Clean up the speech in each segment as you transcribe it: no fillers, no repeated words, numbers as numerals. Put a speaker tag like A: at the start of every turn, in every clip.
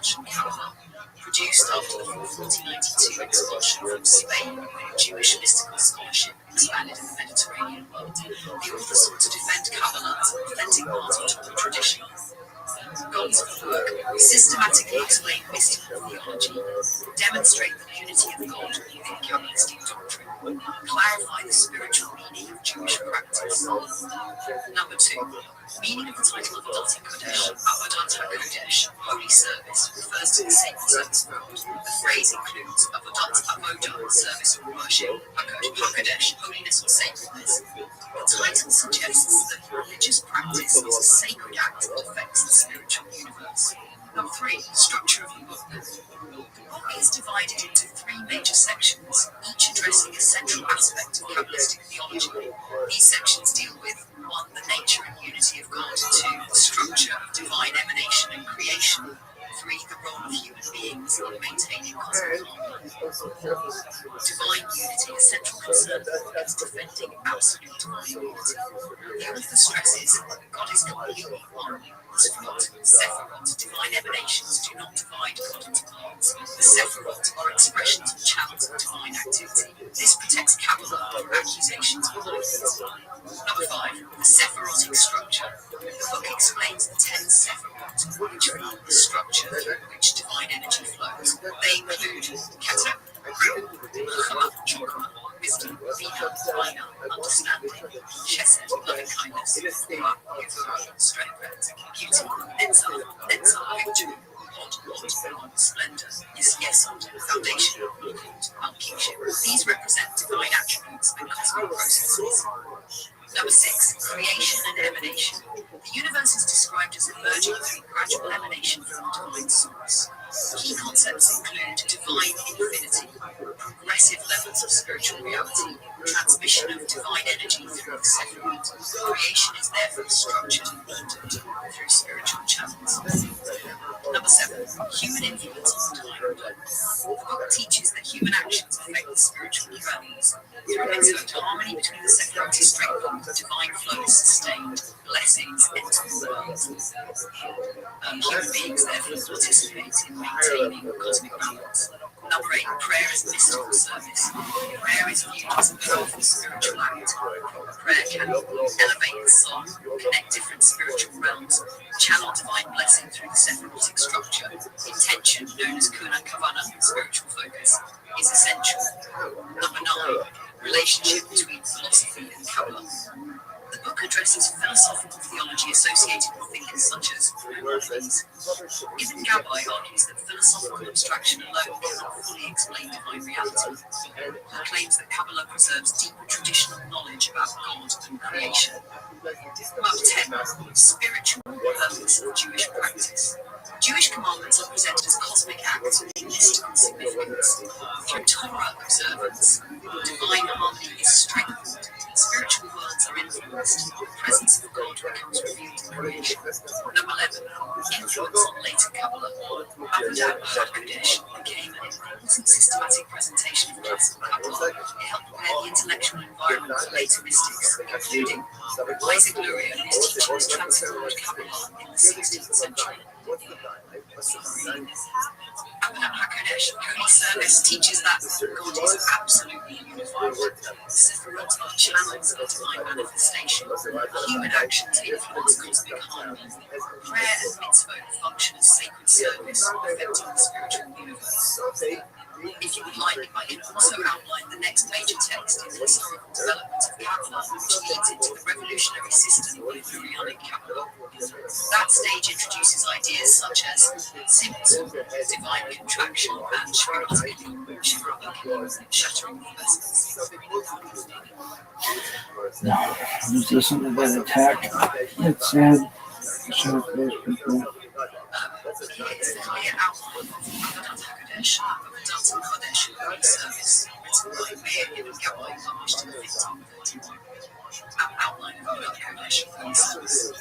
A: Russian Kabbalah, produced after the 1492 expulsion from Spain when Jewish mystical scholarship expanded in the Mediterranean world. The author sought to defend Kabbalah as an authentic part of Torah tradition. Goals of the work: systematically explain mystical theology, demonstrate the unity of God within Kabbalistic doctrine, clarify the spiritual meaning of Jewish practice. Number 2. Meaning of the title of Avodat HaKodesh. Avodat HaKodesh, holy service, refers to the sacred service of God. The phrase includes Avodah, service or worship, HaKodesh, holiness or sacredness. The title suggests that religious practice is a sacred act that affects the spiritual universe. Number 3. Structure of the book. The book is divided into 3 major sections, each addressing a central aspect of Kabbalistic theology. These sections deal with 1. The nature and unity of God. 2. The structure of divine emanation and creation. 3. The role of human beings in maintaining cosmic harmony. Divine unity, a central concern is defending absolute divine unity. The author stresses that God is completely one. Sephirot, divine emanations, do not divide God into parts. The Sephirot are expressions or channels of divine activity. This protects Kabbalah from accusations of holiness. Number 5. The Sephirotic structure. The book explains the 10 Sephirot, which form the structure through which divine energy flows. They include Keter, Chama, Chokma, wisdom, Bina, Bina, understanding, Chesed, loving kindness, Ra, Yevura, strength, beauty, Netzah, victory, Hod, splendor, Yesod, foundation, Malkut, Malkishim. These represent divine attributes and cosmic processes. Number 6. Creation and emanation. The universe is described as emerging through gradual emanation from the divine source. Key concepts include divine infinity, progressive levels of spiritual reality, transmission of divine energy through the Sephirot. Creation is therefore structured and ordered through spiritual channels. Number 7. Human influence on the divine flow. The book teaches that human actions affect the spiritual realities. Through its harmony between the Sephirot is strengthened, the divine flow is sustained, blessings enter the world. Human beings therefore participate in maintaining cosmic balance. Number 8. Prayer as mystical service. Prayer is viewed as a powerful spiritual act. Prayer can elevate the soul, connect different spiritual realms, channel divine blessing through the Sephirotic structure. Intention, known as Kuna Kavana, spiritual focus, is essential. Number 9. Relationship between philosophy and Kabbalah. The book addresses philosophical theology associated with thinkers such as Maimonides. Ibn Gabbai argues that philosophical abstraction alone cannot fully explain divine reality. He claims that Kabbalah preserves deeper traditional knowledge about God and creation. Number 10. Spiritual purpose of Jewish practice. Jewish commandments are presented as cosmic acts with mystical significance. Through Torah observance, divine harmony is strengthened, spiritual worlds are influenced, the presence of God becomes revealed in creation. Number 11. Influence on later Kabbalah. Avodat HaKodesh became an important systematic presentation of classical Kabbalah. It helped prepare the intellectual environment for later mystics, including Isaac Luria, whose teachings transformed Kabbalah in the 16th century. Avodat HaKodesh, holy service, teaches that God is absolutely unified. Sephirot are channels of divine manifestation. Human actions influence cosmic harmony. Prayer and mitzvot function as sacred service, affecting the spiritual universe. If you would like, I can also outline the next major text in the historical development of Kabbalah, which leads into the revolutionary system of Lurianic Kabbalah. That stage introduces ideas such as Simt, divine contraction, and Shivratik, shattering universes.
B: Now, just listen to that attack. It's sad. So those people.
A: Here is the clear outline of Avodat HaKodesh, Avodat HaKodesh holy service, written by Meir Ibn Gabbai, published in 1531. Outline of Avodat HaKodesh holy service.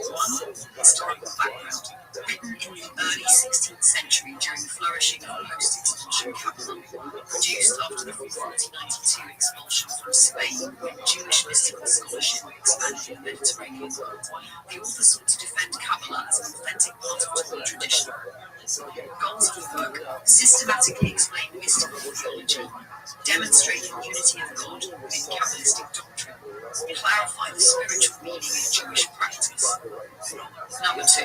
A: 1. Historical background. Written in the early 16th century during the flourishing of post-expulsion Kabbalah, produced after the 1492 expulsion from Spain when Jewish mystical scholarship expanded in the Mediterranean world. The author sought to defend Kabbalah as an authentic part of Torah tradition. systematically explain mystical theology, demonstrate the unity of God within Kabbalistic doctrine, clarify the spiritual meaning of Jewish practice. Number 2.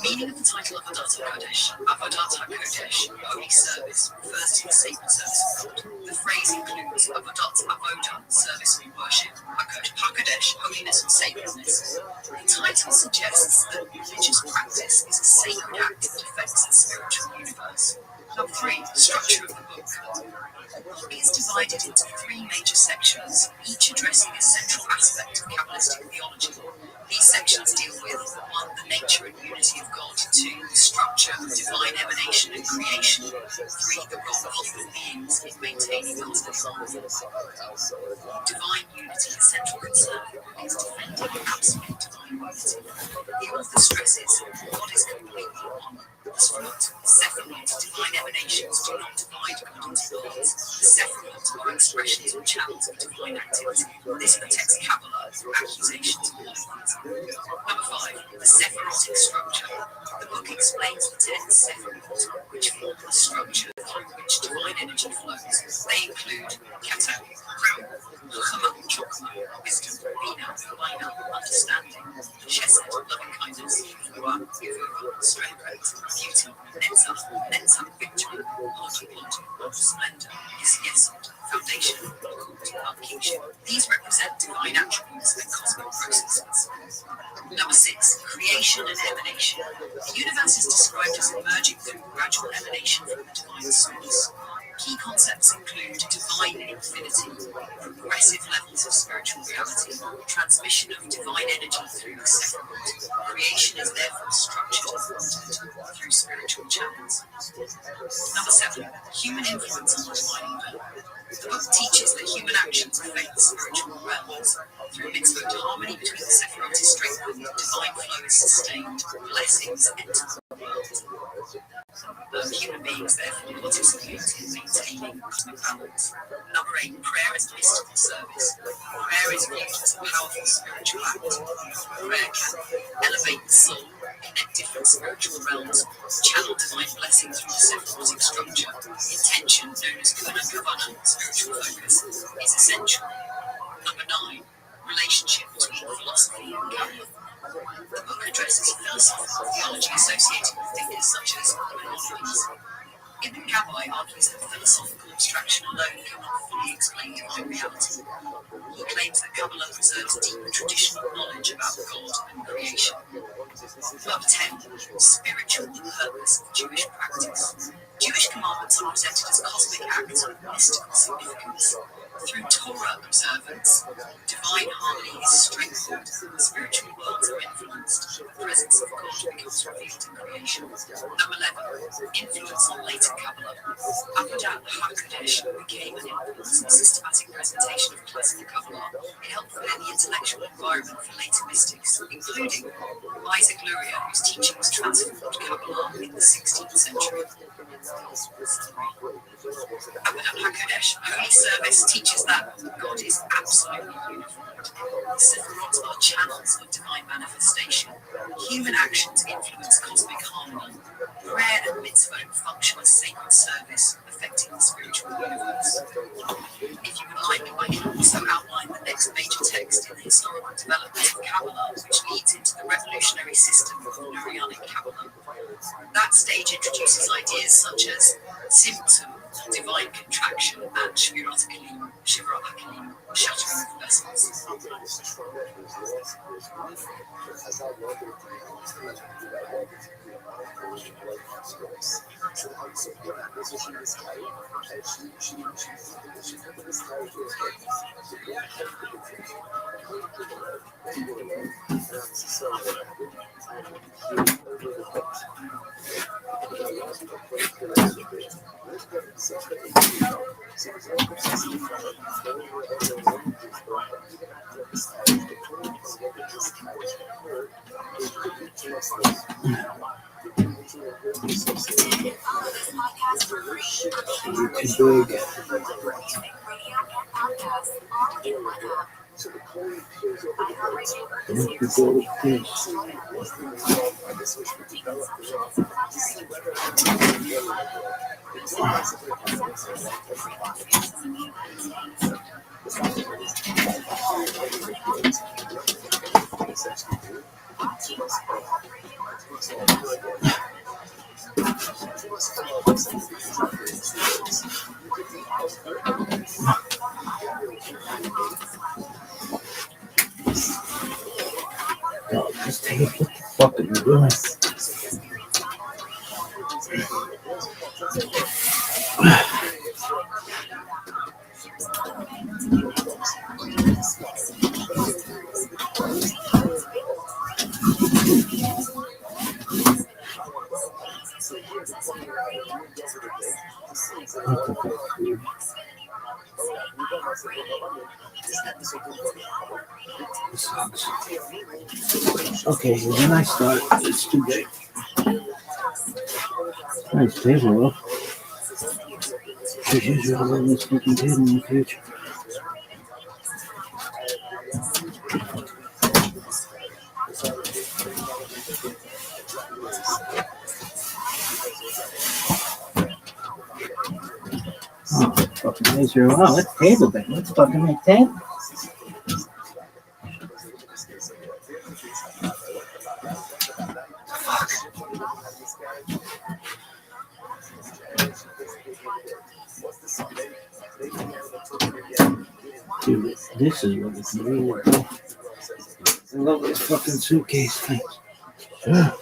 A: Meaning of the title of Avodat HaKodesh. Avodat HaKodesh, holy service, refers to the sacred service of God. The phrase includes Avodat Avodah, service or worship, HaKodesh, holiness or sacredness. The title suggests that religious practice is a sacred act that affects the spiritual universe. Number 3. Structure of the book. The book is divided into 3 major sections, each addressing a central aspect of Kabbalistic theology. These sections deal with 1. The nature and unity of God, 2. The structure of divine emanation and creation, 3. The role of human beings in maintaining cosmic harmony. Divine unity, a central concern is defending absolute divine unity. The author stresses God is completely one. The Sephirot, divine emanations, do not divide God into parts. The Sephirot are expressions or channels of divine activity. This protects Kabbalah from accusations of monotheism. Number 5. The Sephirotic structure. The book explains the 10 Sephirot, which form the structure through which divine energy flows. They include Keter, Ram, Chama, Chokma, wisdom, Bina, Bina, understanding, Chesed, loving kindness, Ruah, Gevurah, strength, beauty, Netzach, victory, Lord, splendor, Yesod, foundation, Malkut, kingship. These represent divine attributes and cosmic processes. Number 6. Creation and emanation. The universe is described as emerging through gradual emanation from the divine source. Key concepts include divine infinity, progressive levels of spiritual reality, transmission of divine energy through the Sephirot. Creation is therefore structured and ordered through spiritual channels. Number 7. Human influence on the divine order. The book teaches that human actions affect the spiritual realms. Through mitzvot, harmony between the Sephirot is strengthened, divine flow is sustained, blessings enter the world. Human beings therefore participate in maintaining cosmic balance. Number 8. Prayer as mystical service. Prayer is viewed as a powerful spiritual act. Prayer can elevate the soul, connect different spiritual realms, channel divine blessing through the Sephirotic structure. Intention, known as Kavana, spiritual focus, is essential. Number 9. Relationship between philosophy and Kabbalah. The book addresses philosophical theology associated with thinkers such as Maimonides. Ibn Kabbai argues that philosophical abstraction alone cannot fully explain divine reality. He claims that Kabbalah preserves deep traditional knowledge about God and creation. Number 10. Spiritual purpose of Jewish practice. Jewish commandments are presented as cosmic acts of mystical significance. Through Torah observance, divine harmony is strengthened, spiritual worlds are influenced, the presence of God becomes revealed in creation. Number 11. Influence on later Kabbalah. Avodat HaKodesh became an influence and systematic presentation of classical Kabbalah. It helped prepare the intellectual environment for later mystics, including Isaac Luria, whose teachings transformed Kabbalah in the 16th century. Avodat HaKodesh, holy service, teaches that God is absolutely unified. The Sephirot are channels of divine manifestation. Human actions influence cosmic harmony. Prayer and mitzvot function as sacred service, affecting the spiritual universe. If you would like, I can also outline the next major text in the historical development of Kabbalah, which leads into the revolutionary system of Lurianic Kabbalah. That stage introduces ideas such as Tzimtzum, divine contraction, and Shvirat HaKelim, shattering of vessels.
B: Oh, this tape, what the fuck are you doing? What the fuck, dude? This sucks. Okay, when I start, it's too big. Nice table, though. As usual, I love this fucking table in the future. Oh, fucking Israel. Wow, let's table then. Let's fucking make table. Fuck. Dude, this is what it's really cool. I love this fucking suitcase thing. Alright.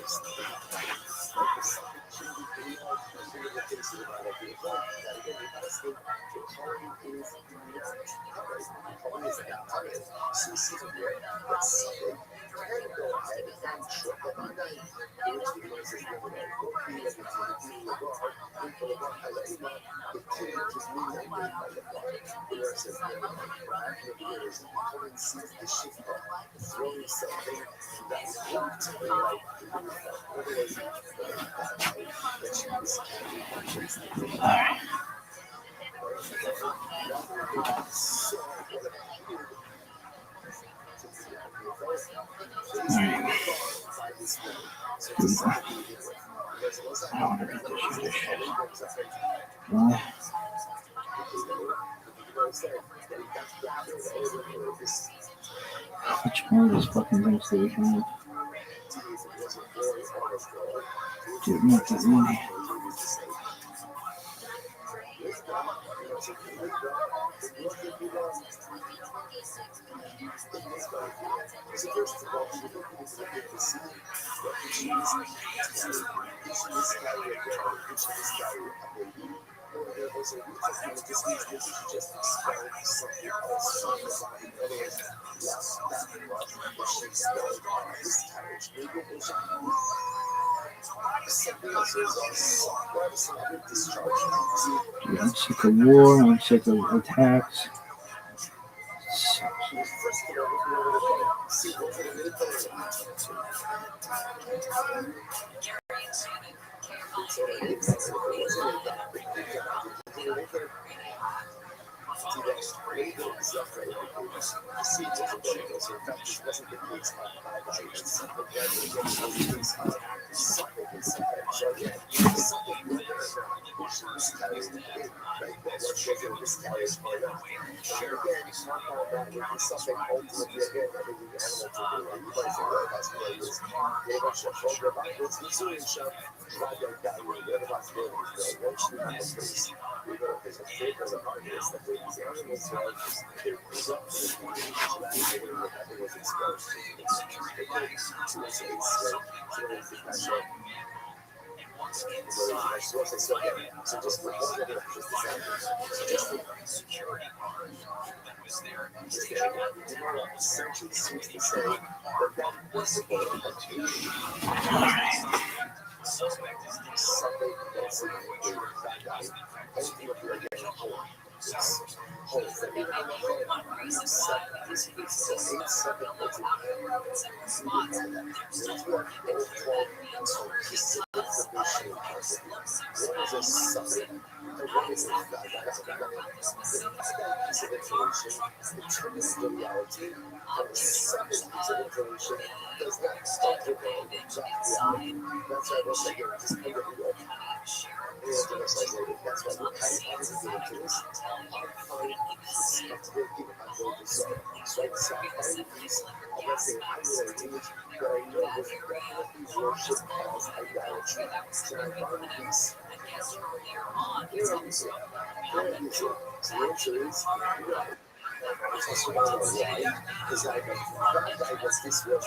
B: How much more of this fucking thing do we have? Dude, not that many. Dude, I'm sick of war, I'm sick of attacks.
A: idolatry. And guess from there on, it's almost like
C: The answer is because I guess this was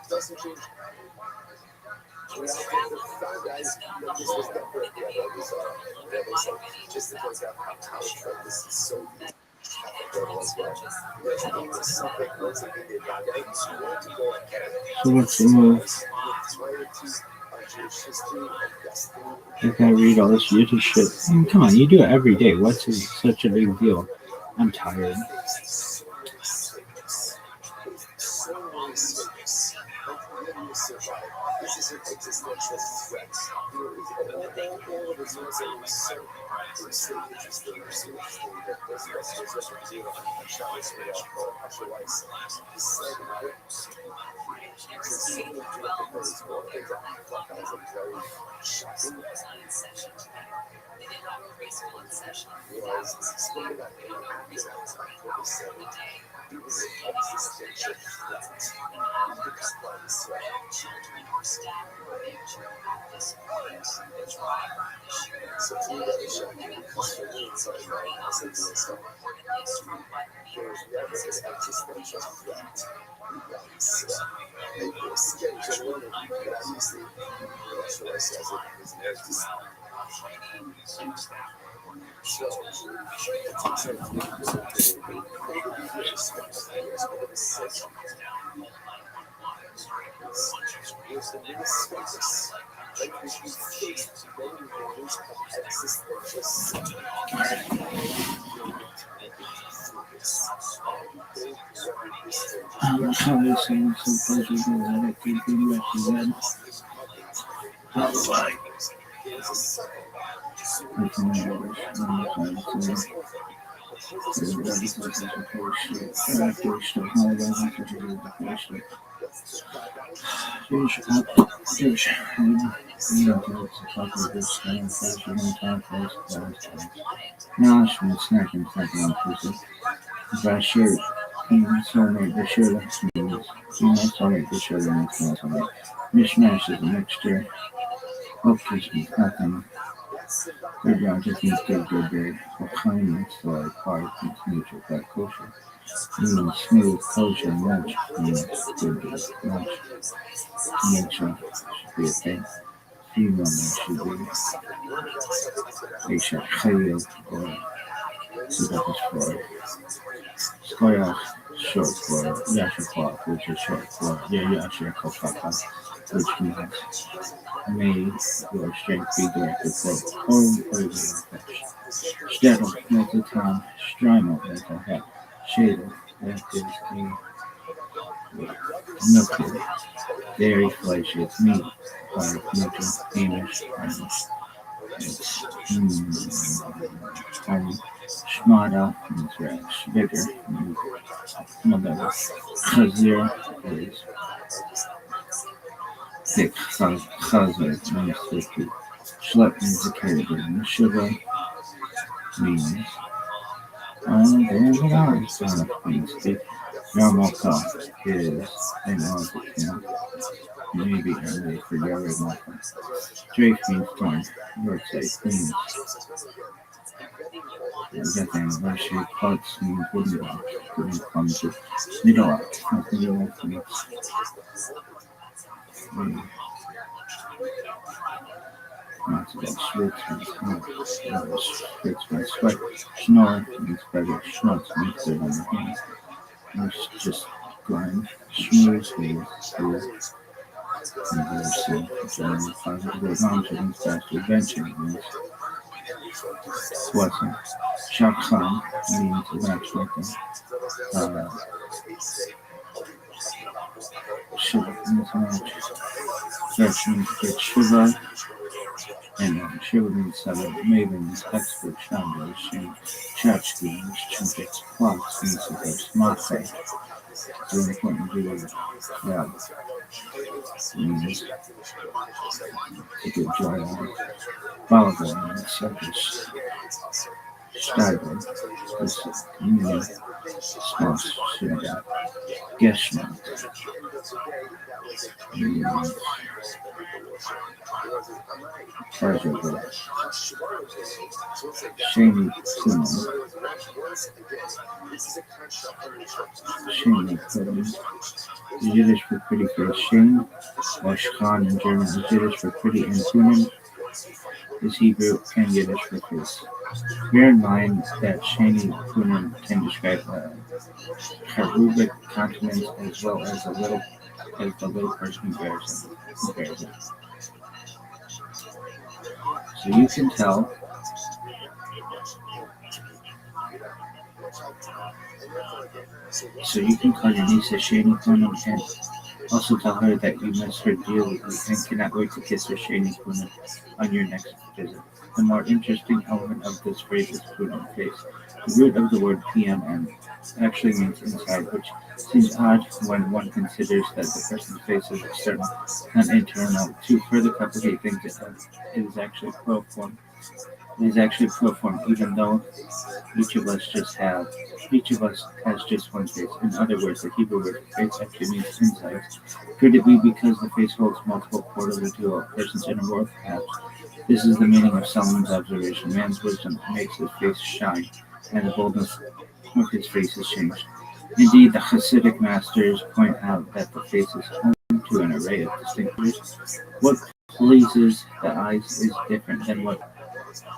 C: doesn't change. Guys, this was just to point out how this is so
B: So what's the move? I gotta read all this YouTube shit. I mean, come on, you do it every day. What's such a big deal? I'm tired.
C: This is an existential threat. All of his music is so interesting that those messages are real.
A: They did have a graceful session. Children or staff who are injured at this point, the driver of the shooter, and of course, security officers were reportedly struck by the vehicle.
B: How they saying so pleasure that it could be represented. How do I? Nourishment, snacking, second inclusive. Bashir, soulmate, Bashir, means female soulmate, Bashir, means male soulmate. Mishmash is a mixture of kisses, nothing. Good round just means good, good. Wakani means soy, hard means neutral, but kosher. Means smooth, kosher, much means good, much. Nature should be a thing. Female should be Aisha, Khalil, or Sudakas for Skoyach, short for Yashakwa, which is short for Yashakopaka, which means may your strength be directed for home or the flesh. Stettel, mental time, Strimo, mental health, Shadle, that is a milk. Dairy flesh is meat, hard, neutral, English, Shmada means rash, bigger, whatever. Chazir is thick, Chazir means thick. Schlep means a carrigan. Sugar means there's an orange means thick. Normal cup is an orange maybe early for your marker. Drake means torn. Yorkside means death anniversary. Parts means wooden block. Wooden clumsy. Middle up. Middle up means not about Schwitz means Schwitz means sweat. Snore means better. Schnutz means good on the hand. It's just grind. Smooth means smooth. Generally positive mountains faster adventure means sweating. Shakhan means evacuating. Shiva means match. Search means get Shiva. And Shiva means seven. Maven means expert. Chandra is Shane. Chachki means trumpets. Fox means the first. Mathe So important to to get joy out of Volleyball and circus started this community sponsorship Geschmack. Pleasurable. Shady Plume. Shady Plume. Yiddish for pretty face. Shane, or Shkan in German, is Yiddish for pretty, and Punim is Hebrew and Yiddish for face. Bear in mind that Shani Punim can describe cherubic continents as well as the little person who bears it. So you can tell call your niece a Shani Punim and also tell her that you miss her dearly and cannot wait to kiss her Shani Punim on your next visit. The more interesting element of this phrase is Punim face. The root of the word PMN actually means inside, which seems odd when one considers that the person's face is external, not internal. To further complicate things, it is actually proform. It is actually proform, even though each of us has just one face. In other words, the Hebrew word for face actually means inside. Could it be because the face holds multiple portals into a person's inner world? Perhaps. This is the meaning of Solomon's observation. Man's wisdom makes his face shine, and the boldness of his face is changed. Indeed, the Hasidic masters point out that the face is home to an array of distinct colors. What pleases the eyes is different than what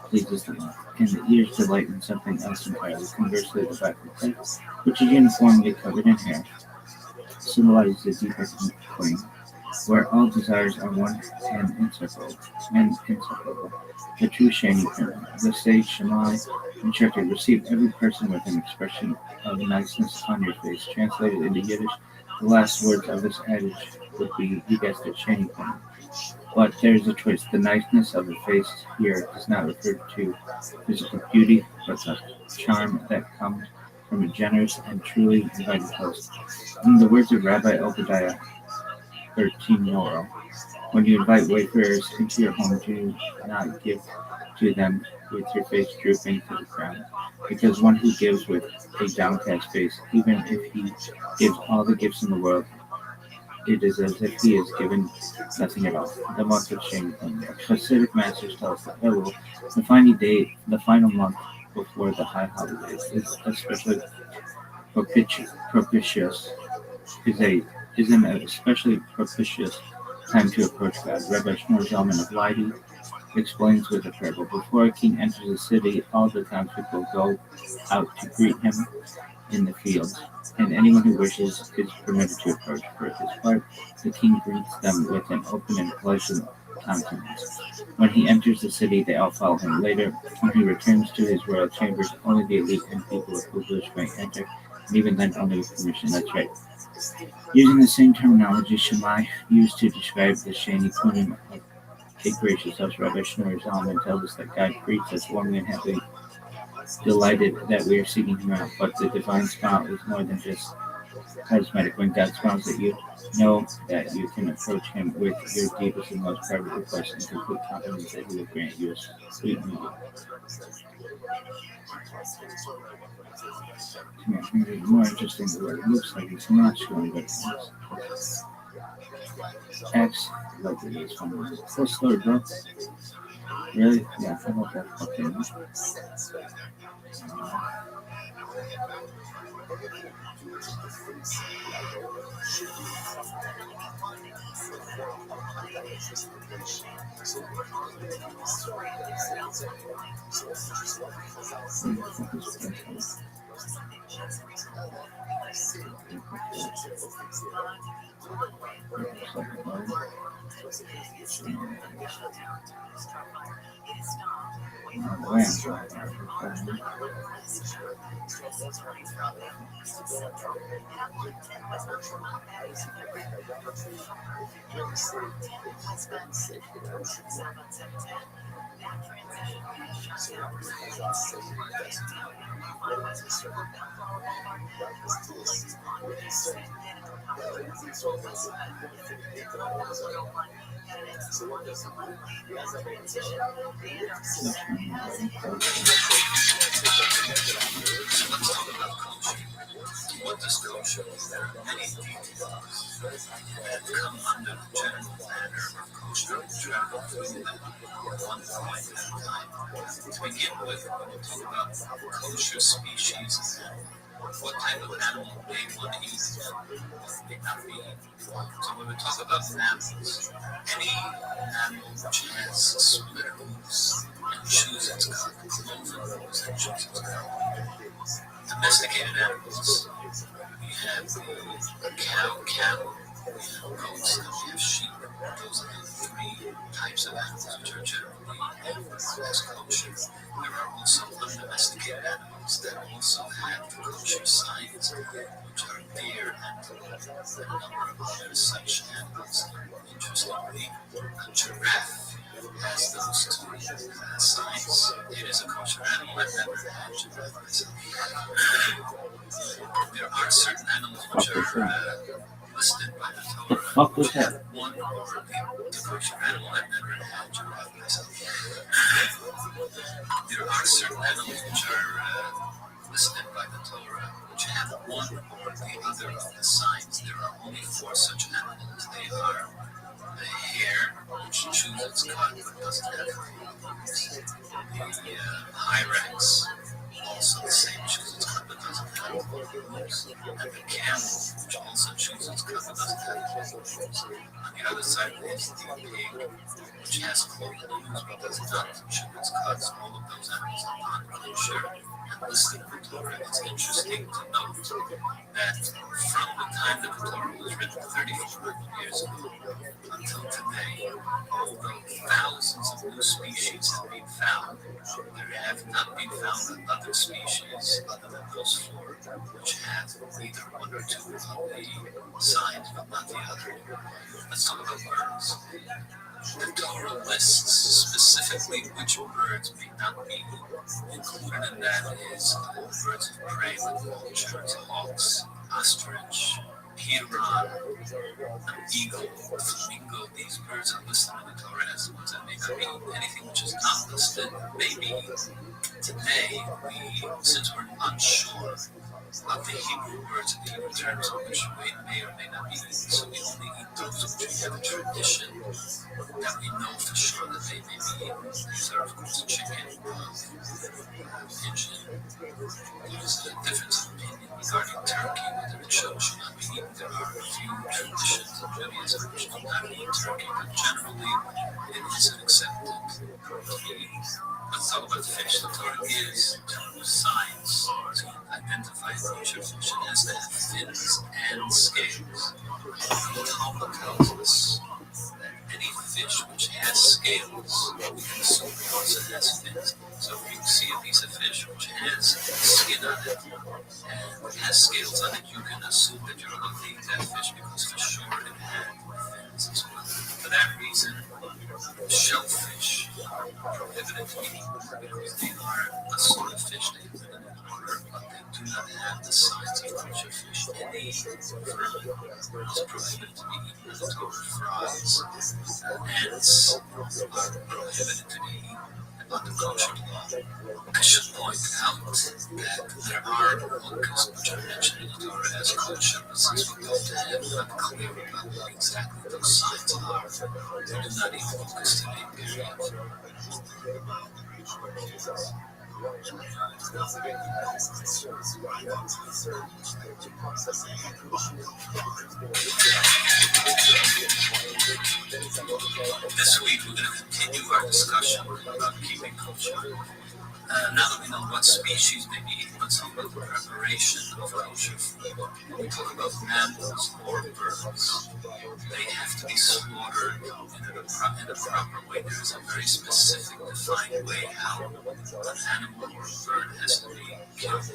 B: pleases the mouth, and the ears delight in something else entirely. Conversely, the back of the head, which is uniformly covered in hair, symbolizes the deeper plane, where all desires are one and inseparable. The true Shani Purim. The sage Shammai instructed, receive every person with an expression of niceness on your face. Translated into Yiddish, the last words of this adage would be, you guessed it, Shani Purim. But there is a twist. The niceness of the face here does not refer to physical beauty, but the charm that comes from a generous and truly inviting host. In the words of Rabbi Obadiah 13 Noro, when you invite wayfarers into your home, do not give to them with your face drooping to the ground, because one who gives with a downcast face, even if he gives all the gifts in the world, it is as if he has given nothing at all. The month of shame. Hasidic masters tell us that Elul, the final month before the high holidays, is especially propitious. Is an especially propitious time to approach God. Rabbi Shmuel Zalman of Leiden explains with a parable: before a king enters a city, all the townspeople go out to greet him in the fields, and anyone who wishes is permitted to approach. For his part, the king greets them with an open and pleasant countenance. When he enters the city, they all follow him. Later, when he returns to his royal chambers, only the elite and people of privilege may enter, and even then only with permission. That's right. Using the same terminology Shammai used to describe the Shani Punim of a gracious host, Rabbi Shmuel Zalman tells us that God greets us warmly and happily, delighted that we are seeking him out. But the divine smile is more than just cosmetic. When God smiles at you, know that you can approach him with your deepest and most private request and complete confidence that he will grant you a sweet meeting. Yeah, I think it's more interesting the way it looks like it's not showing, but it's X like it is from full story, bro. Really? Yeah, I love that. Okay.
A: What does kosher mean? There are many details that come under the general banner of kosher travel food that one point at a time. To begin with, when you talk about kosher species, what type of animal may one eat, what may not be eaten. So when we talk about mammals, any animal which has split hooves and chews its cud, cloven hooves and chews its cud. Domesticated animals, we have the cow, cattle, we have goats, and we have sheep. Those are the three types of animals which are generally as kosher. There are also undomesticated animals that also have the kosher signs, which are deer and a number of other such animals. Interestingly, a giraffe has those two signs. It is a kosher animal. I've never had giraffe myself. There are certain animals which are listed by the Torah.
B: Fuck was that?
A: One or the kosher animal. I've never had giraffe myself. There are certain animals which are listed by the Torah which have one or the other of the signs. There are only 4 such animals. They are the hare, which chews its cud but doesn't have hooves. The hyrax, also the same, chews its cud but doesn't have hooves. And the camel, which also chews its cud but doesn't have hooves. On the other side is the pig, which has cloven hooves but does not chew its cuds. All of those animals are non-kosher and listed in the Torah. It's interesting to note that from the time that the Torah was written 3,400 years ago until today, although thousands of new species have been found, there have not been found other species other than those 4 which have either 1 or 2 of the signs but not the other. Let's talk about birds. The Torah lists specifically which birds may not be included in that is birds of prey like vultures, hawks, ostrich, heron, an eagle, flamingo. These birds are listed in the Torah as the ones that may not be eaten. Anything which is not listed may be eaten. Today, since we're unsure of the Hebrew words and the Hebrew terms which may or may not be eaten, so we only eat those which we have a tradition that we know for sure that they may be eaten. These are, of course, chicken, pigeon. There's a difference of opinion regarding turkey, whether it should or should not be eaten. There are a few traditions of Judaism which do not eat turkey, but generally it is an accepted food. Let's talk about fish. The Torah gives 2 signs to identify kosher fish. It has to have fins and scales. The Talmud tells us that any fish which has scales, we can assume it also has fins. So if you see a piece of fish which has skin on it and has scales on it, you can assume that you're allowed to eat that fish because for sure it had fins as well. For that reason, shellfish are prohibited to eat because they are a sort of fish. They live in the water, but they do not have the signs of kosher fish. Any vermin is prohibited to be eaten in the Torah. Frogs, ants are prohibited to be eaten under kosher law. I should point out that there are locusts which are mentioned in the Torah as kosher, but since we don't have not clear about what exactly those signs are, we do not eat locusts today, period. This week we're going to continue our discussion about keeping kosher. Now that we know what species may be eaten, let's talk about the preparation of kosher food. When we talk about mammals or birds, they have to be slaughtered in a proper way. There is a very specific, defined way how an animal or a bird has to be killed.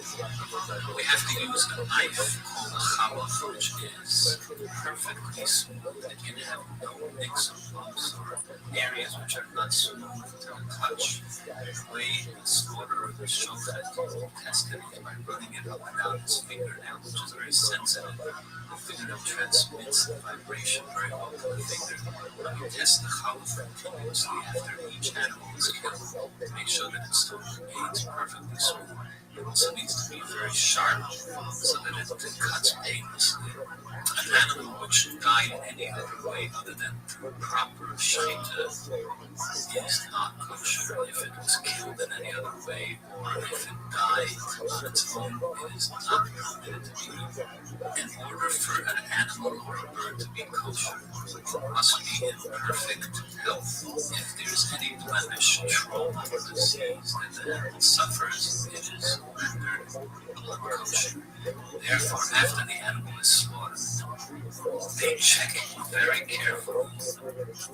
A: We have to use a knife called a challah, which is perfectly smooth. It can have no nicks or bumps or areas which are not smooth to the touch. The way the slaughter of the shofet is tested by running it up and down his fingernail, which is very sensitive. The fingernail transmits the vibration very well to the finger. Now we test the challah continuously after each animal is killed to make sure that it still remains perfectly smooth. It also needs to be very sharp so that it cuts painlessly. An animal which died any other way other than through proper shechita is not kosher. If it was killed in any other way, or if it died on its own, it is not permitted to be eaten. In order for an animal or a bird to be kosher, it must be in perfect health. If there is any blemish, trauma, or disease that the animal suffers, it is rendered unkosher. Therefore, after the animal is slaughtered, they check very carefully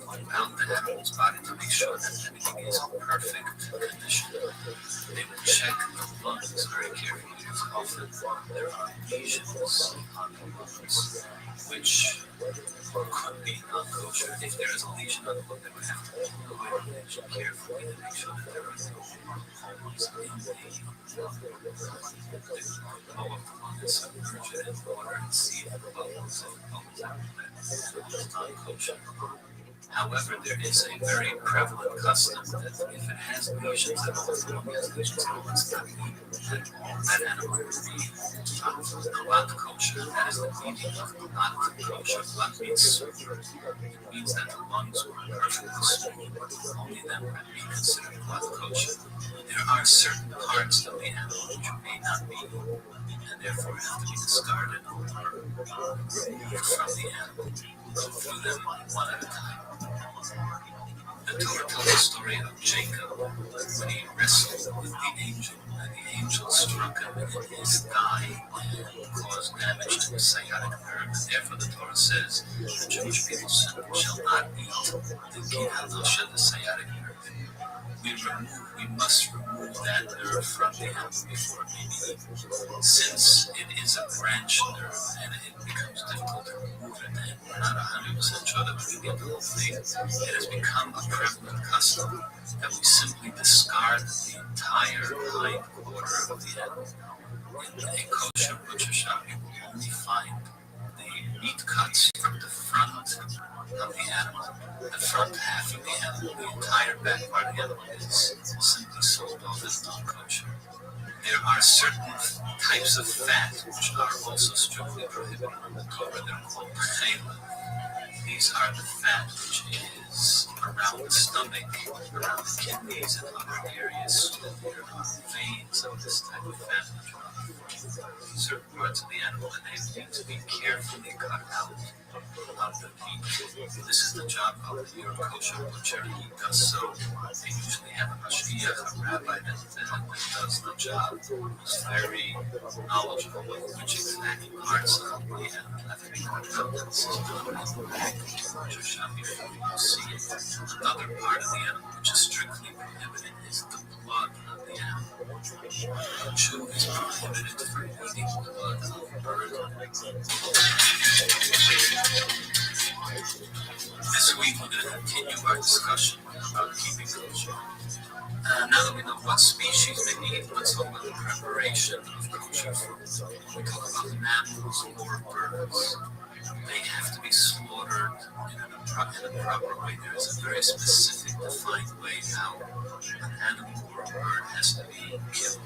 A: about the animal's body to make sure that everything is in perfect condition. They will check the lungs very carefully because often there are lesions on the lungs which could be non-kosher. If there is a lesion on the lung, they would have to look at the lesion carefully to make sure that there are no holes in the lung. They would blow up the lung and submerge it in water and see if the bubbles are non-kosher. However, there is a very prevalent custom that if it has lesions at all, the lung has lesions at all, it's not eaten, that animal would be not kosher. That is the meaning of not kosher. Not means smooth. It means that the lungs were perfectly smooth. Only then would it be considered not kosher. There are certain parts of the animal which may not be eaten, and therefore have to be discarded or removed from the animal. Go through them one at a time. The Torah tells the story of Jacob when he wrestled with the angel, and the angel struck him in his thigh and caused damage to his sciatic nerve. And therefore, the Torah says the Jewish people shall not eat the gid, the sciatic nerve. We must remove that nerve from the animal before it may be eaten. Since it is a branch nerve and it becomes difficult to remove it, and we're not 100% sure that we can get the whole thing, it has become a prevalent custom that we simply discard the entire hind quarter of the animal. In a kosher butcher shop, you will only find the meat cuts from the front of the animal, the front half of the animal. The entire back part of the animal is simply sold off as non-kosher. There are certain types of fat which are also strictly prohibited in the Torah. They're called chela. These are the fat which is around the stomach, around the kidneys, and other areas, so that there are veins of this type of fat which are from certain parts of the animal, and they need to be carefully cut out of the meat. This is the job of your kosher butcher. He does so. They usually have a mashgiach, a rabbi that does the job, who's very knowledgeable of which exact parts of the animal have to be cut out. This is done in the butcher shop before you see it. Another part of the animal which is strictly prohibited is the blood of the animal. A Jew is prohibited from eating blood of a bird. This week we're going to continue our discussion about keeping kosher. Now that we know what species they eat, let's talk about the preparation of kosher food. When we talk about mammals or birds, they have to be slaughtered in a proper way. There is a very specific, defined way how an animal or a bird has to be killed.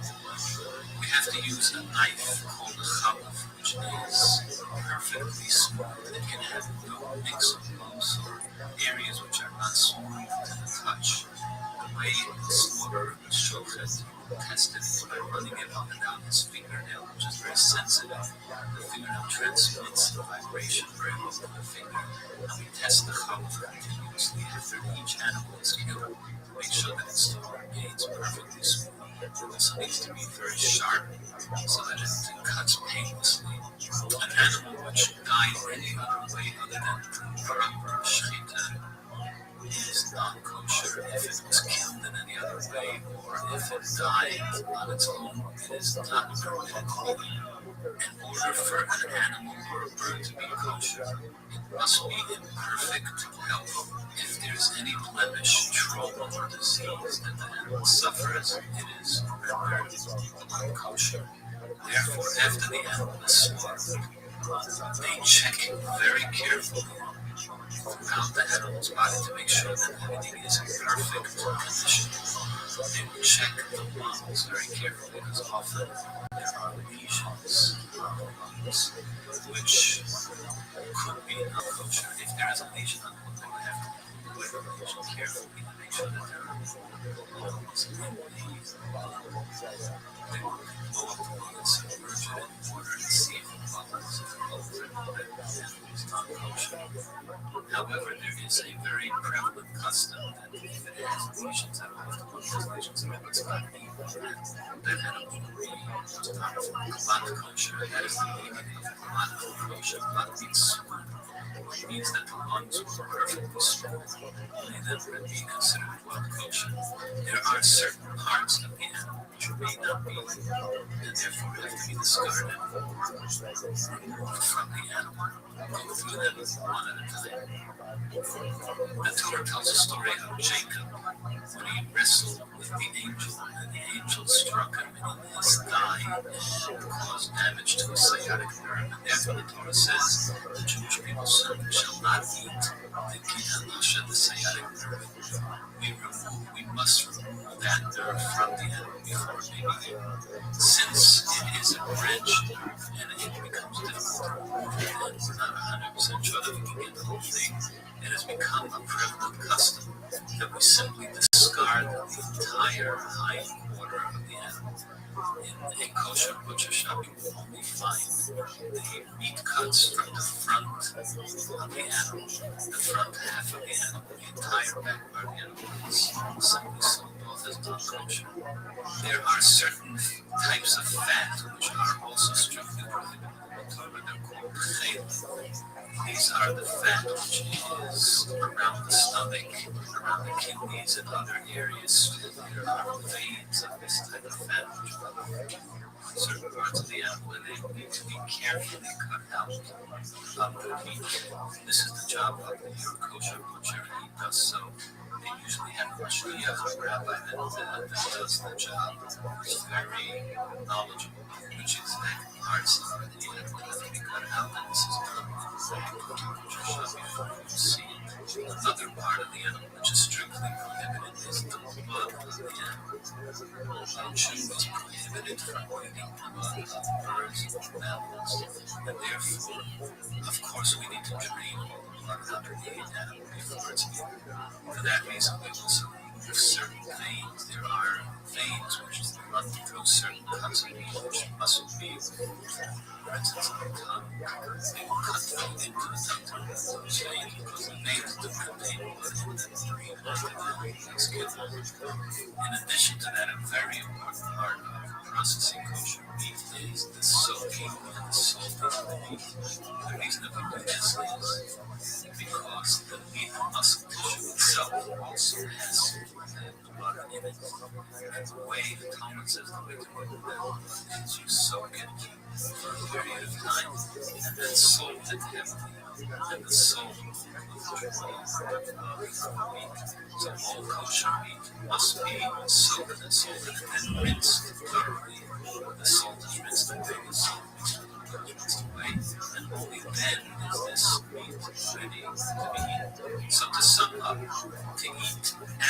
A: We have to use a knife called a chalaf, which is perfectly smooth. It can have no mix of lumps or areas which are not smooth to the touch. The way the slaughterer of the shochet tested it by running it up and down his fingernail, which is very sensitive. The fingernail transmits the vibration very well to the finger, and we test the chalaf continuously after each animal is killed to make sure that it still remains perfectly smooth. It also needs to be very sharp so that it cuts painlessly. An animal which died any other way other than through proper shechita is non-kosher. If it was killed in any other way, or if it died on its own, it is not permitted to eat. In order for an animal or a bird to be kosher, it must be in perfect health. If there is any blemish, trauma, or disease that the animal suffers, it is rendered unkosher. Therefore, after the animal is slaughtered, they check very carefully throughout the animal's body to make sure that everything is in perfect condition. They will check the lungs very carefully because often there are lesions on the lungs which could be not kosher. If there is a lesion on the lung, they would have to move away from the lesion carefully to make sure that there are no lungs in the they will blow up the lung and submerge it in water and see if the bubbles over it that is not kosher. However, there is a very prevalent custom that if it has lesions at all, if the lung has lesions at all, it's not evil, and that animal will be not kosher. That is the meaning of not kosher. Not means smooth. It means that the lungs were perfectly smooth. Only then would it be considered blood kosher. There are certain parts of the animal which may not be, and therefore have to be discarded or removed from the animal. Go through them one at a time. The Torah tells a story of Jacob when he wrestled with the angel, and the angel struck him in his thigh and caused damage to his sciatic nerve. And therefore the Torah says the Jewish people shall not eat the kihanasha, the sciatic nerve. We must remove that nerve from the animal before it may be eaten. Since it is a branch nerve and it becomes difficult to remove it, and we're not 100% sure that we can get the whole thing, it has become a prevalent custom that we simply discard the entire hind quarter of the animal. In a kosher butcher shop, you will only find the meat cuts from the front of the animal, the front half of the animal, the entire back part of the animal is simply sold off as non-kosher. There are certain types of fat which are also strictly prohibited in the Torah. They're called chayil. These are the fat which is around the stomach, around the kidneys, and other areas. There are veins of this type of fat which are certain parts of the animal, and they need to be carefully cut out of the meat. This is the job of your kosher butcher, and he does so. They usually have a mashgiach, a rabbi that does the job. He's very knowledgeable of which exact parts of the animal have to be cut out, and this is done in the butcher shop before you see it. Another part of the animal which is strictly prohibited is the blood of the animal. A Jew is prohibited from eating blood of birds and mammals, and therefore, of course, we need to drain all the blood out of the animal before it's eaten. For that reason, we also remove certain veins. There are veins which run through certain cuts of meat which must be removed. For instance, on the tongue, they will cut through into the tongue to remove those veins because the veins do contain blood in them during the skin. In addition to that, a very important part of processing kosher meat is the soaking and the salting of the meat. The reason that we do this is because the meat muscle tissue itself also has blood in it. And the way the Talmud says the way to remove that blood is you soak it for a period of time and then salt it heavily. And the salt will withdraw the meat. So all kosher meat must be soaked and salted and then rinsed thoroughly. The salt is rinsed away, the salt mixed with the blood is rinsed away, and only then is this meat ready to be eaten. So to sum up, to eat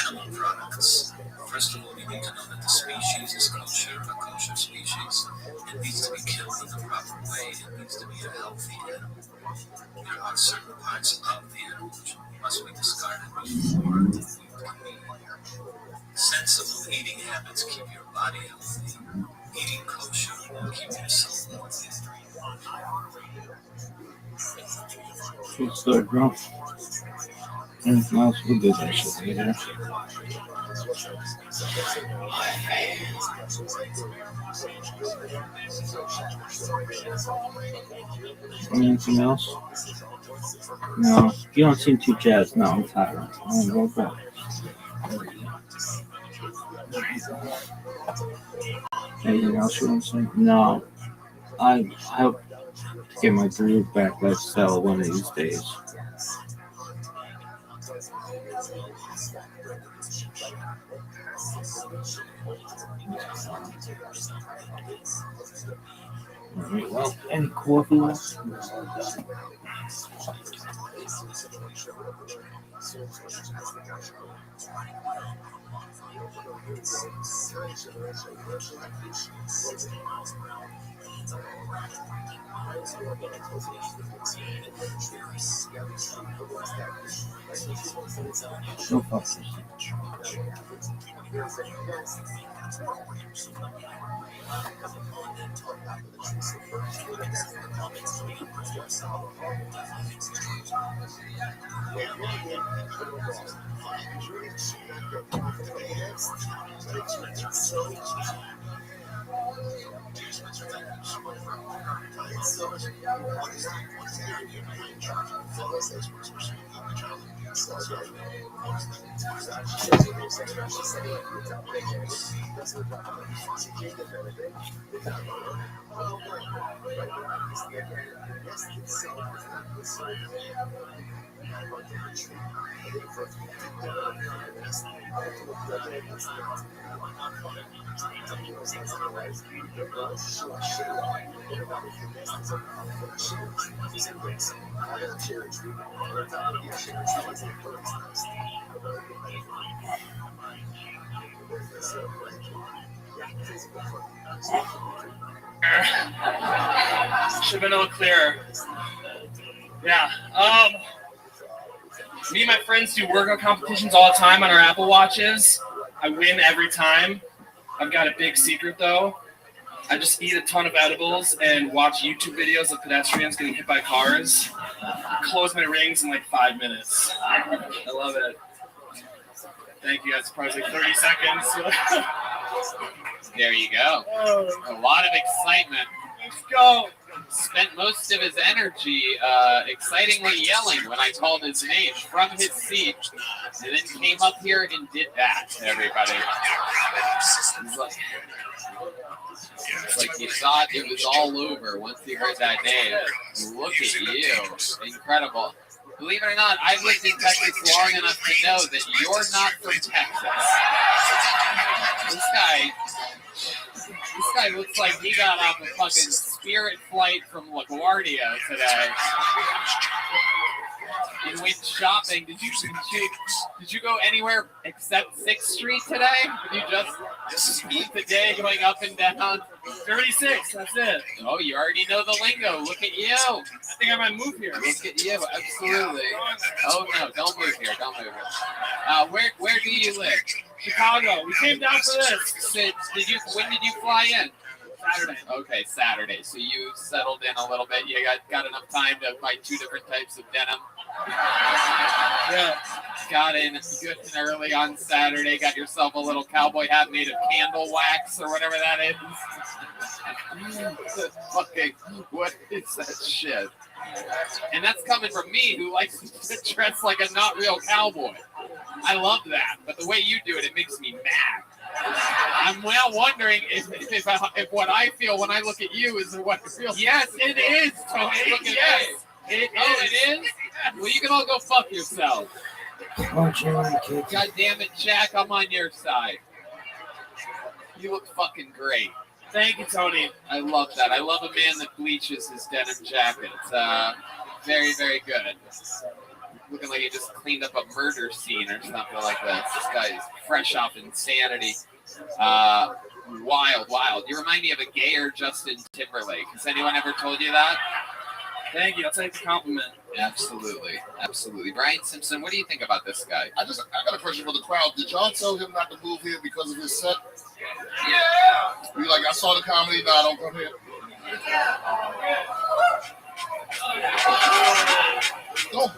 A: animal products, first of all, you need to know that the species is kosher, a kosher species. It needs to be killed in the proper way. It needs to be a healthy animal. There are certain parts of the animal which must be discarded before the meat can be eaten. Sensible eating habits keep your body healthy. Eating kosher will keep your soul healthy.
B: What's good, bro? Anything else? We'll do that shit later. Anything else? No. You don't seem too jazzed. No, I'm tired. I'm going to go back. Anything else you want to say? No. I hope to get my groove back. Let's sell one of these days. Alright, well, any coffee left? No fuck this.
D: Should have been a little clearer. Yeah. Me and my friends do workout competitions all the time on our Apple Watches. I win every time. I've got a big secret though. I just eat a ton of edibles and watch YouTube videos of pedestrians getting hit by cars. Close my rings in like 5 minutes. I love it. Thank you guys. Probably like 30 seconds.
A: There you go. A lot of excitement.
D: Let's go.
A: Spent most of his energy excitingly yelling when I called his name from his seat, and then came up here and did that to everybody. It's like he thought it was all over once he heard that name. Look at you. Incredible. Believe it or not, I've lived in Texas long enough to know that you're not from Texas. This guy looks like he got off a fucking Spirit flight from LaGuardia today. And went shopping. Did you go anywhere except 6th Street today? Did you just spend the day going up and down?
D: 36, that's it.
A: Oh, you already know the lingo. Look at you.
D: I think I might move here.
A: Look at you. Absolutely. Oh, no. Don't move here. Don't move here. Where do you live?
D: Chicago. We came down for this.
A: When did you fly in?
D: Saturday.
A: Okay, Saturday. So you settled in a little bit. You got enough time to buy 2 different types of denim.
D: Yeah.
A: Got in good and early on Saturday. Got yourself a little cowboy hat made of candle wax or whatever that is. Fucking, what is that shit? And that's coming from me, who likes to dress like a not real cowboy. I love that, but the way you do it, it makes me mad. I'm now wondering if what I feel when I look at you is what I feel. Yes, it is, Tony. Look at
D: Yes.
A: It is? Well, you can all go fuck yourself.
B: Watch your kids.
A: God damn it, Jack, I'm on your side. You look fucking great.
D: Thank you, Tony.
A: I love that. I love a man that bleaches his denim jacket. It's very, very good. Looking like he just cleaned up a murder scene or something like that. This guy is fresh off insanity. Wild. You remind me of a gayer Justin Timberlake. Has anyone ever told you that?
D: Thank you. I'll take the compliment.
A: Absolutely. Brian Simpson, what do you think about this guy?
E: I got a question for the crowd. Did y'all tell him not to move here because of his set?
D: Yeah.
E: You like, I saw the comedy, now don't come here. Don't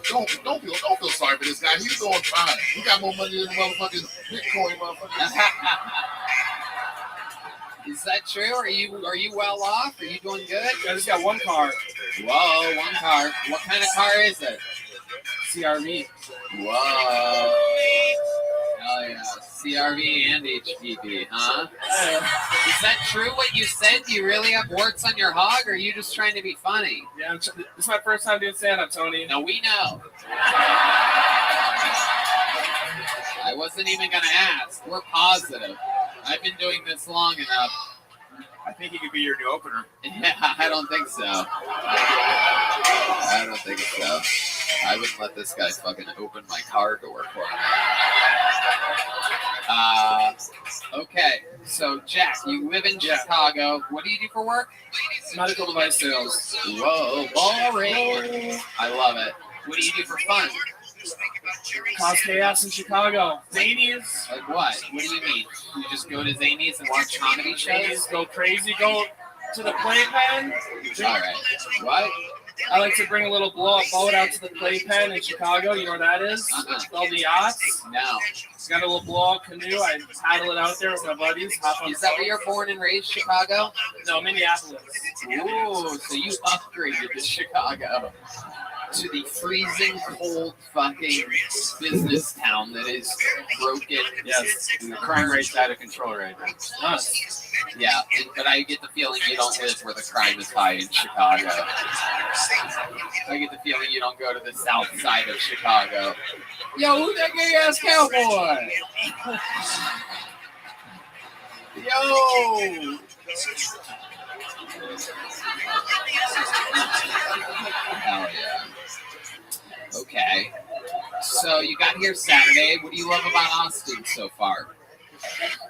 E: feel sorry for this guy. He's doing fine. He got more money than motherfucking Bitcoin, motherfucker.
A: Is that true? Are you well off? Are you doing good?
D: I just got one car.
A: Whoa, one car. What kind of car is it?
D: CRV.
A: Whoa. Hell yeah.
C: CRV and HPV, huh? Is that true what you said? Do you really have warts on your hog, or are you just trying to be funny?
D: Yeah, this is my first time doing stand-up, Tony.
C: No, we know. I wasn't even going to ask. We're positive. I've been doing this long enough.
F: I think he could be your new opener.
C: Yeah, I don't think so. I don't think so. I wouldn't let this guy fucking open my car door for me. Okay, so Jack, you live in Chicago. What do you do for work?
D: Medical device sales.
C: Whoa, boring. I love it. What do you do for fun?
D: Cause chaos in Chicago. Zanies.
C: Like what? What do you mean? You just go to Zanies and watch comedy
D: Zanies,
C: shows?
D: go crazy, go to the playpen.
C: All right. What?
D: I like to bring a little blow-up boat out to the playpen in Chicago. You know where that is? All the yachts.
C: No.
D: It's got a little blow-up canoe. I paddle it out there with my buddies. Hop on.
C: Is that where you're born and raised, Chicago?
D: No, Minneapolis.
C: Ooh, so you upgraded to Chicago. To the freezing cold fucking business town that is broken.
F: Yes, the crime rate's out of control right now.
D: Us.
C: Yeah, but I get the feeling you don't live where the crime is high in Chicago. I get the feeling you don't go to the south side of Chicago. Yo, who's that gay ass cowboy? Yo! Hell yeah. Okay. So you got here Saturday. What do you love about Austin so far?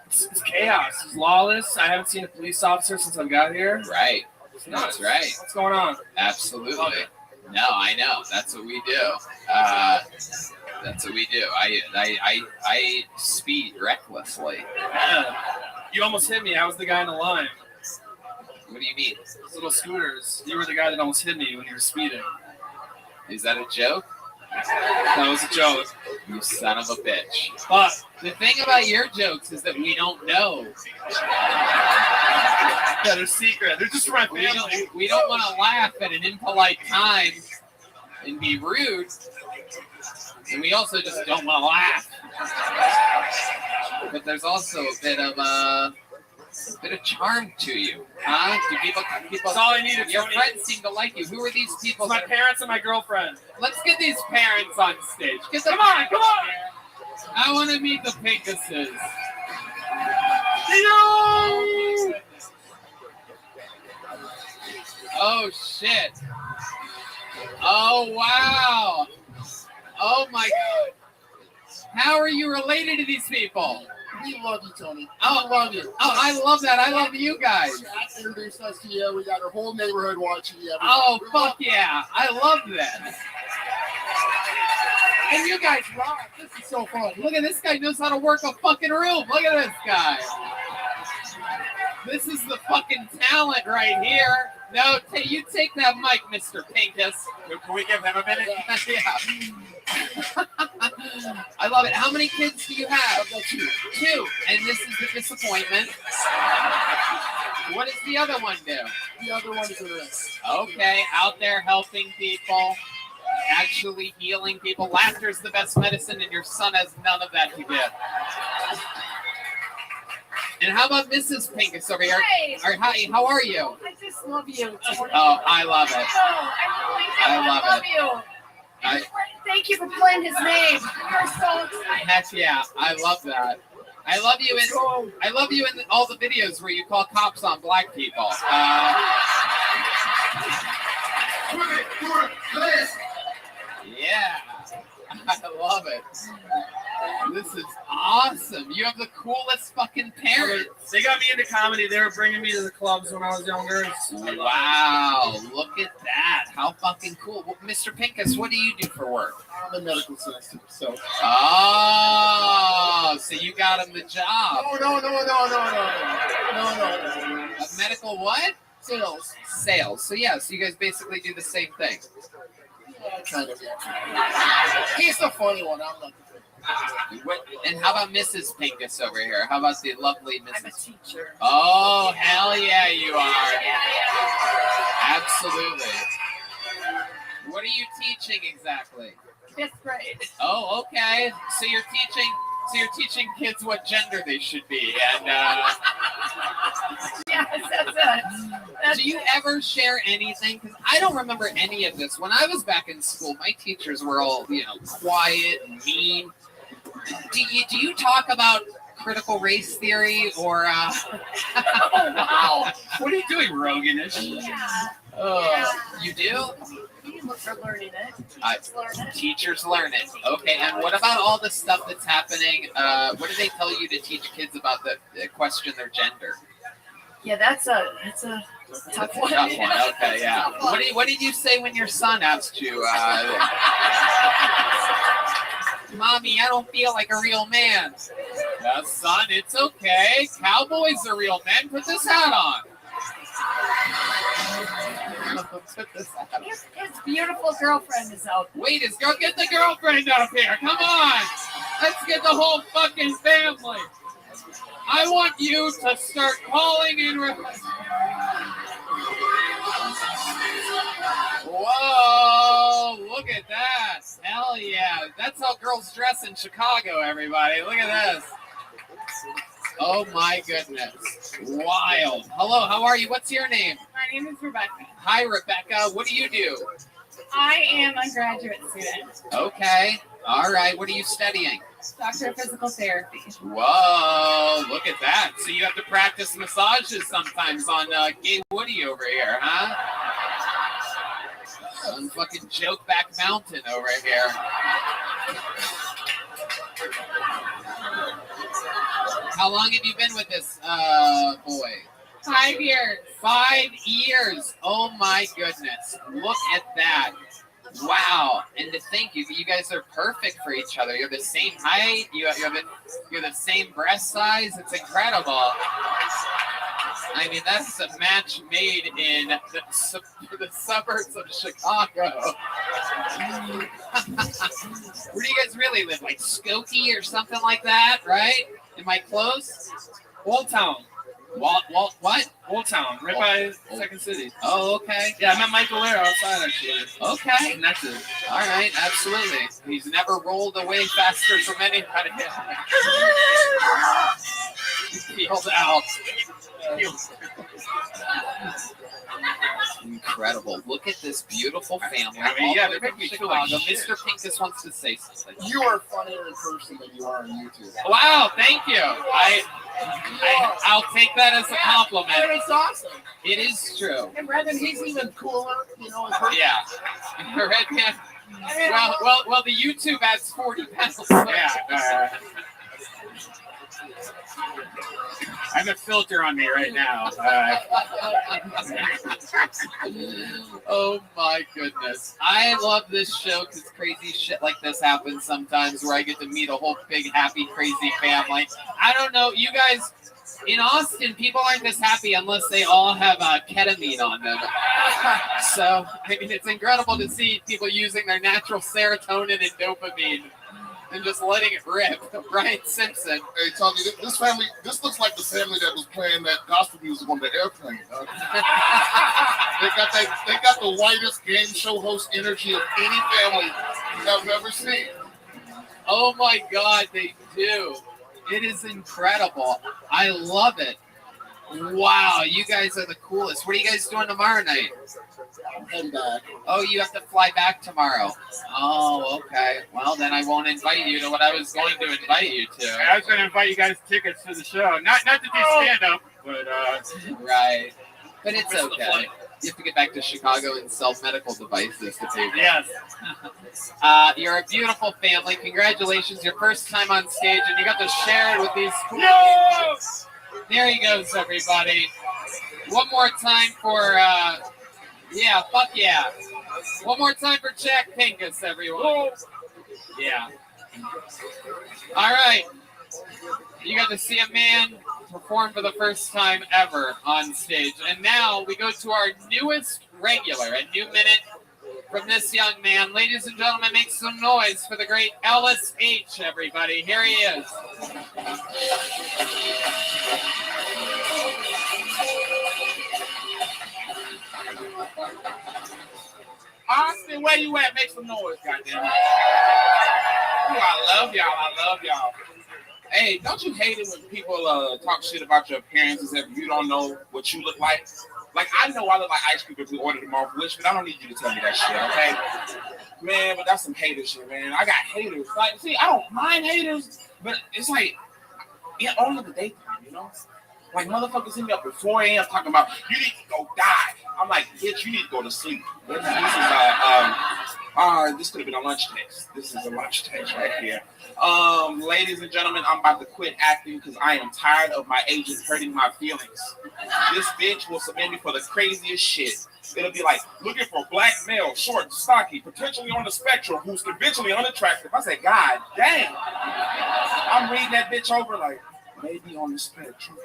D: It's chaos. It's lawless. I haven't seen a police officer since I got here.
C: Right.
D: It's nuts.
C: That's right.
D: What's going on?
C: Absolutely.
D: Love it.
C: No, I know. That's what we do. That's what we do. I speed recklessly.
D: Yeah. You almost hit me. I was the guy in the line.
C: What do you mean?
D: Those little scooters. You were the guy that almost hit me when you were speeding.
C: Is that a joke?
D: That was a joke.
C: You son of a bitch.
D: But
C: The thing about your jokes is that we don't know.
D: yeah, they're secret. They're just for my
C: We
D: family.
C: don't want to laugh at an impolite time and be rude. And we also just don't want to laugh. But there's also a bit of charm to you, huh? Do people?
D: That's all I needed.
C: Your
D: Tony.
C: friends seem to like you. Who are these people?
D: My parents and my girlfriend.
C: Let's get these parents on stage.
D: Come on, come on.
C: I want to meet the Pinkuses.
D: Yo!
C: Oh shit! Oh wow! Oh my god! How are you related to these people?
E: We love you, Tony.
C: Oh,
E: We love you.
C: Oh, I love that. I love you guys.
E: Jack introduced us to you. We got our whole neighborhood watching you.
C: Oh, fuck yeah. I love that.
E: And you guys rock. This is so fun.
C: Look at this guy knows how to work a fucking room. Look at this guy. This is the fucking talent right here. No, you take that mic, Mr. Pinkus.
F: Can we give him a minute?
C: Yeah. I love it. How many kids do you have? Two. And this is the disappointment. What does the other one do?
E: The other one is a risk.
C: Okay, out there helping people, actually healing people. Laughter's the best medicine, and your son has none of that to give. And how about Mrs. Pinkus over here?
G: Hi.
C: Hi, how are you?
G: I just love you.
C: Oh, I love it.
G: I
C: love it.
G: you.
C: I-
G: Thank you for playing his name. You're so excited.
C: Heck yeah, I love that. I love you in all the videos where you call cops on black people. Yeah, I love it. This is awesome. You have the coolest fucking parents.
D: They got me into comedy. They were bringing me to the clubs when I was younger.
C: Wow, look at that. How fucking cool. Well, Mr. Pinkus, what do you do for work?
E: I'm a medical assistant, so.
C: Oh, so you got him the job.
E: No.
C: A medical what?
E: Sales.
C: Sales. So yeah, so you guys basically do the same thing.
E: Yeah, kind of. He's the funny one. I'm not the funny.
C: What, and how about Mrs. Pinkus over here? How about the lovely
G: I'm a
C: Mrs.
G: teacher.
C: Oh, hell yeah, you are. Absolutely. What are you teaching exactly?
G: 5th grade.
C: Oh, okay. So you're teaching So you're teaching kids what gender they should be, and
G: Yes, that's it.
C: do you ever share anything? Because I don't remember any of this. When I was back in school, my teachers were all, quiet and mean. Do you talk about critical race theory or?
G: Oh, wow.
C: What are you doing, Roganish?
G: Yeah.
C: You do?
G: We are learning it.
C: I-
G: Teachers learn it.
C: Teachers learn it. Okay, and what about all the stuff that's happening? What do they tell you to teach kids about the question their gender?
G: Yeah, that's a tough one.
C: Tough one. Okay, yeah.
G: Tough one.
C: What did you say when your son asked you? Mommy, I don't feel like a real man. Yeah, son, it's okay. Cowboys are real men. Put this hat on. Put this hat on.
G: His beautiful girlfriend is out.
C: Wait, get the girlfriend up here. Come on. Let's get the whole fucking family. I want you to start calling in. Whoa, look at that. Hell yeah. That's how girls dress in Chicago, everybody. Look at this. Oh my goodness. Wild. Hello, how are you? What's your name?
H: My name is Rebecca.
C: Hi, Rebecca. What do you do?
H: I am a graduate student,
C: Okay. All right. What are you studying?
H: Doctor of Physical Therapy.
C: Whoa, look at that. So you have to practice massages sometimes on Gay Woody over here, huh? On fucking Jokeback Mountain over here. How long have you been with this boy?
H: 5 years.
C: 5 years. Oh my goodness. Look at that. Wow. And to think you guys are perfect for each other. You're the same height. You're the same breast size. It's incredible. I mean, that's a match made in the suburbs of Chicago. Where do you guys really live? Like Skokie or something like that, right? Am I close?
D: Old Town.
C: What?
D: Old Town, right by Second City.
C: Oh, okay.
D: Yeah, I met Michael Lair outside actually.
C: Okay.
D: Connected.
C: All right, absolutely. He's never rolled away faster from anybody. Peeled out. Incredible. Look at this beautiful family.
F: I mean, yeah,
C: All the way
F: they make
C: from
F: me feel like
C: Chicago.
F: shit.
C: Mr. Pincus wants to say something.
E: You are funnier in person than you are on YouTube.
C: Wow, thank you. I'll take that as a compliment.
E: And it's awesome.
C: It is true.
E: And Brandon, he's even cooler, in person.
C: Yeah. Red man. Well, the YouTube adds 40 pounds.
F: Yeah. I have a filter on me right now.
C: Oh my goodness. I love this show because crazy shit like this happens sometimes where I get to meet a whole big, happy, crazy family. I don't know, you guys, in Austin, people aren't this happy unless they all have ketamine on them. So, I mean, it's incredible to see people using their natural serotonin and dopamine and just letting it rip. Brian Simpson.
E: Hey, Tony, this looks like the family that was playing that gospel music on the airplane. Huh? They got the whitest game show host energy of any family I've ever seen.
C: Oh my God, they do. It is incredible. I love it. Wow, you guys are the coolest. What are you guys doing tomorrow night?
E: I'm heading back.
C: Oh, you have to fly back tomorrow. Oh, okay. Well, then I won't invite you to what I was going to invite you to.
F: I was going to invite you guys tickets to the show. Not to do stand-up, but...
C: Right. But it's okay. You have to get back to Chicago and sell medical devices to people.
F: Yes.
C: You're a beautiful family. Congratulations. Your first time on stage, and you got to share it with these cool
F: No!
C: There he goes, everybody. One more time for, yeah, fuck yeah. One more time for Jack Pincus, everyone. Yeah. All right. You got to see a man perform for the first time ever on stage. And now we go to our newest regular, a new minute from this young man. Ladies and gentlemen, make some noise for the great Ellis H., everybody. Here he is.
F: Austin, where you at? Make some noise, goddamn. Ooh, I love y'all.
E: Hey, don't you hate it when people talk shit about your appearance as if you don't know what you look like? Like, I know I look like Ice Cube if we ordered them off Wish, but I don't need you to tell me that shit, okay? Man, but that's some hater shit, man. I got haters. Like, see, I don't mind haters, but it's like, yeah, only the daytime, you know? Like, motherfuckers hit me up at 4 a.m. talking about, you need to go die. I'm like, bitch, you need to go to sleep. This could have been a lunch text. This is a lunch text right here. Ladies and gentlemen, I'm about to quit acting because I am tired of my agent hurting my feelings. This bitch will submit me for the craziest shit. It'll be like, looking for black male, short, stocky, potentially on the spectrum, who's conventionally unattractive. I said, God damn. I'm reading that bitch over like, maybe on the spectrum.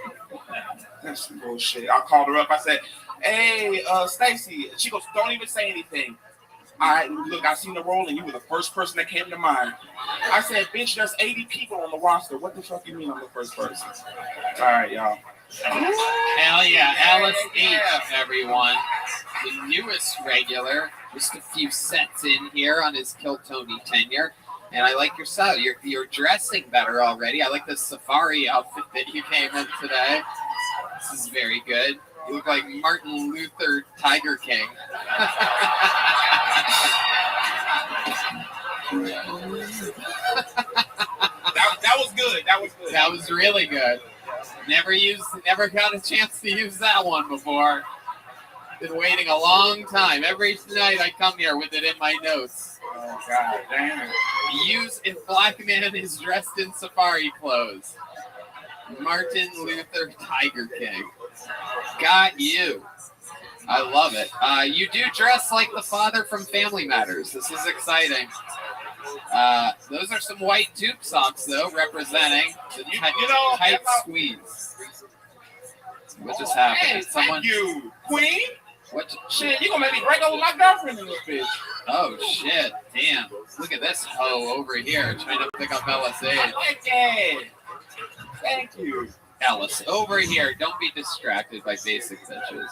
E: That's some bullshit. I called her up. I said, hey, Stacy. She goes, don't even say anything. I seen the role and you were the first person that came to mind. I said, bitch, there's 80 people on the roster. What the fuck you mean I'm the first person? All right, y'all.
C: Hell yeah, Alice H, everyone. The newest regular, just a few sets in here on his Kill Tony tenure. And I like your style. You're dressing better already. I like the safari outfit that you came in today. This is very good. You look like Martin Luther Tiger King.
E: That was good. That was good.
C: That was really good. Never got a chance to use that one before. Been waiting a long time. Every night I come here with it in my notes.
E: Oh, God damn.
C: If black man is dressed in safari clothes. Martin Luther Tiger King. Got you. I love it. You do dress like the father from Family Matters. This is exciting. Those are some white tube socks, though, representing the tight squeeze. What just happened?
E: Hey, thank you, Queen.
C: What?
E: Shit, you gonna make me break up with my girlfriend in this bitch.
C: Oh, shit. Damn. Look at this hoe over here trying to pick up LSA.
E: I like that. Thank you.
C: Alice, over here. Don't be distracted by basic bitches.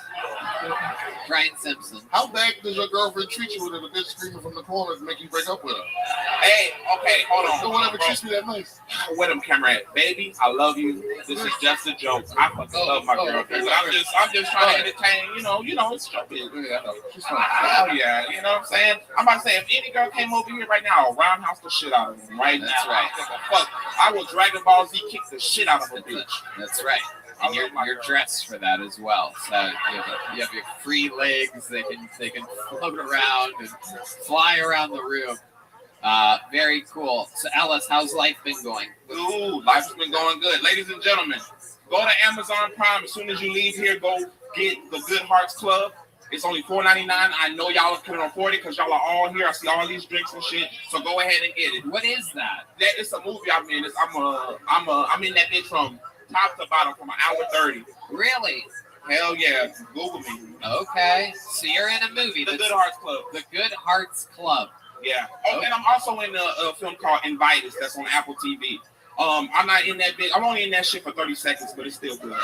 C: Brian Simpson.
E: How bad does your girlfriend treat you with a bitch screaming from the corner to make you break up with her? Hey, okay, hold on. No one ever treats me that nice. Where them camera at? Baby, I love you. This is just a joke. I fucking love my girlfriend. But I'm just trying to entertain, it's joking. Hell yeah, you know what I'm saying? I'm about to say, if any girl came over here right now, I'll roundhouse the shit out of them, right?
C: That's right.
E: Fuck. I will Dragon Ball Z kick the shit out of a bitch.
C: That's right. And you're dressed for that as well. So you have your free legs. They can float around and fly around the room. Very cool. So Alice, how's life been going?
E: Ooh, life's been going good. Ladies and gentlemen, go to Amazon Prime. As soon as you leave here, go get the Good Hearts Club. It's only $4.99. I know y'all are putting on 40 because y'all are all here. I see all these drinks and shit. So go ahead and get it.
C: What is that?
E: It's a movie I'm in. I'm in that bitch from top to bottom from an hour 30.
C: Really?
E: Hell yeah. Google me.
C: Okay. So you're in a movie.
E: The Good Hearts Club.
C: The Good Hearts Club.
E: Yeah. Oh, and I'm also in a film called Invitus that's on Apple TV. I'm not in that bit. I'm only in that shit for 30 seconds, but it's still good.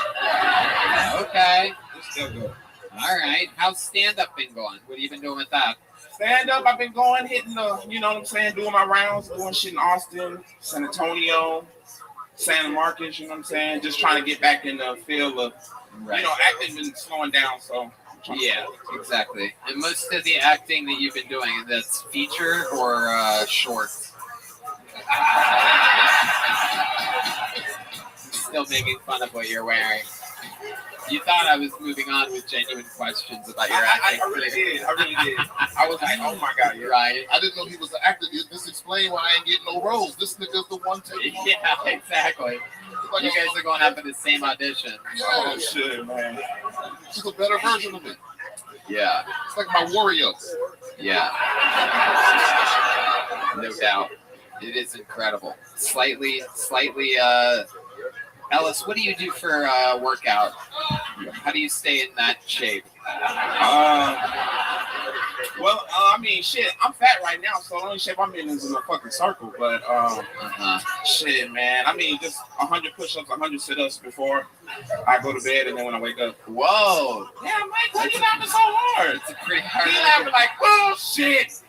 C: Okay.
E: It's still good.
C: All right. How's stand-up been going? What have you been doing with that?
E: Stand-up, I've been going, hitting the, you know what I'm saying, doing my rounds, doing shit in Austin, San Antonio, Santa Marcos, you know what I'm saying? Just trying to get back in the field of, acting been slowing down, so.
C: Yeah, exactly. And most of the acting that you've been doing, that's feature or short? Still making fun of what you're wearing. You thought I was moving on with genuine questions about your acting.
E: I really did. I was like, oh my God, you're
C: right.
E: I didn't know he was an actor. This explains why I ain't getting no roles. This nigga's the one taking
C: Yeah, exactly. You guys are going out for the same audition.
E: Yeah. Oh, shit, man. Just a better version of it.
C: Yeah.
E: It's like my Wario.
C: Yeah. No doubt. It is incredible. Slightly, Ellis, what do you do for workout? How do you stay in that shape?
E: I mean, shit, I'm fat right now, so the only shape I'm in is in a fucking circle. But, shit, man. I mean, just 100 push-ups, 100 sit-ups before I go to bed, and then when I wake up.
C: Whoa.
E: Yeah, Mike, why you laughing so hard?
C: It's a pretty hard.
E: He laughing like, bullshit.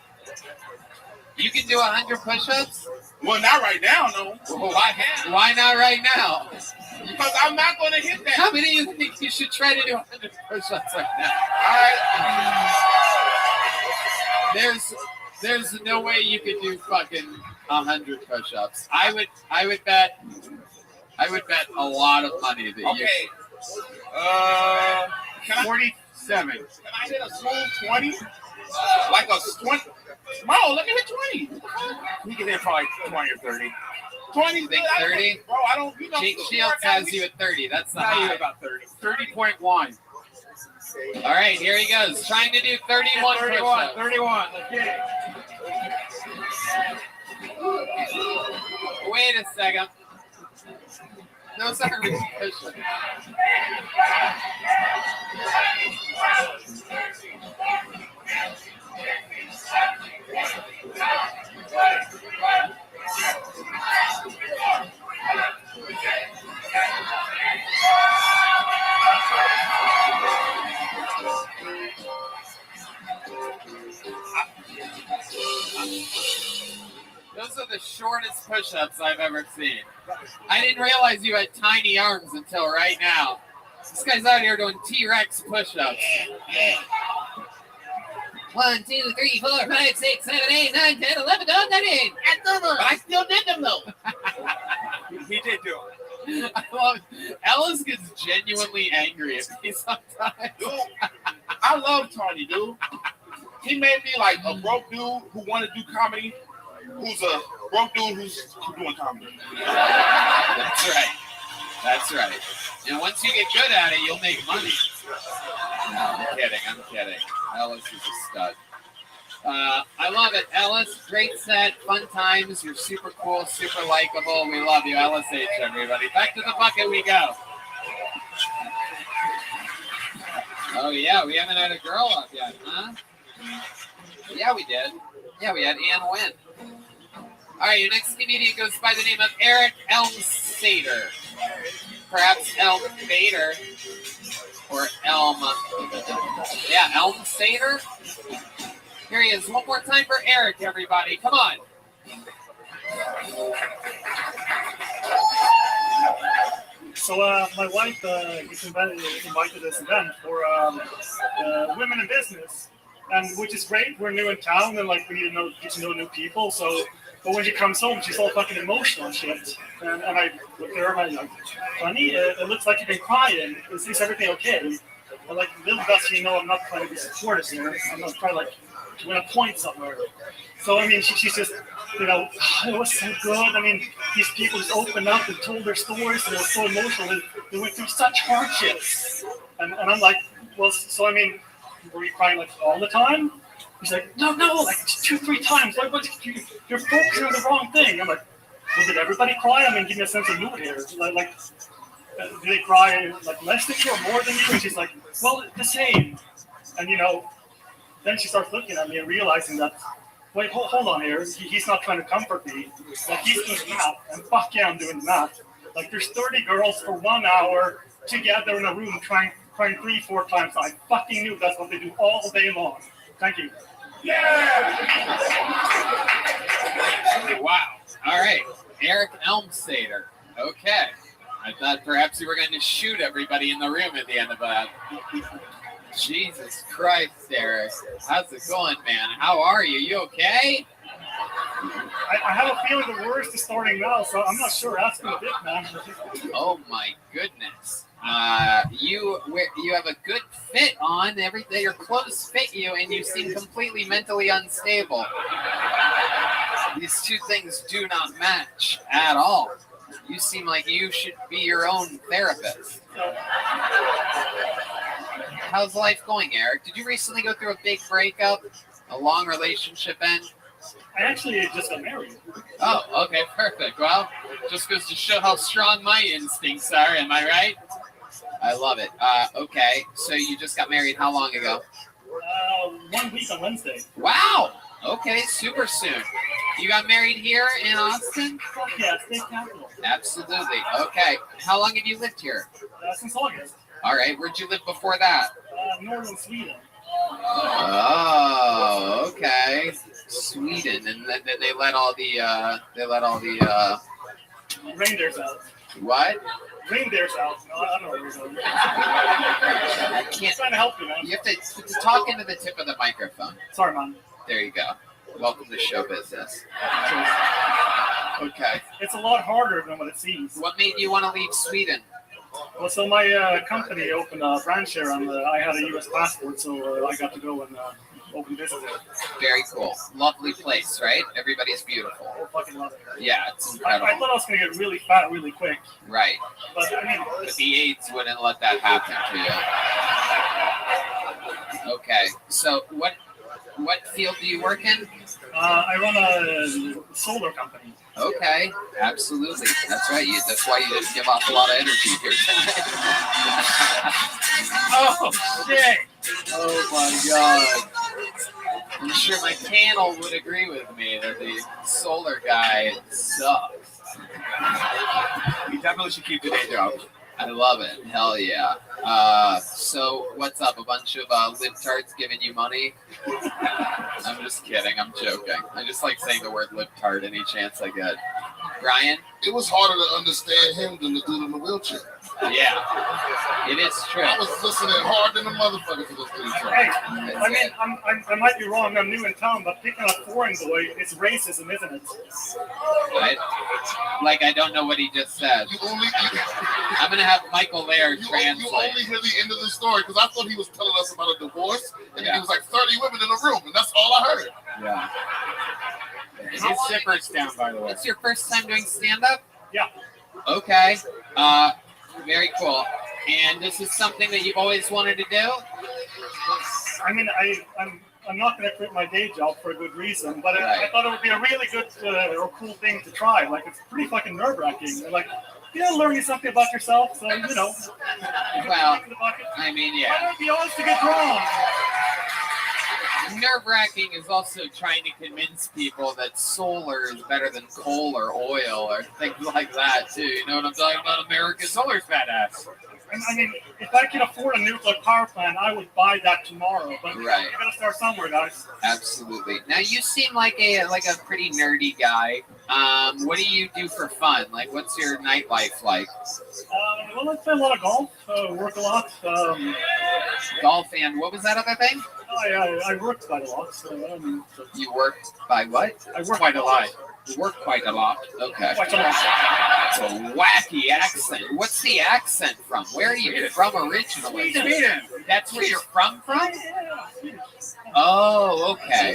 C: You can do 100 push-ups?
E: Well, not right now, no.
C: Well, why not right now?
E: Because I'm not going to hit that.
C: How many do you think you should try to do 100 push-ups right now?
E: All right.
C: There's no way you could do fucking 100 push-ups. I would bet a lot of money that
E: Okay. Can I
F: 47.
E: Can I hit a smooth 20? Like a 20? Bro, let me hit 20.
F: You can hit probably 20 or 30.
E: 20?
C: You think 30?
E: Bro, I don't. You know,
C: Jake Shields has you at 30. That's the
F: Now
C: high.
F: you're about 30. 30.1.
C: All right, here he goes. Trying to do 31
F: 31.
C: push-ups.
F: 31. Let's get it.
C: Wait a second. Those aren't really push-ups. Those are the shortest push-ups I've ever seen. I didn't realize you had tiny arms until right now. This guy's out here doing T-Rex push-ups. 1, 2, 3, 4, 5, 6, 7, 8, 9, 10, 11, 12, 13. But I still did them though.
F: He did do it.
C: I love it. Ellis gets genuinely angry at me sometimes.
E: Dude, I love Tony, dude. He made me like a broke dude who wanted to do comedy, who's a broke dude who's doing comedy.
C: That's right. That's right. And once you get good at it, you'll make money. No, I'm kidding. Ellis is a stud. I love it. Ellis, great set, fun times. You're super cool, super likable. We love you. Ellis H, everybody. Back to the bucket we go. Oh, yeah, we haven't had a girl up yet, huh? Yeah, we did. Yeah, we had Ann Wynn. All right, your next comedian goes by the name of Eric Elmsader. Perhaps Elm Bader. Or Elm. Yeah, Elmsader. Here he is. One more time for Eric, everybody. Come on.
I: So my wife gets invited to this event for women in business, and which is great. We're new in town, and like we need to get to know new people. So, but when she comes home, she's all fucking emotional and shit. And I look at her and I'm like, honey, it looks like you've been crying. Is everything okay? And like little does she know, I'm not trying to be supportive here. I'm not trying to win a point somewhere. So I mean, she's just, you know, it was so good. I mean, these people just opened up and told their stories, and it was so emotional. They went through such hardships, and I'm like, well, so I mean, were you crying like all the time? He's like, no, like 2-3 times. Like, you're focusing on the wrong thing. I'm like, well, did everybody cry? I mean, give me a sense of mood here. Like, do they cry like less than you or more than you? And she's like, well, the same. And you know, then she starts looking at me and realizing that, wait, hold on here. He's not trying to comfort me. Like, he's doing math, and fuck yeah, I'm doing math. Like, there's 30 girls for 1 hour together in a room crying 3-4 times. I fucking knew that's what they do all day long. Thank you.
E: Yeah!
C: Wow. All right. Eric Elmsader. Okay. I thought perhaps you were going to shoot everybody in the room at the end of that. Jesus Christ, Eric. How's it going, man? How are you? You okay?
I: I have a feeling the worst is starting now, so I'm not sure. Ask me a bit, man.
C: Oh, my goodness. You have a good fit on. Your clothes fit you, and you seem completely mentally unstable. These two things do not match at all. You seem like you should be your own therapist. How's life going, Eric? Did you recently go through a big breakup? A long relationship end?
I: I actually just got married.
C: Oh, okay, perfect. Well, just goes to show how strong my instincts are, am I right? I love it. Okay, so you just got married how long ago?
I: 1 week on Wednesday.
C: Wow! Okay, super soon. You got married here in Austin?
I: Yeah, state capital.
C: Absolutely. Okay. How long have you lived here?
I: Since August.
C: All right. Where'd you live before that?
I: Northern Sweden.
C: Oh, okay. Sweden. And then they let all the
I: Reindeers out.
C: what?
I: Reindeers out. No, I don't know what you're doing.
C: I
I: I'm
C: can't.
I: trying to help you, man.
C: You have to talk into the tip of the microphone.
I: Sorry, man.
C: There you go. Welcome to show business. Okay.
I: It's a lot harder than what it seems.
C: What made you want to leave Sweden?
I: Well, so my company opened a branch here, and I had a U.S. passport, so I got to go and open business there.
C: Very cool. Lovely place, right? Everybody's beautiful.
I: I fucking love it.
C: Yeah, it's
I: I
C: incredible.
I: thought I was going to get really fat really quick,
C: Right.
I: but I mean,
C: But the AIDS wouldn't let that happen to you. Okay. So what field do you work in?
I: I run a solar company.
C: Okay, absolutely. That's right. That's why you didn't give off a lot of energy here tonight. Oh shit! Oh my god! I'm sure my panel would agree with me that the solar guy sucks.
E: You definitely should keep the day job.
C: I love it. Hell yeah. So what's up? A bunch of libtards giving you money? I'm just kidding. I'm joking. I just like saying the word libtard any chance I get. Brian?
J: It was harder to understand him than the dude in the wheelchair.
C: Yeah, it is true.
J: I was listening hard than a motherfucker to this dude.
I: Hey, I mean, I might be wrong. I'm new in town, but picking a foreign boy, it's racism, isn't it?
C: I don't know what he just said. I'm gonna have Michael Laird translate.
J: You only hear the end of the story because I thought he was telling us about a divorce, and
C: Yeah.
J: he was like 30 women in a room, and that's all I heard.
C: Yeah.
F: His zipper's down, by the way.
C: It's your first time doing stand-up?
I: Yeah.
C: Okay. Very cool. And this is something that you've always wanted to do?
I: I mean, I'm not going to quit my day job for a good reason, but I thought it would be a really good or cool thing to try. Like, it's pretty fucking nerve-wracking. Like, learning something about yourself, so, you know.
C: Well, I mean,
I: Why
C: yeah.
I: not be honest to get wrong?
C: Nerve-wracking is also trying to convince people that solar is better than coal or oil or things like that, too. You know what I'm talking about? American
F: Solar's badass.
I: I mean, if I could afford a nuclear power plant, I would buy that tomorrow. But
C: Right.
I: you gotta start somewhere, guys.
C: Absolutely. Now you seem like a pretty nerdy guy. What do you do for fun? Like, what's your nightlife like?
I: Well, I play a lot of golf, work a lot.
C: Golf and what was that other thing?
I: I work quite a lot. So,
C: You work by what?
I: I work
F: Quite a lot.
C: You work quite a lot. Okay.
I: Quite a lot.
C: It's a wacky accent. What's the accent from? Where are you from originally?
F: Sweden.
C: That's where you're from? Oh, okay.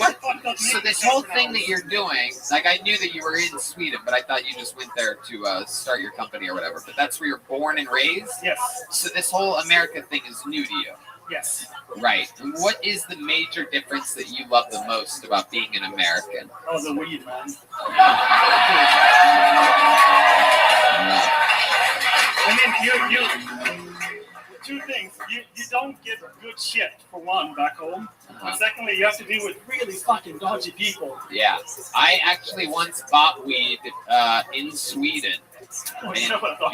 C: So this whole thing that you're doing, like I knew that you were in Sweden, but I thought you just went there to start your company or whatever. But that's where you're born and raised?
I: Yes.
C: So this whole America thing is new to you?
I: Yes.
C: Right. And what is the major difference that you love the most about being an American?
I: Oh, the weed, man. I mean, you two things. You don't get good shit, for one, back home. And secondly, you have to deal with really fucking dodgy people.
C: Yeah. I actually once bought weed in Sweden,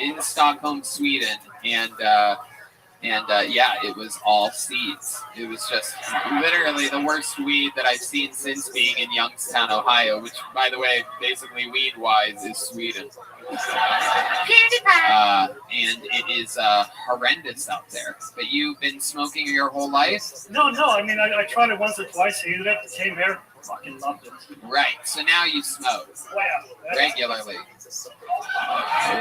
C: in Stockholm, Sweden, and yeah, it was all seeds. It was just literally the worst weed that I've seen since being in Youngstown, Ohio, which, by the way, basically weed-wise is Sweden. And it is horrendous out there. But you've been smoking your whole life?
I: No. I mean, I tried it once or twice, hated it, came here, fucking loved it.
C: Right. So now you smoke
I: Wow.
C: regularly.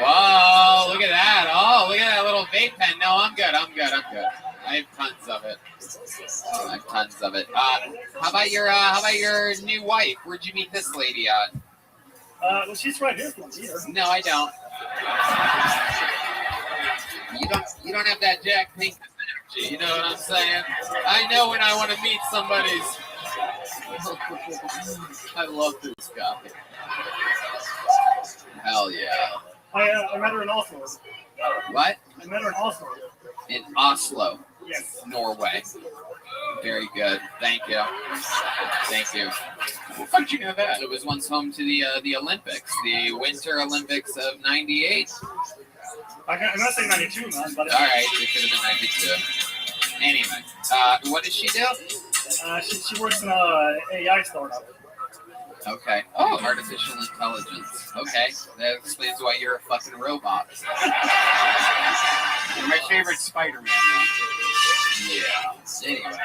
C: Whoa, look at that. Oh, look at that little vape pen. No, I'm good. I have tons of it. How about your new wife? Where'd you meet this lady at?
I: Well, she's right here.
C: No, I don't. You don't have that Jack Pinkett energy. You know what I'm saying? I know when I want to meet somebody's. I love this guy. Hell yeah.
I: I met her in Oslo.
C: What?
I: I met her in Oslo.
C: In Oslo,
I: Yes.
C: Norway. Very good. Thank you.
F: How did you know that?
C: It was once home to the Olympics, the Winter Olympics of '98.
I: I'm not saying 92, man, but
C: All right, it could have been '92. Anyway, what does she do?
I: she works in a AI startup.
C: Okay. Oh, artificial intelligence. Okay. That explains why you're a fucking robot.
F: You're my favorite Spider-Man.
C: Yeah. Anyway.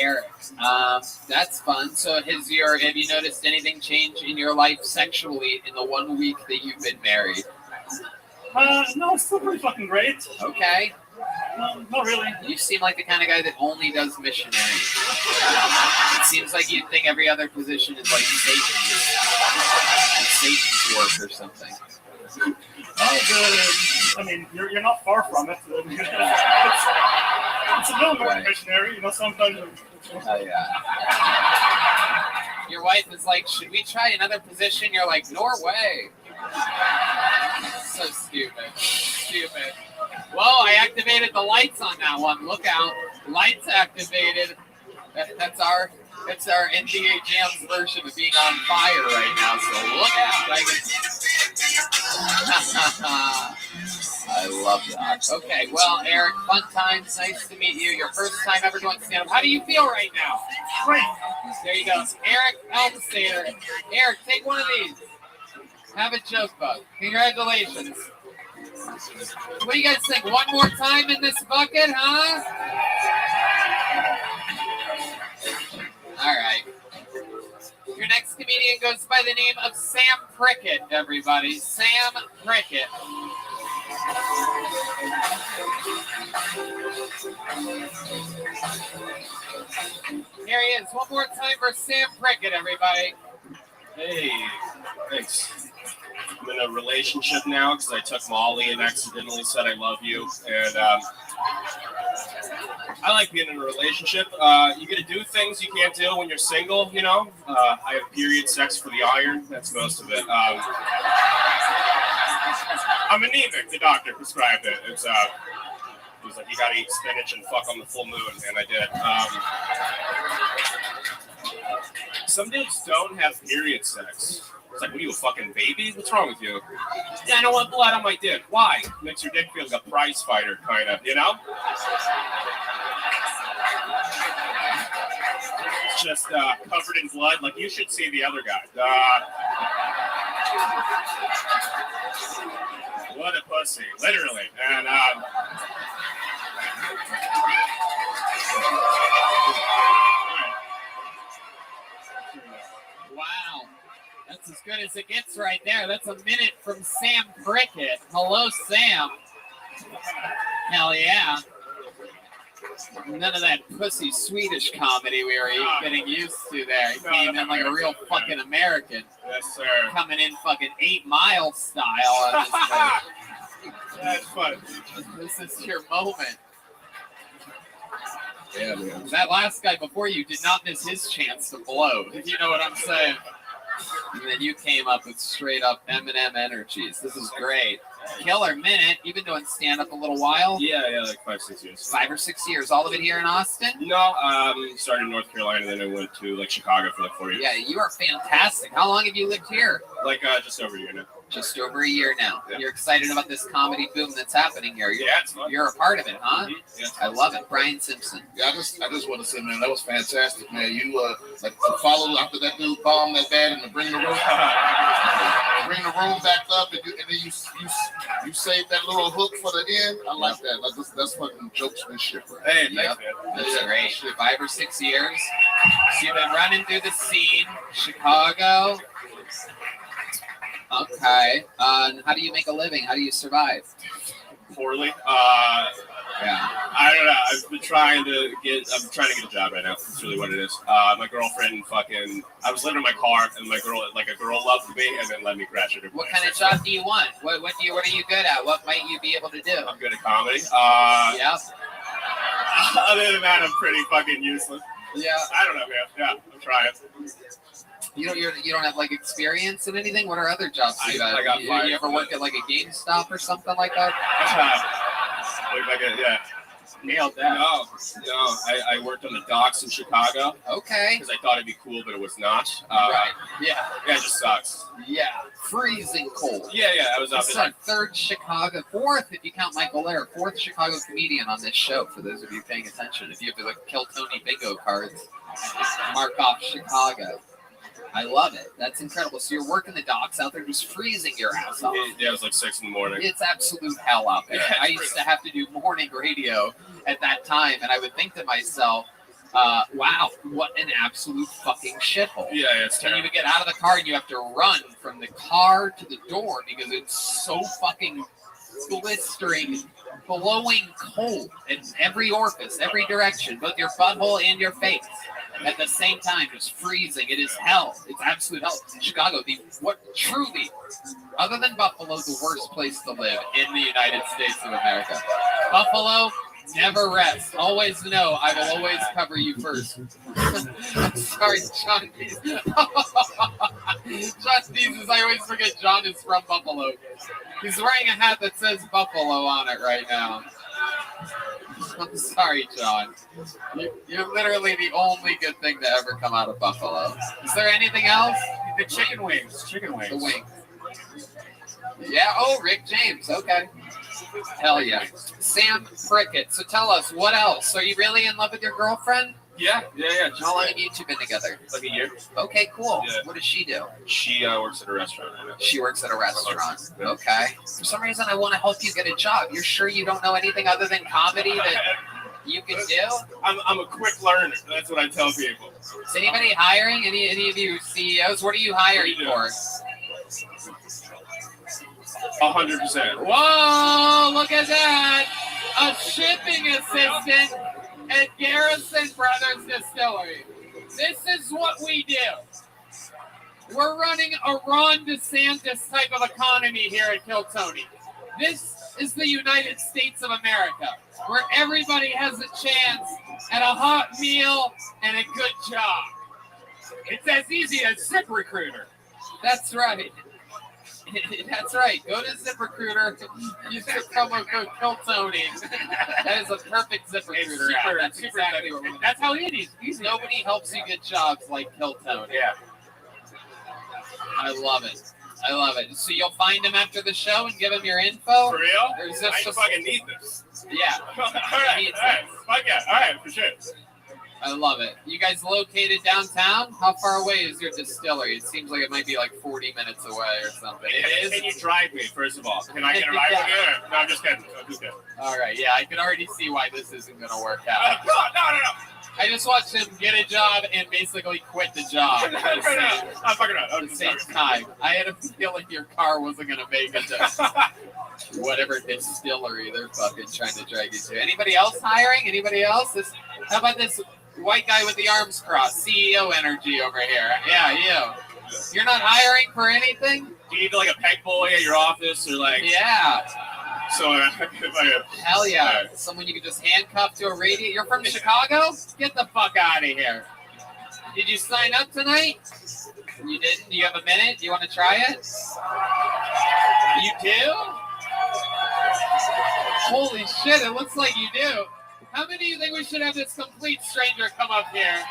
C: Eric, that's fun. So have you noticed anything change in your life sexually in the 1 week that you've been married?
I: No, it's still pretty fucking great.
C: Okay.
I: Not really.
C: You seem like the kind of guy that only does missionary. It seems like you'd think every other position is like Satan's work or something.
I: I mean, you're not far from it. It's a little more missionary, sometimes.
C: Oh, yeah. Your wife is like, should we try another position? You're like, Norway. So stupid. Stupid. Whoa, I activated the lights on that one. Look out. Lights activated. That's our NBA Jams version of being on fire right now, so look out. I love that. Okay, well, Eric, fun times. Nice to meet you. Your first time ever doing stand-up. How do you feel right now?
I: Great.
C: There you go. Eric Elmstater. Eric, take one of these. Have a joke bug. Congratulations. What do you guys think? One more time in this bucket, huh? All right. Your next comedian goes by the name of Sam Prickett, everybody. Sam Prickett. Here he is. One more time for Sam Prickett, everybody.
K: Hey, thanks. I'm in a relationship now because I took Molly and accidentally said I love you. And I like being in a relationship. You get to do things you can't do when you're single, I have period sex for the iron. That's most of it. I'm anemic. The doctor prescribed it. It was like, you got to eat spinach and fuck on the full moon. And I did. Some dudes don't have period sex. It's like, what are you, a fucking baby? What's wrong with you? Yeah, I don't want blood on my dick. Why? Makes your dick feel like a prize fighter, kind of, It's just covered in blood. Like, you should see the other guy. What a pussy, literally. And,
C: Wow. That's as good as it gets right there. That's a minute from Sam Prickett. Hello, Sam. Hell yeah. None of that pussy Swedish comedy we were getting used to there. He came in like a real fucking American.
K: Yes, sir.
C: Coming in fucking 8 Mile style.
K: That's fun.
C: This is your moment.
K: Yeah, man.
C: That last guy before you did not miss his chance to blow, if you know what I'm saying. And then you came up with straight up Eminem energies. This is great. Killer minute. You've been doing stand-up a little while?
K: Yeah, like 5-6 years.
C: 5 or 6 years. All of it here in Austin?
K: No, started in North Carolina, then I went to like Chicago for like 4 years.
C: Yeah, you are fantastic. How long have you lived here?
K: Like just over a year now.
C: Just over a year now.
K: Yeah.
C: You're excited about this comedy boom that's happening here.
K: Yeah, it's fun.
C: You're a part of it, huh?
K: Mm-hmm. Yeah.
C: I love it. Brian Simpson.
J: Yeah, I just want to say, man, that was fantastic, man. You like to follow after that dude bombed that bad and to bring the room back up, and then you saved that little hook for the end. I like that. Like that's fucking jokes and shit. Right?
K: Hey,
C: Yep.
K: thanks, man.
C: That's great. 5 or 6 years. So you've been running through the scene, Chicago. Okay. How do you make a living? How do you survive?
K: Poorly.
C: Yeah.
K: I don't know. I'm trying to get a job right now. That's really what it is. My girlfriend I was living in my car, and a girl loved me and then let me crash at her place.
C: What kind of job do you want? What are you good at? What might you be able to do?
K: I'm good at comedy.
C: Yeah.
K: Other than that, I'm pretty fucking useless.
C: Yeah.
K: I don't know, man. Yeah, I'm trying.
C: You don't have like experience in anything? What are other jobs you got?
K: I got fired.
C: You ever work at like a GameStop or something like that?
K: Yeah.
C: Nailed that.
K: No. I worked on the docks in Chicago.
C: Okay.
K: Because I thought it'd be cool, but it was not.
C: Right. Yeah.
K: Yeah, it just sucks.
C: Yeah. Freezing cold.
K: Yeah. I was up
C: This is
K: in
C: our fourth, if you count Michael Lair, fourth Chicago comedian on this show, for those of you paying attention. If you have to like Kill Tony bingo cards, mark off Chicago. I love it. That's incredible. So you're working the docks out there, just freezing your ass off.
K: Yeah, it was like 6 in the morning.
C: It's absolute hell out there.
K: Yeah,
C: I used to have to do morning radio at that time, and I would think to myself, wow, what an absolute fucking shithole.
K: Yeah, it's
C: And you
K: terrible.
C: would get out of the car and you have to run from the car to the door because it's so fucking blistering, blowing cold in every orifice, every direction, both your butthole and your face. At the same time, just freezing. It is hell. It's absolute hell. Chicago, truly, other than Buffalo, the worst place to live in the United States of America. Buffalo, never rest. Always know I will always cover you first. I'm sorry, John Dees. John Dees, I always forget John is from Buffalo. He's wearing a hat that says Buffalo on it right now. I'm sorry, John. You're literally the only good thing to ever come out of Buffalo. Is there anything else?
F: The chicken wings. Chicken wings.
C: The wings. Yeah, oh, Rick James. Okay. Hell yeah. Sam Prickett. So tell us, what else? Are you really in love with your girlfriend?
K: Yeah.
C: How long have you two been together?
K: Like a year.
C: Okay, cool.
K: Yeah.
C: What does she do?
K: She works at a restaurant right now.
C: She works at a restaurant. Okay. For some reason, I want to help you get a job. You're sure you don't know anything other than comedy that you can do?
K: I'm a quick learner. That's what I tell people.
C: Is anybody hiring? Any of you CEOs? What are you hiring for?
K: 100%.
C: Whoa, look at that. A shipping assistant at Garrison Brothers Distillery. This is what we do. We're running a Ron DeSantis type of economy here at Kill Tony. This is the United States of America, where everybody has a chance at a hot meal and a good job.
F: It's as easy as ZipRecruiter.
C: That's right. That's right. Go to ZipRecruiter. Use the promo code KillTony. That is a perfect ZipRecruiter app. That's exactly what we're doing.
F: That's how it is. Easy.
C: Nobody helps you get jobs like KillTony.
F: Yeah.
C: I love it. I love it. So you'll find him after the show and give him your info?
K: For real?
C: Or is this
K: I
C: just...
K: fucking need this.
C: Yeah.
K: All right. Fuck yeah. All right, for sure.
C: I love it. You guys located downtown? How far away is your distillery? It seems like it might be like 40 minutes away or something.
K: Can you drive me, first of all? Can I get a ride with you? No, I'm just kidding. I'm just kidding.
C: All right. Yeah, I can already see why this isn't going to work out.
K: No.
C: I just watched him get a job and basically quit the job at
K: I'm fucking around.
C: the same time. I had a feeling your car wasn't going to make it to whatever distillery they're fucking trying to drag you to. Anybody else hiring? Anybody else? How about this white guy with the arms crossed? CEO energy over here. Yeah, you. You're not hiring for anything?
K: Do you need like a peg boy at your office or like?
C: Yeah.
K: So
C: Hell yeah. Someone you can just handcuff to a radio. You're from Chicago? Get the fuck out of here. Did you sign up tonight? You didn't? Do you have a minute? Do you want to try it? You do? Holy shit, it looks like you do. How many do you think we should have this complete stranger come up here?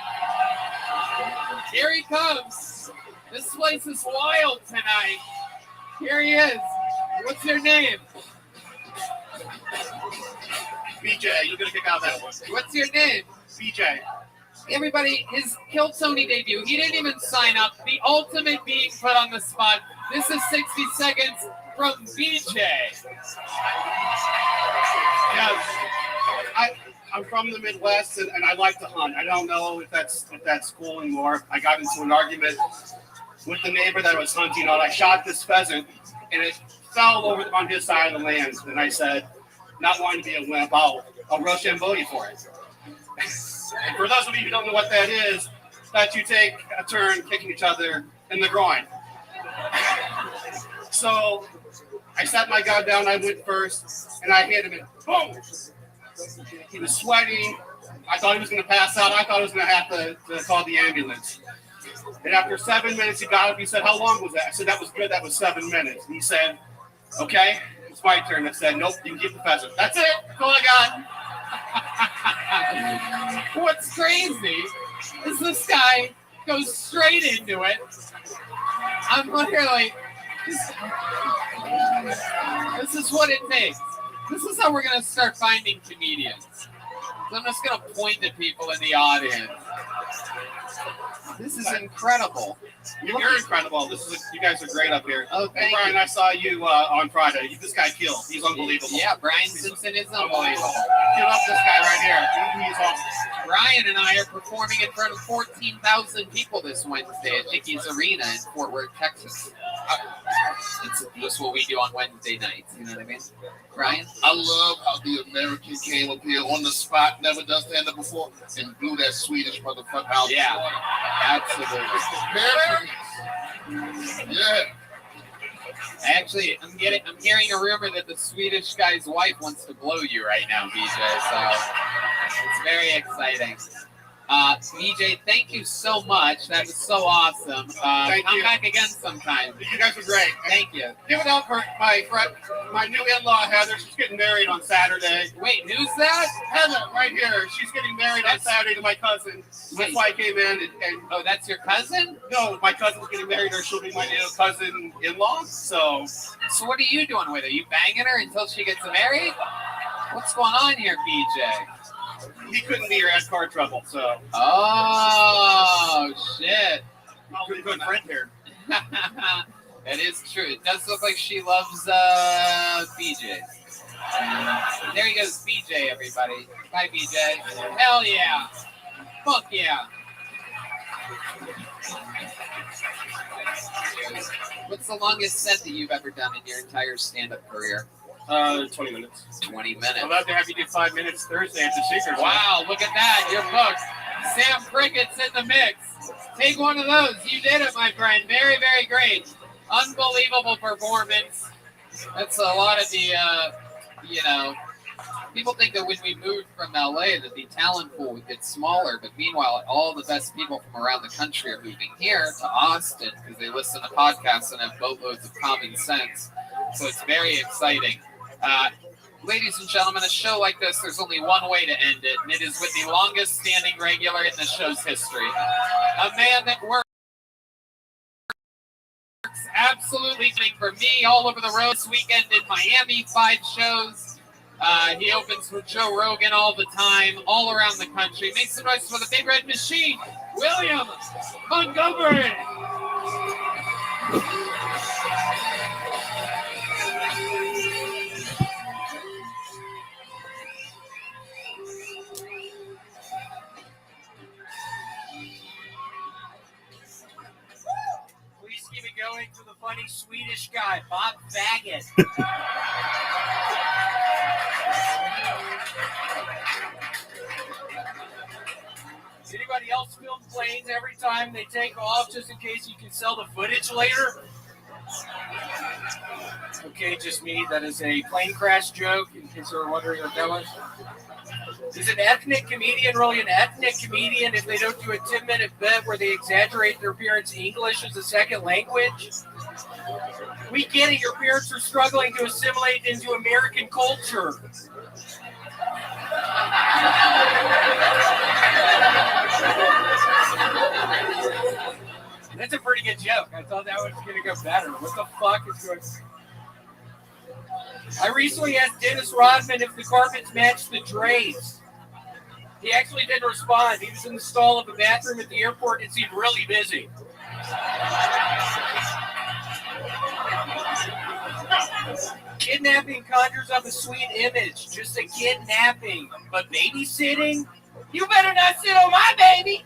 C: Here he comes. This place is wild tonight. Here he is. What's your name?
K: BJ, you're gonna kick out that one.
C: What's your name?
K: BJ.
C: Everybody, his Kill Tony debut. He didn't even sign up. The ultimate being put on the spot. This is 60 seconds from BJ.
L: Yes, I'm from the Midwest, and I like to hunt. I don't know if that's cool anymore. I got into an argument with the neighbor that I was hunting on. I shot this pheasant, and it fell over on his side of the land. And I said, not wanting to be a wimp, I'll Rochambeau you for it. And for those of you who don't know what that is, that you take a turn kicking each other in the groin. So I set my gun down, I went first, and I hit him, and boom! He was sweating. I thought he was going to pass out. I thought I was going to have to call the ambulance. And after 7 minutes, he got up. He said, how long was that? I said, that was good. That was 7 minutes. And he said, okay, it's my turn. I said, nope, you can keep the pheasant. That's it. That's all I
C: got. What's crazy is this guy goes straight into it. I'm literally, this is what it takes. This is how we're going to start finding comedians. So I'm just going to point at people in the audience. This is incredible.
L: You're incredible. You guys are great up here.
C: Oh, thank
L: Brian,
C: you.
L: I saw you on Friday. This guy killed. He's unbelievable.
C: Yeah, Brian Simpson is unbelievable.
L: Give up this guy right here. He's awesome.
C: Brian and I are performing in front of 14,000 people this Wednesday at Dickies Arena in Fort Worth, Texas. It's just what we do on Wednesday nights. You know what I mean, Brian?
J: I love how the American came up here on the spot, never done stand up before, and blew that Swedish motherfucker out.
C: Yeah, absolutely.
J: Yeah.
C: Actually, I'm hearing a rumor that the Swedish guy's wife wants to blow you right now, BJ. So it's very exciting. BJ, thank you so much. That was so awesome.
L: Thank
C: come
L: you.
C: back again sometime.
L: You guys are great.
C: Thank you.
L: Give it up for my new in-law, Heather. She's getting married on Saturday.
C: Wait, who's that?
L: Heather, right here. She's getting married on Saturday to my cousin. That's why I came in. And
C: oh, that's your cousin?
L: No, my cousin's getting married, or she'll be my new cousin-in-law. So
C: what are you doing with her? You banging her until she gets married? What's going on here, BJ?
L: He couldn't be here, had car trouble. So.
C: Oh shit!
L: Good friend here.
C: That is true. It does look like she loves BJ. There he goes, BJ, everybody. Bye, BJ. Hell yeah. Fuck yeah. What's the longest set that you've ever done in your entire stand-up career?
L: 20 minutes.
C: 20 minutes.
F: I'd love to have you do 5 minutes Thursday at the Seekers.
C: Wow, look at that. You're booked. Sam Prickett's in the mix. Take one of those. You did it, my friend. Very, very great. Unbelievable performance. That's a lot of the, people think that when we moved from LA that the talent pool would get smaller, but meanwhile, all the best people from around the country are moving here to Austin because they listen to podcasts and have boatloads of common sense. So it's very exciting. Ladies and gentlemen, a show like this, there's only one way to end it, and it is with the longest standing regular in the show's history. A man that works absolutely for me all over the road. This weekend in Miami, 5 shows. He opens with Joe Rogan all the time, all around the country. Make some noise for the Big Red Machine, William Montgomery.
F: Please keep it going to the funny Swedish guy, Bob Faggot. Anybody else film planes every time they take off just in case you can sell the footage later? Okay, just me. That is a plane crash joke, in case you were wondering what that was. Is an ethnic comedian really an ethnic comedian if they don't do a 10-minute bit where they exaggerate their parents' English as a second language? We get it. Your parents are struggling to assimilate into American culture. That's a pretty good joke. I thought that was going to go better. What the fuck is going on? I recently asked Dennis Rodman if the carpets matched the drapes. He actually didn't respond. He was in the stall of a bathroom at the airport and seemed really busy. Kidnapping conjures up a sweet image. Just a kidnapping. But babysitting? You better not sit on my baby!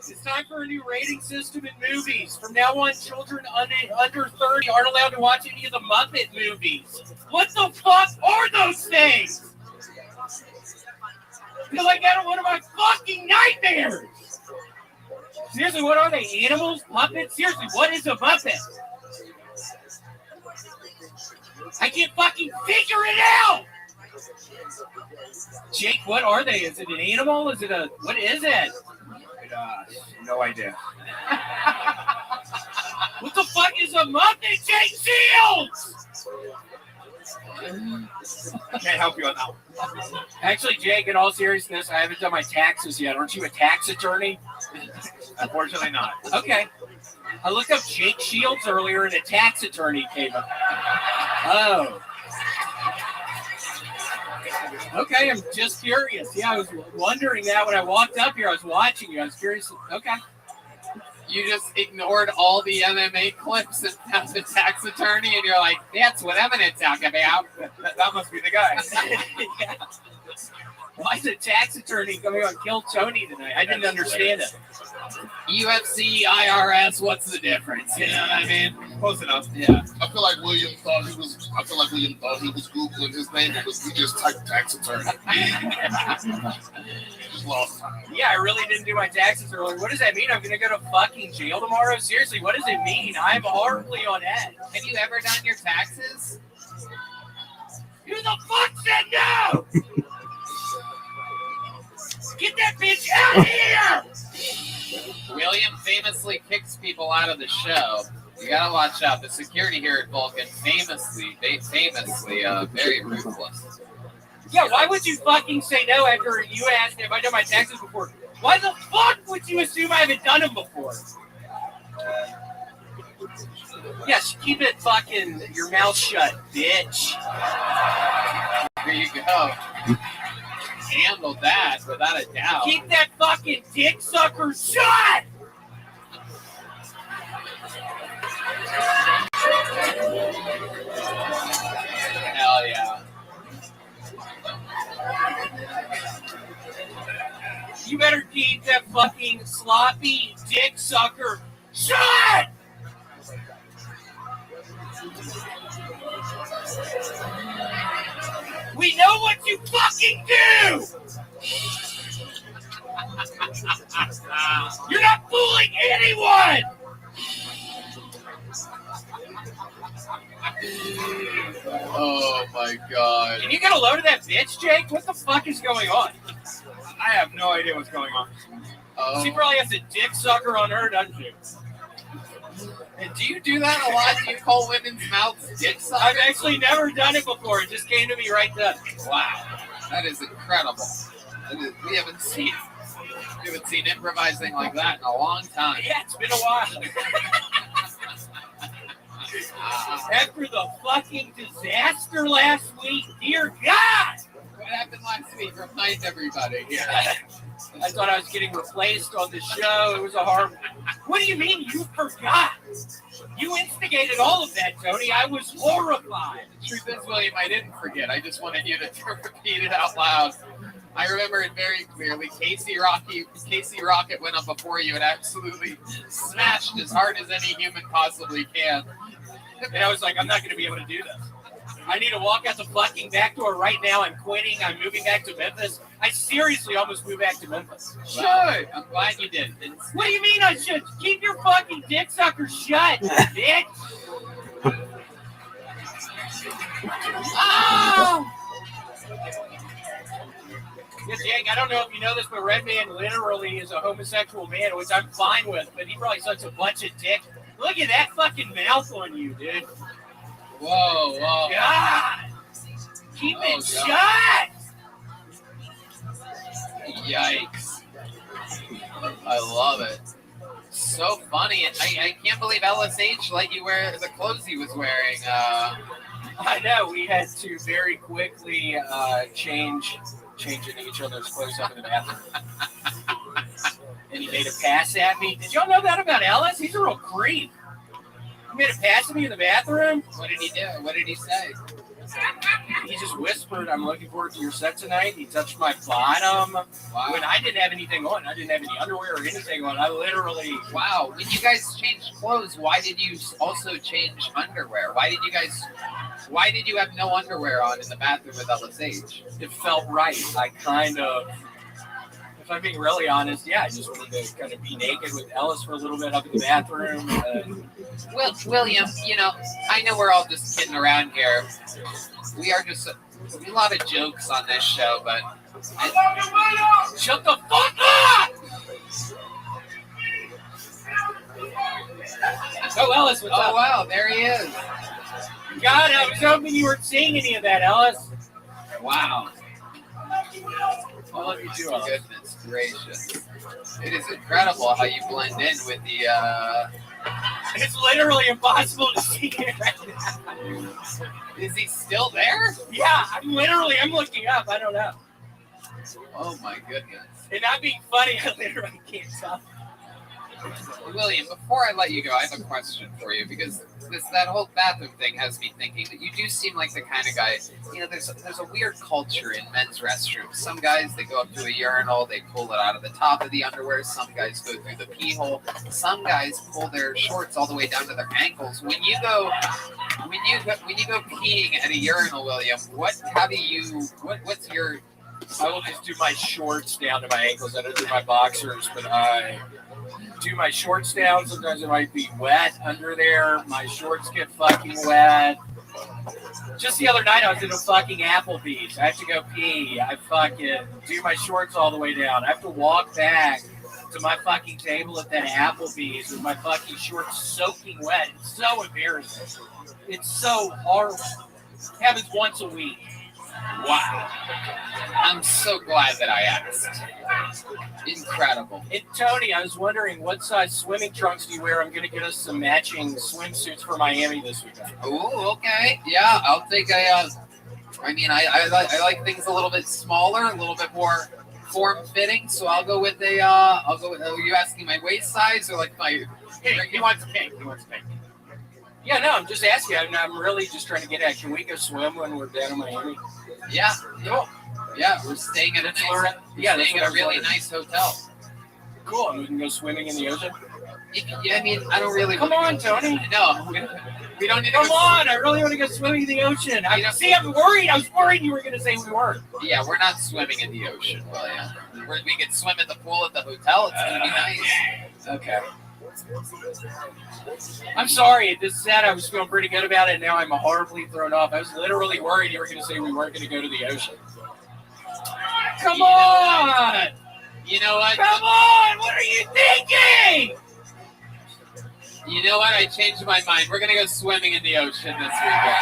F: It's time for a new rating system in movies. From now on, children under 30 aren't allowed to watch any of the Muppet movies. What the fuck are those things? I feel like out of one of my fucking nightmares. Seriously, what are they? Animals? Puppets? Seriously, what is a Muppet? I can't fucking figure it out! Jake, what are they? Is it an animal? Is it a... What is it?
K: No idea.
F: What the fuck is a Muppet? Jake Shields!
K: Can't help you on that one.
F: Actually, Jake, in all seriousness, I haven't done my taxes yet. Aren't you a tax attorney?
K: Unfortunately not.
F: Okay. I looked up Jake Shields earlier and a tax attorney came up. Oh. Okay, I'm just curious. Yeah, I was wondering that when I walked up here. I was watching you. I was curious. Okay.
C: You just ignored all the MMA clips and found the tax attorney, and you're like, that's what I'm going to talk about.
F: That must be the guy. Yeah. Why is a tax attorney coming on Kill Tony tonight? I didn't understand it.
C: UFC, IRS, what's the difference? You know what I mean?
F: Close enough.
C: Yeah.
J: I feel like William thought he was Googling his name because he just typed tax attorney. Just lost time.
F: Yeah, I really didn't do my taxes earlier. What does that mean? I'm going to go to fucking jail tomorrow? Seriously, what does it mean? I'm horribly on edge.
C: Have you ever done your taxes?
F: Who the fuck said no? Get that bitch out of here!
C: William famously kicks people out of the show. You gotta watch out. The security here at Vulcan famously very ruthless.
F: Yeah, why would you fucking say no after you asked if I done my taxes before? Why the fuck would you assume I haven't done them before? Yes, keep it fucking your mouth shut, bitch.
C: Here you go. Handled that without a doubt.
F: Keep that fucking dick sucker shut!
C: Hell yeah.
F: You better keep that fucking sloppy dick sucker shut! We know what you fucking do! You're not fooling anyone!
C: Oh my god.
F: Can you get a load of that bitch, Jake? What the fuck is going on? I have no idea what's going on. She probably has a dick sucker on her, doesn't she?
C: And do you do that a lot? Do you call women's mouths dick suckers?
F: I've actually never done it before. It just came to me right then.
C: Wow. That is incredible. We haven't seen improvising like that in a long time.
F: Yeah, it's been a while. After the fucking disaster last week, dear God!
C: What happened last week? Remind everybody.
F: Yeah. I thought I was getting replaced on the show. It was a horrible. What do you mean you forgot? You instigated all of that, Tony. I was horrified.
C: The truth is, William, I didn't forget. I just wanted you to repeat it out loud. I remember it very clearly. Casey Rocket went up before you and absolutely smashed as hard as any human possibly can.
F: And I was like, I'm not going to be able to do this. I need to walk out the fucking back door right now. I'm quitting. I'm moving back to Memphis. I seriously almost moved back to Memphis.
C: Should. I'm glad you did.
F: What do you mean I should? Keep your fucking dick sucker shut, bitch. Oh! Yeah, Jake, I don't know if you know this, but Redman literally is a homosexual man, which I'm fine with, but he probably sucks a bunch of dick. Look at that fucking mouth on you, dude.
C: Whoa.
F: God! Keep it shut!
C: Yikes. I love it. So funny. I can't believe LSH let you wear the clothes he was wearing.
F: I know. We had to very quickly change into each other's clothes up in the bathroom. And he made a pass at me. Did y'all know that about Ellis? He's a real creep. He made a pass at me in the bathroom.
C: What did he do? What did he say?
F: He just whispered, I'm looking forward to your set tonight. He touched my bottom.
C: Wow.
F: When I didn't have anything on. I didn't have any underwear or anything on. I literally...
C: Wow. When you guys changed clothes, why did you also change underwear? Why did you have no underwear on in the bathroom with LSH?
F: It felt right. I kind of... If I'm being really honest, yeah, I just wanted to kind of be naked with Ellis for a little bit up in the bathroom.
C: Well, William, I know we're all just kidding around here. We are just a lot of jokes on this show, but...
F: Shut the fuck up! Oh, Ellis, what's up?
C: Oh, wow, there he is.
F: God, I was hoping you weren't seeing any of that, Ellis.
C: Wow.
F: I love you too, Ellis.
C: Goodness gracious. It is incredible how you blend in with the
F: It's literally impossible to see it right now.
C: Is he still there?
F: Yeah, I'm looking up. I don't know.
C: Oh my goodness.
F: And not being funny, I literally can't tell.
C: William, before I let you go, I have a question for you because that whole bathroom thing has me thinking that you do seem like the kind of guy. You know, there's a weird culture in men's restrooms. Some guys, they go up to a urinal, they pull it out of the top of the underwear. Some guys go through the pee hole. Some guys pull their shorts all the way down to their ankles. When you go peeing at a urinal, William, what's your?
F: I will just do my shorts down to my ankles. I don't do my boxers, but I do my shorts down. Sometimes it might be wet under there. My shorts get fucking wet. Just the other night, I was in a fucking Applebee's. I have to go pee. I fucking do my shorts all the way down. I have to walk back to my fucking table at that Applebee's with my fucking shorts soaking wet. It's so embarrassing. It's so horrible. It happens once a week.
C: Wow. I'm so glad that I asked. Incredible.
F: And Tony, I was wondering, what size swimming trunks do you wear? I'm going to get us some matching swimsuits for Miami this weekend.
C: Oh, okay. Yeah, I'll take a. I like things a little bit smaller, a little bit more form-fitting. So I'll go with a. Are you asking my waist size or like my?
F: He wants a pink. Yeah, no, I'm just asking. I'm really just trying to get at. Can we go swim when we're down in Miami?
C: Yeah. Cool. Yeah, we're staying at a really nice hotel.
F: Cool, and we can go swimming in the ocean?
C: Yeah, I mean, I don't really...
F: Come on, Tony.
C: No, we don't need to
F: Come on, I really want to go swimming in the ocean. I'm worried. I was worried you were going to say we weren't.
C: Yeah, we're not swimming in the ocean, William. We can swim in the pool at the hotel. It's going to be nice.
F: Okay. I'm sorry. This said, I was feeling pretty good about it, and now I'm horribly thrown off. I was literally worried you were going to say we weren't going to go to the ocean. Come on!
C: You know what?
F: Come on! What are you thinking?
C: You know what? I changed my mind. We're going to go swimming in the ocean this weekend.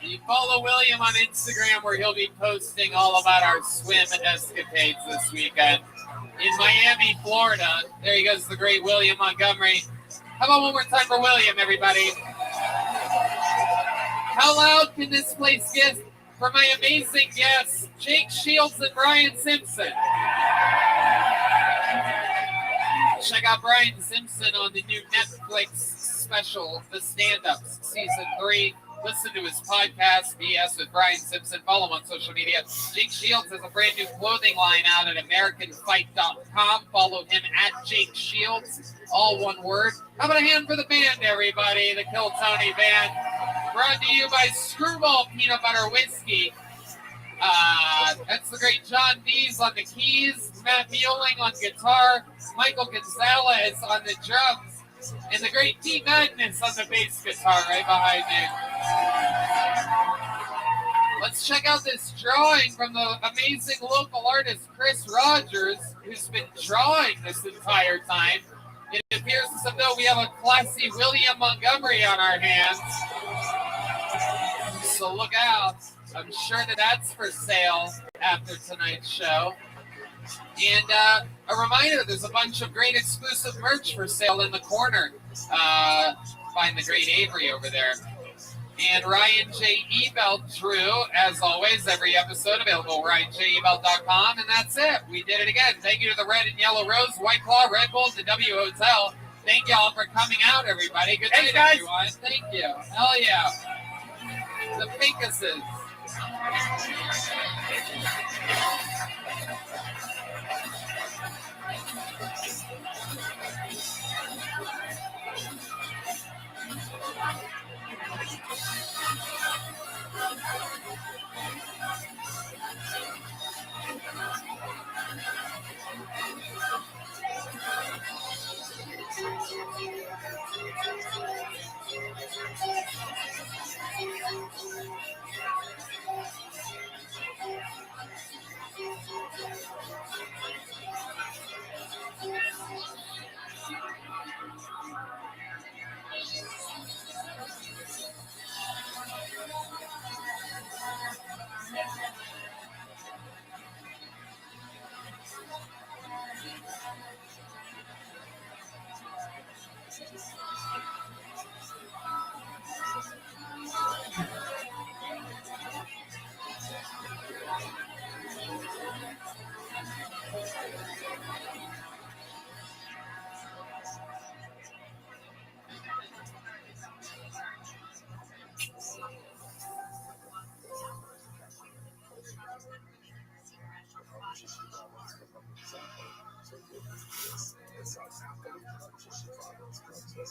C: You follow William on Instagram where he'll be posting all about our swim escapades this weekend. In Miami, Florida, there he goes, the great William Montgomery. How about one more time for William, everybody? How loud can this place get for my amazing guests, Jake Shields and Brian Simpson? Check out Brian Simpson on the new Netflix special, The Stand-Ups, Season 3. Listen to his podcast, BS with Brian Simpson. Follow him on social media. Jake Shields has a brand new clothing line out at AmericanFight.com. Follow him at Jake Shields, all one word. How about a hand for the band, everybody? The Kill Tony Band. Brought to you by Screwball Peanut Butter Whiskey. That's the great John Dees on the keys, Matt Mueling on guitar, Michael Gonzalez on the drums, and the great T. Magnus on the bass guitar right behind me. Let's check out this drawing from the amazing local artist Chris Rogers, who's been drawing this entire time. It appears as though we have a classy William Montgomery on our hands. So look out. I'm sure that's for sale after tonight's show. And a reminder, there's a bunch of great exclusive merch for sale in the corner. Find the great Avery over there. And Ryan J. Ebelt Drew, as always, every episode available at RyanJEbelt.com. And that's it. We did it again. Thank you to the Red and Yellow Rose, White Claw, Red Bull, the W Hotel. Thank y'all for coming out, everybody. Good night,
F: guys.
C: everyone. Thank you. Hell yeah. The Pinkuses.
F: Hey,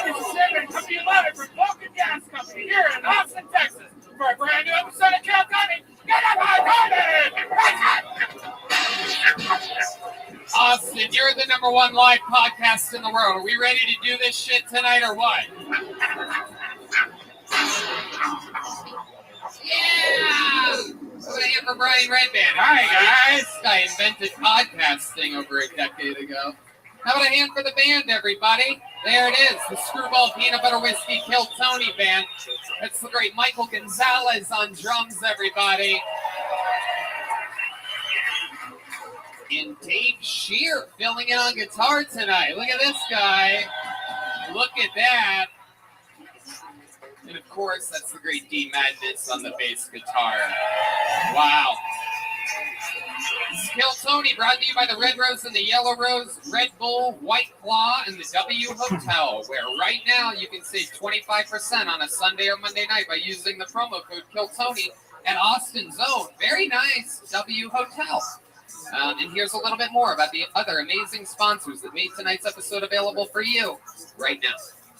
F: this is Edmund coming to you live from Vulcan Gas Company here in Austin, Texas, for a brand new episode of Kill Tony. Get up
C: Austin, you're the number one live podcast in the world. Are we ready to do this shit tonight or what? Yeah! Over here for Brian Redband. All right, guys. I invented podcasting over a decade ago. How about a hand for the band, everybody? There it is, the Screwball Peanut Butter Whiskey Kill Tony Band. That's the great Michael Gonzalez on drums, everybody. And Dave Shear filling in on guitar tonight. Look at this guy. Look at that. And of course, that's the great D Madness on the bass guitar. Wow. This is Kill Tony, brought to you by the Red Rose and the Yellow Rose, Red Bull, White Claw, and the W Hotel, where right now you can save 25% on a Sunday or Monday night by using the promo code Kill Tony at Austin's own very nice W Hotel. And here's a little bit more about the other amazing sponsors that made tonight's episode available for you right now.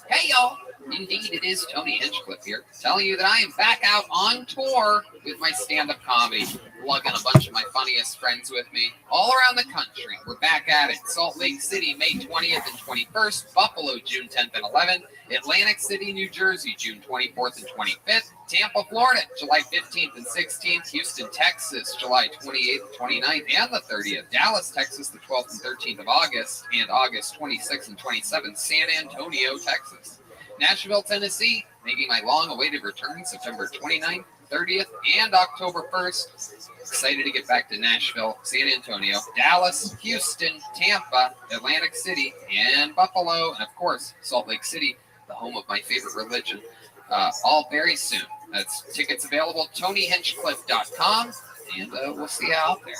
C: Hey, y'all. Indeed, it is Tony Hinchcliffe here, telling you that I am back out on tour with my stand-up comedy, lugging a bunch of my funniest friends with me all around the country. We're back at it. Salt Lake City, May 20th and 21st. Buffalo, June 10th and 11th. Atlantic City, New Jersey, June 24th and 25th. Tampa, Florida, July 15th and 16th. Houston, Texas, July 28th, 29th, and the 30th. Dallas, Texas, the 12th and 13th of August, and August 26th and 27th. San Antonio, Texas. Nashville, Tennessee, making my long-awaited return September 29th, 30th, and October 1st. Excited to get back to Nashville, San Antonio, Dallas, Houston, Tampa, Atlantic City, and Buffalo, and of course, Salt Lake City, the home of my favorite religion, all very soon. That's tickets available, TonyHinchcliffe.com, and we'll see you out there.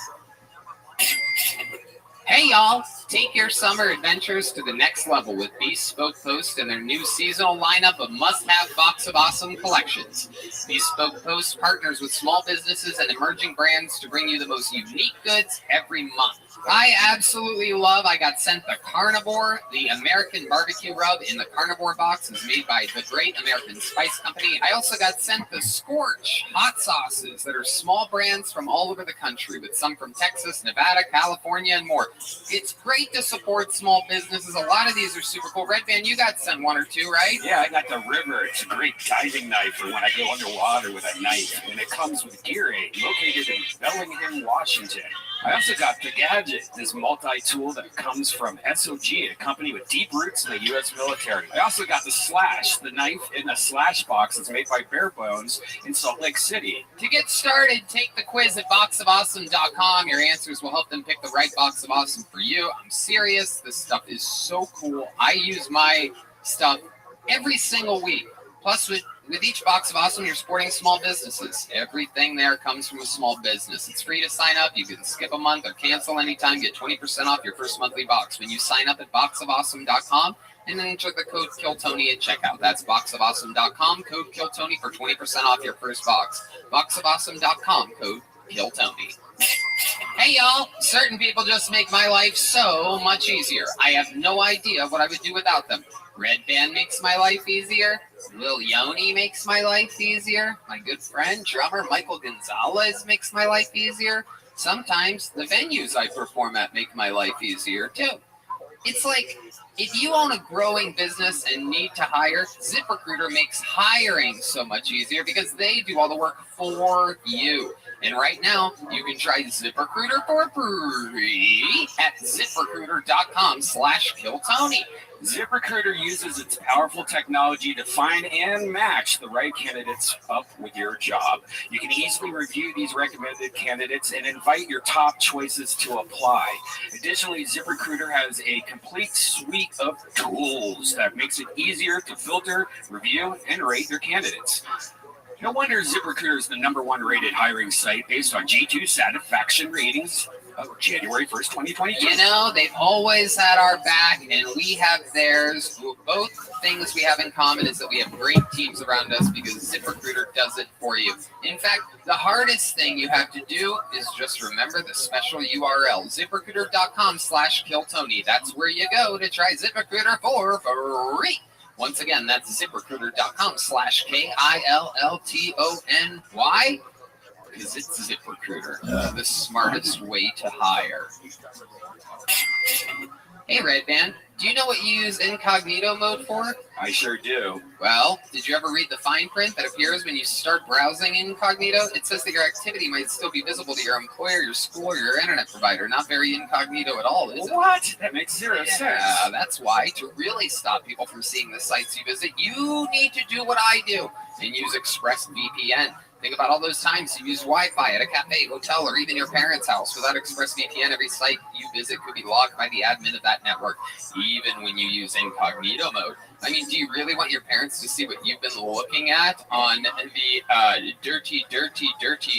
C: Hey y'all, take your summer adventures to the next level with Bespoke Post and their new seasonal lineup of must-have Box of Awesome collections. Bespoke Post partners with small businesses and emerging brands to bring you the most unique goods every month. I absolutely love, I got sent the Carnivore, the American barbecue rub in the Carnivore box is made by the Great American Spice Company. I also got sent the Scorch hot sauces that are small brands from all over the country, with some from Texas, Nevada, California, and more. It's great to support small businesses. A lot of these are super cool. Red Band, you got sent one or two, right?
M: Yeah, I got the River. It's a great diving knife for when I go underwater with a knife. And it comes with Gear Aid, located in Bellingham, Washington. I also got the Gadget, this multi-tool that comes from SOG, a company with deep roots in the U.S. military. I also got the Slash, the knife in a Slash box that's made by Bare Bones in Salt Lake City.
C: To get started, take the quiz at boxofawesome.com. Your answers will help them pick the right box of awesome for you. I'm serious. This stuff is so cool. I use my stuff every single week. Plus, with each box of awesome, you're supporting small businesses. Everything there comes from a small business. It's free to sign up. You can skip a month or cancel anytime. Get 20% off your first monthly box when you sign up at boxofawesome.com and then enter the code KillTony at checkout. That's boxofawesome.com, code KillTony for 20% off your first box. Boxofawesome.com, code KillTony. Hey y'all, certain people just make my life so much easier. I have no idea what I would do without them. Red Band makes my life easier. Lil Yoni makes my life easier. My good friend, drummer Michael Gonzalez makes my life easier. Sometimes the venues I perform at make my life easier too. It's like If you own a growing business and need to hire, ZipRecruiter makes hiring so much easier because they do all the work for you. And right now, you can try ZipRecruiter for free at ZipRecruiter.com/KillTony.
M: ZipRecruiter uses its powerful technology to find and match the right candidates up with your job. You can easily review these recommended candidates and invite your top choices to apply. Additionally, ZipRecruiter has a complete suite of tools that makes it easier to filter, review, and rate your candidates. No wonder ZipRecruiter is the #1 rated hiring site based on G2 satisfaction ratings of January 1st, 2022.
C: You know, they've always had our back, and we have theirs. Both things we have in common is that we have great teams around us because ZipRecruiter does it for you. In fact, the hardest thing you have to do is just remember the special URL, ZipRecruiter.com/KillTony. That's where you go to try ZipRecruiter for free. Once again, that's ZipRecruiter.com/KILLTONY. Because it's ZipRecruiter, the smartest way to hire. Hey, Red Band, do you know what you use incognito mode for?
M: I sure do.
C: Well, did you ever read the fine print that appears when you start browsing incognito? It says that your activity might still be visible to your employer, your school, or your internet provider. Not very incognito at all, is it?
M: What? That makes zero sense.
C: Yeah, that's why, to really stop people from seeing the sites you visit, you need to do what I do and use ExpressVPN. Think about all those times you use Wi-Fi at a cafe, hotel, or even your parents' house. Without ExpressVPN, every site you visit could be logged by the admin of that network, even when you use incognito mode. I mean, do you really want your parents to see what you've been looking at on the dirty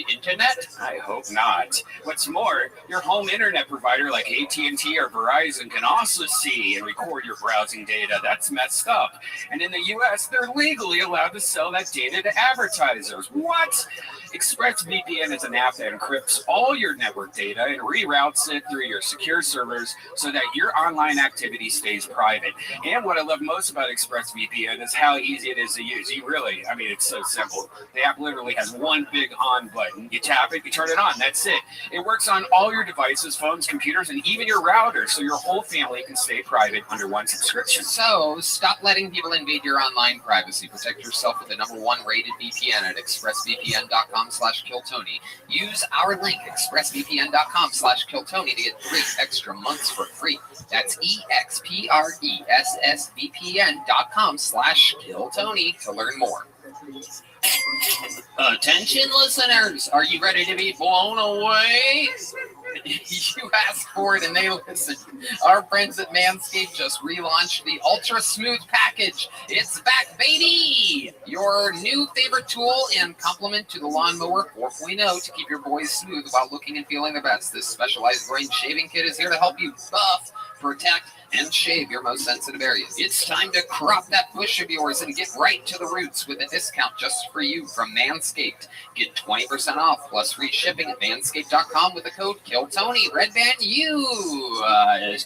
C: internet?
M: I hope not. What's more, your home internet provider like AT&T or Verizon can also see and record your browsing data. That's messed up. And in the US, they're legally allowed to sell that data to advertisers. What? ExpressVPN is an app that encrypts all your network data and reroutes it through your secure servers so that your online activity stays private. And what I love most about ExpressVPN is how easy it is to use. It's so simple. The app literally has one big on button. You tap it, you turn it on. That's it. It works on all your devices, phones, computers, and even your router, so your whole family can stay private under one subscription.
C: So stop letting people invade your online privacy. Protect yourself with the #1 rated VPN at expressvpn.com/KillTony. Use our link, expressvpn.com/KillTony, to get 3 extra months for free. That's expressvpn.com/KillTony to learn more. Attention listeners, are you ready to be blown away? You asked for it and they listened. Our friends at Manscaped just relaunched the Ultra Smooth Package. It's back, baby! Your new favorite tool and complement to the Lawnmower 4.0 to keep your boys smooth while looking and feeling the best. This specialized range shaving kit is here to help you buff, protect, and shave your most sensitive areas. It's time to crop that bush of yours and get right to the roots with a discount just for you from Manscaped. Get 20% off plus free shipping at manscaped.com with the code KillTony. Red Band, you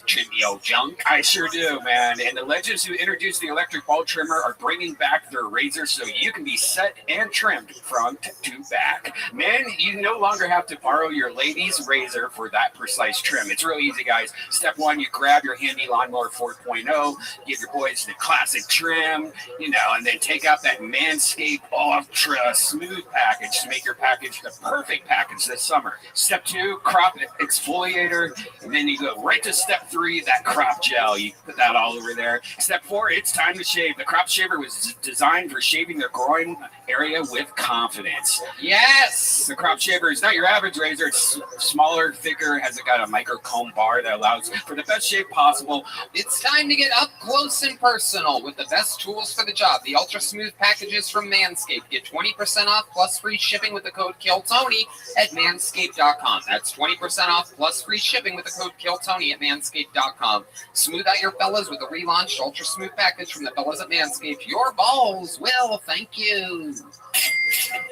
C: trim your junk.
M: I sure do, man. And the legends who introduced the electric ball trimmer are bringing back their razors so you can be set and trimmed front to back. Man, you no longer have to borrow your lady's razor for that precise trim. It's real easy, guys. Step 1, you grab your handy Lawnmower 4.0, give your boys the classic trim, and then take out that Manscaped Ultra Smooth Package to make your package the perfect package this summer. Step 2, crop exfoliator, and then you go right to step 3, that crop gel. You put that all over there. Step 4, it's time to shave. The crop shaver was designed for shaving the groin area with confidence.
C: Yes!
M: The crop shaver is not your average razor. It's smaller, thicker, has got a micro comb bar that allows for the best shave possible.
C: It's time to get up close and personal with the best tools for the job. The Ultra Smooth Packages from Manscaped. Get 20% off plus free shipping with the code KillTony at manscaped.com. That's 20% off plus free shipping with the code KillTony at manscaped.com. Smooth out your fellas with the relaunched Ultra Smooth Package from the fellas at Manscaped. Your balls will thank you.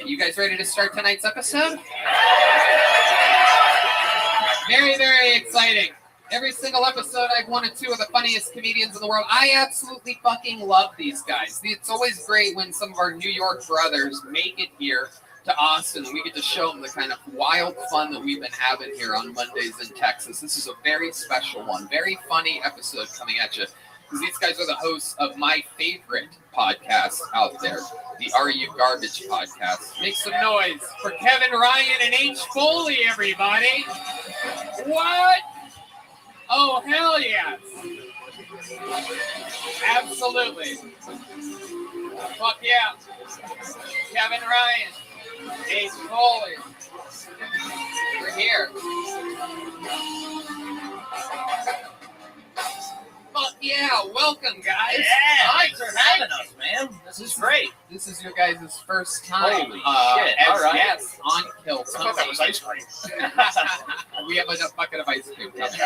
C: You guys ready to start tonight's episode? Very, very exciting. Every single episode, I've wanted 2 of the funniest comedians in the world. I absolutely fucking love these guys. It's always great when some of our New York brothers make it here to Austin, and we get to show them the kind of wild fun that we've been having here on Mondays in Texas. This is a very special one, very funny episode coming at you. because these guys are the hosts of my favorite podcast out there, the Are You Garbage podcast.
F: Make some noise for Kevin Ryan and H. Foley, everybody. What? Oh, hell yes. Absolutely. Fuck yeah. Kevin Ryan, H. Foley. We're here. Fuck yeah, welcome guys.
A: Yeah, thanks for having us, man. This is great.
C: This is your guys' first time.
A: Holy shit,
C: as
A: all right.
C: guests on Kill
K: I thought that was ice cream.
C: We have a bucket of ice cream coming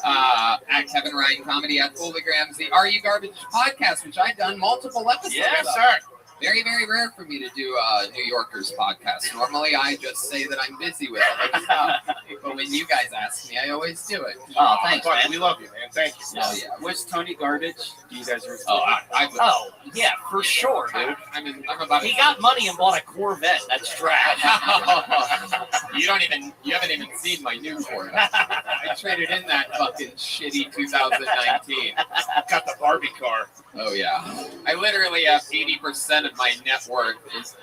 C: at Kevin Ryan Comedy at Foligrams, the Are You Garbage podcast, which I've done multiple episodes
A: Yes,
C: of.
A: sir.
C: Very, very rare for me to do New Yorkers podcast. Normally, I just say that I'm busy with other stuff. But when you guys ask me, I always do it.
A: Oh, thanks,
K: Fuck,
A: man.
K: we love you, man. Thank you.
C: Oh, yeah.
D: Was Tony Garbage? You guys are.
A: Oh, yeah, for sure, dude.
C: I'm about.
A: He got money and bought a Corvette. That's trash.
C: You haven't even seen my new Corvette. I traded in that fucking shitty 2019.
K: Got the Barbie car.
C: Oh yeah. I literally have 80% of my net worth is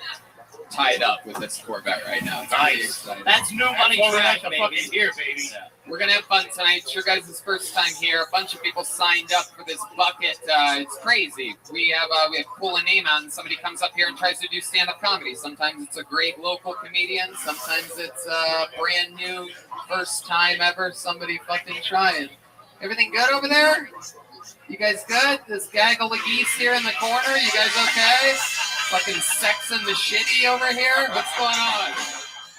C: tied up with this Corvette right now. It's really
A: Nice.
C: exciting.
A: That's new money
K: That's why we
A: trash,
K: like to
A: baby.
K: fucking hear, baby.
C: We're gonna have fun tonight. It's your guys' first time here. A bunch of people signed up for this bucket. It's crazy. We have pull a name out, and somebody comes up here and tries to do stand-up comedy. Sometimes it's a great local comedian. Sometimes it's a brand new, first time ever somebody fucking trying. Everything good over there? You guys good? This gaggle of geese here in the corner. You guys okay? Fucking sexing the shitty over here. What's going on?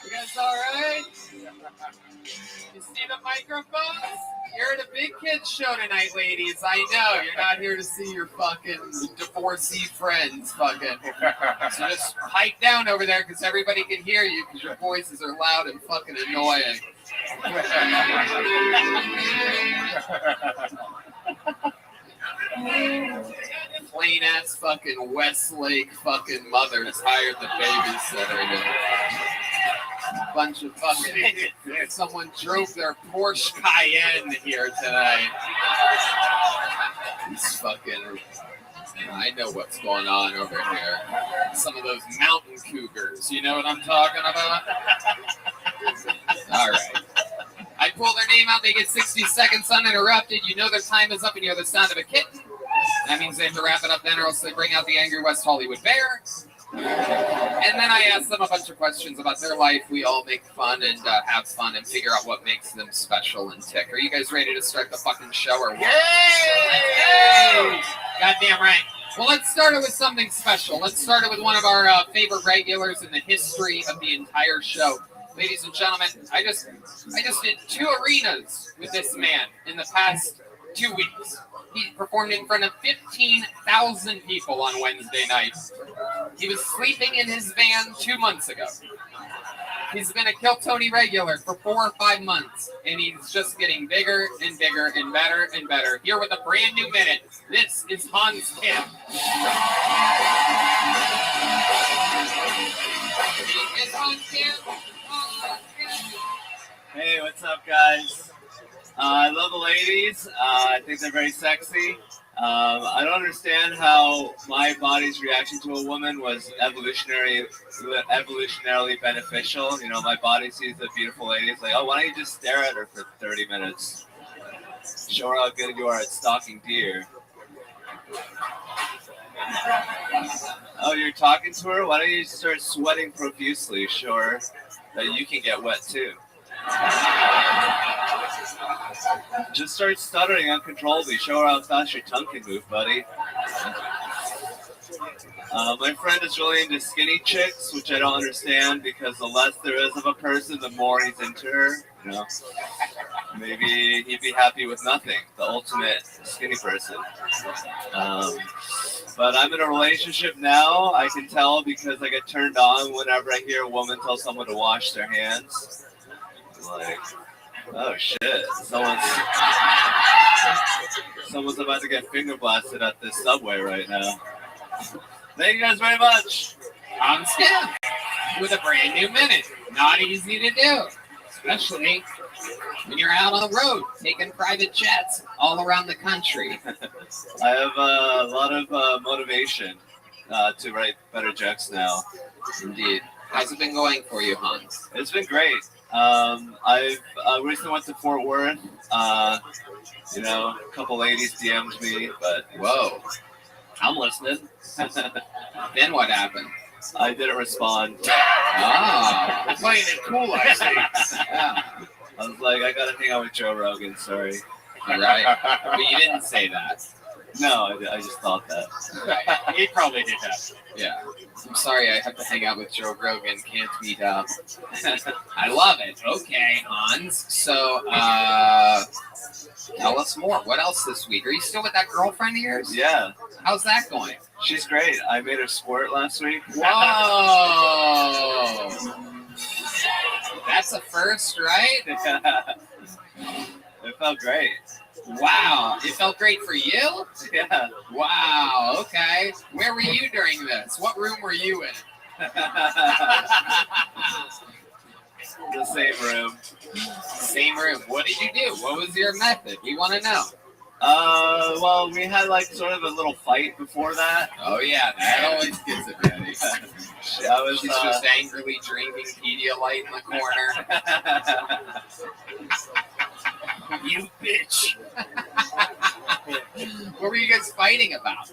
C: You guys all right? You see the microphones? You're at a big kids show tonight, ladies. I know. You're not here to see your fucking divorcee friends, fucking. So just pipe down over there because everybody can hear you because your voices are loud and fucking annoying. Plain ass fucking Westlake fucking mothers hired the babysitter. Bunch of fucking someone drove their Porsche Cayenne here tonight. These fucking I know what's going on over here. Some of those mountain cougars, you know what I'm talking about? All right. I pull their name out, they get 60 seconds uninterrupted. You know their time is up and you hear the sound of a kitten. That means they have to wrap it up then or else they bring out the angry West Hollywood bear. And then I ask them a bunch of questions about their life. We all make fun and have fun and figure out what makes them special and tick. Are you guys ready to start the fucking show or what? Yay! Goddamn right. Well, let's start it with something special. Let's start it with one of our favorite regulars in the history of the entire show. Ladies and gentlemen, I just did 2 arenas with this man in the past 2 weeks. He performed in front of 15,000 people on Wednesday night. He was sleeping in his van 2 months ago. He's been a Kill Tony regular for 4 or 5 months, and he's just getting bigger and bigger and better and better. Here with a brand new minute, this is Hans Kim. It's Hans Kim.
N: Hey, what's up, guys? I love the ladies. I think they're very sexy. I don't understand how my body's reaction to a woman was evolutionarily beneficial. You know, my body sees a beautiful lady. It's like, oh, why don't you just stare at her for 30 minutes? Show her how good you are at stalking deer. Oh, you're talking to her? Why don't you start sweating profusely? Show her that you can get wet too. Just start stuttering uncontrollably. Show her how fast your tongue can move, buddy. My friend is really into skinny chicks, which I don't understand because the less there is of a person, the more he's into her. You know, maybe he'd be happy with nothing. The ultimate skinny person. But I'm in a relationship now. I can tell because I get turned on whenever I hear a woman tell someone to wash their hands. Like, oh shit, someone's about to get finger blasted at this subway right now. Thank you guys very much.
C: I'm Skip with a brand new minute. Not easy to do. especially when you're out on the road taking private jets all around the country.
N: I have a lot of motivation to write better jokes now.
C: Indeed. How's it been going for you, Hans?
N: It's been great. I've recently went to Fort Worth. You know, a couple ladies DM'd me, but
C: whoa,
D: I'm listening.
C: Then what happened?
N: I didn't respond.
C: Ah,
K: We're playing it cool, I see.
C: Yeah.
N: I was like, I gotta hang out with Joe Rogan. Sorry.
C: Right. But you didn't say that.
N: No, I just thought that.
K: He probably did that.
C: Yeah. I'm sorry, I have to hang out with Joe Rogan. Can't meet up. I love it. Okay, Hans. So, tell us more. What else this week? Are you still with that girlfriend of yours?
N: Yeah.
C: How's that going?
N: She's great. I made her squirt last week.
C: Whoa! That's a first, right?
N: It felt great.
C: Wow. It felt great for you?
N: Yeah.
C: Wow. Okay. Where were you during this? What room were you in?
N: The same room.
C: Same room. What did you do? What was your method? We want to know.
N: Well, we had like sort of a little fight before that.
C: Oh yeah, that always gets it ready.
N: She's
C: just angrily drinking Pedialyte in the corner.
K: You bitch.
C: What were you guys fighting about?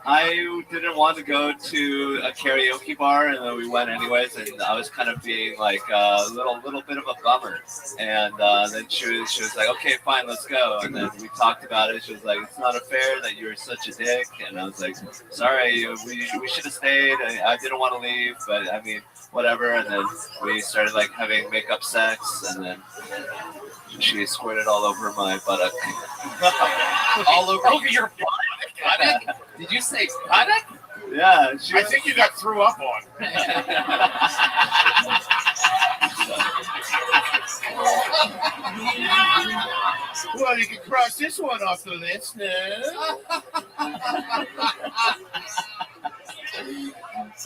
N: I didn't want to go to a karaoke bar, and then we went anyways. And I was kind of being like a little bit of a bummer. And then she was like, "Okay, fine, let's go." And then we talked about it. She was like, "It's not fair that you're such a dick." And I was like, "Sorry, we should have stayed. I didn't want to leave, but I mean, whatever." And then we started like having makeup sex, and then she squirted all over my buttock.
C: All over your buttock? Did you say buttock?
N: Yeah.
K: I think you got threw up on. Well, you can cross this one off the list.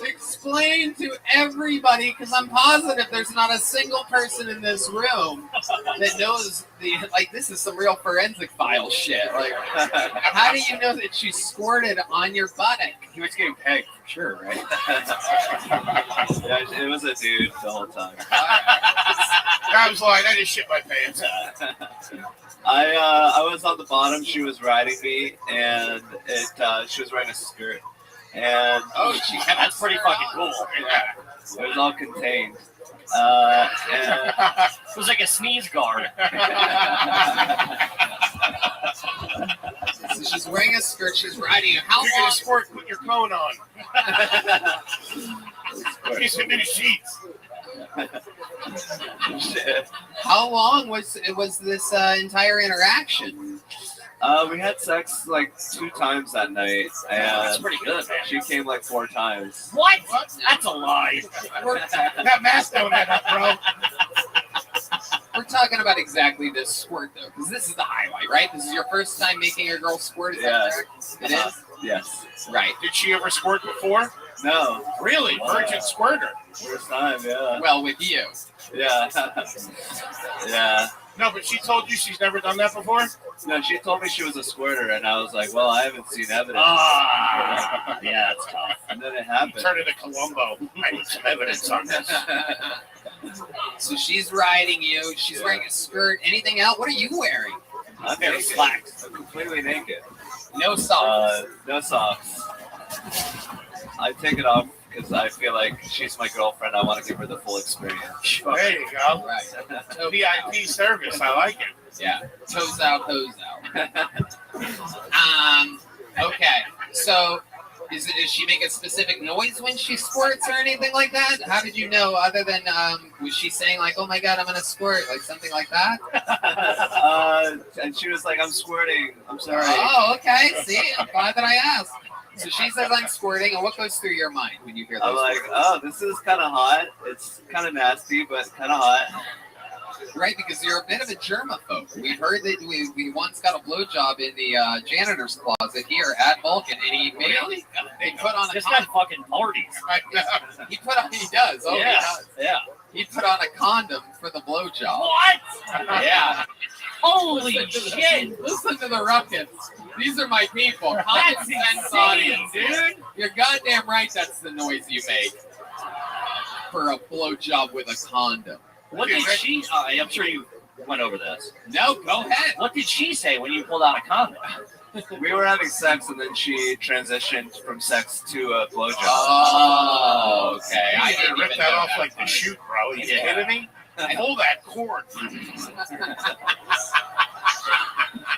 C: Explain to everybody, because I'm positive there's not a single person in this room that knows this is some real forensic file shit. Like, how do you know that she squirted on your buttock?
K: He was getting pegged for sure, right?
N: Yeah, it was a dude the whole time.
K: I was lying. I just shit my pants.
N: I was on the bottom. She was riding me, and she was wearing a skirt. And
K: that's pretty fucking cool. Yeah.
N: It was all contained. And
D: it was like a sneeze guard.
C: So she's wearing a skirt. She's riding. How
K: long? You're gonna squirt. Put your cone on. Get some new sheets.
C: How long was this entire interaction?
N: We had sex like 2 times that night, and
D: that's pretty good, man.
N: She came like 4 times.
D: What? That's a lie.
K: That math don't add up, bro.
C: We're talking about exactly this squirt, though, because this is the highlight, right? This is your first time making a girl squirt, is that correct? It is?
N: Yes.
C: Right.
K: Did she ever squirt before?
N: No.
K: Really? Virgin squirter?
N: First time, yeah.
C: Well, with you.
N: Yeah. Yeah.
K: No, but she told you she's never done that before?
N: No, she told me she was a squirter, and I was like, well, I haven't seen evidence.
D: Yeah, it's tough.
N: And then it happened.
K: You turn into Columbo. I need some evidence on this.
C: So she's riding you. She's wearing a skirt. Anything else? What are you wearing?
N: I'm naked.
C: Slacks.
N: I'm completely naked.
C: No socks.
N: No socks. I take it off because I feel like she's my girlfriend. I want to give her the full experience.
K: There you go.
C: Right.
K: VIP service. I like it.
C: Yeah. Toes out, hose out. Okay. So, does she make a specific noise when she squirts or anything like that? How did you know? Other than was she saying like, "Oh my God, I'm gonna squirt," like something like that?
N: And she was like, "I'm squirting. I'm sorry."
C: Oh, okay. See, I'm glad that I asked. So she says I'm squirting, and what goes through your mind when you hear those
N: I'm like,
C: words?
N: "Oh, this is kind of hot. It's kind of nasty, but kind of hot."
C: Right, because you're a bit of a germaphobe. We heard that we once got a blowjob in the janitor's closet here at Vulcan, and he put on a
D: This guy fucking parties.
C: He does. Oh,
D: yeah.
C: he does.
D: Yeah.
C: He put on a condom for the blowjob.
F: What?
C: Yeah.
F: Holy
C: Listen to the-
F: shit.
C: Listen to the ruckus. These are my people.
F: That's
C: Common sense
F: insane,
C: audience.
F: dude.
C: You're goddamn right that's the noise you make for a blowjob with a condom.
F: What did she? I'm sure you went over this.
C: No, go ahead.
F: What did she say when you pulled out a condom?
N: We were having sex, and then she transitioned from sex to a blowjob.
C: Oh, okay. I didn't
K: rip
C: even
K: that
C: know
K: off
C: that.
K: like the shoot, bro. You
C: Yeah.
K: kidding me? Pull that cord.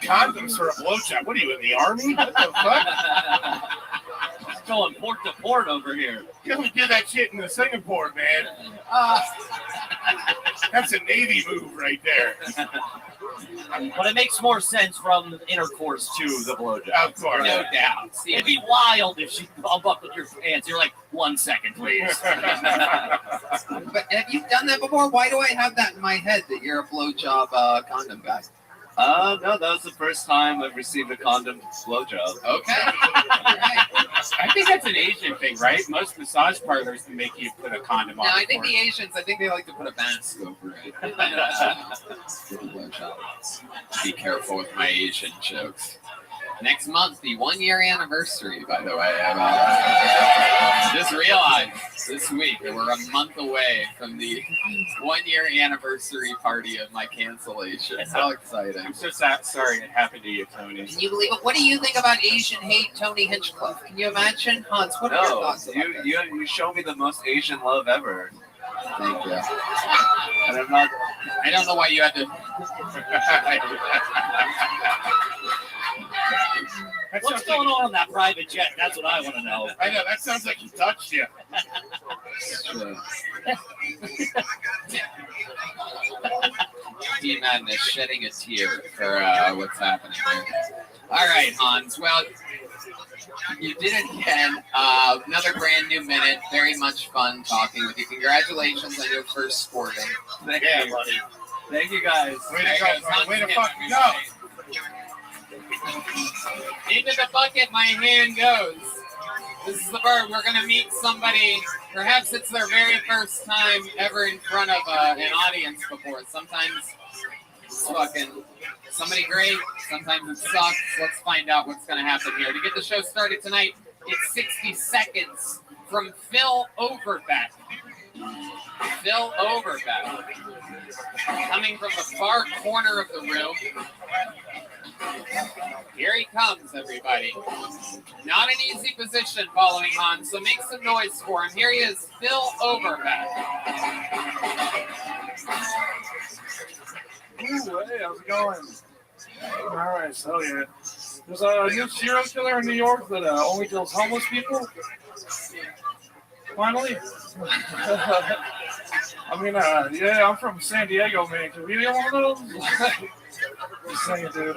K: Condoms for a blowjob. What are you, in the army? What the fuck?
F: Going port to port over here.
K: You only do that shit in Singapore, man. That's a Navy move right there.
F: But it makes more sense from the intercourse to the blowjob.
K: Of course.
C: No doubt. See,
F: It'd be wild if she unbuckled your pants. You're like, 1 second, please.
C: but have you done that before? Why do I have that in my head that you're a blowjob condom guy?
N: No, that was the first time I've received a condom blowjob.
C: Okay.
K: I think that's an Asian thing, right? Most massage parlors make you put a condom on.
C: No, I think the Asians, I think they like to put a mask over it. For the blowjob. Be careful with my Asian jokes. Next month, the 1-year anniversary, by the way. Just realized this week that we're a month away from the 1-year anniversary party of my cancellation. How exciting.
K: I'm so sorry it happened to you, Tony.
C: Can you believe it? What do you think about Asian hate Tony Hinchcliffe? Can you imagine? Hans, what are your
N: No,
C: thoughts about that?
N: you show me the most Asian love ever.
C: Thank you.
N: And I'm not.
C: I don't know why you had to.
F: What's going on that private jet? That's what I want to know.
K: I know, that sounds like he touched you.
C: D-Man is shedding a tear for what's happening here. All right, Hans. Well, you did it again. Another brand new minute. Very much fun talking with you. Congratulations on your first sporting.
N: Thank you, buddy. Thank you, guys.
K: Way to go, bro. Way to fucking go.
C: Into the bucket my hand goes. This is the bird. We're going to meet somebody. Perhaps it's their very first time ever in front of an audience before. Sometimes it's fucking somebody great. Sometimes it sucks. Let's find out what's going to happen here. To get the show started tonight, it's 60 seconds from Phil Overbeck. Phil Overbeck. Coming from the far corner of the room. Here he comes, everybody. Not an easy position following Hans, so make some noise for him. Here he is, Phil Overbeck.
I: Ooh, hey, how's it going? All right, so yeah. There's a new serial killer in New York that only kills homeless people. Finally. I mean, yeah, I'm from San Diego, man. Can we get one of those? Just saying, dude.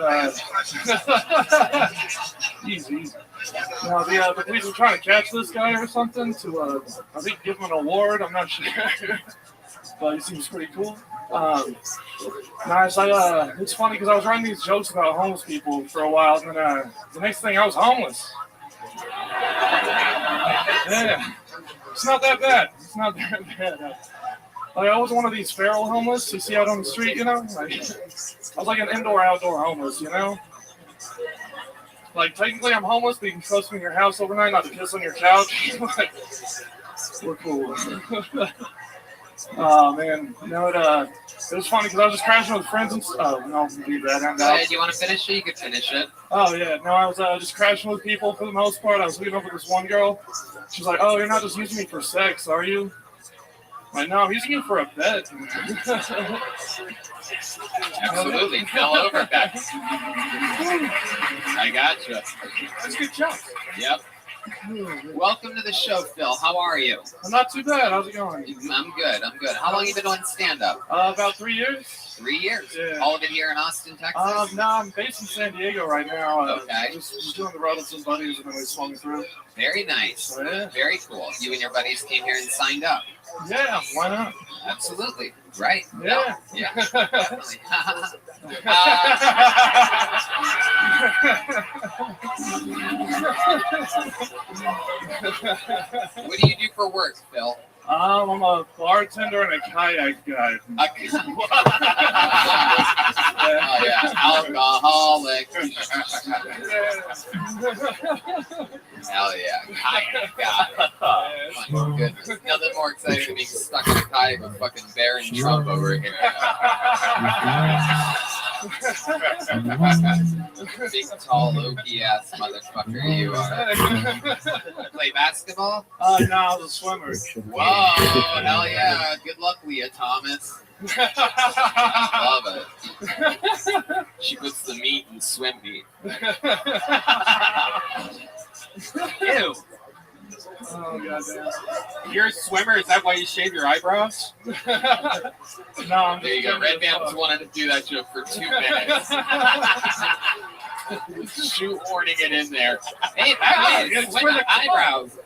I: Easy. No, the police are trying to catch this guy or something to, I think, give him an award. I'm not sure. But he seems pretty cool. Nice. It's funny because I was writing these jokes about homeless people for a while, and then the next thing I was homeless. Yeah. It's not that bad. It's not that bad. Like, I was one of these feral homeless you see out on the street, you know? Like, I was like an indoor-outdoor homeless, you know? Like, technically I'm homeless, but you can trust me in your house overnight, not to piss on your couch. Like, we're cool. Oh, man. You know, it was funny because I was just crashing with friends and stuff. Oh, no, leave that.
C: Go ahead. You want to finish it? You can finish it.
I: Oh, yeah. No, I was just crashing with people for the most part. I was leaving up with this one girl. She's like, oh, you're not just using me for sex, are you? I'm like, no, I'm using you for a bet.
C: Absolutely. Phil Overbeck. I gotcha.
I: That's a good job.
C: Yep. Welcome to the show, Phil. How are you?
I: I'm not too bad. How's it going?
C: I'm good. How long have you been doing stand-up?
I: About 3 years.
C: 3 years?
I: Yeah.
C: All of it here in Austin, Texas?
I: No, I'm based in San Diego right now.
C: Okay.
I: Just doing the road with some buddies and then we swung through.
C: Very nice.
I: So, yeah.
C: Very cool. You and your buddies came here and signed up.
I: Yeah, why not?
C: Absolutely. Right.
I: Yeah.
C: No. Yeah. Definitely. What do you do for work, Phil?
I: I'm a bartender and a kayak guy.
C: Oh yeah, alcoholic. Hell yeah, kayak guy. My goodness, nothing more exciting than being stuck in a kayak with fucking Baron Trump over here. Big, tall, Loki ass motherfucker you are. Play basketball?
I: No, I was a swimmer.
C: Whoa, hell yeah. Good luck, Leah Thomas. Love it. She puts the meat in swim meat.
F: Ew.
I: Oh, goddamn.
F: You're a swimmer? Is that why you shave your eyebrows?
I: No, I'm
C: There you go. Red Band wanted to do that joke for 2 minutes. Shoehorning it in there. Hey,
F: it's for the
C: eyebrows.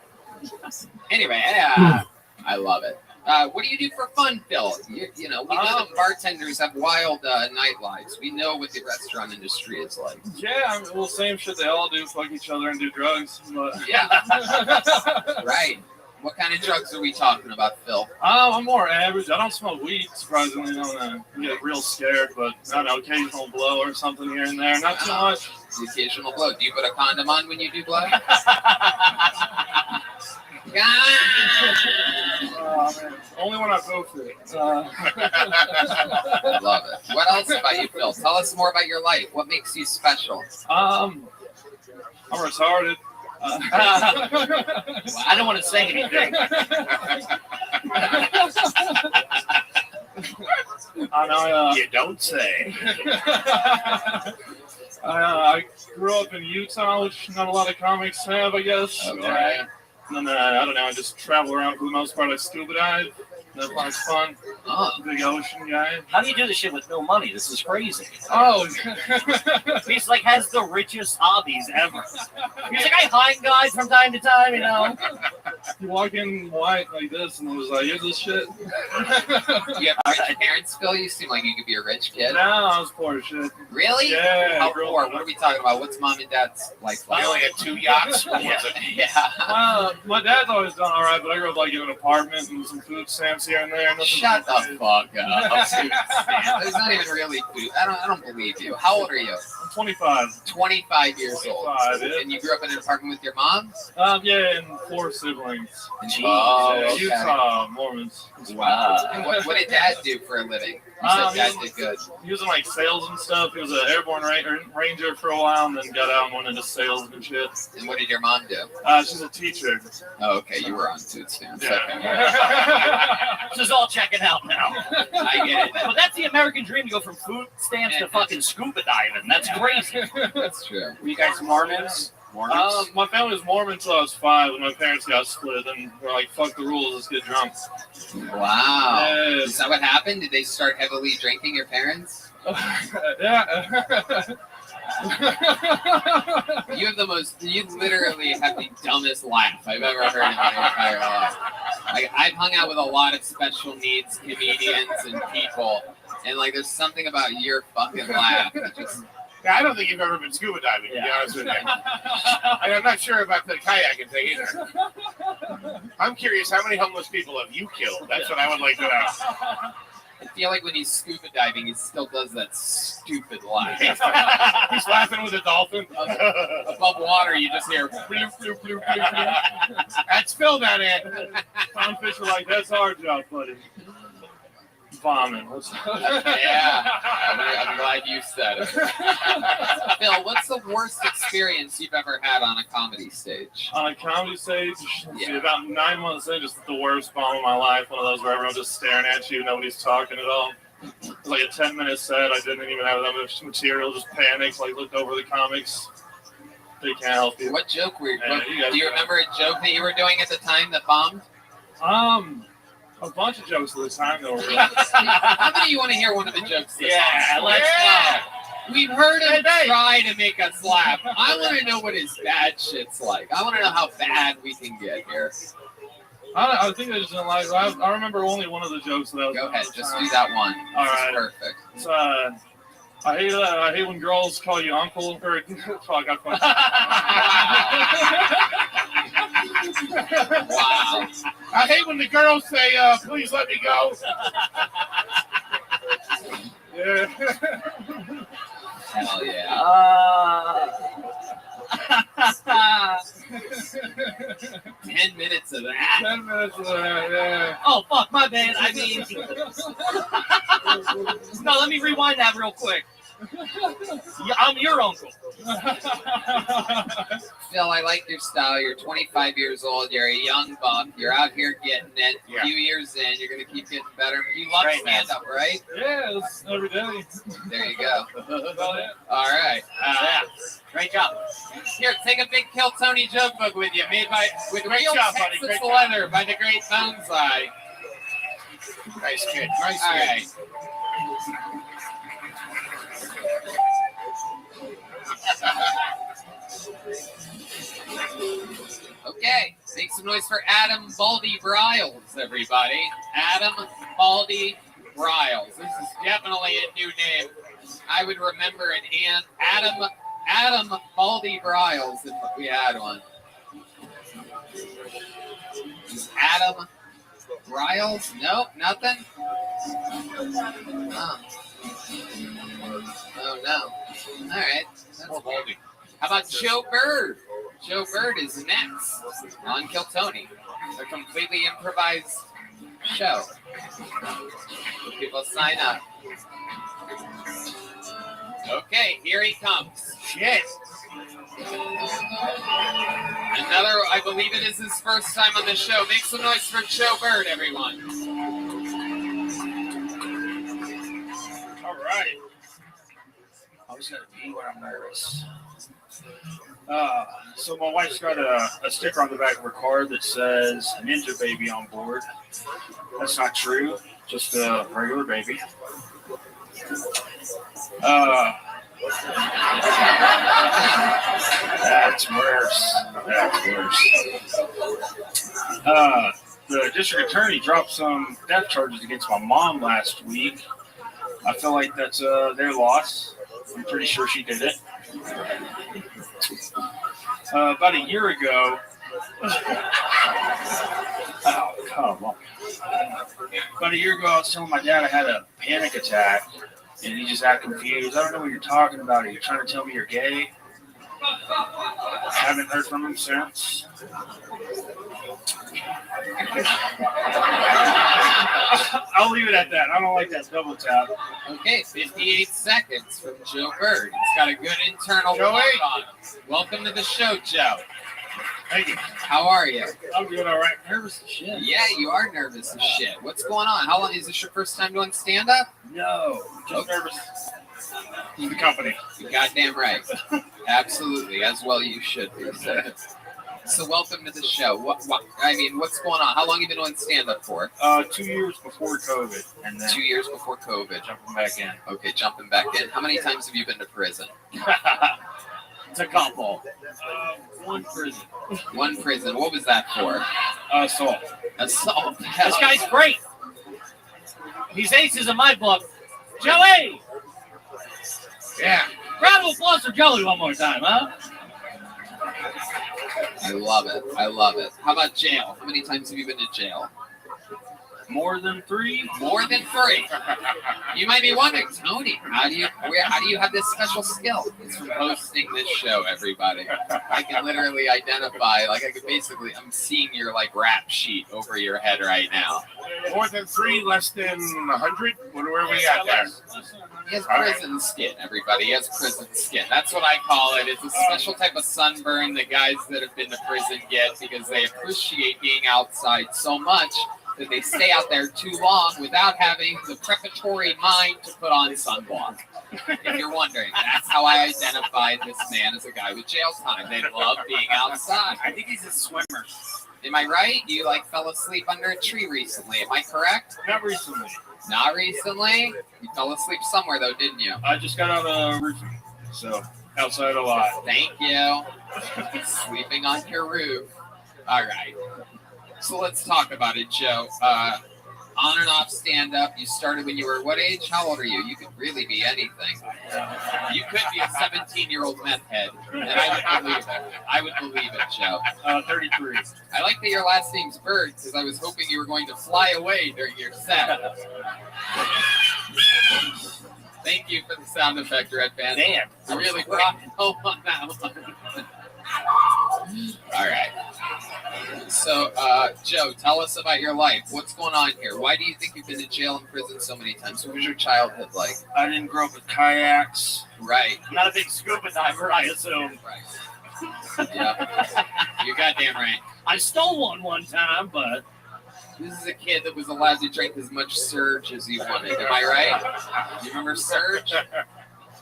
C: Anyway, yeah, I love it. What do you do for fun, Phil? You know, we know that bartenders have wild night lives. We know what the restaurant industry is like.
I: Yeah, well, same shit they all do, fuck each other and do drugs. But...
C: Yeah. Right. What kind of drugs are we talking about, Phil?
I: I'm more average. I don't smoke weed, surprisingly. I get real scared, but I don't know, occasional blow or something here and there. Not too much.
C: The occasional blow. Do you put a condom on when you do blow?
I: Oh, man. Only when I go for it.
C: I love it. What else about you, Phil? Tell us more about your life. What makes you special?
I: I'm retarded.
F: I don't want to say anything.
I: I know.
F: You don't say.
I: I grew up in Utah, which not a lot of comics have, I guess.
C: Okay.
I: And then, I don't know, I just travel around for the most part. I scuba dive. That part's fun.
C: Oh.
I: Big ocean guy.
F: How do you do this shit with no money? This is crazy.
I: Oh.
F: He's like has the richest hobbies ever. He's like, I hide guys from time to time, you know.
I: You walk in white like this, and I was like, here's this shit.
C: You have rich parents, Phil? You seem like you could be a rich kid.
I: No, I was poor as shit.
C: Really?
I: Yeah.
C: How poor? What are we talking about? What's mom and dad's life like?
K: You only had 2 yachts? What was it?
C: Yeah.
I: My dad's always done all right, but I grew up like in an apartment and some food stamps here and there. Nothing
C: Shut the fuck up. There's not even really food. I don't believe you. How old are you?
I: I'm 25.
C: 25 years old.
I: 25, yeah.
C: And you grew up in an apartment with your mom?
I: Yeah, and 4 siblings.
C: Oh,
I: Yeah,
C: okay.
I: Utah Mormons.
C: Wow. And what did dad do for a living? You said dad did good.
I: He was in like sales and stuff. He was an airborne ranger for a while, and then got out and went into sales and shit.
C: And what did your mom do?
I: She's a teacher.
C: Oh, okay, you were on food stamps.
I: Yeah.
C: Okay.
F: This is all checking out now.
C: I get it.
F: But that's the American dream to go from food stamps to fucking scuba diving. That's crazy.
C: That's true.
F: Were you guys Mormons?
I: My family was Mormon until I was 5, when my parents got split, and we're like, fuck the rules, let's get drunk.
C: Wow.
I: Yeah.
C: Is that what happened? Did they start heavily drinking, your parents?
I: Yeah.
C: You literally have the dumbest laugh I've ever heard in my entire life. Like, I've hung out with a lot of special needs comedians and people, and like, there's something about your fucking laugh that just...
K: Yeah, I don't think you've ever been scuba diving, to be honest with you. And I'm not sure about the kayaking thing either. I'm curious, how many homeless people have you killed? That's what I would like to know.
C: I feel like when he's scuba diving, he still does that stupid laugh.
K: He's laughing with a dolphin.
C: Above water, you just hear bloop, bloop, bloop, bloop, bloop.
K: That's Phil down there.
I: Clownfish are like, that's our job, buddy. Bombing.
C: Yeah, I'm glad you said it. Phil, what's the worst experience you've ever had on a comedy stage?
I: On a comedy stage,
C: Yeah.
I: about 9 months in, just the worst bomb of my life. One of those where everyone's just staring at you, nobody's talking at all. It was like a 10-minute set. I didn't even have that much material, just panicked, like looked over the comics. They can't help you.
C: What joke were you?
I: Yeah, you guys
C: Do you
I: know.
C: remember a joke that you were doing at the time that bombed?
I: A bunch of jokes at the time that were really
C: How many of you want to hear one of the jokes?
F: Yeah, let's
C: go. We've heard him try to make us laugh. I want to know what his bad shit's like. I want to know how bad we can get here.
I: I think I just didn't like. I remember only one of the jokes that I was.
C: Go ahead, just do that one.
I: All
C: This is
I: right.
C: perfect.
I: It's, I hate when girls call you uncle or fuck.
C: Wow.
K: I hate when the girls say, please let me go. Yeah.
C: Hell yeah. 10 minutes of that.
K: 10 minutes of that, yeah.
O: Oh, fuck, my bad. I mean, no, let me rewind that real quick. Yeah, I'm your uncle.
C: Phil, I like your style. You're 25 years old. You're a young buck. You're out here getting it. A few years in, you're going to keep getting better. You love stand-up, right?
K: Yeah, it's every day.
C: There you go. All right.
O: Great job.
C: Here, take a big Kill Tony joke book with you, made with
K: Great
C: real
K: job, buddy.
C: Texas
K: Great
C: leather by the great Boneseye.
K: Nice kid. Nice
C: All
K: kid.
C: right. Okay, make some noise for Adam Baldy Riles, everybody. Adam Baldy Riles. This is definitely a new name. I would remember an Adam Baldy Riles if we had one. Adam Riles? Nope, nothing. Oh no. All right. That's Baldy. How about Joe Bird? Joe Bird is next on Kill Tony, a completely improvised show. People sign up. Okay, here he comes.
K: Shit.
C: Another, I believe it is his first time on the show. Make some noise for Joe Bird, everyone.
I: All right. I was going to be when I'm nervous. So my wife's got a sticker on the back of her car that says Ninja Baby on board. That's not true. Just a regular baby. That's worse. That's worse. The district attorney dropped some death charges against my mom last week. I feel like that's their loss. I'm pretty sure she did it. About a year ago. Oh, come on. About a year ago, I was telling my dad I had a panic attack, and he just acted confused. I don't know what you're talking about. Are you trying to tell me you're gay? Haven't heard from him since. I'll leave it at that. I don't like that double tap.
C: Okay, 58 seconds from Joe Bird. He's got a good internal
K: Joey.
C: walk on. Welcome to the show, Joe.
I: Thank you.
C: How are you?
I: I'm doing all right. Nervous as shit.
C: Yeah, you are nervous as shit. What's going on? How long is this your first time doing stand-up?
I: No, just nervous. The company.
C: You're goddamn right. Absolutely, as well you should be. So welcome to the show. What's going on? How long have you been doing stand-up for?
I: 2 years before COVID. And then
C: 2 years before COVID.
I: Jumping back in.
C: Okay, jumping back in. How many times have you been to prison?
I: It's a couple. One prison.
C: One prison. What was that for?
I: Assault.
C: Assault.
O: This guy's great. He's aces in my book. Joey!
C: Yeah.
O: Round of applause for Joey one more time, huh?
C: I love it. I love it. How about jail? How many times have you been to jail?
I: More than 3.
C: More than 3. You might be wondering, Tony, how do you have this special skill? It's from hosting this show, everybody. I can literally identify, I'm seeing your rap sheet over your head right now.
K: More than 3, less than 100? Where are we at there?
C: He has prison skin, everybody. He has prison skin. That's what I call it. It's a special type of sunburn that guys that have been to prison get because they appreciate being outside so much that they stay out there too long without having the preparatory mind to put on sunblock. If you're wondering, that's how I identified this man as a guy with jail time. They love being outside.
O: I think he's a swimmer.
C: Am I right? You fell asleep under a tree recently. Am I correct?
I: Not recently.
C: Not recently? You fell asleep somewhere though, didn't you?
I: I just got out of roofing, so outside a lot.
C: Thank you. Sleeping on your roof. All right. So let's talk about it, Joe. On and off stand-up. You started when you were what age? How old are you? You could really be anything. You could be a 17-year-old meth head, and I would believe it. I would believe it, Joe.
F: 33.
C: I like that your last name's Bird, because I was hoping you were going to fly away during your set. Thank you for the sound effect, Red Band.
F: Damn.
C: I really brought home on that one. All right. So, Joe, tell us about your life. What's going on here? Why do you think you've been in jail and prison so many times? What was your childhood like?
F: I didn't grow up with kayaks.
C: Right.
F: I'm not a big scuba diver, I assume.
C: Right. Yeah. You're goddamn right.
F: I stole one time, but...
C: This is a kid that was allowed to drink as much Surge as he wanted. Am I right? You remember Surge?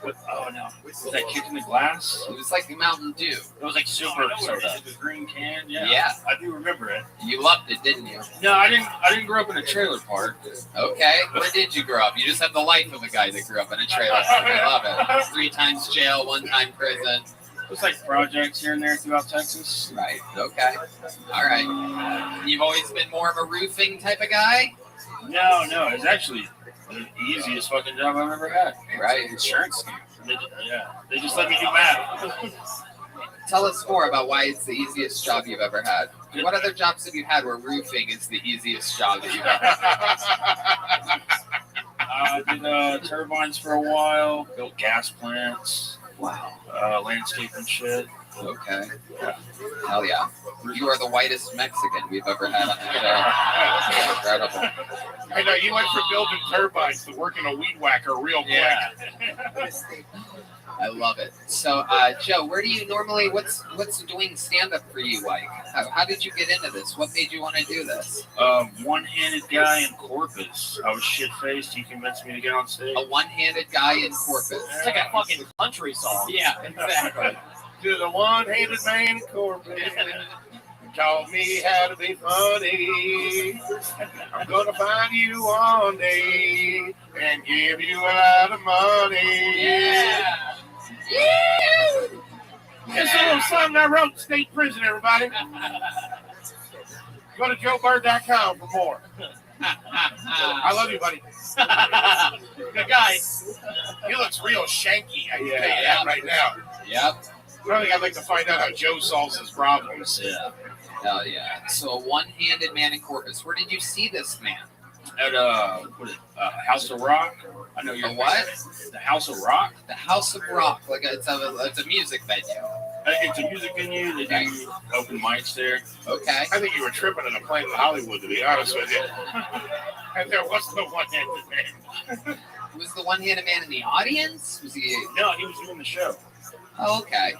F: Oh no! Was that kicked in the glass?
C: It was like the Mountain Dew.
F: It was like super soda. The green can.
C: Yeah.
F: I do remember it.
C: You loved it, didn't you?
F: No, I didn't grow up in a trailer park.
C: Okay. Where did you grow up? You just have the life of a guy that grew up in a trailer park. I love it. 3 times jail, 1 time prison.
F: It's like projects here and there throughout Texas.
C: Right. Okay. All right. You've always been more of a roofing type of guy?
F: No. It's actually the easiest fucking job I've ever had.
C: Right.
F: Insurance scheme. They just let me do math.
C: Tell us more about why it's the easiest job you've ever had. What other jobs have you had where roofing is the easiest job that you've ever had?
F: I did turbines for a while, built gas plants.
C: Wow.
F: Landscaping shit.
C: Okay. Yeah. Hell yeah. You are the whitest Mexican we've ever had on the show. Incredible.
K: I know, you went from building turbines to working a weed whacker real quick.
C: Yeah. I love it. So, Joe, where do you normally, what's doing stand-up for you like? How did you get into this? What made you want to do this?
F: One-handed guy in Corpus. I was shit-faced. He convinced me to get on stage.
C: A one-handed guy in Corpus.
O: It's like a fucking country song.
C: Yeah, exactly.
K: To the one-handed man in Corpus. Taught me how to be funny. I'm gonna find you one day and give you a lot of money.
C: Yeah.
K: It's a little something I wrote in state prison, everybody. Go to joebird.com for more. I love you, buddy.
O: Good guy.
K: He looks real shanky. I can tell you that right now.
C: Yep.
K: I think I'd like to find out how Joe solves his problems.
C: Yeah. Hell yeah. So a one-handed man in Corpus. Where did you see this man?
F: At House of Rock. I know you're
C: what?
F: The House of Rock.
C: The House of Rock. Like it's a music venue.
F: It's a music venue. They do open mics there.
C: Okay.
K: I think you were tripping on a plane to Hollywood, to be honest with you. And there was no one-handed man.
C: Was the one-handed man in the audience? Was he?
F: No, he was doing the show.
C: Oh, okay.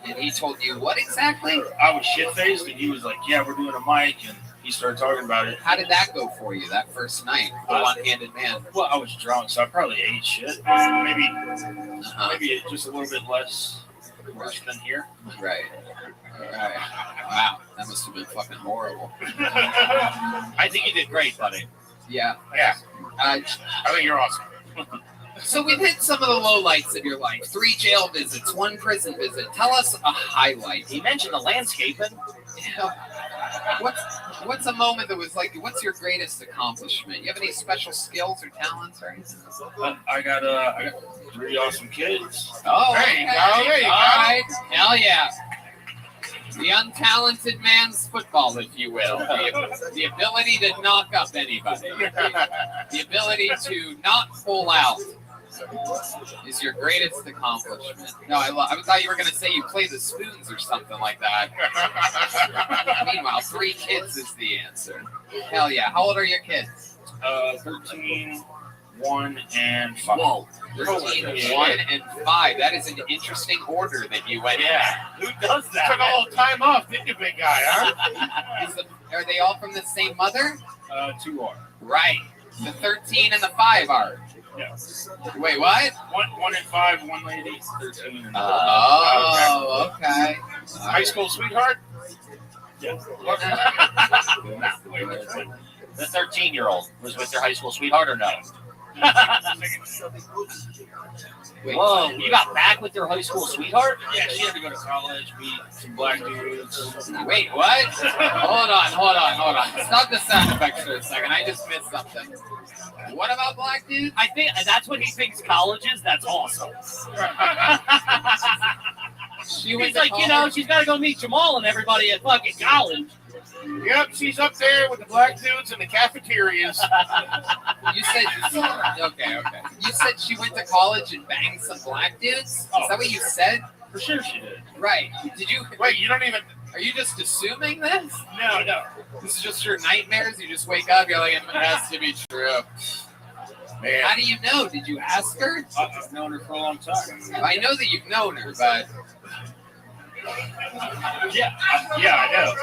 C: And he told you what exactly?
F: I was shit-faced, and he was like, yeah, we're doing a mic, and he started talking about it.
C: How did that go for you, that first night, the one-handed man?
F: Well, I was drunk, so I probably ate shit. Maybe just a little bit less worse than here.
C: Right. Wow, that must have been fucking horrible.
O: I think you did great, buddy.
C: Yeah.
K: Yeah. I think you're awesome.
C: So we've hit some of the lowlights of your life. 3 jail visits, 1 prison visit. Tell us a highlight.
O: He mentioned the landscaping.
C: Yeah. What's a moment that was like, what's your greatest accomplishment? You have any special skills or talents or anything?
F: I got 3 awesome kids.
C: Oh,
K: there you go. There you go.
C: All right. Hell yeah. The untalented man's football, if you will. The ability to knock up anybody. The ability to not pull out is your greatest accomplishment. No, I thought you were going to say you play the spoons or something like that. Meanwhile, 3 kids is the answer. Hell yeah. How old are your kids?
F: 13, 1, and 5.
C: Whoa. 13, 1, and 5. That is an interesting order that you went in.
O: Who does that?
K: Took a little time off, didn't you, big guy, huh?
C: Are they all from the same mother?
F: 2 are.
C: Right. The 13 and the 5 are.
F: Yeah.
C: Wait, what?
F: 1 and 5, 1 lady, 13 and 4.
C: Oh, okay.
K: High school sweetheart?
F: Yeah.
O: The 13-year-old was with their high school sweetheart or no? Whoa, you got back with your high school sweetheart?
F: Yeah, she had to go to college, meet some black dudes.
C: Wait, what? Hold on. Stop the sound effects for a second. I just missed something. What about black dudes?
O: I think that's what he thinks college is. That's awesome. He's like, you know, she's got to go meet Jamal and everybody at fucking college.
K: Yep, she's up there with the black dudes in the cafeterias.
C: You said, okay. You said she went to college and banged some black dudes? Is that what you said?
O: For sure she did.
C: Right. Did you?
K: Wait, you don't even.
C: Are you just assuming this?
O: No.
C: This is just your nightmares? You just wake up, you're like, it has to be true.
K: Man.
C: How do you know? Did you ask her?
F: I've known her for a long time.
C: I know that you've known her, but...
K: Yeah, I know.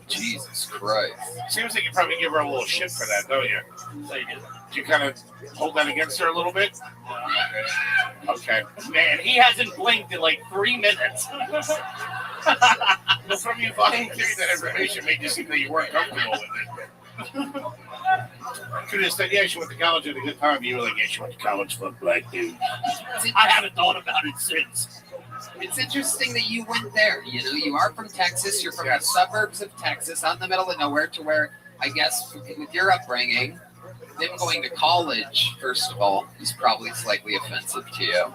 C: Jesus Christ.
K: Seems like you probably give her a little shit for that, don't you? Do you kind of hold that against her a little bit? Okay.
O: Man, he hasn't blinked in like 3 minutes.
K: Well, from you volunteering that information made you seem that you weren't comfortable with it. Could have said, yeah, she went to college at a good time. You were like, yeah, she went to college for a black dude.
O: I haven't thought about it since.
C: It's interesting that you went there. You know, you are from Texas. You're from the suburbs of Texas, out in the middle of nowhere, to where, I guess, with your upbringing, them going to college, first of all, is probably slightly offensive to you.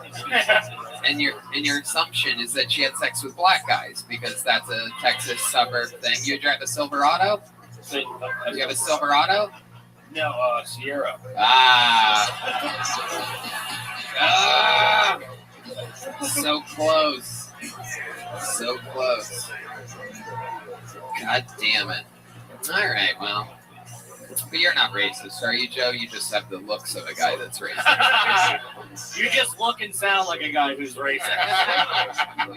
C: And your assumption is that she had sex with black guys, because that's a Texas suburb thing. You drive a Silverado? You have a Silverado?
F: No, Sierra.
C: So close. So close. God damn it. All right, well. But you're not racist, are you, Joe? You just have the looks of a guy that's racist.
O: You just look and sound like a guy who's racist.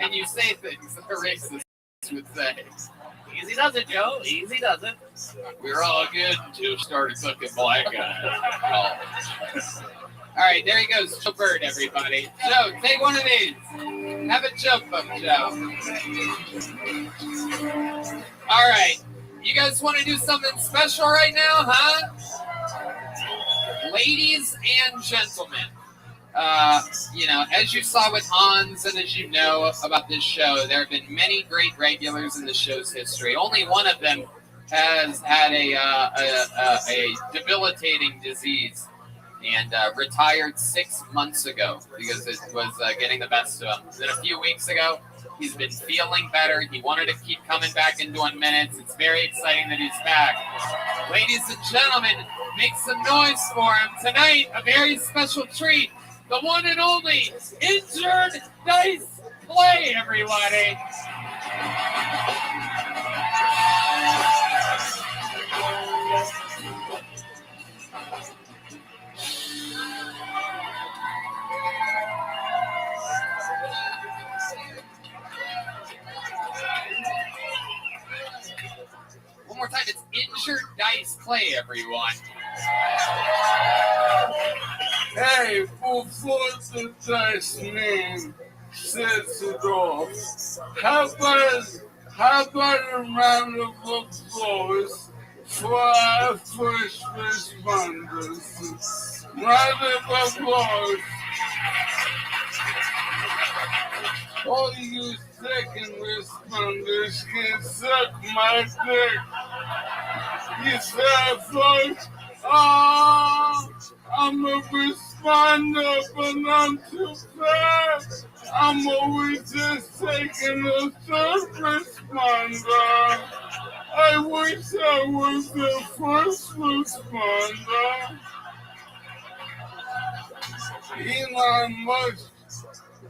C: And you say things that a racist would say.
O: Easy does it, Joe. Easy does it.
C: We're all good until we started sucking black guys. All right, there he goes. Joe Bird, everybody. Joe, take one of these. Have a joke book, Joe. All right. You guys want to do something special right now, huh? Ladies and gentlemen, you know, as you saw with Hans and as you know about this show, there have been many great regulars in the show's history. Only one of them has had a debilitating disease and retired 6 months ago because it was getting the best of him. Then a few weeks ago, he's been feeling better. He wanted to keep coming back and doing minutes. It's very exciting that he's back. Ladies and gentlemen, make some noise for him. Tonight, a very special treat. The one and only Injured Dice Play, everybody. One more time, it's Injured Dice Play, everyone.
P: Hey, before the dice name sets it off, how about a round of applause for our first responders? Round of applause. All you second responders can suck my dick. You said first, I'm a responder, but I'm too fast. I'm always just taking a third responder. I wish I was the first responder. Elon Musk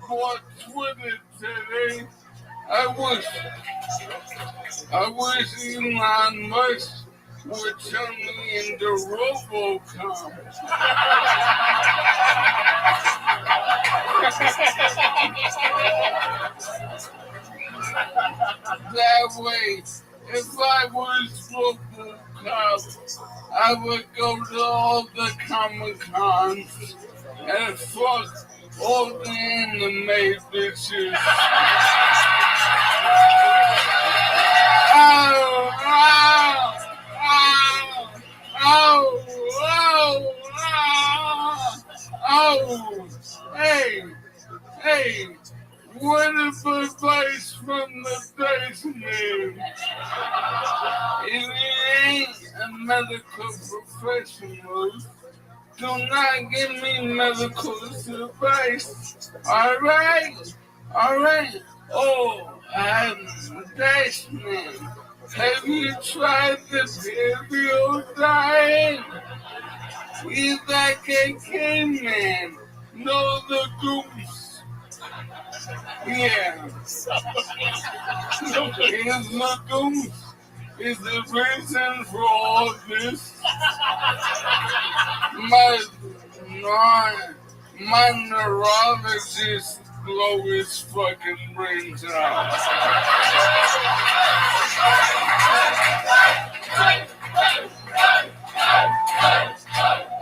P: bought Twitter today. I wish Elon Musk would turn me into RoboCop. That way, if I was RoboCop, I would go to all the Comic-Cons and fuck all the anime bitches. Oh, hey, what if advice from the dice man? If you ain't a medical professional, do not give me medical advice. All right. Oh, dice man. Have you tried the paleo diet? He's like a caveman. No, the goose. Yeah. His goose is the reason for all this. My neurologist blow his fucking brains out.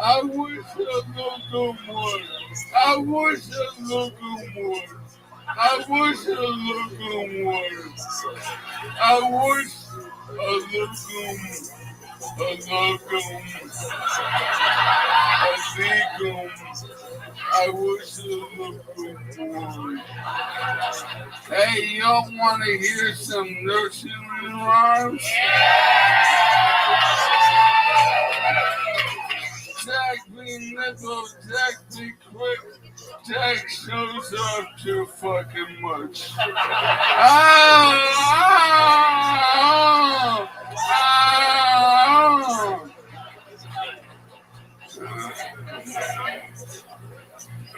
P: I wish I looked more. I wish I looked more. I wish I looked more. I wish I looked more. Hey, y'all want to hear some nursery rhymes? Jack me nickel, Jack me quick, Jack shows up too fucking much.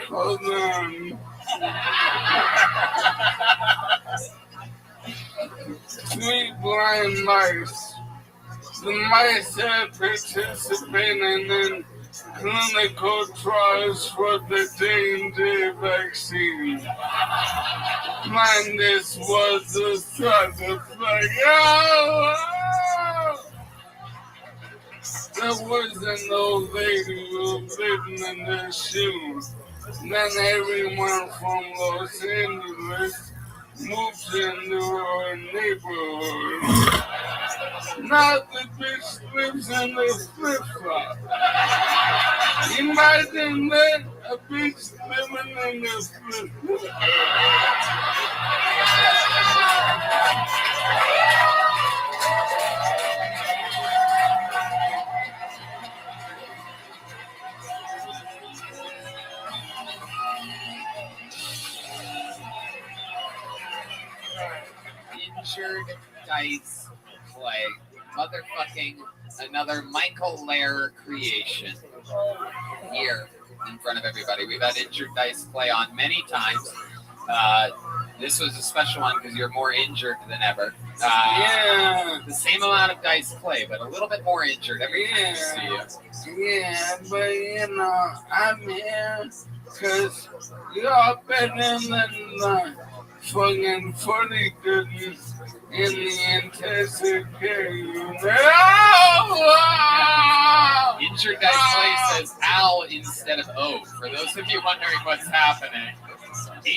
P: Hold on. Sweet blind mice. The mice have participated in clinical trials for the danger vaccine. Blindness was a side effect. There was an old lady who lived in their shoes. Then everyone from Los Angeles moved into her neighborhood. Now the bitch lives in a flip-flop. Imagine that, a bitch living in a flip-flop.
C: Injured dice play. Motherfucking another Michael Lair creation here in front of everybody. We've had injured dice play on many times. This was a special one because you're more injured than ever. The same amount of dice play, but a little bit more injured every time we see you.
P: Yeah, but I'm here because you're better than the fucking 40 goodness in the intensive care unit.
C: Injured dice play says Al instead of O. For those of you wondering what's happening,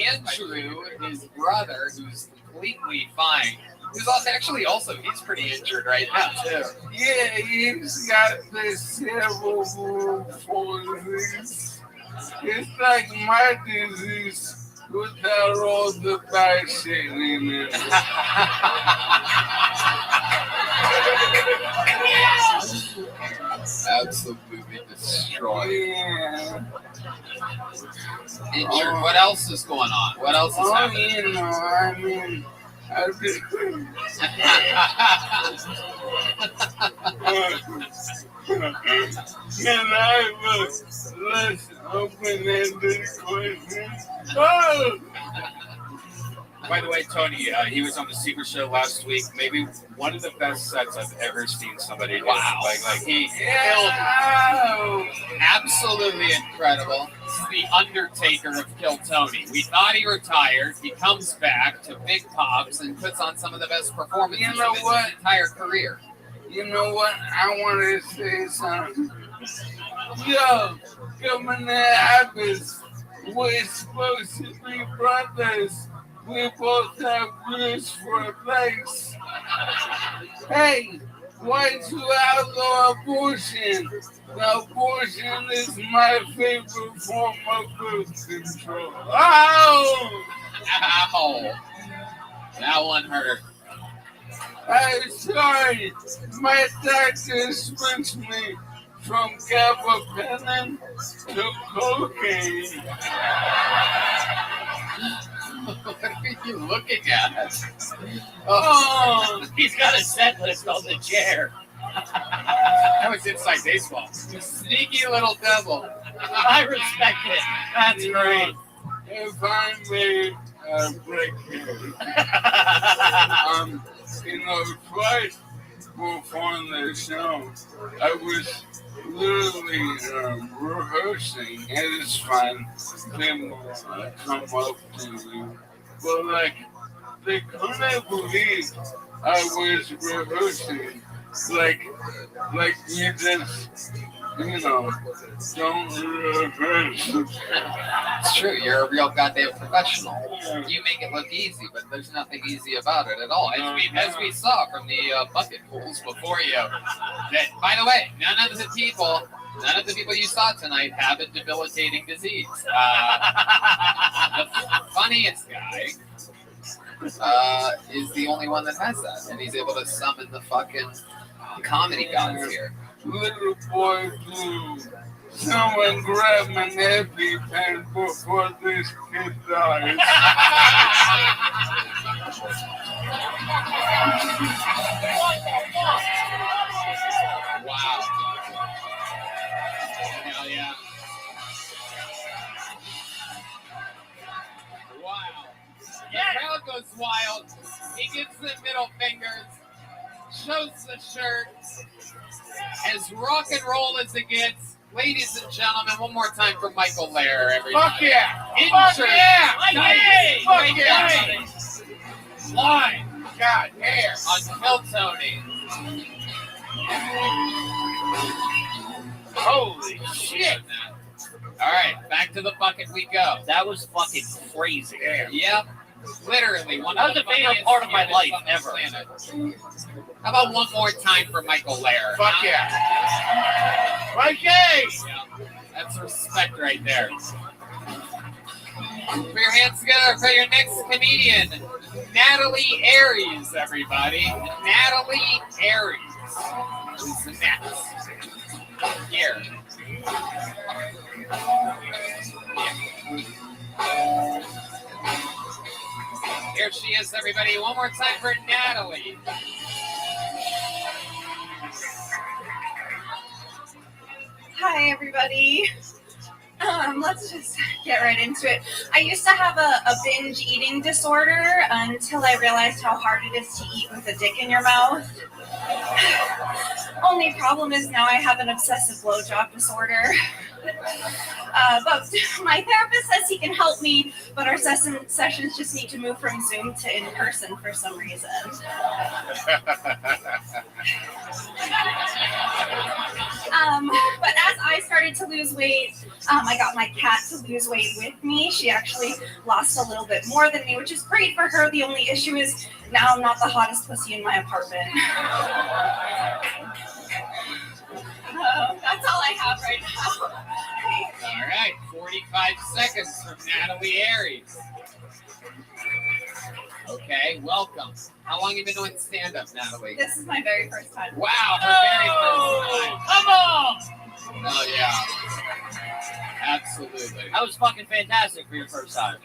C: Andrew, his brother, who's completely fine, who's also he's pretty injured right now too.
P: Yeah, he's got this cerebral palsy. It's like my disease without all the bad shit in it.
C: Absolutely destroyed.
P: Yeah.
C: Injured. What else is going on? What else is happening?
P: Can I let's open-ended question?
Q: By the way, Tony, he was on the Secret Show last week. Maybe one of the best sets I've ever seen somebody do.
C: Wow.
Q: Like he
C: killed it. Absolutely incredible. This is the Undertaker of Kill Tony. We thought he retired. He comes back to Big Pops and puts on some of the best performances of his entire career.
P: You know what? I want to say something. Yo, coming at Abbas, we're supposed to be brothers. We both have wish for legs. Hey, whites who outlaw abortion. Now, abortion is my favorite form of birth control. Ow!
C: Ow! That one hurt.
P: I'm sorry, my doctor switched me from gabapentin to cocaine.
C: What are you looking at?
O: Oh, he's got a set list on the chair.
C: That was inside baseball. You sneaky little devil.
O: I respect it. That's great.
P: If I may break it, twice before the show, I was literally rehearsing, and it's fine. Them come up to you, but like they couldn't believe I was rehearsing. Like you just, don't rehearse.
C: It's true. You're a real goddamn professional. You make it look easy, but there's nothing easy about it at all. As we saw from the bucket pools before you. That, by the way, none of the people you saw tonight have a debilitating disease. The funniest guy is the only one that has that, and he's able to summon the fucking comedy gods here.
P: Little boy blue, someone grab my EpiPen before this kid dies.
C: Wow. Hell yeah. Wow. The crowd goes wild. He gives the middle fingers, shows the shirt, as rock and roll as it gets. Ladies and gentlemen, one more time for Michael Lair, everybody.
P: Fuck yeah!
C: In
P: Fuck
C: shirt.
P: yeah!
C: Tight.
P: Fuck yeah!
C: Line.
P: God damn!
C: Until Tony.
O: Holy shit!
C: All right, back to the bucket we go.
O: That was fucking crazy.
C: Yep. Literally, one
O: That
C: of
O: was
C: the
O: the favorite
C: funniest
O: part of my
C: humans
O: life
C: on the
O: ever.
C: planet. How about one more time for Michael Lair?
P: Fuck yeah! Mikey!
C: That's respect right there. Put your hands together for your next comedian, Natalie Aries, everybody. Natalie Aries is next. Here. Here she is, everybody. One more time for Natalie.
G: Hi, everybody. Let's just get right into it. I used to have a binge eating disorder until I realized how hard it is to eat with a dick in your mouth. Only problem is now I have an obsessive blowjob disorder. But my therapist says he can help me, but our sessions just need to move from Zoom to in person for some reason. But as I started to lose weight, I got my cat to lose weight with me. She actually lost a little bit more than me, which is great for her. The only issue is now I'm not the hottest pussy in my apartment. That's all I have right now.
C: All right, 45 seconds from Natalie Aries. Okay, welcome. How long have you been doing stand-up, Natalie?
G: This is my very first time.
C: Wow, her very first time.
O: Come on!
C: Oh, yeah. Absolutely.
O: That was fucking fantastic for your first time.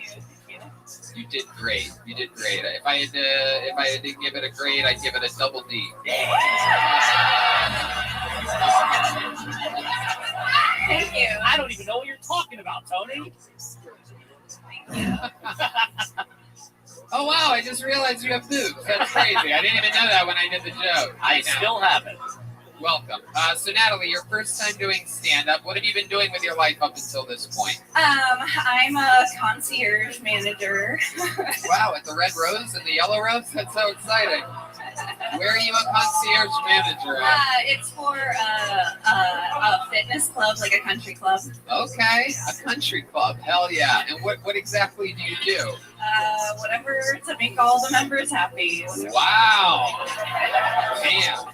C: You did great. You did great. If I had to give it a grade, I'd give it a double D.
G: Thank you.
O: I don't even know what you're talking about, Tony.
C: Oh, wow, I just realized you have boobs. That's crazy. I didn't even know that when I did the joke.
O: I still haven't.
C: Welcome. So, Natalie, your first time doing stand-up. What have you been doing with your life up until this point?
G: I'm a concierge manager.
C: Wow, at the Red Rose and the Yellow Rose? That's so exciting. Where are you a concierge manager at?
G: It's for a fitness club, like a country club.
C: Okay, a country club. Hell yeah. And what exactly do you do?
G: Whatever to make all the members happy.
C: Wow. Damn.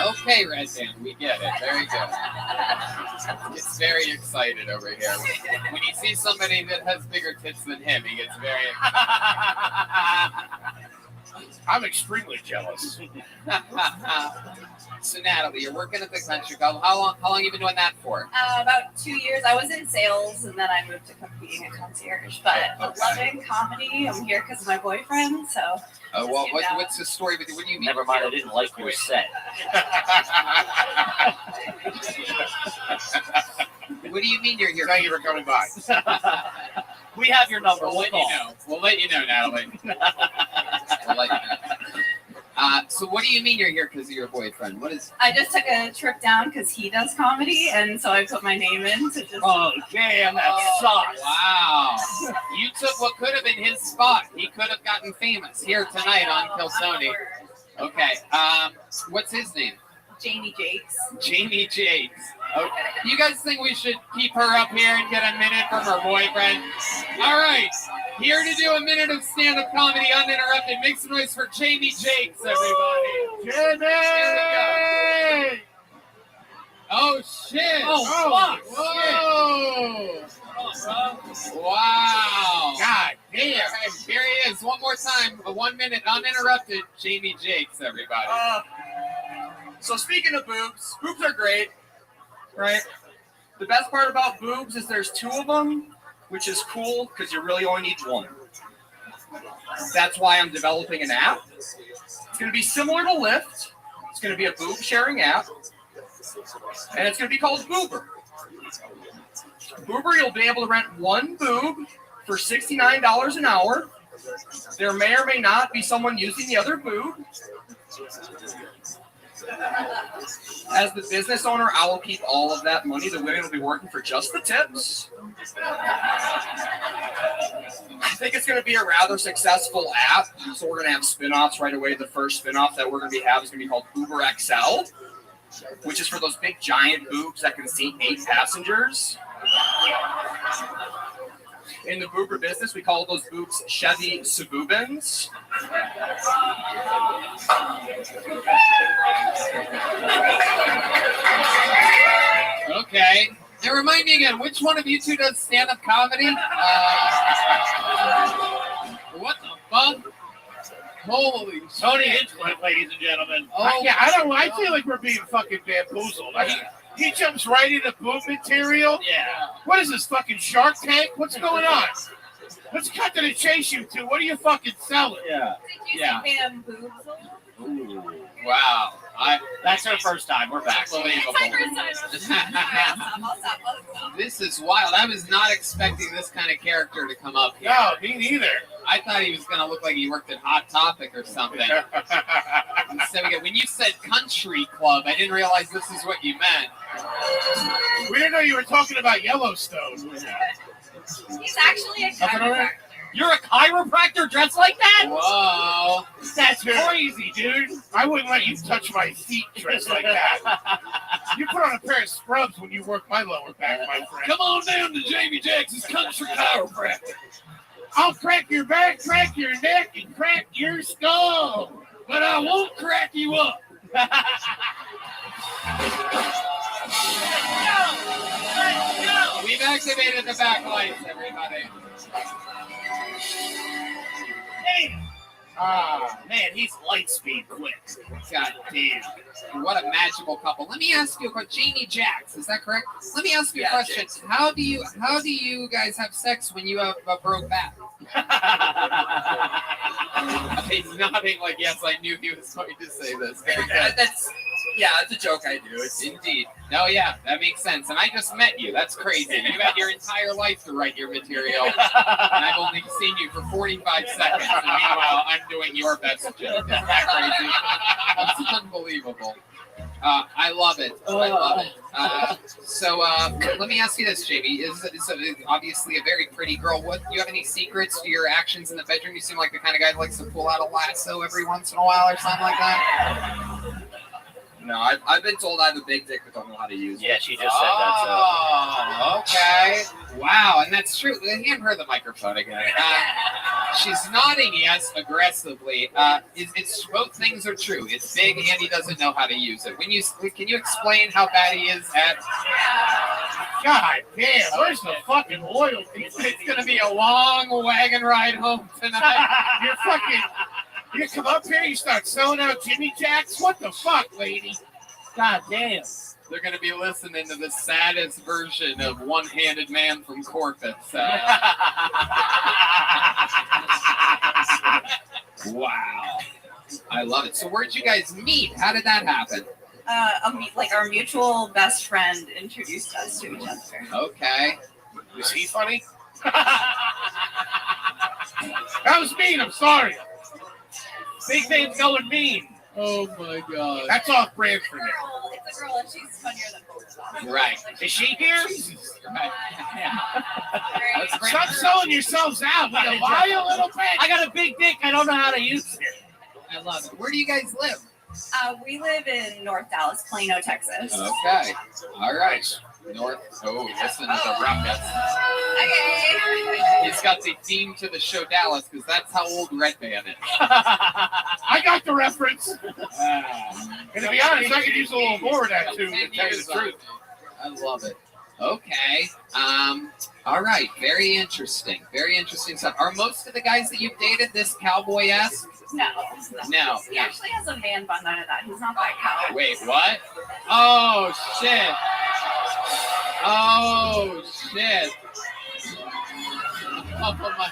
C: Okay, Red Band, we get it. Very good. Gets very excited over here. When he sees somebody that has bigger tits than him, he gets very
K: I'm extremely jealous.
C: So Natalie, you're working at the country club. How long you been doing that for?
G: About 2 years. I was in sales and then I moved to being a concierge. But loving comedy. I'm here because of my boyfriend. So.
C: Well, what's the story with you? What do you mean?
O: Never mind, I didn't like your set.
C: What do you mean you're here?
K: Thank you for coming by.
O: We have your number.
C: We'll let you know. We'll let you know, Natalie. We'll let you know. So what do you mean you're here because of your boyfriend? What is?
G: I just took a trip down because he does comedy, and so I put my name in to just.
O: Oh damn, that sucks!
C: Wow, you took what could have been his spot. He could have gotten famous here tonight on Kill Sony. Okay, what's his name?
G: Jamie Jakes.
C: Jamie Jakes. Okay. You guys think we should keep her up here and get a minute from her boyfriend? All right. Here to do a minute of stand-up comedy uninterrupted. Make some noise for Jamie Jakes, everybody.
K: Jamie!
C: Here we go. Oh, shit.
O: Oh, fuck.
C: Whoa. Wow.
K: God damn.
C: Here he is. One more time. A 1 minute uninterrupted Jamie Jakes, everybody.
D: So speaking of boobs are great, right? The best part about boobs is there's 2 of them, which is cool because you really only need 1. That's why I'm developing an app. It's going to be similar to Lyft. It's going to be a boob sharing app, and it's going to be called Boober. Boober, you'll be able to rent 1 boob for $69 an hour. There may or may not be someone using the other boob. As the business owner, I will keep all of that money. The women will be working for just the tips. I think it's going to be a rather successful app. So we're going to have spin-offs right away. The first spin-off that we're going to have is going to be called Uber XL, which is for those big giant boobs that can seat 8 passengers. In the boober business, we call those boobs Chevy Suburbans.
C: Okay. And remind me again, which one of you 2 does stand-up comedy? What the fuck? Holy
K: Tony
C: shit.
K: Hinchcliffe, ladies and gentlemen.
C: Oh,
K: I feel like we're being fucking bamboozled. He jumps right into boob material.
O: Yeah.
K: What is this, fucking Shark Tank? What's going on? Let's cut to the chase, you 2. What are you fucking selling?
O: Yeah.
G: Did you say bamboozled?
C: Ooh. Wow.
O: That's our first time. We're back.
C: Unbelievable.
G: It's my first time.
C: This is wild. I was not expecting this kind of character to come up here.
K: No, me neither.
C: I thought he was going to look like he worked at Hot Topic or something. Instead, when you said country club, I didn't realize this is what you meant.
K: We didn't know you were talking about Yellowstone.
G: He's actually a chiropractor.
O: You're a chiropractor dressed like that?
C: Whoa.
K: That's crazy, dude. I wouldn't let you touch my feet dressed like that. You put on a pair of scrubs when you work my lower back, my friend.
C: Come on down to Jamie Jackson's Country Chiropractor.
K: I'll crack your back, crack your neck, and crack your skull.
C: But I won't crack you up. We've activated the back lights, everybody.
O: Hey. Man, he's light speed quick.
C: God damn. What a magical couple. Let me ask you a question. Jamie Jacks, is that correct? Let me ask you a question. How do you guys have sex when you have a broke back? He's nodding like, yes, I knew he was going to say this. Very good.
D: That's a joke I do. It's
C: Indeed. No, yeah, that makes sense. And I just met you. That's crazy. You had your entire life to write your material. And I've only seen you for 45 seconds. And meanwhile, I'm doing your best joke. Isn't that crazy? That's unbelievable. I love it. I love it. So let me ask you this, JB. Is obviously a very pretty girl. Do you have any secrets to your actions in the bedroom? You seem like the kind of guy that likes to pull out a lasso every once in a while or something like that. No, I've been told I have a big dick but don't know how to use it.
O: Yeah, she just said that. So.
C: Oh, okay. Wow, and that's true. Hand her the microphone again. She's nodding yes aggressively. It's both things are true. It's big and he doesn't know how to use it. Can you explain how bad he is at?
K: God damn, where's the fucking loyalty?
C: It's gonna be a long wagon ride home tonight.
K: You come up here, you start selling out Jimmy Jacks? What the fuck, lady? God damn.
C: They're going to be listening to the saddest version of One-Handed Man from Corpus. Wow. I love it. So where'd you guys meet? How did that happen?
G: Like our mutual best friend introduced us to each other.
C: Okay.
K: Was he funny? That was mean, I'm sorry. Big man's going mean.
C: Oh my God.
K: That's off brand for me.
G: It's a girl and she's funnier than both of us.
C: Right.
K: Is she here?
C: Right. Yeah.
K: Stop selling yourselves out. Will you lie a little bit?
O: I got a big dick. I don't know how to use it.
C: I love it. Where do you guys live?
G: We live in North Dallas, Plano, Texas.
C: Okay. All right. North. Oh, listen to the ruckus.
G: Okay.
C: He's got the theme to the show Dallas because that's how old Red Band is.
K: I got the reference. And to be honest, I could use a little more of that too, to tell you the truth.
C: I love it. Okay. All right. Very interesting. Very interesting stuff. Are most of the guys that you've dated this cowboy-esque? No.
G: He actually has a man bun under that. He's not that cow.
C: Wait, what? Oh, shit. Oh, shit. Oh, my.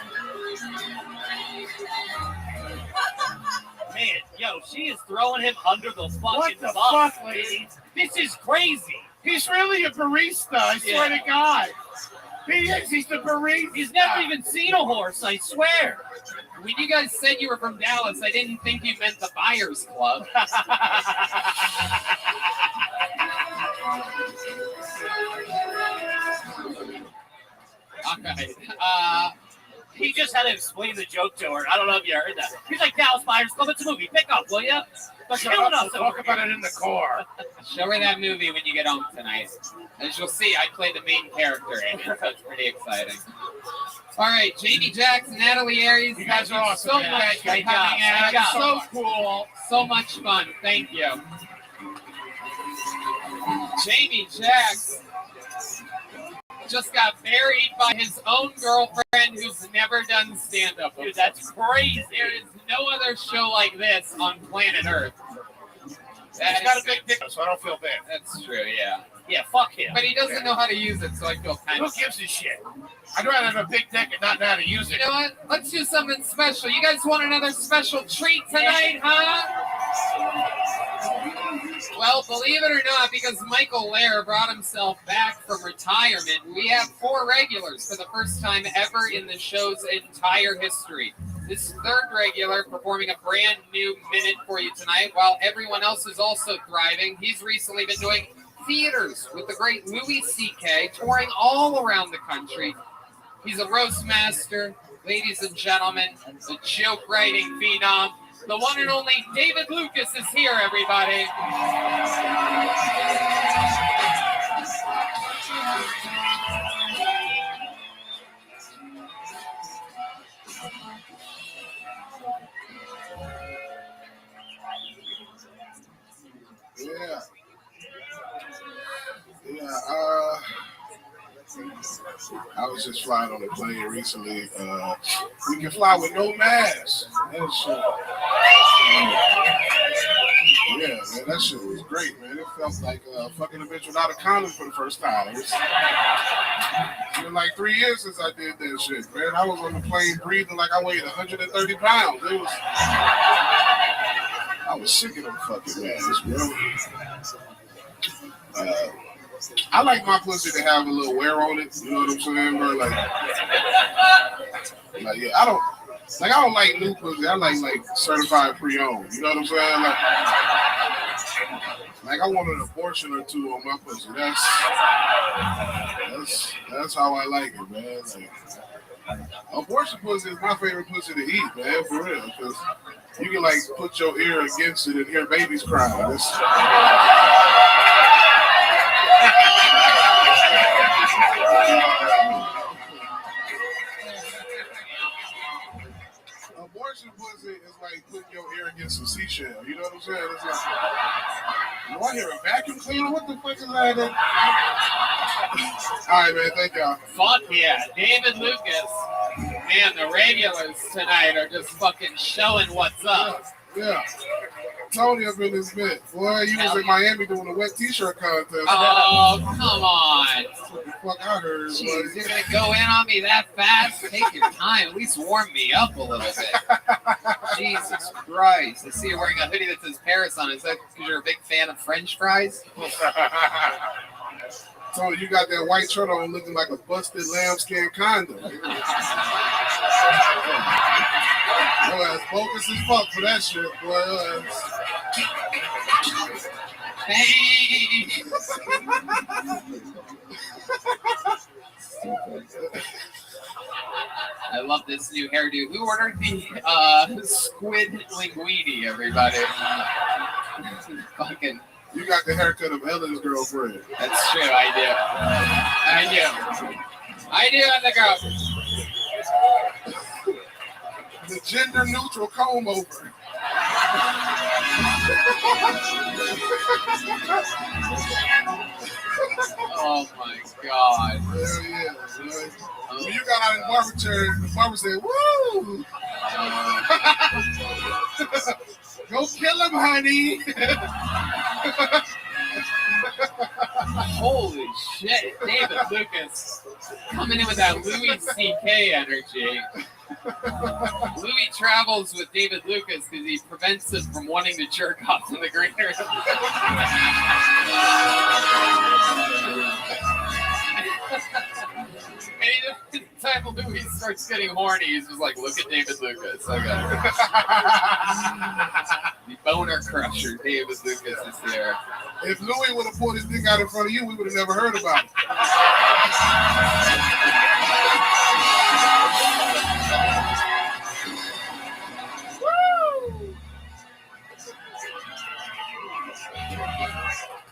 O: Man, yo, she is throwing him under the fucking
K: What the
O: bus.
K: fuck, lady?
O: This is crazy.
K: He's really a barista, I swear to God. He is, he's the barista.
O: He's never even seen a horse, I swear.
C: When you guys said you were from Dallas, I didn't think you meant the Buyers Club. All right.
O: He just had to explain the joke to her. I don't know if you heard that. He's like, Dallas Buyers Club, it's a movie. Pick up, will you? They're killing us.
K: Talk about it in the car.
C: Show her that movie when you get home tonight. As you'll see, I play the main character in it, so it's pretty exciting. All right, Jamie Jackson, Natalie Aries,
K: you guys are awesome.
C: So much for coming out. So cool. So much fun. Thank you. Jamie Jackson just got married by his own girlfriend who's never done stand-up.
O: Dude, that's crazy.
C: There is no other show like this on planet Earth.
K: He's got a big dick, so I don't feel bad.
C: That's true, yeah.
O: Yeah, fuck him.
C: But he doesn't know how to use it, so I feel kind
K: Who
C: of...
K: gives a shit? I'd rather have a big dick and not know how to use it.
C: You know what? Let's do something special. You guys want another special treat tonight, huh? Well, believe it or not, because Michael Lair brought himself back from retirement, we have 4 regulars for the first time ever in the show's entire history. This third regular performing a brand new minute for you tonight, while everyone else is also thriving. He's recently been doing theaters with the great Louis C.K., touring all around the country. He's a roast master, ladies and gentlemen, a joke writing phenom. The one and only David Lucas is here, everybody.
P: I was just flying on a plane recently. We can fly with no mask. That shit. Yeah, man, that shit was great, man. It felt like fucking a bitch without a condom for the first time. It's been like 3 years since I did that shit, man. I was on the plane breathing like I weighed 130 pounds. I was sick of them fucking masks, bro. I like my pussy to have a little wear on it. You know what I'm saying, bro? Like yeah, I don't like new pussy. I like certified pre-owned. You know what I'm saying? Like I want an abortion or 2 on my pussy. That's how I like it, man. Like, abortion pussy is my favorite pussy to eat, man, for real. Because
K: You can like put your ear against it and hear babies cry. Abortion pussy is like putting your ear against a seashell. You know what I'm saying? It's like, do I hear a vacuum cleaner? What the fuck is that? All right, man. Thank y'all.
C: Fuck yeah. David Lucas. Man, the regulars tonight are just fucking showing what's up.
K: Yeah. Tony up in this bit. Boy, you was in Miami doing a wet t-shirt contest.
C: Oh, come on.
K: What the fuck I heard.
C: Jeez, you're going to go in on me that fast? Take your time. At least warm me up a little bit. Jesus Christ. I see you're wearing a hoodie that says Paris on it. Is that because you're a big fan of French fries?
K: Tony, you got that white shirt on looking like a busted lambskin condom. Yo, ass bogus as fuck for that shit, boy.
C: Hey! I love this new hairdo. Who ordered the squid linguine, everybody? Fucking.
K: You got the haircut of Ellen's girlfriend.
C: That's true, I do on the go.
K: The gender neutral comb over.
C: Oh my God.
K: Hell yeah. When you got out in the barber chair, the barber said, woo! Go kill him, honey.
C: Holy shit. David Lucas coming in with that Louis C.K. energy. Louis travels with David Lucas because he prevents him from wanting to jerk off in the green room. Anytime Louis starts getting horny, he's just like, look at David Lucas. Okay. The boner crusher, David Lucas is here.
K: If Louis would have pulled his dick out in front of you, we would have never heard about it.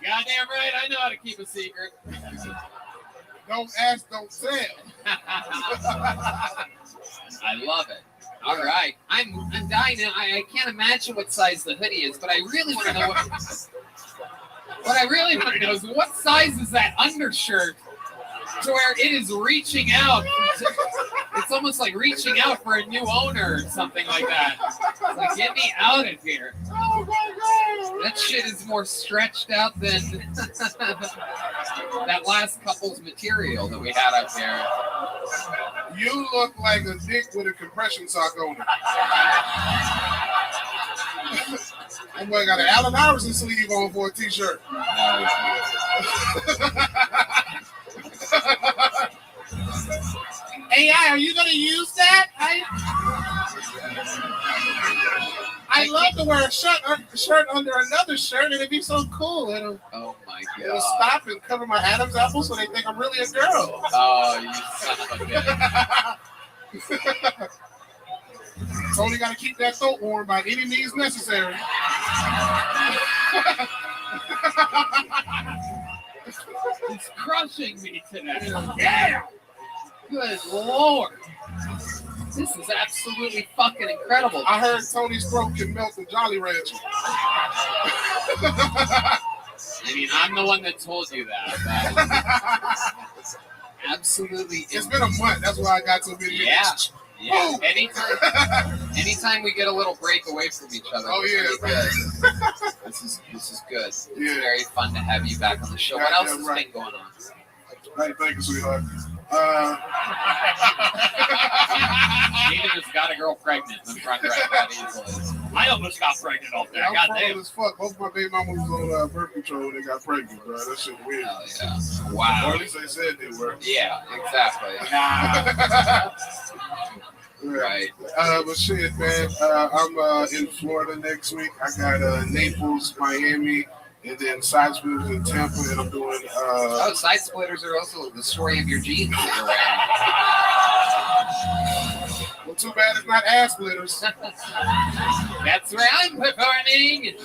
C: Goddamn right, I know how to keep a secret.
K: Don't ask, don't tell.
C: I love it. All right, I'm dying. I can't imagine what size the hoodie is, but I really want to know what I really want to know is what size is that undershirt to where it is reaching out. It's almost like reaching out for a new owner or something like that. It's like, get me out of here.
K: Oh my God.
C: That shit is more stretched out than that last couple's material that we had up there.
K: You look like a dick with a compression sock on it. That boy got an Allen Iverson sleeve on for a t-shirt.
L: AI, are you going to use that? I love to wear a shirt under another shirt, and it'd be so cool. It'll stop and cover my Adam's apple so they think I'm really a girl.
C: Oh, you son of a bitch.
K: Only got to keep that throat warm by any means necessary.
C: It's crushing me today. Yeah! Good Lord. This is absolutely fucking incredible.
K: I heard Tony's throat can melt the Jolly Rancher.
C: I mean, I'm the one that told you that. Absolutely.
K: It's been a month. That's why I got so many.
C: Yeah. Yeah. Anytime we get a little break away from each other.
K: Oh yeah.
C: Good. This is good. It's very fun to have you back on the show. What else has been going on?
K: Hey, thank you, sweetheart.
C: David just got a girl pregnant in the front right that easily.
O: I almost got pregnant off there.
K: Yeah, I'm
O: God damn.
K: as fuck. Both my baby mamas was on birth control and they got pregnant, bro. That shit weird.
C: Oh, yeah. Wow.
K: Or at least they said they were.
C: Yeah, exactly. Right.
K: But shit, man. I'm in Florida next week. I got Naples, Miami, And then Side Splitters in Tampa, and I'm doing.
C: Side Splitters are also the story of your jeans that you're wearing.
K: Well, too bad it's not ass splitters.
C: That's where I'm performing.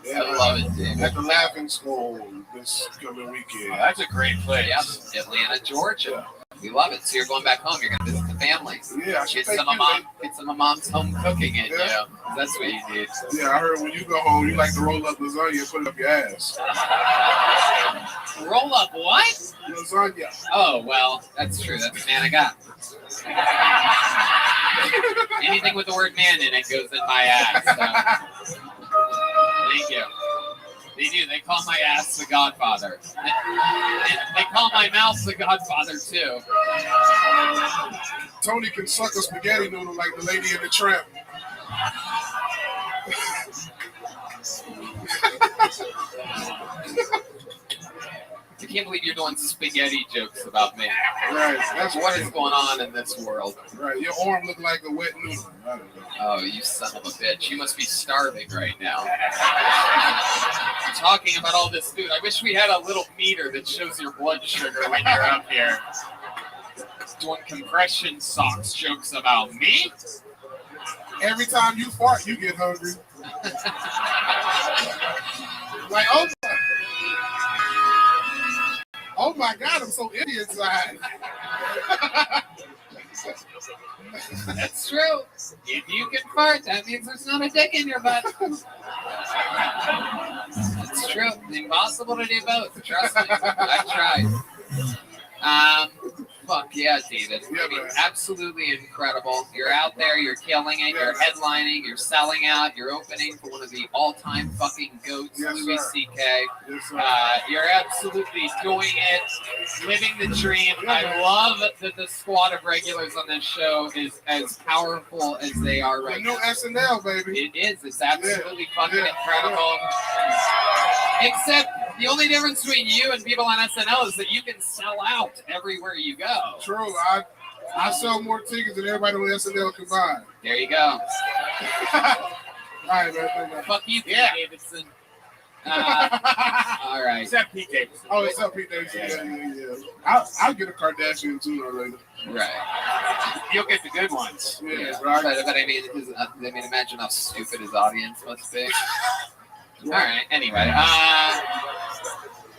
K: Yeah,
C: I love it, dude.
K: At the Laughing Skull this coming weekend.
C: Oh, that's a great place. Yep, Atlanta, Georgia. We love it. So you're going back home. You're going to visit the family.
K: Yeah, I should
C: get some of mom's home cooking in you. That's what you need.
K: Yeah, I heard when you go home, you like to roll up lasagna and put it up your ass.
C: Roll up what?
K: Lasagna.
C: Oh, well, that's true. That's the man I got. Anything with the word man in it goes in my ass. So. Thank you. They do. They call my ass the Godfather. They call my mouth the Godfather, too.
K: Tony can suck a spaghetti noodle like the lady in the tramp.
C: I can't believe you're doing spaghetti jokes about me.
K: Right. That's
C: what is going on in this world.
K: Right. Your arm looked like a wet noodle. I don't know.
C: Oh, you son of a bitch. You must be starving right now. Talking about all this food. I wish we had a little meter that shows your blood sugar when you're up here. Doing compression socks jokes about me.
K: Every time you fart, you get hungry. Like, oh my God, I'm so itty inside.
C: That's true. If you can fart, that means there's not a dick in your butt. It's true. It's impossible to do both. Trust me. I've tried. Fuck yeah, David. I mean, absolutely incredible. You're out there, you're killing it, you're headlining, you're selling out, you're opening for one of the all-time fucking goats, Louis C.K. You're absolutely doing it, living the dream. I love that the squad of regulars on this show is as powerful as they are right now.
K: New SNL, baby.
C: It is. It's absolutely fucking incredible. Except the only difference between you and people on SNL is that you can sell out everywhere you go.
K: True. I sell more tickets than everybody on SNL combined.
C: There you go.
K: All right, man.
C: Fuck you, Pete Davidson. All right.
K: Except Pete Davidson. Oh, except Pete Davidson. Yeah. I'll get a Kardashian sooner or later.
C: Right.
O: You'll get the good ones.
C: Yeah. But I mean, imagine how stupid his audience must be. All right. Anyway.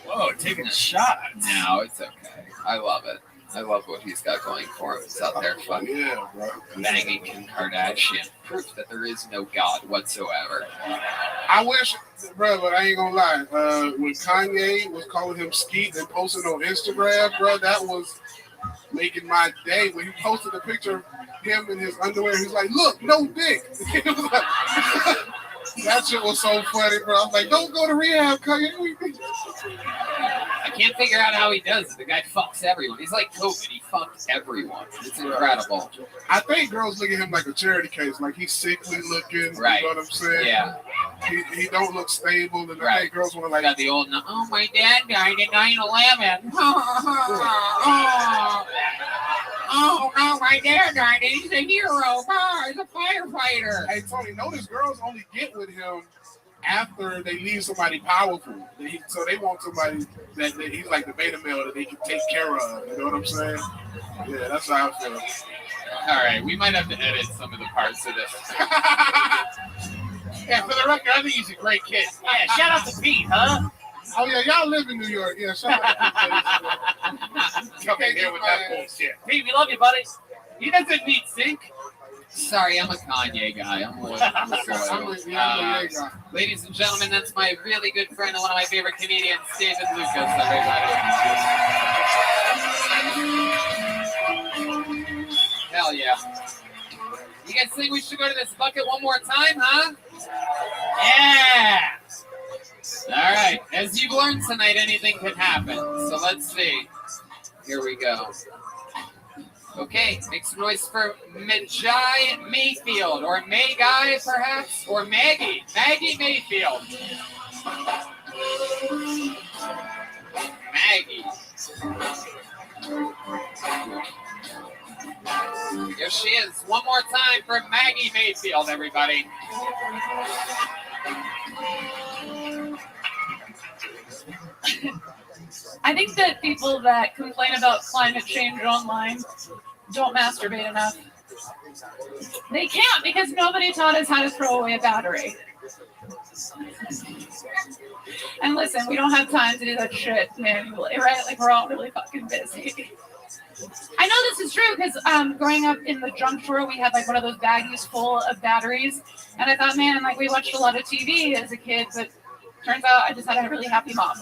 O: Whoa, taking a shot.
C: No, it's okay. I love it. I love what he's got going for him. He's out there fucking banging Kim Kardashian. Proof that there is no God whatsoever.
K: I wish, bro, but I ain't gonna lie. When Kanye was calling him Skeet and posting on Instagram, bro, that was making my day. When he posted a picture of him in his underwear, he's like, look, no dick. That shit was so funny, bro. I was like, don't go to rehab, Kanye.
C: I can't figure out how he does it. The guy fucks everyone. He's like COVID. He fucks everyone. It's incredible.
K: I think girls look at him like a charity case. Like he's sickly looking.
C: Right.
K: You know what I'm saying?
C: Yeah.
K: He don't look stable. And I think girls want to like.
C: Got the old, oh, my dad died in 9/11. Oh, no, my dad died. He's a hero. He's a firefighter.
K: Hey, Tony, notice girls only get with him after they leave somebody powerful. So they want somebody that he's like the beta male that they can take care of. You know what I'm saying? Yeah, that's how I feel.
C: All right, we might have to edit some of the parts of this.
O: Yeah, for the record, I think he's a great kid. Yeah, shout out to Pete, huh?
K: Oh, yeah, y'all live in New York. Yeah, shout out to Pete.
O: Come in here with that bullshit. Pete, we love you, buddy. He doesn't need zinc.
C: Sorry, I'm a Kanye guy. I'm loyal. Ladies and gentlemen, that's my really good friend and one of my favorite comedians, David Lucas. Everybody. Hell yeah. You guys think we should go to this bucket one more time, huh? Yeah. All right. As you've learned tonight, anything can happen. So let's see. Here we go. Okay, make some noise for Majai Mayfield, or May-Guy, perhaps, or Maggie. Maggie Mayfield. Maggie. Here she is. One more more time for Maggie Mayfield, everybody.
H: I think that people that complain about climate change online don't masturbate enough. They can't because nobody taught us how to throw away a battery. And listen, we don't have time to do that shit manually, right? Like, we're all really fucking busy. I know this is true because growing up in the junk drawer, we had like one of those baggies full of batteries. And I thought, man, like we watched a lot of TV as a kid, but turns out I just had a really happy mom.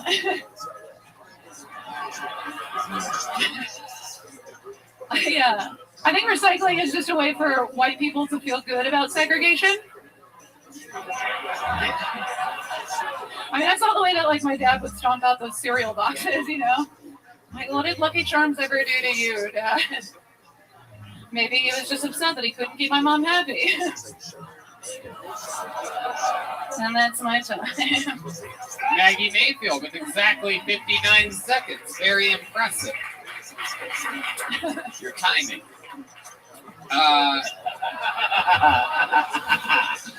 H: Yeah. I think recycling is just a way for white people to feel good about segregation. I mean, I saw the way that like my dad would stomp out those cereal boxes, you know? Like, what did Lucky Charms ever do to you, Dad? Maybe he was just upset that he couldn't keep my mom happy. And that's my time.
C: Maggie Mayfield with exactly 59 seconds. Very impressive. Your timing.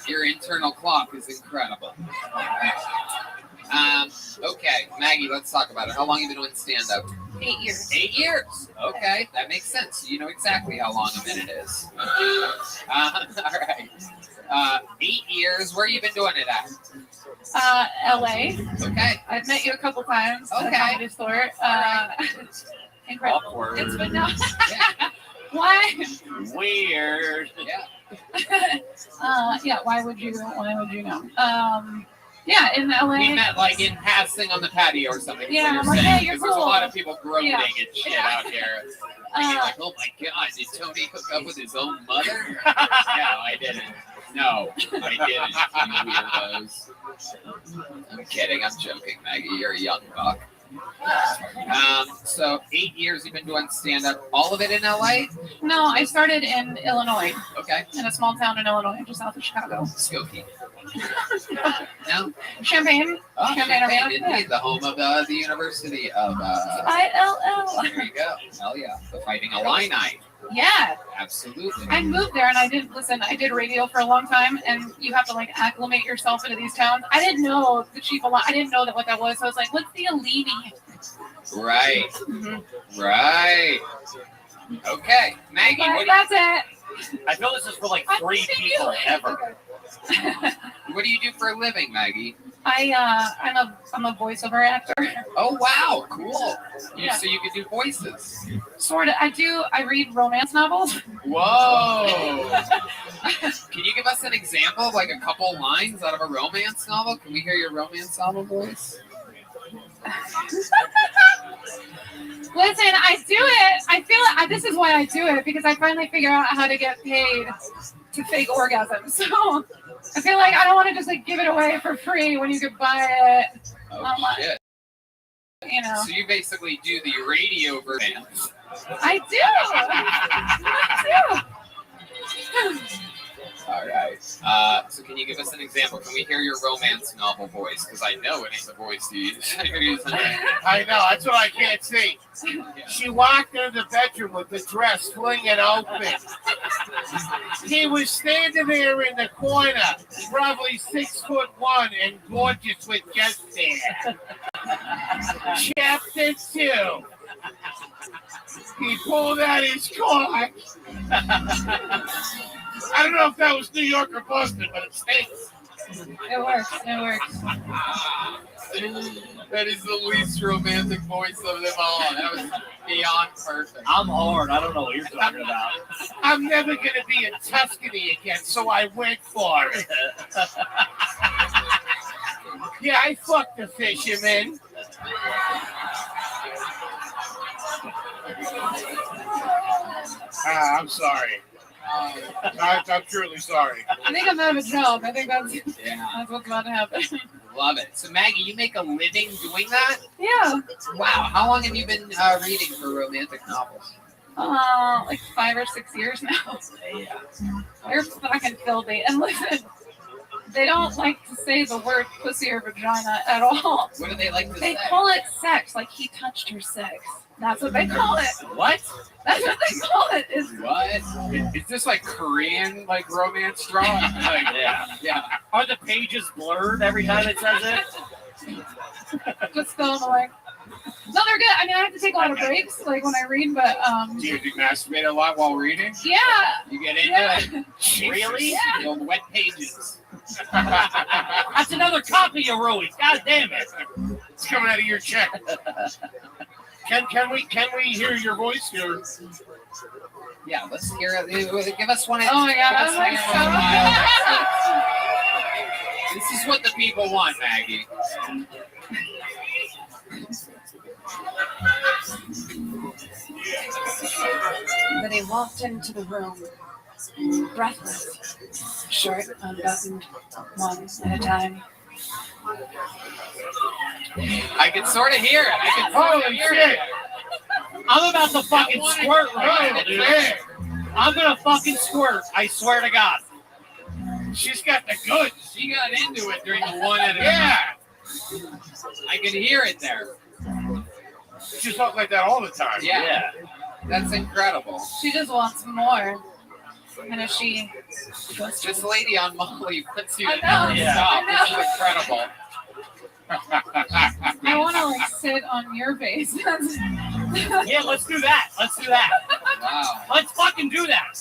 C: Your internal clock is incredible. Okay, Maggie, let's talk about it. How long have you been doing stand-up?
H: 8 years.
C: 8 years. Okay, that makes sense. You know exactly how long a minute is. All right. 8 years. Where have you been doing it at?
H: LA.
C: Okay.
H: I've met you a couple times.
C: Okay.
H: At the Comedy Store. Incredible.
C: Awkward.
H: It's been now. Why?
C: Weird. Yeah.
H: Yeah. Why would you know? Yeah, in LA.
C: We met like in passing on the patio or something.
H: Yeah,
C: I'm
H: like, hey, you're
C: there's a
H: cool.
C: lot of people groaning
H: Yeah.
C: and shit out here. And you're like, oh my god, did Tony hook up with his own mother? No, I didn't. No, I didn't. You weirdos. I'm kidding. I'm joking, Maggie. You're a young buck. So 8 years you've been doing stand-up. All of it in LA?
H: No, I started in Illinois.
C: Okay.
H: In a small town in Illinois, just south of Chicago.
C: Skokie. No?
H: Champaign.
C: Oh,
H: Champaign, Urbana.
C: indeed. The home of the University of...
H: ILL.
C: There you go. Hell yeah. The Fighting Illini.
H: Yeah.
C: Absolutely.
H: I moved there and I did radio for a long time, and you have to like acclimate yourself into these towns. I didn't know the chief I didn't know what that was. So I was like, what's the Illini?
C: Right.
H: Mm-hmm.
C: Right. Okay. Maggie,
H: That's it.
O: I feel this is for like 3 people ever.
C: What do you do for a living, Maggie?
H: I'm a voiceover actor.
C: Oh wow, cool.
H: Yeah.
C: So you can do voices.
H: Sort of. I read romance novels.
C: Whoa. Can you give us an example of like a couple lines out of a romance novel? Can we hear your romance novel voice?
H: Listen, I do it. I feel this is why I do it, because I finally figure out how to get paid to fake orgasms. So I feel like I don't want to just like give it away for free when you could buy it online.
C: Shit.
H: You know.
C: So you basically do the radio version.
H: I do. I do.
C: All right. So can you give us an example? Can we hear your romance novel voice? Because I know it ain't the voice you use.
K: I know, that's what I can't see. She walked into the bedroom with the dress swinging open. He was standing there in the corner, probably 6'1" and gorgeous with just there. Chapter 2. He pulled out his cock. I don't know if that was New York or Boston, but it stinks.
H: It works. It works.
C: That is the least romantic voice of them all. That was beyond perfect.
O: I'm hard. I don't know what you're talking about.
K: I'm never going to be in Tuscany again, so I went for it. Yeah, I fucked the fisherman. I'm sorry. I'm truly sorry.
H: I think I'm out of a job. I think that's what's about to happen.
C: Love it. So Maggie, you make a living doing that?
H: Yeah.
C: Wow. How long have you been reading for romantic novels?
H: Like 5 or 6 years now.
C: Yeah.
H: They're fucking filthy. And listen, They don't like to say the word pussy or vagina at all.
C: What do they like to
H: They
C: say?
H: call it sex, like he touched her sex. That's what they call it.
C: What?
H: That's what they call it.
C: What? Is this like Korean like romance drama? Like,
O: Yeah. Are the pages blurred every time it says it?
H: Just still annoying. No, they're good. I mean, I have to take a lot of breaks, like when I read, but
C: Do you masturbate a lot while reading?
H: yeah.
C: You get into
H: Yeah.
C: it?
O: Really?
H: Yeah.
C: The old wet pages.
O: That's another copy you ruined. God damn it.
K: It's coming out of your check. Can we hear your voice here?
C: Yeah, let's hear it. Give us one.
H: Oh my God,
C: give us
H: I'm like
C: one. This is what the people want, Maggie.
G: But he walked into the room, breathless, shirt unbuttoned, one at a time.
C: I can sort of hear it. I can sort of hear it.
O: I'm about to fucking squirt right now, dude.
K: man.
O: I'm gonna fucking squirt. I swear to God.
K: She's got the goods.
C: She got into it during the one at a
K: Yeah.
C: time. I can hear it there.
K: She's talking like that all the time.
C: Yeah. That's incredible.
H: She just wants more. And if she goes to
C: This lady on Molly puts you
H: I
C: in
H: know,
C: non-stop.
H: I
C: This
H: know.
C: is incredible.
H: I want to like sit on your face.
O: Yeah, let's do that. Let's do that.
C: Wow.
O: Let's fucking do that.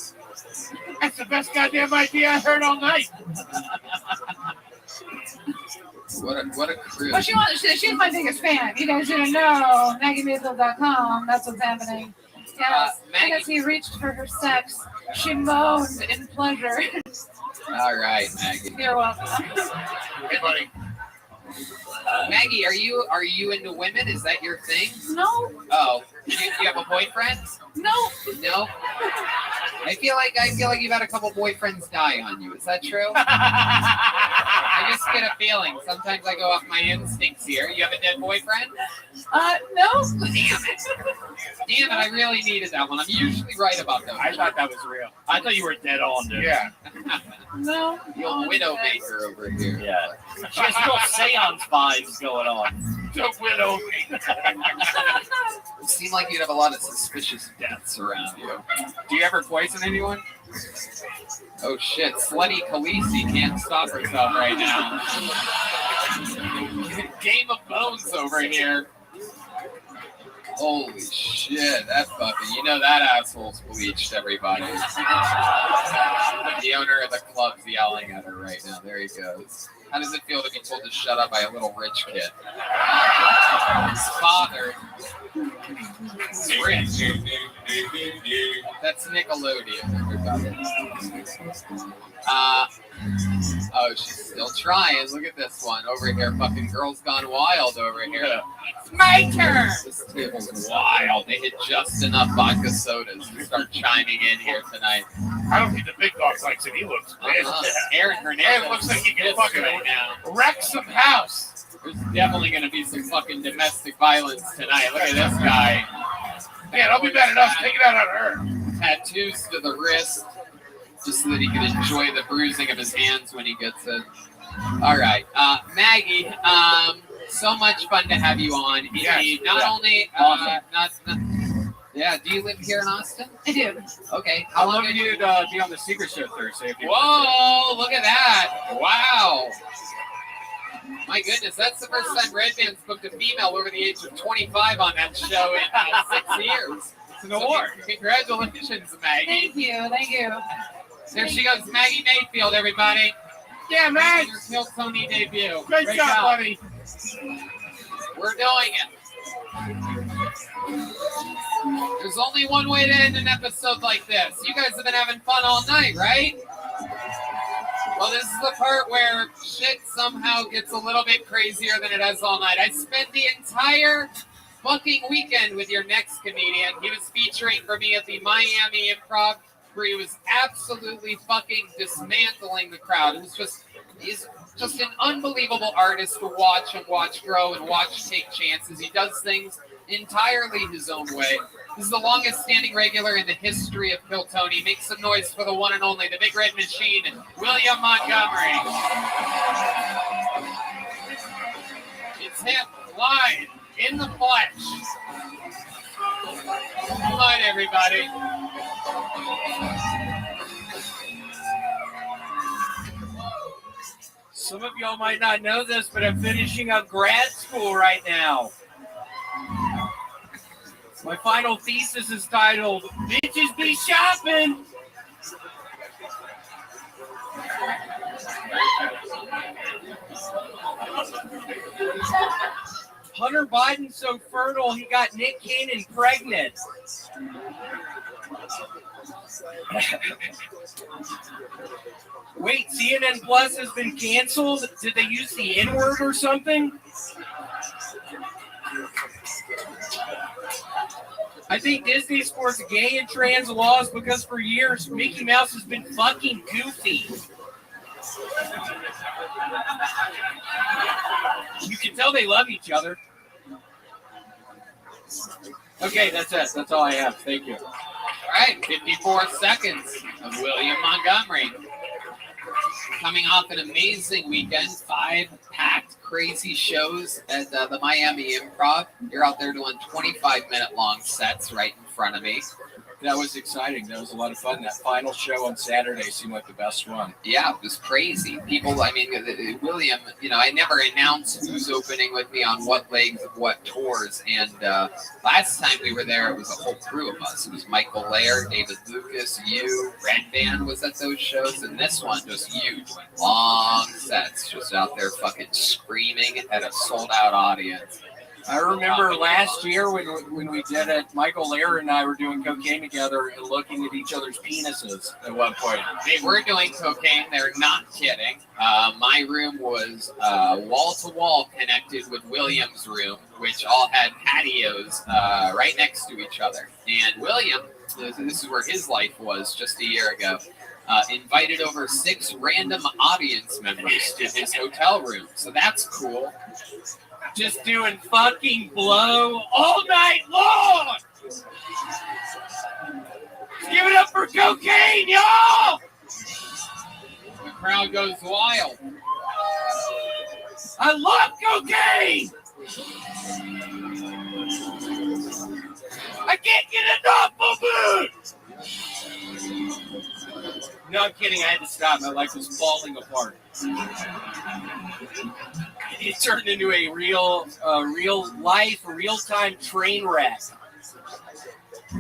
K: That's the best goddamn idea I heard all night.
C: What a crew.
H: Well, she's my biggest fan. You guys didn't know. MaggieMayfield.com. That's what's happening. Yes.
C: Maggie.
H: And as he reached for her sex, she moaned in pleasure.
C: All right, Maggie.
H: You're welcome.
K: Hey, buddy.
C: Maggie, are you into women? Is that your thing?
H: No.
C: Oh, do you have a boyfriend?
H: No.
C: No. I feel like you've had a couple boyfriends die on you. Is that true? I just get a feeling. Sometimes I go off my instincts here. You have a dead boyfriend?
H: No.
C: Damn it. Damn it, I really needed that one. I'm usually right about those.
O: I thought that was real. I thought you were dead on, dude.
K: Yeah.
H: No.
C: The old Widowmaker over here.
O: Yeah. She has real seance vibes going on.
K: The widow.
C: You seem like you'd have a lot of suspicious deaths around you. Do you ever poison anyone? Oh shit, Slutty Khaleesi can't stop herself right now. Game of Bones over here. Holy shit, that puppy. You know that asshole's bleached, everybody. The owner of the club's yelling at her right now. There he goes. How does it feel to be told to shut up by a little rich kid? His father is rich. That's Nickelodeon, everybody. Oh, she's still trying. Look at this one over here. Fucking Girls Gone Wild over here. It's my turn. This table's wild. They hit just enough vodka sodas to start chiming in here tonight.
K: I don't think the big dog likes it. He looks pissed.
C: Aaron Hernandez
K: It looks like he can
C: is
K: fucking
C: right now.
K: wreck some house.
C: There's definitely going to be some fucking domestic violence tonight. Look at this guy.
K: Yeah, don't be bad enough. Take it out on her.
C: Tattoos to the wrist, just so that he can enjoy the bruising of his hands when he gets it. All right, Maggie. So much fun to have you on.
K: Yes.
C: Not only, yeah. Do you live here in Austin?
H: I do.
C: Okay.
O: How long did you be on the Secret Show Thursday? If you
C: Whoa! Look at that! Wow. My goodness, that's the first time Red Band's booked a female over the age of 25 on that show in 6 years. It's an award. Congratulations, Maggie.
H: Thank you. Thank you.
C: There she goes, Maggie Mayfield, everybody.
K: Yeah, man.
C: Your Hill Tony debut.
K: Great job, buddy.
C: We're doing it. There's only one way to end an episode like this. You guys have been having fun all night, right? Well, this is the part where shit somehow gets a little bit crazier than it has all night. I spent the entire fucking weekend with your next comedian. He was featuring for me at the Miami Improv, where he was absolutely fucking dismantling the crowd. It was he's just an unbelievable artist to watch and watch grow and watch take chances. He does things entirely his own way. This is the longest standing regular in the history of Kill Tony. Make some noise for the one and only, the Big Red Machine, William Montgomery. It's him, live, in the flesh. Good night, everybody.
F: Some of y'all might not know this, but I'm finishing up grad school right now. My final thesis is titled, Bitches Be Shopping. Hunter Biden's so fertile, he got Nick Cannon pregnant. Wait, CNN Plus has been canceled? Did they use the N-word or something? I think Disney supports gay and trans laws because for years Mickey Mouse has been fucking Goofy. You can tell they love each other. Okay, that's it. That's all I have. Thank you.
C: All right, 54 seconds of William Montgomery. Coming off an amazing weekend, 5 packed, crazy shows at the Miami Improv. You're out there doing 25-minute long sets right in front of me.
D: That was exciting. That was a lot of fun. That final show on Saturday seemed like the best one.
C: Yeah, it was crazy. People, I mean, William, I never announced who's opening with me on what legs of what tours. And last time we were there, it was a whole crew of us. It was Michael Laird, David Lucas, you, Red Band was at those shows. And this one, just you doing long sets, just out there fucking screaming at a sold-out audience.
F: I remember last year when we did it, Michael Laird and I were doing cocaine together and looking at each other's penises at one point.
C: They were doing cocaine. They're not kidding. My room was wall-to-wall connected with William's room, which all had patios right next to each other. And William, this is where his life was just a year ago, invited over 6 random audience members to his hotel room. So that's cool.
F: Just doing fucking blow all night long. Give it up for cocaine, y'all!
C: The crowd goes wild.
F: I love cocaine! I can't get enough of it! No, I'm kidding. I had to stop. My life was falling apart. It turned into a real-time train wreck.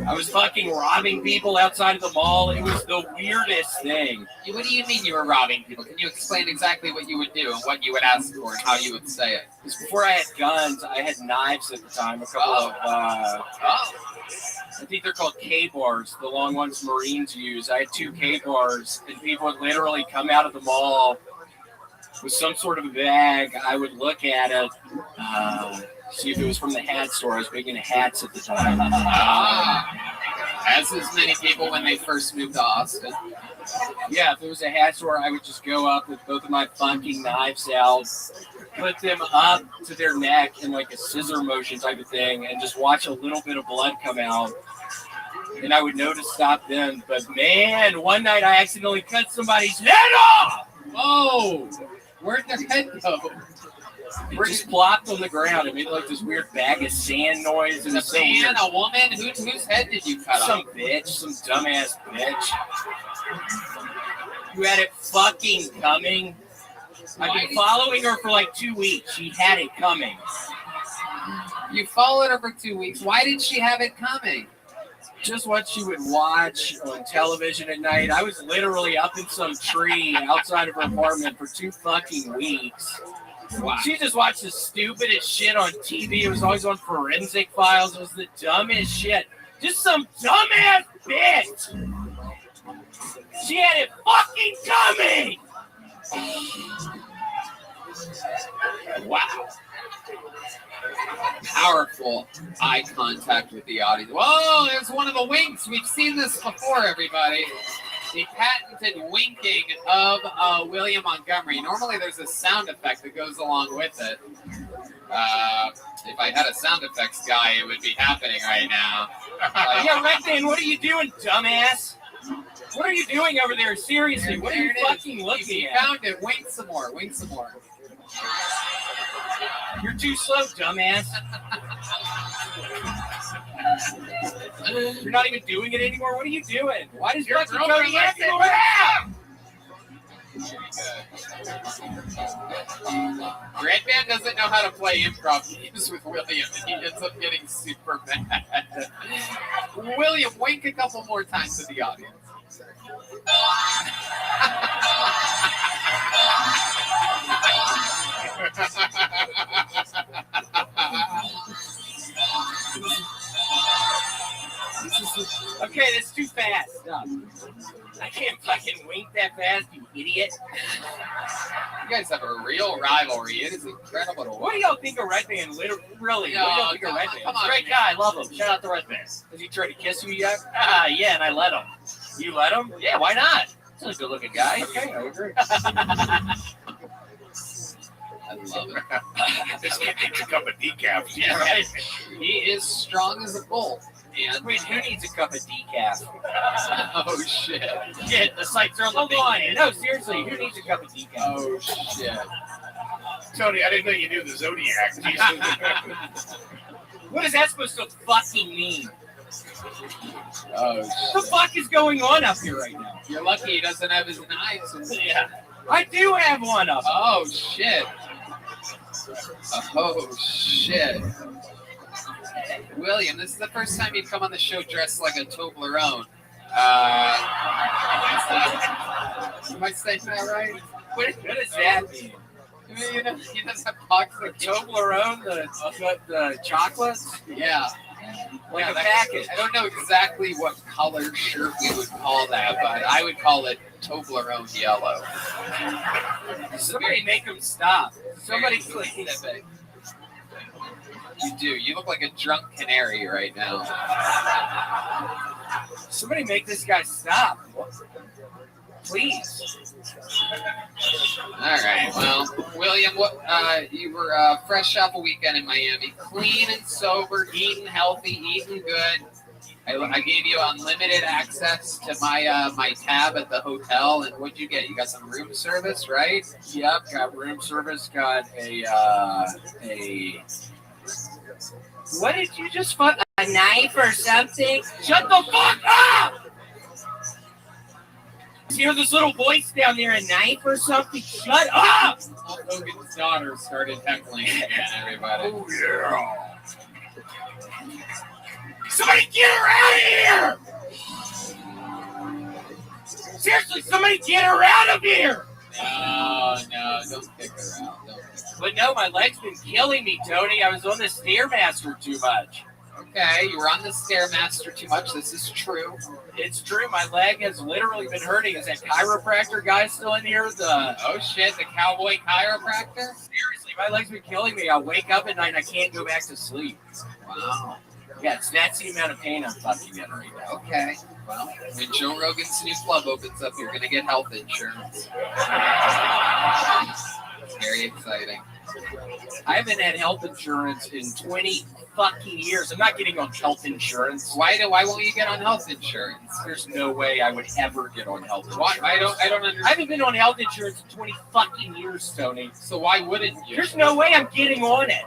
F: I was fucking robbing people outside of the mall. It was the weirdest thing.
C: What do you mean you were robbing people? Can you explain exactly what you would do and what you would ask for and how you would say it?
F: Because before I had guns, I had knives at the time. A couple of, I think they're called K-bars, the long ones Marines use. I had 2 K-bars, and people would literally come out of the mall with some sort of a bag. I would look at it, see if it was from the hat store. I was big into hats at the time.
C: As is many people when they first moved to Austin.
F: Yeah, if it was a hat store, I would just go up with both of my fucking knives out, put them up to their neck in like a scissor motion type of thing, and just watch a little bit of blood come out. And I would know to stop them. But man, one night I accidentally cut somebody's head off!
C: Oh! Where'd their head go?
F: It just plopped on the ground. It made like this weird bag of sand noise.
C: A man, a woman? Whose head did you cut off?
F: Some bitch, some dumbass bitch. Who had it fucking coming. I've been following her for like 2 weeks. She had it coming.
C: You followed her for 2 weeks. Why did she have it coming?
F: Just what she would watch on television at night. I was literally up in some tree outside of her apartment for 2 fucking weeks. Wow. She just watched the stupidest shit on TV. It was always on Forensic Files. It was the dumbest shit. Just some dumbass bitch. She had it fucking coming.
C: Wow. Powerful eye contact with the audience. Whoa, there's one of the winks. We've seen this before, everybody. The patented winking of William Montgomery. Normally there's a sound effect that goes along with it. If I had a sound effects guy, it would be happening right now.
F: Yeah, Redman, what are you doing, dumbass? What are you doing over there? Seriously, what are you fucking looking
C: You
F: at?
C: found it. Wink some more. Wink some more.
F: You're too slow, dumbass. You're not even doing it anymore. What are you doing? Why does fucking Cody ask you around?
C: Redman doesn't know how to play improv games with William. He ends up getting super mad. William, wink a couple more times to the audience.
F: Okay, that's too fast. Stop. I can't fucking wink that fast, you idiot.
C: You guys have a real rivalry. It is incredible.
F: What do y'all think of Redman? Really? What do y'all think of Redman?
C: Come on,
F: Great guy. I love him. Shout out to Redman. Has he tried to kiss you yet? Yeah, and I let him. You let him? Yeah, why not? He's a good looking guy. Okay, I agree.
C: I love it.
K: This kid needs a cup of decaf.
F: Yeah, right.
C: He is strong as a bull. And
F: wait, who needs a cup of decaf?
C: Oh shit!
F: Shit, the sights are on the big man. No, seriously, who needs a cup of decaf?
C: Oh shit!
K: Tony, I didn't know you knew the Zodiac.
F: What is that supposed to fucking mean?
C: Oh
F: What the fuck is going on up here right now?
C: You're lucky he doesn't have his knives.
F: Yeah, I do have one of them.
C: Oh shit! Oh shit! William, this is the first time you've come on the show dressed like a Toblerone. Am I saying that right?
F: What does that mean?
C: You know, he does have box
F: The Toblerone, the chocolates?
C: Yeah.
F: Like
C: Yeah,
F: a package.
C: I don't know exactly what color shirt we would call that, but I would call it Toblerone yellow.
F: Somebody make him stop. Somebody please.
C: You do. You look like a drunk canary right now.
F: Somebody make this guy stop. Please.
C: All right. Well, William, what? You were fresh off a weekend in Miami, clean and sober, eating healthy, eating good. I gave you unlimited access to my my tab at the hotel, and what'd you get? You got some room service, right?
F: Yep, got room service. Got a. What did you just fuck? A knife or something? Shut the fuck up! You hear this little voice down there, a knife or something? Shut up!
C: Hogan's daughter started heckling everybody.
K: Oh, yeah.
F: Somebody get her out of here! Seriously, somebody get her out of here!
C: No, don't kick her out.
F: But no, my leg's been killing me, Tony. I was on the Stairmaster too much.
C: Okay, you were on the Stairmaster too much. This is true.
F: It's true. My leg has literally been hurting. Is that chiropractor guy still in here?
C: Oh shit, the cowboy chiropractor?
F: Seriously, my leg's been killing me. I wake up at night and I can't go back to sleep.
C: Wow.
F: Yeah, that's the amount of pain I'm fucking in right now.
C: Okay. Well, when Joe Rogan's new club opens up, you're gonna get health insurance. It's very exciting.
F: I haven't had health insurance in 20 fucking years. I'm not getting on health insurance.
C: Why won't you get on health insurance?
F: There's no way I would ever get on health insurance.
C: Why? I don't understand.
F: I haven't been on health insurance in 20 fucking years, Tony.
C: So why wouldn't you?
F: There's no way I'm getting on it.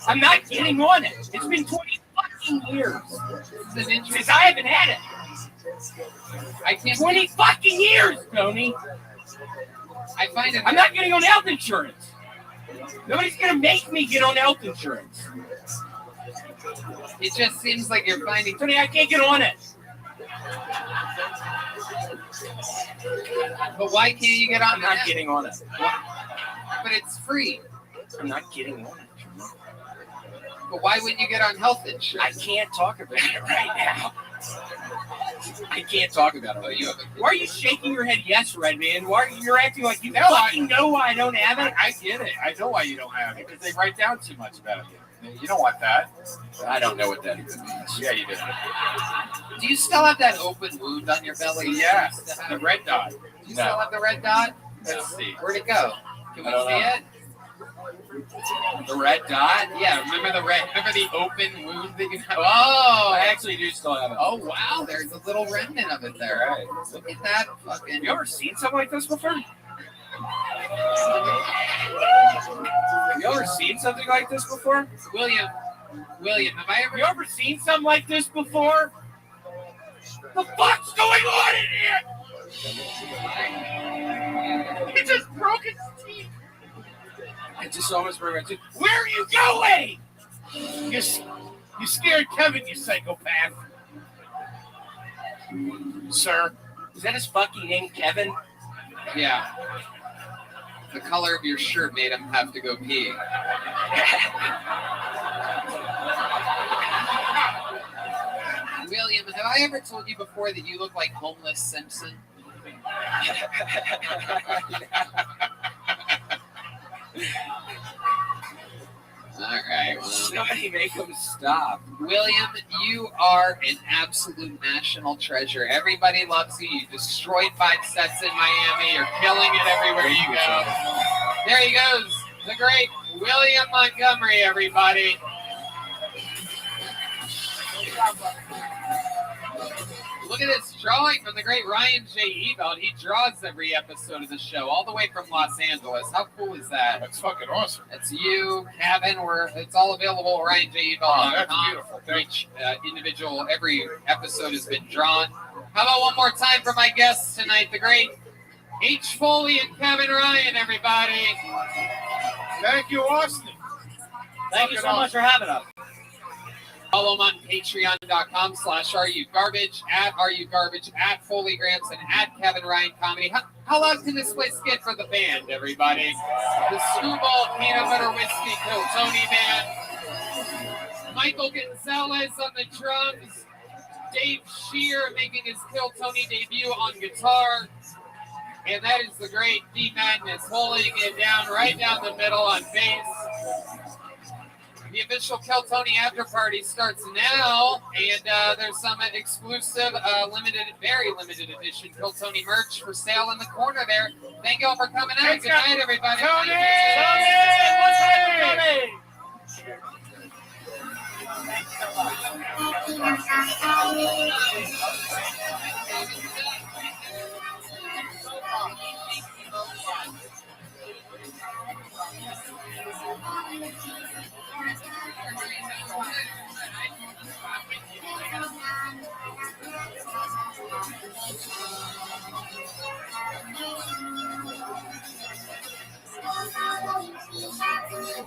F: I'm not getting on it. It's been 20 fucking years since I haven't had it.
C: I can't.
F: 20 fucking years, Tony.
C: I find it.
F: I'm not getting on health insurance. Nobody's gonna make me get on health insurance.
C: It just seems like you're finding.
F: Tony, I can't get on it.
C: But why can't you get on?
F: I'm not getting on it.
C: But it's free.
F: I'm not getting on it.
C: But why wouldn't you get on health insurance?
F: I can't talk about it right now. I can't talk about it. Why are you shaking your head yes, Redman? Why are you acting like you fucking know why I don't have it?
Q: I get it. I know why you don't have it, because they write down too much about you. You don't want that.
F: I don't know what that even means.
Q: Yeah, you do.
C: Do you still have that open wound on your belly?
Q: Yes, the red dot.
C: Do you still have the red dot?
Q: Let's see.
C: Where'd it go? Can we see it? The red dot? Yeah, remember the open wound that you have? Oh!
O: I actually do still have it.
C: Oh, wow, there's a little remnant of it there.
O: Right.
C: Look at that fucking...
D: You ever seen something like this before? You ever seen something like this before?
C: William, have I ever...
O: You ever seen something like this before? The fuck's going on in here? He just broke his teeth.
D: I just almost broke my tooth.
O: Where are you going? You scared Kevin, you psychopath. Sir, is that his fucking name, Kevin?
C: Yeah. The color of your shirt made him have to go pee. William, have I ever told you before that you look like homeless Simpson? All right, well,
D: somebody make him stop.
C: William, you are an absolute national treasure. Everybody loves you. You destroyed 5 sets in Miami. You're killing it everywhere you go. There he goes, the great William Montgomery, everybody. Look at this drawing from the great Ryan J. Ebelt. He draws every episode of the show, all the way from Los Angeles. How cool is that?
K: That's fucking awesome.
C: It's you, Kevin. It's all available at RyanJEbelt.com.
K: Oh, that's beautiful.
C: Each individual, every episode has been drawn. How about one more time for my guests tonight, the great H. Foley and Kevin Ryan, everybody.
K: Thank you, Austin.
O: Thank you so much for having us.
C: Follow them on patreon.com/RUGarbage, @RUGarbage, @FoleyGramps, and @Kevin Ryan Comedy. How long can this place get for the band, everybody? The Screwball Peanut Butter Whiskey Kill Tony Band. Michael Gonzalez on the drums. Dave Shear making his Kill Tony debut on guitar. And that is the great D Madness holding it down right down the middle on bass. The official Kill Tony after party starts now, and there's some exclusive, very limited edition Kill Tony merch for sale in the corner there. Thank you all for coming out. Good night, everybody.
O: Tony! What's happening,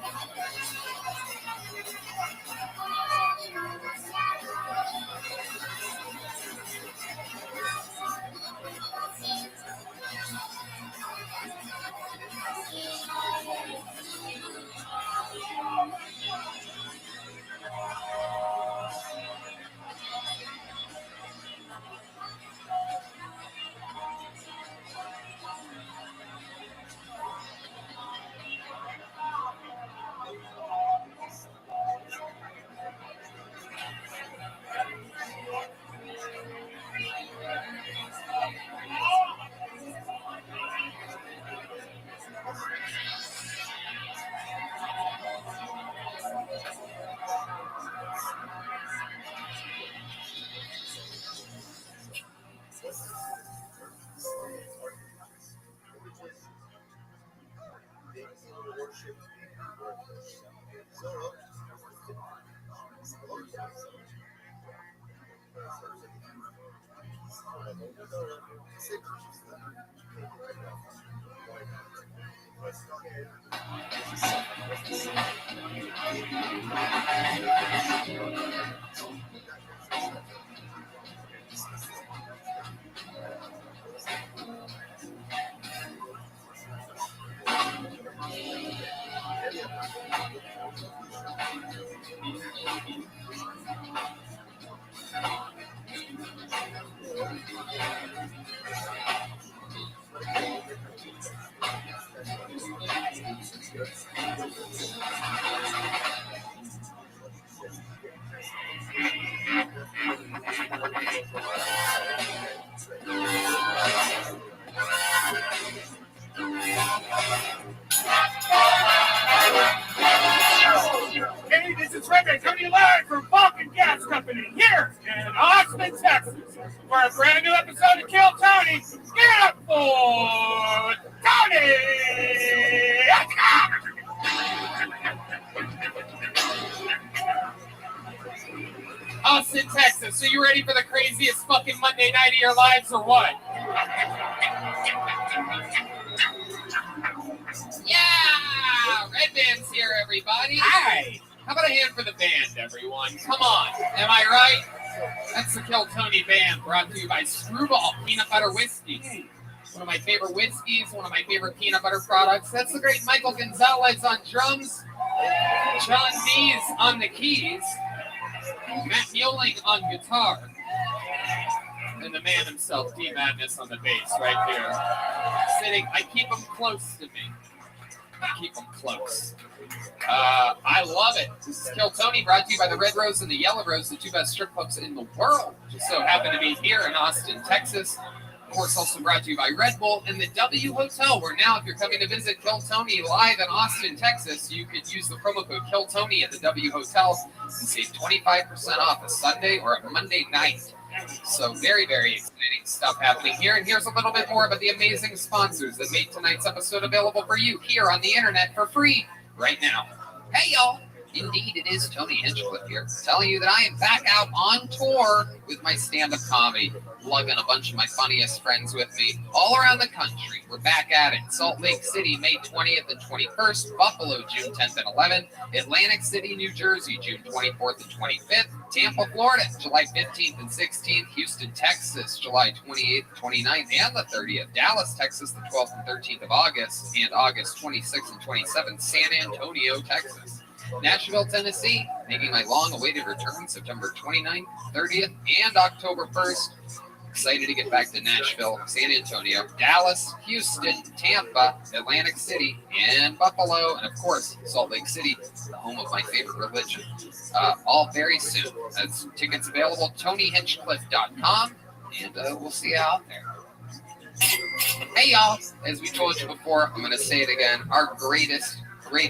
R: is Redman coming to you live from Vulcan Gas Company here in Austin, Texas, for a brand new episode of Kill Tony. Give it up for Tony!
C: Austin, Texas. So you ready for the craziest fucking Monday night of your lives or what? Yeah! Red Band's here, everybody. Hi! How about a hand for the band, everyone? Come on. Am I right? That's the Kill Tony Band, brought to you by Screwball Peanut Butter Whiskey. One of my favorite whiskeys, one of my favorite peanut butter products. That's the great Michael Gonzalez on drums, John Dees on the keys, Matt Mueling on guitar, and the man himself, D Madness, on the bass right here. Sitting, I keep him close to me. Keep them close. I love it. This is Kill Tony, brought to you by the Red Rose and the Yellow Rose, the two best strip clubs in the world. Just so happen to be here in Austin, Texas. Of course, also brought to you by Red Bull and the W Hotel, where now if you're coming to visit Kill Tony live in Austin, Texas, you could use the promo code Kill Tony at the W Hotel and save 25% off a Sunday or a Monday night. So very, very exciting stuff happening here. And here's a little bit more about the amazing sponsors that made tonight's episode available for you here on the internet for free right now. Hey, y'all. Indeed, it is Tony Hinchcliffe here, telling you that I am back out on tour with my stand-up comedy, lugging a bunch of my funniest friends with me all around the country. We're back at it. Salt Lake City, May 20th and 21st. Buffalo, June 10th and 11th. Atlantic City, New Jersey, June 24th and 25th. Tampa, Florida, July 15th and 16th. Houston, Texas, July 28th, 29th, and the 30th. Dallas, Texas, the 12th and 13th of August, and August 26th and 27th. San Antonio, Texas. Nashville, Tennessee, making my long-awaited return September 29th, 30th, and October 1st. Excited to get back to Nashville, San Antonio, Dallas, Houston, Tampa, Atlantic City, and Buffalo, and of course, Salt Lake City, the home of my favorite religion. All very soon. That's tickets available at TonyHinchcliffe.com, and we'll see you out there. Hey, y'all. As we told you before, I'm going to say it again. Our greatest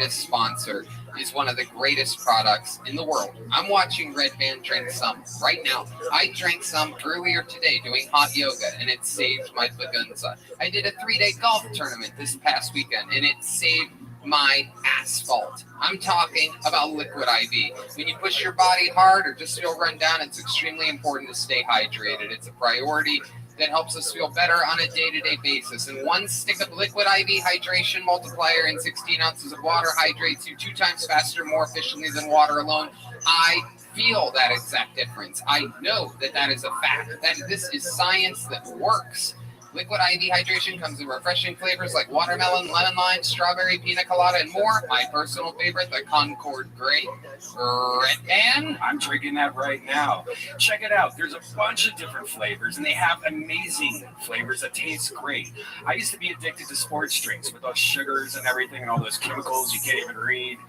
C: sponsor is one of the greatest products in the world. I'm watching Red Band drink some right now. I drank some earlier today doing hot yoga, and it saved my bagunza. I did a 3-day golf tournament this past weekend, and it saved my asphalt. I'm talking about Liquid IV. When you push your body hard or just feel run down, it's extremely important to stay hydrated. It's a priority that helps us feel better on a day-to-day basis. And one stick of Liquid IV Hydration Multiplier and 16 ounces of water hydrates you 2 times faster, more efficiently than water alone. I feel that exact difference. I know that is a fact, that this is science that works. Liquid IV Hydration comes in refreshing flavors like watermelon, lemon lime, strawberry, pina colada, and more. My personal favorite, the Concord Grape. Red Band.
M: I'm drinking that right now. Check it out. There's a bunch of different flavors, and they have amazing flavors that taste great. I used to be addicted to sports drinks with those sugars and everything and all those chemicals you can't even read.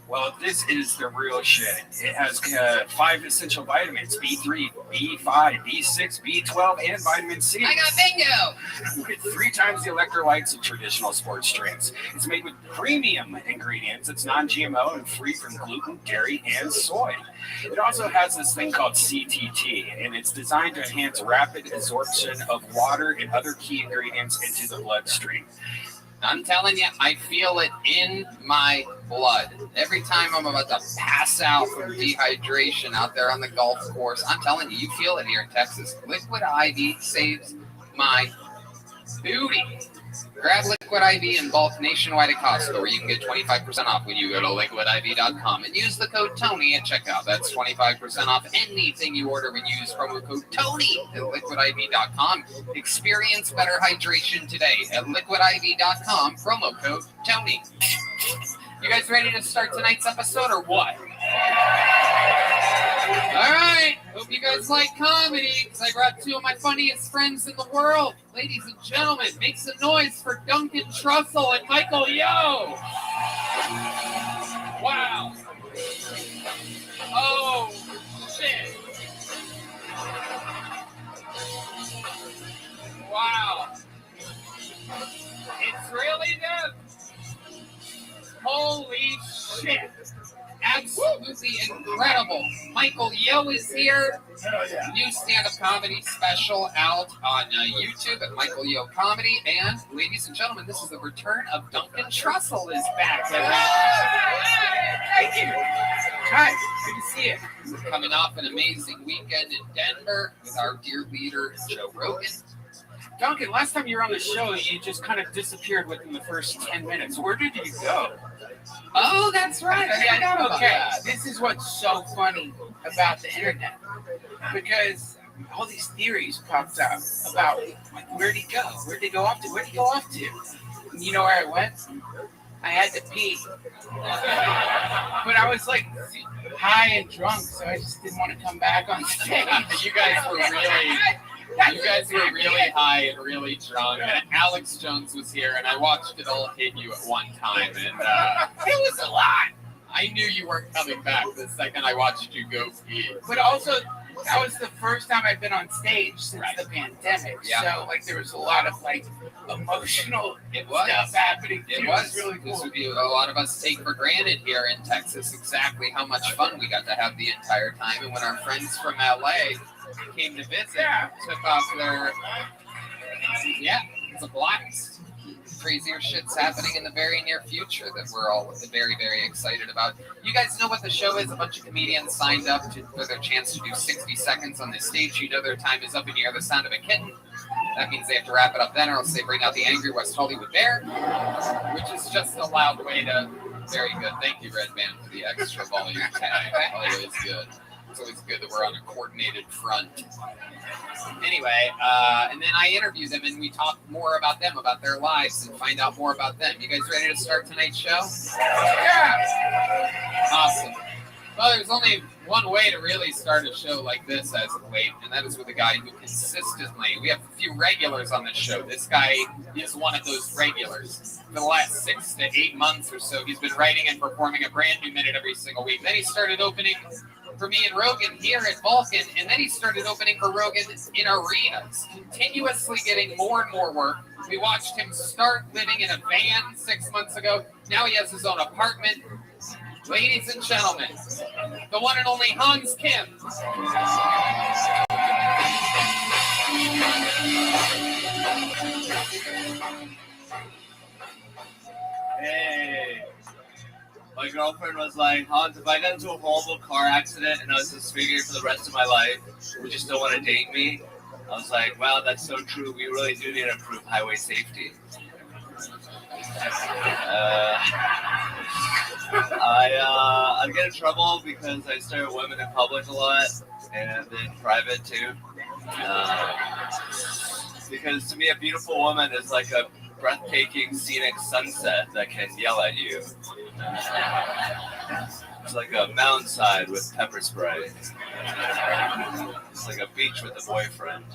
M: Well, this is the real shit. It has 5 essential vitamins, B3, B5, B6, B12, and vitamin C.
C: I got bingo!
M: With 3 times the electrolytes of traditional sports drinks. It's made with premium ingredients. It's non-GMO and free from gluten, dairy, and soy. It also has this thing called CTT, and it's designed to enhance rapid absorption of water and other key ingredients into the bloodstream.
C: I'm telling you, I feel it in my blood. Every time I'm about to pass out from dehydration out there on the golf course, I'm telling you, you feel it here in Texas. Liquid IV saves my booty. Grab Liquid IV in bulk nationwide at Costco, where you can get 25% off when you go to liquidiv.com and use the code TONY at checkout. That's 25% off anything you order when you use promo code TONY at liquidiv.com. Experience better hydration today at liquidiv.com, promo code TONY. You guys ready to start tonight's episode or what? All right, hope you guys like comedy, because I brought 2 of my funniest friends in the world. Ladies and gentlemen, make some noise for Duncan Trussell and Michael Yo. Wow. Oh, shit. Wow. It's really them. Holy shit. Absolutely incredible. Michael Yo is here. New stand-up comedy special out on YouTube at Michael Yo Comedy. And ladies and gentlemen, this is the return of Duncan Trussell is back. Thank you. Hi, good to see you. We're coming off an amazing weekend in Denver with our dear leader, Joe Rogan.
F: Duncan, last time you were on the show, you just kind of disappeared within the first 10 minutes. Where did you go?
C: Oh, that's right.
F: Okay, this is what's so funny about the internet. Because all these theories popped up about, like, where'd he go? Where'd he go off to? Where'd he go off to? And you know where I went? I had to pee. But I was, like, high and drunk, so I just didn't want to come back on stage.
C: You guys were really high and really drunk. And Alex Jones was here, and I watched it all hit you at one time. And it was a lot. I knew you weren't coming back the second I watched you go pee.
F: But also, that was the first time I've been on stage since the pandemic.
C: Yeah.
F: So, like, there was a lot of, like, emotional stuff happening.
C: It
F: too.
C: was
F: really cool.
C: This would be a lot of us take for granted here in Texas exactly how much fun we got to have the entire time. And when our friends from LA came to visit, took off their, it's a blast. Crazier shit's happening in the very near future that we're all very, very excited about. You guys know what the show is? A bunch of comedians signed up for their chance to do 60 seconds on this stage. You know their time is up and you hear the sound of a kitten. That means they have to wrap it up then, or else they bring out the angry West Hollywood Bear, which is just a loud way to... Very good. Thank you, Red Band, for the extra volume tonight. Always good. It's always good that we're on a coordinated front. Anyway, and then I interview them and we talk more about them, about their lives, and find out more about them. You guys ready to start tonight's show? Yeah! Awesome. Well, there's only one way to really start a show like this as of late, and that is with a guy who consistently, we have a few regulars on this show. This guy is one of those regulars. For the last 6 to 8 months or so, he's been writing and performing a brand new minute every single week. Then he started opening for me and Rogan here at Vulcan, and then he started opening for Rogan in arenas, continuously getting more and more work. We watched him start living in a van 6 months ago. Now he has his own apartment. Ladies and gentlemen, the one and only Hans Kim.
N: Hey. My girlfriend was like, Hans, if I got into a horrible car accident and I was disfigured for the rest of my life, would you still want to date me? I was like, wow, that's so true. We really do need to improve highway safety. I get in trouble because I stare at women in public a lot and in private too. Because to me, a beautiful woman is like a breathtaking scenic sunset that can yell at you. It's like a mountainside with pepper spray. It's like a beach with a boyfriend.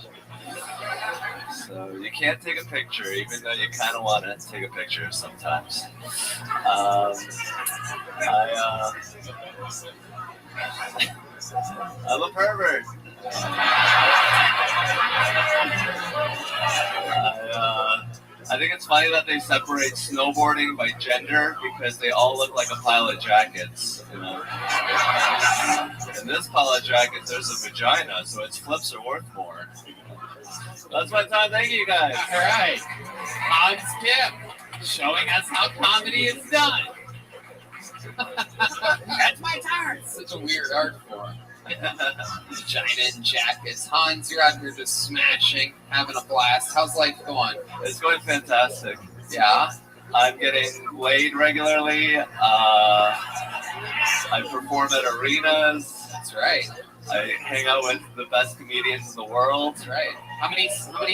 N: So you can't take a picture, even though you kind of want to take a picture sometimes. I'm a pervert. I think it's funny that they separate snowboarding by gender because they all look like a pile of jackets. You know? In this pile of jackets, there's a vagina, so its flips are worth more. That's my time. Thank you, guys.
C: All right. Hans Kim showing us how comedy is done. That's my turn. Such a weird art form. Vagina and jackets. Hans, you're out here just smashing, having a blast. How's life going?
N: It's going fantastic.
C: Yeah?
N: I'm getting laid regularly. I perform at arenas.
C: That's right.
N: I hang out with the best comedians in the world.
C: That's right. How many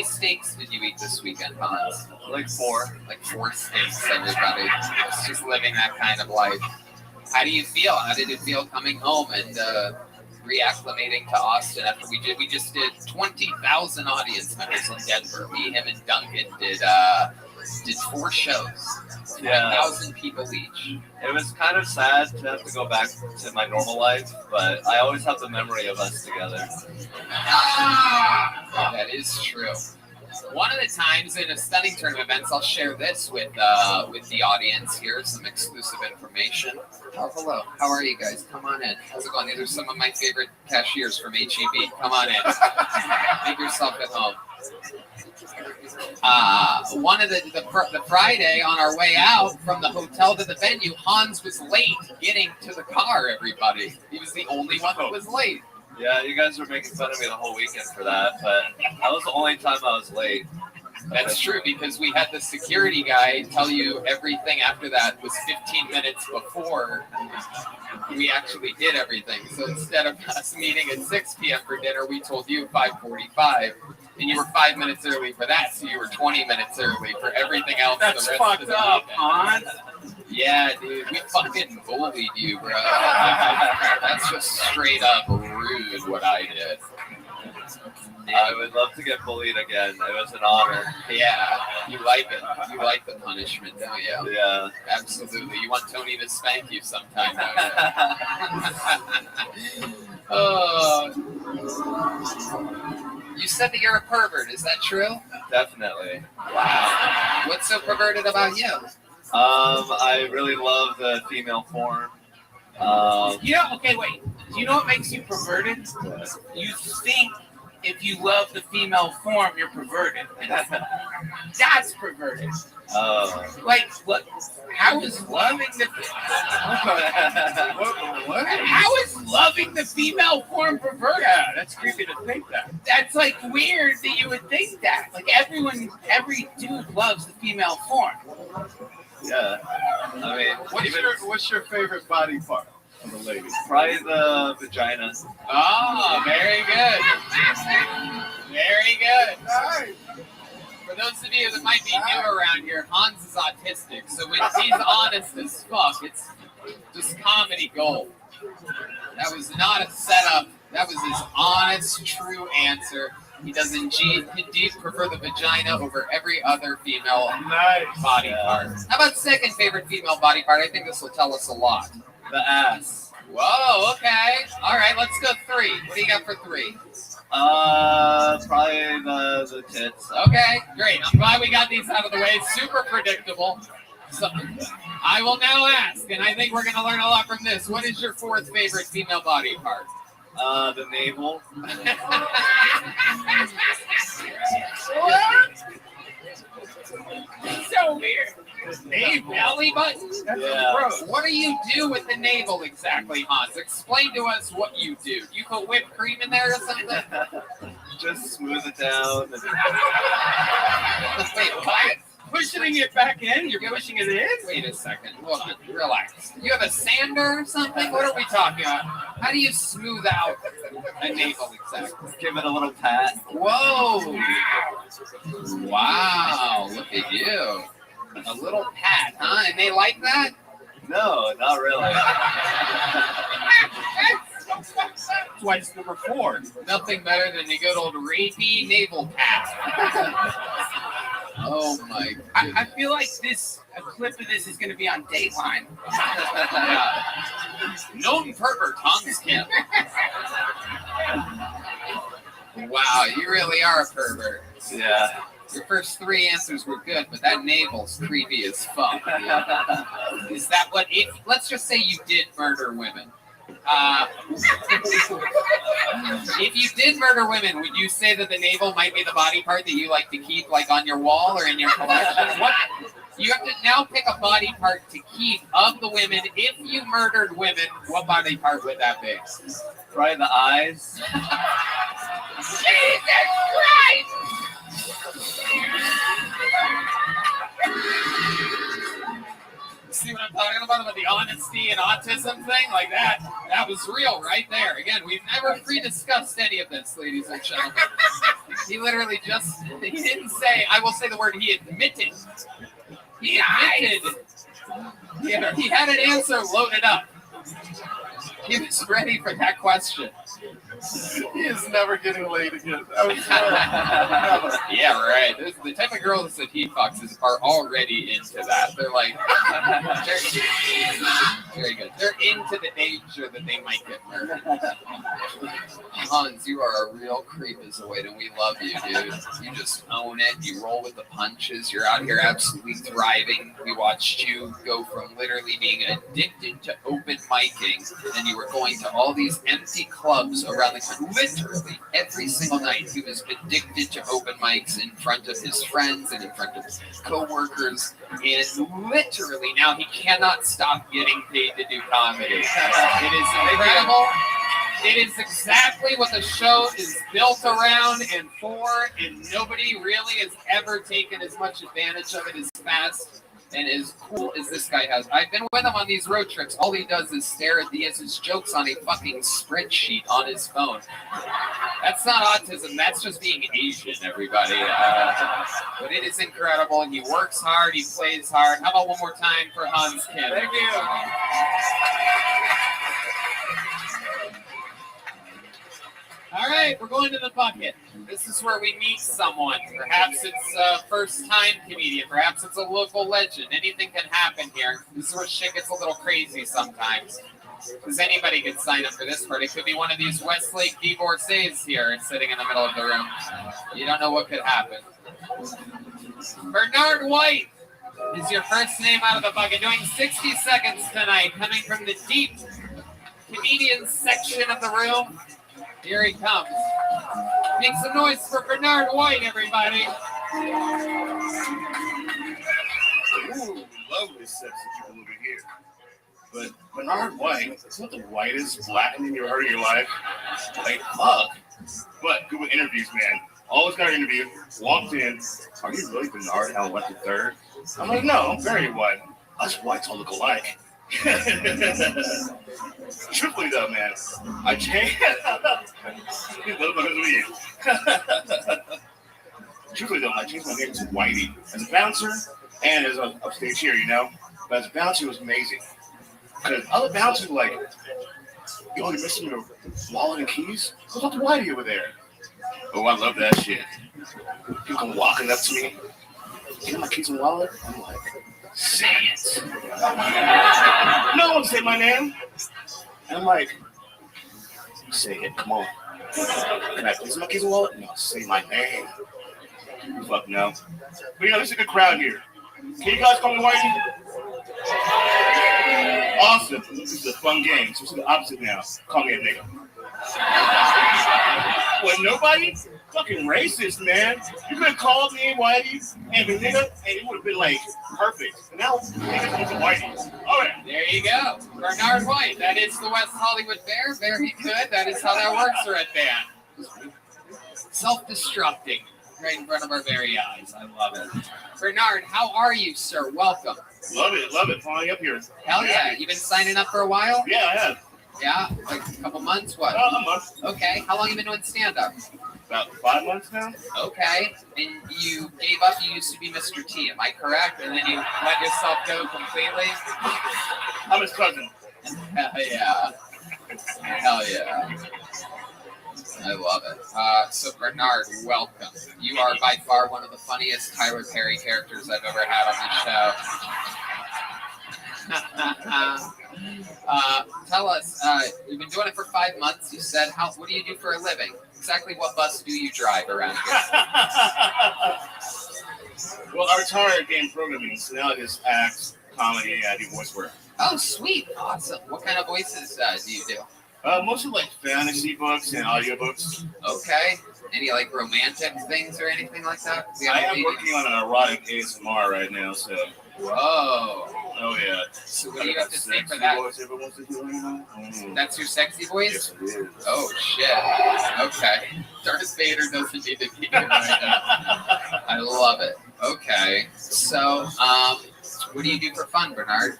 C: steaks did you eat this weekend, Hans?
N: Like 4.
C: Like 4 steaks, everybody. Just living that kind of life. How do you feel? How did it feel coming home and reacclimating to Austin after we just did 20,000 audience members in Denver. Me, him, and Duncan did 4 shows. 1,000 people each.
N: It was kind of sad to have to go back to my normal life, but I always have the memory of us together.
C: That is true. One of the times in a stunning turn of events, I'll share this with the audience here, some exclusive information. Oh, hello. How are you guys? Come on in. How's it going? These are some of my favorite cashiers from HEB. Come on in. Make yourself at home. One of the Friday on our way out from the hotel to the venue, Hans was late getting to the car, everybody. He was the only one that was late.
N: Yeah, you guys were making fun of me the whole weekend for that, but that was the only time I was late.
C: That's true, because we had the security guy tell you everything after that was 15 minutes before we actually did everything. So instead of us meeting at 6 p.m. for dinner, we told you 5:45. And you were 5 minutes early for that, so you were 20 minutes early for everything else.
F: That's
C: the rest
F: fucked
C: of the
F: up,
C: weekend.
F: Hans.
C: Yeah, dude, we fucking bullied you, bro. That's just straight up rude what I did.
N: I would love to get bullied again. It was an honor.
C: Yeah, you like it. You like the punishment, don't you?
N: Yeah.
C: Absolutely. You want Tony to spank you sometime, don't you? Oh. You said that you're a pervert. Is that true?
N: Definitely.
C: Wow. What's so perverted about you?
N: I really love the female form.
F: Okay, wait. Do you know what makes you perverted? You think if you love the female form, you're perverted. That's perverted. Like, what? How is loving the how is loving the female form perverted?
L: Yeah, that's creepy to think that.
F: That's like weird that you would think that. Like every dude loves the female form.
N: Yeah. I mean,
L: What's your favorite body part of the lady?
N: probably the vagina.
C: Oh, very good. Very good. For those of you that might be new around here, Hans is autistic, so when he's honest as fuck, it's just comedy gold. That was not a setup. That was his honest, true answer. He does indeed prefer the vagina over every other female body part. How about second favorite female body part? I think this will tell us a lot.
N: The ass.
C: Whoa, okay. All right, let's go 3. What do you got for 3?
N: Probably the tits.
C: Okay, great. I'm glad we got these out of the way. Super predictable. So I will now ask, and I think we're going to learn a lot from this. What is your 4th favorite female body part?
N: The navel.
F: So weird.
C: Belly button?
N: Yeah.
C: Gross. What do you do with the navel exactly, Hans? Explain to us what you do. Do you put whipped cream in there or something?
N: Just smooth it down.
C: Wait, what?
F: Pushing it back in? You're pushing it in?
C: Wait a second. Hold on. Relax. You have a sander or something? What are we talking about? How do you smooth out a navel exactly?
N: Give it a little pat.
C: Whoa. Wow. Look at you. A little pat, huh? And they like that?
N: No, not really.
F: That's why it's number 4.
C: Nothing better than a good old rapey navel pat. Oh my goodness.
F: I feel like a clip of this is going to be on Dateline.
C: Yeah. Known pervert, Hans Kim. Wow, you really are a pervert.
N: Yeah.
C: Your first 3 answers were good, but that navel's creepy as fuck. Yeah. Is that what? Let's just say you did murder women. If you did murder women, would you say that the navel might be the body part that you like to keep, like on your wall or in your collection? What? You have to now pick a body part to keep of the women. If you murdered women, what body part would that be?
N: Probably the eyes.
F: Jesus Christ!
C: See what I'm talking about the honesty and autism thing? Like that. That was real right there. Again, we've never pre-discussed any of this, ladies and gentlemen. He literally he didn't say, I will say the word, he admitted. He admitted. Yeah, he had an answer loaded up. He was ready for that question.
L: He is never getting laid again.
C: Yeah, right. The type of girls that he fucks are already into that. They're like, very good. They're into the danger that they might get murdered. Hans, you are a real creepazoid, and we love you, dude. You just own it. You roll with the punches. You're out here absolutely thriving. We watched you go from literally being addicted to open micing, and you were going to all these empty clubs around the country. Literally every single night, he was addicted to open mics in front of his friends and in front of his co-workers. And literally now he cannot stop getting paid to do comedy. It is incredible. It is exactly what the show is built around and for, and nobody really has ever taken as much advantage of it as fast and as cool as this guy has. I've been with him on these road trips. All he does is stare at his jokes on a fucking spreadsheet on his phone. That's not autism. That's just being Asian, everybody. But it is incredible. He works hard. He plays hard. How about one more time for Hans Kim?
F: Thank you.
C: All right, we're going to the bucket. This is where we meet someone. Perhaps it's a first-time comedian. Perhaps it's a local legend. Anything can happen here. This is where shit gets a little crazy sometimes. Because anybody could sign up for this part. It could be one of these Westlake divorcees here sitting in the middle of the room. You don't know what could happen. Bernard White is your first name out of the bucket. Doing 60 seconds tonight, coming from the deep comedian section of the room. Here he comes. Make some noise for Bernard White, everybody.
K: Ooh, lovely sexy people over here. But Bernard White, it's not the whitest blackening you've heard in your life. Like, fuck. But good with interviews, man. Always got an interview. Walked in. Are you really Bernard Allen White III? I'm like, no, I'm very white. Us whites all look alike. Truthfully though, man, I changed. Truthfully though, I changed my name to Whitey as a bouncer and as an upstage here, you know. But as a bouncer, it was amazing because other bouncers were like, "Yo, you're missing your wallet and keys? What's up to Whitey over there?" Oh, I love that shit. People come walking up to me, "Get my keys and wallet." I'm like, say it. No one say my name. And I'm like, say it, come on. Can I please my keys and wallet? No, say my name. Fuck no. But you know, there's a good crowd here. Can you guys call me Whitey? Awesome. This is a fun game. So it's the opposite now. Call me a nigga. Well, nobody? Fucking racist, man. You could have called me Whitey and the nigga, and it would have been like perfect. And now niggas want to Whitey. All right.
C: There you go. Bernard White. That is the West Hollywood Bear. Very good. That is how that works for Red Band. Self-destructing right in front of our very eyes. I love it. Bernard, how are you, sir? Welcome.
K: Love it. Finally up here.
C: Hell yeah. You been signing up for a while?
K: Yeah, I have.
C: Yeah? Like a couple months? What?
K: A month.
C: Okay. How long have you been doing stand-up?
K: About 5 months now.
C: Okay. And you gave up. You used to be Mr. T. Am I correct? And then you let yourself go completely?
K: I'm his cousin.
C: Hell yeah. Hell yeah. I love it. So Bernard, welcome. You are by far one of the funniest Tyler Perry characters I've ever had on this show. Tell us, you've been doing it for 5 months. You said, what do you do for a living? Exactly what bus do you drive around here?
K: Well, I retired game programming, so now I just act, comedy, I do voice work.
C: Oh, sweet. Awesome. What kind of voices do you do?
K: Mostly like fantasy books and audiobooks.
C: Okay. Any like romantic things or anything like that?
K: I am working on an erotic ASMR right now, so.
C: Whoa.
K: Oh, yeah.
C: So what do you have to say for that? That's your sexy voice?
K: Yes, it is.
C: Oh, shit. Okay. Darth Vader doesn't need to be here right now. I love it. Okay. So, what do you do for fun, Bernard?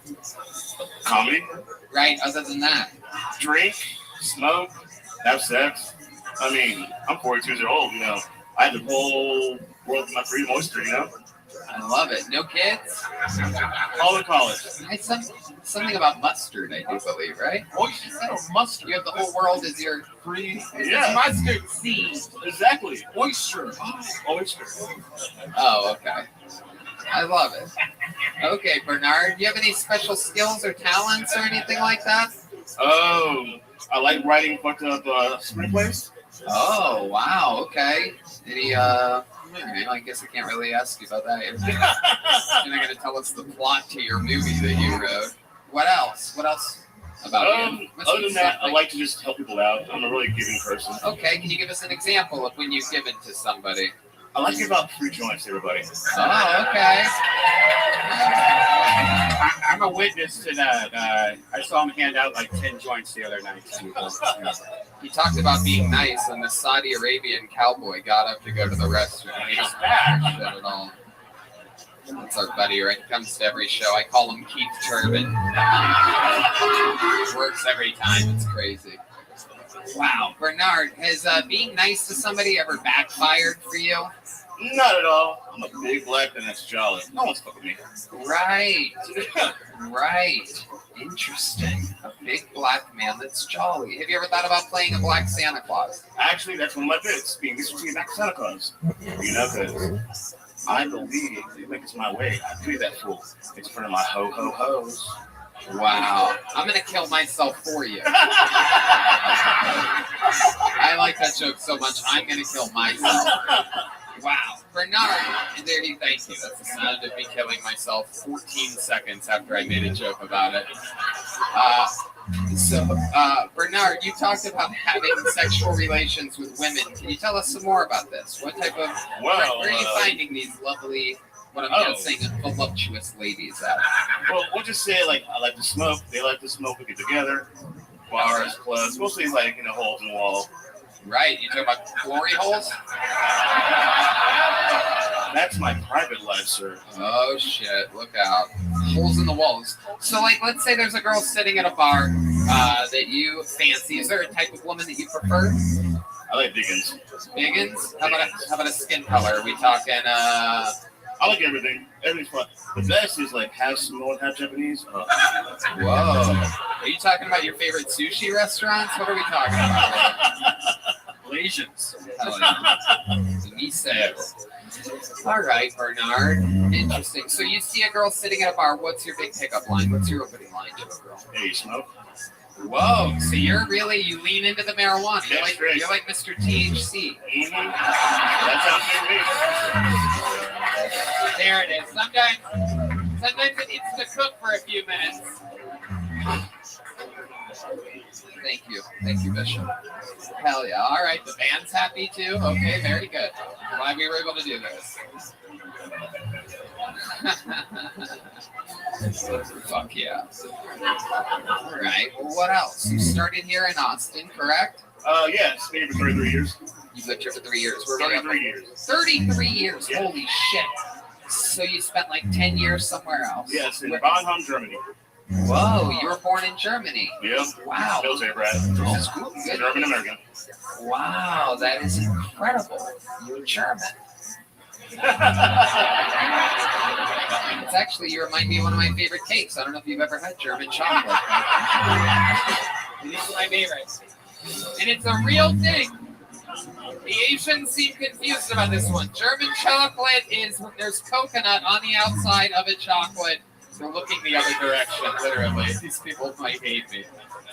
K: Comedy.
C: Right, other than that?
K: Drink, smoke, have sex. I mean, I'm 42 years old, you know. I have the whole world in my free moisture, you know.
C: I love it. No kids?
K: All in college.
C: It's something about mustard, I do believe, right?
K: Oh, you said mustard.
C: You have the whole world as your free
K: mustard seed. Exactly. Oyster. Oyster.
C: Oh, okay. I love it. Okay, Bernard, do you have any special skills or talents or anything like that?
K: Oh, I like writing fucked up screenplays.
C: Oh, wow. Okay. Did he, I guess I can't really ask you about that. You're not going to tell us the plot to your movie that you wrote. What else? What else about you?
L: Other than that, I like to just help people out. I'm a really giving person.
C: Okay, can you give us an example of when you've given to somebody?
L: I like to give out free joints to everybody.
C: Oh, okay.
O: I'm a witness to that. I saw him hand out like 10 joints the other night to people.
C: He talked about being nice, and the Saudi Arabian cowboy got up to go to the restroom. He just bashed it at all. That's our buddy, right? He comes to every show. I call him Keith Turbin. Works every time. It's crazy. Wow. Bernard, has being nice to somebody ever backfired for you?
L: Not at all. I'm a big black man that's jolly. No one's fucking me.
C: Right. Right. Interesting. A big black man that's jolly. Have you ever thought about playing a black Santa Claus?
L: Actually, that's one of my bits, being Mr. T Black Santa Claus. You know, because I believe, like it's my way. I do that fool. It's for my ho-ho-hos.
C: Wow. I'm going to kill myself for you. I like that joke so much, I'm going to kill myself. Wow. Bernard, and there he, thank you. That's the sound of me killing myself 14 seconds after I made a joke about it. Bernard, you talked about having sexual relations with women. Can you tell us some more about this? What type of, where are you finding these lovely, what I'm guessing, voluptuous ladies at?
L: Well, we'll just say, like, I like to smoke, they like to smoke, we get together, bars, clubs, mostly like, holes in the wall.
C: Right, you talking about glory holes?
L: That's my private life, sir.
C: Oh, shit, look out. Holes in the walls. So, like, let's say there's a girl sitting at a bar that you fancy. Is there a type of woman that you prefer?
L: I like biggins.
C: Biggins? How about a skin color? Are we talking,
L: I like everything. Everything's fun. The best is, like, half Samoan, half Japanese.
C: Whoa. Are you talking about your favorite sushi restaurants? What are we talking about? Malaysians. All right, Bernard. Interesting. So you see a girl sitting at a bar. What's your big pickup line? What's your opening line to a girl?
L: Hey, you smoke?
C: Whoa. So you lean into the marijuana. You're like Mr. THC.
L: Mm-hmm. That sounds good to me.
C: There it is. Sometimes it needs to cook for a few minutes. Thank you, Bishop. Hell yeah. All right, the band's happy too. Okay, very good. Glad we were able to do this. Fuck yeah. All right, well, what else? You started here in Austin, correct?
L: Yeah, it's been here for 33 years.
C: You've lived here for 3 years.
L: 33 years.
C: 33 years,
L: Yeah.
C: Holy shit. So you spent like 10 years somewhere else?
L: Yes, in Bonn, Germany.
C: Whoa, you were born in Germany.
L: Yeah.
C: Wow.
L: Military brat.
C: That's cool. Good.
L: German American.
C: Wow, that is incredible. You're German. It's actually, you remind me of one of my favorite cakes. I don't know if you've ever had German chocolate. These are my favorites. And it's a real thing. The Asians seem confused about this one. German chocolate is when there's coconut on the outside of a chocolate. They're looking the other direction, literally. These people might hate me. Is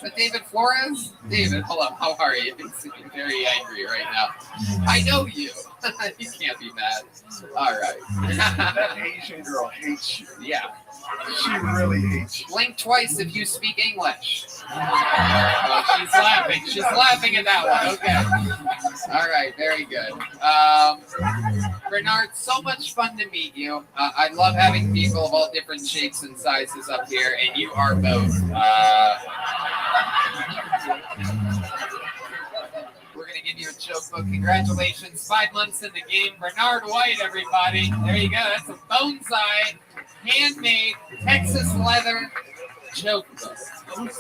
C: that David Flores? David, hello, how are you? You're seeming very angry right now. I know you. You can't be mad. All right.
K: That Asian girl hates you.
C: Yeah.
K: She really hates you.
C: Blink twice if you speak English. Oh, she's laughing. She's laughing at that one. Okay. All right. Very good. Bernard, so much fun to meet you. I love having people of all different shapes and sizes up here, and you are both. We're going to give you a joke book. Congratulations. 5 months in the game. Bernard White, everybody. There you go. That's a bonsai, handmade, Texas leather joke book. I'm going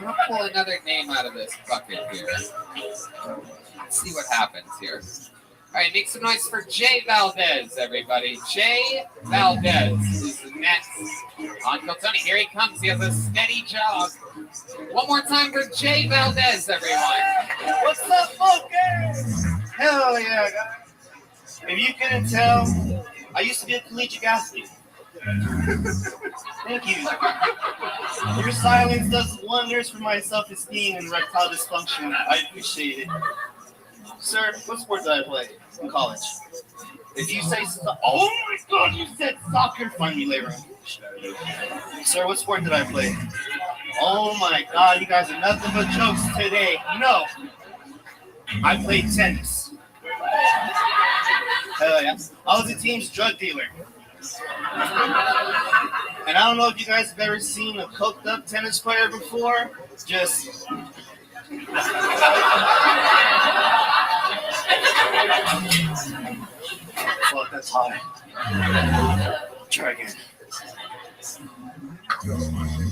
C: to pull another name out of this bucket here. Let's see what happens here. All right, make some noise for Jay Valdez, everybody. Jay Valdez is next. Uncle Tony, here he comes. He has a steady job. One more time for Jay Valdez, everyone.
S: What's up, folks? Hell yeah, guys. If you couldn't tell, I used to be a collegiate athlete.
T: Thank you. Your silence does wonders for my self-esteem and erectile dysfunction. I appreciate it. Sir, what sport did I play in college? If you say oh my God, you said soccer. Find me later. Sir, what sport did I play? Oh my God, you guys are nothing but jokes today. No, I played tennis. Hell yeah. I was a team's drug dealer. And I don't know if you guys have ever seen a coked up tennis player before. Just fuck, that's high. Try again.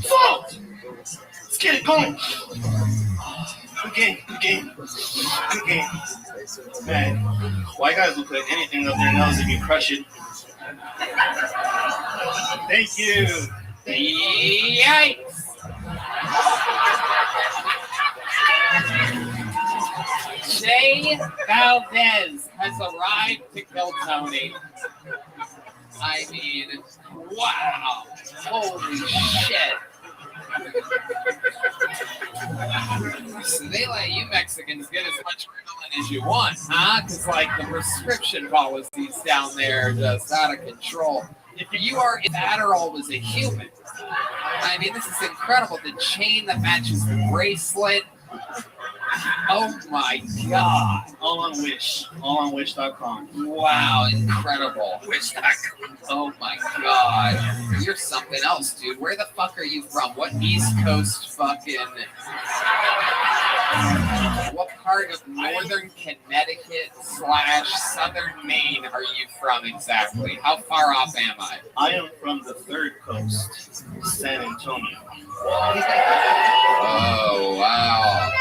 T: Fuck! Let's get it going. Good game, good game, good game. Man, white guys will put anything up their nose if you crush it. Thank you.
C: Yikes! Jay Valdez has arrived to kill Tony. I mean, wow. Holy shit. So they let you Mexicans get as much adrenaline as you want, huh? Because, like, the prescription policies down there are just out of control. If Adderall was a human, I mean, this is incredible. The chain that matches the bracelet. Oh my God.
T: All on Wish. All on Wish.com.
C: Wow, incredible. Wish.com. Oh my God. You're something else, dude. Where the fuck are you from? What East Coast fucking... What part of northern Connecticut / southern Maine are you from exactly? How far off am I?
T: I am from the third coast, San Antonio.
C: Oh, wow.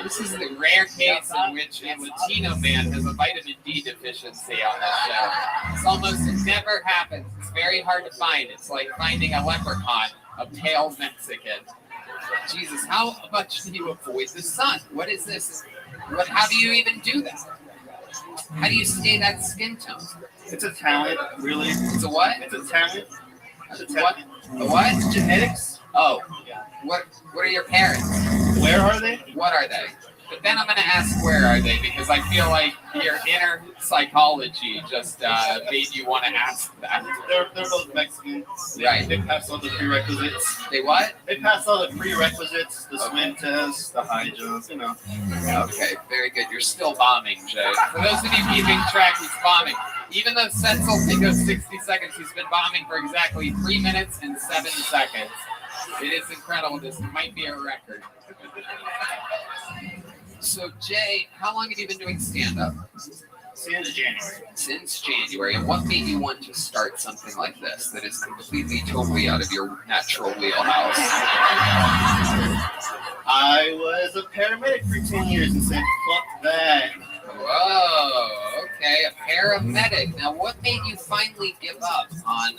C: This is the rare case in which a Latino man has a vitamin D deficiency on this show. This almost never happens. It's very hard to find. It's like finding a leprechaun, a pale Mexican. Jesus, how much do you avoid the sun? What is this? How do you even do that? How do you stay that skin tone?
T: It's a talent, really.
C: It's a what?
T: It's a talent.
C: It's a talent. What? A what?
T: It's genetics.
C: Oh. What are your parents?
T: Where are they?
C: What are they? But then I'm going to ask where are they, because I feel like your inner psychology just made you want to ask that.
T: They're both Mexican.
C: Right.
T: They passed all the prerequisites.
C: They what?
T: They passed all the prerequisites, the swim test, the high jump, you know.
C: Okay, very good. You're still bombing, Jay. For those of you keeping track, he's bombing. Even though sets only goes 60 seconds, he's been bombing for exactly 3 minutes and 7 seconds. It is incredible. This might be a record. So, Jay, how long have you been doing stand-up?
T: Since January.
C: Since January. And what made you want to start something like this that is completely, totally out of your natural wheelhouse?
T: I was a paramedic for 10 years and said, fuck that.
C: Whoa, okay, a paramedic. Now, what made you finally give up on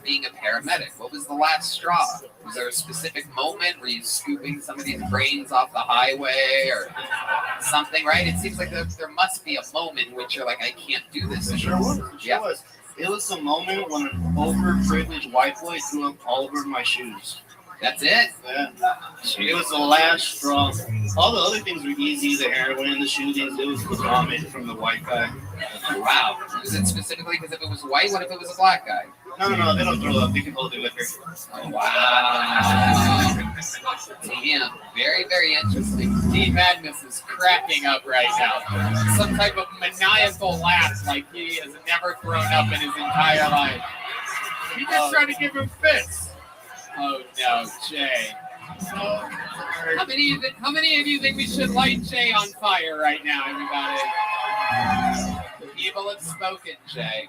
C: being a paramedic? What was the last straw? Was there a specific moment? Were you scooping somebody's brains off the highway or something, right? It seems like there must be a moment in which you're like, I can't do this anymore.
T: Sure was. It was a moment when an overprivileged white boy threw up all over my shoes.
C: That's it?
T: Yeah. It was the last straw. All the other things were easy, the heroin, the shootings. It was the vomit from the white guy.
C: Wow. Was it specifically because if it was white? What if it was a black guy?
T: No, they don't throw up. They can hold their liquor.
C: Oh, wow. Damn. Very, very interesting. Steve Magnus is cracking up right now. Some type of maniacal laugh like he has never thrown up in his entire life.
R: He just tried to give him fits.
C: Oh no, Jay. How many of you think we should light Jay on fire right now, everybody? The people have spoken, Jay.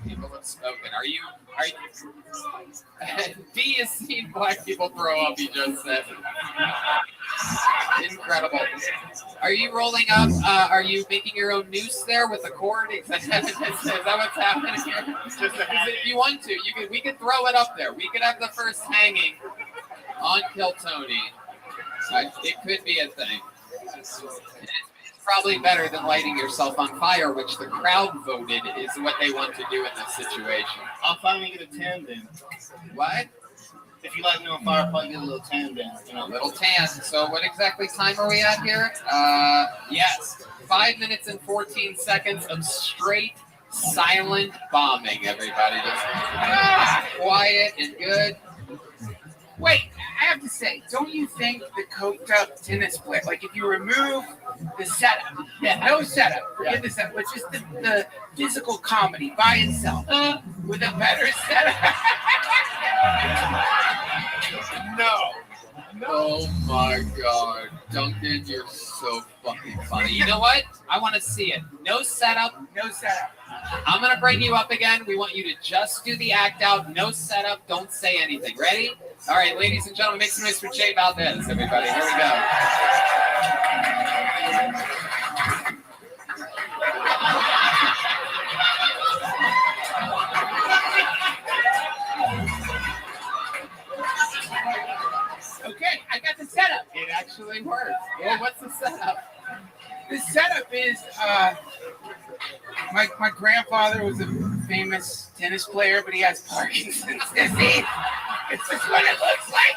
C: People have spoken. Are you D has seen black people throw up, he just said. Incredible. Are you rolling up? Are you making your own noose there with the cord? Is that what's happening here? If you want to, we could throw it up there. We could have the first hanging on Kill Tony. It could be a thing. Probably better than lighting yourself on fire, which the crowd voted is what they want to do in this situation.
T: I'll finally get a tan then.
C: What?
T: If you light me on fire, I'll probably get a little tan then. You know,
C: A little tan. So what exactly time are we at here? Yes. 5 minutes and 14 seconds of straight silent bombing, everybody. Just quiet and good.
F: Wait, I have to say, don't you think the coked up tennis player, like if you remove the setup, no setup, forget the setup, but just the physical comedy by itself with a better setup?
C: No. Oh my God. Duncan, you're so fucking funny. You know what? I want to see it. No setup.
F: No setup.
C: I'm going to bring you up again. We want you to just do the act out. No setup. Don't say anything. Ready? All right, ladies and gentlemen, make some noise for Jay Valdez, everybody. Here we go.
F: Okay, I got the setup.
C: It actually works. Well, what's the setup?
F: The setup is my grandfather was a famous tennis player, but he has Parkinson's disease. It's just what it looks like.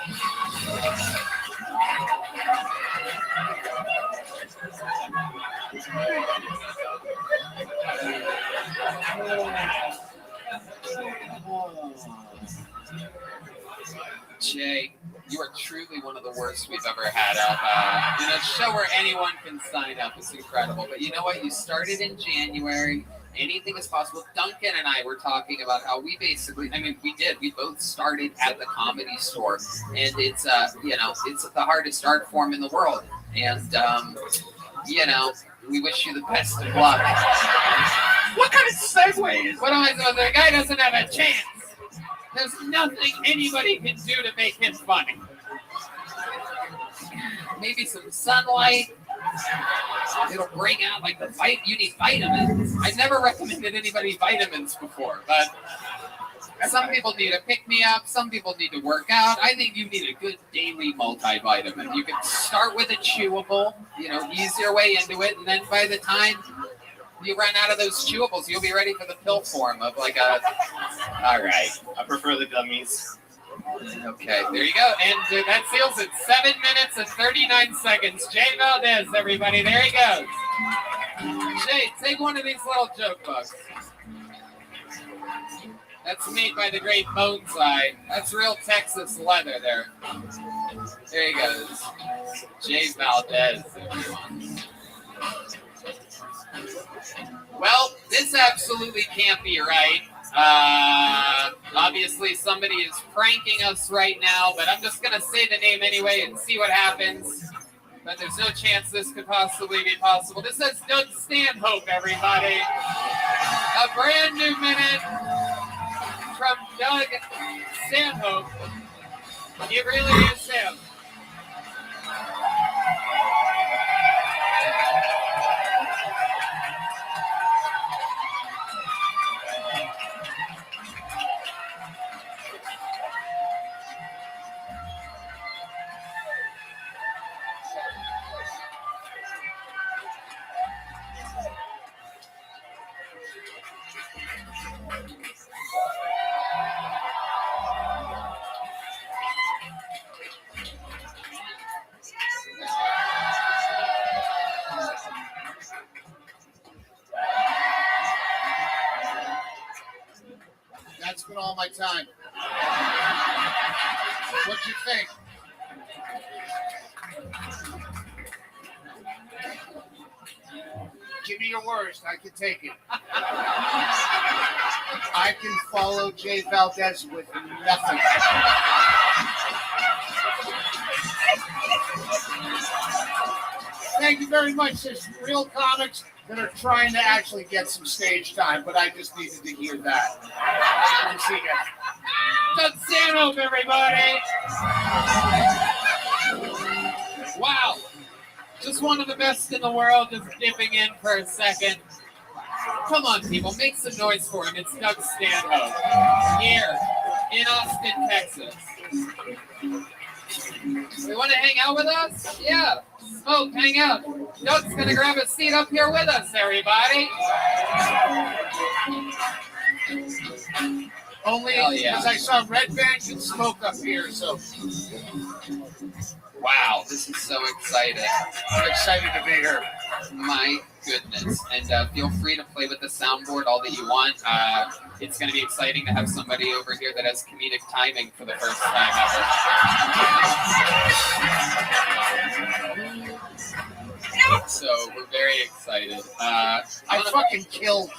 C: Jay, you are truly one of the worst we've ever had up. In a show where anyone can sign up. It's incredible. But you know what? You started in January. Anything is possible. Duncan and I were talking about how we basically, I mean, we did. We both started at the Comedy Store. And it's, it's the hardest art form in the world. And, we wish you the best of luck.
F: What kind of segue is
C: what am I saying? The guy doesn't have a chance. There's nothing anybody can do to make him funny. Maybe some sunlight. It'll bring out like the fight. You need vitamins. I've never recommended anybody vitamins before, but some people need a pick-me-up. Some people need to work out. I think you need a good daily multivitamin. You can start with a chewable, ease your way into it, and then by the time you run out of those chewables, you'll be ready for the pill form of like a... All right.
T: I prefer the gummies.
C: Okay, there you go. And that seals it. 7 minutes and 39 seconds. Jay Valdez, everybody. There he goes. Jay, take one of these little joke books. That's made by the great Boneside. That's real Texas leather there. There he goes. Jay Valdez, everyone. Well, this absolutely can't be right. Obviously, somebody is pranking us right now, but I'm just going to say the name anyway and see what happens. But there's no chance this could possibly be possible. This is Doug Stanhope, everybody. A brand new minute from Doug Stanhope. It really is him.
J: That's been all my time. What'd you think?
F: Give me your worst. I can take it.
J: I can follow Jay Valdez with nothing. Thank you very much. There's real comics that are trying to actually get some stage time, but I just needed to hear that. Good to see you.
C: Doug Stanhope, everybody. Wow. Just one of the best in the world, just dipping in for a second. Come on, people, make some noise for him. It's Doug Stanhope here in Austin, Texas. We want to hang out with us? Yeah. Smoke, hang out. Doug's going to grab a seat up here with us, everybody.
J: Only because I saw Red Bank and Smoke up here, so.
C: Wow, this is so exciting.
J: I'm excited to be here.
C: My goodness. And feel free to play with the soundboard all that you want. It's going to be exciting to have somebody over here that has comedic timing for the first time ever. So we're very excited.
J: I fucking killed.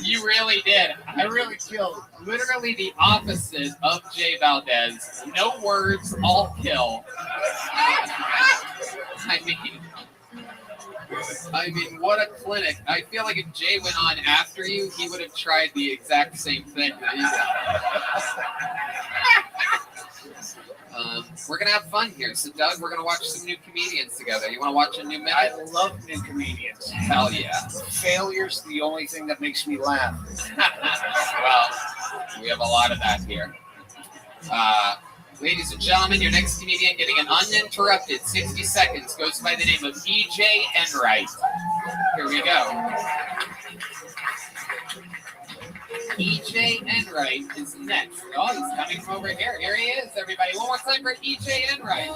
C: You really did.
J: I really killed.
C: Literally the opposite of Jay Valdez. No words, all kill. I mean, what a clinic. I feel like if Jay went on after you, he would have tried the exact same thing. We're going to have fun here. So, Doug, we're going to watch some new comedians together. You want to watch a new minute?
J: I love new comedians.
C: Hell yeah.
J: Failure's the only thing that makes me laugh.
C: Well, we have a lot of that here. Ladies and gentlemen, your next comedian getting an uninterrupted 60 seconds goes by the name of E.J. Enright. Here we go. E.J. Enright is next. Oh, he's coming from over here. Here he is, everybody. One more time for E.J. Enright.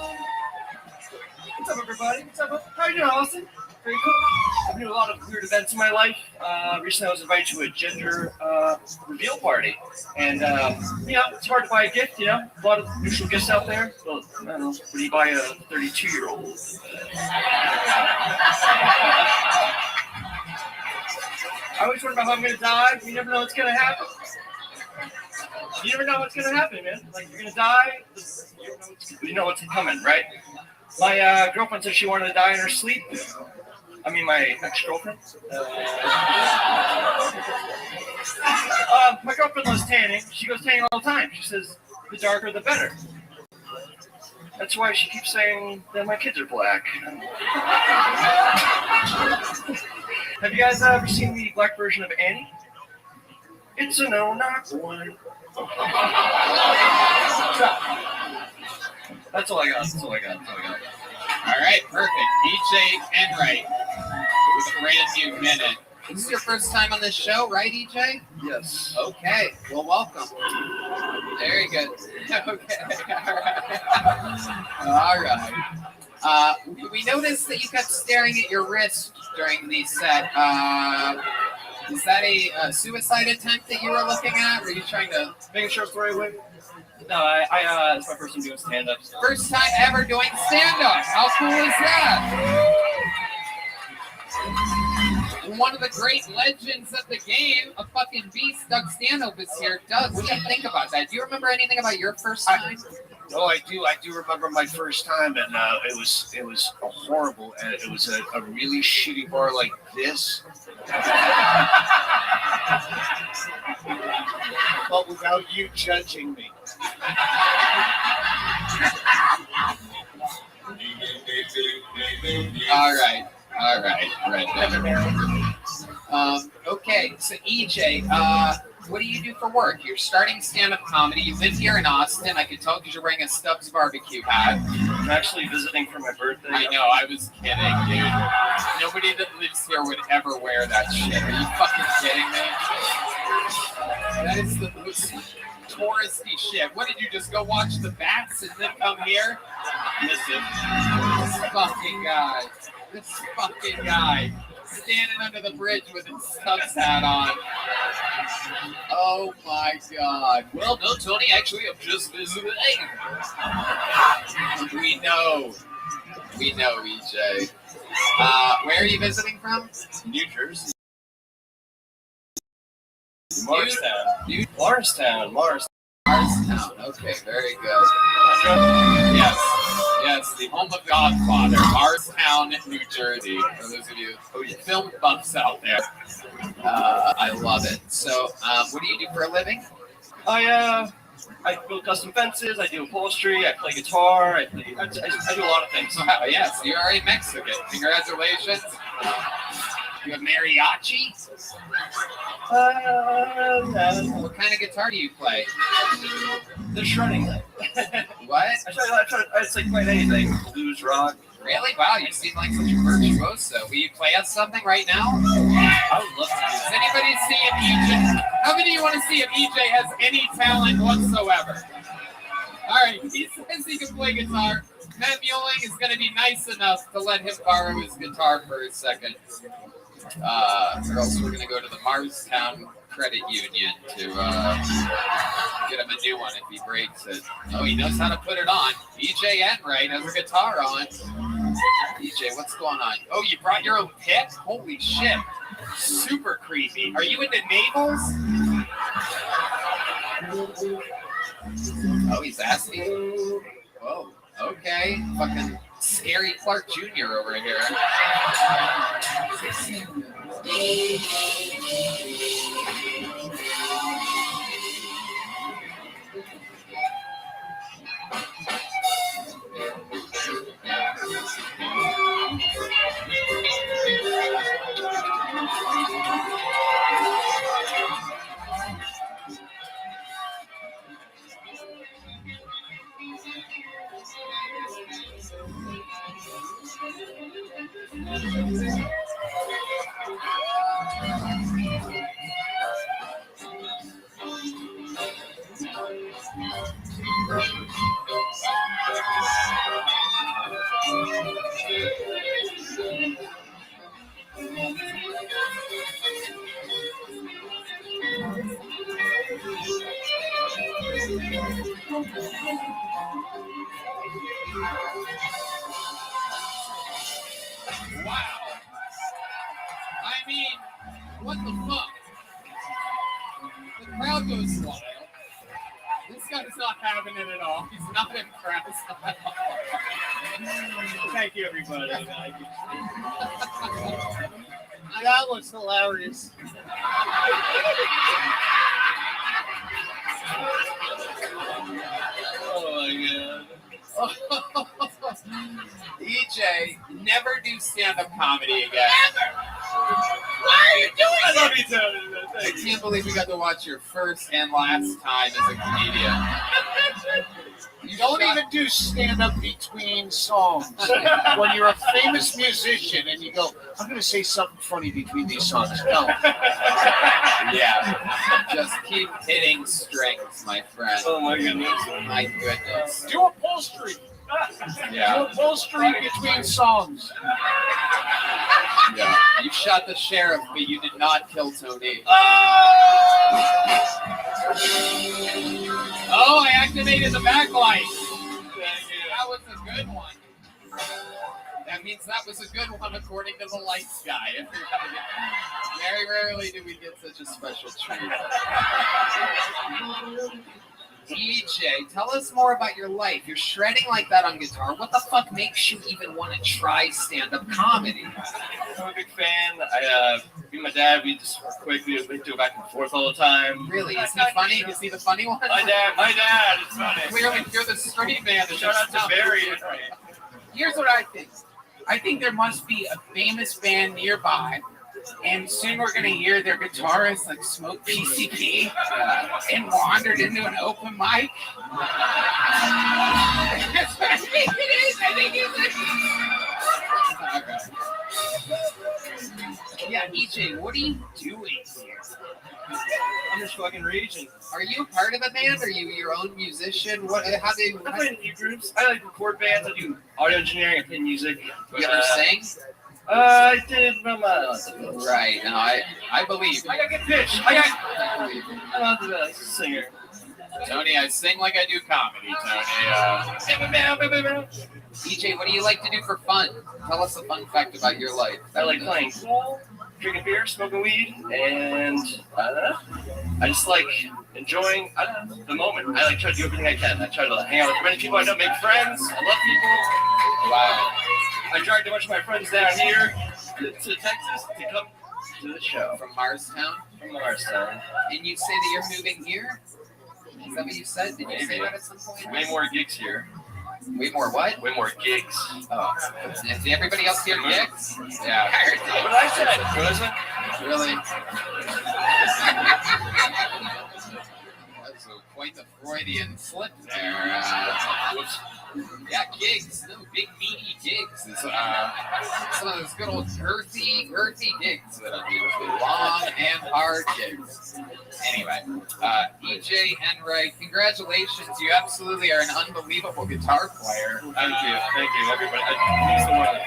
D: What's up, everybody? What's up? How are you doing, Austin? Very cool. I've been doing a lot of weird events in my life. Recently, I was invited to a gender reveal party. And, it's hard to buy a gift, A lot of neutral gifts out there. Well, I don't know. What do you buy a 32-year-old? I always wonder about how I'm going to die. You never know what's going to happen. You never know what's going to happen, man. Like, you're going to die. You know what's coming, right? My girlfriend said she wanted to die in her sleep. I mean, my ex-girlfriend. My girlfriend loves tanning. She goes tanning all the time. She says, the darker, the better. That's why she keeps saying that my kids are black. Have you guys ever seen the black version of Annie? It's a no, not one. That's all I got. All
C: right, perfect. E.J. Enright with a brand new minute. This is your first time on this show, right, E.J.?
D: Yes.
C: Okay, well, welcome. Very good. Okay, all right. We noticed that you kept staring at your wrist during the set. Is that a suicide attempt that you were looking at? Were you trying to...
D: Making sure it's the right way? No, it's my first time doing stand-up.
C: First time ever doing stand-up. How cool is that? One of the great legends of the game, a fucking beast, Doug Stanhope is here. Doug, what do you think about that? Do you remember anything about your first time?
J: No, I do. I do remember my first time, and it was a horrible. And it was a really shitty bar like this. But without you judging me.
C: All right. Okay, so EJ, what do you do for work? You're starting stand-up comedy. You live here in Austin. I could tell because you're wearing a Stubbs barbecue hat.
D: I'm actually visiting for my birthday.
C: I know, I was kidding, dude. Nobody that lives here would ever wear that shit. Are you fucking kidding me? That is the most touristy shit. What, did you just go watch the bats and then come here? Listen, this fucking guy. Standing under the bridge with his Stubbs hat on. Oh my God. Well, no, Tony, actually, I'm just visiting. We know, EJ. Where are you visiting from?
D: New Jersey.
C: Morristown. Okay, very good. Yes, the home of Godfather, Morristown, New Jersey. For those of you film buffs out there, I love it. So, what do you do for a living?
D: I build custom fences. I do upholstery. I play guitar. I do a lot of things.
C: Yes, you are a Mexican. Congratulations. You have mariachi?
T: No.
C: What kind of guitar do you play?
T: The shredding.
C: What?
T: I say quite anything. Blues, rock.
C: Really? Wow, you seem like such a virtuoso. Will you play us something right now? I would love to. Does anybody see if EJ? How many of you want to see if EJ has any talent whatsoever? All right, he says he can play guitar. Matt Mueling is going to be nice enough to let him borrow his guitar for a second. Or else we're going to go to the Marstown Credit Union to get him a new one if he breaks it. Oh, he knows how to put it on. EJ Enright has a guitar on. EJ, what's going on? Oh, you brought your own pick? Holy shit. Super creepy. Are you into navels? Oh, he's asking. Whoa, okay. Fucking scary Clark Jr. over here. Wow. I mean, what the fuck? The crowd goes wild. This guy's not having it at all. He's not impressed at all.
T: Thank you, everybody.
J: That was hilarious.
T: Oh my god.
C: EJ, never do stand-up comedy again.
J: Why are you doing
T: I
J: that?
T: love you, Tony.
C: I can't believe we got to watch your first and last time as a comedian.
J: You don't even do stand-up between songs. When you're a famous musician and you go, I'm going to say something funny between these songs. No.
C: Yeah, just keep hitting strings, my friend.
T: Oh my goodness.
C: My goodness.
J: Do upholstery.
C: Yeah.
J: Do upholstery between songs.
C: Yeah. You shot the sheriff, but you did not kill Tony. Oh, I activated the backlight. That was a good one. That means that was a good one according to the lights guy. Very rarely do we get such a special treat. DJ, tell us more about your life. You're shredding like that on guitar. What the fuck makes you even want to try stand-up comedy?
T: I'm a big fan. Me and my dad, we just quickly do back and forth all the time.
C: Really? Is he funny? Is he the funny one?
T: My dad is funny.
C: Clearly, you're the straight man.
T: Shout out to Barry.
F: Here's what I think. I think there must be a famous band nearby, and soon we're gonna hear their guitarist like smoke PCP and wandered into an open mic. That's what I think it is. I think it's
C: Okay. Yeah, EJ, what are you doing here?
T: I'm just fucking raging.
C: Are you part of a band? Are you your own musician? What? How do you?
T: I play in new groups. I like record bands. I do audio engineering. I play music. But,
C: You ever sing?
T: I did
C: Right. No, I believe.
T: I got good pitch. I'm not the singer.
C: Tony, I sing like I do comedy, Tony. EJ, what do you like to do for fun? Tell us a fun fact about your life.
T: I like playing pool, drinking beer, smoking weed, and I don't know. I just like enjoying the moment. I like try to do everything I can. I try to hang out with many people I know, make friends. I love people.
C: Wow.
T: I dragged a bunch of my friends down here to Texas to come to the show.
C: From Marstown?
T: From Marstown.
C: And you say that you're moving here? Is that what you said? Did you say that at some point?
T: Way more gigs here.
C: Way more what?
M: Way more gigs.
C: Oh, is everybody else here gigs? Yeah.
M: What did I say? What is it?
C: Really? That's quite the Freudian slip there. Yeah, gigs. No, big meaty gigs. It's, some of those good old girthy gigs that I'm doing. Long and hard gigs. Anyway, EJ Enright, congratulations. You absolutely are an unbelievable guitar player.
M: Thank you, everybody. He's the one.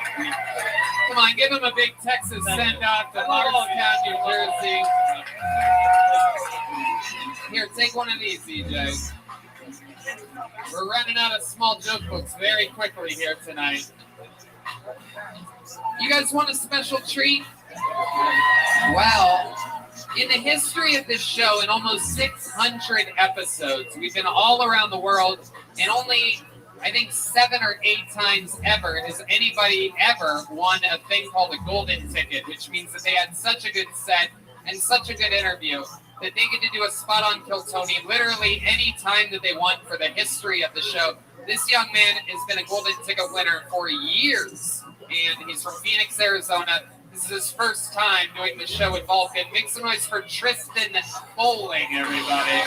C: Come on, give him a big Texas send-off to Lordstown, New Jersey. Here, take one of these, EJ. We're running out of small joke books very quickly here tonight. You guys want a special treat? Well, in the history of this show, in almost 600 episodes, we've been all around the world, and only, I think, 7 or 8 times ever has anybody ever won a thing called a golden ticket, which means that they had such a good set and such a good interview that they get to do a spot on Kill Tony literally any time that they want for the history of the show. This young man has been a golden ticket winner for years, and he's from Phoenix, Arizona. This is his first time doing the show with Vulcan. Make some noise for Tristan Bowling, everybody.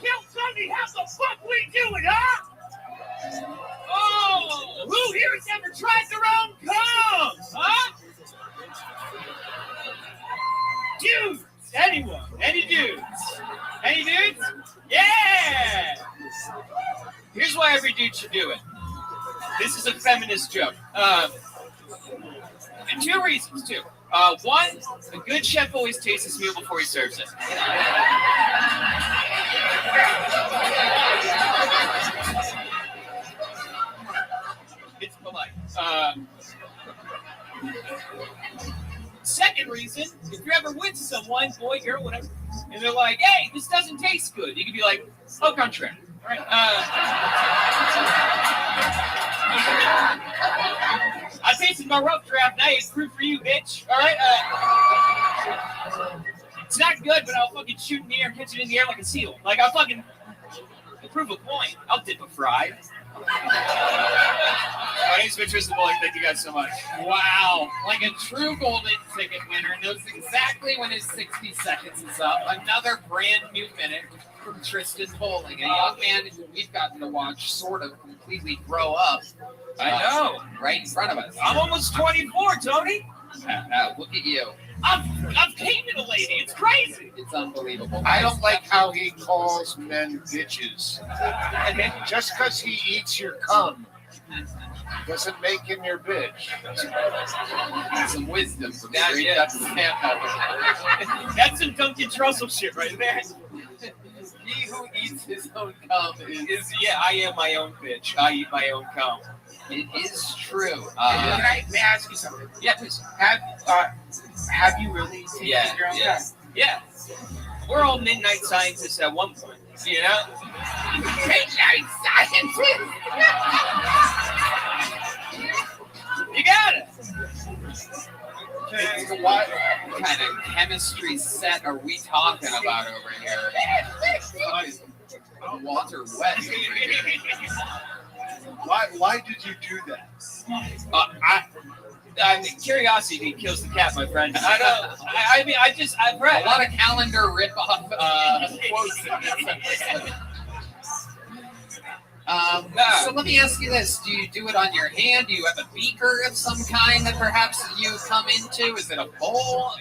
R: Kill Tony, how the fuck we doing, huh? Oh, who here has ever tried their own cum? Huh? Dudes, anyone? Any dudes? Any dudes? Yeah!
O: Here's why every dude should do it. This is a feminist joke. And 2 reasons, too. One, a good chef always tastes his meal before he serves it. It's polite. Second reason, if you're ever with someone, boy, girl, whatever, and they're like, hey, this doesn't taste good, you can be like, au contraire. All right. I tasted my rough draft, now it's proof for you, bitch. All right. It's not good, but I'll fucking shoot in the air, catch it in the air like a seal. Like, I'll fucking prove a point. I'll dip a fry. My name's Tristan Bowling. Thank you guys so much.
C: Wow. Like a true golden ticket winner knows exactly when his 60 seconds is up. Another brand new minute from Tristan Bowling, a young man we've gotten to watch sort of completely grow up.
O: I know.
C: Right in front of us.
O: I'm almost 24, Tony.
C: Look at you.
O: I've came to the lady. It's crazy.
C: It's unbelievable.
J: I don't like how he calls men bitches. Just because he eats your cum doesn't make him your bitch.
C: Some wisdom from
O: That's some Duncan Trussell shit right there.
C: He who eats his own cum is
O: I am my own bitch. I eat my own cum.
C: It is true.
F: May I ask you something?
O: Yeah, please.
F: Have you really taken your own cum?
O: Yeah. We're all midnight scientists at one point, you know?
F: Midnight scientists!
O: You got it.
C: Okay. What kind of chemistry set are we talking about over here? Water wet.
J: Why did you do that?
O: I mean, curiosity kills the cat, my friend. I know. I've read
C: a lot of calendar rip-off quotes in this. So let me ask you this. Do you do it on your hand? Do you have a beaker of some kind that perhaps you come into? Is it a bowl?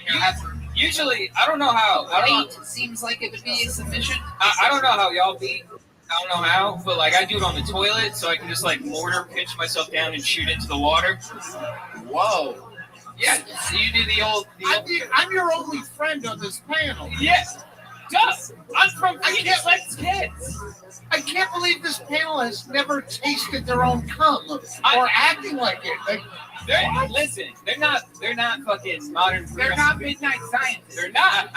O: Usually, I don't know how.
C: Weight seems like it would be sufficient.
O: I don't know how y'all beat. I don't know how, but like I do it on the toilet, so I can just like mortar pinch myself down and shoot into the water.
C: Whoa. Yeah, so you do the old...
J: I'm your only friend on this panel.
O: Yes. Duh. I'm from Phoenix. Let's kids.
J: I can't believe this panel has never tasted their own cum or acting like it.
O: Listen, they're not fucking modern.
F: They're not midnight scientists.
O: They're not.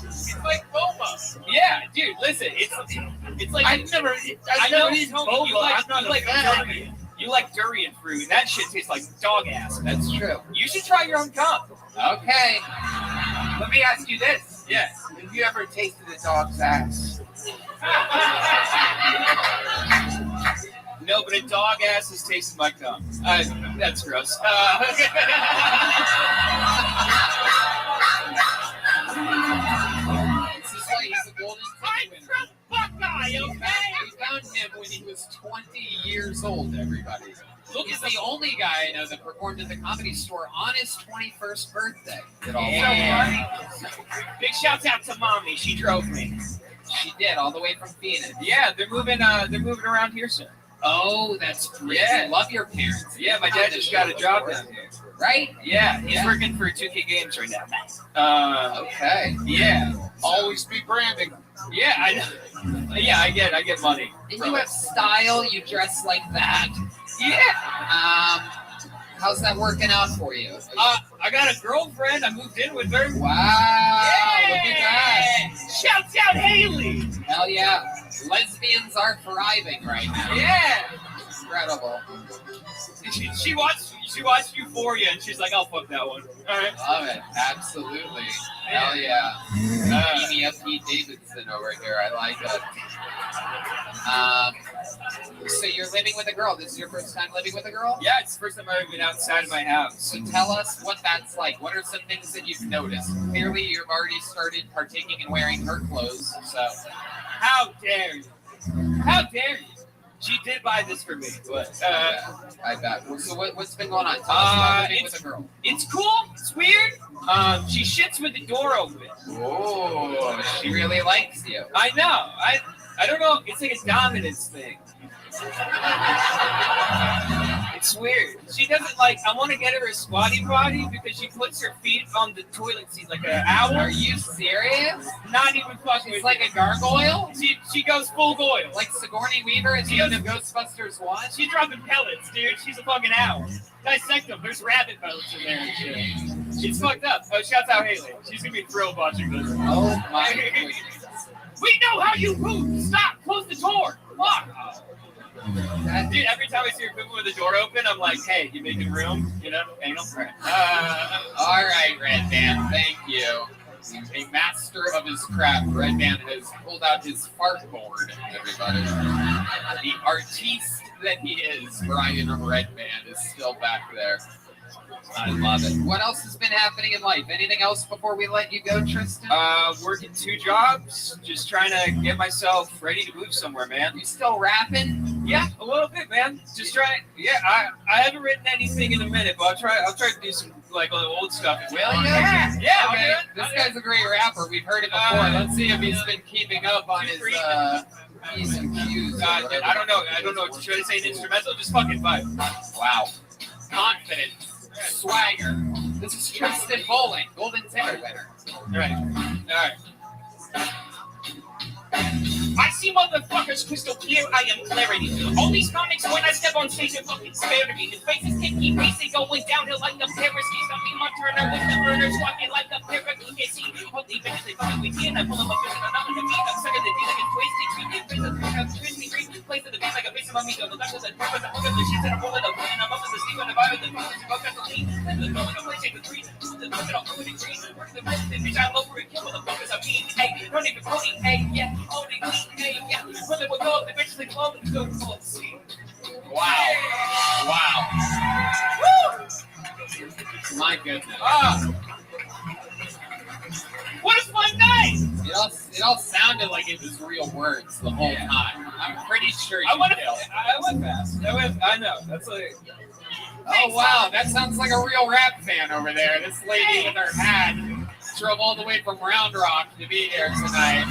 O: It's like boba. Yeah, dude. Listen, it's like
J: I never eat boba.
O: You like durian fruit, and that shit tastes like dog ass.
C: That's true.
O: You should try your own cum.
C: Okay.
F: Let me ask you this.
O: Yeah.
F: Have you ever tasted a dog's ass?
O: No, but a dog ass has tasted my cum. That's gross.
C: This is why he's a golden ticket.
O: Buckeye, okay?
C: We found him when he was 20 years old, everybody. Look, he's the only guy I know that performed at the Comedy Store on his 21st birthday.
O: Big shouts out to Mommy. She drove me.
C: She did, all the way from Phoenix.
O: Yeah, they're moving around here soon.
C: Oh, that's great.
O: Yeah.
C: I love your parents.
O: Yeah, my dad just got a job down here.
C: Right?
O: Yeah, he's working for 2K Games right now.
C: Okay.
O: Yeah.
J: Always be branding.
O: Yeah, I know. Yeah, I get money.
C: And you have style, you dress like that.
O: Yeah.
C: How's that working out for you?
O: I got a girlfriend. I moved in with her.
C: Wow.
O: Yeah.
C: Look at that.
O: Shouts out Haley.
C: Hell yeah. Lesbians are thriving right now.
O: Yeah.
C: Incredible.
O: She watched Euphoria and she's like, I'll fuck that one. All right.
C: Love it. Absolutely. Hell yeah. Beat me up Pete Davidson over here. I like it. So you're living with a girl. This is your first time living with a girl?
O: Yeah, it's the first time I've ever been outside of my house.
C: So tell us what that's like. What are some things that you've noticed? Clearly, you've already started partaking in wearing her clothes. So
O: how dare you? How dare you? She did buy this for me. But,
C: I bet. So what's been going on? Tell us about living with a girl.
O: It's cool. It's weird. She shits with the door open.
C: Oh, she really likes you.
O: I know. I don't know. It's like a dominance thing. It's weird. She doesn't like. I want to get her a squatty potty because she puts her feet on the toilet seat like an owl.
C: Are you serious?
O: Not even fucking.
C: It's like a gargoyle.
O: She goes full goyle.
C: Like Sigourney Weaver at the end of Ghostbusters 1.
O: She's dropping pellets, dude. She's a fucking owl. Dissect them. There's rabbit pellets in there and shit. She's fucked up. Oh, shouts out Haley. She's gonna be thrilled watching this.
C: Oh my goodness.
O: We know how you move. Stop. Close the door. Fuck. Dude, every time I see her pooping with the door open, I'm like, hey, you making room? You know, anal? Right.
C: All right, Red Band, thank you. A master of his craft, Red Band has pulled out his fart board, everybody. The artiste that he is, Brian Red Band, is still back there. I love it. What else has been happening in life? Anything else before we let you go, Tristan?
O: Working 2 jobs, just trying to get myself ready to move somewhere, man.
C: You still rapping?
O: Yeah, a little bit, man. Just trying. Yeah, I haven't written anything in a minute, but I'll try to do some like old stuff.
C: Will you?
O: Yeah.
C: Okay. This guy's a great rapper. We've heard it before. Let's see if he's been keeping up on his P's and Q's.
O: I don't know. Should I say an instrumental? Just fucking vibe.
C: Wow. Confident. Swagger. This is Tristan Bowling, Golden Ticket winner.
O: All right. I see motherfuckers crystal clear, I am clarity. All these comics, when I step on stage and fucking spare me. His face is kinky, pacing, going downhill like the Pharisees. I mean, my Turner with the burners, walking like the parakeet. You see, holy bitches, they fucking with me, and I pull them up and I'm not in the beat. I'm sucking the deal like it's wasted. Treat it, face of the Trinity, great place of the beat like a face of my meat. The left of the purpose, the hook of the sheets, and I'm rolling the wood, and I'm up to the sleep, and the vibe of the food, and I'm up to the lean. And the going away, take the tree, the look at all over the green. Work the rest, and bitch, I'm over it, kill the focus, I mean, hey, don't even pony, hey, yeah, holding clean. Hey, yeah, brother will go, eventually close and go full of steam.
C: Wow. Woo! My goodness.
O: What a fun night!
C: It all sounded like it was real words the whole time. I'm pretty sure you
O: I went fast. I know. That's like.
C: Oh wow, that sounds like a real rap fan over there. This lady with her hat drove all the way from Round Rock to be here tonight.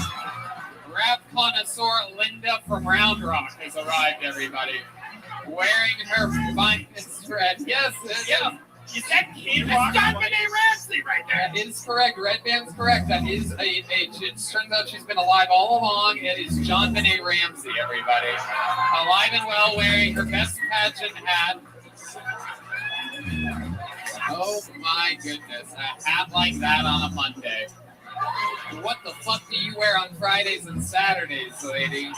C: Rap connoisseur Linda from Round Rock has arrived, everybody. Wearing her finest red. Yes,
O: yeah. Is that Kid Rock? That's Benet Ramsey right there.
C: That is correct. Red Band's correct. That is it turns out she's been alive all along. It is John Benet Ramsey, everybody. Alive and well, wearing her best pageant hat. Oh my goodness. A hat like that on a Monday. What the fuck do you wear on Fridays and Saturdays, lady?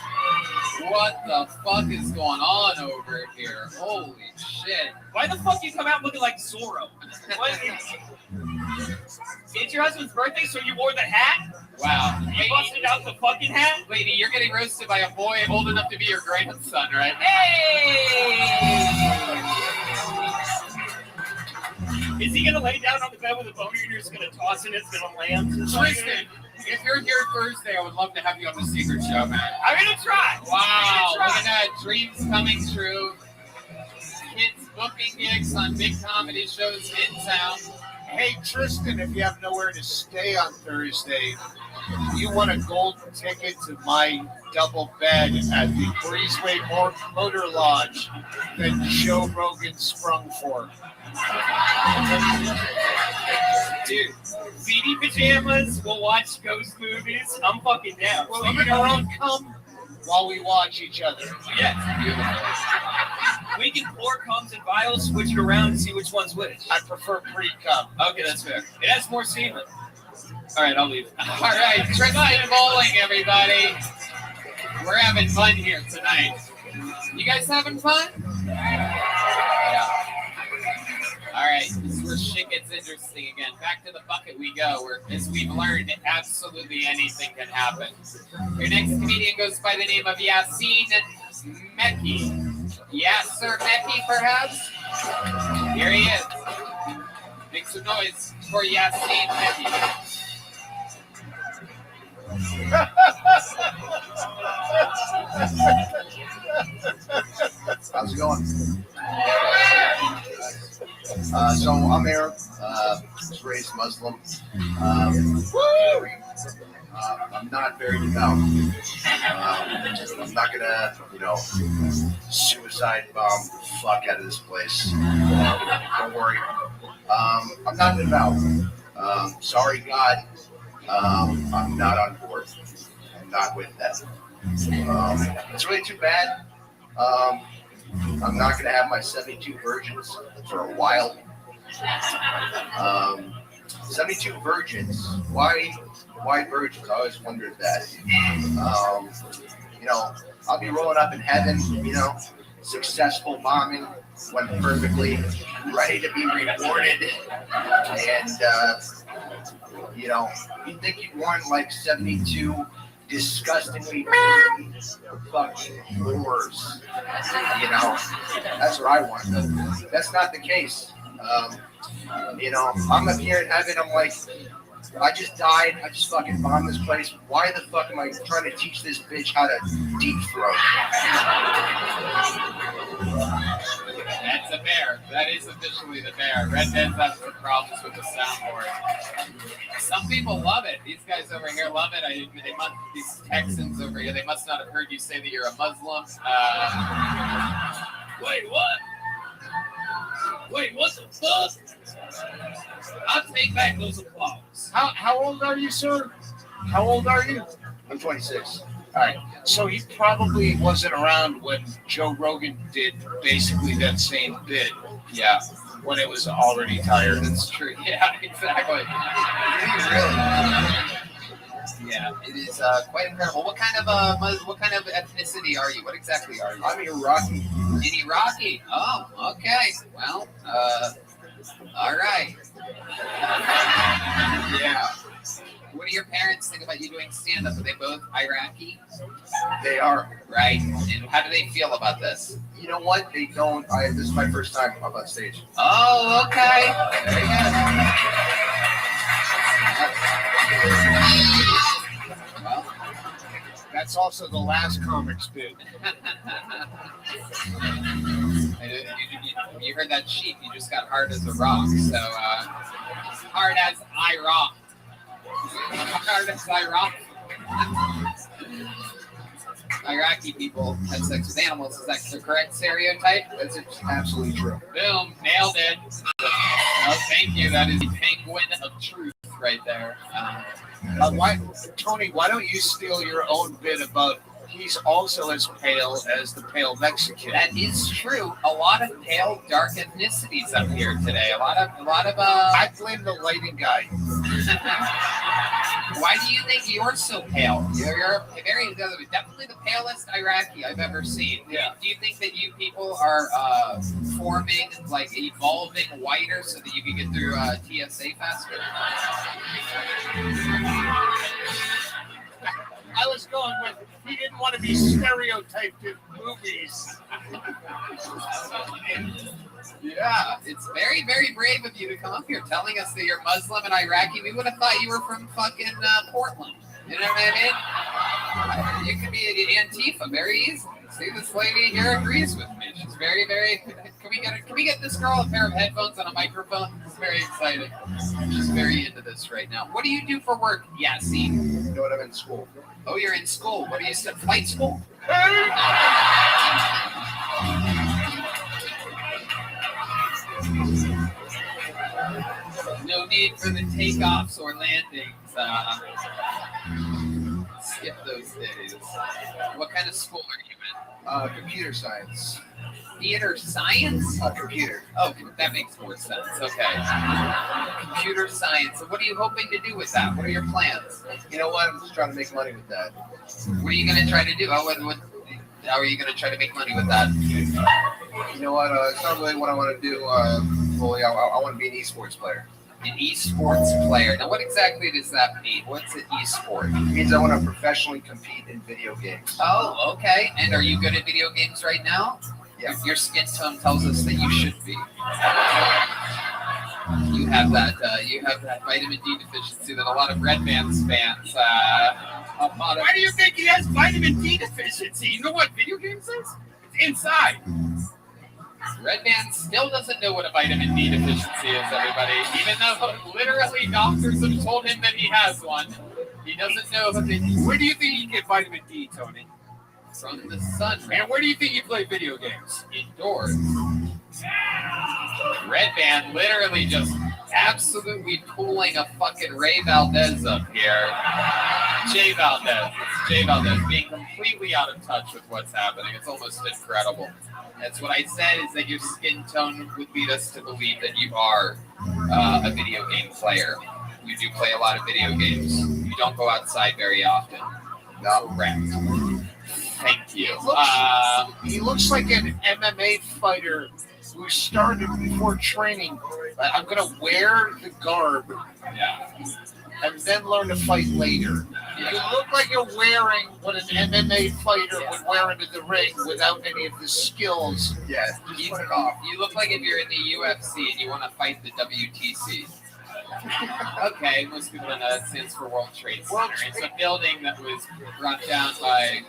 C: What the fuck is going on over here? Holy shit.
O: Why the fuck you come out looking like Zorro? What? It's your husband's birthday, so you wore the hat?
C: Wow.
O: You busted out the fucking hat?
C: Lady, you're getting roasted by a boy old enough to be your grandson, right?
O: Hey! Is he gonna lay down on the bed with a boner and you're just gonna toss it and it's gonna land?
C: Tristan, if you're here Thursday, I would love to have you on the Secret Show, man.
O: I'm gonna try.
C: Wow, look at that. Dreams coming true. Kids booking gigs on big comedy shows in town.
J: Hey, Tristan, if you have nowhere to stay on Thursday, you want a golden ticket to my double bed at the Breezeway Motor Lodge that Joe Rogan sprung for.
O: Dude, CD pajamas, we'll watch ghost movies. I'm fucking down.
J: We'll eat our own cum while we watch each other.
O: Yes, beautiful. We can pour comes in vials, switch it around, and see which one's which.
J: I prefer pre-cum.
O: Okay, that's fair. It has more semen.
C: All right, I'll leave. All right, Tristan bowling, everybody. We're having fun here tonight. You guys having fun? Yeah. All right, this is where shit gets interesting again. Back to the bucket we go, where, as we've learned, absolutely anything can happen. Your next comedian goes by the name of Yassine Mekki. Yasser Mekki, perhaps? Here he is. Make some noise for Yassine Mekki.
U: How's it going? So I'm Arab, was raised Muslim. I'm not very devout. I'm not gonna, suicide bomb the fuck out of this place. Don't worry. I'm not devout. Sorry, God. I'm not on board. I'm not with that. It's really too bad. I'm not going to have my 72 virgins for a while. 72 virgins. Why virgins? I always wondered that. I'll be rolling up in heaven, successful bombing, went perfectly, ready to be rewarded. And, you'd think you'd want like 72 disgustingly fucking whores. That's what I want. That's not the case. I'm up here in heaven. I'm like, I just died. I just fucking bombed this place. Why the fuck am I trying to teach this bitch how to deep throat?
C: That's a bear. That is officially the bear. Red Dead's having some problems with the soundboard. Some people love it. These guys over here love it. These Texans over here, they must not have heard you say that you're a Muslim.
O: Wait, what? Wait, what the fuck? I'll take back those applause.
J: How old are you, sir? How old are you?
U: I'm 26.
J: All right. So he probably wasn't around when Joe Rogan did basically that same bit.
C: Yeah.
J: When it was already tired.
C: That's true. Yeah, exactly.
U: Really?
C: Yeah, it is quite incredible. What kind of ethnicity are you? What exactly are you?
U: I'm Iraqi.
C: An Iraqi. Oh, okay. Well, all right. Yeah. What do your parents think about you doing stand-up? Are they both Iraqi?
U: They are.
C: Right. And how do they feel about this?
U: You know what? They don't. This is my first time up on stage.
C: Oh, okay. There you go.
J: Well, that's also the last comics bit.
C: You heard that sheep. You just got hard as a rock. So, hard as I rock. Hard as I rock. Iraqi people have sex with animals. Is that the correct stereotype?
U: That's absolutely true.
C: Boom. Nailed it. Oh, thank you. That is the penguin of truth right there.
J: Tony, why don't you steal your own bit about he's also as pale as the pale Mexican?
C: That is true. A lot of pale, dark ethnicities up here today. A lot of. I
J: blame the lighting guy.
C: Why do you think you're so pale? You're very definitely the palest Iraqi I've ever seen.
O: Yeah.
C: Do you think that you people are forming, like evolving whiter so that you can get through TSA faster?
L: I was going with he didn't want to be stereotyped in movies.
C: Yeah, it's very, very brave of you to come up here telling us that you're Muslim and Iraqi. We would have thought you were from fucking Portland. You know what I mean? You could be an Antifa very easily. See, this lady here agrees with me. She's very, very. Can we get this girl a pair of headphones and a microphone? It's very exciting. She's very into this right now. What do you do for work, Yassine?
U: You know what? I'm in school.
C: Oh, you're in school. What do you say? Flight school? No need for the takeoffs or landings. Skip those days. What kind of school are you in?
U: Computer science.
C: Theater science?
U: Computer.
C: Oh, that makes more sense. Okay. Computer science. So what are you hoping to do with that? What are your plans?
U: You know what? I'm just trying to make money with that.
C: What are you going to try to do? How are you going to try to make money with that?
U: You know what? It's not really what I want to do fully. I want to be an esports player.
C: An esports player. Now, what exactly does that mean? What's an esport?
U: It means I want to professionally compete in video games.
C: Oh, okay. And are you good at video games right now?
U: Yeah.
C: Your skin tone tells us that you should be. You have that vitamin D deficiency that a lot of Red Bands fans
O: Why do you think he has vitamin D deficiency? You know what video games is? It's inside.
C: Red Band still doesn't know what a vitamin D deficiency is, everybody. Even though literally doctors have told him that he has one, he doesn't know.
O: Where do you think you get vitamin D, Tony?
C: From the sun.
O: And where do you think you play video games?
C: Indoors. Red Band literally just absolutely pulling a fucking Ray Valdez up here. Jay Valdez. It's Jay Valdez being completely out of touch with what's happening. It's almost incredible. That's what I said, is that your skin tone would lead us to believe that you are a video game player. You do play a lot of video games. You don't go outside very often.
U: No.
C: Correct. Thank you.
L: He looks like an MMA fighter who started before training. I'm going to wear the garb and then learn to fight later. You look like you're wearing what an MMA fighter would wear into the ring without any of the skills.
U: Yeah, just put it off.
C: You look like if you're in the UFC and you want to fight the WTC. Okay, most people don't know that stands for World Trade Center. It's a building that was brought down by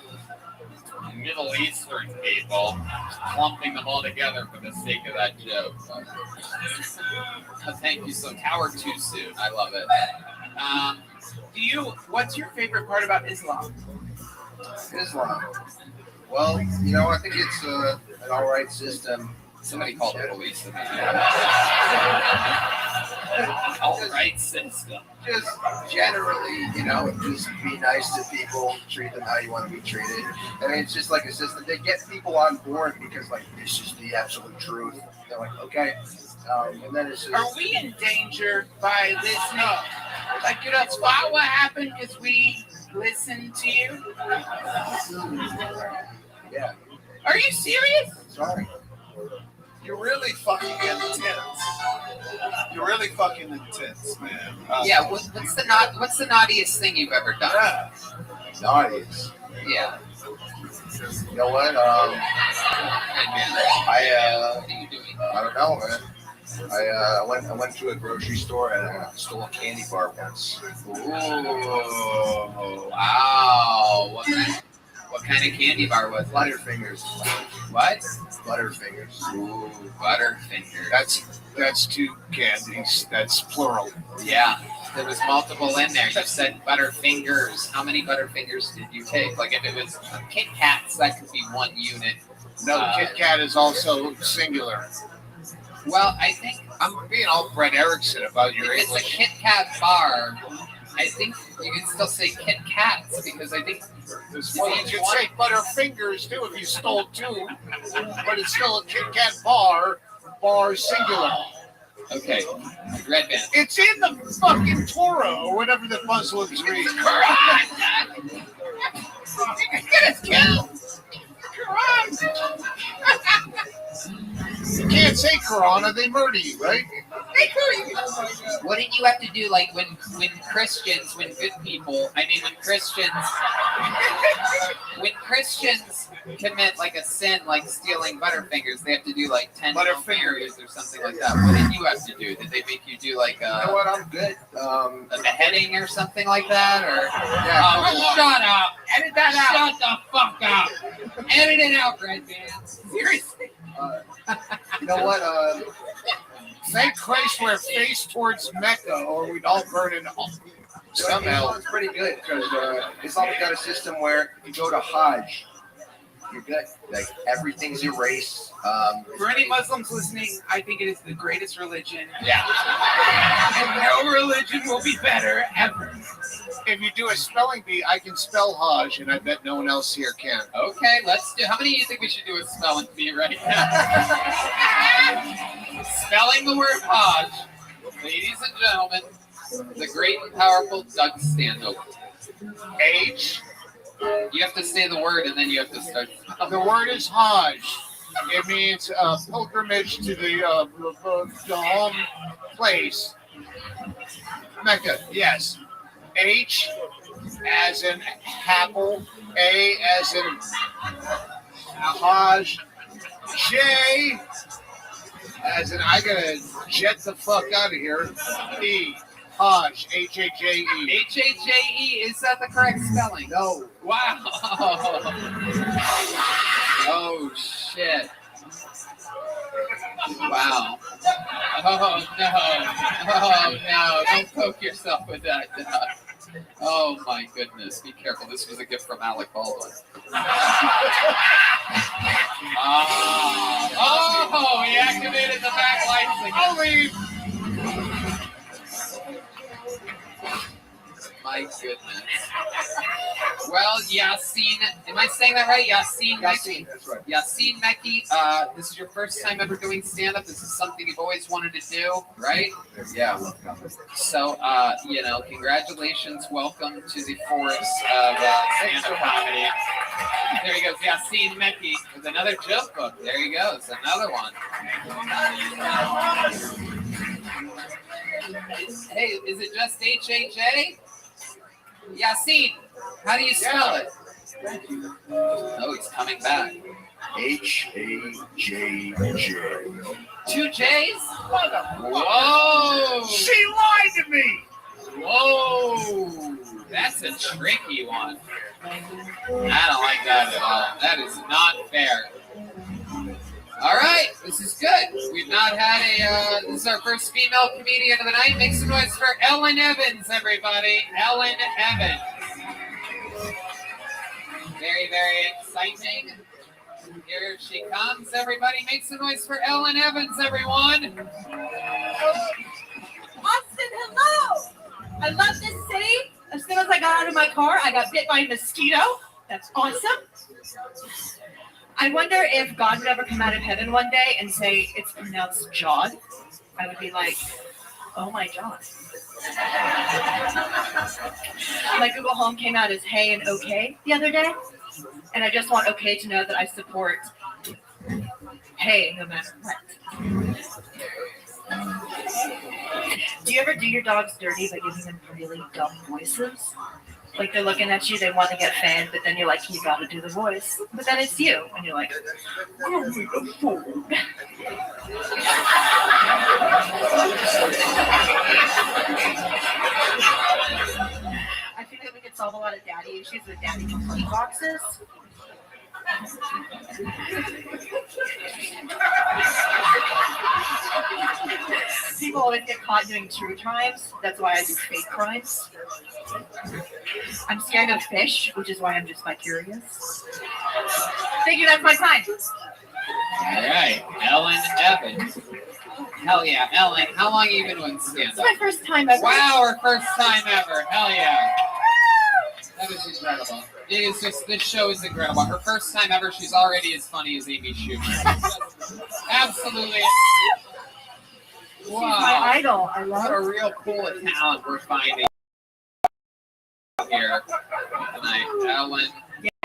C: Middle Eastern people, clumping them all together for the sake of that joke. Thank you. So Tower too soon. I love it.
O: What's your favorite part about Islam?
U: Islam. Well, you know, I think it's an all right system.
C: Somebody called the police. All right system.
U: Just generally, you know, just be nice to people, treat them how you want to be treated. I mean, it's just like a system. They get people on board because, like, this is the absolute truth. They're like, okay. And then it's just...
O: Are we in danger by listening? Like, you know, spot what happened because we listened to you?
U: Yeah.
O: Are you serious?
U: Sorry.
E: You're really fucking intense. You're really fucking intense, man.
C: Yeah, what's the naughtiest thing you've ever done?
U: Naughtiest?
C: Yeah.
U: You know what? I don't know, man. I went to a grocery store and I stole a candy bar once.
C: Ooh, wow. What kind of candy bar was it?
U: Butterfingers.
C: What?
U: Butterfingers.
C: Ooh, Butterfingers.
L: That's two candies. That's plural.
C: Yeah. There was multiple in there. You said Butterfingers. How many Butterfingers did you take? Like if it was Kit Kats, that could be one unit.
L: No, Kit Kat is also singular.
C: Well, I think
L: I'm being all Brett Erickson about your
C: if
L: English.
C: it's a Kit Kat bar, I think you can still say Kit Kats because I think
L: Well, you could say Butterfingers too if you stole two, but it's still a Kit Kat bar singular.
C: Okay. Red band.
J: It's in the fucking Torah or whatever the Muslims read.
O: Quran! Get us killed! Quran!
J: You can't say Quran or they murder you, right?
C: What did you have to do, like, when Christians commit, like, a sin, like stealing Butterfingers, they have to do, like, 10 Butterfingers or something like that. What did you have to do? Did they make you do, like,
U: You know what? I'm good.
C: a beheading or something like that? Or
O: Oh, shut up!
C: edit that out.
O: Shut the fuck up!
C: Edit it out, Red Band.
O: Seriously?
U: You know what?
J: Thank Christ we're faced towards Mecca or we'd all burn in hell.
U: Somehow it's pretty good because Islam's got a system where if you go to Hajj, you're good. Like everything's erased.
C: For any Muslims listening, I think it is the greatest religion.
O: Yeah. And no religion will be better ever.
J: If you do a spelling bee, I can spell Hajj, and I bet no one else here can.
C: Okay, let's do. How many do you think we should do a spelling bee right now? Spelling the word Hajj, ladies and gentlemen, the great and powerful Doug Stanhope.
J: H.
C: You have to say the word, and then you have to start.
J: The word is Hajj. It means pilgrimage to the home place. Mecca, yes. H as in apple. A as in Hajj. J as in I gotta jet the fuck out of here. E. Hajj. H-A-J-E.
C: H-A-J-E, is that the correct spelling?
U: No.
C: Wow. Oh, shit. Wow. Oh, no. Oh, no. Don't poke yourself with that, Doug. Oh, my goodness. Be careful. This was a gift from Alec Baldwin. Oh, he activated the back lights again.
J: I'll leave.
C: My goodness. Well, Yassine, am I saying that right? Yassine Mekki.
U: That's right.
C: Yassine Mekki, this is your first time ever doing stand-up. This is something you've always wanted to do, right?
U: Yeah, I love comedy.
C: So, congratulations. Welcome to the forest of stand-up comedy. There he goes, Yassine Mekki with another joke book. There he goes, another one. Hey, is it just H-A-J? Yassine, how do you spell it? Oh, he's coming back.
U: H-A-J-J.
C: 2 J's? Whoa!
J: She lied to me!
C: Whoa! That's a tricky one. I don't like that at all. That is not fair. All right, this is good. We've not had this is our first female comedian of the night. Make some noise for Ellen Evans, everybody. Ellen Evans. Very, very exciting. Here she comes, everybody. Make some noise for Ellen Evans, everyone.
B: Austin, hello! I love this city. As soon as I got out of my car, I got bit by a mosquito. That's awesome. I wonder if God would ever come out of heaven one day and say it's pronounced Jod. I would be like, oh my God. My Google Home came out as hey and okay the other day. And I just want okay to know that I support hey no matter what. Do you ever do your dogs dirty by giving them really dumb voices? Like they're looking at you, they want to get fed, but then you're like, you gotta do the voice. But then it's you, and you're like, oh, the food. I think that we could solve a lot of daddy issues with daddy complaint boxes. People always get caught doing true crimes. That's why I do fake crimes. I'm scared of fish, which is why I'm just curious. Thank you, that's my time.
C: All right, Ellen Evans. Hell yeah, Ellen. How long have you been doing stand-up?
B: It's my first time ever.
C: Wow, our first time ever. Hell yeah. That is incredible. It is just, this show is incredible. Her first time ever, she's already as funny as Amy Schumer. Absolutely.
B: She's my idol. I love
C: What a
B: her.
C: real pool of talent we're finding here tonight. Ellen,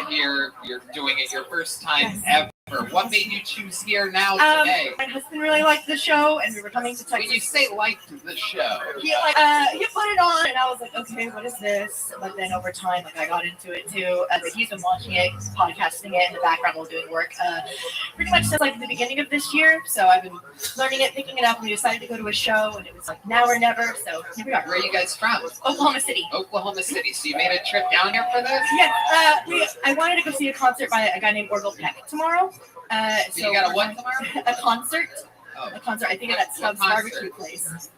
C: here, you're doing it your first time ever. What made you choose here now today?
B: My husband really liked the show, and we were coming to Texas.
C: When you say liked the show,
B: He put it on, and I was like, okay, what is this? But then over time, I got into it too. But he's been watching it, podcasting it in the background while doing work, pretty much since the beginning of this year. So I've been learning it, picking it up, and we decided to go to a show, and it was now or never. So here we are.
C: where are you guys from?
B: Oklahoma City.
C: Oklahoma City. So you made a trip down here for this?
B: Yes. I wanted to go see a concert by a guy named Orville Peck tomorrow.
C: So you got a what tomorrow?
B: A concert.
C: Oh.
B: A concert. I think at Stubbs
C: concert?
B: Barbecue Place.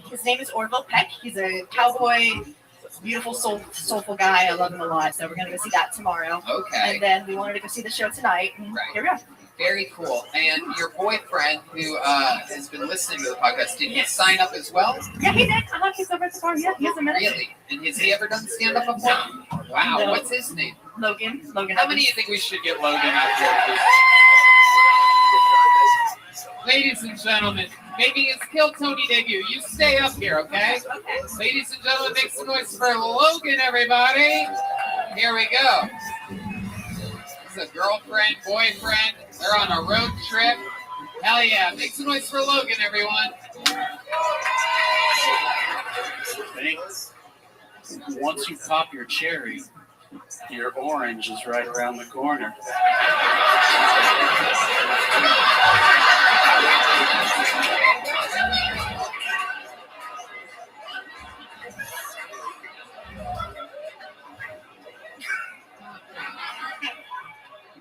B: His name is Orville Peck. He's a cowboy, beautiful, soulful guy. I love him a lot. So we're gonna go see that tomorrow.
C: Okay.
B: And then we wanted to go see the show tonight. And here we are.
C: Very cool. And your boyfriend, who has been listening to the podcast, did he sign up as well?
B: Yeah, he did. He's over at the bar. Yeah, he has a minute.
C: Really? And has he ever done stand-up before? Wow.
B: No.
C: What's his name?
B: Logan.
C: How many do you think we should get Logan out here? Ladies and gentlemen, making his Kill Tony debut. You stay up here, okay? Ladies and gentlemen, make some noise for Logan, everybody. Here we go. This is a girlfriend, boyfriend. They're on a road trip. Hell yeah. Make some noise for Logan, everyone.
A: Thanks. Once you pop your cherry, your orange is right around the corner.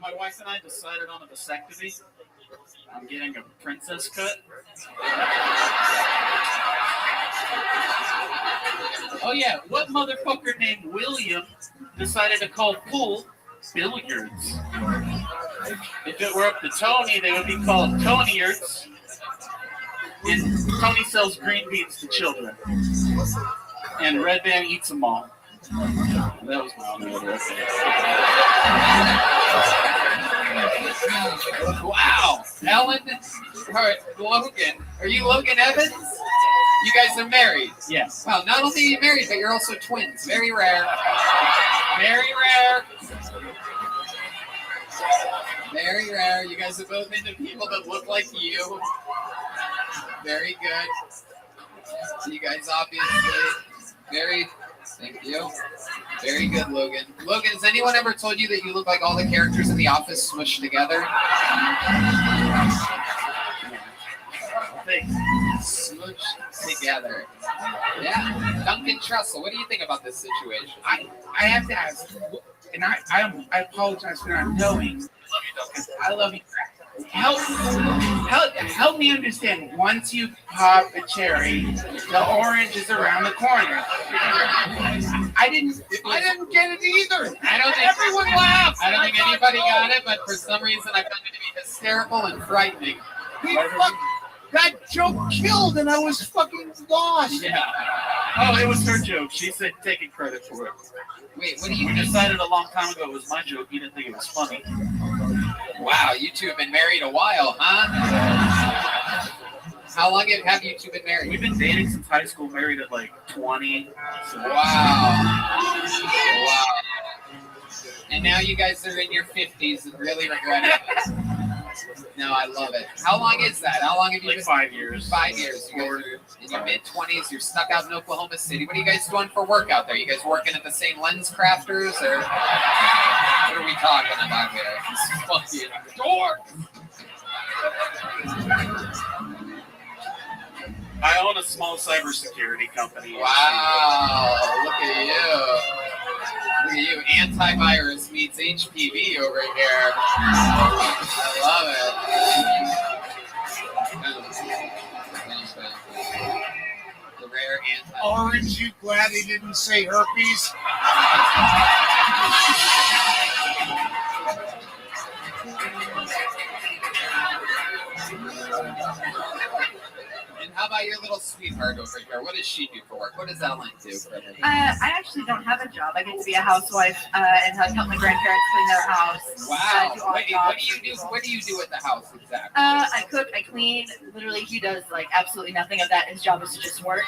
A: My wife and I decided on a vasectomy. I'm getting a princess cut. Oh yeah, what motherfucker named William decided to call pool billiards? If it were up to Tony, they would be called Tonyards. And Tony sells green beans to children. And Red Band eats them all. That was my only order.
C: Wow. Ellen, Logan. Are you Logan Evans? You guys are married?
A: Yes.
C: Well, not only are you married, but you're also twins. Very rare. Very rare. Very rare. You guys are both into people that look like you. Very good. You guys obviously thank you. Very good, Logan. Logan, has anyone ever told you that you look like all the characters in The Office smushed together? Smushed together. Yeah. Duncan Trussell, what do you think about this situation?
V: I have to ask, and I apologize for not knowing. I love you. Help me understand. Once you pop a cherry, the orange is around the corner. I didn't get it either.
C: I don't think
V: Everyone laughed.
C: I don't think anybody got it, but for some reason I found it to be hysterical and frightening.
V: That joke killed, and I was fucking lost.
A: Yeah. Oh, it was her joke. She said taking credit for it.
C: Wait, what do
A: We
C: you
A: decided a long time ago it was my joke. You didn't think it was funny.
C: Wow, you two have been married a while, huh? How long have you two been married?
A: We've been dating since high school, married at like 20. So
C: Wow. And now you guys are in your 50s and really regret it. No, I love it. How long is that? How long have you
A: like
C: been?
A: 5 years.
C: 5 years. You guys are in your mid-20s. You're stuck out in Oklahoma City. What are you guys doing for work out there? You guys working at the same lens crafters, or what are we talking about here? This is fucking dork.
A: I own a small cybersecurity company.
C: Wow, look at you. Look at you. Antivirus meets HPV over here. I love it. The rare anti.
J: Orange, you glad he didn't say herpes?
C: And how about your little sweetheart over here? What does she do for work? What does Ellen do for a living?
B: I actually don't have a job. I get to be a housewife and help my grandparents clean their house.
C: Wow.
B: Do odd
C: What
B: jobs
C: do you
B: for
C: do?
B: people.
C: What do you do at the house exactly?
B: I cook, I clean. Literally, he does like absolutely nothing of that. His job is to just work.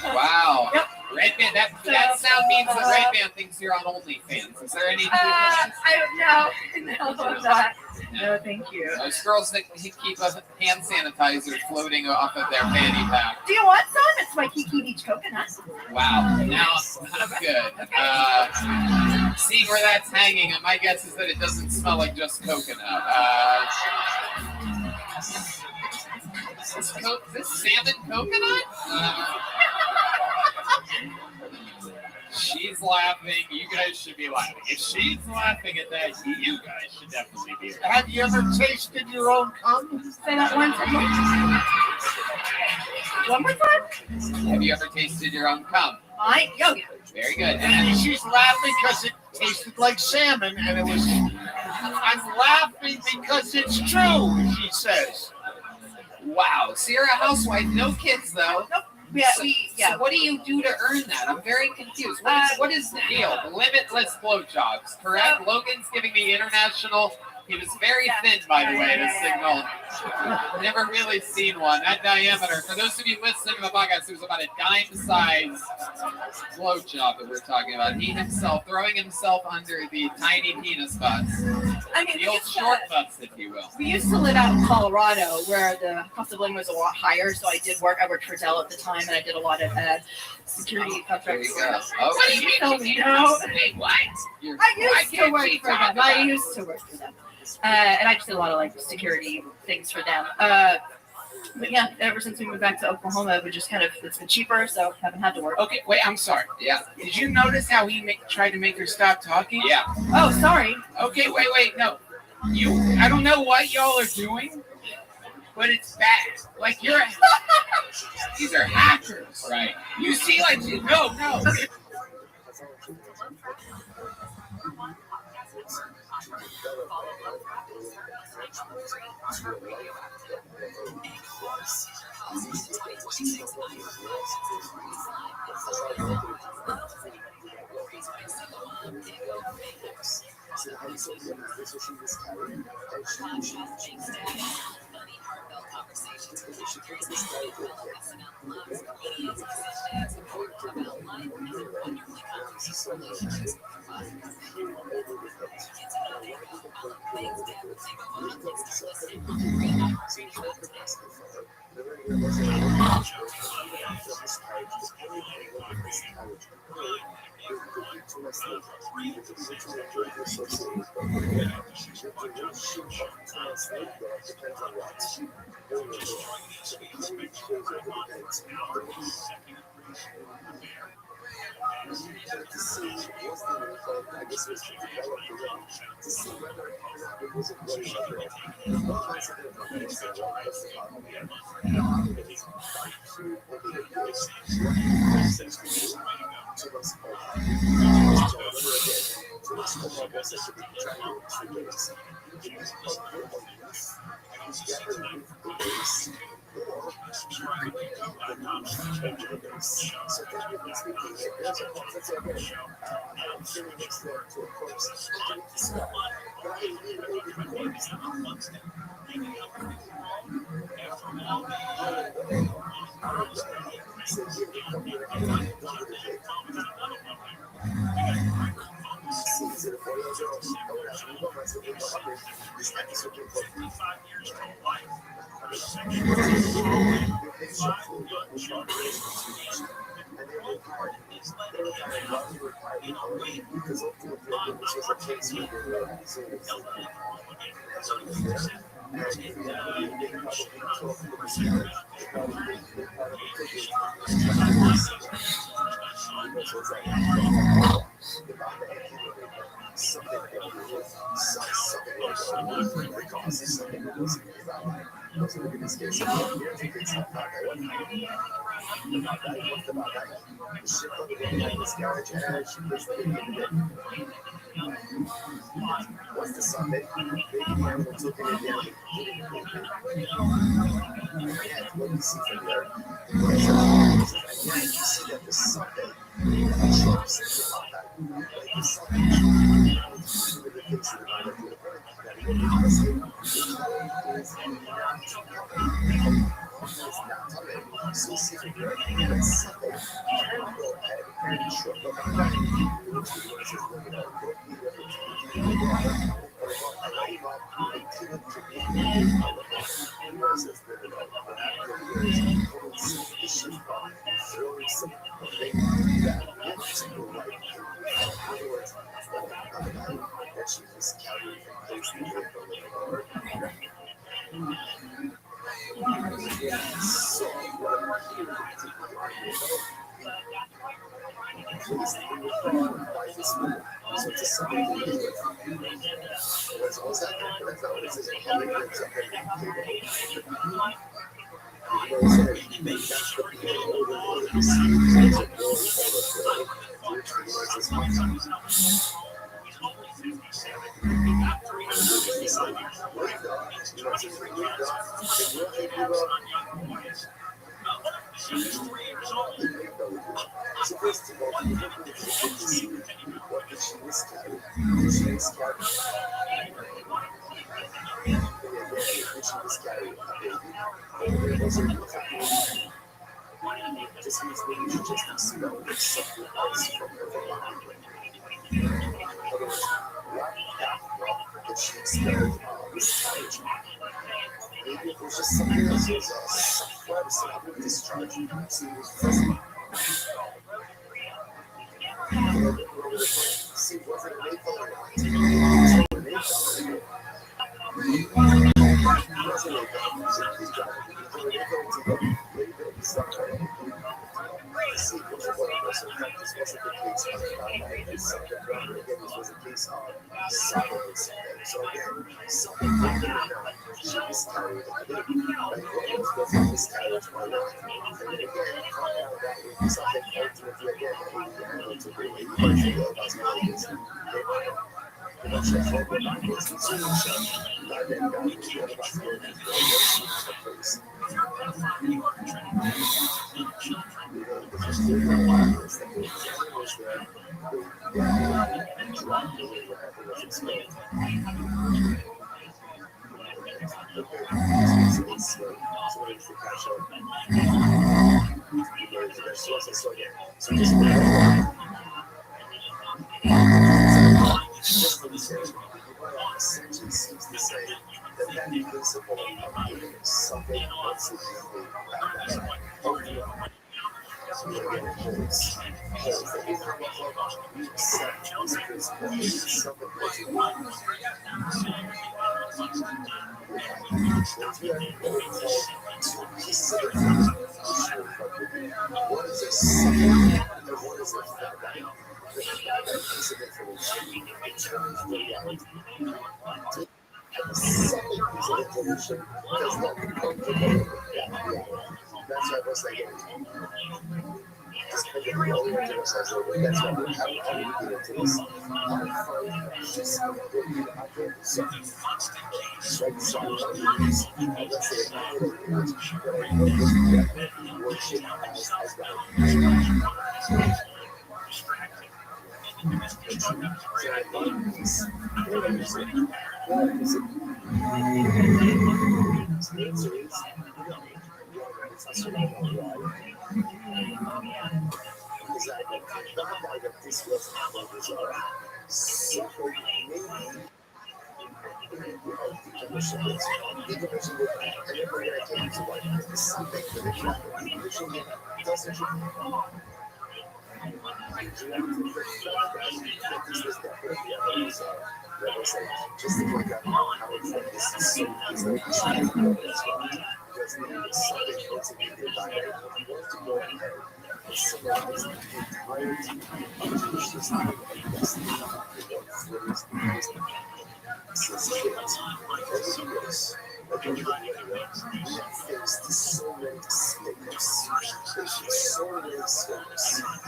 C: Wow.
B: Yep.
C: Red Band. That sound means that Red Band thinks you're on OnlyFans. Is there any?
B: I don't know. No, I'm not. No, thank you.
C: Those girls that keep a hand sanitizer floating off of their fanny pack.
B: Do you want some? It's my Kiki Beach coconut.
C: Wow. Now, that's good. Seeing where that's hanging, my guess is that it doesn't smell like just coconut. Is this salmon coconut? She's laughing. You guys should be laughing. If she's laughing at that, you guys should definitely be laughing.
J: Have you ever tasted your own cum?
B: Say that one time. One more time.
C: Have you ever tasted your own cum?
B: Yeah.
C: Very good.
J: And she's laughing because it tasted like salmon, and it was. I'm laughing because it's true, she says.
C: Wow. So you're a housewife, no kids though.
B: Nope. Yeah,
C: So what do you do to earn that? I'm very confused. What is the deal? Limitless blowjobs, correct? Logan's giving me international. He was very thin, by the way, to signal. Never really seen one. That diameter, for those of you listening to the podcast, it was about a dime-sized blowjob that we're talking about. He himself, throwing himself under the tiny penis butts.
B: I mean,
C: The old short butts, if you will.
B: we used to live out in Colorado where the cost of living was a lot higher, so I worked for Dell at the time, and I did a lot of security contracts.
C: Oh,
B: What do you mean? No.
O: Hey, what?
B: I used to work for them. I used to work for them. And I just did a lot of like security things for them. But yeah, ever since we moved back to Oklahoma, it's been cheaper, so haven't had to work.
V: Okay, wait, I'm sorry.
C: Yeah.
V: Did you notice how he tried to make her stop talking?
C: Yeah.
B: Oh, sorry.
V: Okay, wait, no. I don't know what y'all are doing, but it's bad. Like these are hackers.
C: Right.
V: You see, no.
I: What's the Sunday? Maybe the animal took it and down. Yet, what you see from there, and yet you see that the Sunday trumps the Sunday. Like the Sunday trumps the things that are not going to do it. That is not coming. So you see from there, that Sunday can go ahead and trump the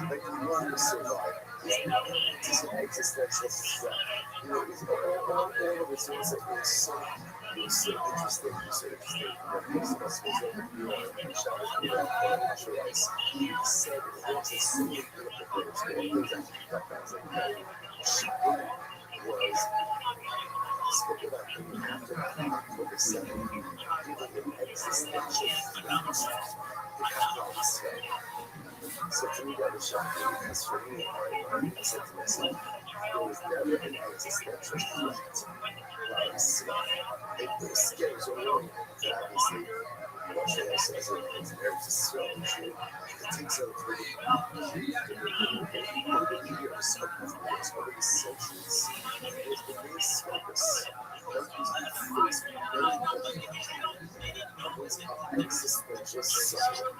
I: Like you learn to survive. It's an existential threat. You know, all of the things that were so interesting, that most of us was over here and shot it choice. He said there's a single beautiful things that was like shocking was spoke about him after October 7th, giving an existential threat to Catholics. So to me, that was shocking because for me, I said to myself, there was never an existential threat. It was scary, so obviously, Rothschild says it's very so true. It takes over the years, over the centuries. It was the biggest focus. Existential suffering.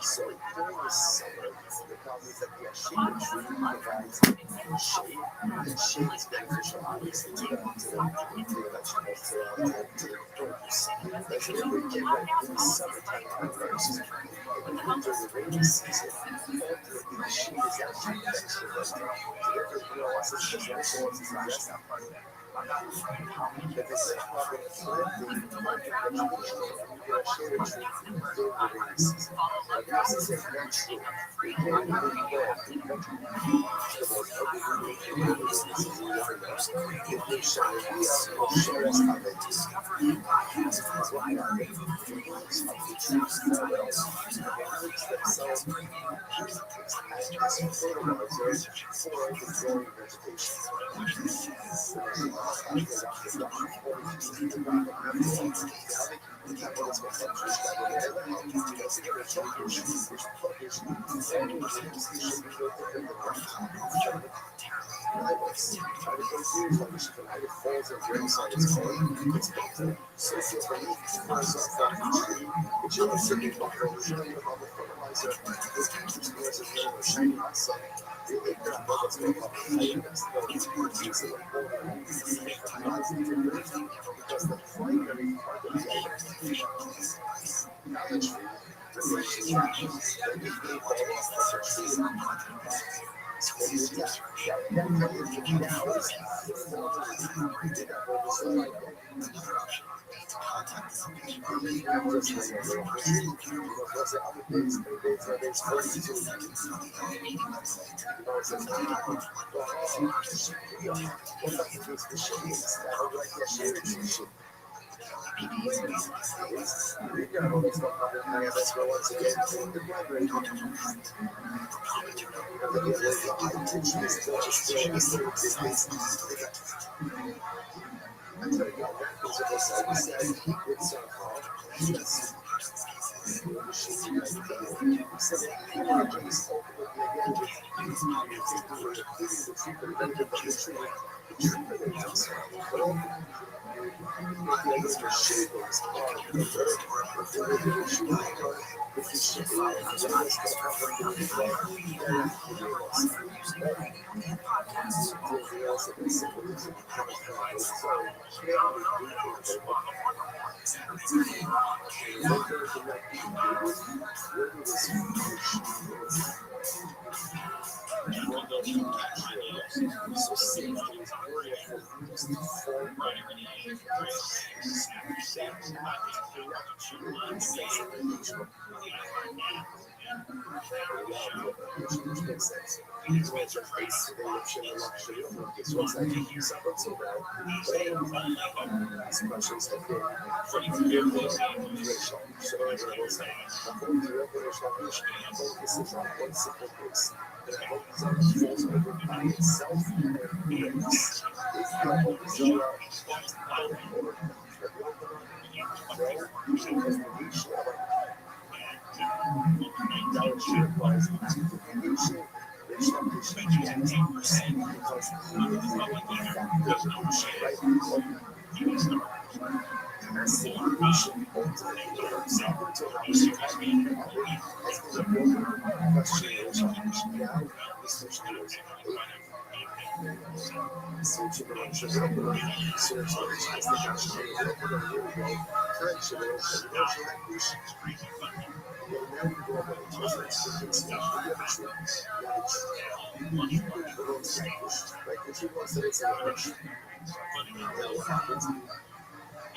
I: So during the summer, the problem is that the shade tree provides shade, and shade is beneficial, obviously, to the vegetables, to the produce. That's what we get right in the summertime first. In the winter, the rainy season, ultimately the shade is actually beneficial. So therefore, you know, also because that's what it's not just that part of it. But the same problem with planting vegetables, you get a shade tree during the rainy season. Like this is a natural. We can't even grow vegetables every week in the season we are now. If they show us how they do. That's why our feelings of the trees themselves as fertilizer for the growing vegetation. Because the primary part of the knowledge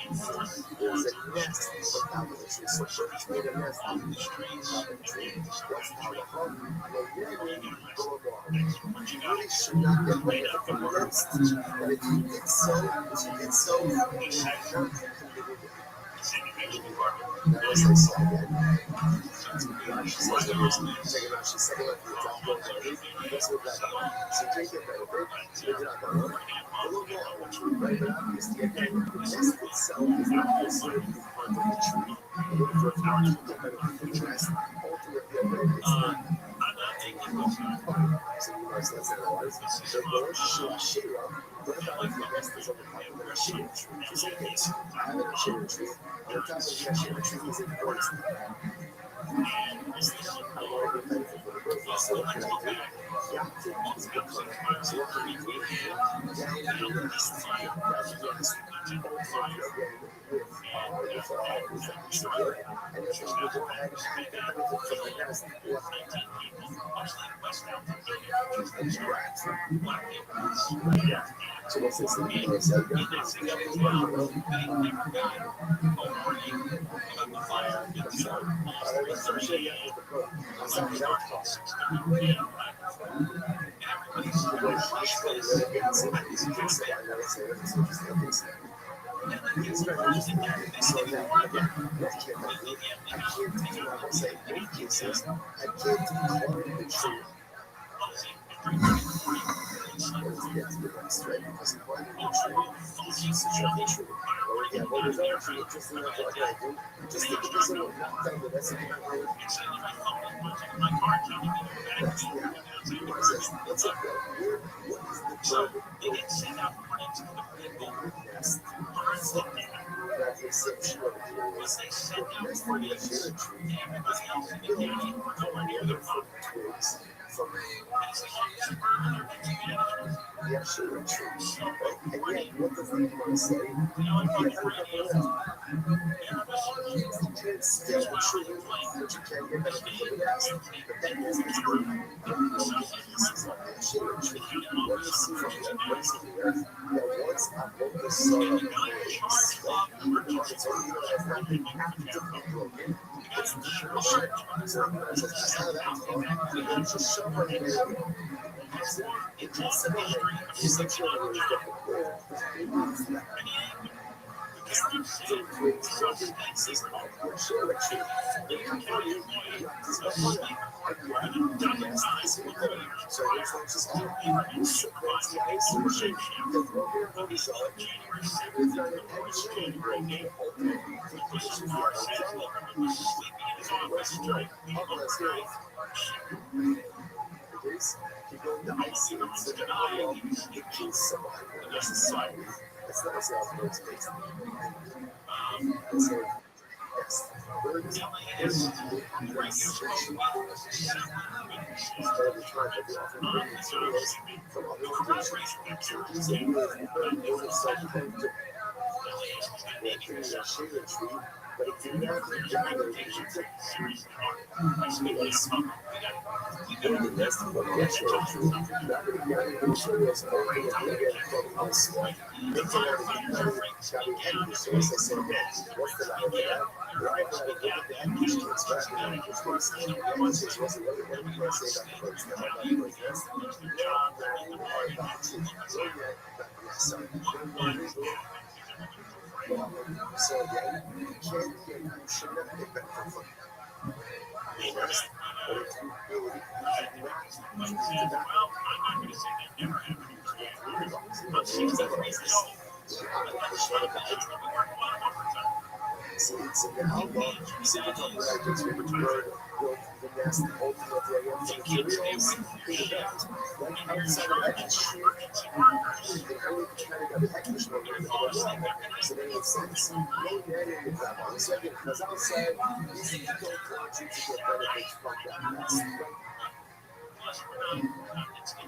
I: There's a nest without the tree. So birds made a nest on the tree, not the tree. That's how the home will really go along. You really should not get away from the nest. And if you get so, that was her song again. She says the person taking out, she's second up to the top of the body. That's what that is. So take it better, right? So they did not go on. A little more, right? But obviously, again, the nest itself is not necessarily part of the tree. A little bit of how to get better from the nest. Ultimately, again, it's not. So you know, so that's how it was. The Lord Shira, what about if the nest is on the top of the shade tree? She's like, okay, I have a shade tree. On top of that shade tree is a forest. I want to be thankful for the birds. So what can I do? Yeah, it's good fun. So what can we do? Down in the nest. That's nest. Ultimately, again, with all these things together. And if we go ahead and benefit from the nest, and rats. Yeah. So what's this thing? It's like, yeah, sure, true. And yet, what does the Bible say? You can't steal the tree, but you can't get better from the rest. But that is the truth. Share a tree. What you see from the place of the earth, that once above the soil of the waves, even on its own, you know, has not been actively broken. It's the sure. So, that's how that's going. It's just so much. You go into IC and sit down and you kill somebody in a society. That's not a self-based case. So, yes, birds from other traditions. So these are really birds self-protective. They're trees are shade tree, but if you never gather, you should take the nest of the natural tree. Not going to gather the materials only if you get from us. It's an energy source. I said, what's the value of that? Why not look at the energy source? Back in the energy source, the energy source was another one we can say about the birds. Now, about the birds' nest, now you are about the tree. So, yeah, sorry. So again, you can't get, you should never get back from the rest. But if you really it's in the outlaw. So you're talking about just maybe to bird, the nest, ultimately, I am for the materials, like outside of that tree, they only kind of got the extra one. So that makes sense. No netting with that one. So again, because outside, these people don't want you to get benefits from that nest.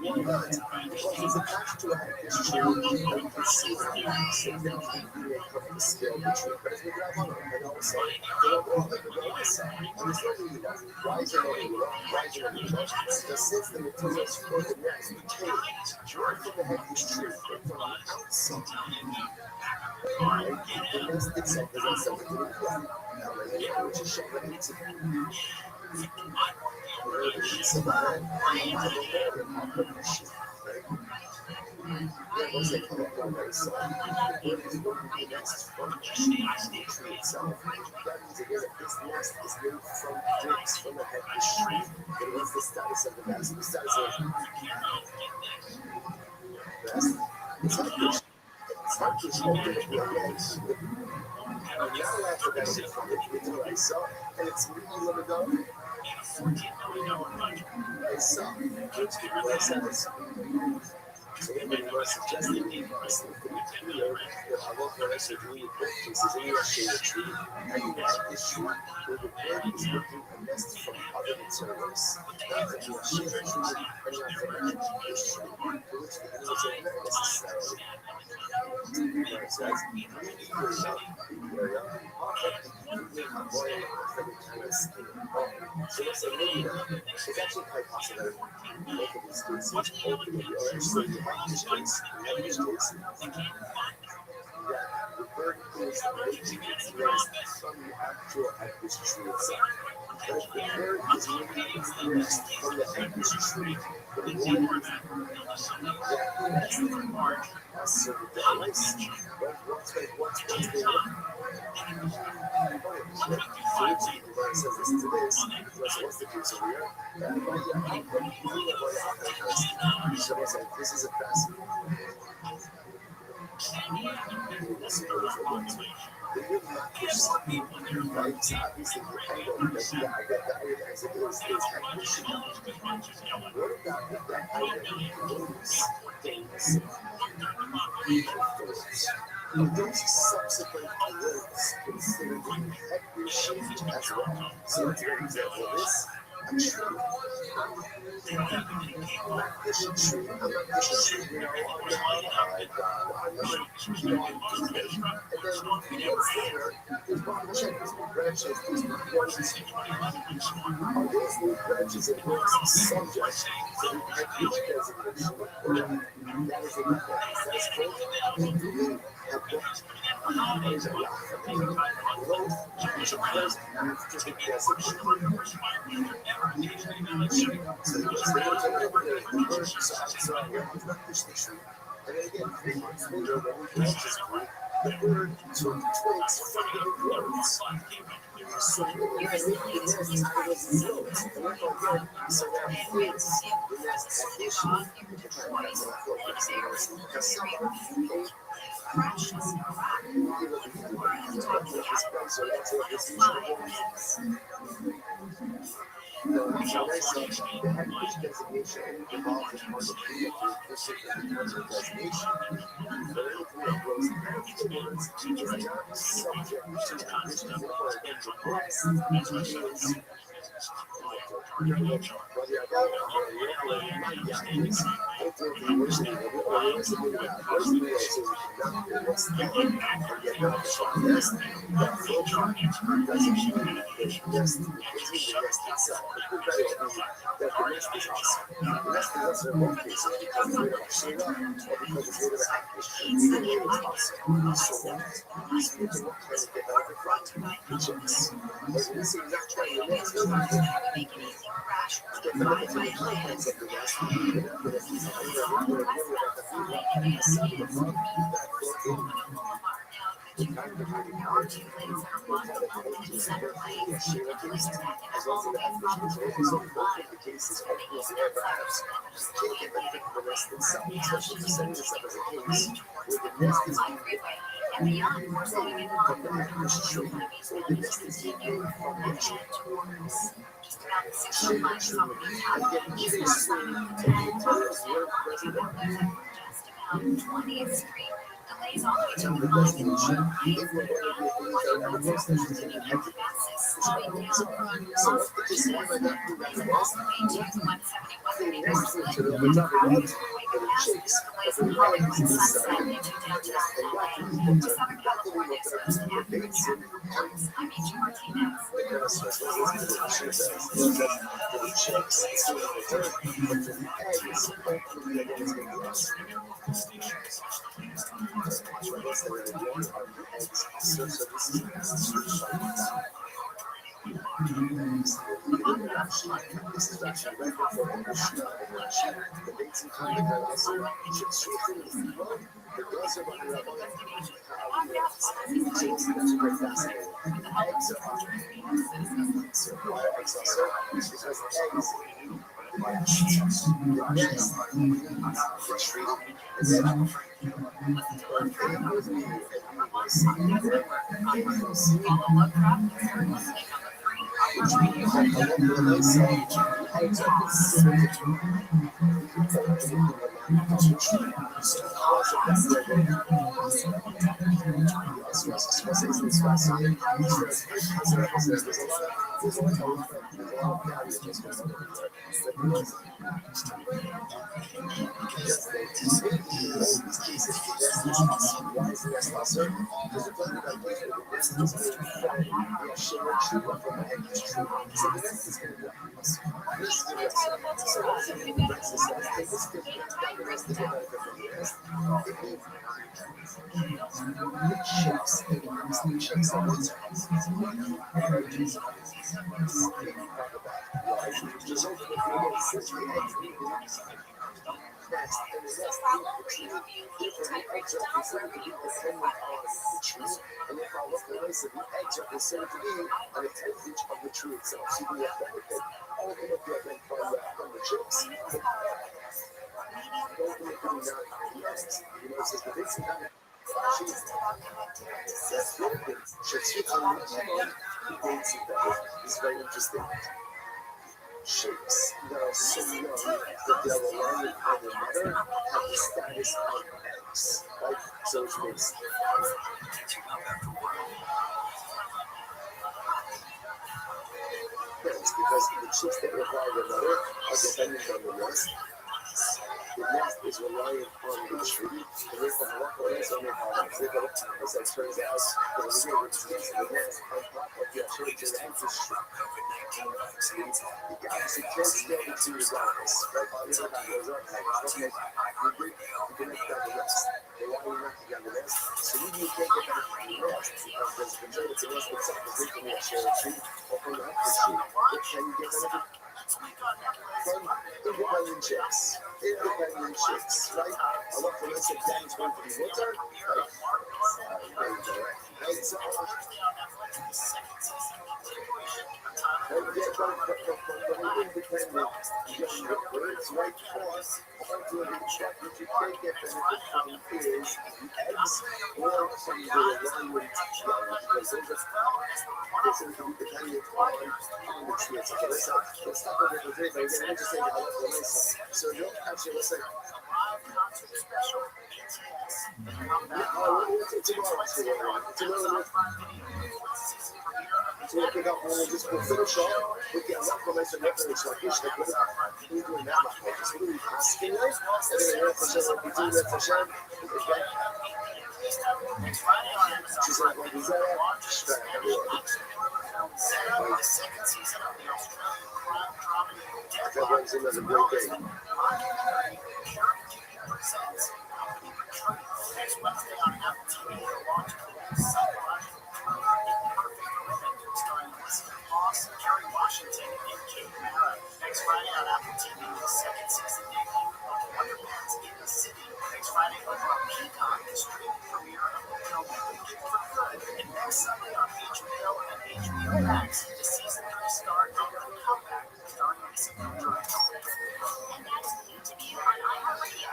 I: Why not? Because it's attached to a heckish tree, and you can see how significantly create from the scale between Presbyterian and also the overall Ecuador. And it's not really that. Why is it not really that? Why is it not really that? Because since the materials for the next decay drawn from the heckish tree and from the outside, right? The nest itself is also a little flat. Now, which is shown in the and it's really limited. I saw which says anybody was suggesting it's clear that a lot of us are doing cases in your tree, and you have this tree where the bird is looking a nest from other materials. Not that you are sharing tree and not that this tree, for which the animals are not necessarily. Where it says, so it's a little it's actually quite possible in both of these cases, or actually in this case, that the bird is making its nest from the actual heckish tree itself. But if the bird is making its nest from the heckish tree, the one that nest has sort of the ice. But what's the says this is what's the case over here? So it's like, this is a fascinating. They will not push something, right? So obviously, the item as it is heckish. What about if that item moves things? Those subsequent words considered heckish as well. So let's for example this. A tree. Not this tree, I'm not this tree, you know, on and then 2 months later, there's branches, there's branches. Are those new branches and branches subject to the heckish designation? That is a good point. That is cool. Do we have that? There's a lot of growth which occurs after the designation. And then again, 3 months later, when we branches grew, the bird took twigs from the roads. So we have the nest out of those roads. And we're going to so that fits the nest addition. The heckish designation involves as part of the designation. But anything that grows afterwards is not subject to conditions required to progress. Delays all the way to the Shapes that are so young that they're relying on their mother have the status of eggs, right? So which means yes, because the chicks that require their mother are dependent on the nest. The nest is reliant on the tree, and therefore the rock is on their bodies. They go as that turns out the river trees and the nest on top of the church and the ancestry. The guys who can't stand it to your darkness, right? All the other goes up, okay, you connect on the rest. They want you not to get on the rest, so you can't get back on the rest because there's the majority of the rest that's up the from the share tree or from the upper tree. But can you get benefit? From independent chicks, right? I love when I say Dan's going to be winter. Right? So, independent young birds, right? Ultimately, what you can't get benefit from is the eggs or from the alignment because they're going to be dependent on the tree. So let's stop over the day, but again, I'm just saying how the nice. So you'll actually listen. Tomorrow, pick up one and just finish off with the comments and reference like this. Like, what are you doing that much? Just really asking us, and then you're for sure, we do that for sure. She's like, what is that? That brings another great day. Next Wednesday on Apple TV, we're launching starring Elizabeth Moss, Kerry Washington, and Kate Mara. Next Friday on Apple TV, the second season debut of Wonder Man's in the City. Next Friday over on Peacock, the streaming premiere of the film Wicked for Good. And next Sunday on HBO and HBO Max, the season 3 start of The Comeback, starring Lisa Kudrow. And that's the interview on iHeartRadio.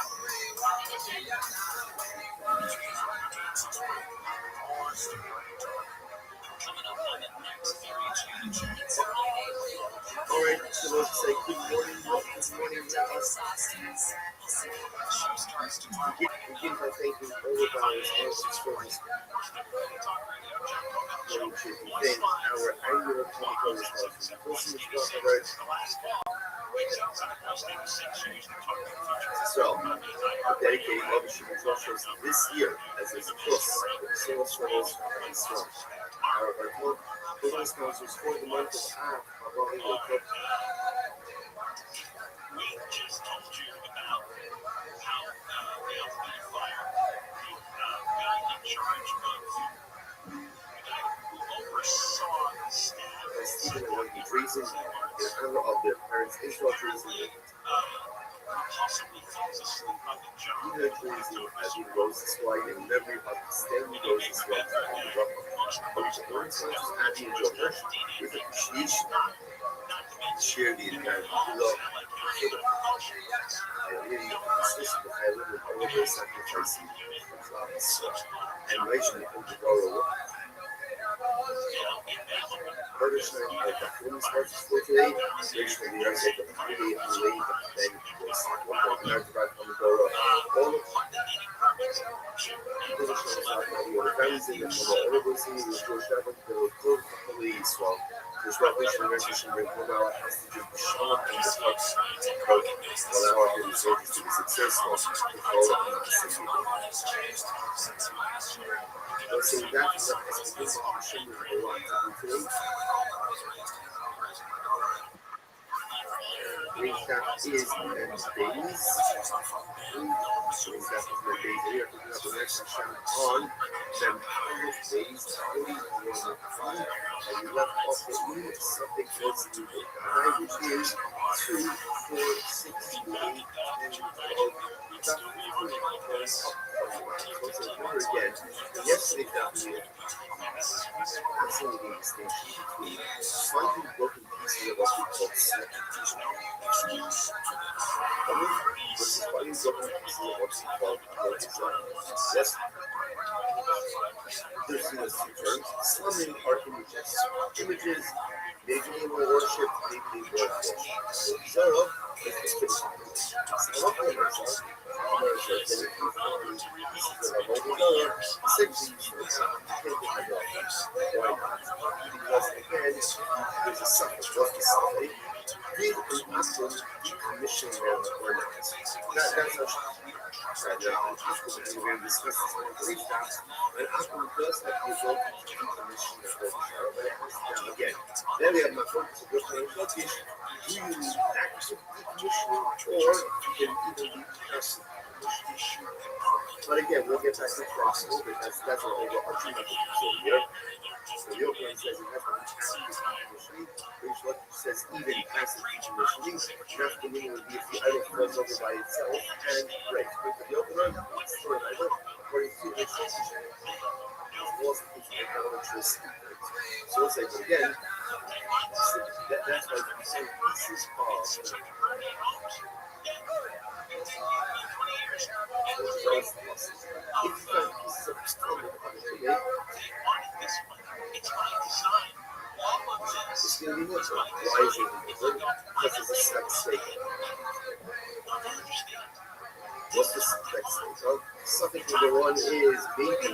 I: All right, so I want to say good morning, Rabbi. Begin by thanking all of our sponsors for this thing, our annual Comic-Con sponsors. Listen to talk about. So, we're dedicating all the shipping structures this year as a plus with single struggles and strong. Our total sponsors for the month of Av are running with Cup.
G: We just told you about how the ultimate fire, the guy in charge of the guy who oversaw the staff.
I: Stephen and Wendy Dreesen, in honor of their parents, Israel Dreesen.
G: Possibly falls asleep on the job.
I: Even Dreesen, as he rose to slide in memory of Stanley Rose's love on the rock. But the one sponsors Andy and Joe Hirsch with appreciation to share the environment below. I really insist that I live with all of their sacrificing and racially overgrown. Ferguson and the film sponsors for today, racially the rest of the community and the lane then was one of the back on the door of all of the families in the honorable singing with George Devon, the code of police, while there's revolution and recognition with one hour has to do with Sean and the Fox code, 1 hour for the soldiers to be successful to follow up the city. So that is a specification with a lot to do today. Green staff is Men's Days. Green staff is Men's Days. We are picking up the next session on Vampire Days 2021. And we left off with something close to the guy, which is 2, 4, 6, 8, 10, 12. That's remember again, yesterday afternoon, fascinating distinction between slightly broken pieces of what we call snap versus slightly broken pieces of what we call design. Yes, there's those two terms. Some are images. Images, maybe they were worshipped, maybe they weren't worshipped. So, let's just finish it. Because again, there's a subject of the something. Did an Apple decommission them or not? That's right now. We're going to discuss this in brief times. And Apple does have the ability to decommission their now again, then we have my focus of looking at what is do you need active decommissioning or you can even be passive decommissioning. But again, we'll get back to flexible because that's our overarching message here. So the opening says it has to be passive decommissioning, which what says even passive decommissioning. That's the meaning would be if the item falls over by itself and breaks. But for the opener, store an item, according to the extension, was electricity. So it's like again, that's why we say pieces of if you find pieces of stone on the today, it's going to be much rising because it's a sex state. What's the sex state? Well, something number one is baby.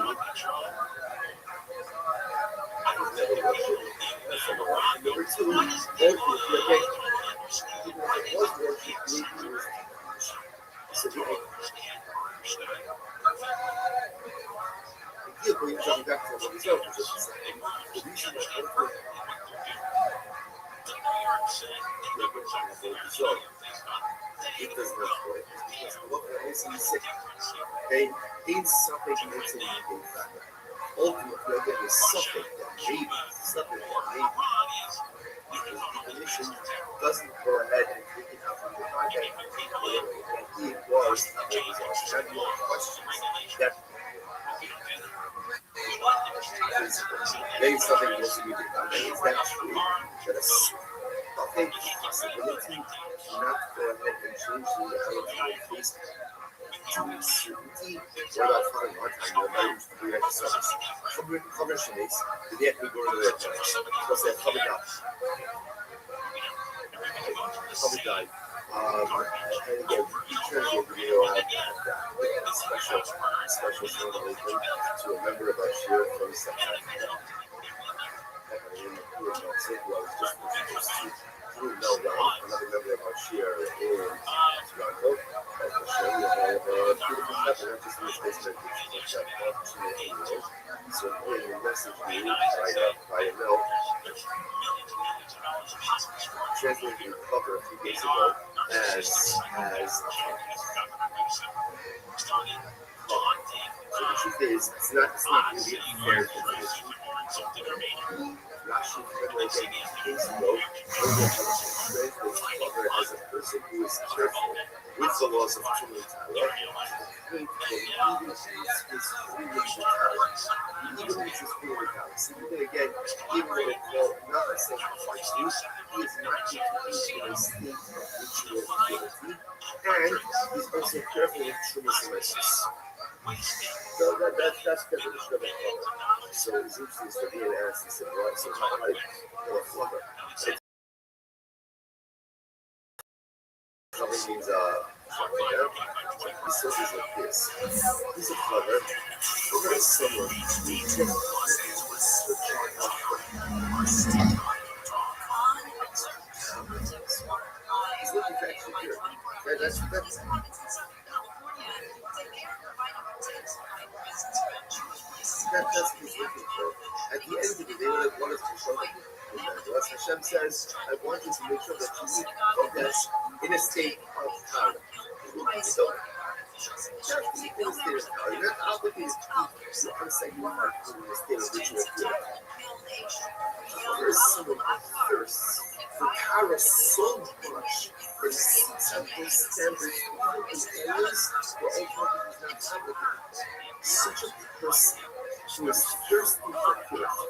I: Number two, okay. It was worship, maybe was so the idea brings us back to the result of this. The reason that it does not work because what we're missing is okay, in something makes it in fact. Ultimately, again, is something that maybe the commission doesn't go ahead and take it out from the project. It was a general questions that maybe something was to be done. Is that true? That is something possibility not go ahead and change the reality of face to certainty. What about finding one time the values to be exercised? Commission is the yet we go to the place. What's that coming up? probably died. And again, he turned the video out a special celebration to a member of our share from South Africa. Another member of our share in Toronto. So he messaged me via mail, translated the cover a few days ago as so the truth is, it's not really fair definition. Rashi translated days ago, translates cover as a person who is careful with the laws of Trinity Torah. Even again, even when it's not a sanctified use, he is not taking into a state of ritual purity, and he's also careful with Trinity. So that's the definition of a cover. So it's interesting to be an ass and say, well, so how a cover? Cover means he says it's like this. He's a cover. We're very similar. He's looking for extra here. That's what he's looking for. At the end of the day, what I want us to show him is Hashem says, I want you to make sure that you eat Kodesh in a state of power. So, in a state of power. You're not obligated to eat. I'm saying you are in a state of ritual purity. There is someone who thirsts for power so much that he seeks out those standards in areas where ultimately he's not obligated. Such a person who is thirsty for purity,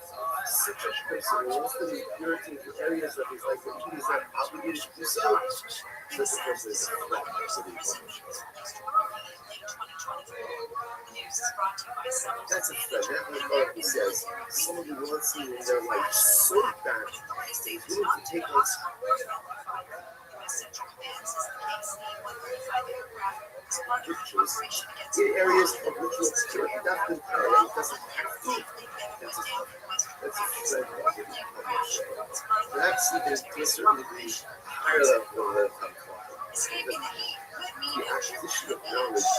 I: such a person who wants to be purity for areas of his life that he is not obligated to do so, such a person is a threat to the emotions. That's a threat. That one who says someone who wants you in their life so bad that he's willing to take on rituals in areas of ritual purity. That's the power. It doesn't have to. That's a threat. Perhaps even to a certain degree higher level of the acquisition of knowledge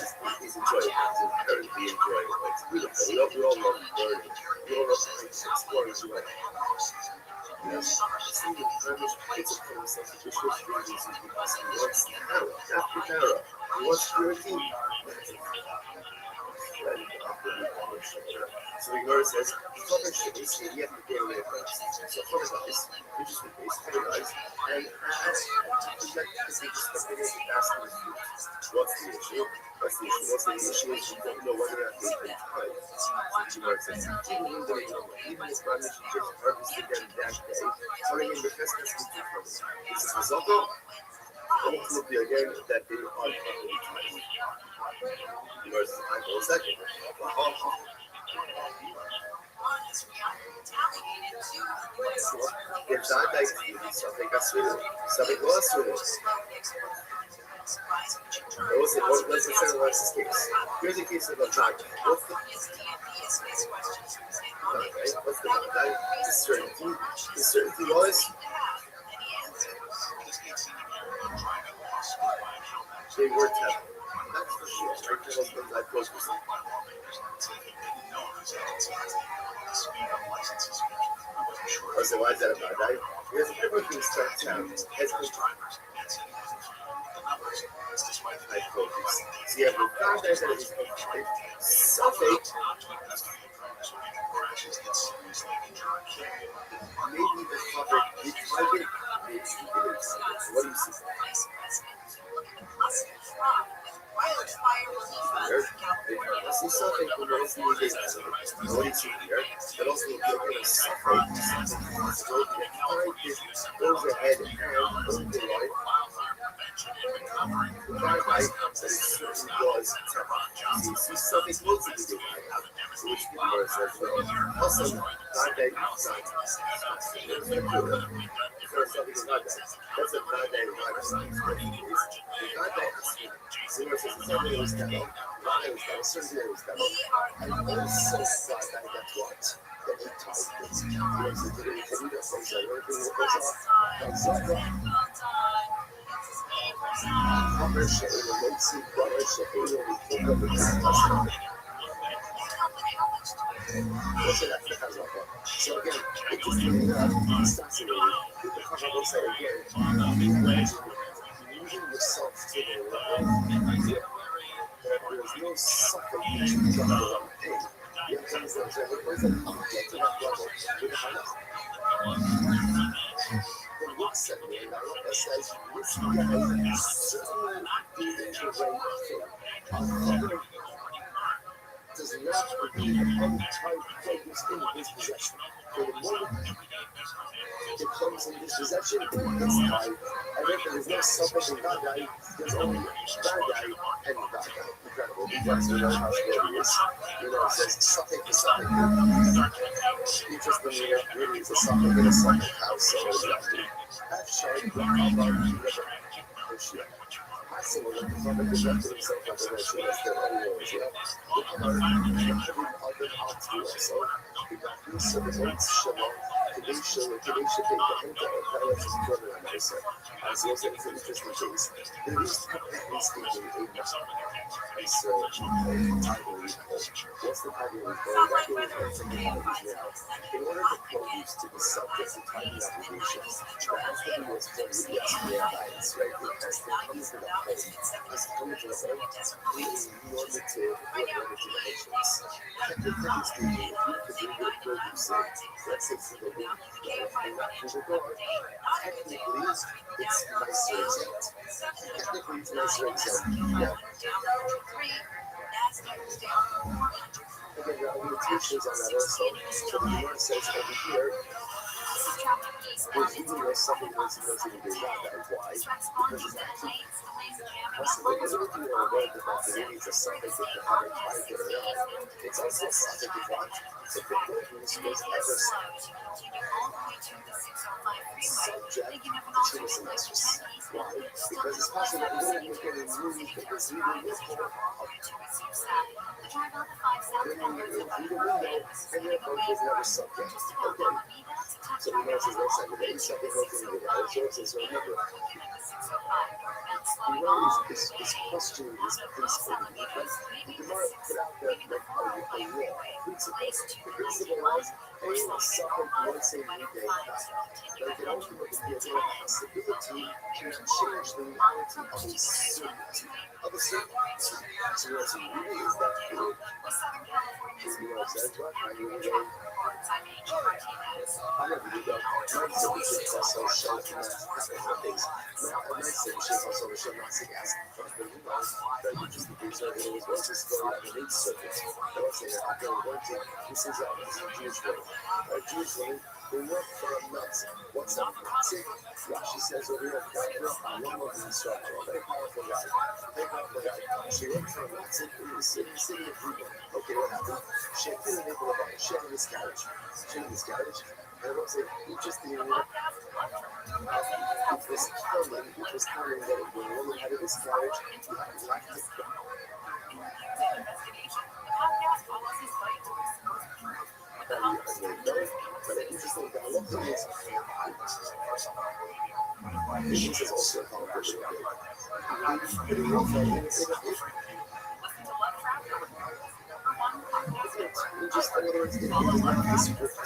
I: is enjoyable. It's inherently enjoyable. It's beautiful. We all love learning. We all love exploring new life. Yes, Stephen Kremers puts upon himself additional stringencies because he wants power, not the power. He wants purity. So the Gemara says, Chodesh should be seen yet the daily effects. So Chodesh is interesting based on lives, and as the perspective is asking the students, what's the issue? What's the issue? What's the issue is you don't know whether or not they've been tied. So the Gemara says, even if the Spanish just harvested them that day, putting in the festivals to do for them. This is the result of ultimately again that they are properly tied. The Gemara says, I go a second. Here's a case of a Nagda. What's the Nagda? The certainty was they were temple. That's for sure. Right? Husband, that goes for something. So why is that about that? Because everything starts out as a so you have the fact that it is suffix. Maybe the topic is target. What do you see? See something from the rest of the day. What do you see here? But also, if you're going to suffer, so the target goes ahead and goes to life. That life that it certainly was temporary. So you see something close to the so which the Gemara says, also, not that you something is not that. That's a bad day, not a science. But it is the God that has been. So it's a certain way to go. Not a certain way to go. And also, God, that's what? That we talk with. You know, so today, can you just say so? Everything that goes off. That's right. Brother, shit, let's see, brother, shit, we pick up the time. So again, it just it's fascinating. Because I will say again, using yourself to the level there is no suffocation from the pain. You have to understand that when you get to that level, you're the book said me, and it says, this guy certainly did the right thing. Does not believe in any type focus in his possession. For the moment it comes in his possession, it's guy. And if there is no selfish in that guy, there's only that guy and that guy. Incredible, because we know how scary it is. You know, it says something for something. You just believe it really is a something in a something house. So exactly. I've shown how about you never passing with it from the projected himself at the ratio as the anyways, you know. Other outfield, so we got these results show Kadesha Big, the Henta is brother and I said, as well as an interesting case. There is technically speaking a method. And so, title recall. What's the title recall? That means one thing about these now. In order for produce to be subject to timing obligations, there has to be what's called the SPA balance, right? It has to come to the home. As it comes to the home, it is normative measures. Technically speaking, if you could do your produce in, let's say for the week, technically it's nicer exempt. Technically it's nicer exempt. Yeah. Again, there are limitations on that also. So the Lord says over here, there's even less something that's even doing that. Why? Because it's actually possibly everything you're aware of about the needs of something that you haven't tried to get around. It's also something you want to put in this case as a subject to the semesters. Why? Because it's possible that you're going to get a movie that is even with you. And therefore is never subject. Okay. So the answer is no second. Any second hoping to get all choices or never. Is questioning this principle because the Gemara put out there like a law, principle. The principle was anyone suffered once a day. Like it ultimately gives a possibility to change the reality of a certainty. Of a certainty. So what it really is that good. You know what I'm saying? I'm going to go. I'm never going to go. My service also shows me that things. My service also shows me that but you know, that you just be serving it was once it's going on the surface. I was saying that I'm going to this is a Jewish way. A Jewish way, they work for a Nazi. What's a Nazi? Rashi says over here, one of them is a very powerful guy. Very powerful guy. She worked for a Nazi in the city of Reuben. Okay, what happened? She had been able to buy a shed in his carriage. And I was saying, he just didn't know. It was common that when a woman had a miscarriage, you had to like it. But the interesting thing, I love the news. This is also a conversation. You just in other words, the script.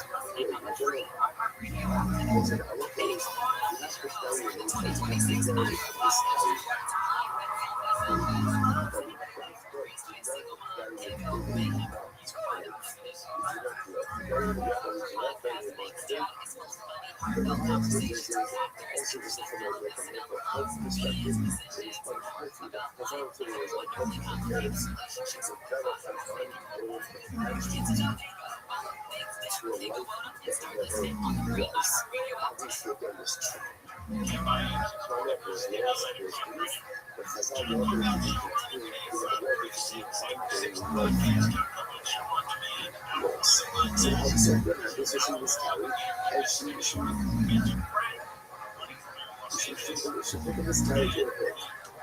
I: miscarriage in effect.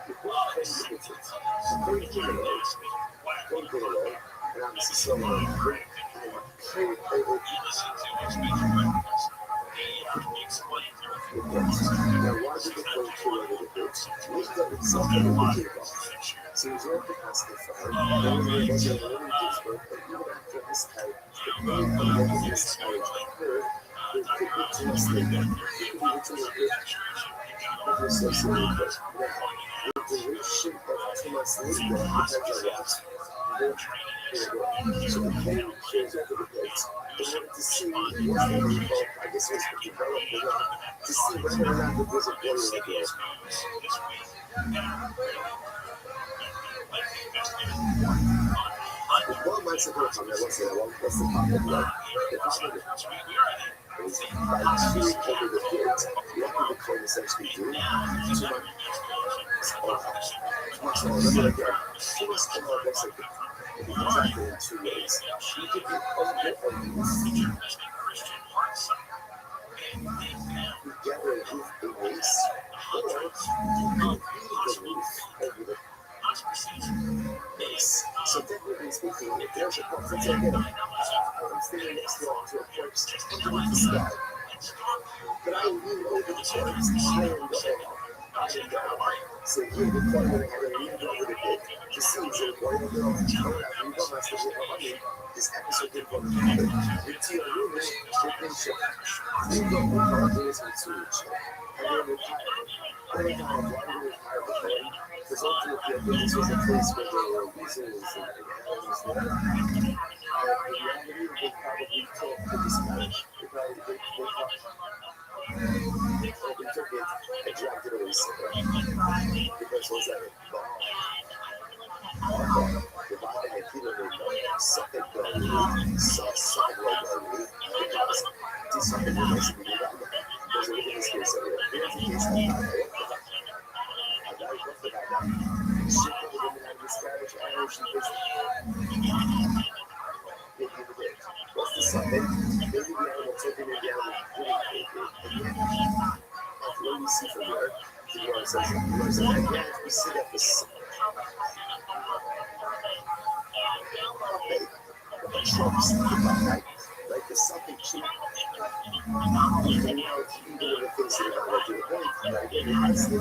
I: The court claimed the victims. They came away. One came away, and obviously someone and carried over. Now, why did the court kill over the goods? Looked at itself and looked at it. So there's no capacity for her. No one was able to give birth, but even after a miscarriage, the pain of the miscarriage occurred. There could be too much labor. There could be too much labor associated with it. Now, the duration of too much labor depends on what? So the pain carries over the goods. In order to see what the people, I guess it was to develop the law, to see whether or not there was a boy or a girl. One month ago, I was there, what's the problem? The problem is by chewing over the kids, what did the court essentially do? Too much more. Let me again. Too much more looks like exactly in two ways. You could be under a roof. Together with a race, or you could be the roof over the base. So technically speaking, if there's a conflict again, I'm standing next to a corpse underneath the sky. But I lean over the corpse, I am the so here the point where I had to lean over the gate to see is it a boy or a girl. This episode didn't go to the team rumor, they can check. We got one part of this with Switch. And then retired. Why did we retire the boy? Because ultimately, I think this was a place where there were weasels and animals there. And in reality, they probably took the miscarriage. They took it and dragged it away somewhere. Because it was like a bomb. The bomb had hit a second gun, second gun, because this second gun was in the gun. There's a look at this case over there. Here's the case I got what the guy got. She put the woman out of miscarriage, and she was what's the something? Maybe the animal taking it down and what we see from there, the Lord says, again, we see that the trumps like the something cheap. And now it's even in the face of the other to the point, but again, it has to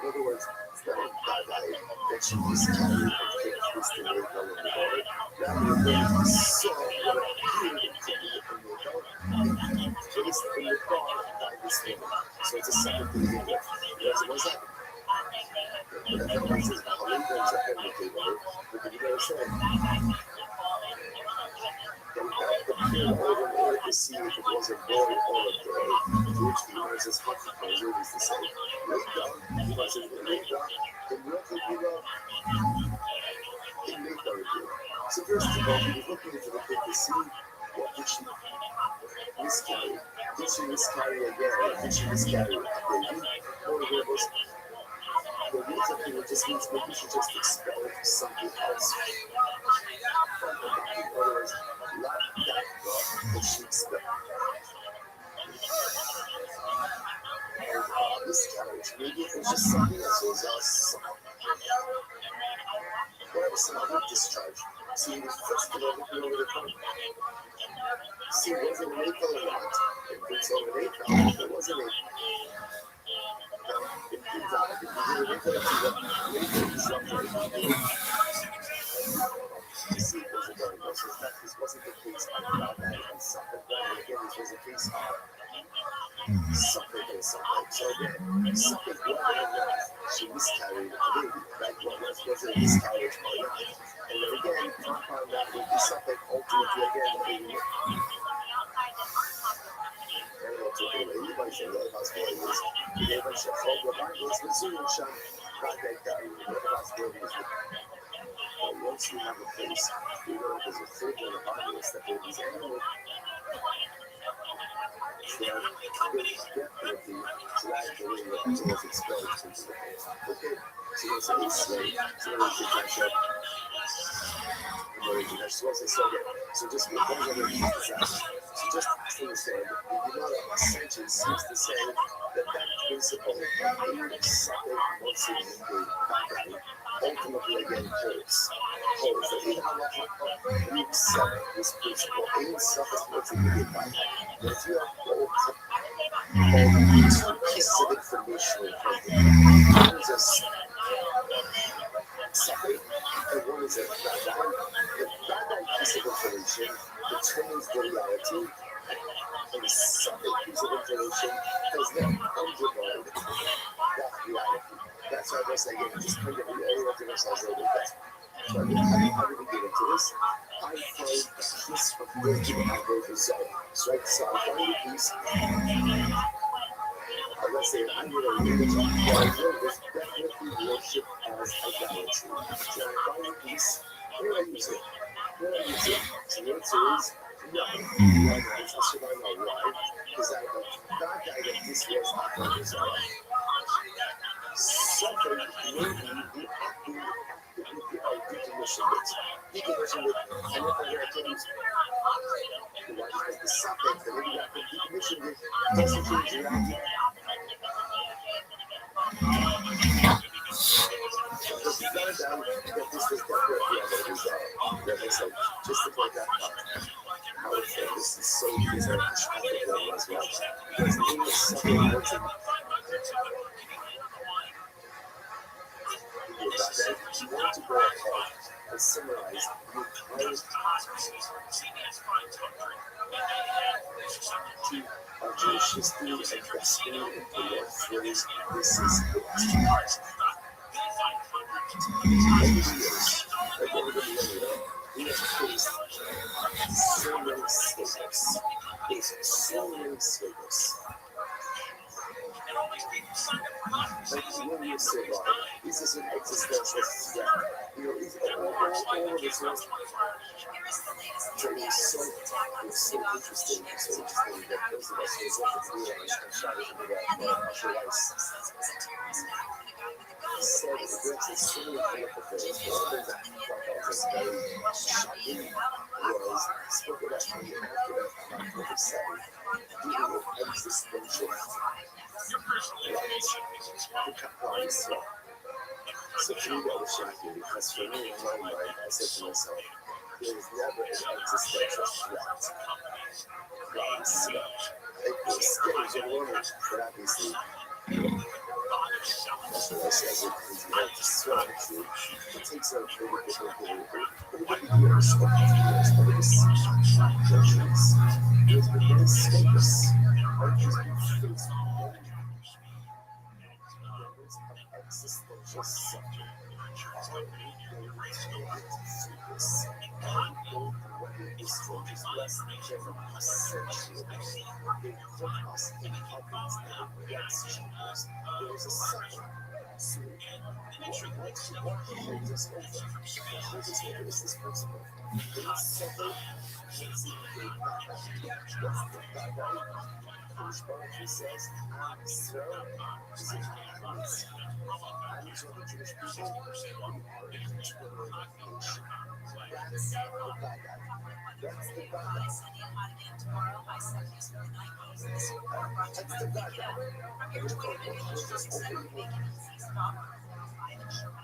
I: in other words, that she was carrying and twisted away from the body. Rather than saw what appeared to be in the placed in the bar by this woman. So it's a second thing to get. What's that? That makes it how many things are technically better. But you know what I'm saying? They got the pill over in order to see if it was a boy or a girl, to which the nurse is fucking crazy is to say, wake up, you must say, wake up, and what did you love? It made her do. So first of all, we were looking into the thing to see what did she miscarry? Did she miscarry again? Did she miscarry a baby? Or there was the reason thing that just means maybe she just expelled something else from her body. In other words, not that blood that she expelled. Miscarriage. Maybe it was just something else. It was us. Or it was some other discharge. See, first of all, looking over the phone. See, was it an ankle or not? If it's over an ankle, it wasn't an ankle. If you got it, if you did an ankle, it's see, it was a very much. In fact, this wasn't the case of that and something. Again, this was a case of something and something. So again, something whether or not she miscarried a baby, like what was it a miscarriage or not? And then again, compound that would be something ultimately again that we everybody should know how small it is. Everybody should hold Bibles, resolution, contact value, whatever possibility is with. But once you have a place, you know there's a thing in the Bible that there is animal. So that will definitely drag the way that it was exposed into the face. Okay, so let's say it's slave, so let's say catch up. So just one other so just understand the amount of ascension seems to say that principle of something once in the background ultimately again holds that even though we accept this principle in self-exploiting the background, that if you have two pieces of information one is a suffering and one is a background. The background piece of information determines the reality, and the second piece of information does not undermine that reality. That's why I was saying, just kind of everyone to themselves a little bit. So I didn't get into this. I find a piece of working on both results. Right? So I find a piece. Let's say I'm going to read it. What I know is definitely worship as idolatry. So I find a piece. Where I use it? So the answer is no. Why not? I'll show you why. Because I have God died that this was not my desire. Something will be decommissioned. Decommissioned it, and if I get activities, why not the something that maybe I can decommission it, doesn't change reality. But you got it down that this was definitely a result. That was like, just to point that out. How it's like, this is so bizarre as well. Because in the something that's you want to go ahead and summarize the entire Jewish history and destiny in the one phrase, this is it. Over the years, like over the millennia, we have faced so many statements. There's so many statements. Like when you say, well, is this an existential threat? You know, is all of this was so interesting that those of us who work with you and try to figure out martial arts said it addresses so many political things. One of the things that I thought was very shocking was spoke about how you have to have public setting dealing with existential rights. So for me, that was shocking because for me, in my mind, I said to myself, there is never an existential threat. Rights. It was scary to learn, but obviously, that's what I said. It's not just swag. It takes a very different years of this judgments. There's been many statements. There's been things existential suffering. He says, sir, I'm the Jewish people. That's the bad guy. That's the bad guy. That's the bad guy.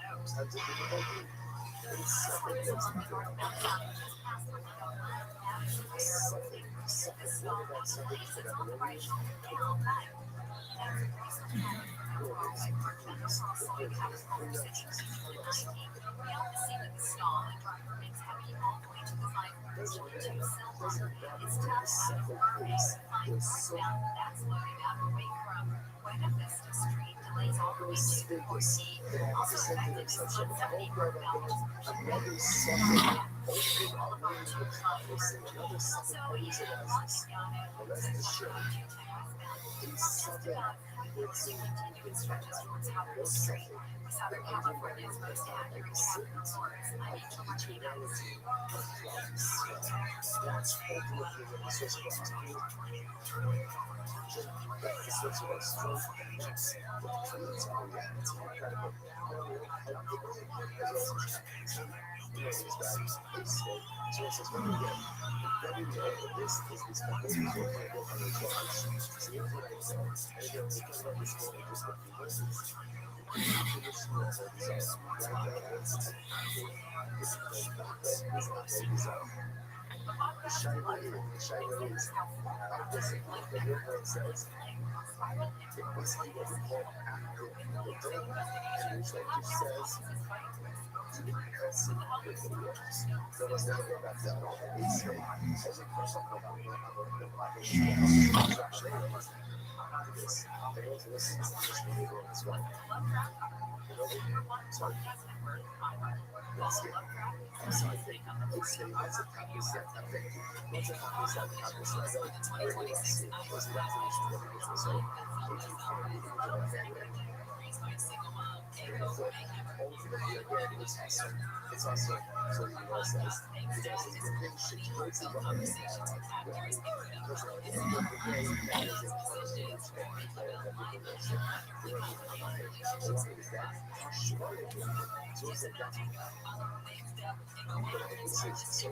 I: That's the difficulty. Southern California's most accurate capital source. I need to watch it out. That's ultimately what the source of our strength. That's the source of our strength. That's what creates our reality. Incredible. Sources when we get very low. This is this company for my work on the jobs. So here's what I say. And again, we talked about this morning, just a few verses. Traditional results. Right now, it's the shy lady is listen, the real word says it must be what we call active in the day. And Restream says to be healthy with the works. So let's not go back down on the base rate. As a person, this. I want to listen to this video as well. Sorry. Let's get I'm sorry, thank you. Let's say that's a copy set. Thank you. What's a copy set? Copy set. So, everyone else was the definition of what it is. So, if you can't even do that, ultimately, again, it's also, so you know, says, you guys is the big shit. You know, it's the one thing that because at the end of the day, that is a huge thing. So it's like that. So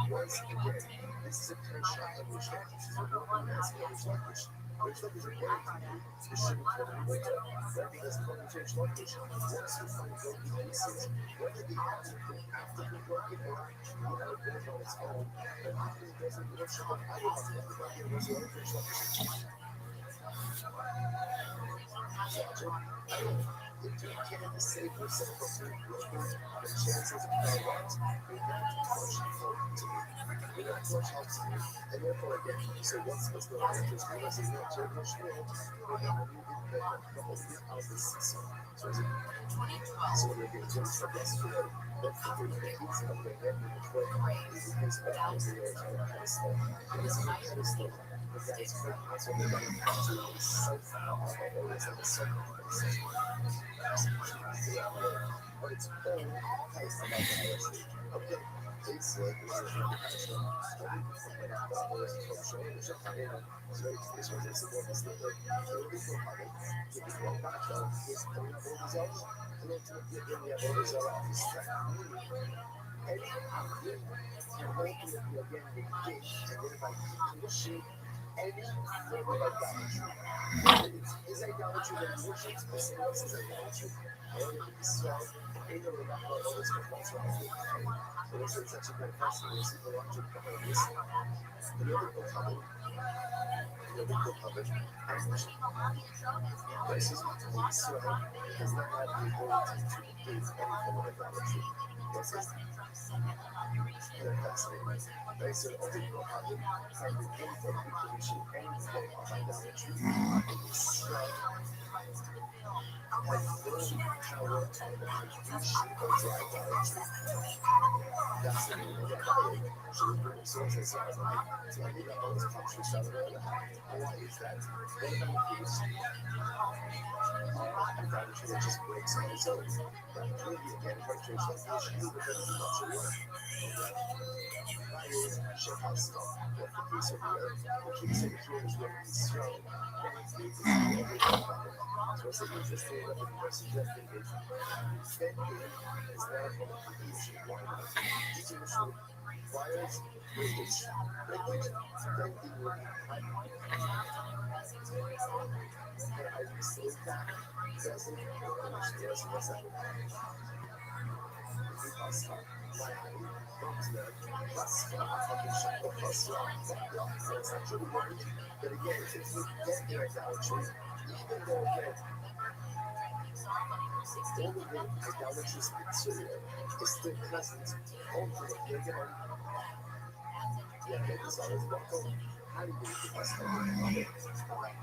I: once again, this is a tension of which this is a woman as language. Which is a very it shouldn't totally wait up. That because communication language, once you find broken pieces, whether the actively broken or you have it broken on its own, but often it doesn't work so much. I don't know about the language if you can't save yourself from being broken, the chances of how right may not much help to me. May not much help to me. And therefore, again, so what's the language? Because it's not Turkish world, we're not moving the whole thing out of the system. So is it? So when you're getting to the yesterday, that's the thing that keeps up with every point. Is because that is the original pedestal. It is a pedestal. But that is great. That's what we're going to have to do. It's so far. It's like a circle. But it's all based on biology. Okay, it's like this is not the study. Is idolatry when you worship something else is idolatry? So, they know about how all this performs right now. But it's such a good question. It's a lot of this. The other comment, this is not to be so, does not have the ability to do anything with idolatry. This is fascinating. They said, oh, you know, how the info information anything of idolatry is so has no power to appreciate those idolatry. That's the meaning of it. So we bring sources so I was like, so I need all this country stuff. Why is that? What about peace? Idolatry that just breaks on its own. But clearly, again, countries like this, you would have to much work. Show how strong the peace of the earth. The peace of the here is really strong. So it's interesting that the verse suggesting is defending is not only the issue. Why not? These are issue requires British defending will be and I will say that doesn't finish what's happening. That's actually word. But again, if you get the idolatry, even though again, only the idolatry's material is still present. Ultimately, again, yeah, it's always welcome. How do you do this?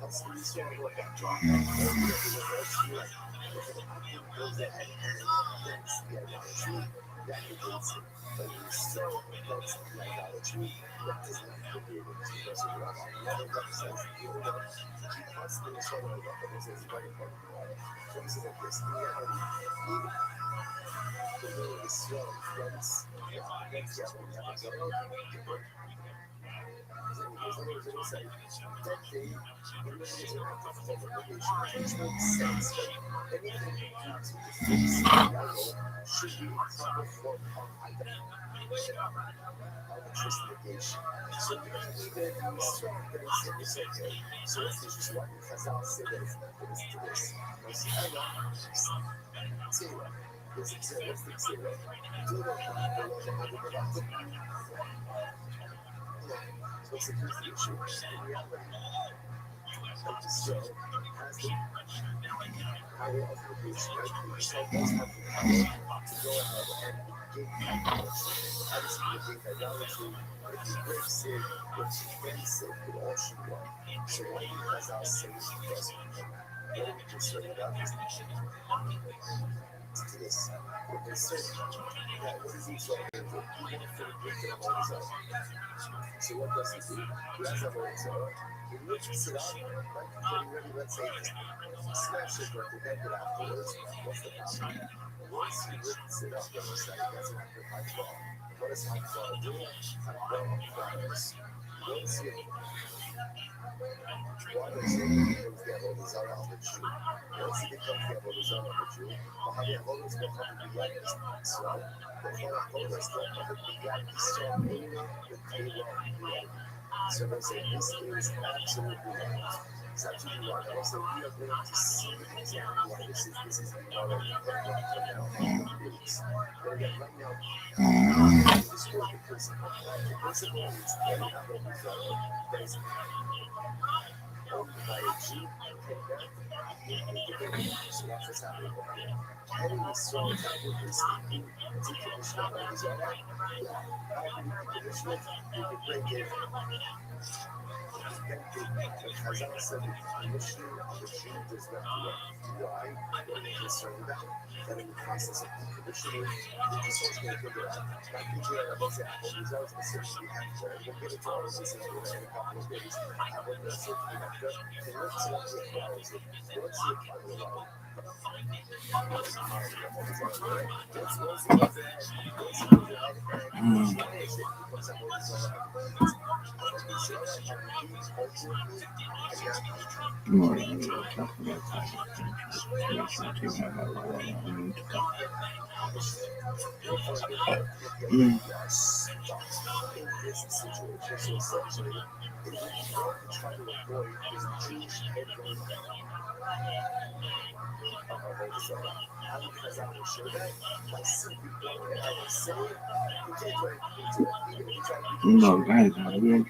I: That's the reason why I got dropped. Those that had that's the idolatry that negates it. But it is still that's the idolatry that does not negate it. Because another represents the order to keep constantly showing up. And this is very important. Things like this, in reality, the way is slow. That's just what happens. What's the first issue? So, has the power of the beach, right? Yourself does have the power to go ahead and gate idolatry. Obviously, the gate idolatry, if you break sin, if you can sin, it all should work. So, why because our sin doesn't work? What are we concerned about? To this. We're concerned that what is each other? He wants to break it all his own. So what does he do? He has a whole he lifts it up, like getting ready, let's say, smash it or prevent it afterwards. What's the problem? Once he lifts it up, then it's like he doesn't have to fight well. What does high fall do? High fall fires. Once you water becomes the Avodah of the Jew. Once it becomes the Avodah of the Jew, Mahali Avodah will come to be like this. So, the whole Avodah will come to be like this. So, the Torah. So they say this is absolutely right. It's absolutely right. And also, we are going to see exactly why this is the model of right now. But again, right now, this is the principle. The principle is that we have a result that is owned by a Jew and so that's what's happening over here. Any result that would be speaking decommissioning of the result, how do you decommission it? You can break it. Chazal said the decommissioning of the Jew does not work. Why? What are you concerned about? That in the process of decommissioning, the results going to figure out. Like the Jew and Abba said, the results essentially have to. We'll get into all of this in a couple of days. But the essentially have to. And let's see what the follows it. Let's see if I will allow it.
H: More than we will talk about no, guys, I'm weird.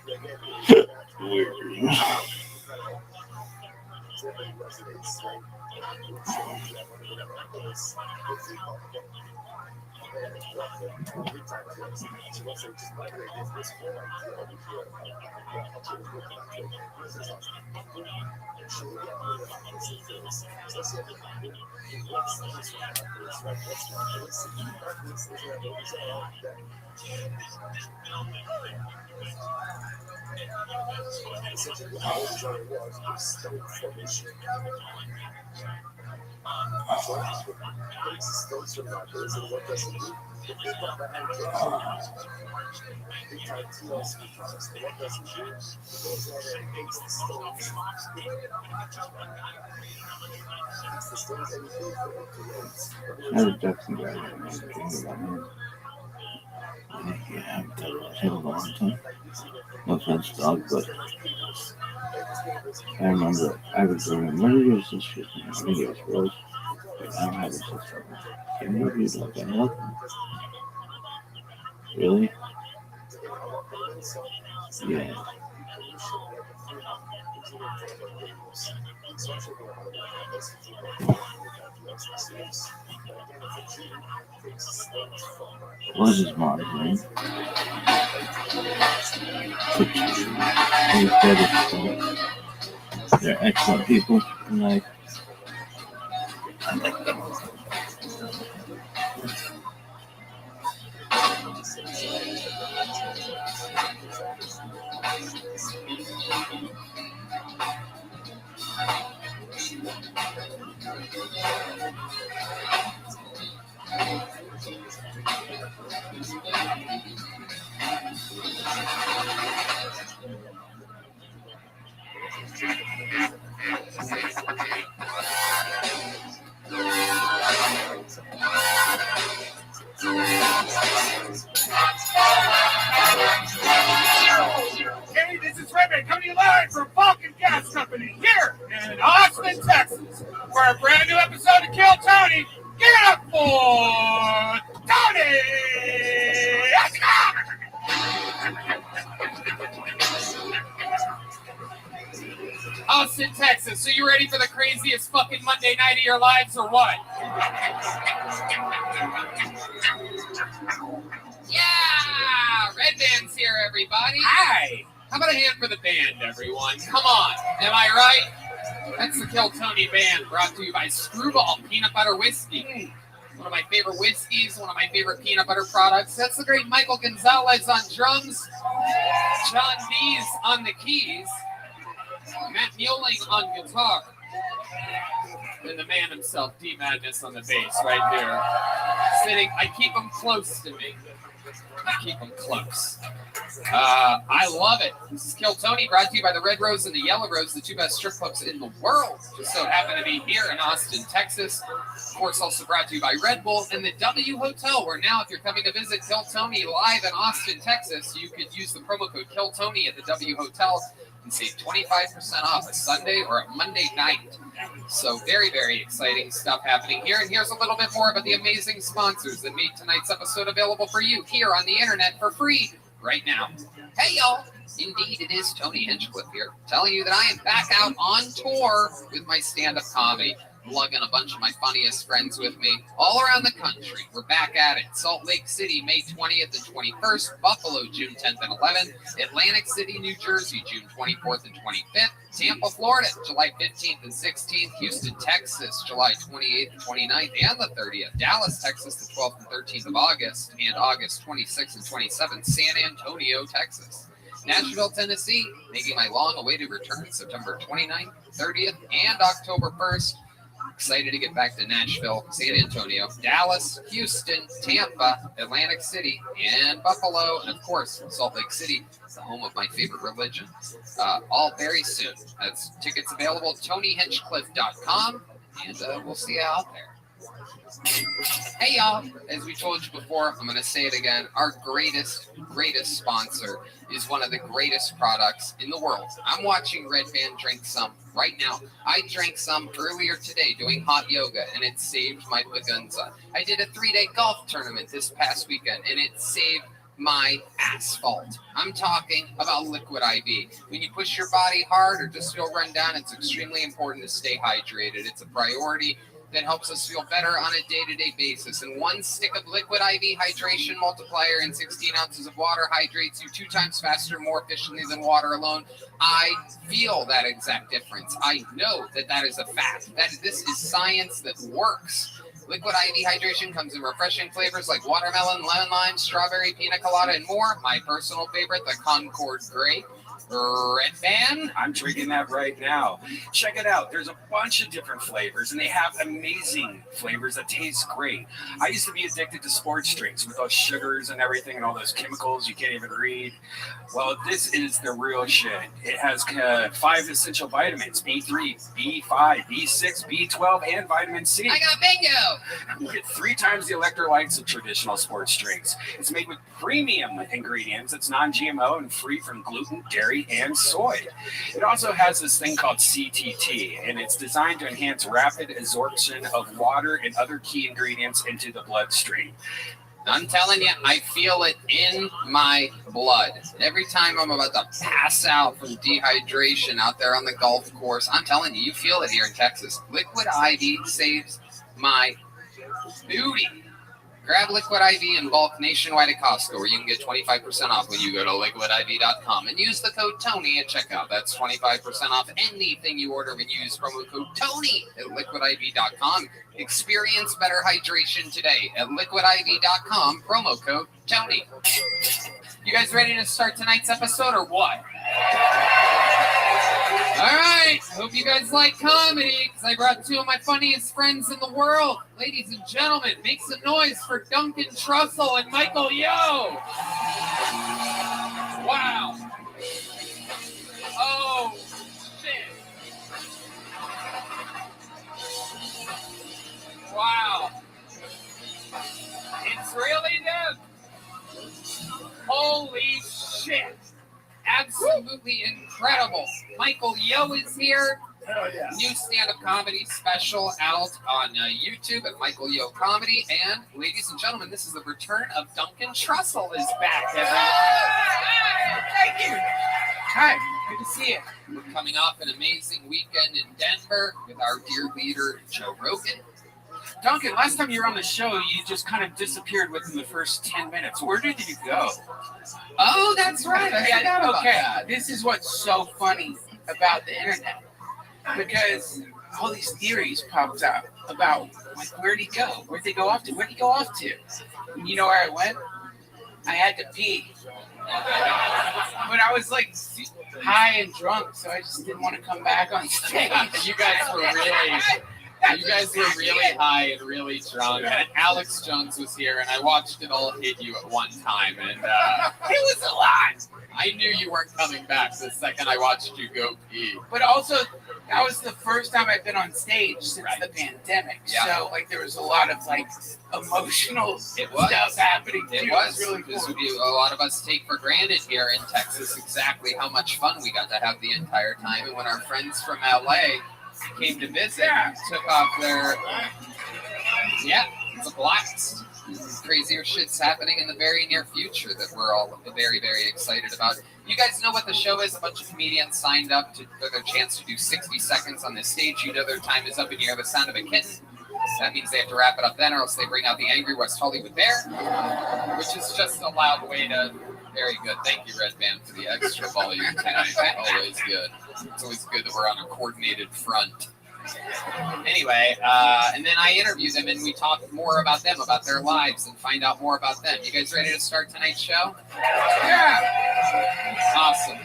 H: I would definitely rather yeah, I haven't done that in a long time. No offense, dog, but I remember I was doing what is this shit? I think it was Rose. I don't have a system. Can you read like that? Nothing. Really? Yeah. What is his mom's name? They're excellent people, and
R: Hey, this is Redman coming to you live from Vulcan Gas Company here in Austin, Texas, for a brand new episode of Kill Tony. Give it up for Tony!
O: Austin, Texas. So you ready for the craziest fucking Monday night of your lives or what? Yeah! Red Band's here, everybody. Hi! How about a hand for the band, everyone? Come on. Am I right? That's the Kill Tony Band, brought to you by Screwball Peanut Butter Whiskey. One of my favorite whiskeys, one of my favorite peanut butter products. That's the great Michael Gonzalez on drums, John Dees on the keys, Matt Mueling on guitar, and the man himself, D Madness, on the bass right there. Sitting, I keep him close to me. I keep him close. I love it. This is Kill Tony, brought to you by the Red Rose and the Yellow Rose, the two best strip clubs in the world. Just so happen to be here in Austin, Texas. Of course, also brought to you by Red Bull and the W Hotel, where now if you're coming to visit Kill Tony live in Austin, Texas, you could use the promo code Kill Tony at the W Hotel and save 25% off a Sunday or a Monday night. So very, very exciting stuff happening here. And here's a little bit more about the amazing sponsors that made tonight's episode available for you here on the internet for free right now. Hey, y'all. Indeed, it is Tony Hinchcliffe here, telling you that I am back out on tour with my stand-up comedy, lugging a bunch of my funniest friends with me all around the country. We're back at it. Salt Lake City, May 20th and 21st. Buffalo, June 10th and 11th. Atlantic City, New Jersey, June 24th and 25th. Tampa, Florida, July 15th and 16th. Houston, Texas, July 28th and 29th and the 30th. Dallas, Texas, the 12th and 13th of August. And August 26th and 27th. San Antonio, Texas. Nashville, Tennessee, making my long-awaited return September 29th, 30th, and October 1st. Excited to get back to Nashville, San Antonio, Dallas, Houston, Tampa, Atlantic City, and Buffalo, and of course, Salt Lake City, the home of my favorite religion. All very soon. That's tickets available at TonyHinchcliffe.com, and we'll see you out there. Hey, y'all. As we told you before, I'm going to say it again. Our greatest sponsor is one of the greatest products in the world. I'm watching Red Band drink some right now. I drank some earlier today doing hot yoga, and it saved my bagunza. I did a 3-day golf tournament this past weekend, and it saved my asphalt. I'm talking about Liquid IV. When you push your body hard or just feel run down, it's extremely important to stay hydrated. It's a priority that helps us feel better on a day-to-day basis. And 1 stick of Liquid IV hydration multiplier and 16 ounces of water hydrates you 2 times faster, more efficiently than water alone. I feel that exact difference. I know that is a fact. That this is science that works. Liquid IV hydration comes in refreshing flavors like watermelon, lemon lime, strawberry, pina colada, and more. My personal favorite, the Concord Grape. Red Band?
M: I'm drinking that right now. Check it out. There's a bunch of different flavors, and they have amazing flavors that taste great. I used to be addicted to sports drinks with those sugars and everything and all those chemicals you can't even read. Well, this is the real shit. It has 5 essential vitamins, B3, B5, B6, B12, and vitamin C.
O: I got bingo!
M: You get 3 times the electrolytes of traditional sports drinks. It's made with premium ingredients. It's non-GMO and free from gluten, dairy, and soy. It also has this thing called CTT, and it's designed to enhance rapid absorption of water and other key ingredients into the bloodstream.
O: I'm telling you, I feel it in my blood. Every time I'm about to pass out from dehydration out there on the golf course, I'm telling you, you feel it here in Texas. Liquid IV saves my booty.
C: Grab Liquid IV in bulk nationwide at Costco, where you can get 25% off when you go to liquidiv.com and use the code TONY at checkout. That's 25% off anything you order when you use promo code TONY at liquidiv.com. Experience better hydration today at liquidiv.com, promo code TONY. You guys ready to start tonight's episode or what? All right, hope you guys like comedy, because I brought two of my funniest friends in the world. Ladies and gentlemen, make some noise for Duncan Trussell and Michael Yo. Wow. Oh, shit. Wow. It's really them. Holy shit. Absolutely incredible. Michael Yo is here.
K: Hell yeah.
C: New stand-up comedy special out on YouTube at Michael Yo Comedy. And ladies and gentlemen, this is the return of Duncan Trussell is back, everyone.
V: Thank you. Hi, good to see you.
C: We're coming off an amazing weekend in Denver with our dear leader, Joe Rogan.
V: Duncan, last time you were on the show, you just kind of disappeared within the first 10 minutes. Where did you go?
C: Oh, that's right. I forgot about that.
V: This is what's so funny about the internet. Because all these theories popped up about, like, where'd he go? Where'd they go off to? Where'd he go off to? And you know where I went? I had to pee. But I was, like, high and drunk, so I just didn't want to come back on stage.
C: You guys were really high and really drunk. And Alex Jones was here, and I watched it all hit you at one time. And it was a lot. I knew you weren't coming back the second I watched you go pee.
V: But also, that was the first time I've been on stage since the pandemic. Yeah. So, like, there was a lot of, like, emotional stuff happening.
C: It was really cool. A lot of us take for granted here in Texas exactly how much fun we got to have the entire time. And when our friends from LA came to visit, took off their, it's a blast. Crazier shit's happening in the very near future that we're all very, very excited about. You guys know what the show is? A bunch of comedians signed up for their chance to do 60 seconds on this stage. You know their time is up and you hear the sound of a kitten. That means they have to wrap it up then, or else they bring out the angry West Hollywood Bear, which is just a loud way to... Very good. Thank you, Red Band, for the extra volume tonight. Always good. It's always good that we're on a coordinated front. Anyway, and then I interview them and we talk more about them, about their lives, and find out more about them. You guys ready to start tonight's show?
V: Yeah.
C: Awesome.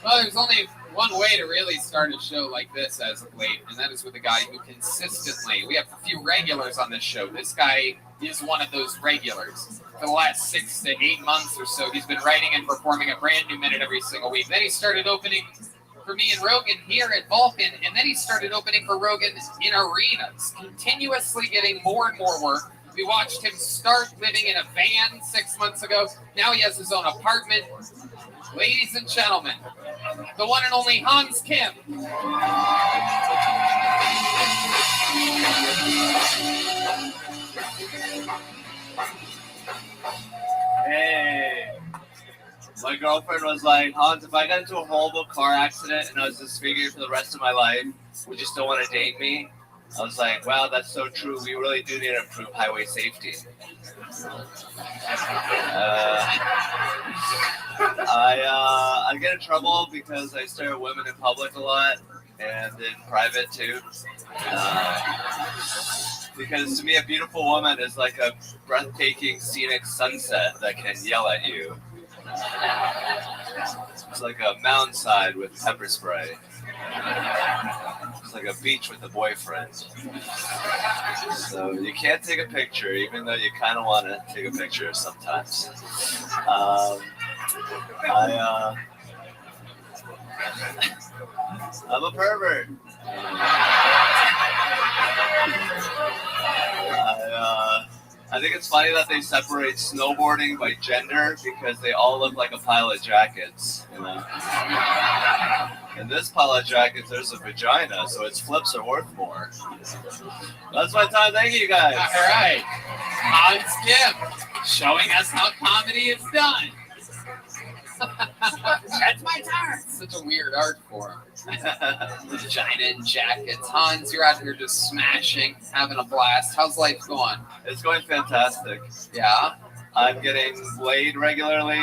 C: Well, there's only one way to really start a show like this as of late, and that is with a guy who consistently, we have a few regulars on this show. This guy is one of those regulars. For the last 6 to 8 months or so, he's been writing and performing a brand new minute every single week. Then he started opening for me and Rogan here at Vulcan, and then he started opening for Rogan in arenas, continuously getting more and more work. We watched him start living in a van 6 months ago. Now he has his own apartment. Ladies and gentlemen, the one and only Hans Kim.
N: Hey. My girlfriend was like, Hans, if I got into a horrible car accident and I was disfigured for the rest of my life, would you still want to date me? I was like, wow, that's so true. We really do need to improve highway safety. I get in trouble because I stare at women in public a lot and in private too. Because to me, a beautiful woman is like a breathtaking scenic sunset that can yell at you. It's like a mountainside with pepper spray. It's like a beach with a boyfriend. So you can't take a picture, even though you kind of want to take a picture sometimes. I'm a pervert. I think it's funny that they separate snowboarding by gender because they all look like a pile of jackets, you know. In this pile of jackets, there's a vagina, so its flips are worth more. That's my time. Thank you, guys.
C: All right. Hans Kim, showing us how comedy is done. That's my turn. Such a weird art form. Vagina and jackets. Hans, you're out here just smashing, having a blast. How's life going?
N: It's going fantastic.
C: Yeah?
N: I'm getting laid regularly.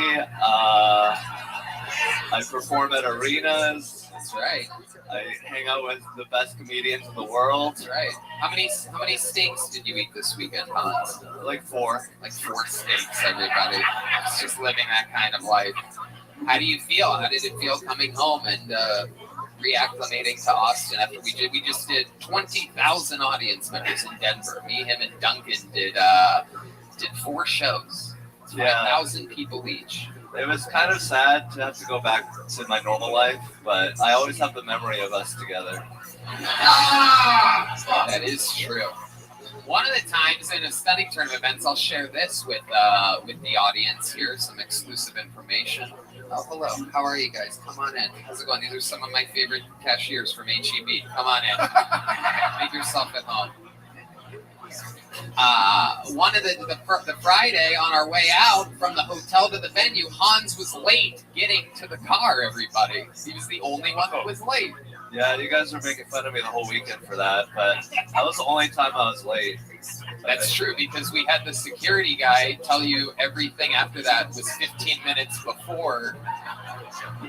N: I perform at arenas.
C: That's right.
N: I hang out with the best comedians in the world.
C: That's right. How many steaks did you eat this weekend, Hans?
N: Like 4.
C: Like 4 steaks, everybody. It's just living that kind of life. How do you feel? How did it feel coming home and reacclimating to Austin after we just did 20,000 audience members in Denver. Me, him, and Duncan did 4 shows. 5,000 people each.
N: It was kind of sad to have to go back to my normal life, but I always have the memory of us together.
C: That is true. One of the times in a stunning turn of events, I'll share this with the audience here, some exclusive information. Oh, hello. How are you guys? Come on in. How's it going? These are some of my favorite cashiers from HEB. Come on in. Make yourself at home. One of the Friday on our way out from the hotel to the venue, Hans was late getting to the car, everybody. He was the only one that was late.
N: Yeah, you guys were making fun of me the whole weekend for that, but that was the only time I was late.
C: That's true, because we had the security guy tell you everything after that was 15 minutes before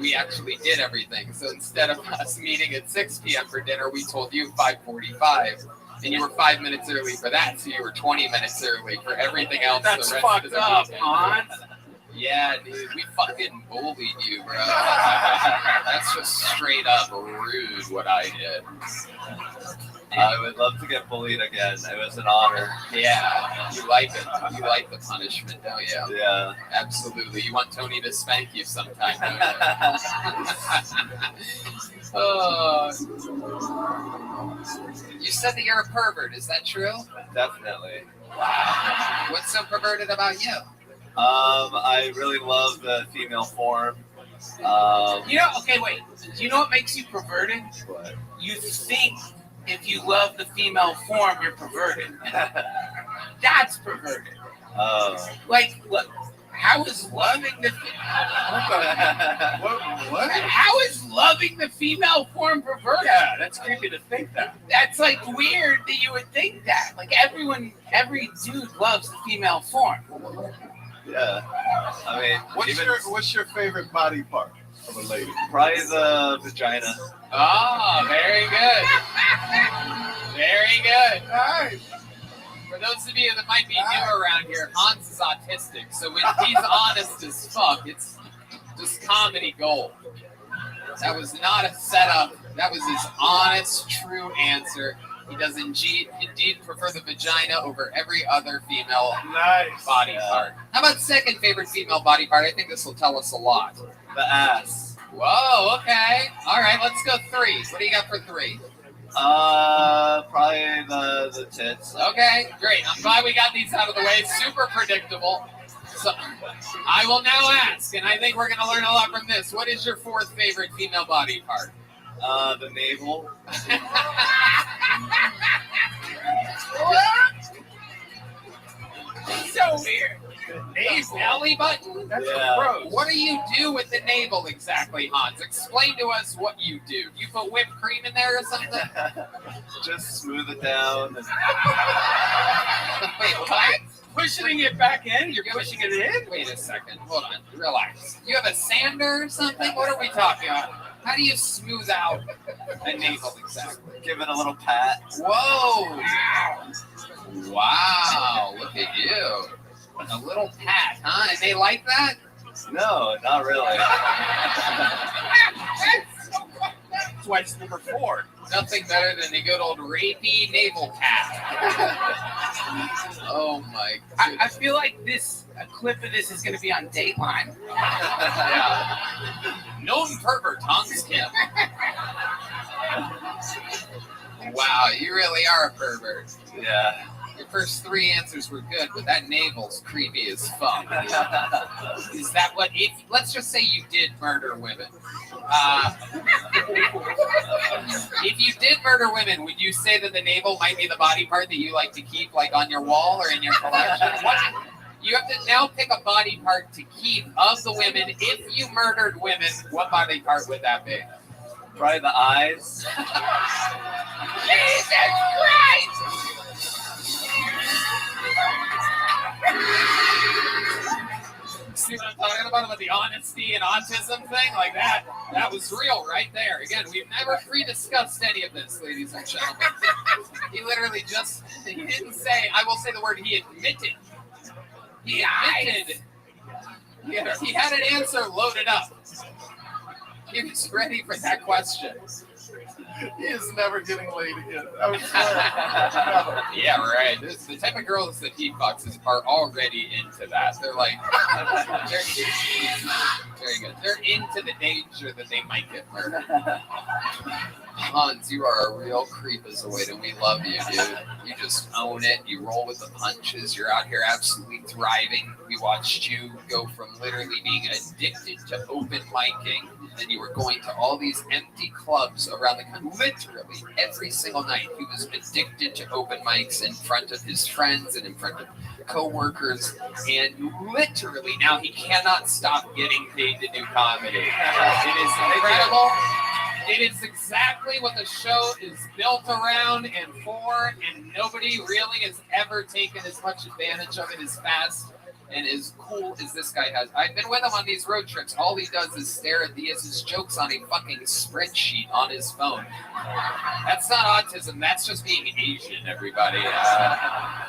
C: we actually did everything. So instead of us meeting at 6 p.m. for dinner, we told you 5:45. And you were 5 minutes early for that, so you were 20 minutes early for everything else.
O: That's
C: the rest
O: fucked
C: of the
O: up,
C: weekend.
O: Hans.
C: Yeah, dude, we fucking bullied you, bro. That's just straight up rude what I did.
N: I would love to get bullied again. It was an honor.
C: Yeah, you like it. You like the punishment, don't you?
N: Yeah.
C: Absolutely. You want Tony to spank you sometime, don't you? You said that you're a pervert. Is that true?
N: Definitely.
C: Wow. What's so perverted about you?
N: I really love the female form.
V: Okay, wait. Do you know what makes you perverted?
N: What?
V: You think if you love the female form, you're perverted. That's perverted.
N: Oh.
V: Like, look, how is loving the
K: What?
V: How is loving the female form perverted?
K: Yeah, that's creepy to think that.
V: That's like weird that you would think that. Like every dude loves the female form.
N: Yeah. I mean,
K: What's your favorite body part of a lady?
N: Probably the vagina.
C: Oh, very good. Very good.
K: Nice.
C: For those of you that might be new around here, Hans is autistic, so when he's honest as fuck, it's just comedy gold. That was not a setup. That was his honest, true answer. He does indeed prefer the vagina over every other female body part. How about second favorite female body part? I think this will tell us a lot.
N: The ass.
C: Whoa, okay. All right, let's go 3. What do you got for 3?
N: Probably the tits.
C: Okay, great. I'm glad we got these out of the way. Super predictable. So I will now ask, and I think we're going to learn a lot from this. What is your 4th favorite female body part?
N: The navel.
V: So weird.
C: Navel. Belly button?
V: That's
N: gross.
C: What do you do with the navel exactly, Hans? Explain to us what you do. You put whipped cream in there or something?
N: Just smooth it down.
C: Wait, what?
V: Pushing it back in? You're pushing it in?
C: Wait a second. Hold on. Relax. You have a sander or something? What are we talking about? How do you smooth out a navel exactly?
N: Give it a little pat.
C: Whoa! Wow, look at you. A little pat, huh? And they like that?
N: No, not really.
K: That's why it's number 4.
C: Nothing better than a good old rapey navel pat. Oh my goodness.
V: I feel like a clip of this is going to be on Dateline.
C: Yeah. Known pervert, Hans Kim. Wow, you really are a pervert.
N: Yeah.
C: Your first 3 answers were good, but that navel's creepy as fuck. Is that what? Let's just say you did murder women. If you did murder women, would you say that the navel might be the body part that you like to keep, like on your wall or in your collection? You have to now pick a body part to keep of the women. If you murdered women, what body part would that be?
N: Probably the eyes.
V: Jesus Christ!
C: See what I'm talking about the honesty and autism thing? Like that. That was real right there. Again, we've never pre-discussed any of this, ladies and gentlemen. He literally he didn't say, I will say the word, he admitted. He admitted. He had an answer loaded up. He was ready for that question.
K: He is never getting laid again. I swear.
C: Yeah, right. The type of girls that he fucks are already into that. They're like, very good. They're into the danger that they might get murdered. Hans, you are a real creep as a way to we love you, dude. You just own it. You roll with the punches. You're out here absolutely thriving. We watched you go from literally being addicted to open micing, and you were going to all these empty clubs around the country. Literally every single night, he was addicted to open mics in front of his friends and in front of co-workers, and literally now he cannot stop getting paid to do comedy. It is incredible. It is exactly what the show is built around and for, and nobody really has ever taken as much advantage of it as fast and as cool as this guy has. I've been with him on these road trips. All he does is stare at his jokes on a fucking spreadsheet on his phone. That's not autism. That's just being Asian, everybody.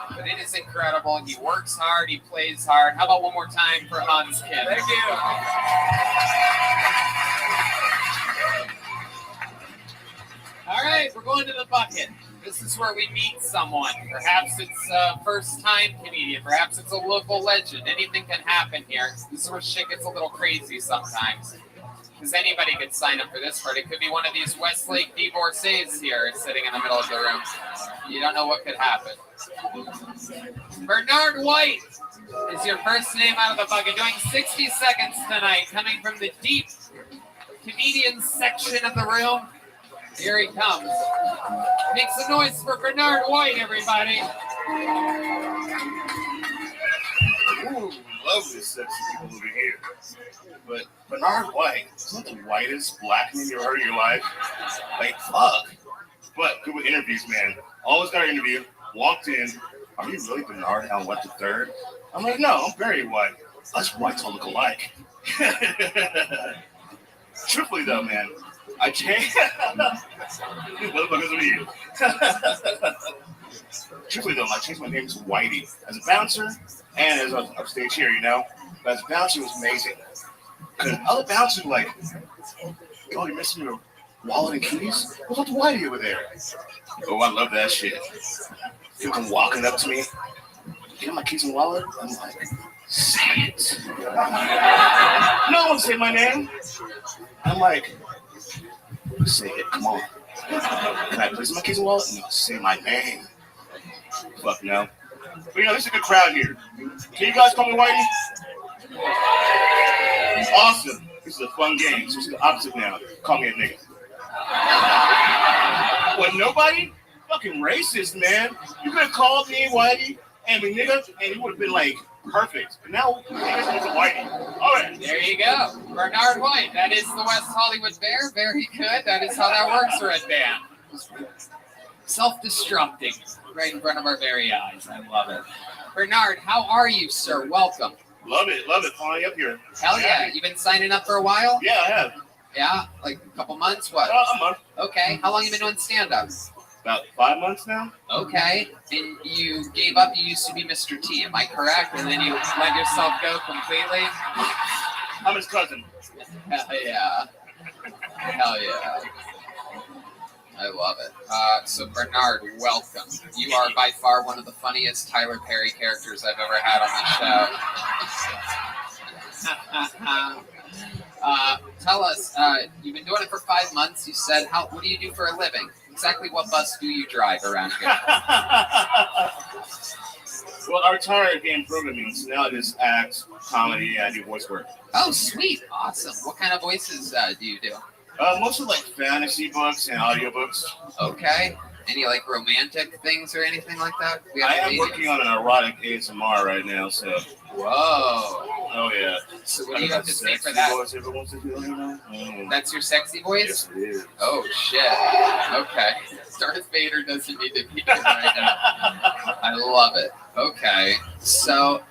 C: But it is incredible. He works hard. He plays hard. How about one more time for Hans Kim?
O: Thank you.
C: All right, we're going to the bucket. This is where we meet someone. Perhaps it's a first-time comedian. Perhaps it's a local legend. Anything can happen here. This is where shit gets a little crazy sometimes. Because anybody could sign up for this part. It could be one of these Westlake divorcees here sitting in the middle of the room. You don't know what could happen. Bernard White is your first name out of the bucket. Doing 60 seconds tonight, coming from the deep comedian section of the room. Here he comes. Make some noise for Bernard White, everybody.
K: Ooh, lovely sexy people over here. But Bernard White, isn't the whitest black man you ever heard in your life? Like, fuck. But good with interviews, man. Always got an interview. Walked in. Are you really Bernard Allen White III? I'm like, no, I'm very white. Us whites all look alike. Truthfully, though, man, I changed. Motherfuckers are you. Truthfully, though, I changed my name to Whitey as a bouncer and as an upstage here, you know. But as a bouncer, it was amazing. Because other bouncers were like, oh, you're missing your wallet and keys? What's up to Whitey over there? Oh, I love that shit. People come walking up to me. You got my keys and wallet? I'm like, say it. No one say my name. I'm like, say it, come on. Can I please my keys and wallet? No, say my name. Fuck no. But you know, this is a good crowd here. Can you guys call me Whitey? Awesome. This is a fun game. So it's the opposite now. Call me a nigga. What, nobody? Fucking racist, man. You could have called me Whitey and me nigga, and it would have been like perfect. But now, niggas is a Whitey. All right.
C: There you go. Bernard White. That is the West Hollywood Bear. Very good. That is how that works, Red Band. Self-destructing right in front of our very eyes. I love it. Bernard, how are you, sir? Welcome.
K: Love it. Finally up here.
C: Hell yeah. You've been signing up for a while?
K: Yeah, I have.
C: Yeah? Like a couple months? What?
K: A month.
C: Okay. How long have you been doing stand-up?
K: About 5 months now.
C: Okay. And you gave up. You used to be Mr. T. Am I correct? And then you let yourself go completely?
K: I'm his cousin.
C: Hell yeah. Hell yeah. I love it. So Bernard, welcome. You are by far one of the funniest Tyler Perry characters I've ever had on the show. Tell us, you've been doing it for 5 months. You said, what do you do for a living? Exactly what bus do you drive around here?
K: Well, I retired game programming, so now I just act, comedy, and I do voice work.
C: Oh, sweet. Awesome. What kind of voices do you do?
K: Mostly like fantasy books and audiobooks.
C: Okay. Any like romantic things or anything like that?
K: I am working on an erotic ASMR right now, so.
C: Whoa.
K: Oh yeah.
O: So what do you have to say for that? That's your sexy voice?
K: Yes, it is.
O: Oh shit. Okay. Darth Vader doesn't need to be here right now. I love it. Okay. So,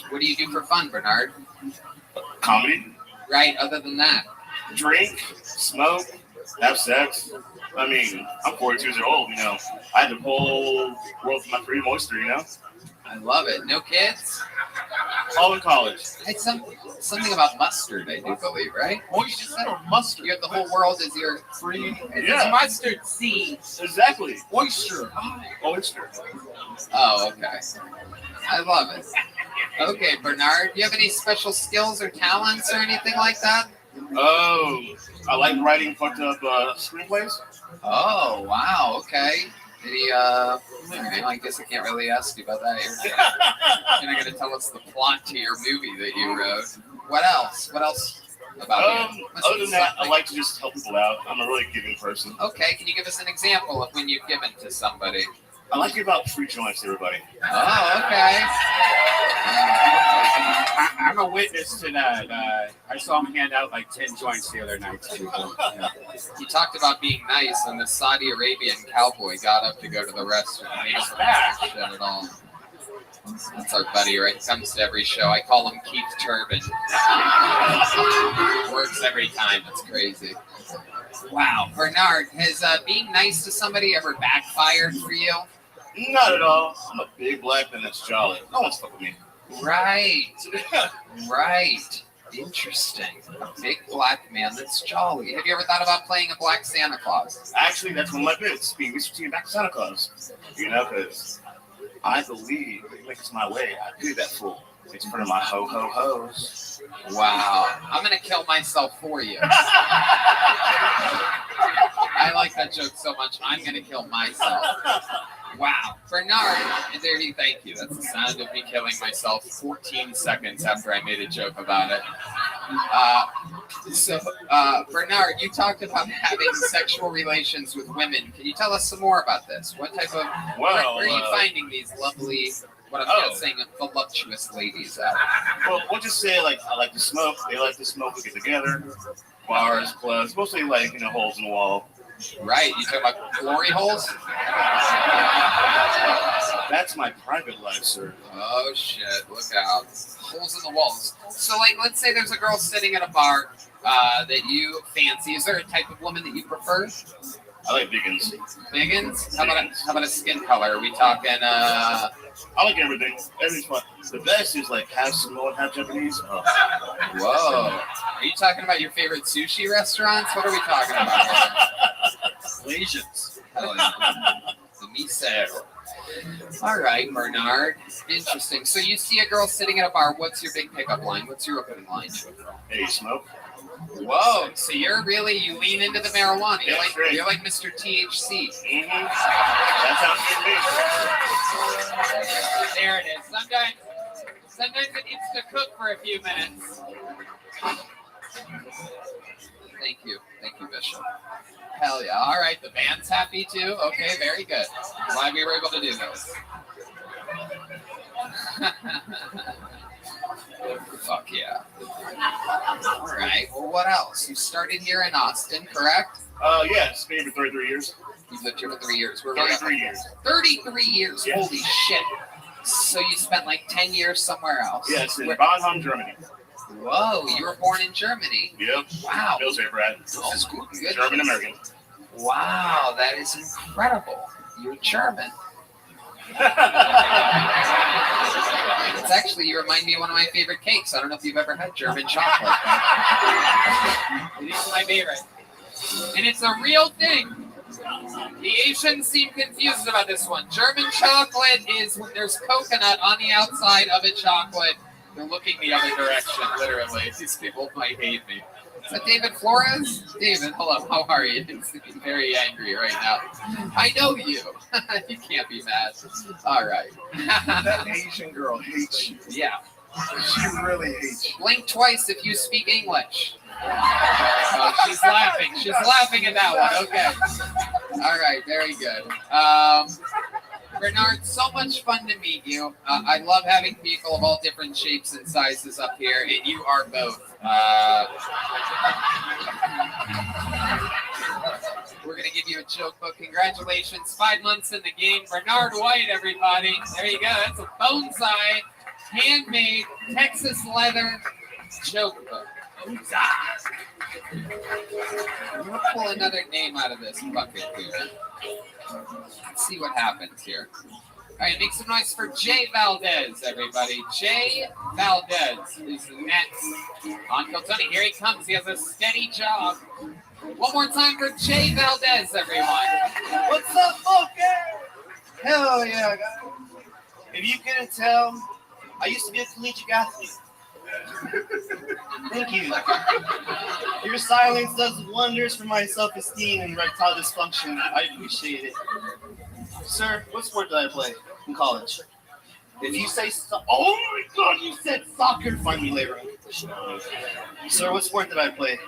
O: what do you do for fun, Bernard?
K: Comedy.
O: Right, other than that.
K: Drink, smoke, have sex. I mean, I'm 42 years old, you know. I had the whole world for my free moisture, you know.
O: I love it. No kids?
K: All in college.
O: It's something about mustard, I do believe, right?
J: Moisture or mustard?
O: You have the whole world as your
J: Free.
K: Yeah.
J: It's mustard seeds.
K: Exactly.
J: Oyster.
K: Oyster.
O: Oh, okay. I love it. Okay, Bernard, do you have any special skills or talents or anything like that?
K: Oh, I like writing fucked up screenplays.
O: Oh, wow, okay. Any, I guess I can't really ask you about that. You're not going to tell us the plot to your movie that you wrote. What else? What else about you?
K: Other than that, I like to just help people out. I'm a really giving person.
O: Okay, can you give us an example of when you've given to somebody?
K: I like to give out free joints to everybody.
O: Oh, okay.
F: I'm a witness to that. I saw him hand out like 10 joints the other night to people. Yeah.
O: He talked about being nice, and the Saudi Arabian cowboy got up to go to the restroom. He doesn't have shit at all. That's our buddy, right? He comes to every show. I call him Keith Turbin. Works every time. It's crazy. Wow. Bernard, has being nice to somebody ever backfired for you?
K: Not at all. I'm a big black man that's jolly. No one's fucking me.
O: Right. Right. Interesting. A big black man that's jolly. Have you ever thought about playing a black Santa Claus?
K: Actually, that's one of my bits. Being Mr. T and back to Santa Claus. You know, because I believe it makes my way. I do that fool. It's in front of my ho-ho-hos.
O: Wow. I'm going to kill myself for you. I like that joke so much, I'm going to kill myself. Wow. Bernard, thank you. That's the sound of me killing myself 14 seconds after I made a joke about it. Bernard, you talked about having sexual relations with women. Can you tell us some more about this? What type of, where are you finding these lovely, what I'm guessing, voluptuous ladies at?
K: Well, we'll just say, like, I like to smoke. They like to smoke. We get together. Bars, clubs, mostly, like, you know, holes in the wall.
O: Right. You talking about glory holes?
K: That's my private life, sir.
O: Oh, shit. Look out. Holes in the walls. So, like, let's say there's a girl sitting at a bar that you fancy. Is there a type of woman that you prefer?
K: I like biggins.
O: Biggins? How about a skin color? Are we talking,
K: I like everything. Everything's fun. The best is, like, half Samoan, half Japanese. Oh.
O: Whoa. Are you talking about your favorite sushi restaurants? What are we talking about? Asians. Hell yeah. The miso. All right, Bernard. Interesting. So you see a girl sitting at a bar. What's your big pickup line? What's your opening line to a girl?
K: Hey, smoke.
O: Whoa. So you lean into the marijuana.
K: You're
O: like Mr. THC.
K: Mm-hmm. That's how it
O: There it is. Sometimes it needs to cook for a few minutes. Thank you, Bishop. Hell yeah. All right, the band's happy too. Okay, very good. Glad we were able to do this. Fuck yeah. All right, well, what else? You started here in Austin, correct?
K: Yeah, it's been here for 33 years.
O: You've lived here for 3 years.
K: 33 years.
O: 33 years.
K: Yes.
O: Holy shit. So you spent like 10 years somewhere else?
K: Yes, in Bonn, Germany.
O: Whoa, you were born in Germany.
K: Yep.
O: Wow.
K: Military brat.
O: Oh, good.
K: German American.
O: Wow, that is incredible. You're German. It's actually, you remind me of one of my favorite cakes. I don't know if you've ever had German chocolate. It is my favorite. And it's a real thing. The Asians seem confused about this one. German chocolate is when there's coconut on the outside of a chocolate. They're looking the other direction, literally. These people might hate me. Is that David Flores? David, hello, how are you? He's very angry right now. I know you. You can't be mad. All right.
K: That Asian girl hates you.
O: Yeah.
K: She really hates you.
O: Blink twice if you speak English. Oh, she's laughing. She's laughing at that one. Okay. All right, very good.
C: Bernard, so much fun to meet you. I love having people of all different shapes and sizes up here, and you are both. We're going to give you a joke book. Congratulations. 5 months in the game. Bernard White, everybody. There you go. That's a bonsai, handmade, Texas leather joke book. I'm going to pull another name out of this bucket here. Let's see what happens here. All right, make some noise for Jay Valdez, everybody. Jay Valdez is next on Kill Tony. Here he comes. He has a steady job. One more time for Jay Valdez, everyone.
T: What's up, folks? Hell yeah, guys. If you couldn't tell, I used to be a collegiate athlete. Thank you. Your silence does wonders for my self-esteem and erectile dysfunction. I appreciate it. Sir, what sport did I play in college? If you say oh my God, you said soccer. Find me later on. Sir, what sport did I play?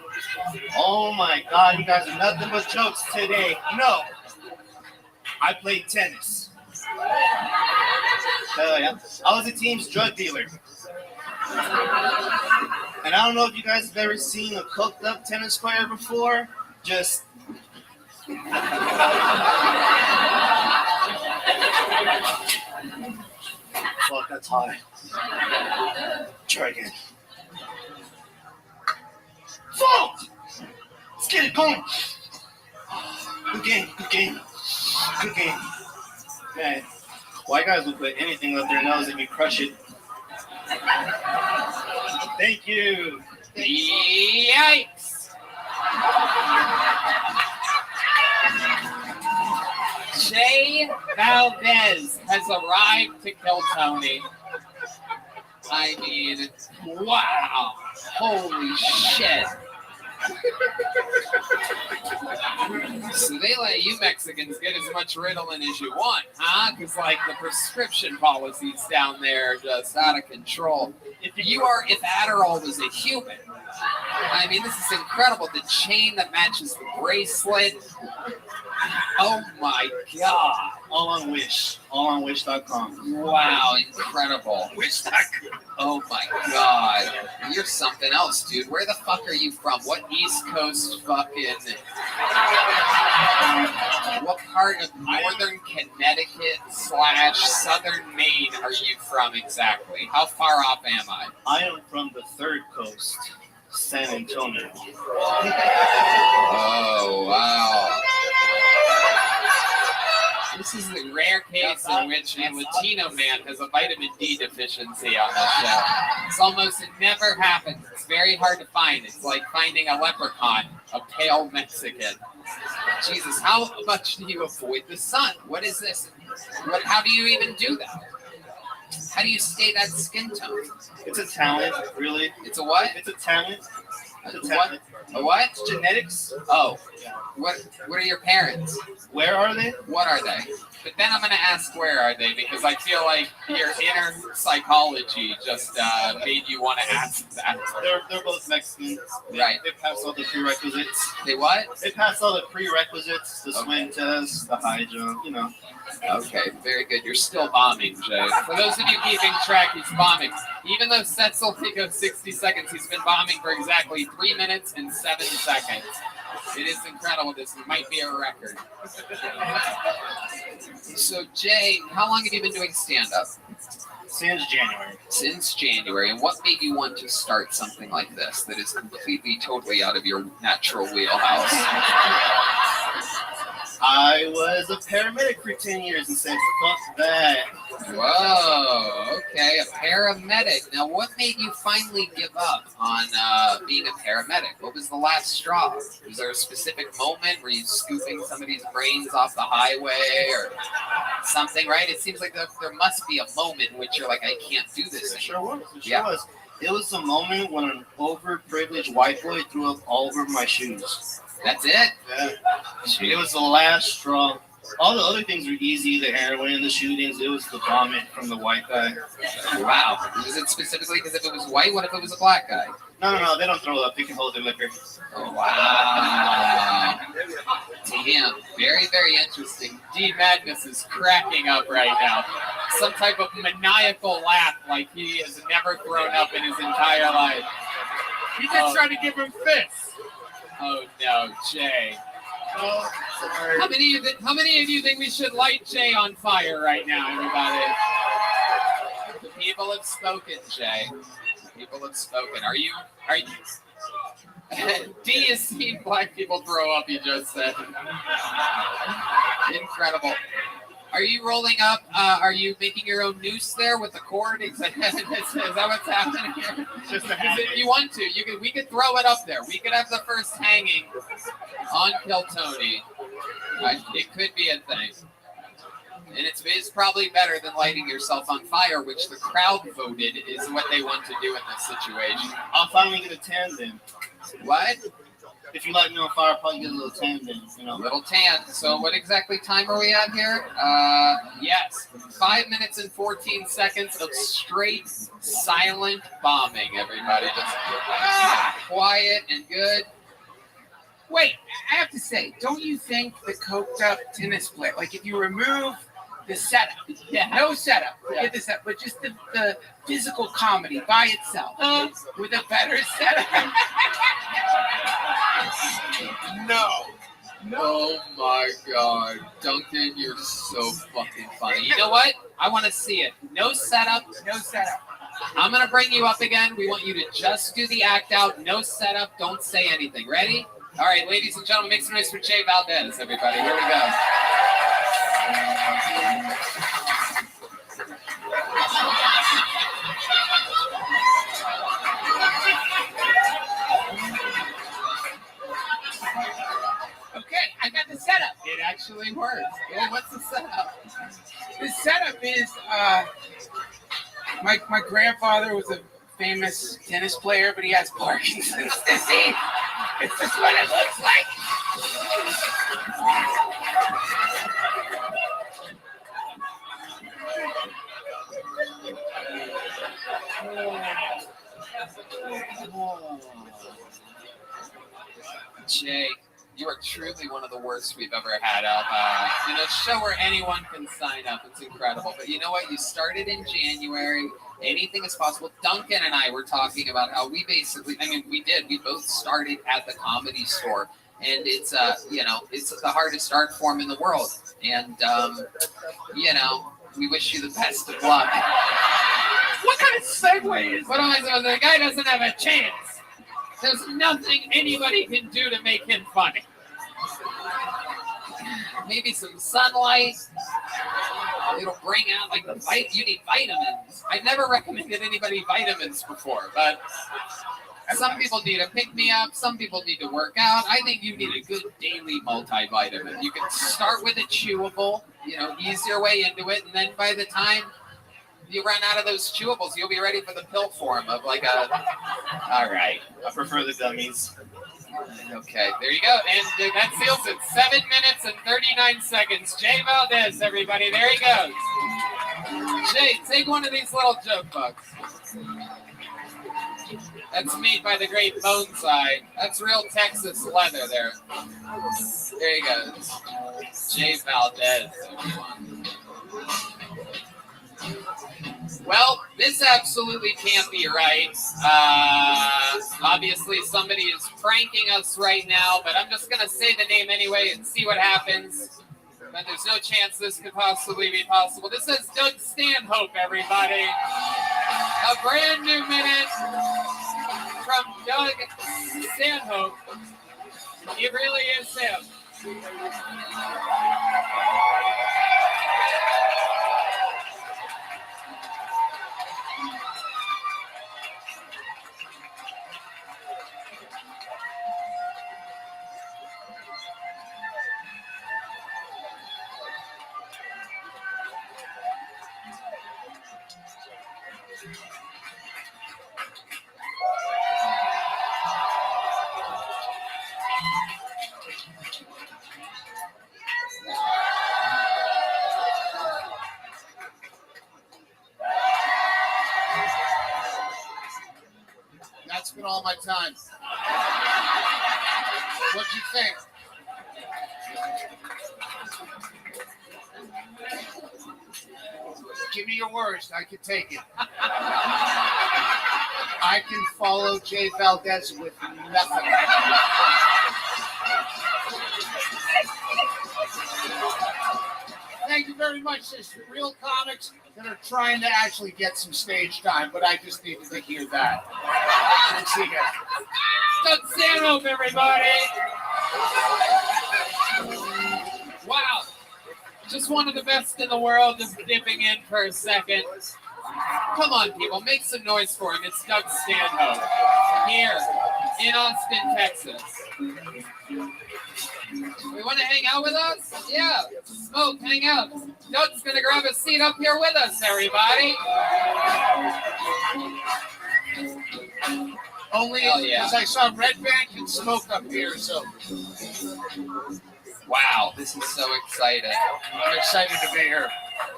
T: Oh my God, you guys are nothing but jokes today. No, I played tennis. Hell yeah. I was a team's drug dealer. And I don't know if you guys have ever seen a cooked up tennis player before. Just fuck, that's high. Try again. Fuck! Let's get it going. Good game, good game, good game. Man, white guys will put anything up their nose if you crush it. Thank you.
C: Yikes! Jay Valdez has arrived to Kill Tony. I mean, wow. Holy shit. So they let you Mexicans get as much Ritalin as you want, huh? Because, like, the prescription policies down there are just out of control. If Adderall was a human, I mean, this is incredible. The chain that matches the bracelet. Oh my God.
T: All on Wish. All on Wish.com.
C: Wow, incredible.
T: Wish.com.
C: Oh my God. You're something else, dude. Where the fuck are you from? What East Coast fucking... What part of northern Connecticut / southern Maine are you from exactly? How far off am I?
T: I am from the third coast, San Antonio.
C: Oh, wow. This is the rare case in which a Latino man has a vitamin D deficiency on this show. It's almost never happens. It's very hard to find. It's like finding a leprechaun, a pale Mexican. Jesus, how much do you avoid the sun? What is this? How do you even do that? How do you stay that skin tone?
T: It's a talent, really.
C: It's a what?
T: It's a talent. It's a
C: what?
T: talent.
C: A what?
T: It's genetics.
C: Oh. What are your parents?
T: Where are they?
C: What are they? But then I'm going to ask where are they, because I feel like your inner psychology just made you want to ask that.
T: They're both Mexicans.
C: Right.
T: They passed all the prerequisites.
C: They what?
T: They passed all the prerequisites, the swim test, the high jump, you know.
C: Okay, very good. You're still bombing, Jay. For those of you keeping track, he's bombing. Even though sets only go 60 seconds, he's been bombing for exactly 3 minutes and 7 seconds. It is incredible. This might be a record. So, Jay, how long have you been doing stand-up?
T: Since January.
C: Since January. And what made you want to start something like this that is completely, totally out of your natural wheelhouse?
T: I was a paramedic for 10 years and said, fuck that.
C: Whoa, okay, a paramedic. Now, what made you finally give up on being a paramedic? What was the last straw? Was there a specific moment? Were you scooping somebody's brains off the highway or something, right? It seems like there must be a moment in which you're like, I can't do this anymore.
T: It sure was. It was a moment when an overprivileged white boy threw up all over my shoes.
C: That's it?
T: Yeah. It was the last straw. All the other things were easy, the heroin, the shootings. It was the vomit from the white guy.
C: Wow. Was it specifically because if it was white, what if it was a black guy?
T: No, they don't throw up. They can hold their liquor.
C: Oh, wow. Damn. Very, very interesting.
O: D Madness is cracking up right now. Some type of maniacal laugh like he has never thrown up in his entire life.
R: He just tried to give him fists.
O: Oh no, Jay.
R: Oh, sorry.
O: How many of you think we should light Jay on fire right now, everybody? The people have spoken, Jay. The people have spoken. Are you D has seen black people throw up, you just said. Incredible. Are you rolling up? Are you making your own noose there with the cord? Is that what's happening here? If you want to, we could throw it up there. We could have the first hanging on Kill Tony. It could be a thing. And it's probably better than lighting yourself on fire, which the crowd voted is what they want to do in this situation.
T: I'll finally get a tan then.
O: What?
T: If you light me on fire, I'll probably get a little tan then, you know.
O: Little tan. So what exactly time are we at here? Yes. 5 minutes and 14 seconds of straight silent bombing, everybody. Just quiet and good.
V: Wait, I have to say, don't you think the coked up tennis player, like if you remove the setup, no setup, forget the setup, but just the physical comedy by itself with a better setup?
C: No. Oh my God. Duncan, you're so fucking funny.
O: You know what? I want to see it. No setup.
V: No setup.
O: I'm going to bring you up again. We want you to just do the act out. No setup. Don't say anything. Ready? All right, ladies and gentlemen, make some noise for Jay Valdez, everybody. Here we go.
V: Okay, I got the setup.
O: It actually works. Well, what's the setup?
V: The setup is my grandfather was a famous tennis player, but he has Parkinson's disease. It's just what it looks like.
O: Jay, you are truly one of the worst we've ever had up. Show where anyone can sign up. It's incredible. But you know what? You started in January. Anything is possible. Duncan and I were talking about how we both started at the Comedy Store. And it's the hardest art form in the world. And, we wish you the best of luck.
R: What kind of segue is
O: What am I saying? The guy doesn't have a chance. There's nothing anybody can do to make him funny. Maybe some sunlight. It'll bring out you need vitamins. I've never recommended anybody vitamins before, but some people need a pick-me-up. Some people need to work out. I think you need a good daily multivitamin. You can start with a chewable, ease your way into it, and then by the time you run out of those chewables, you'll be ready for the pill form of all right.
T: I prefer the gummies.
O: Okay, there you go. And that seals it. 7 minutes and 39 seconds. Jay Valdez, everybody. There he goes. Jay, take one of these little joke bugs. That's made by the great Bonsai. That's real Texas leather there. There he goes. Jay Valdez, everyone. Well, this absolutely can't be right. Obviously, somebody is pranking us right now, but I'm just going to say the name anyway and see what happens. But there's no chance this could possibly be possible. This is Doug Stanhope, everybody. A brand new minute from Doug Stanhope. It really is him.
J: wasting all my time. What'd you think? Give me your worst. I can take it. I can follow Jay Valdez with nothing. Thank you very much. There's real comics that are trying to actually get some stage time, but I just needed to hear that. See you guys.
O: Doug Stanhope, everybody. Wow. Just one of the best in the world just dipping in for a second. Come on, people. Make some noise for him. It's Doug Stanhope here in Austin, Texas. You want to hang out with us? Yeah. Smoke, hang out. Doug's going to grab a seat up here with us, everybody.
J: Only because I saw Red Bank and Smoke up here, so.
C: Wow, this is so exciting.
J: I'm excited to be here.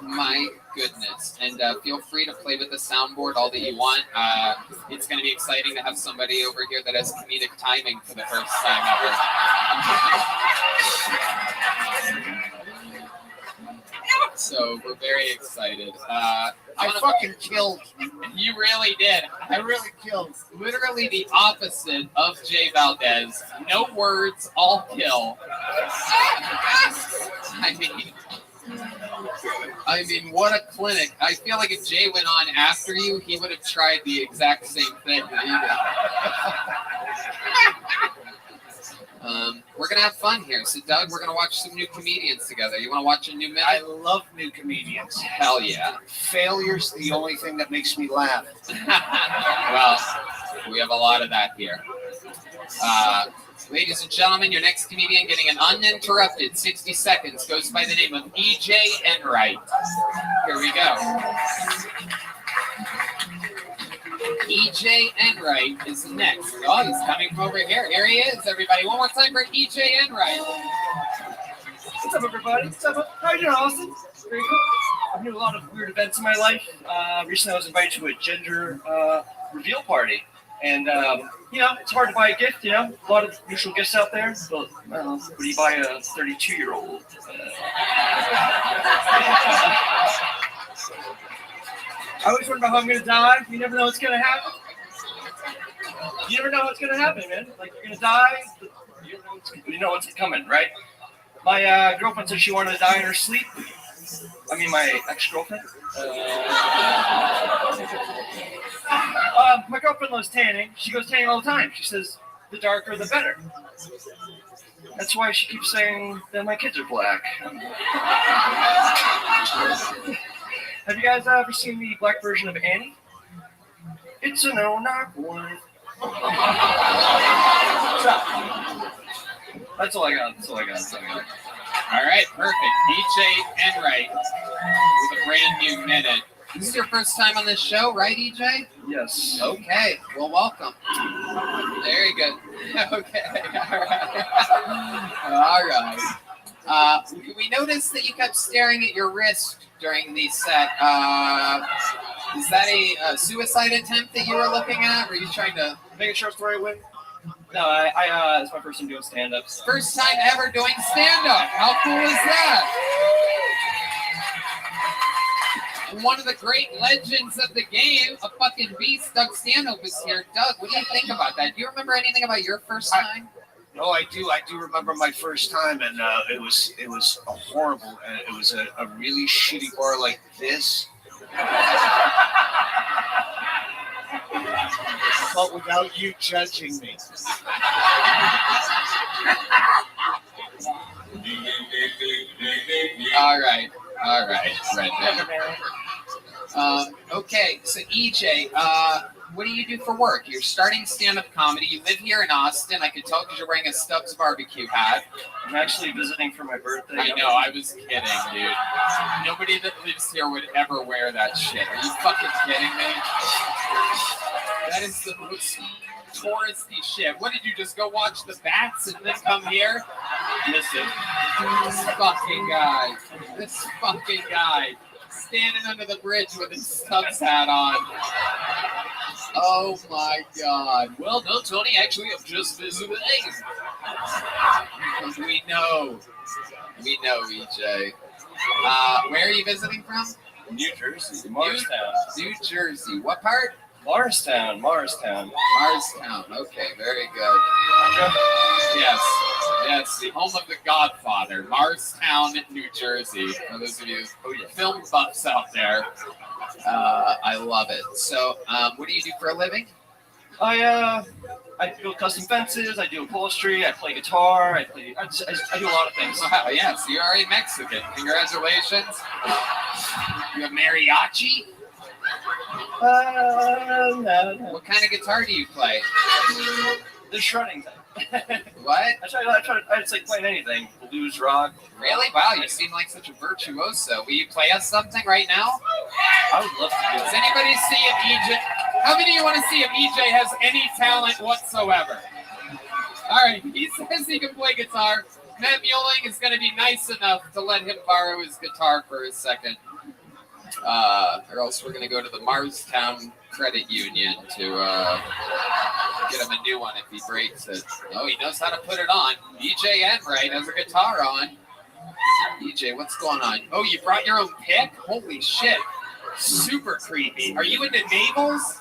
C: My goodness. And feel free to play with the soundboard all that you want. It's going to be exciting to have somebody over here that has comedic timing for the first time ever. So we're very excited.
J: I fucking killed.
C: You really did.
J: I really killed.
C: Literally the opposite of Jay Valdez. No words, all kill. I mean, what a clinic. I feel like if Jay went on after you, he would have tried the exact same thing that you did. We're going to have fun here. So, Doug, we're going to watch some new comedians together. You want to watch a new minute?
J: I love new comedians.
C: Hell yeah.
J: Failure's the only thing that makes me laugh.
C: Well, we have a lot of that here. Ladies and gentlemen, your next comedian getting an uninterrupted 60 seconds goes by the name of E.J. Enright. Here we go. E.J. Enright is next. Oh, he's coming from over here. Here he is, everybody. One more time for E.J. Enright.
P: What's up, everybody? What's up? How you doing, Austin? Very good. I've been to a lot of weird events in my life. Recently, I was invited to a gender reveal party. And, it's hard to buy a gift, a lot of usual gifts out there. But, what do you buy a 32-year-old? I always wonder about how I'm going to die. You never know what's going to happen. You never know what's going to happen, man. Like, you're going to die. You know what's coming, right? My girlfriend said she wanted to die in her sleep. I mean, my ex-girlfriend. My girlfriend loves tanning. She goes tanning all the time. She says, the darker, the better. That's why she keeps saying that my kids are black. Have you guys ever seen the black version of Annie? It's a no-knock one. That's all I got.
C: All right, perfect. E.J. Enright with a brand new minute. This is your first time on this show, right, E.J.?
P: Yes.
C: Okay, well, welcome. Very good. Okay, all right. We noticed that you kept staring at your wrist during the set. Is that a suicide attempt that you were looking at? Were you trying to
P: make sure it's the right way? No, it's my first time doing stand-ups.
C: First time ever doing stand-up. How cool is that? One of the great legends of the game, a fucking beast, Doug Stanhope is here. Doug, what do you think about that? Do you remember anything about your first time?
J: No, I do. I do remember my first time, and it was a horrible. It was a really shitty bar like this. But without you judging me.
C: All right, Red Man. Okay, so EJ, what do you do for work? You're starting stand-up comedy. You live here in Austin. I could tell because you're wearing a Stubbs barbecue hat.
P: I'm actually visiting for my birthday.
C: I know, I was kidding, dude. Nobody that lives here would ever wear that shit. Are you fucking kidding me? That is the most touristy shit. What, did you just go watch the bats and then come here?
P: Listen.
C: This fucking guy. Standing under the bridge with his Stubbs hat on. Oh my God. Well, no, Tony, actually, I'm just visiting. We know, EJ. Where are you visiting from?
P: New Jersey, Morristown.
C: New Jersey. What part?
P: Morristown.
C: Marstown. Okay, very good. Yes, the home of the Godfather, Marstown, New Jersey. For those of you film buffs out there, I love it. So, what do you do for a living?
P: I build custom fences. I do upholstery. I play guitar. I do a lot of things.
C: Wow, yes, you are a Mexican. Congratulations. You have mariachi?
P: No.
C: What kind of guitar do you play?
P: The shredding type.
C: What?
P: It's like playing anything. Blues, rock.
C: Really? Wow, you seem like such a virtuoso. Will you play us something right now?
P: I would love to do it.
C: Does anybody see if EJ... How many of you want to see if EJ has any talent whatsoever? All right, he says he can play guitar. Matt Muelling is going to be nice enough to let him borrow his guitar for a second. Or else we're going to go to the Marstown Credit Union to get him a new one if he breaks it. Oh, he knows how to put it on. EJ Enright has a guitar on. EJ, what's going on? Oh, you brought your own pick? Holy shit. Super creepy. Are you into navels?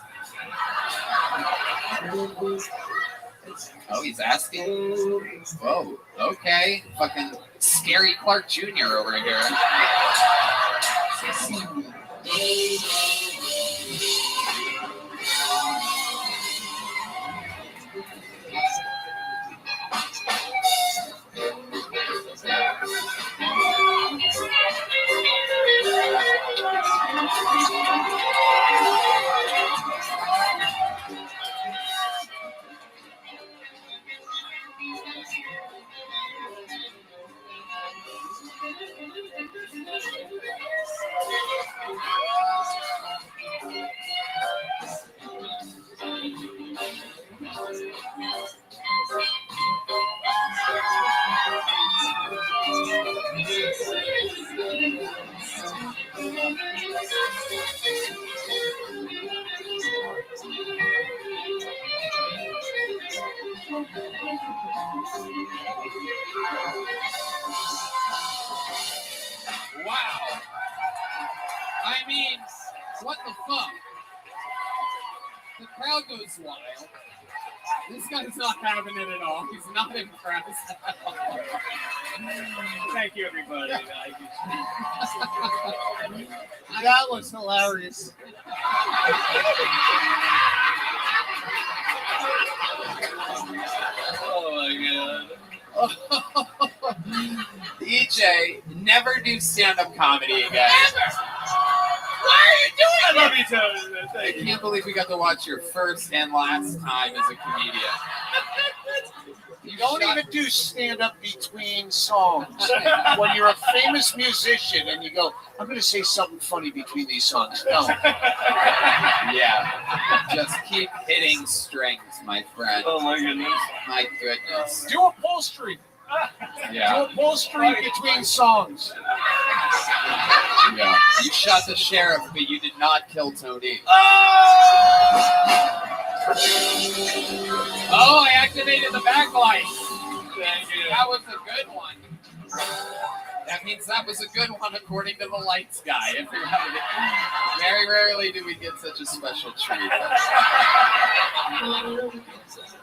C: Oh, he's asking. Whoa, okay. Fucking Scary Clark Jr. over here. Wow. I mean, what the fuck? The crowd goes wild. This guy's not having it at all. He's not impressed.
J: Thank you, everybody. That was hilarious.
C: Oh my god. EJ, never do stand-up comedy again.
R: Never! Why are you doing
C: I love you, Tony. I can't believe we got to watch your first and last time as a comedian.
J: You don't even do stand-up between songs. When you're a famous musician and you go, I'm going to say something funny between these songs. No.
C: Yeah. Just keep hitting strings, my friend.
P: Oh my goodness.
C: My goodness.
J: Do upholstery.
C: Yeah.
J: Do upholstery between songs.
C: Yeah. You shot the sheriff, but you did not kill Tony. Oh, I activated the backlight.
P: Thank you.
C: That was a good one. That means that was a good one, according to the lights guy. Very rarely do we get such a special treat.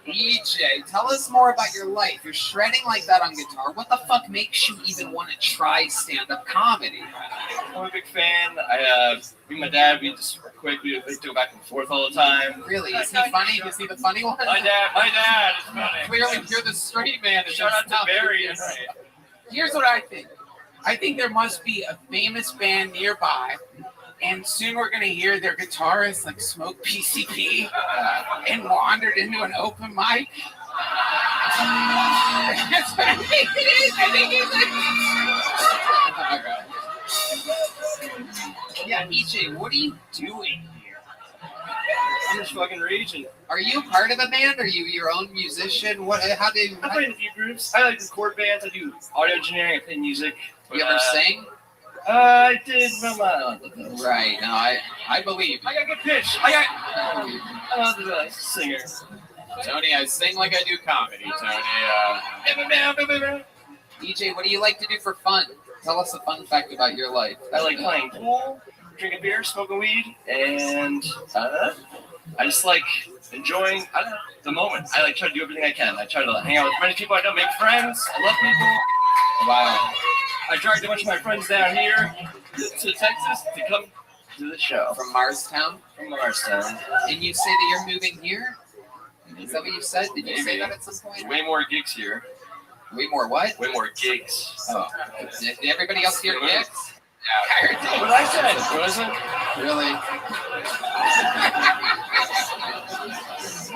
C: EJ, tell us more about your life. You're shredding like that on guitar. What the fuck makes you even want to try stand-up comedy?
P: I'm a big fan. Me and my dad, we just quick, we go back and forth all the time.
C: Really? Is he funny? Is he the funny one?
P: My dad is funny.
C: Clearly, you're the straight man.
P: Shout out to Barry.
V: Here's what I think. I think there must be a famous band nearby, and soon we're going to hear their guitarist like smoke PCP and wandered into an open mic. That's what I think it is. I think it's
C: Yeah, EJ, what are you doing here?
P: I'm just fucking raging.
C: Are you part of a band? Are you your own musician? What? How did?
P: I play in a few groups. I like record bands. I do audio engineering. I play music.
C: You ever sing?
P: I did.
C: Right. No, I believe.
D: I got a good pitch. I got another singer.
C: Tony, I sing like I do comedy, Tony. EJ, what do you like to do for fun? Tell us a fun fact about your life.
D: I like playing pool, drinking beer, smoking weed, and I just like enjoying, the moment. I like try to do everything I can. I try to hang out with as many people I know, make friends. I love people.
C: Wow.
D: I dragged a bunch of my friends down here to Texas to come to the show.
C: From Marstown?
D: From Marstown.
C: And you say that you're moving here? Is that what you said? Did you say that at some point?
D: Way more gigs here.
C: Way more what?
D: Way more gigs.
C: Oh. Did everybody else hear gigs?
D: Yeah. What I said, wasn't
C: really?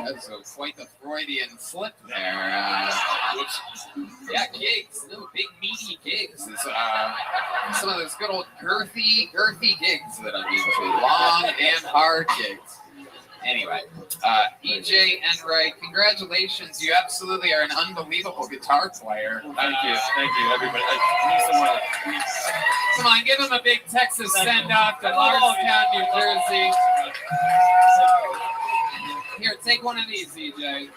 C: That's quite the Freudian slip there. Yeah, gigs. No, big meaty gigs. Some of those good old girthy gigs that I'm into. Long and hard gigs. Anyway, EJ and Ray, congratulations. You absolutely are an unbelievable guitar player.
D: Thank you, everybody.
C: Come on, give him a big Texas send-off to Lordstown, New Jersey. Here, take one of these, EJ.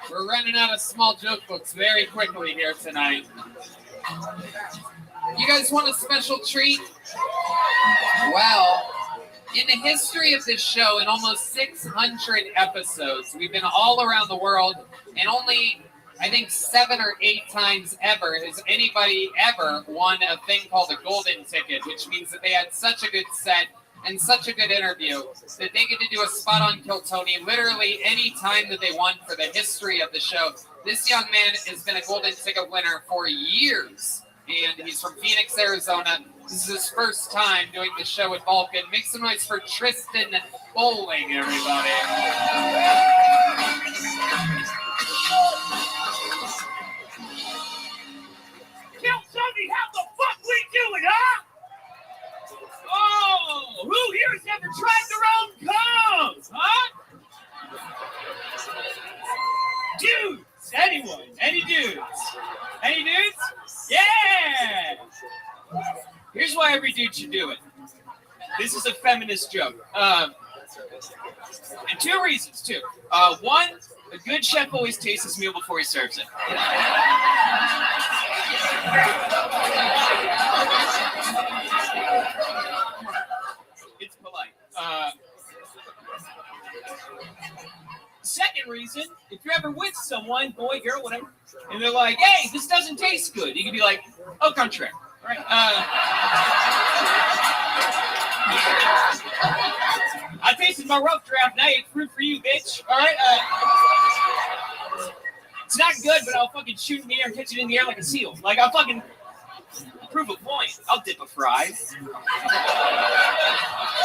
C: We're running out of small joke books very quickly here tonight. You guys want a special treat? Well, in the history of this show, in almost 600 episodes, we've been all around the world, and only, I think, 7 or 8 times ever has anybody ever won a thing called a golden ticket, which means that they had such a good set and such a good interview that they get to do a spot on Kill Tony literally any time that they want for the history of the show. This young man has been a golden ticket winner for years, and he's from Phoenix, Arizona. This is his first time doing the show with Vulcan. Make some noise for Tristan Bowling, everybody.
R: Kill Tony, how the fuck we doing, huh? Oh, who here's ever tried their own combs, huh? Dudes, anyone, any dudes? Any dudes? Yeah! Here's why every dude should do it. This is a feminist joke. And 2 reasons, too. One, a good chef always tastes his meal before he serves it. It's polite. Second reason, if you're ever with someone, boy, girl, whatever, and they're like, hey, this doesn't taste good, you can be like, au contraire. Right? I tasted my rough draft and I ate fruit for you, bitch. All right? It's not good, but I'll fucking shoot it in the air and catch it in the air like a seal. Like, I'll fucking prove a point. I'll dip a fry.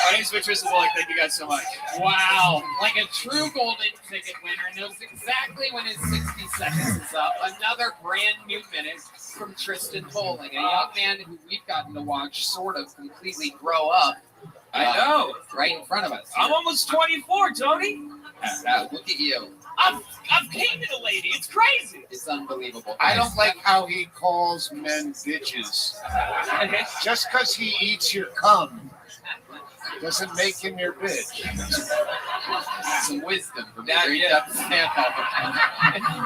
R: My name's Tristan Bullock. Thank you guys so much.
C: Wow. Like a true golden ticket winner knows exactly when his 60 seconds is up. Another brand new minute from Tristan Bowling, a young man who we've gotten to watch sort of completely grow up.
O: I know.
C: Right in front of us.
O: I'm almost 24, Tony.
C: Look at you.
O: I've came to the lady. It's crazy.
C: It's unbelievable.
J: I don't like how he calls men bitches. Just because he eats your cum doesn't make him your bitch.
C: Some wisdom from
O: that.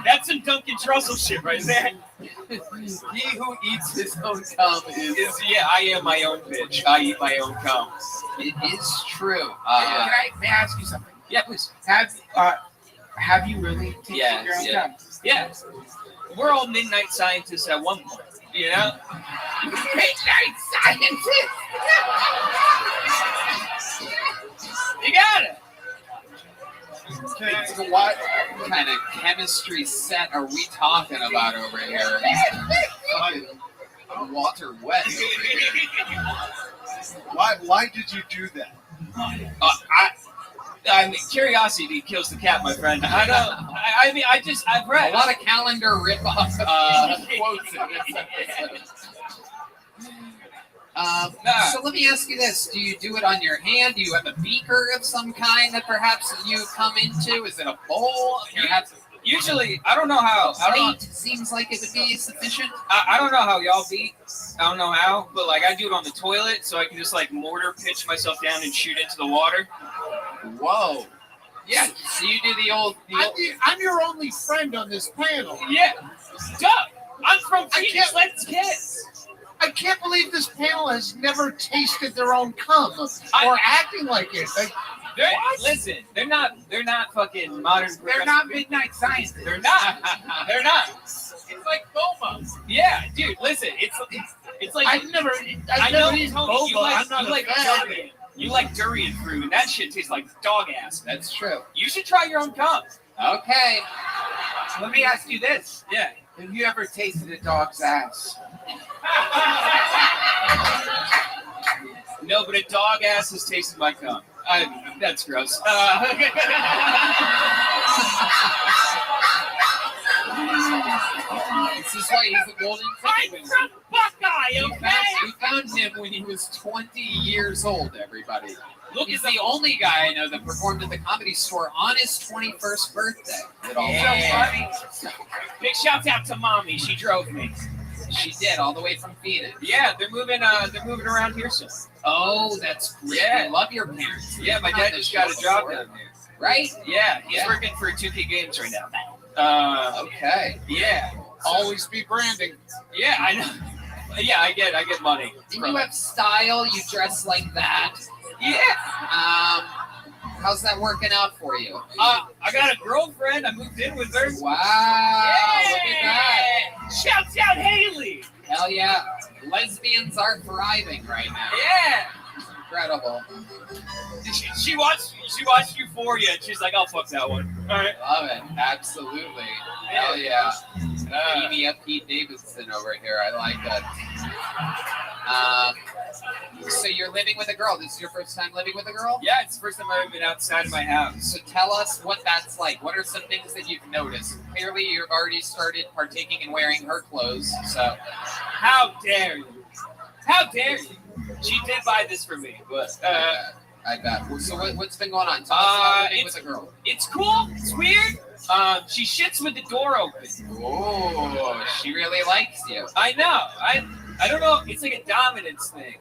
O: That's some Duncan Trussell shit right there.
C: He who eats his own cum is
O: yeah, I am my own bitch. I eat my own cum.
C: It is true.
V: May I ask you something?
O: Yeah, please.
V: Have you really taken your own cum?
O: Yeah. We're all midnight scientists at one point, you know?
V: Midnight scientists!
O: You got it!
C: What kind of chemistry set are we talking about over here? Water wet over here.
J: Why did you do that?
O: I mean, curiosity kills the cat, my friend. I know. I've read
C: a lot of calendar rip-off quotes in this episode. So let me ask you this. Do you do it on your hand? Do you have a beaker of some kind that perhaps you come into? Is it a bowl?
O: Usually, I don't know how.
V: Eight seems like it would be sufficient.
O: I don't know how y'all beat. I don't know how, but like I do it on the toilet, so I can just like mortar pitch myself down and shoot into the water.
V: Whoa. Yeah. So you do the old.
J: I'm your only friend on this panel.
O: Yeah. Duh. I'm from Phoenix. Let's kiss.
J: I can't believe this panel has never tasted their own cum or acting like it. Like,
O: listen, they're not fucking modern.
V: They're not midnight scientists.
O: They're not. They're not.
V: It's like boba.
O: Yeah, dude. Listen, it's like
J: I've never eaten boba. I'm not a fan.
O: durian. You like durian fruit, and that shit tastes like dog ass.
V: That's true.
O: You should try your own cum.
V: Okay. Let me ask you this.
O: Yeah.
V: Have you ever tasted a dog's ass?
O: No, but a dog ass has tasted my cum. That's gross.
V: This is why he's a golden ticket winner.
O: I'm from Buckeye, okay?
V: We found him when he was 20 years old, everybody. Look, he's the only guy I know that performed at the Comedy Store on his 21st birthday.
O: Yeah. So funny. Big shouts out to Mommy. She drove me.
V: She did, all the way from Phoenix.
O: Yeah, they're moving around here soon.
V: Oh, that's great.
O: Yeah.
V: I love your parents.
O: Yeah, my dad just got a job down there.
V: Right?
O: Yeah, he's
V: Yeah.
O: working for 2K Games right now.
V: Okay.
O: Yeah.
J: Always be branding.
O: Yeah, I know. Yeah, I get money.
V: And you have style, you dress like that.
O: Yeah.
V: How's that working out for you?
O: I got a girlfriend. I moved in with her.
V: Wow.
O: Yeah.
V: Look at that.
O: Shouts out Haley.
V: Hell yeah. Lesbians are thriving right now.
O: Yeah.
V: Incredible.
O: She watched Euphoria and she's like, I'll fuck that one. All right.
V: Love it. Absolutely. Hell yeah. Amy up Pete Davidson over here. I like that. So you're living with a girl. This is your first time living with a girl?
O: Yeah, it's the first time I've ever been outside of my house.
V: So tell us what that's like. What are some things that you've noticed? Clearly, you've already started partaking in wearing her clothes. So
O: how dare you? How dare you? She did buy this for me, but
V: I bet. So what's been going on? Tell us about living with a girl.
O: It's cool. It's weird. She shits with the door open.
V: Oh, she really likes you.
O: I know. I don't know. It's like a dominance thing.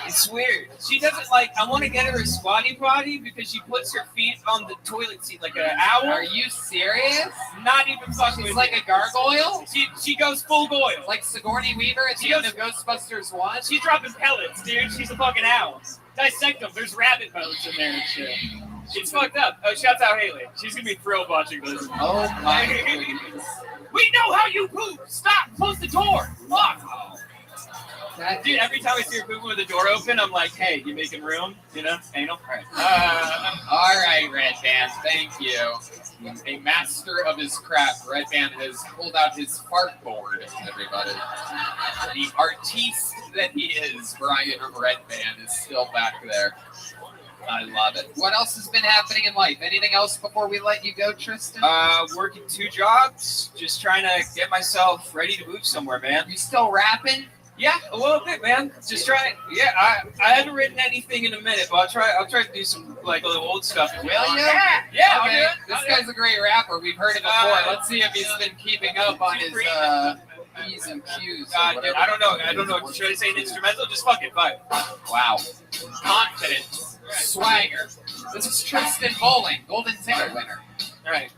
O: It's weird. She doesn't like. I want to get her a squatty potty because she puts her feet on the toilet seat like an owl.
V: Are you serious?
O: Not even fucking.
V: She's like a gargoyle.
O: She goes full goyle.
V: Like Sigourney Weaver at the end of Ghostbusters 1.
O: She's dropping pellets, dude. She's a fucking owl. Dissect them. There's rabbit bones in there and shit. It's fucked up. Oh, shouts out Haley. She's gonna be thrilled watching this.
V: Oh my goodness.
O: We know how you poop. Stop. Close the door. Fuck. Dude, every time I see her pooping with the door open, I'm like, hey, you making room? You know? Anal?
V: All right, Red Band. Thank you. A master of his craft, Red Band has pulled out his fart board, everybody. The artiste that he is, Brian Red Band, is still back there. I love it. What else has been happening in life? Anything else before we let you go, Tristan?
O: Working 2 jobs. Just trying to get myself ready to move somewhere, man.
V: You still rapping?
O: Yeah, a little bit, man. Just trying. Yeah, I haven't written anything in a minute, but I'll try to do some like little old stuff.
V: Will you?
O: Yeah.
V: Okay. This guy's a great rapper. We've heard it before. Let's see if he's been keeping up on his P's and Q's.
O: Dude, I don't know. Should I say an instrumental? Just fucking vibe.
V: Wow.
O: Confident.
V: Swagger. This is Tristan Bowling, golden ticket winner.
O: All right.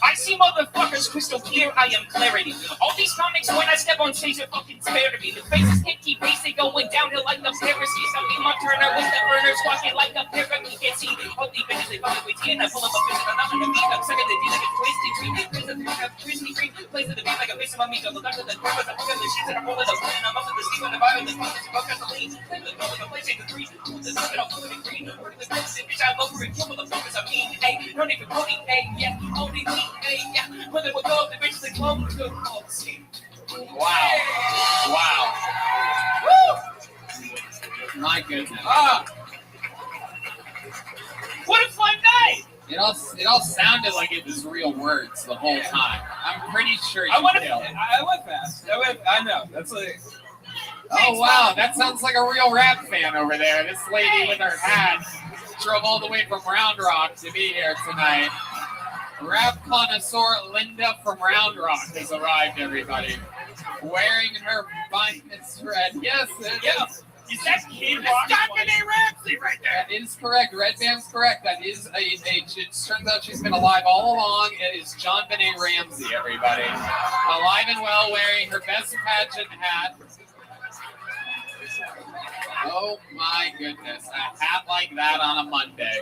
O: I see motherfuckers crystal clear, I am clarity. All these comics, when I step on stage, are fucking spare to me. The faces can't keep pace, they going downhill like the Pharisees. I'm in my Turner with the burners, walking like a pyramid. You can't see all the bitches, they fucking with and I pull up a bitch, and I'm not gonna beat up. Second, the D like a twisty dream. Place of the Christy dream. Place of the beat like a face of my meat. Look under the door, but I'm the sheets, and I'm rolling the plane. I'm up to the steam, and the vibe, and the fuck is about gasoline. Play the door, the place, take the 3. Put the sucker, I'll put it green. Put the bitch, I love her and kill motherfuckers. I mean, hey, don't even Cody, hey, yeah, only me. Hey, yeah, whether we're going to bitch the club to see.
V: Wow. Woo! My goodness.
O: What a fun night!
V: It all sounded like it was real words the whole time. I'm pretty sure you
O: I went fast. I know. That's like.
V: Oh wow, that sounds like a real rap fan over there. This lady with her hat.
C: drove all the way from Round Rock to be here tonight. Rap connoisseur Linda from Round Rock has arrived, everybody. Wearing her finest red. Yes,
O: Yeah. Is that Kid
C: That's
O: Rock?
C: John
O: Benet Ramsey right there.
C: That is correct. Red Band's correct. That is it turns out she's been alive all along. It is John Benet Ramsey, everybody. Alive and well, wearing her best pageant hat. Oh my goodness. A hat like that on a Monday.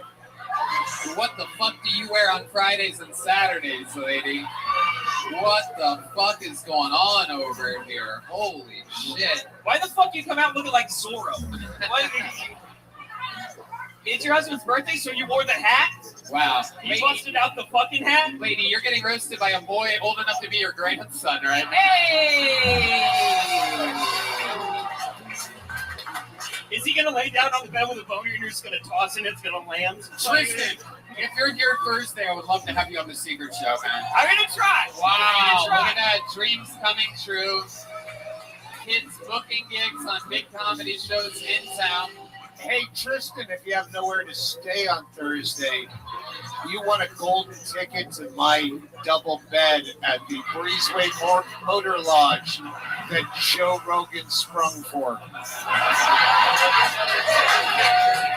C: What the fuck do you wear on Fridays and Saturdays, lady? What the fuck is going on over here? Holy shit.
O: Why the fuck you come out looking like Zorro? It's your husband's birthday, so you wore the hat?
C: Wow.
O: You busted out the fucking hat?
C: Lady, you're getting roasted by a boy old enough to be your grandson, right?
O: Hey! Is he gonna lay down on the bed with a boner and you're just gonna toss it and it's gonna land?
C: Tristan, if you're here Thursday, I would love to have you on the Secret Show, man.
O: I'm gonna try.
C: Wow, look at that. Dreams coming true. Kids booking gigs on big comedy shows in town.
J: Hey, Tristan, if you have nowhere to stay on Thursday, you want a golden ticket to my double bed at the Breezeway Motor Lodge that Joe Rogan sprung for.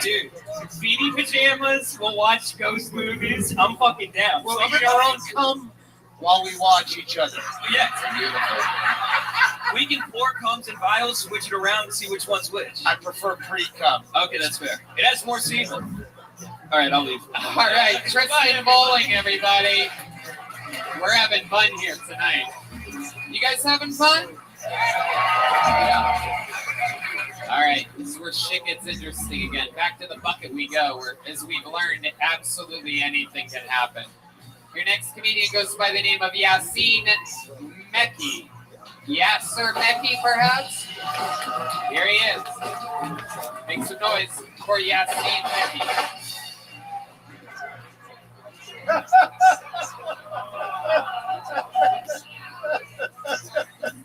O: Dude, beanie pajamas, we'll watch ghost movies. I'm fucking down.
J: We'll eat our own cum while we watch each other.
O: Yeah, beautiful. We can pour comes in vials, switch it around, and see which one's which.
J: I prefer pre-cum.
O: Okay, that's fair. It has more season. All right, I'll leave.
C: All right, Tristan Bowling, everybody. We're having fun here tonight. You guys having fun? Yeah. All right, this is where shit gets interesting again. Back to the bucket we go, where, as we've learned, absolutely anything can happen. Your next comedian goes by the name of Yassine Mekki. Yasser Mekki, perhaps? Here he is. Make some noise for Yassine Mekki.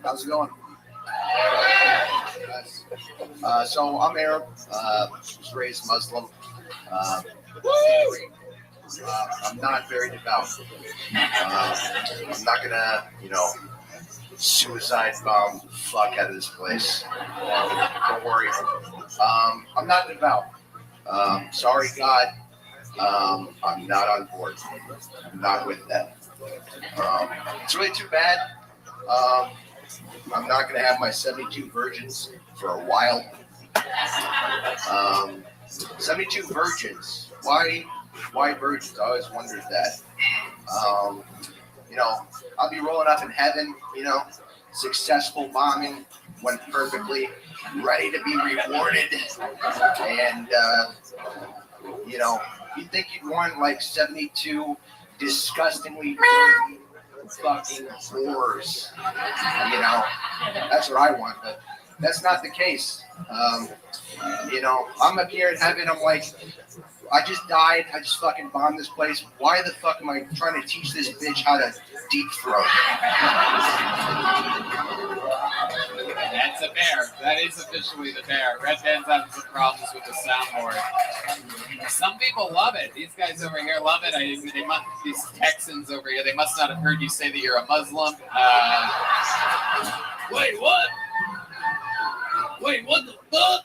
U: How's it going? So I'm Arab. Was raised Muslim. I'm not very devout. I'm not gonna, suicide bomb the fuck out of this place. Don't worry. I'm not devout. Sorry, God. I'm not on board. I'm not with that. It's really too bad. I'm not going to have my 72 virgins for a while. 72 virgins. Why virgins? I always wondered that. I'll be rolling up in heaven, successful bombing, went perfectly, ready to be rewarded. And, you'd think you'd want like 72 disgustingly dirty fucking whores. That's what I want, but that's not the case. I'm up here in heaven, I'm like, I just died, I just fucking bombed this place. Why the fuck am I trying to teach this bitch how to deep throat?
C: That's a bear. That is officially the bear. Red Band's having some problems with the soundboard. Some people love it. These guys over here love it. These Texans over here, they must not have heard you say that you're a Muslim.
O: Wait, what? Wait, what the fuck?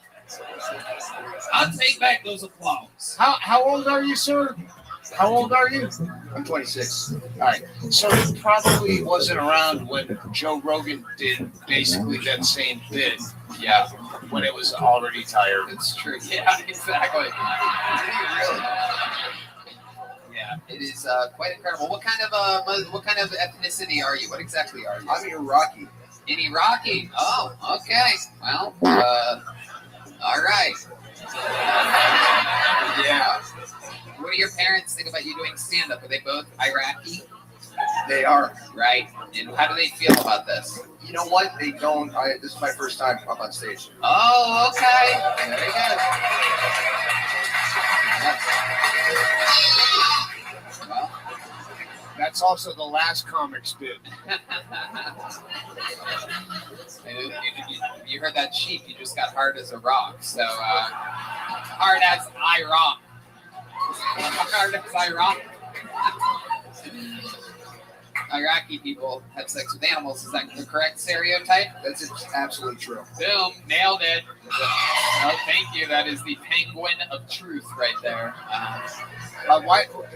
O: I'll take back those applause.
J: How old are you, sir? How old are you?
U: I'm 26.
J: All right. So he probably wasn't around when Joe Rogan did basically that same bit.
C: Yeah.
J: When it was already tired.
C: It's true. Yeah, exactly. Yeah, it is quite incredible. What kind of ethnicity are you? What exactly are you?
U: I'm Iraqi.
C: In Iraqi? Oh, okay. Well, all right.
U: Yeah.
C: What do your parents think about you doing stand-up? Are they both Iraqi?
U: They are.
C: Right. And how do they feel about this?
U: You know what? They don't. This is my first time up on stage.
C: Oh, okay. Very good. Well,
J: that's also the last comic's bit.
C: You heard that sheep. You just got hard as a rock. So hard as I rock. That's ironic. Iraqi people have sex with animals. Is that the correct stereotype?
J: That's absolutely true.
C: Boom, nailed it. Oh, thank you. That is the penguin of truth right there.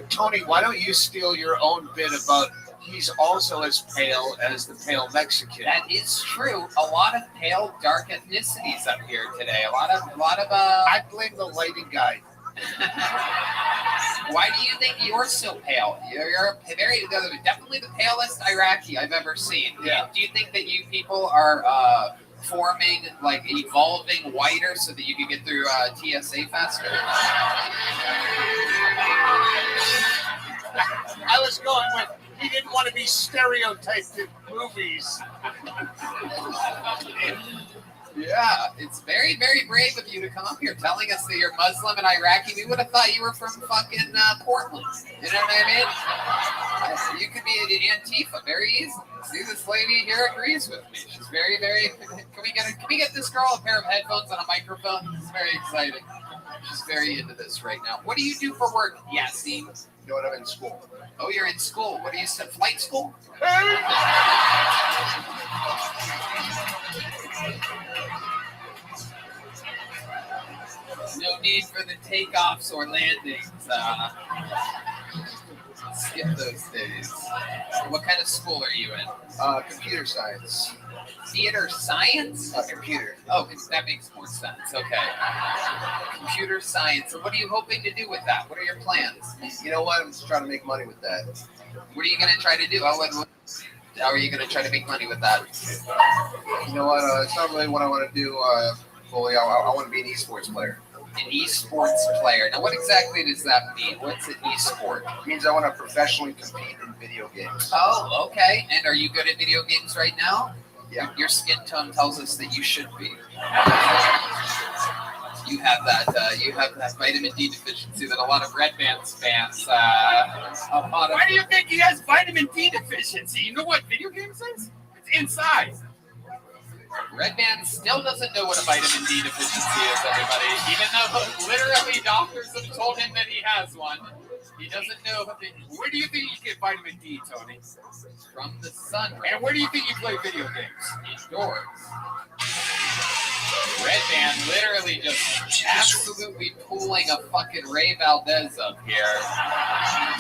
J: Tony, why don't you steal your own bit about he's also as pale as the pale Mexican?
C: That is true. A lot of pale, dark ethnicities up here today. A lot of.
J: I blame the lighting guy.
C: Why do you think you're so pale? You're definitely the palest Iraqi I've ever seen.
J: Yeah.
C: Do you think that you people are forming, like evolving whiter so that you can get through TSA faster?
J: I was going with he didn't want to be stereotyped in movies.
C: Yeah, it's very, very brave of you to come up here telling us that you're Muslim and Iraqi. We would have thought you were from fucking Portland. You know what I mean? You could be an Antifa very easily. See, this lady here agrees with me. She's very, very. Can we get this girl a pair of headphones and a microphone? It's very exciting. She's very into this right now. What do you do for work, Yassine?
U: You know what? I'm in school.
C: Oh, you're in school. What do you say? Flight school? No need for the takeoffs or landings. Skip those days. What kind of school are you in?
U: Computer science.
C: Theater science?
U: Computer.
C: Oh, that makes more sense. Okay. Computer science. So what are you hoping to do with that? What are your plans?
U: You know what? I'm just trying to make money with that.
C: What are you going to try to do? How are you going to try to make money with that?
U: You know what? It's not really what I want to do fully. I want to be an esports player.
C: An esports player. Now, what exactly does that mean? What's an esport?
U: It means I want to professionally compete in video games.
C: Oh, okay. And are you good at video games right now?
U: Yeah.
C: Your skin tone tells us that you should be. You have that vitamin D deficiency that a lot of Red Bands fans.
O: Why do you think he has vitamin D deficiency? You know what video games is? It's inside.
C: Red Band still doesn't know what a vitamin D deficiency is, everybody. Even though literally doctors have told him that he has one, he doesn't know.
O: Where do you think you get vitamin D, Tony?
C: From the sun.
O: And where do you think you play video games?
C: Indoors. Red Band literally just absolutely pulling a fucking Ray Valdez up here.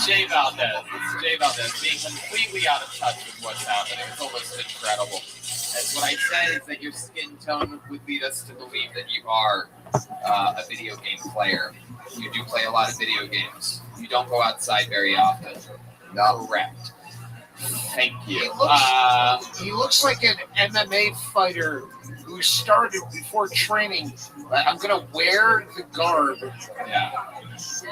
C: Jay Valdez. It's Jay Valdez being completely out of touch with what's happening. It's almost incredible. That's what I said, is that your skin tone would lead us to believe that you are a video game player. You do play a lot of video games. You don't go outside very often.
U: No.
C: Correct. Thank you.
J: He looks like an MMA fighter who started before training. I'm going to wear the garb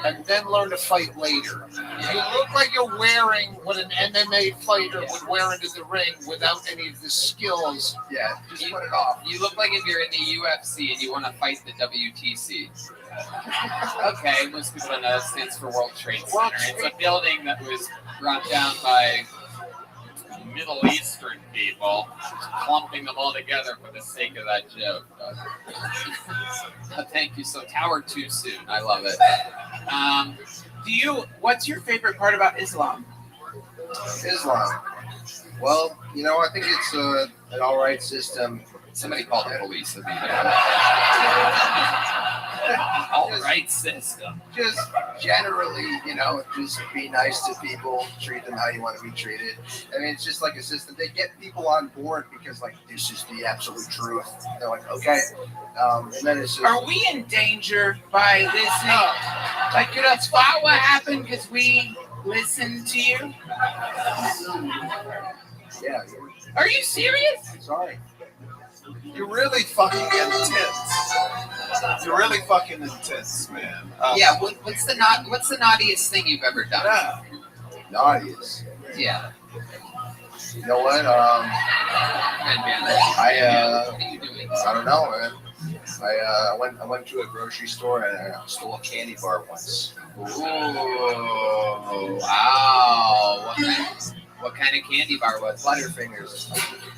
J: and then learn to fight later. You look like you're wearing what an MMA fighter would wear into the ring without any of the skills.
U: Yeah, just put it off.
C: You look like if you're in the UFC and you want to fight the WTC. Okay, most people don't know that stands for World Trade Center. It's a building that was brought down by Middle Eastern people, clumping them all together for the sake of that joke. Thank you. So Tower too soon. I love it.
V: What's your favorite part about Islam?
U: Islam. Well, you know, I think it's an all right system.
C: Somebody called the police. All right system.
U: Just generally, you know, just be nice to people, treat them how you want to be treated. I mean, it's just like a system. They get people on board because, like, this is the absolute truth. They're like, okay. And then it's just...
V: Are we in danger by listening? Like, could a spot what happened because we listened to you?
U: Yeah.
V: Are you serious?
U: Sorry.
E: You're really fucking intense. You're really fucking intense, man.
C: Yeah, what's the naughtiest thing you've ever done?
U: Naughtiest?
C: Yeah.
U: You know what? I don't know, man. I went to a grocery store and I stole a candy bar once.
C: Ooh, wow. What kind of candy bar was it?
U: Butterfingers.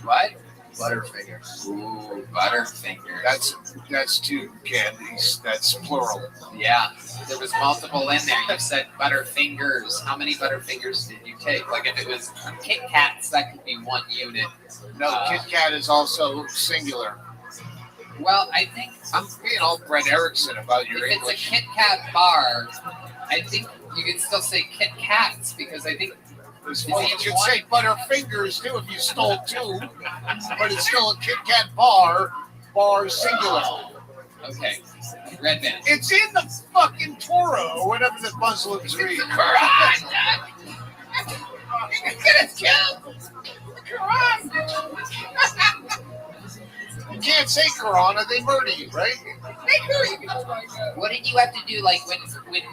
C: What?
U: Butterfingers.
C: Ooh, Butterfingers.
J: That's two candies. That's plural.
C: Yeah, there was multiple in there. You said Butterfingers. How many Butterfingers did you take? Like if it was Kit Kats, that could be one unit.
J: No, Kit Kat is also singular.
C: Well, I think
J: I'm being all Brett Erickson about your
C: if
J: English.
C: it's a Kit Kat bar, I think you can still say Kit Kats because I think
J: Well, you could say Butterfingers too if you stole two, but it's still a Kit Kat bar singular.
C: Okay, Red Band.
J: It's in the fucking Torah or whatever the Muslims read.
V: You're gonna kill the Quran.
J: You can't say Quran or they murder you, right?
C: What did you have to do, like when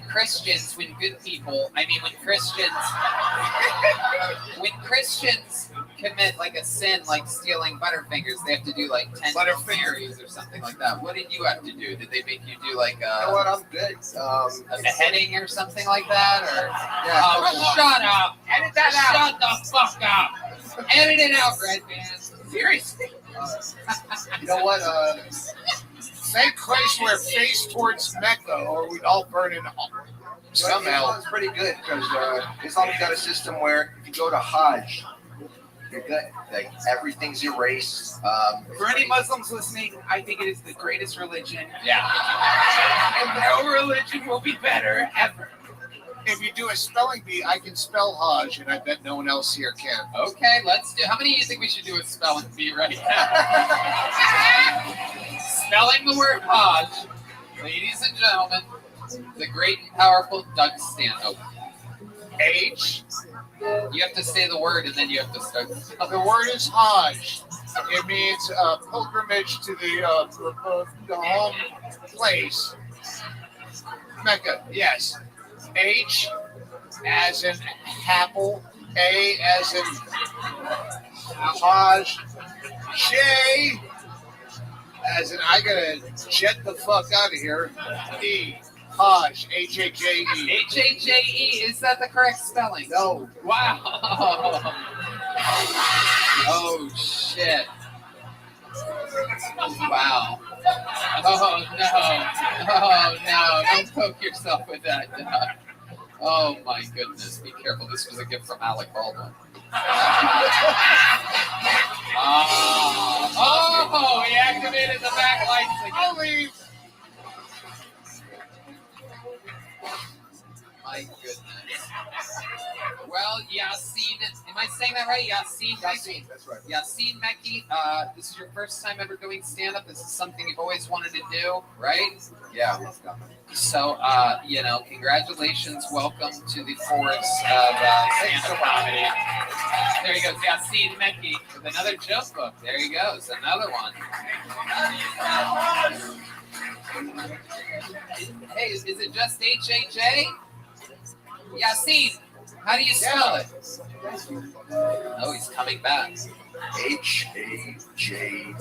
C: Christians, when Christians commit like a sin, like stealing Butterfingers, they have to do like 10 Butterfingers or something like that. What did you have to do? Did they make you do like
U: You know what? I'm good.
C: a beheading or something like that? Or
V: Shut up. Edit that out.
C: Shut the fuck up. Edit it out, Red Band.
V: Seriously.
U: You know what?
J: Thank Christ we're faced towards Mecca or we'd all burn in somehow.
U: It's pretty good because Islam's got a system where if you go to Hajj, you're good. Like everything's erased.
V: For any Muslims listening, I think it is the greatest religion.
C: Yeah.
V: And no religion will be better ever.
J: If you do a spelling bee, I can spell Hajj, and I bet no one else here can.
C: Okay, let's do. How many of you think we should do a spelling bee right now? Spelling the word Hajj, ladies and gentlemen, the great and powerful Doug Stanhope.
J: H.
C: You have to say the word, and then you have to start.
J: The word is Hajj. It means pilgrimage to the home place. Mecca, yes. H as in apple, A as in Hajj, J as in I gotta jet the fuck out of here, E, Hajj, H-A-J-E.
C: H-A-J-E, is that the correct spelling?
U: No.
C: Wow. Oh, shit. Wow. Oh, no. Oh, no. Don't poke yourself with that, Doug. Oh, my goodness. Be careful. This was a gift from Alec Baldwin. Oh, he activated the back lights again.
J: I'll leave.
C: My goodness. Well, Yassine, am I saying that right? Yassine,
U: that's right.
C: Yassine Mekki, this is your first time ever doing stand-up. This is something you've always wanted to do, right?
U: Yeah, most definitely.
C: So, congratulations. Welcome to the forest of stand-up comedy. There he goes, Yassine Mekki with another joke book. There he goes, another one. Hey, is it just H-A-J? Yassine, how do you spell it? Oh, he's coming back.
U: H-A-J-J.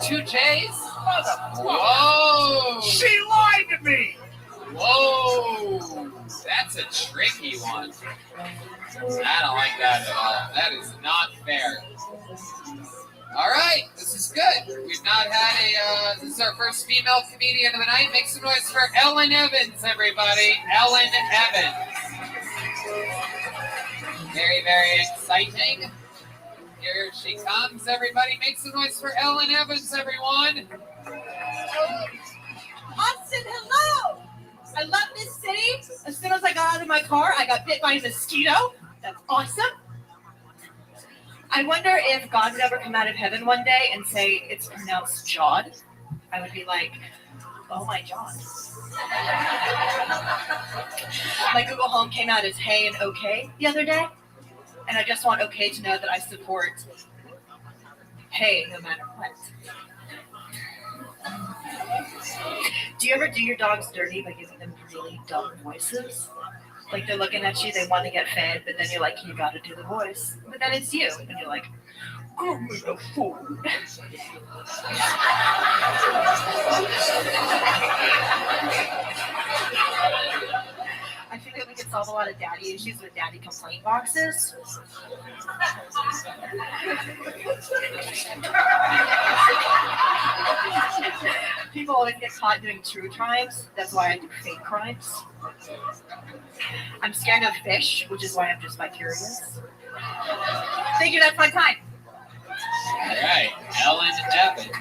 C: 2 J's? Whoa!
R: She lied to me!
C: Whoa! That's a tricky one. I don't like that at all. That is not fair. All right, this is good. We've not had this is our first female comedian of the night. Make some noise for Ellen Evans, everybody. Ellen Evans. Very, very exciting. Here she comes, everybody. Make some noise for Ellen Evans, everyone.
B: Austin, hello! I love this city. As soon as I got out of my car, I got bit by a mosquito. That's awesome. I wonder if God would ever come out of heaven one day and say it's pronounced Jod. I would be like, oh my John. My Google Home came out as hey and okay the other day. And I just want okay to know that I support hey no matter what. Do you ever do your dogs dirty by giving them really dumb voices? Like they're looking at you, they want to get fed, but then you're like, you gotta do the voice. But then it's you, and you're like, give me the food. I feel like we could solve a lot of daddy issues with daddy complaint boxes. People always get caught doing true crimes. That's why I do fake crimes. I'm scared of fish, which is why I'm just bi-curious. Thank you, that's my time.
C: All right, Ellen Evans.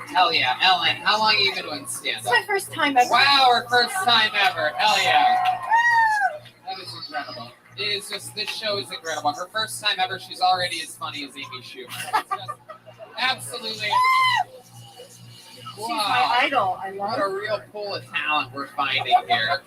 C: Hell yeah, Ellen. How long have you been doing
B: It's
C: stand-up?
B: my first time ever.
C: Wow, her first time ever. Hell yeah. That is incredible. It is just, this show is incredible. Her first time ever, she's already as funny as Amy Schumer. It's just absolutely.
B: She's my idol. I love
C: What a
B: her.
C: real pool of talent we're finding here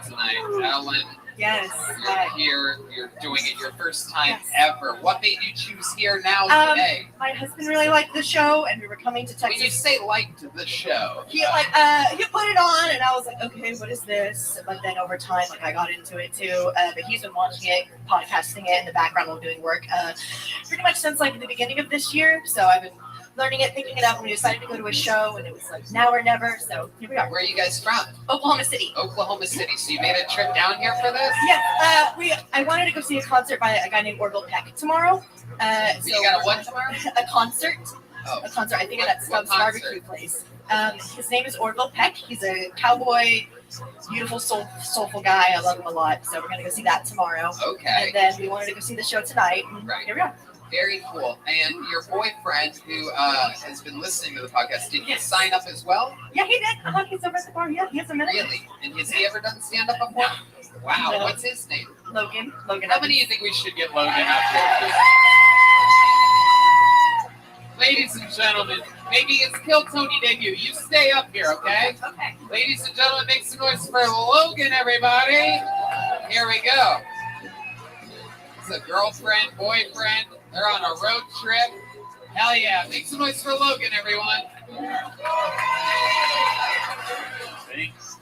C: tonight. Ellen,
B: Yes.
C: you're here. You're doing it your first time
B: Yes.
C: ever. What made you choose here now today?
B: My husband really liked the show, and we were coming to Texas.
C: When you say liked the show,
B: He put it on, and I was like, okay, what is this? But then over time, I got into it too. But he's been watching it, podcasting it in the background while doing work, pretty much since the beginning of this year. So I've been learning it, picking it up, and we decided to go to a show, and it was now or never. So here we are.
C: where are you guys from?
B: Oklahoma City.
C: Oklahoma City. So you made a trip down here for this?
B: Yes. I wanted to go see a concert by a guy named Orville Peck tomorrow.
C: You got a what tomorrow?
B: A concert.
C: Oh.
B: A concert. I think at
C: What
B: Stubbs Barbecue place. His name is Orville Peck. He's a cowboy, beautiful, soulful guy. I love him a lot. So we're gonna go see that tomorrow.
C: Okay.
B: And then we wanted to go see the show tonight. And
C: Right.
B: Here we are.
C: Very cool. And your boyfriend, who has been listening to the podcast, did he sign up as well?
B: Yeah, he did. He's over at the bar. Yeah, he has a minute.
C: Really? And has he ever done stand-up before? Wow.
B: No.
C: What's his name?
B: Logan.
C: How many do you think we should get Logan up here? Ladies and gentlemen, maybe it's Kill Tony debut. You stay up here, okay?
B: Okay.
C: Ladies and gentlemen, make some noise for Logan, everybody. Here we go. It's a girlfriend, boyfriend. They're on a road trip. Hell yeah. Make some noise for Logan, everyone.
L: Thanks.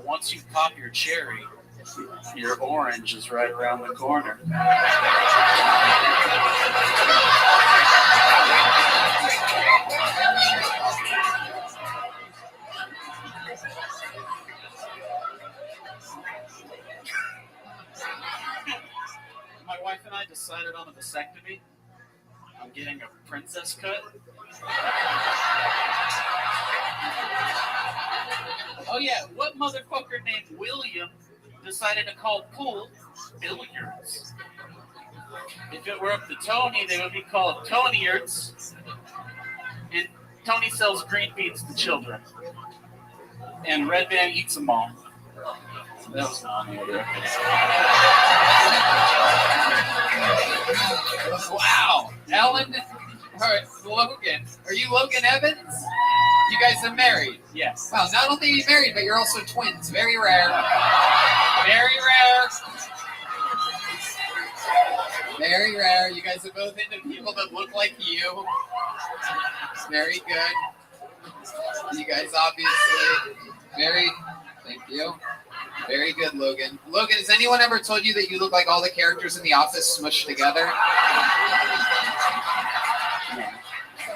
L: Once you pop your cherry, your orange is right around the corner. My wife and I decided on a vasectomy. I'm getting a princess cut.
A: Oh yeah, what motherfucker named William decided to call pool billiards? If it were up to Tony, they would be called Tonyards. And Tony sells green beans to children. And Red Band eats them all. That was on the other.
C: Wow. Ellen, Logan. Are you Logan Evans? You guys are married?
L: Yes.
C: Wow, not only are you married, but you're also twins. Very rare. Very rare. Very rare. You guys are both into people that look like you. Very good. You guys obviously thank you. Very good, Logan. Logan, has anyone ever told you that you look like all the characters in The Office smushed together?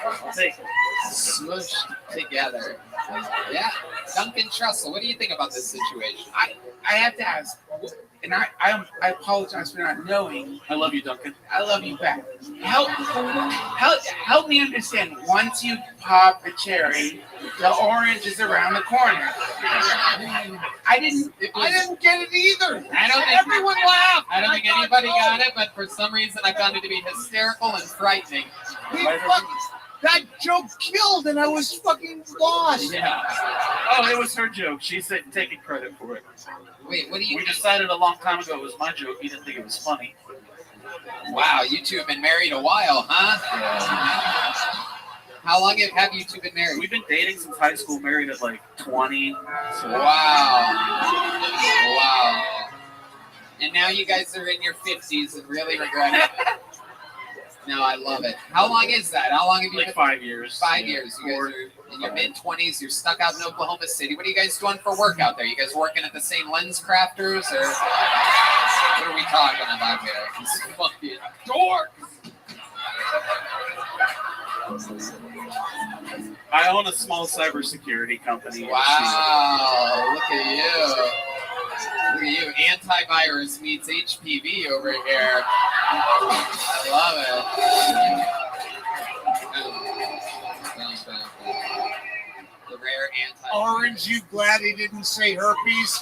L: I'll take it.
C: Smushed together. Yeah. Duncan Trussell, what do you think about this situation?
V: I have to ask, and I apologize for not knowing.
L: I love you, Duncan.
V: I love you back. Help me understand. Once you pop the cherry, the orange is around the corner. I didn't get it either.
C: I don't think
V: Everyone laughed.
C: I don't think anybody got it, but for some reason I found it to be hysterical and frightening.
J: That joke killed, and I was fucking lost.
L: Yeah. Oh, it was her joke. She's taking credit for it.
C: Wait, what do you?
L: We decided a long time ago it was my joke. You didn't think it was funny.
C: Wow, you two have been married a while, huh? How long have you two been married?
L: We've been dating since high school, married at like 20. So.
C: Wow. And now you guys are in your 50s and really regret it. No, I love it. How long is that? How long have you
L: been? 5 years.
C: 5 years. You guys are in your mid-20s. You're stuck out in Oklahoma City. What are you guys doing for work out there? You guys working at the same lens crafters, or what are we talking about here? These fucking dorks.
L: I own a small cybersecurity company.
C: Wow, look at you. Look at you, antivirus meets HPV over here. I love it. The rare anti.
J: Orange, you glad he didn't say herpes?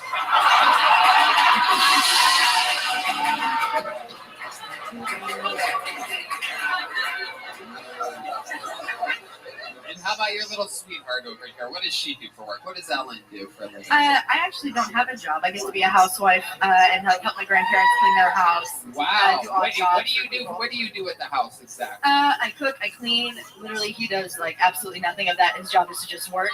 C: And how about your little sweetheart over here? What does she do for work? What does Ellen do for a living?
B: I actually don't have a job. I get to be a housewife and help my grandparents clean their house.
C: Wow.
B: Do odd
C: What
B: jobs
C: do you
B: for
C: do?
B: people.
C: What do you do at the house exactly?
B: I cook, I clean. Literally, he does like absolutely nothing of that. His job is to just work.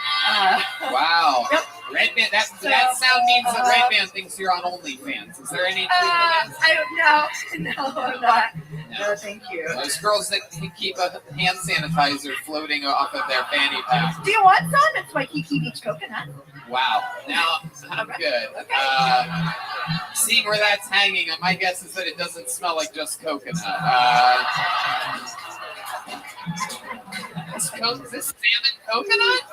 C: Wow.
B: Yep.
C: Red Band. That sound means that Red Band thinks you're on OnlyFans. Is there any truth to that?
B: I don't know. No, I'm not. No, thank you.
C: Those girls that can keep a hand sanitizer floating off of their fanny pack.
B: Do you want some? It's my Kiki Beach coconut.
C: Wow. Now, I'm good. Seeing where that's hanging, my guess is that it doesn't smell like just coconut. Is this salmon coconut?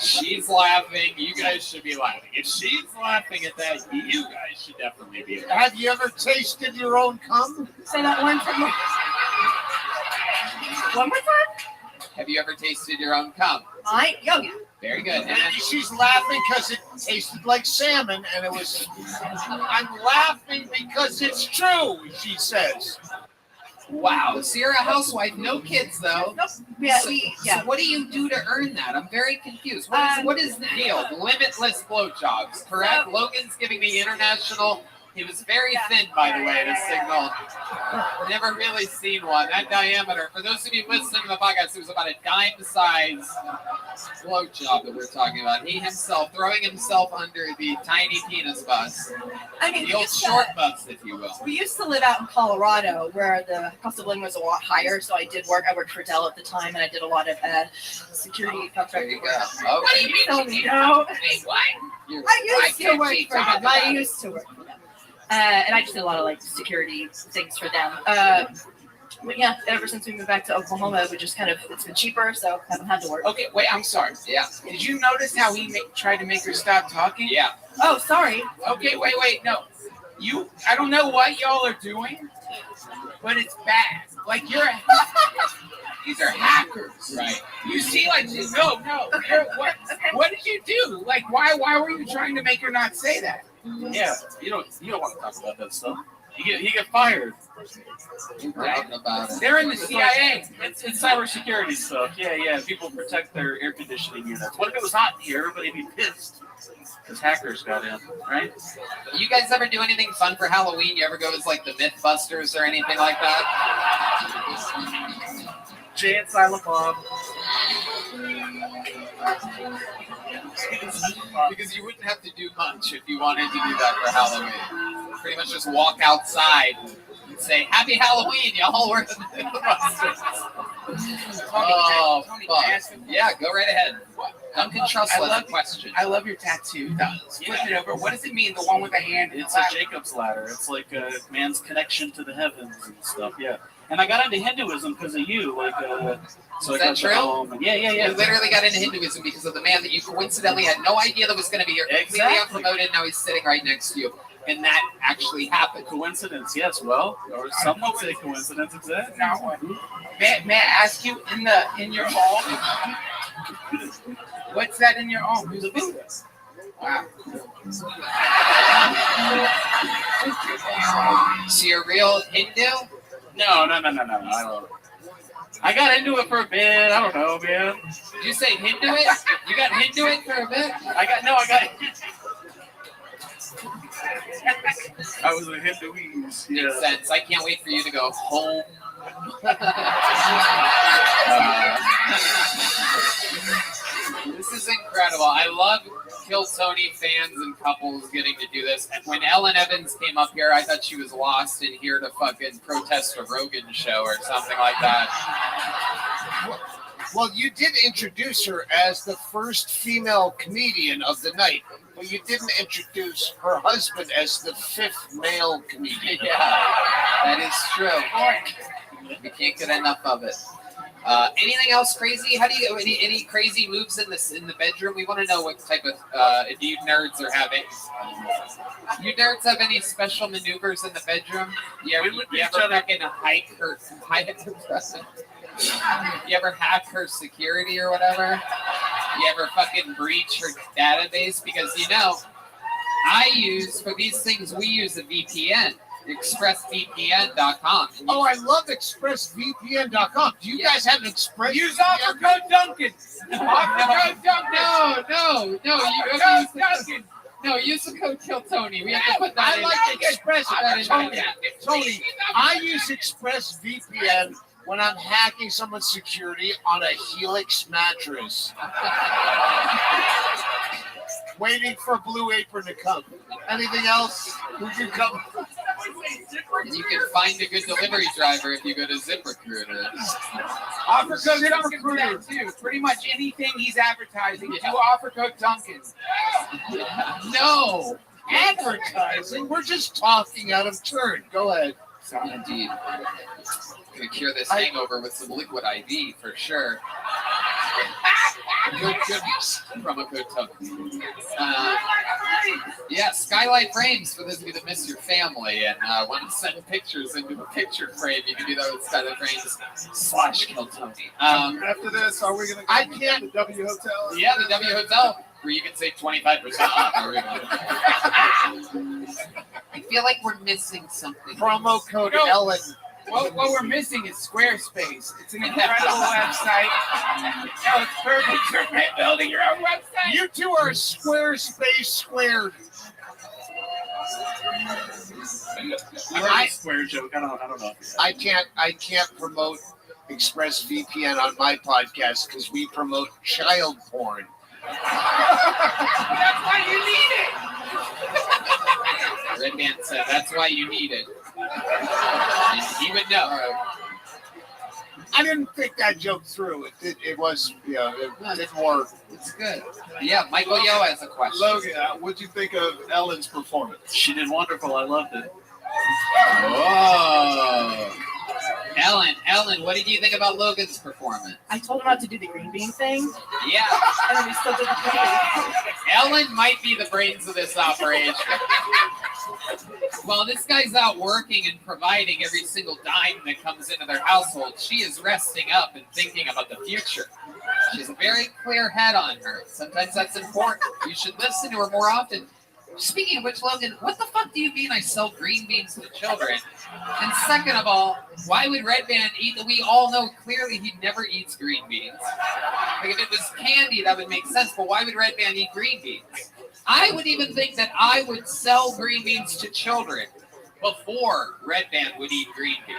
C: She's laughing. You guys should be laughing. If she's laughing at that, you guys should definitely be laughing.
J: Have you ever tasted your own cum?
B: Say that one time. One more time?
C: Have you ever tasted your own cum?
B: Yeah.
C: Very good.
J: And she's laughing because it tasted like salmon, and it was. I'm laughing because it's true, she says.
C: Wow. So you're a housewife, no kids though.
B: Nope. Yeah,
C: So what do you do to earn that? I'm very confused. What is the deal? Limitless blowjobs, correct? Logan's giving me international. He was very thin, by the way, to signal. Never really seen one. That diameter, for those of you listening to the podcast, it was about a dime-size blowjob that we're talking about. He himself, throwing himself under the tiny penis bus.
B: I mean,
C: the old short bus, if you will.
B: We used to live out in Colorado where the cost of living was a lot higher, so I worked for Dell at the time, and I did a lot of security contract work.
C: Oh,
B: What do you mean? No.
C: What?
B: I used to work for them. I used to work for them. And I just did a lot of like security things for them. But yeah, ever since we moved back to Oklahoma, it's been cheaper, so haven't had to work.
V: Okay, wait, I'm sorry.
C: Yeah.
V: Did you notice how he tried to make her stop talking?
C: Yeah.
B: Oh, sorry.
V: Okay, wait, no. I don't know what y'all are doing, but it's bad. Like these are hackers.
C: Right.
V: You see, like, no. What did you do? Like, why were you trying to make her not say that?
D: Yeah, you don't want to talk about that stuff. You get fired.
V: They're in the CIA.
D: It's cybersecurity stuff. Yeah. People protect their air conditioning units. What if it was hot in here? Everybody'd be pissed because hackers got in, right?
C: You guys ever do anything fun for Halloween? You ever go as like the Mythbusters or anything like that?
D: Jay and Silent Bob.
C: Because you wouldn't have to do much if you wanted to do that for Halloween. Pretty much just walk outside and say, "Happy Halloween, y'all." We're the Mythbusters. Oh, fuck. Yeah, go right ahead. Duncan Trussell has a question.
V: I love your tattoo. Flip it over. What does it mean? The one with the hand?
D: It's a Jacob's ladder. It's like a man's connection to the heavens and stuff. Yeah. And I got into Hinduism because of you. So
C: Is that true?
D: Yeah.
C: You literally got into Hinduism because of the man that you coincidentally had no idea that was going to be here. Completely unpromoted. Now he's sitting right next to you. And that actually happened.
D: Coincidence, yes. Well, or some would say coincidence. Exactly.
V: No. May I ask you in your home? What's that in your home? Who's a Buddha? Wow.
C: So you're a real Hindu?
D: No. I don't. I got into it for a bit. I don't know, man.
C: Did you say Hindu it? You got Hindu it for a bit?
D: I was a Hinduese. Yeah.
C: Makes sense. I can't wait for you to go home. This is incredible. I love Kill Tony fans and couples getting to do this. And when Ellen Evans came up here, I thought she was lost and here to fucking protest a Rogan show or something like that.
J: Well, you did introduce her as the first female comedian of the night, but you didn't introduce her husband as the fifth male comedian.
C: Yeah, that is true. We can't get enough of it. Anything else crazy? How do you any crazy moves in the bedroom? We want to know what type of if you nerds are having. You nerds have any special maneuvers in the bedroom? You ever fucking hike her? You ever hack her security or whatever? You ever fucking breach her database? Because for these things we use a VPN. ExpressVPN.com.
J: Oh, I love ExpressVPN.com. Do you guys have an Express?
O: Use offer code Duncan. Offer code Duncan.
C: No.
O: Duncan.
C: No, use the code Kill Tony. We have to put that
J: I
C: in.
J: like Express.
C: Tony.
J: I use ExpressVPN when I'm hacking someone's security on a Helix mattress. Waiting for Blue Apron to come. Anything else? Who can come?
C: You can find a good delivery driver if you go to ZipRecruiter.
O: Offer code Duncan for that too. Pretty much anything he's advertising. Do offer code Duncan.
J: No. Advertising? We're just talking out of turn. Go ahead.
C: Indeed. Gonna cure this hangover with some liquid IV for sure. Good promo code Duncan. Skylight frames for those of you that miss your family and want to send pictures into a picture frame. You can do that with Skylight frames /Kill Tony.
K: After this, are we going to go to the W Hotel?
C: Yeah, the W Hotel, where you can save 25% off. I feel like we're missing something.
J: Promo code Ellen.
V: What we're missing is Squarespace. It's an incredible website. Oh, it's perfect for building your own website.
J: You two are Squarespace squared.
K: Square joke. I don't know.
J: I can't promote ExpressVPN on my podcast because we promote child porn.
V: That's why you need it.
C: Red Man said that's why you need it. And he would know.
J: I didn't think that joke through. It was, it didn't work.
C: It's good. Yeah, Michael Yo has a question.
K: Logan, what'd you think of Ellen's performance?
L: She did wonderful. I loved it.
C: Whoa. Ellen, what did you think about Logan's performance?
B: I told him not to do the green bean thing.
C: Yeah.
B: And then he still did the green bean.
C: Ellen might be the brains of this operation. While this guy's out working and providing every single dime that comes into their household, she is resting up and thinking about the future. She has a very clear head on her. Sometimes that's important. You should listen to her more often. Speaking of which, Logan, what the fuck do you mean I sell green beans to children? And second of all, why would Red Band eat? We all know clearly he never eats green beans. Like if it was candy, that would make sense, but why would Red Band eat green beans? I would even think that I would sell green beans to children before Red Band would eat green beans.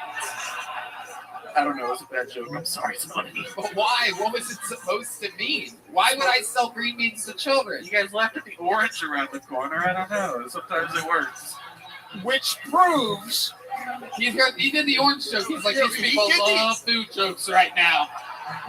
K: I don't know. It's a bad joke. I'm sorry, Tony.
C: But why? What was it supposed to mean? Why would I sell green beans to children?
K: You guys laughed at the orange around the corner. I don't know. Sometimes it works.
J: Which proves...
C: He did the orange joke. He's like, these people love food jokes right now.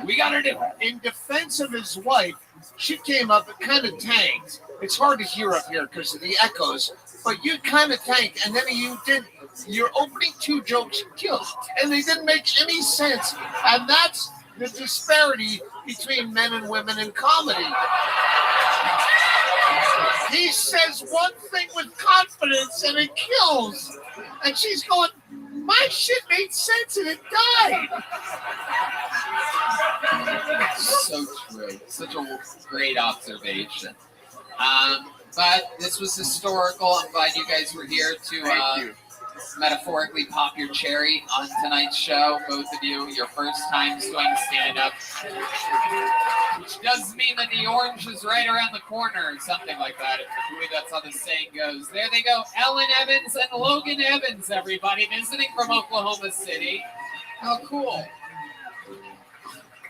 C: We got to do it.
J: In defense of his wife, she came up and kind of tanked. It's hard to hear up here because of the echoes, but you kind of tanked, and then you did your opening two jokes killed, and they didn't make any sense. And that's the disparity between men and women in comedy. He says one thing with confidence, and it kills. And she's going, my shit made sense, and it died.
C: So true. Such a great observation. But this was historical. I'm glad you guys were here to metaphorically pop your cherry on tonight's show. Both of you, your first times doing stand-up. Which does mean that the orange is right around the corner or something like that. I believe that's how the saying goes. There they go. Ellen Evans and Logan Evans, everybody, visiting from Oklahoma City. How cool.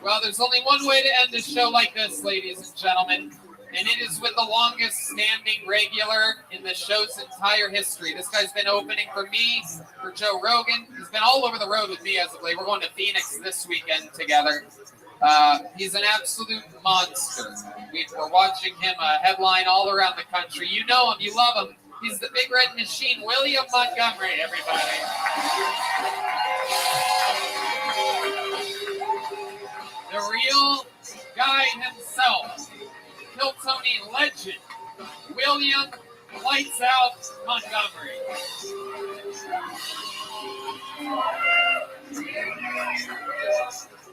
C: Well, there's only one way to end a show like this, ladies and gentlemen. And it is with the longest standing regular in the show's entire history. This guy's been opening for me, for Joe Rogan. He's been all over the road with me as of late. We're going to Phoenix this weekend together. He's an absolute monster. We're watching him headline all around the country. You know him. You love him. He's the Big Red Machine, William Montgomery, everybody.
O: The real guy himself, Kill Tony legend, William Lights Out Montgomery.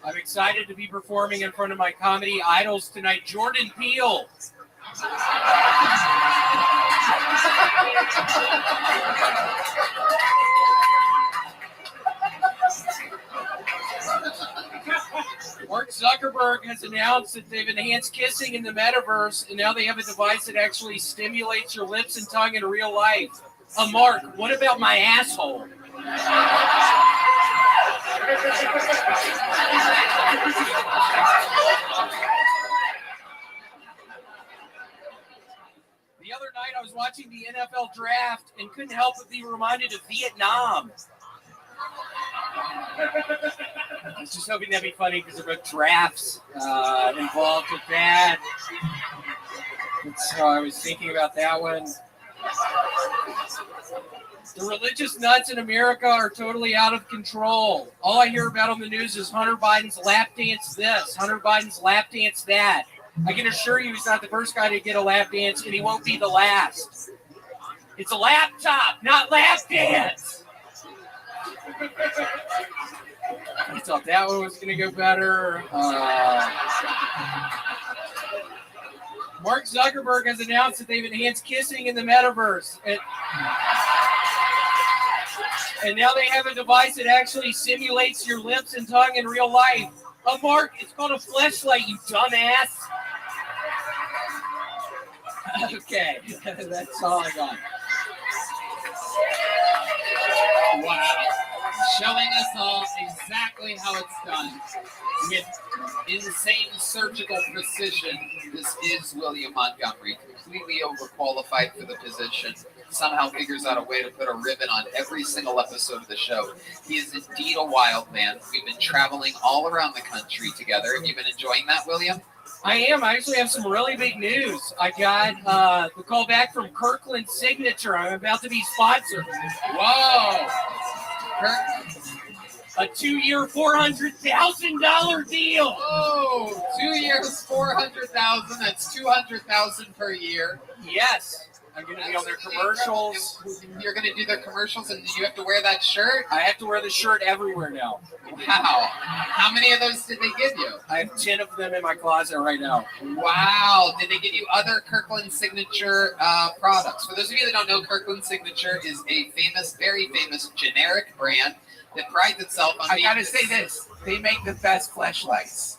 O: I'm excited to be performing in front of my comedy idols tonight. Jordan Peele. Mark Zuckerberg has announced that they've enhanced kissing in the metaverse, and now they have a device that actually stimulates your lips and tongue in real life. Mark, what about my asshole? The other night I was watching the NFL draft and couldn't help but be reminded of Vietnam. I was just hoping that'd be funny because there were drafts involved with that. So I was thinking about that one. The religious nuts in America are totally out of control. All I hear about on the news is Hunter Biden's lap dance this, Hunter Biden's lap dance that. I can assure you he's not the first guy to get a lap dance, and he won't be the last. It's a laptop, not lap dance. I thought that one was going to go better. Mark Zuckerberg has announced that they've enhanced kissing in the metaverse. And now they have a device that actually simulates your lips and tongue in real life. Mark, it's called a fleshlight, you dumbass. Okay, that's all I got.
C: Wow. Showing us all exactly how it's done with insane surgical precision. This is William Montgomery, completely overqualified for the position. Somehow figures out a way to put a ribbon on every single episode of the show. He is indeed a wild man. We've been traveling all around the country together. Have you been enjoying that, William?
O: I am. I actually have some really big news. I got the call back from Kirkland Signature. I'm about to be sponsored.
C: Whoa!
O: A 2-year, $400,000 deal.
C: Oh, 2 years, $400,000. That's $200,000 per year.
O: Yes. I'm going to be on their commercials.
C: You're going to do their commercials, and you have to wear that shirt?
O: I have to wear the shirt everywhere now.
C: Wow. How many of those did they give you?
O: I have 10 of them in my closet right now.
C: Wow. Did they give you other Kirkland Signature products? For those of you that don't know, Kirkland Signature is a famous, very famous generic brand that prides itself on
V: I gotta say this. They make the best fleshlights.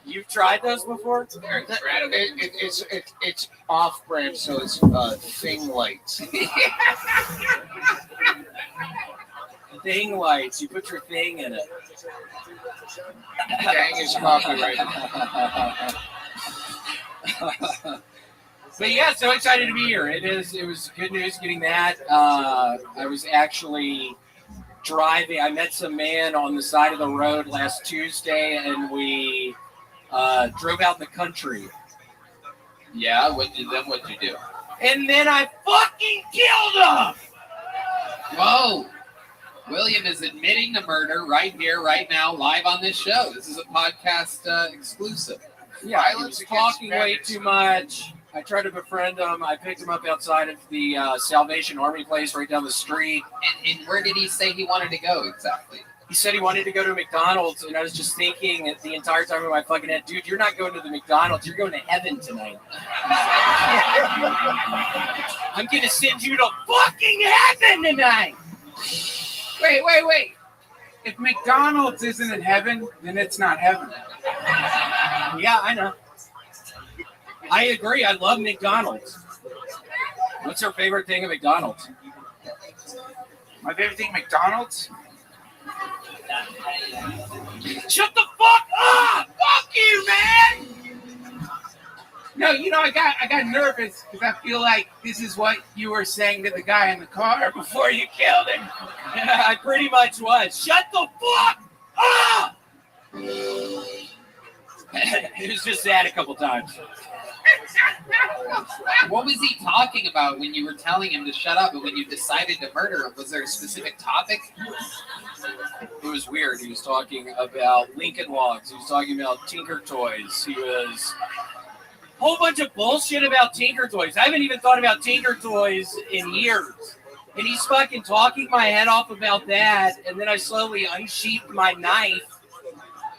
O: You've tried those before?
J: It's off-brand, so it's Thing Lights.
O: Thing Lights. You put your thing in it.
J: Dang is copyrighted.
O: But yeah, so excited to be here. It was good news getting that. I was actually driving. I met some man on the side of the road last Tuesday, and we drove out in the country.
C: Yeah, what'd you do?
O: And then I fucking killed him!
C: Whoa! William is admitting to murder right here, right now, live on this show. This is a podcast exclusive.
O: Yeah, he was talking way too much. I tried to befriend him. I picked him up outside of the Salvation Army place right down the street.
C: And where did he say he wanted to go exactly?
O: He said he wanted to go to McDonald's, and I was just thinking the entire time in my fucking head, dude, you're not going to the McDonald's. You're going to heaven tonight. I'm going to send you to fucking heaven tonight.
V: Wait. If McDonald's isn't in heaven, then it's not heaven.
O: Yeah, I know. I agree. I love McDonald's. What's your favorite thing at McDonald's?
V: My favorite thing at McDonald's?
O: Shut the fuck up! Fuck you, man!
V: No, I got nervous because I feel like this is what you were saying to the guy in the car before you killed him.
O: Yeah, I pretty much was. Shut the fuck up! It was just that a couple times.
C: What was he talking about when you were telling him to shut up and when you decided to murder him? Was there a specific topic?
F: It was weird. He was talking about Lincoln Logs. He was talking about Tinker Toys. He was a whole bunch of bullshit about Tinker Toys. I haven't even thought about Tinker Toys in years. And he's fucking talking my head off about that. And then I slowly unsheathed my knife.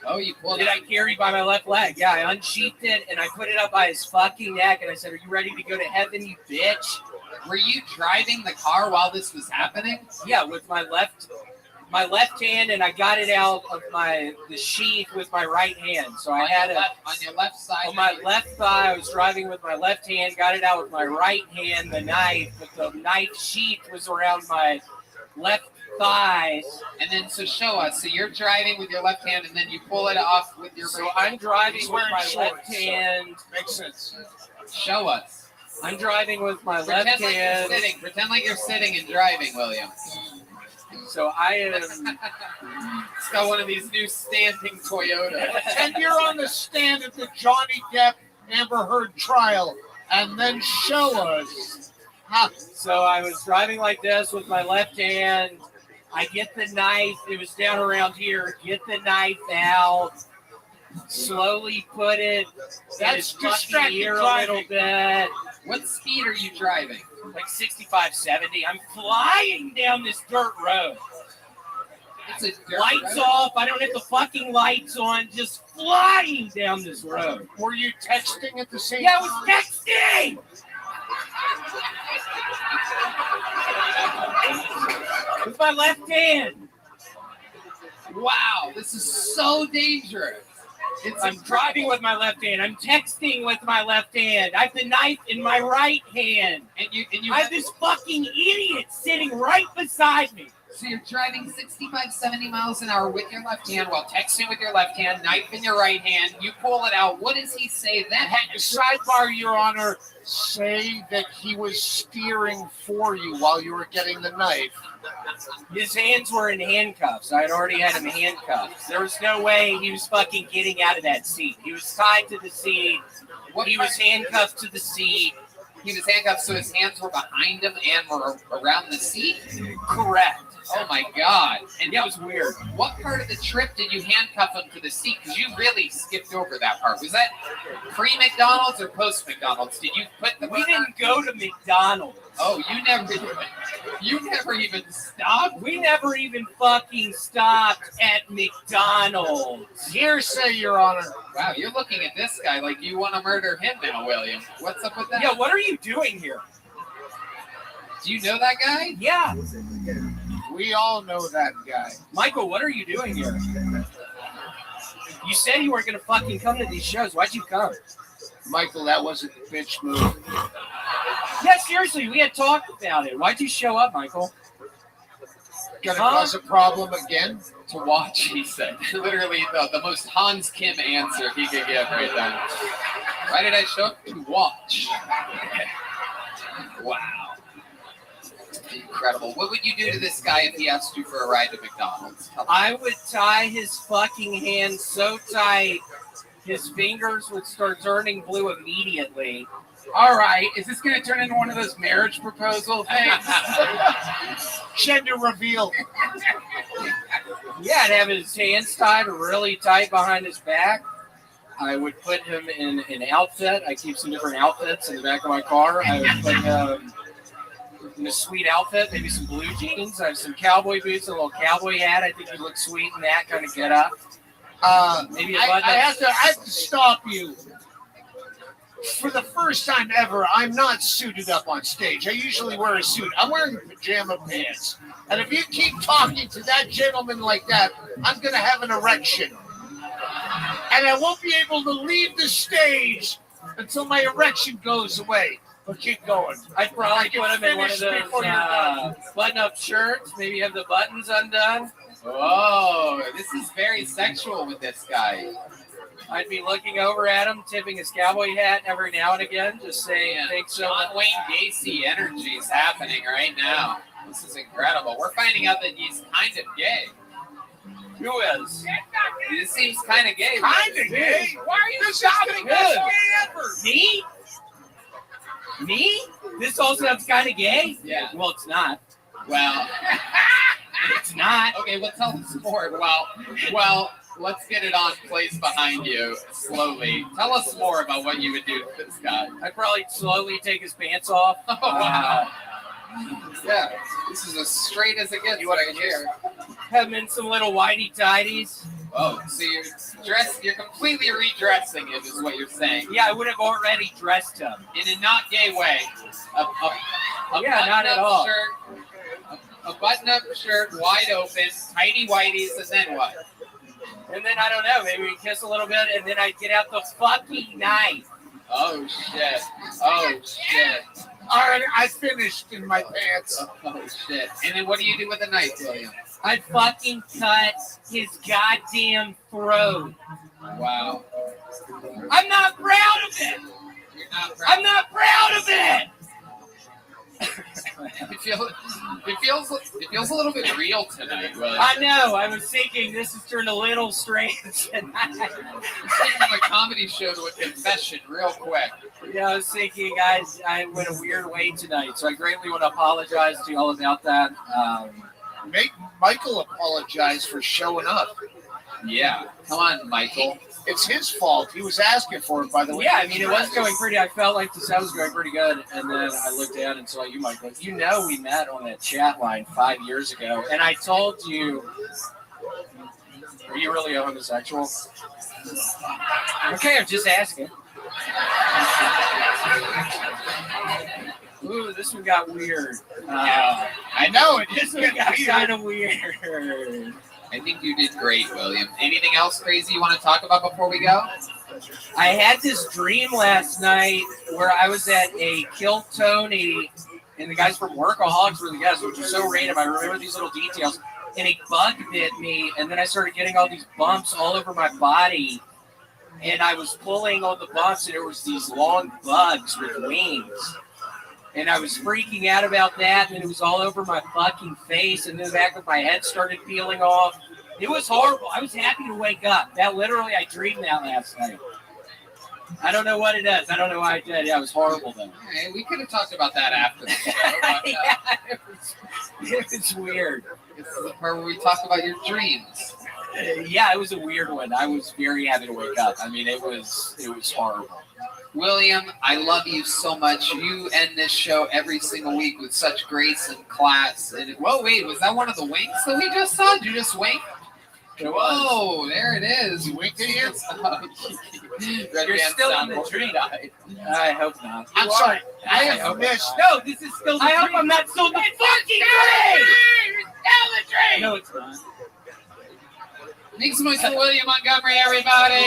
C: Oh, you pulled
F: it? I carried by my left leg. Yeah, I unsheathed it and I put it up by his fucking neck. And I said, "Are you ready to go to heaven, you bitch?"
C: Were you driving the car while this was happening?
F: Yeah, with my left hand, and I got it out of the sheath with my right hand. So I had it
C: on your left side.
F: On my left thigh, I was driving with my left hand, got it out with my right hand, the knife, but the knife sheath was around my left thigh.
C: And then, so show us. So you're driving with your left hand, and then you pull it off with your right.
F: So I'm driving
J: He's
F: with
J: wearing
F: my
J: shorts,
F: left hand.
J: so makes sense.
C: Show us.
F: I'm driving with my
C: Pretend
F: left
C: like
F: hand.
C: You're sitting. Pretend like you're sitting and driving, William.
F: So I am.
C: It's got one of these new standing Toyotas.
J: And you're on the stand at the Johnny Depp Amber Heard trial, and then show us.
F: So I was driving like this with my left hand. I get the knife. It was down around here. Get the knife out. Slowly put it.
J: That's
F: in his fucking
J: distracted
F: ear
J: driving.
F: a little bit.
C: What speed are you driving?
F: Like 65, 70. I'm flying down this dirt road.
C: It's a dirt
F: Lights
C: road?
F: off. I don't have the fucking lights on. Just flying down this road.
J: Were you texting at the same
F: Yeah, I
J: time?
F: was texting. With my left hand.
C: Wow, this is so dangerous.
F: I'm driving with my left hand. I'm texting with my left hand. I have the knife in my right hand.
C: And you
F: I have this fucking idiot sitting right beside me.
C: So you're driving 65, 70 miles an hour with your left hand while texting with your left hand, knife in your right hand. You pull it out. What does he say then?
J: Sidebar, Your Honor, say that he was steering for you while you were getting the knife.
F: His hands were in handcuffs. I had already had him handcuffed. There was no way he was fucking getting out of that seat. He was tied to the seat. He was handcuffed to the seat.
C: He was handcuffed, so his hands were behind him and were around the seat?
F: Correct.
C: Oh my God.
F: And that was weird.
C: What part of the trip did you handcuff him to the seat? Because you really skipped over that part. Was that pre-McDonald's or post-McDonald's? Did you put the...
F: We didn't go to McDonald's.
C: Oh, you never even stopped?
F: We never even fucking stopped at McDonald's.
J: Hearsay, Your Honor.
C: Wow, you're looking at this guy like you want to murder him now, William. What's up with that?
F: Yeah, what are you doing here?
C: Do you know that guy?
F: Yeah.
J: We all know that guy.
F: Michael, what are you doing here? You said you weren't going to fucking come to these shows. Why'd you come?
J: Michael, that wasn't a bitch move.
F: Yeah, seriously, we had talked about it. Why'd you show up, Michael?
J: Gonna cause a problem again?
C: To watch, he said. Literally the most Hans Kim answer he could give right then. Why did I show up? To watch. Wow. Incredible. What would you do to this guy if he asked you for a ride to McDonald's?
F: I would tie his fucking hands so tight, his fingers would start turning blue immediately.
V: All right, is this going to turn into one of those marriage proposal things?
J: Gender reveal.
F: Yeah, I'd have his hands tied really tight behind his back. I would put him in an outfit. I keep some different outfits in the back of my car. I would put him in a sweet outfit, maybe some blue jeans. I have some cowboy boots, a little cowboy hat. I think he look sweet in that kind of get up. Maybe a button.
J: I have to stop you. For the first time ever, I'm not suited up on stage. I usually wear a suit. I'm wearing pajama pants. And if you keep talking to that gentleman like that, I'm going to have an erection. And I won't be able to leave the stage until my erection goes away. But keep going.
F: I'd probably put him in one of those button-up shirts. Maybe have the buttons undone.
C: Whoa, this is very sexual with this guy.
F: I'd be looking over at him, tipping his cowboy hat every now and again, just saying, thanks so much.
C: John Wayne Gacy energy is happening right now. This is incredible. We're finding out that he's kind of gay.
F: Who is?
C: This seems kind of gay.
J: Kind of gay?
V: Why are you stopping this?
F: Me?
O: Me? This all sounds kind of gay.
C: Yeah.
O: Well, it's not.
C: Well,
O: It's not.
C: okay, well, tell us more. Well, let's get it on place behind you slowly. Tell us more about what you would do to this guy.
O: I'd probably slowly take his pants off.
C: Oh, wow. Yeah, this is as straight as it gets right here.
O: Have him in some little whitey tidies.
C: Oh, so you're completely redressing it, is what you're saying.
O: Yeah, I would have already dressed him.
C: In a not gay way. A
O: Yeah, not at all.
C: Shirt, a button-up shirt, wide open, tidy whities, and then what?
O: And then I don't know, maybe we kiss a little bit, and then I'd get out the fucking knife.
C: Oh shit! Oh shit!
J: All right, I finished in my pants.
C: Oh shit! And then what do you do with the knife, William?
O: I'd fucking cut his goddamn throat.
C: Wow.
O: I'm not proud of it.
C: You're not proud.
O: I'm not proud of it.
C: It feels a little bit real tonight, William.
O: I know. I was thinking this has turned a little strange tonight.
C: It's like from a comedy show to a confession, real quick.
O: Yeah, I was thinking I went a weird way tonight, so I greatly want to apologize to you all about that.
J: Make Michael apologize for showing up.
C: Yeah, come on, Michael.
J: It's his fault. He was asking for it, by the way.
O: Yeah, I mean, it was going pretty. I felt like the set was going pretty good, and then I looked down and saw you, Michael. You know, we met on that chat line 5 years ago, and I told you, are you really a homosexual? Okay, I'm just asking. Ooh, this one got weird.
J: I know it.
O: This one got kind of weird.
C: I think you did great, William. Anything else crazy you want to talk about before we go?
O: I had this dream last night where I was at a Kill Tony, and the guys from Workaholics were the guests, which was so random. I remember these little details. And a bug bit me, and then I started getting all these bumps all over my body. And I was pulling on the bumps, and there was these long bugs with wings. And I was freaking out about that, and it was all over my fucking face, and then the back of my head started peeling off. It was horrible. I was happy to wake up. That literally, I dreamed that last night. I don't know what it is. I don't know why I did. Yeah, it was horrible, though.
C: Hey, we could have talked about that after the show. But,
O: Yeah, it was weird.
C: This is the part where we talk about your dreams.
O: Yeah, it was a weird one. I was very happy to wake up. I mean, it was horrible.
C: William, I love you so much. You end this show every single week with such grace and class. And whoa, wait, was that one of the winks that we just saw? Did you just wink? Whoa, there it is. You winked at you?
O: You're still in the dream. I hope not.
J: I'm sorry. I have missed.
O: No, this is still the dream. I hope I'm not still in the fucking dream. No, it's not.
C: Make some noise for William Montgomery, everybody.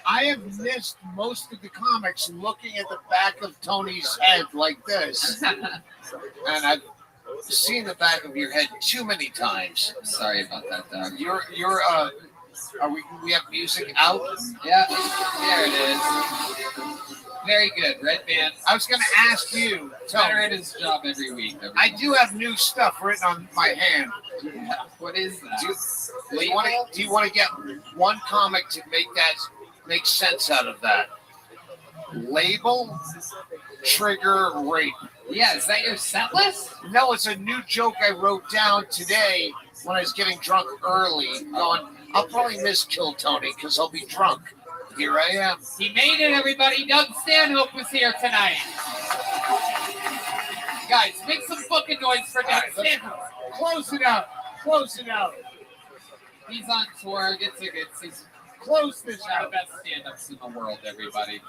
J: I have missed most of the comics looking at the back of Tony's head like this. And I've seen the back of your head too many times.
C: Sorry about that, Doug.
J: We have music out?
C: Yeah, there it is. Very good, Red Band.
J: I was going to ask you.
C: Better at his job every week.
J: I do have new stuff written on my hand.
C: Yeah. What is that?
J: Do you want to get one comic to make sense out of that? Label, trigger, rape.
C: Yeah, is that your set list?
J: No, it's a new joke I wrote down today when I was getting drunk early. Going, I'll probably miss Kill Tony because I'll be drunk. Here I am.
C: He made it, everybody. Doug Stanhope was here tonight. Guys, make some fucking noise for Doug Stanhope.
J: Close it out. Close it out.
C: He's on tour. Get tickets. He's
J: close this
C: one of the best stand-ups in the world, everybody.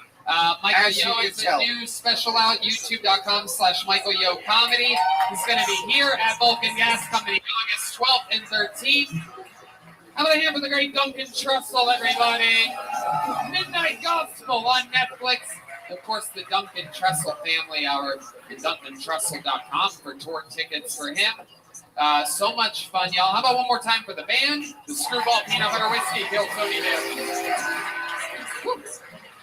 C: Michael Yo has a new special out, youtube.com/Michael Yo Comedy. He's going to be here at Vulcan Gas Company August 12th and 13th. How about a hand for the great Duncan Trussell, everybody? Midnight Gospel on Netflix. Of course, the Duncan Trussell Family Hour at DuncanTrussell.com for tour tickets for him. So much fun, y'all. How about one more time for the band? The Screwball Peanut Butter Whiskey Kill Tony Band.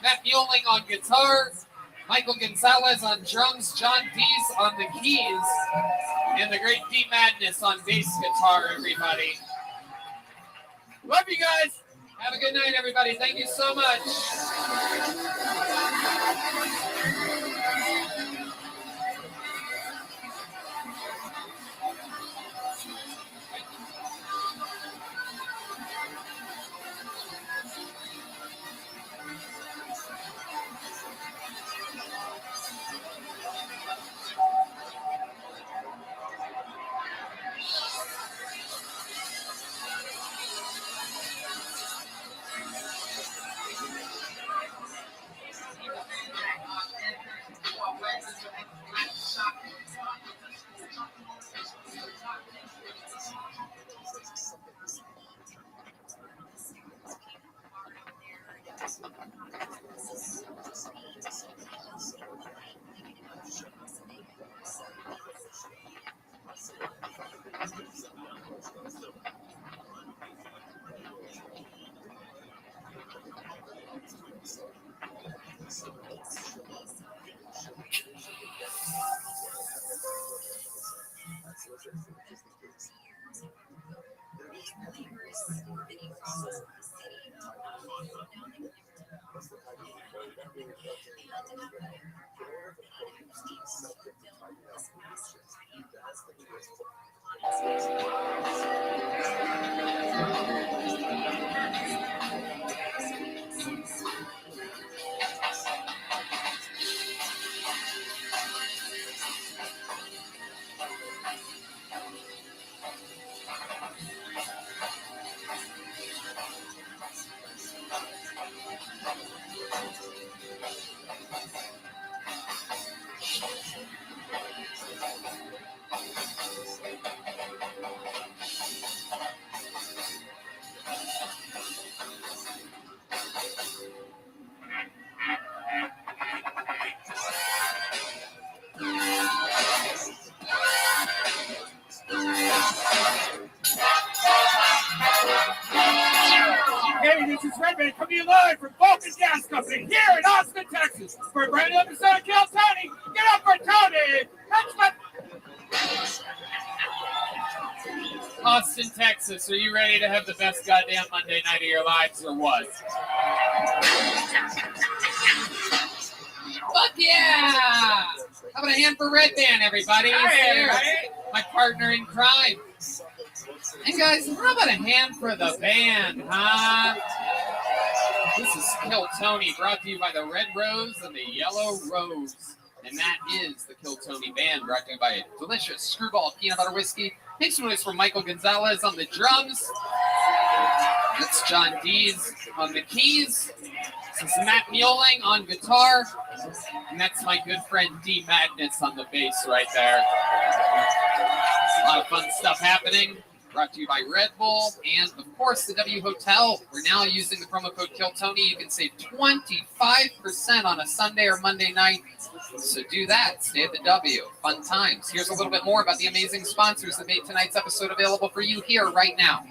C: Matt Mueling on guitar. Michael Gonzalez on drums. John Dees on the keys. And the great D Madness on bass guitar, everybody. Love you guys.
O: Have a good night, everybody. Thank you so much.
R: Hey, this is Redman coming to you live from Vulcan Gas Company here in Austin, Texas. For a brand new episode of Kill Tony, get up for Tony!
O: Austin, Texas, are you ready to have the best goddamn Monday night of your lives or what? Fuck yeah! How about a hand for Red Band, everybody?
V: Hi, everybody.
O: My partner in crime. And guys, how about a hand for the band, huh? This is Kill Tony, brought to you by the Red Rose and the Yellow Rose. And that is the Kill Tony Band, brought to you by a delicious screwball peanut butter whiskey. Next one is from Michael Gonzalez on the drums. That's John Dees on the keys. This is Matt Mueling on guitar. And that's my good friend D Madness on the bass right there. A lot of fun stuff happening. Brought to you by Red Bull and, of course, the W Hotel. We're now using the promo code KillTony. You can save 25% on a Sunday or Monday night. So do that. Stay at the W. Fun times. Here's a little bit more about the amazing sponsors that made tonight's episode available for you here right now.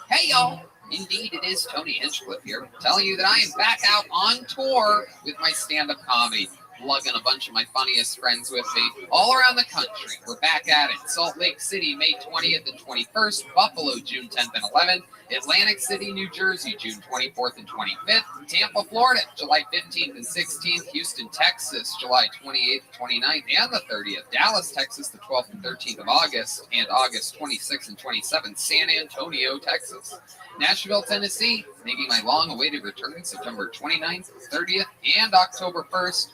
O: Hey, y'all. Indeed, it is Tony Hinchcliffe here, telling you that I am back out on tour with my stand-up comedy. Lugging a bunch of my funniest friends with me all around the country. We're back at it. Salt Lake City, May 20th and 21st. Buffalo, June 10th and 11th. Atlantic City, New Jersey, June 24th and 25th. Tampa, Florida, July 15th and 16th. Houston, Texas, July 28th, 29th, and the 30th. Dallas, Texas, the 12th and 13th of August. And August 26th and 27th. San Antonio, Texas. Nashville, Tennessee, making my long-awaited return September 29th, 30th, and October 1st.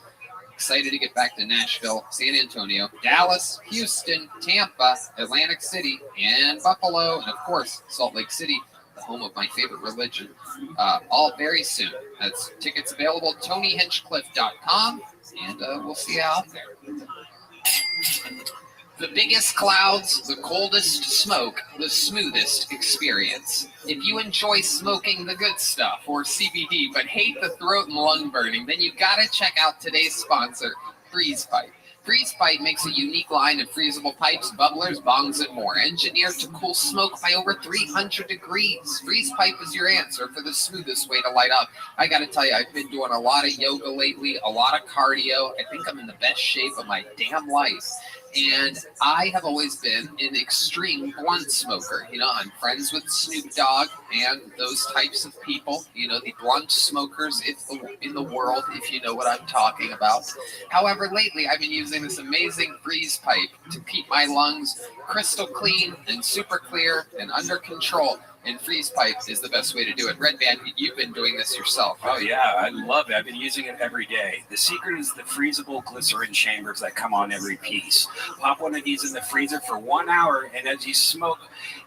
O: Excited to get back to Nashville, San Antonio, Dallas, Houston, Tampa, Atlantic City, and Buffalo, and of course, Salt Lake City, the home of my favorite religion, all very soon. That's tickets available at TonyHinchcliffe.com, and we'll see you out there. The biggest clouds, the coldest smoke, the smoothest experience. If you enjoy smoking the good stuff or CBD but hate the throat and lung burning, then you gotta check out today's sponsor, Freeze Pipe. Freeze Pipe makes a unique line of freezable pipes, bubblers, bongs, and more, engineered to cool smoke by over 300 degrees. Freeze Pipe is your answer for the smoothest way to light up. I gotta tell you, I've been doing a lot of yoga lately, a lot of cardio. I think I'm in the best shape of my damn life.
C: And I have always been an extreme blunt smoker. You know, I'm friends with Snoop Dogg and those types of people. You know, the blunt smokers in the world, if you know what I'm talking about. However, lately I've been using this amazing freeze pipe to keep my lungs crystal clean and super clear and under control. And freeze pipe is the best way to do it. Red Band, you've been doing this yourself.
M: Oh, yeah, I love it. I've been using it every day. The secret is the freezable glycerin chambers that come on every piece. Pop one of these in the freezer for 1 hour, and as you smoke,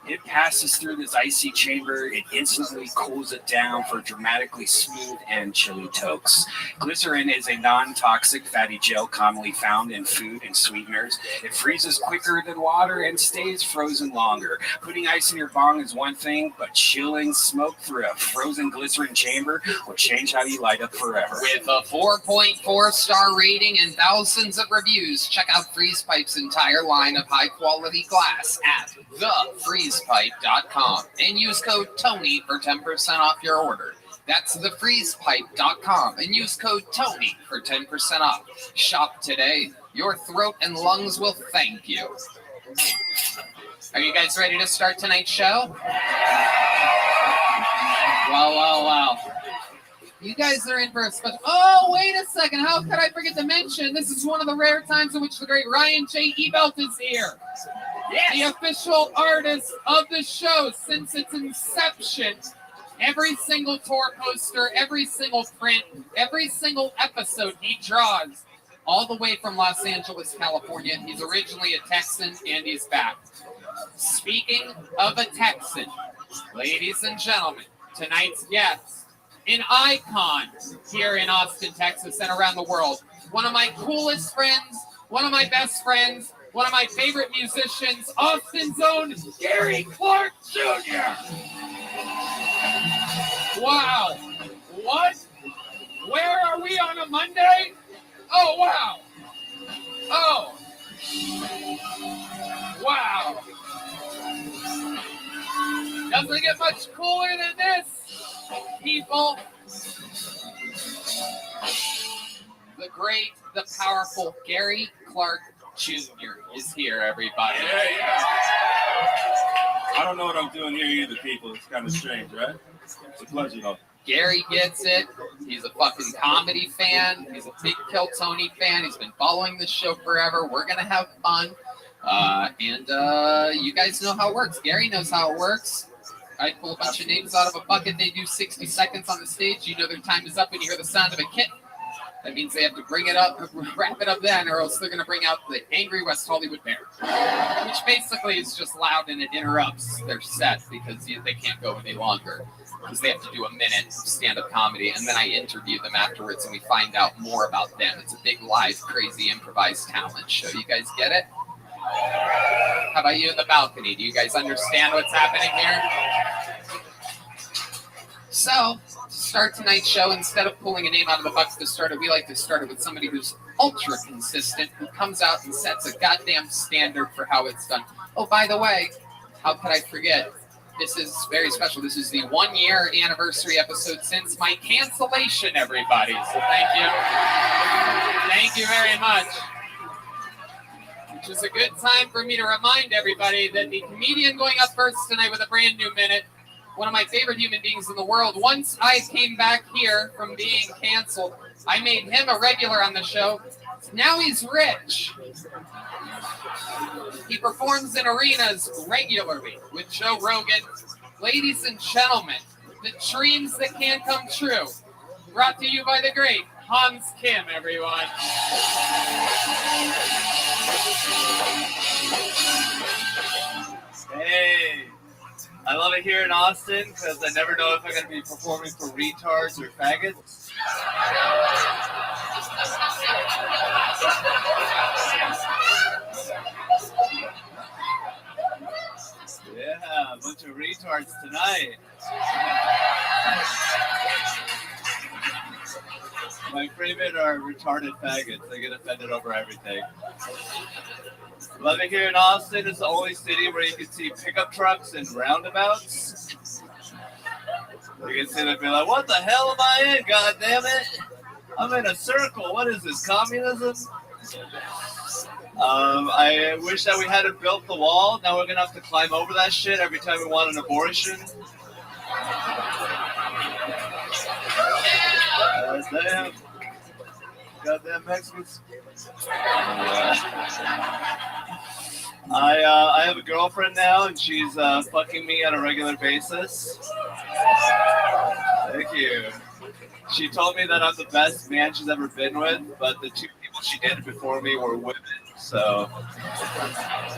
M: it passes through this icy chamber. It instantly cools it down for dramatically smooth and chilly tokes. Glycerin is a non-toxic fatty gel commonly found in food and sweeteners. It freezes quicker than water and stays frozen longer. Putting ice in your bong is one thing, but chilling smoke through a frozen glycerin chamber will change how you light up forever.
C: With a 4.4-star rating and thousands of reviews, check out Freeze Pipe's entire line of high-quality glass at thefreezepipe.com and use code TONY for 10% off your order. That's thefreezepipe.com and use code TONY for 10% off. Shop today. Your throat and lungs will thank you. Are you guys ready to start tonight's show? Wow. You guys are in for a special... Oh, wait a second. How could I forget to mention, this is one of the rare times in which the great Ryan J. Ebelt is here. Yes. The official artist of the show since its inception. Every single tour poster, every single print, every single episode he draws. All the way from Los Angeles, California. He's originally a Texan, and he's back. Speaking of a Texan, ladies and gentlemen, tonight's guest, an icon here in Austin, Texas, and around the world. One of my coolest friends, one of my best friends, one of my favorite musicians, Austin's own Gary Clark Jr. Wow. What? Where are we on a Monday? Oh, wow. Oh. Wow. Doesn't get much cooler than this, people. The great, the powerful Gary Clark Jr. is here, everybody.
Q: Yeah. I don't know what I'm doing here either, people. It's kind of strange, right? It's a pleasure, though.
C: Gary gets it. He's a fucking comedy fan. He's a big Kill Tony fan. He's been following this show forever. We're going to have fun. You guys know how it works. Gary knows how it works. I pull a bunch of names out of a bucket. They do 60 seconds on the stage. You know their time is up when you hear the sound of a kitten. That means they have to bring it up, wrap it up then, or else they're going to bring out the angry West Hollywood Bear, which basically is just loud and it interrupts their set because they can't go any longer because they have to do a minute of stand-up comedy, and then I interview them afterwards and we find out more about them. It's a big, live, crazy, improvised talent show. You guys get it? How about you in the balcony? Do you guys understand what's happening here? So, to start tonight's show, instead of pulling a name out of the bucket to start it, we like to start it with somebody who's ultra consistent, who comes out and sets a goddamn standard for how it's done. Oh, by the way, how could I forget? This is very special. This is the 1-year anniversary episode since my cancellation, everybody. So thank you. Thank you very much. Which is a good time for me to remind everybody that the comedian going up first tonight with a brand new minute, one of my favorite human beings in the world. Once I came back here from being canceled, I made him a regular on the show. Now he's rich. He performs in arenas regularly with Joe Rogan. Ladies and gentlemen, the dreams that can come true. Brought to you by the great Hans Kim, everyone.
N: Hey. I love it here in Austin because I never know if I'm going to be performing for retards or faggots. Yeah, a bunch of retards tonight. My favorite are retarded faggots. They get offended over everything. Love it here in Austin. It's the only city where you can see pickup trucks and roundabouts. You can see them be like, what the hell am I in, God damn it? I'm in a circle. What is this, communism? I wish that we hadn't built the wall. Now we're gonna have to climb over that shit every time we want an abortion. Damn. Goddamn Mexicans. I have a girlfriend now, and she's fucking me on a regular basis. Thank you. She told me that I'm the best man she's ever been with, but the two people she dated before me were women, so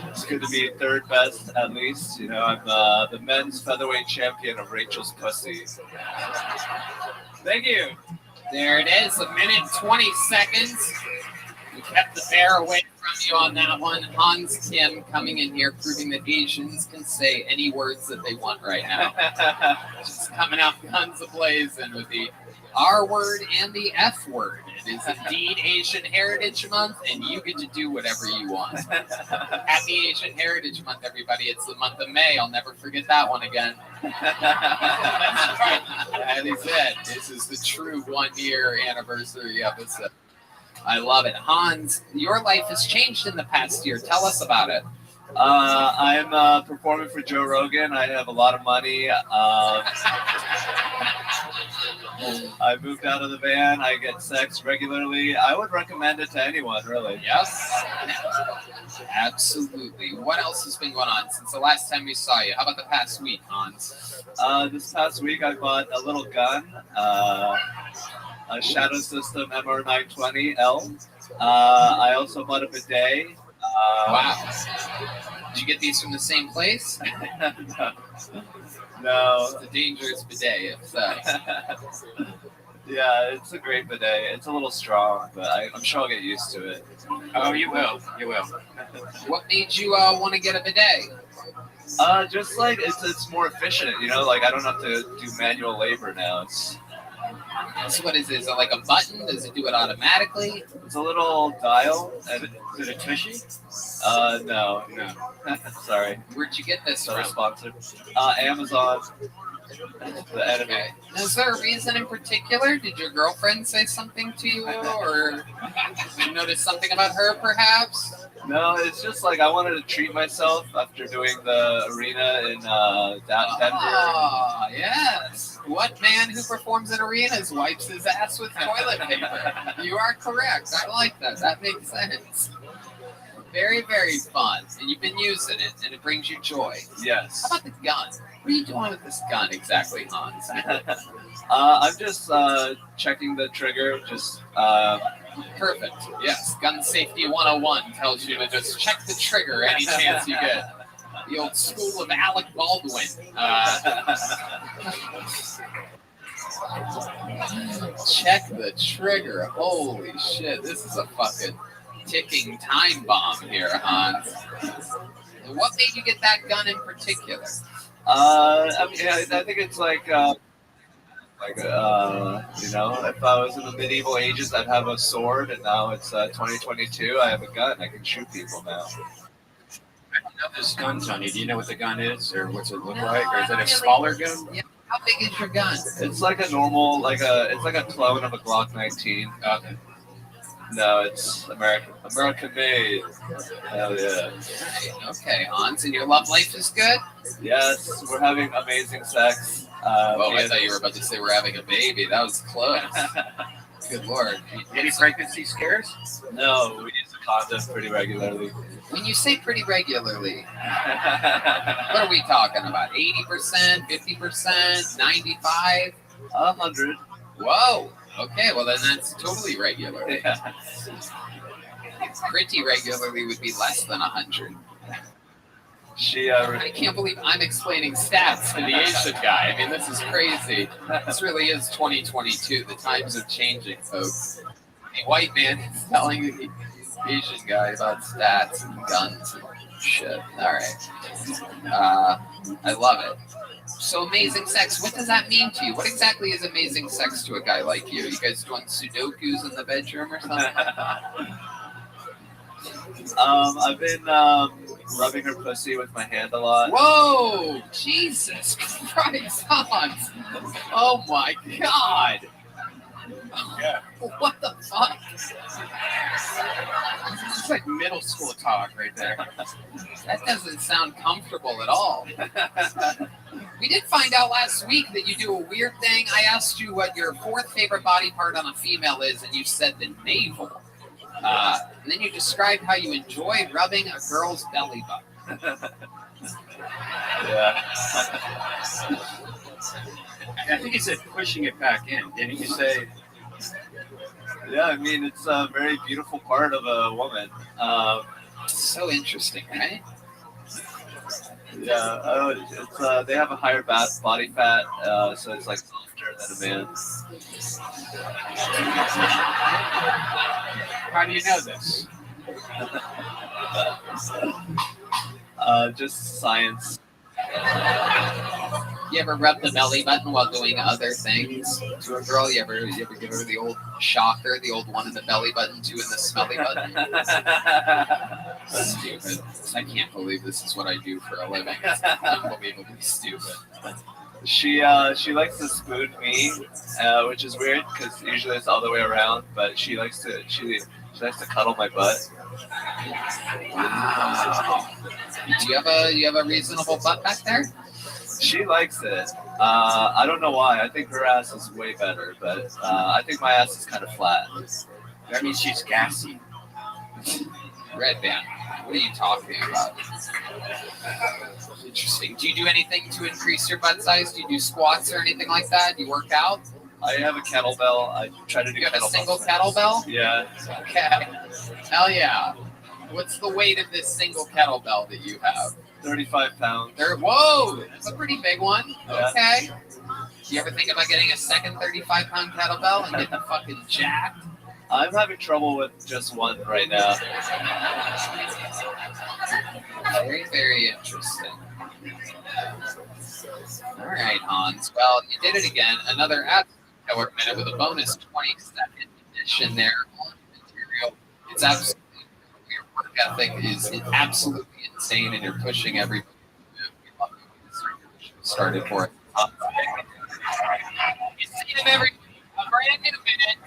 N: it's good to be third best at least. You know, I'm the men's featherweight champion of Rachel's pussy. Thank you.
C: There it is, 1:20. We kept the bear away from you on that one. Hans Kim coming in here proving that Asians can say any words that they want right now. Just coming out guns a-blazing with the R word and the F word. It is indeed Asian Heritage Month, and you get to do whatever you want. Happy Asian Heritage Month, everybody. It's the month of May. I'll never forget that one again. As he said, this is the true 1-year anniversary episode. I love it. Hans, your life has changed in the past year. Tell us about it.
N: I'm performing for Joe Rogan. I have a lot of money. I moved out of the van. I get sex regularly. I would recommend it to anyone, really.
C: Yes, absolutely. What else has been going on since the last time we saw you? How about the past week, Hans?
N: This past week, I bought a little gun, a Shadow System MR920L. I also bought a bidet.
C: Wow. Did you get these from the same place?
N: No.
C: It's a dangerous bidet.
N: Yeah, it's a great bidet. It's a little strong, but I'm sure I'll get used to it.
C: Oh, you will. You will. What made you want to get a bidet?
N: Just like it's more efficient, you know. Like I don't have to do manual labor now.
C: So what is it? Is it like a button? Does it do it automatically?
N: It's a little dial.
C: Is it a tushy?
N: No. Sorry.
C: Where'd you get this
N: Another
C: from?
N: sponsor. Amazon. The enemy.
C: Okay. Is there a reason in particular? Did your girlfriend say something to you, or did you notice something about her, perhaps?
N: No, it's just like I wanted to treat myself after doing the arena in Denver.
C: Ah, yes. What man who performs in arenas wipes his ass with toilet paper? You are correct. I like that. That makes sense. Very, very fun. And you've been using it, and it brings you joy.
N: Yes.
C: How about the gun? What are you doing with this gun exactly, Hans?
N: I'm just checking the trigger. Just
C: Perfect. Yes. Gun Safety 101 tells you to just check the trigger any chance you get. The old school of Alec Baldwin. Check the trigger. Holy shit. This is a fucking ticking time bomb here, Hans. What made you get that gun in particular?
N: I think it's like you know, if I was in the medieval ages, I'd have a sword, and now it's 2022. I have a gun. I can shoot people now.
O: I don't know this gun, Tony. Do you know what the gun is, or what's it look like, or is it a
C: Really?
O: smaller gun?
C: Yeah. How big is your gun?
N: It's like a normal, it's like a clone of a Glock 19.
O: Okay.
N: No, it's American made. Hell yeah.
C: Right. Okay, Hans, and your love life is good?
N: Yes, we're having amazing sex.
C: I thought you were about to say we're having a baby. That was close. Good Lord.
O: Any pregnancy scares?
N: No, we use a condom pretty regularly.
C: When you say pretty regularly, what are we talking about? 80%, 50%, 95?
N: 100.
C: Whoa. Okay, well then that's totally regular.
N: Yeah.
C: Pretty regularly would be less than 100.
N: I
C: can't believe I'm explaining stats to the Asian guy. I mean, this is crazy. This really is 2022. The times are changing, folks. A white man is telling the Asian guy about stats and guns and shit. All right. I love it. So amazing sex. What does that mean to you? What exactly is amazing sex to a guy like you? You guys doing Sudokus in the bedroom or something?
N: I've been rubbing her pussy with my hand a lot.
C: Whoa! Jesus Christ, Hans! Oh my God!
Q: Yeah.
C: What the fuck? It's like middle school talk right there. That doesn't sound comfortable at all. We did find out last week that you do a weird thing. I asked you what your fourth favorite body part on a female is, and you said the navel. And then you described how you enjoy rubbing a girl's belly button.
Q: Yeah.
M: I think he said pushing it back in. Didn't you say?
N: Yeah, I mean, it's a very beautiful part of a woman.
C: So interesting, right?
N: Yeah, it's they have a higher body fat, so it's like softer than a man.
C: How do you know this?
N: Just science.
C: You ever rub the belly button while doing other things to a girl? You ever give her the old shocker, the old one in the belly button, two in the smelly button? Stupid. I can't believe this is what I do for a living. It's unbelievably stupid.
N: She likes to spoon me, which is weird because usually it's all the way around. But she likes to cuddle my butt.
C: Wow. Do you have a reasonable butt back there?
N: She likes it. I don't know why. I think her ass is way better, but I think my ass is kind of flat.
M: That means she's gassy.
C: Red band. What are you talking about? Interesting. Do you do anything to increase your butt size? Do you do squats or anything like that? Do you work out?
N: I have a kettlebell. I try to do.
C: You have a single kettlebell?
N: Yeah.
C: Okay. Hell yeah. What's the weight of this single kettlebell that you have?
N: 35 pounds.
C: Whoa, that's a pretty big one.
N: Yeah.
C: Okay. Do you ever think about getting a second 35-pound kettlebell and getting fucking jacked?
N: I'm having trouble with just one right now.
C: Very, very interesting. All right, Hans. Well, you did it again. Another hour minute with a bonus 20-second edition there on material. It's absolutely, your work ethic is absolutely insane, and you're pushing every started for it. You see them every a brand new minute,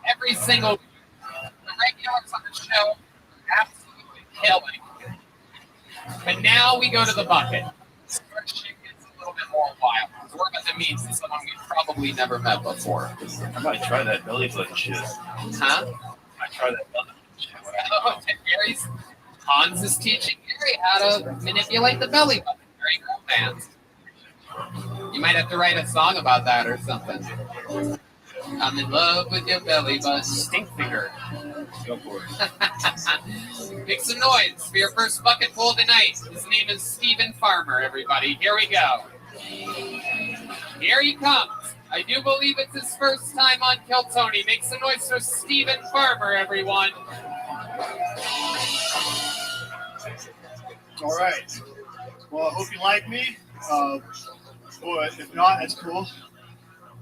C: every single week. The regulars on the show are absolutely killing. But now we go to the bucket. This shit gets a little bit more wild. We're about to meet someone we've probably never met before.
Q: I might try that belly button shit.
C: Huh?
Q: I try that belly button shit.
C: Oh, Hans is teaching Gary how to manipulate the belly button during girl dance. You might have to write a song about that or something. I'm in love with your belly button. Stink finger.
Q: Go for it.
C: Make some noise for your first bucket pull tonight. His name is Stephen Farmer, everybody. Here we go. Here he comes. I do believe it's his first time on Kill Tony. Make some noise for Stephen Farmer, everyone.
G: All right. Well, I hope you like me. But if not, that's cool.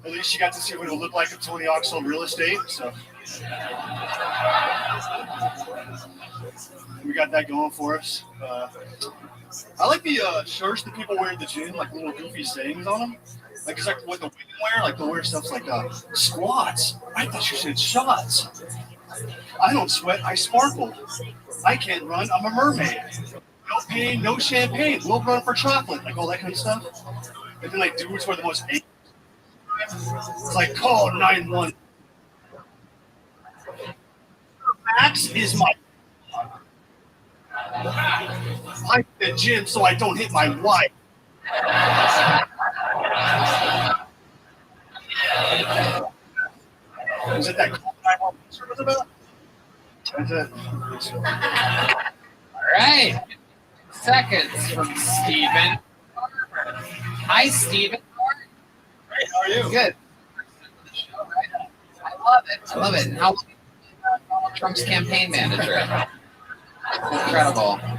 G: At least you got to see what it would look like if Tony Hawk sold real estate. So we got that going for us. I like the shirts that people wear at the gym, like little goofy sayings on them. Like it's like what the women wear. Like they'll wear stuff like squats. I thought you said shots. I don't sweat. I sparkle. I can't run. I'm a mermaid. No pain, no champagne. We'll run for chocolate. Like all that kind of stuff. And then like dudes wear the most. It's like call 911. Max is my. I'm at the gym so I don't hit my wife. Is it that call 911 was about? That's it.
C: All right. Seconds from Stephen. Hi, Stephen.
G: Hey, how are you?
C: Good. I love it. I love it. How long have you been Donald Trump's campaign manager? Incredible. How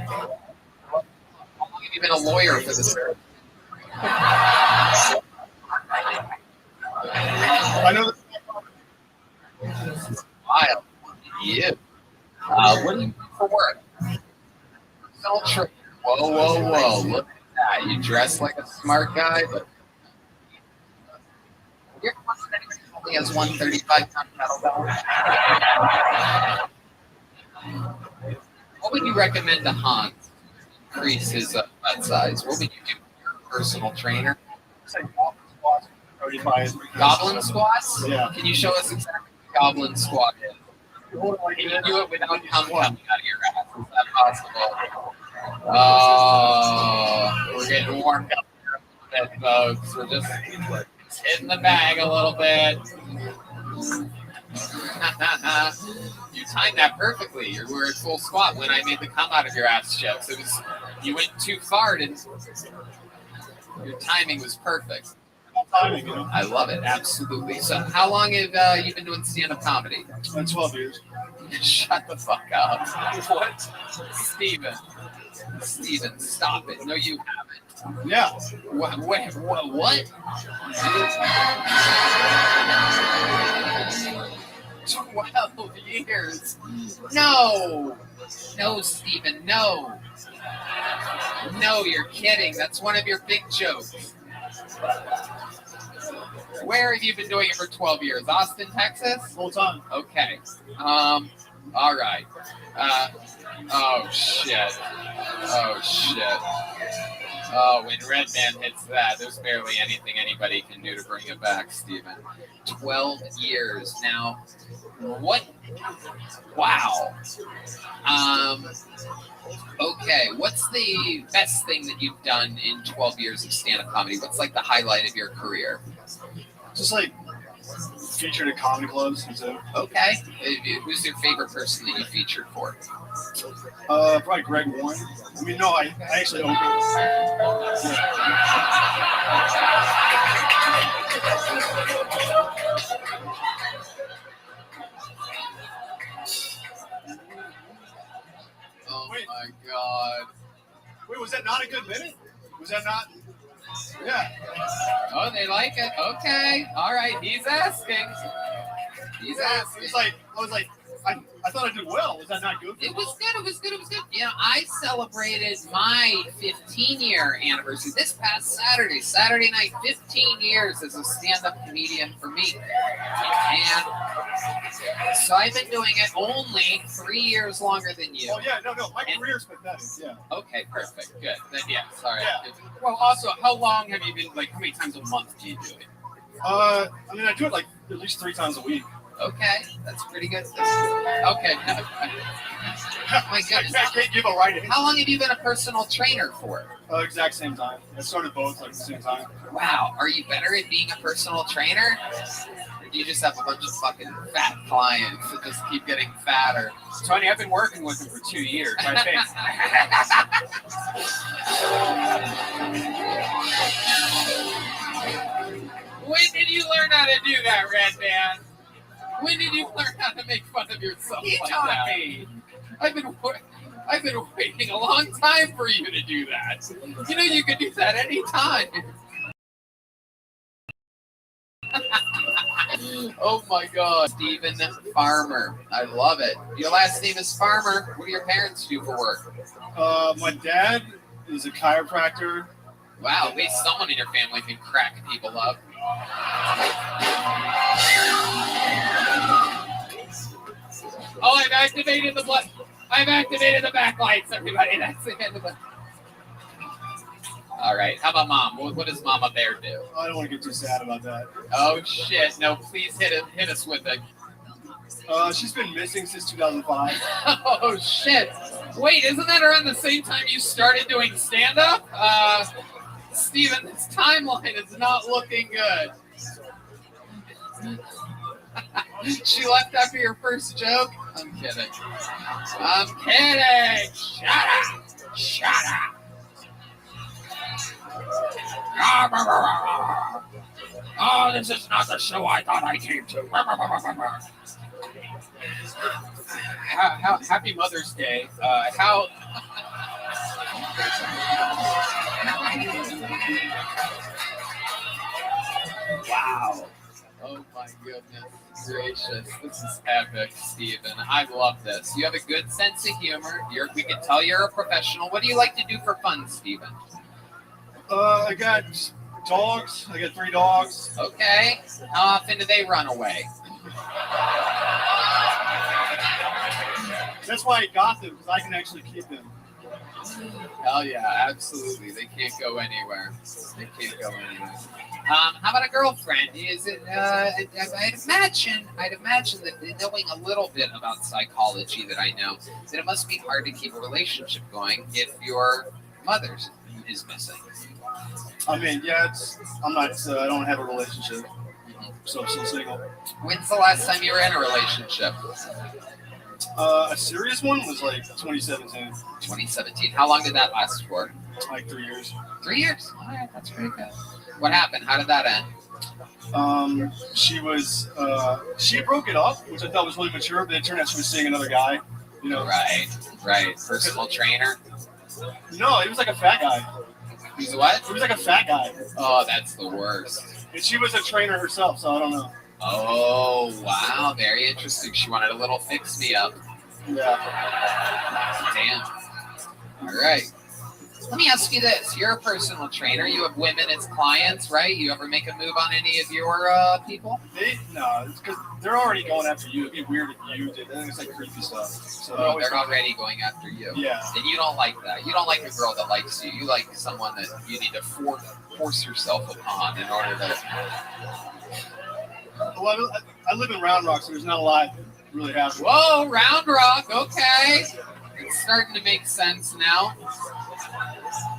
C: long have you been a lawyer for this?
G: I know
C: This is wild. You. What do you do for work? Personal trainer. Whoa, whoa, whoa. Look at that. You dress like a smart guy, but you're He has 135-pound kettlebell. What would you recommend to Hans to increase his butt size? What would you do with your personal trainer? Goblin squats?
G: Yeah.
C: Can you show us exactly what goblin squat is? Can you do it without cum coming out of your ass? Is that possible? Oh, we're getting warmed up here a little bit, folks. We're just hitting the bag a little bit. You timed that perfectly. You were at full squat when I made the cum out of your ass jokes. It was, you went too far, and your timing was perfect. I love it, absolutely. So, how long have you been doing stand-up comedy?
G: 12 years.
C: Shut the fuck up. What? Steven, stop it. No, you haven't.
G: Yeah.
C: What? 12 years. No, Steven, no. No, you're kidding. That's one of your big jokes. Where have you been doing it for 12 years? Austin, Texas?
G: Full time.
C: Okay. All right. Oh, shit. Oh, when Red Man hits that, there's barely anything anybody can do to bring it back, Steven. 12 years. Now, what? Wow. Okay, what's the best thing that you've done in 12 years of stand-up comedy? What's like the highlight of your career?
G: Just like featured at comedy clubs and so.
C: Okay. Who's your favorite person that you featured for?
G: Probably Greg Warren. I mean, no, I actually opened.
C: Oh my God.
G: Wait, was that not a good minute? Was that not? Yeah.
C: Oh, they like it. Okay. All right. He's asking.
G: It's like, I thought I did well. Was that not good?
C: It was good. You know, I celebrated my 15-year anniversary this past Saturday night, 15 years as a stand-up comedian for me. And so I've been doing it only 3 years longer than you.
G: Oh, yeah, no, my career's pathetic, yeah.
C: Okay, perfect, good. Then, yeah, sorry.
G: Yeah.
O: Well, also, how long have you been, like, how many times a month do you do it?
G: I mean, I do it like at least 3 times a week.
C: Okay, that's pretty good. Okay. My goodness.
G: I can't give a right answer.
C: How long have you been a personal trainer for?
G: Exact same time. I started both like at the same time.
C: Wow. Are you better at being a personal trainer? Or do you just have a bunch of fucking fat clients that just keep getting fatter?
O: Tony, I've been working with him for 2 years. I think.
C: When did you learn how to do that, Red Man? When did you learn how to make fun of yourself like that? I've been waiting a long time for you to do that. You know you could do that anytime. Oh my God, Stephen Farmer. I love it. Your last name is Farmer. What do your parents do for work?
G: My dad is a chiropractor.
C: Wow, at least someone in your family can crack people up. Oh, I've activated the backlights, everybody. That's the end of it. All right. How about Mom? What does Mama Bear do?
G: I don't want to get too sad about that.
C: Oh shit! No, please hit us with it.
G: She's been missing since 2005.
C: Oh shit! Wait, isn't that around the same time you started doing stand-up? Steven, this timeline is not looking good. She left after your first joke? I'm kidding. Shut up! Oh, this is not the show I thought I came to.
O: Happy Mother's Day.
C: Wow. Oh my goodness gracious. This is epic, Steven. I love this. You have a good sense of humor. We can tell you're a professional. What do you like to do for fun, Steven?
G: I got Dogs. I got 3 dogs.
C: Okay. How often do they run away?
G: That's why I got them, because I can actually keep them.
C: Hell yeah, absolutely. They can't go anywhere. They can't go anywhere. How about a girlfriend? Is it? I'd imagine that knowing a little bit about psychology that I know, that it must be hard to keep a relationship going if your mother is missing.
G: I mean, yeah, I'm not. I don't have a relationship, so I'm still single.
C: When's the last time you were in a relationship?
G: A serious one was like 2017.
C: 2017. How long did that last for?
G: Like 3 years.
C: 3 years? All right, that's pretty good. What happened? How did that end?
G: She broke it up, which I thought was really mature, but it turned out she was seeing another guy. You know.
C: Right. Personal trainer.
G: No, he was like a fat guy.
C: He's what?
G: He was like a fat guy.
C: Oh, that's the worst.
G: And she was a trainer herself, so I don't know.
C: Oh, wow. Very interesting. She wanted a little fix-me-up.
G: Yeah.
C: Damn. All right. Let me ask you this. You're a personal trainer. You have women as clients, right? You ever make a move on any of your people?
G: No, it's because they're already going after you. It'd be weird if you did. It's like creepy stuff. So
C: they're already going after you.
G: Yeah.
C: And you don't like that. You don't like a girl that likes you. You like someone that you need to force yourself upon in order to...
G: Well, I live in Round Rock, so there's not a lot really happening.
C: Whoa, Round Rock. Okay. It's starting to make sense now.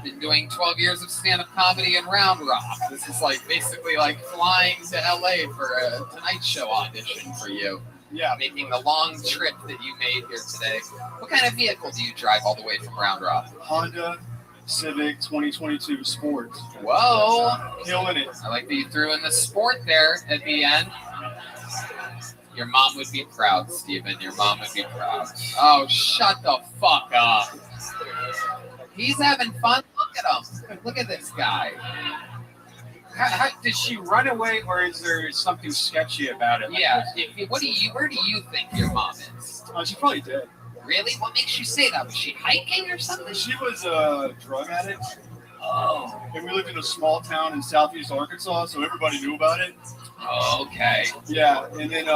C: Been doing 12 years of stand-up comedy in Round Rock. This is like basically like flying to LA for a Tonight Show audition for you.
G: Yeah.
C: Making the long trip that you made here today. What kind of vehicle do you drive all the way from Round Rock?
G: Honda Civic 2022 Sport.
C: Whoa.
G: Killing it.
C: I like that you threw in the sport there at the end. Your mom would be proud, Steven. Your mom would be proud. Oh, shut the fuck up. He's having fun. Look at him. Look at this guy.
F: Did she run away, or is there something sketchy about it?
C: Yeah. Where do you think your mom is?
G: She's probably dead.
C: Really? What makes you say that? Was she hiking or something?
G: She was a drug addict.
C: Oh.
G: And we lived in a small town in southeast Arkansas, so everybody knew about it.
C: Oh, okay.
G: Yeah, and then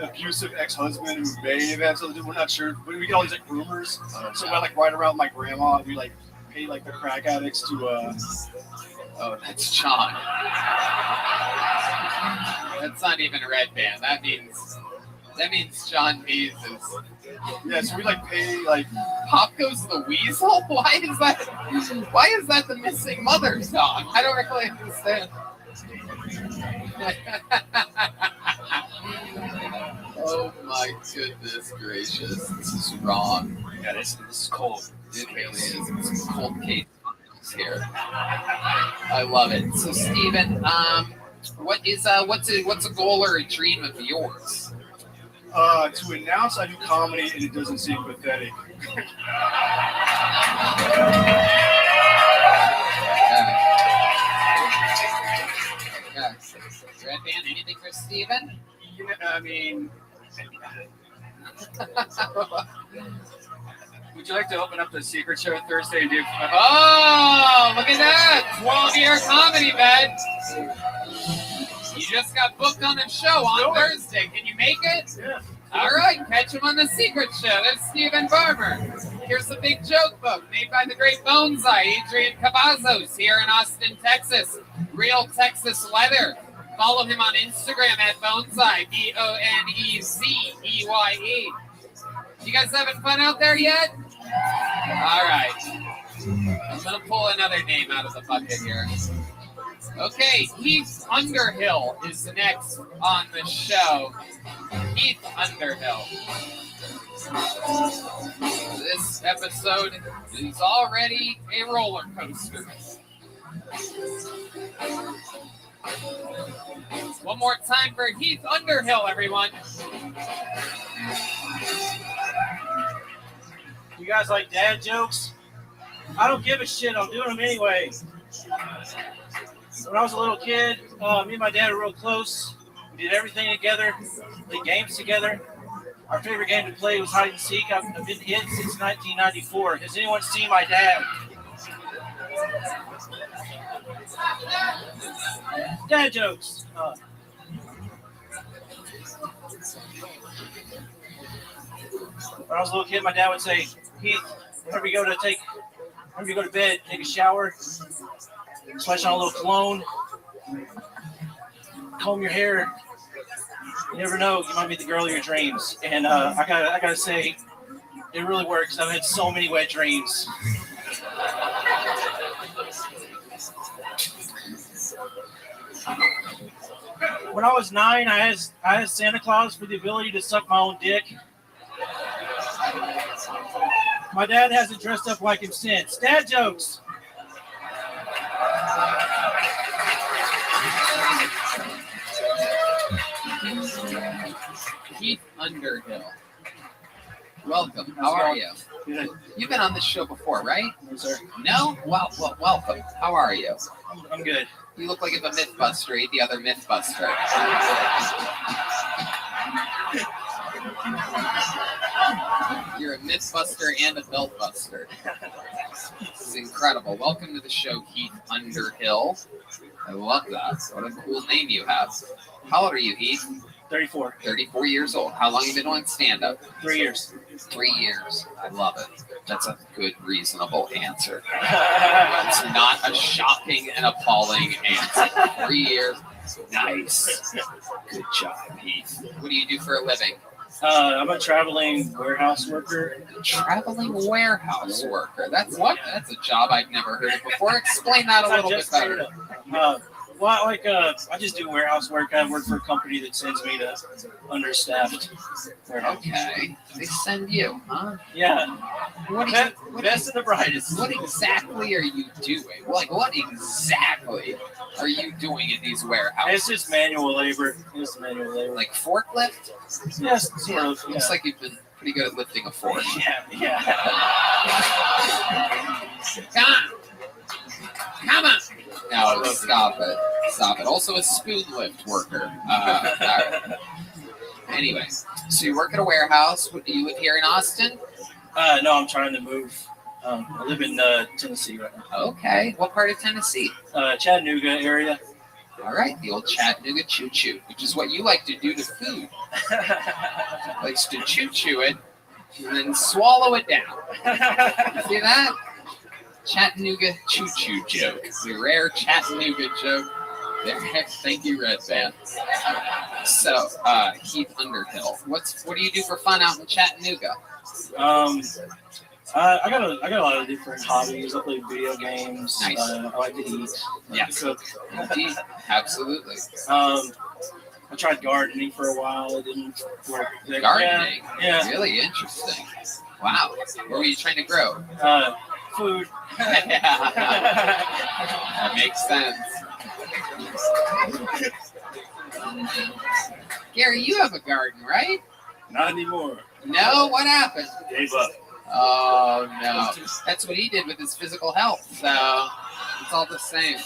G: abusive ex-husband who may have had something. We're not sure. But we get all these like rumors. So we like ride around with my grandma. And we like pay like the crack addicts to.
C: Oh, that's John. That's not even a red band. That means John Bees is.
G: Yeah, so we like pay like.
C: Pop Goes the Weasel? Why is that the missing mother song? I don't really understand. Oh my goodness gracious. This is wrong.
F: Yeah, this is cold.
C: It really is. It's cold case here. I love it. So Steven, what's a goal or a dream of yours?
G: To announce I do comedy and it doesn't seem pathetic.
C: Yeah. Red band, anything for Steven?
F: I mean, would you like to open up the secret show Thursday and do?
C: Oh, look at that! 12-year comedy bed. You just got booked on a show on Thursday. Can you make it?
G: Yeah.
C: All right, catch him on the secret show. That's Steven Barber. Here's the Big Joke book made by the great Bonsai, Adrian Cavazos, here in Austin, Texas. Real Texas leather. Follow him on Instagram at Bonsai, Bonezeye. You guys having fun out there yet? All right. I'm going to pull another name out of the bucket here. Okay, Heath Underhill is next on the show. Heath Underhill. This episode is already a roller coaster. One more time for Heath Underhill, everyone.
I: You guys like dad jokes? I don't give a shit. I'm doing them anyway. When I was a little kid, me and my dad were real close. We did everything together, played games together. Our favorite game to play was hide and seek. I've been in since 1994. Has anyone seen my dad? Dad jokes. When I was a little kid, my dad would say, Heath, whenever you go to bed, take a shower, splash on a little cologne, comb your hair. You never know, you might be the girl of your dreams. And I gotta say, it really works. I've had so many wet dreams. When I was 9, I asked Santa Claus for the ability to suck my own dick. My dad hasn't dressed up like him since. Dad jokes.
C: Keith Underhill. Welcome. How are you?
I: Good.
C: You've been on this show before, right?
I: No, sir.
C: No? Well, welcome. How are you?
I: I'm good.
C: You look like if a Mythbuster ate the other Mythbuster. You're a Mythbuster and a Beltbuster. This is incredible. Welcome to the show, Heath Underhill. I love that. What a cool name you have. How old are you, Heath?
I: 34.
C: 34 years old. How long have you been doing stand-up?
I: 3 years.
C: 3 years. I love it. That's a good, reasonable answer. It's not a shocking and appalling answer. 3 years. Nice. Good job, Heath. What do you do for a living?
I: I'm a traveling warehouse worker.
C: Traveling warehouse worker. That's a job I've never heard of before. Explain that a little bit better.
I: I just do warehouse work. I work for a company that sends me to understaffed warehouse.
C: Okay. They send you, huh?
I: Yeah.
C: Best of the brightest. What exactly are you doing? Like, what exactly are you doing in these warehouses?
I: It's just manual labor.
C: Like forklift?
I: Yes, sort of.
C: Looks
I: Yeah.
C: like you've been pretty good at lifting a fork.
I: Yeah.
C: Come on. No, stop it. Also a spoon lift worker. All right. Anyway, so you work at a warehouse. Do you live here in Austin?
I: No, I'm trying to move. I live in Tennessee right now.
C: Okay. What part of Tennessee?
I: Chattanooga area.
C: All right, the old Chattanooga choo-choo, which is what you like to do to food. Likes to choo-choo it and then swallow it down. You see that? Chattanooga choo-choo joke. The rare Chattanooga joke. There. Thank you, Red Band. So, Heath Underhill. What do you do for fun out in Chattanooga?
I: I got a lot of different hobbies. I play video games.
C: Nice.
I: I like to eat.
C: Yes.
I: Cook.
C: Indeed. Absolutely.
I: I tried gardening for a while. It didn't work.
C: Gardening?
I: Yeah.
C: Really interesting. Wow. What were you trying to grow?
I: Food.
C: That makes sense. Gary, you have a garden, right?
Q: Not anymore.
C: No? What happened?
Q: Gave up.
C: Oh, no. That's what he did with his physical health, so it's all the same.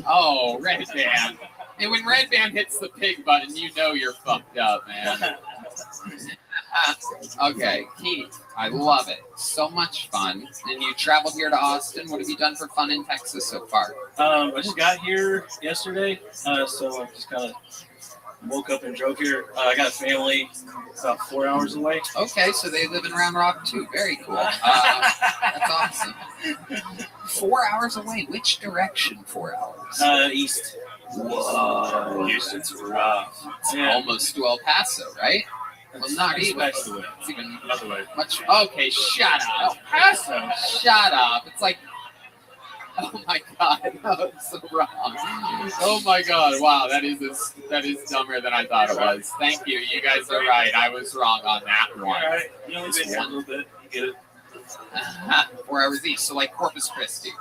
C: Oh, Red Band. And when Red Band hits the pig button, you know you're fucked up, man. Okay, Keith, I love it. So much fun. And you traveled here to Austin. What have you done for fun in Texas so far?
I: I just got here yesterday, so I just kind of woke up and drove here. I got a family about 4 hours away.
C: Okay, so they live in Round Rock too. Very cool. That's awesome. 4 hours away. Which direction? 4 hours.
I: East.
C: Whoa.
Q: Houston's rough.
C: It's almost to El Paso, right? Well, not even. It's even much. Okay, shut up. El Paso. Shut up. It's like. Oh my God, that was so wrong. Oh my God, wow, that is dumber than I thought it was. Thank you. You guys are right. I was wrong on that one.
I: All right, you only been here a little bit. You get it.
C: 4 hours east, so like Corpus Christi.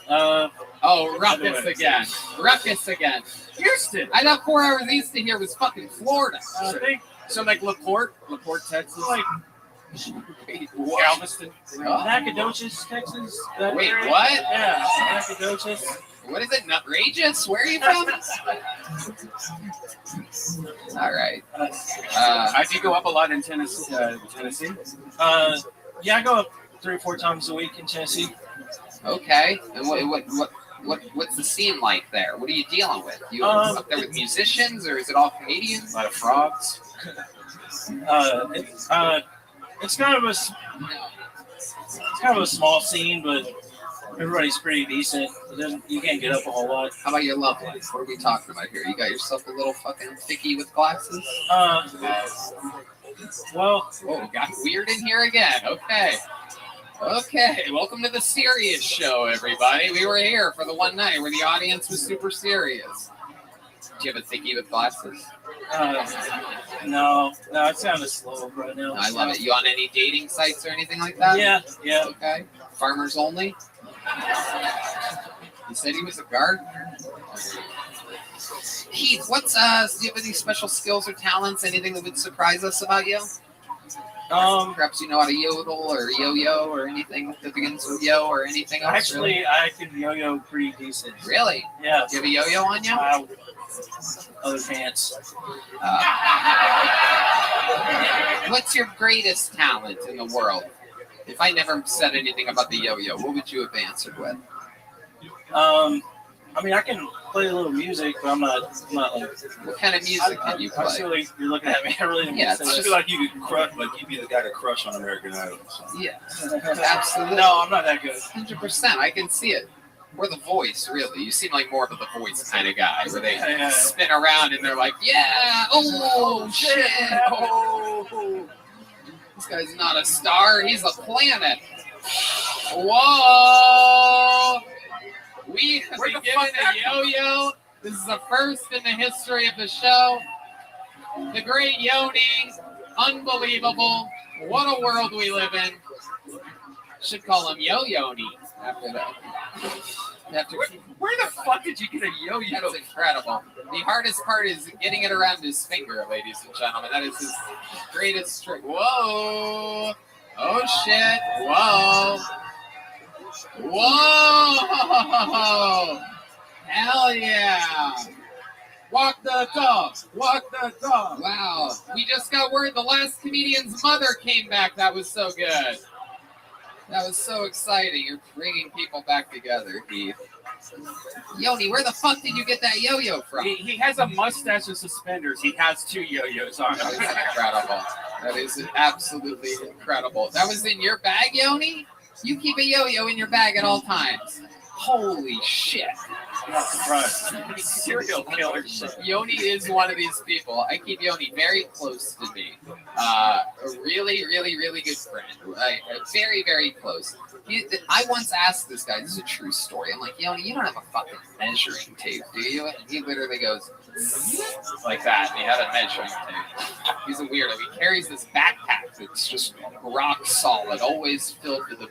I: Oh,
C: Ruckus again. Ruckus again.
I: Houston.
C: I thought 4 hours east of here was fucking Florida.
I: So like LaPorte, Texas. Like
C: Galveston.
I: Nacogdoches, Texas.
C: Wait,
I: area.
C: what?
I: Yeah, Nacogdoches.
C: What is it? Nutrageous? Where are you from? All right.
P: Do you go up a lot in Tennessee?
I: Yeah, I go up 3 or 4 times a week in Tennessee.
C: Okay. And what's the scene like there? What are you dealing with? You up there with musicians, or is it all comedians?
I: A lot of frogs. It's kind of a small scene, but everybody's pretty decent. You can't get up a whole lot.
C: How about your love life? What are we talking about here? You got yourself a little fucking thicky with glasses?
I: Well,
C: whoa, got weird in here again. Okay. Okay, welcome to the serious show, everybody. We were here for the one night where the audience was super serious. Do you have a thickie with glasses?
I: No, it's kind of slow right now.
C: I love it. You on any dating sites or anything like that?
I: Yeah.
C: Okay. Farmers only? You said he was a gardener. Heath, do you have any special skills or talents? Anything that would surprise us about you? Perhaps you know how to yodel or yo-yo or anything that begins with yo or anything else?
I: Actually,
C: really?
I: I can yo-yo pretty decent.
C: Really?
I: Yeah.
C: Do you have a yo-yo on you?
I: Other pants.
C: What's your greatest talent in the world? If I never said anything about the yo-yo, what would you have answered with?
I: I mean, I can play a little music, but I'm not like.
C: What kind of music can you play?
I: Actually, you're looking at me. I really didn't
C: Yeah,
I: say
C: it's
I: that.
Q: feel like you could crush, like you'd be the guy to crush on American Idol. So.
C: Yeah, absolutely.
I: No, I'm not that good.
C: 100%. I can see it. Or the voice, really. You seem like more of the voice kind of guy, where they spin around and they're like, yeah, oh shit, oh. This guy's not a star, he's a planet. Whoa! We have been given a yo-yo. This is the first in the history of the show. The great Yoni. Unbelievable. What a world we live in. Should call him Yo-Yoni after that.
O: Where the fuck did you get a yo-yo?
C: That's incredible. The hardest part is getting it around his finger, ladies and gentlemen. That is his greatest trick. Whoa! Oh shit! Whoa! Whoa! Hell yeah! Walk the dog! Walk the dog! Wow. We just got word the last comedian's mother came back. That was so good. That was so exciting. You're bringing people back together, Heath. Yoni, where the fuck did you get that yo-yo from?
L: He has a mustache and suspenders. He has two yo-yos on.
C: That is incredible. That is absolutely incredible. That was in your bag, Yoni? You keep a yo-yo in your bag at all times. Holy shit.
I: I'm not surprised.
C: Serial killer shit. Yoni is one of these people. I keep Yoni very close to me. A really, really, really good friend. Very, very close. I once asked this guy, this is a true story. I'm like, Yoni, you don't have a fucking measuring tape, do you? And he literally goes like that. And he had a measuring tape. He's a weirdo. He carries this backpack that's just rock solid, always filled to the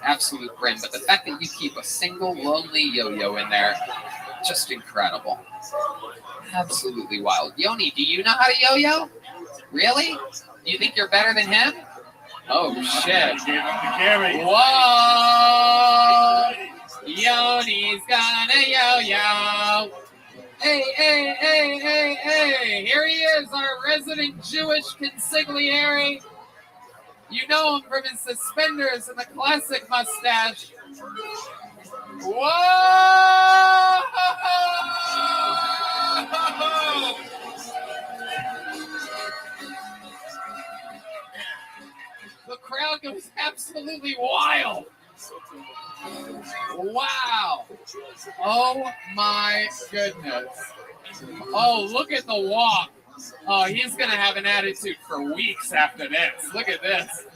C: absolute brim. But the fact that you keep a single lonely yo-yo in there, just incredible. Absolutely wild. Yoni, do you know how to yo-yo? Really? Do you think you're better than him? Oh, shit. Whoa! Yoni's got a yo-yo. Hey, hey, hey, hey, hey. Here he is, our resident Jewish consigliere. You know him from his suspenders and the classic mustache. Whoa! The crowd goes absolutely wild. Wow. Oh my goodness. Oh, look at the walk. Oh, he's going to have an attitude for weeks after this. Look at this.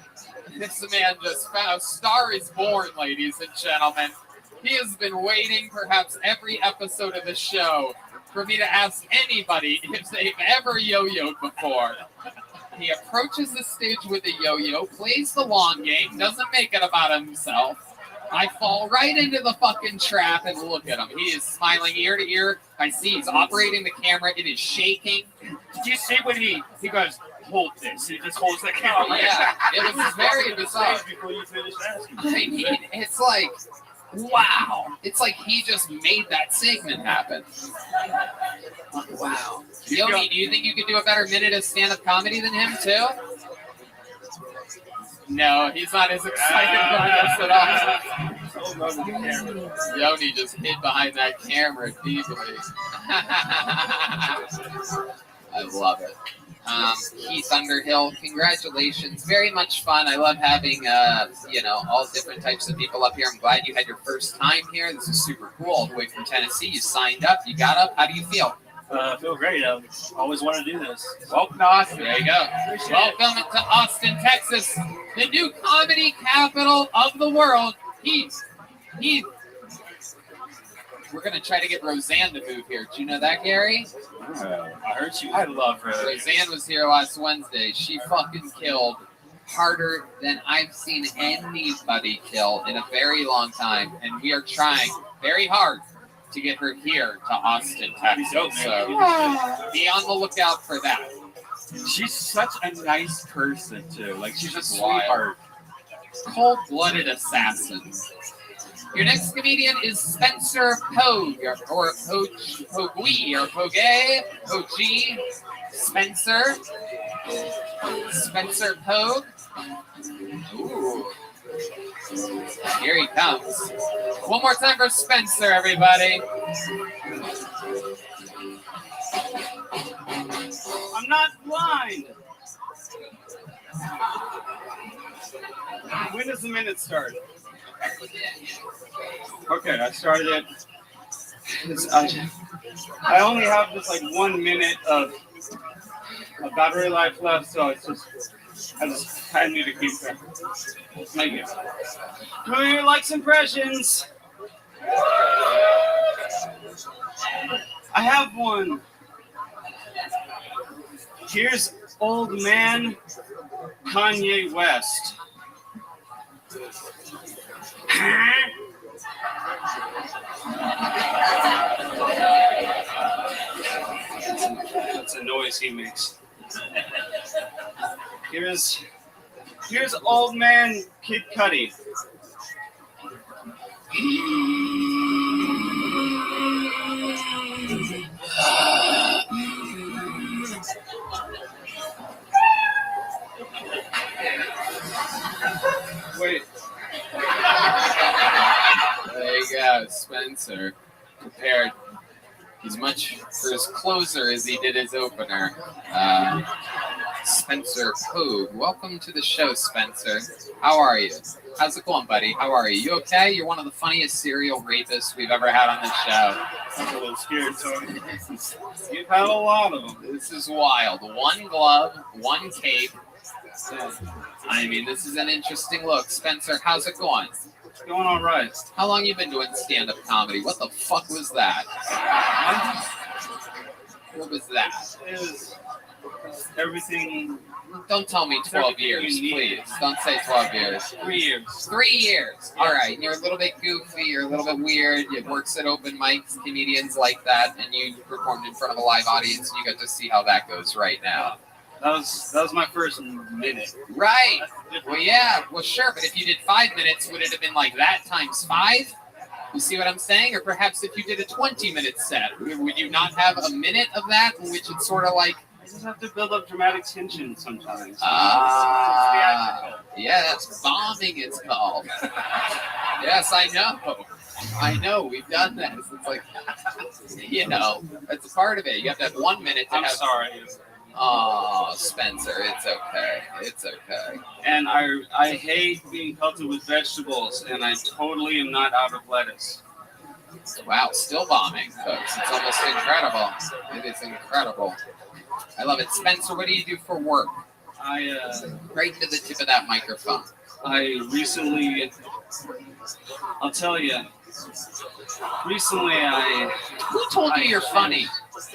C: This man just found a star is born, ladies and gentlemen. He has been waiting perhaps every episode of the show for me to ask anybody if they've ever yo-yoed before. He approaches the stage with a yo-yo, plays the long game, doesn't make it about himself. I fall right into the fucking trap and look at him. He is smiling ear to ear. I see he's operating the camera. It is shaking.
L: Did you see when he goes, hold this? He just holds the camera.
C: Oh, yeah. It was very bizarre.
Q: Before you finish asking.
C: I mean, it's like, wow. It's like he just made that segment happen. Wow. Yoni, do you think you could do a better minute of stand-up comedy than him, too? No, he's not as excited by this at all. Yoni just hid behind that camera deeply. I love it. Keith Underhill, congratulations. Very much fun. I love having, all different types of people up here. I'm glad you had your first time here. This is super cool. All the way from Tennessee. You signed up. You got up. How do you feel?
I: I feel great. I always wanted to do this.
C: Welcome to Austin. There you go. Welcome to Austin, Texas, the new comedy capital of the world. Heath. We're going to try to get Roseanne to move here. Do you know that, Gary?
I: I heard you. I love her.
C: Roseanne was here last Wednesday. She fucking killed harder than I've seen anybody kill in a very long time. And we are trying very hard to get her here to Austin, Texas. So be on the lookout for that.
H: She's such a nice person, too. Like, she's a sweetheart.
C: Cold-blooded assassin. Your next comedian is Spencer Pogue, or Pogee, or Pogee, Spencer Pogue. Ooh. Here he comes. One more time for Spencer, everybody.
I: I'm not blind. When does the minute start? Okay, I started it. I only have just like 1 minute of battery life left, so I need to keep track. Thank you. Do your likes impressions? I have one. Here's old man Kanye West. That's a noise he makes. Here's old man Kid Cudi.
C: Wait. There you go, Spencer. Prepared as much for his closer as he did his opener. Spencer Pogue. Welcome to the show, Spencer. How are you? How's it going, buddy? How are you? You okay? You're one of the funniest serial rapists we've ever had on this show.
I: I'm a little scared, Tony. You've had a lot of them.
C: This is wild. One glove, one cape. I mean, this is an interesting look. Spencer, how's it going?
I: It's going all right.
C: How long you been doing stand-up comedy? What the fuck was that? What was that?
I: It was everything.
C: Don't tell me 12 years, please. Don't say 12 years.
I: 3 years.
C: 3 years. All right. And you're a little bit goofy. You're a little bit weird. You works at open mics, comedians like that, and you performed in front of a live audience. And you got to see how that goes right now.
I: That was my first minute.
C: Right. Well, yeah. Well, sure. But if you did 5 minutes, would it have been like that times 5? You see what I'm saying? Or perhaps if you did a 20-minute set, would you not have a minute of that in which it's sort of like...
I: I just have to build up dramatic tension sometimes.
C: Yeah, that's bombing it's called. Yes, I know. I know. We've done that. It's like, that's a part of it. You have to have 1 minute to
I: I'm sorry.
C: Oh, Spencer, it's okay. It's okay.
I: And I hate being pelted with vegetables, and I totally am not out of lettuce.
C: Wow, still bombing, folks. It's almost incredible. It is incredible. I love it. Spencer, what do you do for work? Right to the tip of that microphone.
I: I'll tell you, recently
C: Who told you you're funny?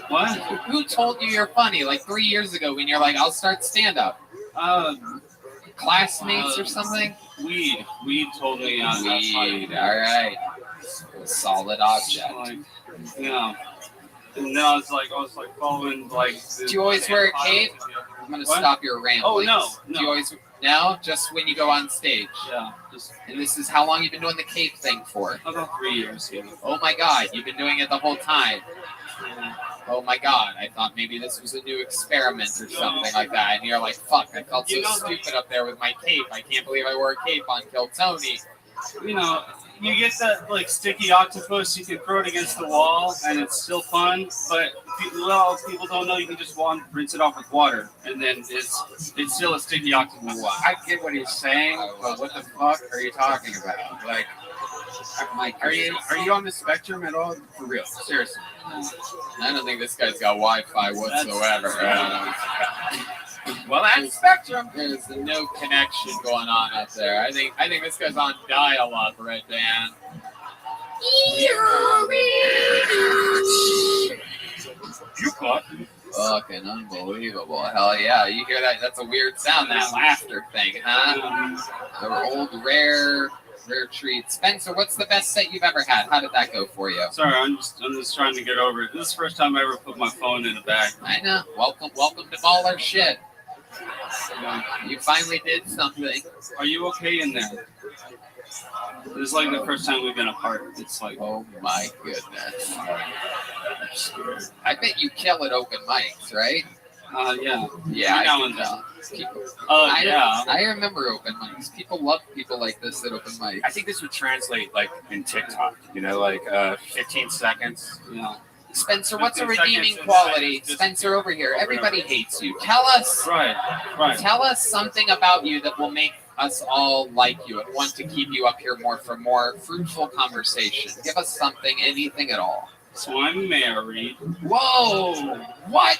I: What?
C: Who told you you're funny? Like 3 years ago when you're like, I'll start stand-up. Classmates or something?
I: Weed told me.
C: Weed, all right. A solid object.
I: Yeah. And now I was following
C: Do you always wear a cape? I'm gonna stop your rambling.
I: Oh no.
C: Do you always? No, just when you go on stage.
I: Yeah.
C: And this is how long you've been doing the cape thing for?
I: About 3 years. Yeah.
C: Oh my God, you've been doing it the whole time.
I: Yeah.
C: oh my God, I thought maybe this was a new experiment or something like that. And you're like, fuck, I felt so stupid up there with my cape. I can't believe I wore a cape on Kill Tony.
L: You know, you get that like sticky octopus, you can throw it against the wall, and it's still fun. But people don't know you can just rinse it off with water, and then it's still a sticky octopus.
O: Well, I get what he's saying, but what the fuck are you talking about? Like, are you on the spectrum at all? For real, seriously.
C: I don't think this guy's got Wi-Fi whatsoever.
O: Well, that's spectrum.
C: There's no connection going on up there. I think this guy's on dial-up, Red Band.
L: You caught.
C: Fucking unbelievable. Hell yeah. You hear that? That's a weird sound, that laughter thing, huh? The old rare treat. Spencer, what's the best set you've ever had? How did that go for you?
L: Sorry, I'm just trying to get over it. This is the first time I ever put my phone in a bag.
C: I know. Welcome to baller shit. You finally did something.
L: Are you okay in there? This is like the first time we've been apart. It's like,
C: oh my goodness. I bet you kill at open mics, right?
L: Yeah.
C: Yeah, I remember open mics. People love people like this at open mics.
O: I think this would translate like in TikTok, 15 seconds.
C: Spencer, what's a redeeming quality? Spencer, over here. Everybody hates you. Tell us.
L: Right.
C: Tell us something about you that will make us all like you and want to keep you up here more for more fruitful conversation. Give us something, anything at all.
L: So I'm married.
C: Whoa! What?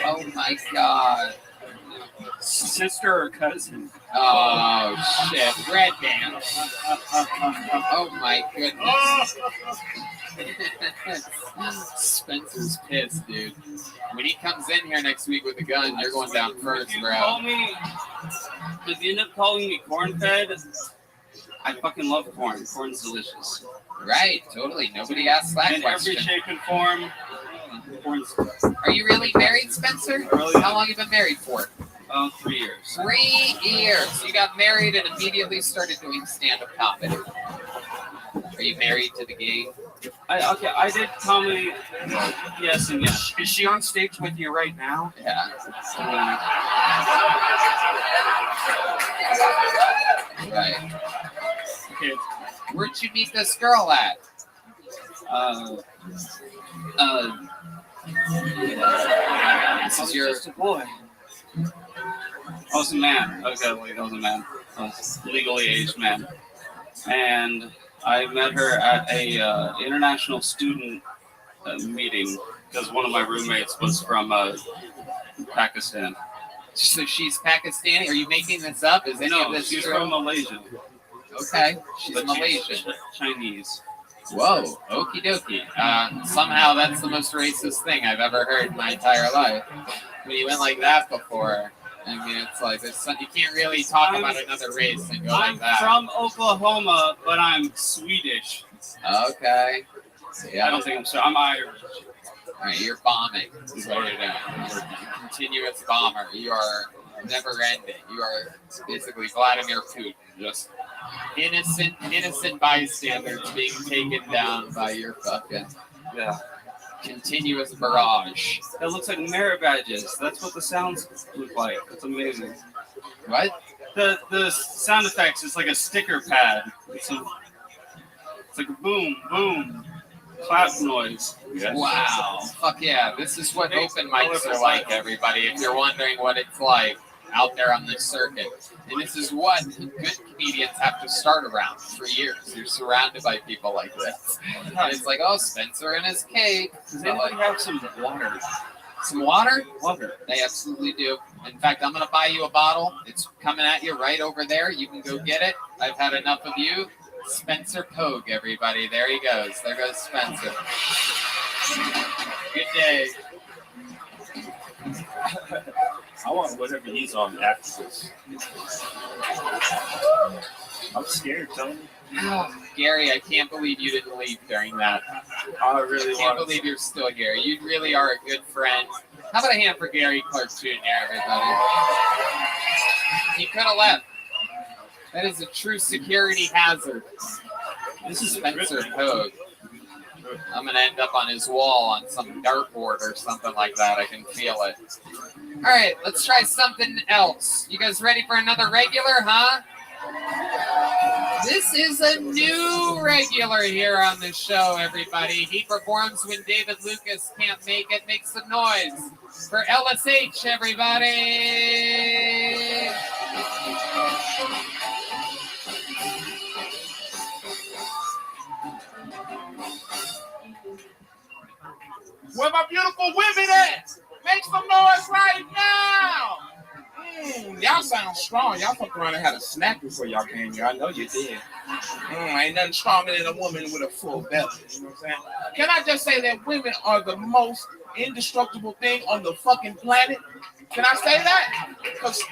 C: Oh my God.
L: Sister or cousin?
C: Oh shit. Red Band. Oh my goodness. Spencer's pissed, dude. When he comes in here next week with a gun, you're going down first, bro.
L: If you end up calling me corn-fed, I fucking love corn. Corn's delicious.
C: Right, totally. Nobody asks that
L: in
C: question.
L: In every shape and form. Corn's...
C: Are you really married, Spencer? How long have you been married for?
L: 3 years.
C: 3 years. You got married and immediately started doing stand-up comedy. Are you married to the game?
L: I did comedy. Yes and yes.
O: Is she on stage with you right now?
C: Yeah. Right.
L: Okay.
C: Where'd you meet this girl at? This is your
L: just a boy. I was a man. Okay, wait, I was a man. I was a legally aged man. And I met her at a international student meeting because one of my roommates was from Pakistan.
C: So she's Pakistani? Are you making this up? Is any of this
L: she's
C: true?
L: from Malaysia.
C: Okay, she's Malaysian.
L: Chinese.
C: Whoa, okie dokie. Somehow that's the most racist thing I've ever heard in my entire life. When you went like that before, I mean, it's like you can't really talk about another race and go like that.
L: I'm from Oklahoma, but I'm Swedish.
C: Okay. Yeah.
L: I don't think I'm so. I'm Irish.
C: All right, you're bombing. Is what you're doing. You're a continuous bomber. You are never ending. You are basically Vladimir Putin, just innocent bystanders being taken down by your fucking continuous barrage.
L: It looks like merit badges. That's what the sounds look like. It's amazing.
C: What?
L: The sound effects is like a sticker pad. It's like a boom, boom, clap noise.
C: Yes. Wow. Fuck yeah. This is what open mics are like, everybody. If you're wondering what it's like out there on this circuit. And this is what good comedians have to start around for years. You're surrounded by people like this. And it's like, oh, Spencer and his cake.
L: Does anybody have some water?
C: Some water?
L: Water.
C: They absolutely do. In fact, I'm going to buy you a bottle. It's coming at you right over there. You can go get it. I've had enough of you. Spencer Pogue, everybody. There he goes. There goes Spencer. Good day.
Q: I want whatever he's on after this. I'm scared, Tony.
C: Gary, I can't believe you didn't leave during that.
Q: I really
C: can't believe you're still here. You really are a good friend. How about a hand for Gary Clark Jr., everybody? He could have left. That is a true security hazard. This is Spencer Pogue. I'm gonna end up on his wall on some dartboard or something like that. I can feel it. All right, let's try something else. You guys ready for another regular, huh? This is a new regular here on the show, everybody. He performs when David Lucas can't make it. Make some noise for LSH, everybody.
E: Where my beautiful women at? Make some noise right now. Y'all sound strong. Y'all fucked around and had a snack before y'all came here. I know you did. Ain't nothing stronger than a woman with a full belly. You know what I'm saying? Can I just say that women are the most indestructible thing on the fucking planet? Can I say that? Because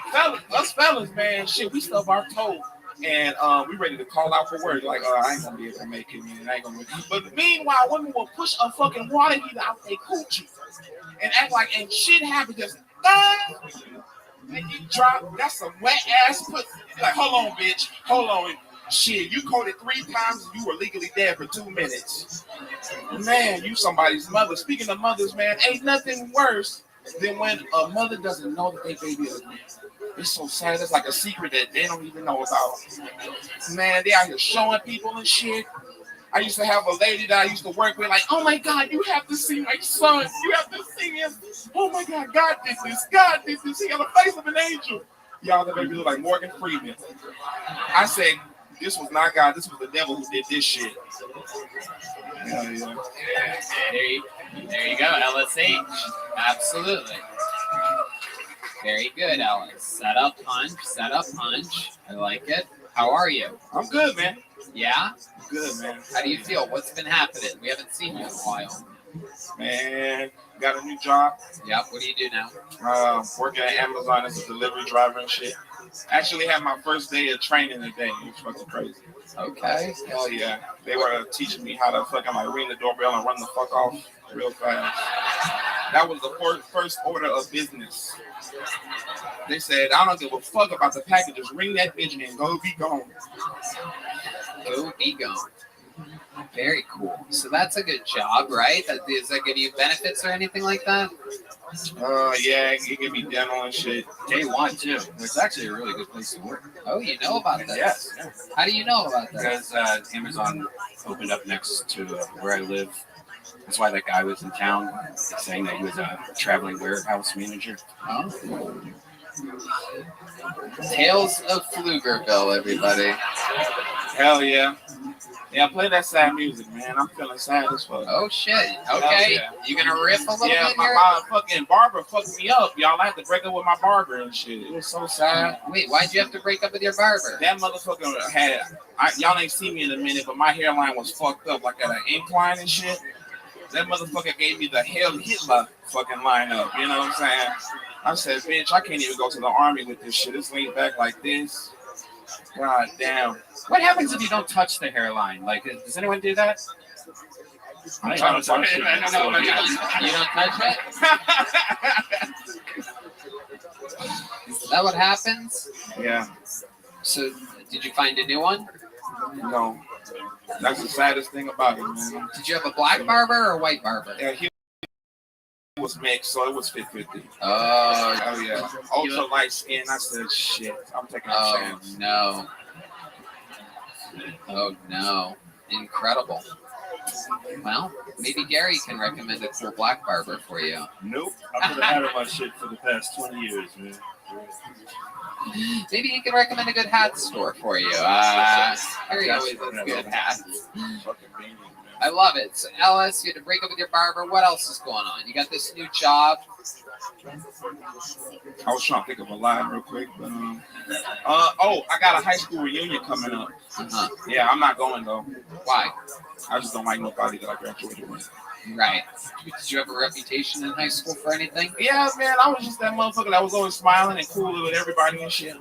E: us fellas, man, shit, we stub our toe. And we ready to call out for work. Like, I ain't gonna be able to make it, man. I ain't gonna make it. But meanwhile, women will push a fucking water heater out their coochie and act like ain't shit happened. Just and you drop. That's some wet ass pussy. Like, hold on, bitch. Hold on. Shit, you coded 3 times and you were legally dead for 2 minutes. Man, you somebody's mother. Speaking of mothers, man, ain't nothing worse than when a mother doesn't know that they baby is ugly. It's so sad. It's like a secret that they don't even know about. Man, they out here showing people and shit. I used to have a lady that I used to work with, like, oh my God, you have to see my son. You have to see him. Oh my God, God did this. God did this. He got the face of an angel. Y'all, that baby look like Morgan Freeman. I said, this was not God. This was the devil who did this shit.
C: There you go, LSH. Absolutely. Very good, Alice. Set up punch. I like it. How are you?
E: I'm good, man.
C: Yeah?
E: Good, man.
C: How do you feel? What's been happening? We haven't seen you in a while.
E: Man, got a new job.
C: Yep. What do you do now?
E: Working at Amazon as a delivery driver and shit. Actually had my first day of training today. It was fucking crazy.
C: Okay.
E: Hell yeah. They were teaching me how to fucking like ring the doorbell and run the fuck off real fast. That was the first order of business. They said, I don't give a fuck about the packages. Ring that bitch and go be gone.
C: Go be gone. Very cool. So that's a good job, right? Does that give you benefits or anything like that?
E: Yeah, it give me dental and shit.
H: Day one too. It's actually a really good place to work.
C: Oh, you know about that?
H: Yes. Yeah.
C: How do you know about that?
H: Because Amazon opened up next to where I live. That's why that guy was in town saying that he was a traveling warehouse manager.
C: Oh. Tales of Pflugerville, everybody.
E: Hell yeah. Yeah, play that sad music, man. I'm feeling sad as fuck.
C: Oh shit. Okay. Yeah. You gonna riff a little bit here?
E: My fucking barber fucked me up, y'all. I had to break up with my barber and shit. It was so sad.
C: Wait, why'd you have to break up with your barber?
E: That motherfucker y'all ain't seen me in a minute, but my hairline was fucked up like at an incline and shit. That motherfucker gave me the Hail Hitler fucking lineup. You know what I'm saying? I said, bitch, I can't even go to the army with this shit. It's leaned back like this. God damn.
H: What happens if you don't touch the hairline? Like, does anyone do that? I'm trying to touch it.
C: You don't touch it? Is that what happens?
E: Yeah.
C: So, did you find a new one?
E: No. That's the saddest thing about it, man.
C: Did you have a black barber or a white barber?
E: Yeah, he was mixed, so it was 50-50.
C: Oh,
E: yeah. Ultra light skin. I said, shit, I'm taking a chance.
C: No. Oh, no. Incredible. Well, maybe Gary can recommend a cool black barber for you.
Q: Nope. I've been out of my shit for the past 20 years, man.
C: Maybe he can recommend a good hat store for you. Gary always has good hats. I love it. So, Ellis, you had to break up with your barber. What else is going on? You got this new job.
E: I was trying to think of a line real quick, but I got a high school reunion coming up. Yeah, I'm not going though.
C: Why?
E: I just don't like nobody that I graduated with.
C: Right. Did you have a reputation in high school for anything?
E: Yeah, man. I was just that motherfucker that was always smiling and cool with everybody and shit.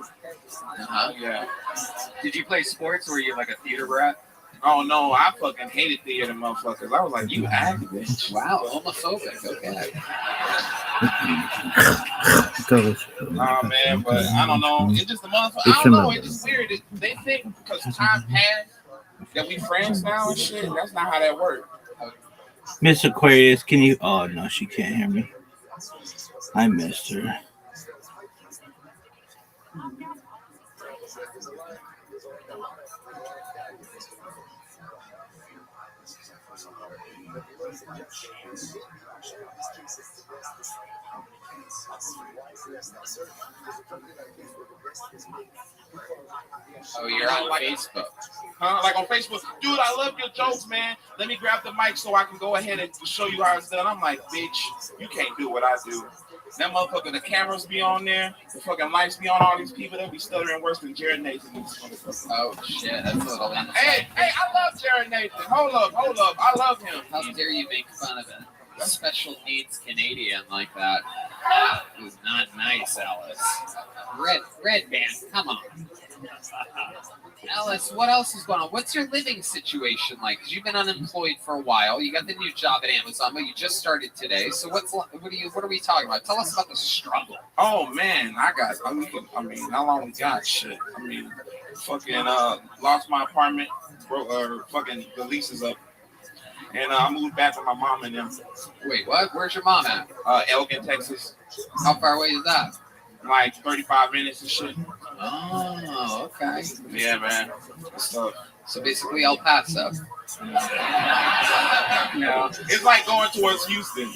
E: Yeah.
H: Did you play sports or were you like a theater rat?
E: Oh no, I fucking hated theater motherfuckers. I was like, you act, bitch.
C: Wow, homophobic. Okay.
E: Nah, man, but I don't know. It's just the motherfucker. I don't know. It's just weird. They think because time passed that we friends now and shit. That's not how that works.
S: Miss Aquarius, can you? Oh no, she can't hear me. I missed her.
C: Oh, you're on Facebook.
E: Huh? Like on Facebook, dude, I love your jokes, man. Let me grab the mic so I can go ahead and show you how it's done. I'm like, bitch, you can't do what I do. That motherfucker, the cameras be on there, the fucking lights be on all these people that be stuttering worse than Jared Nathan.
C: Oh shit, that's a little inside.
E: Hey, I love Jared Nathan. Hold up. I love him.
C: How dare you make fun of a special needs Canadian like that? It was not nice, Alice. Red band, come on. Alice, what else is going on? What's your living situation like? Because you've been unemployed for a while. You got the new job at Amazon, but you just started today. So what are we talking about? Tell us about the struggle.
E: Oh man, how long we got? Shit. Fucking lost my apartment, fucking the lease is up. And I moved back with my mom and them.
C: Wait, what? Where's your mom at?
E: Elgin, Texas.
C: How far away is that?
E: Like 35 minutes and shit.
C: Oh, okay.
E: Yeah, man.
C: So basically El Paso.
E: Yeah. It's like going towards Houston.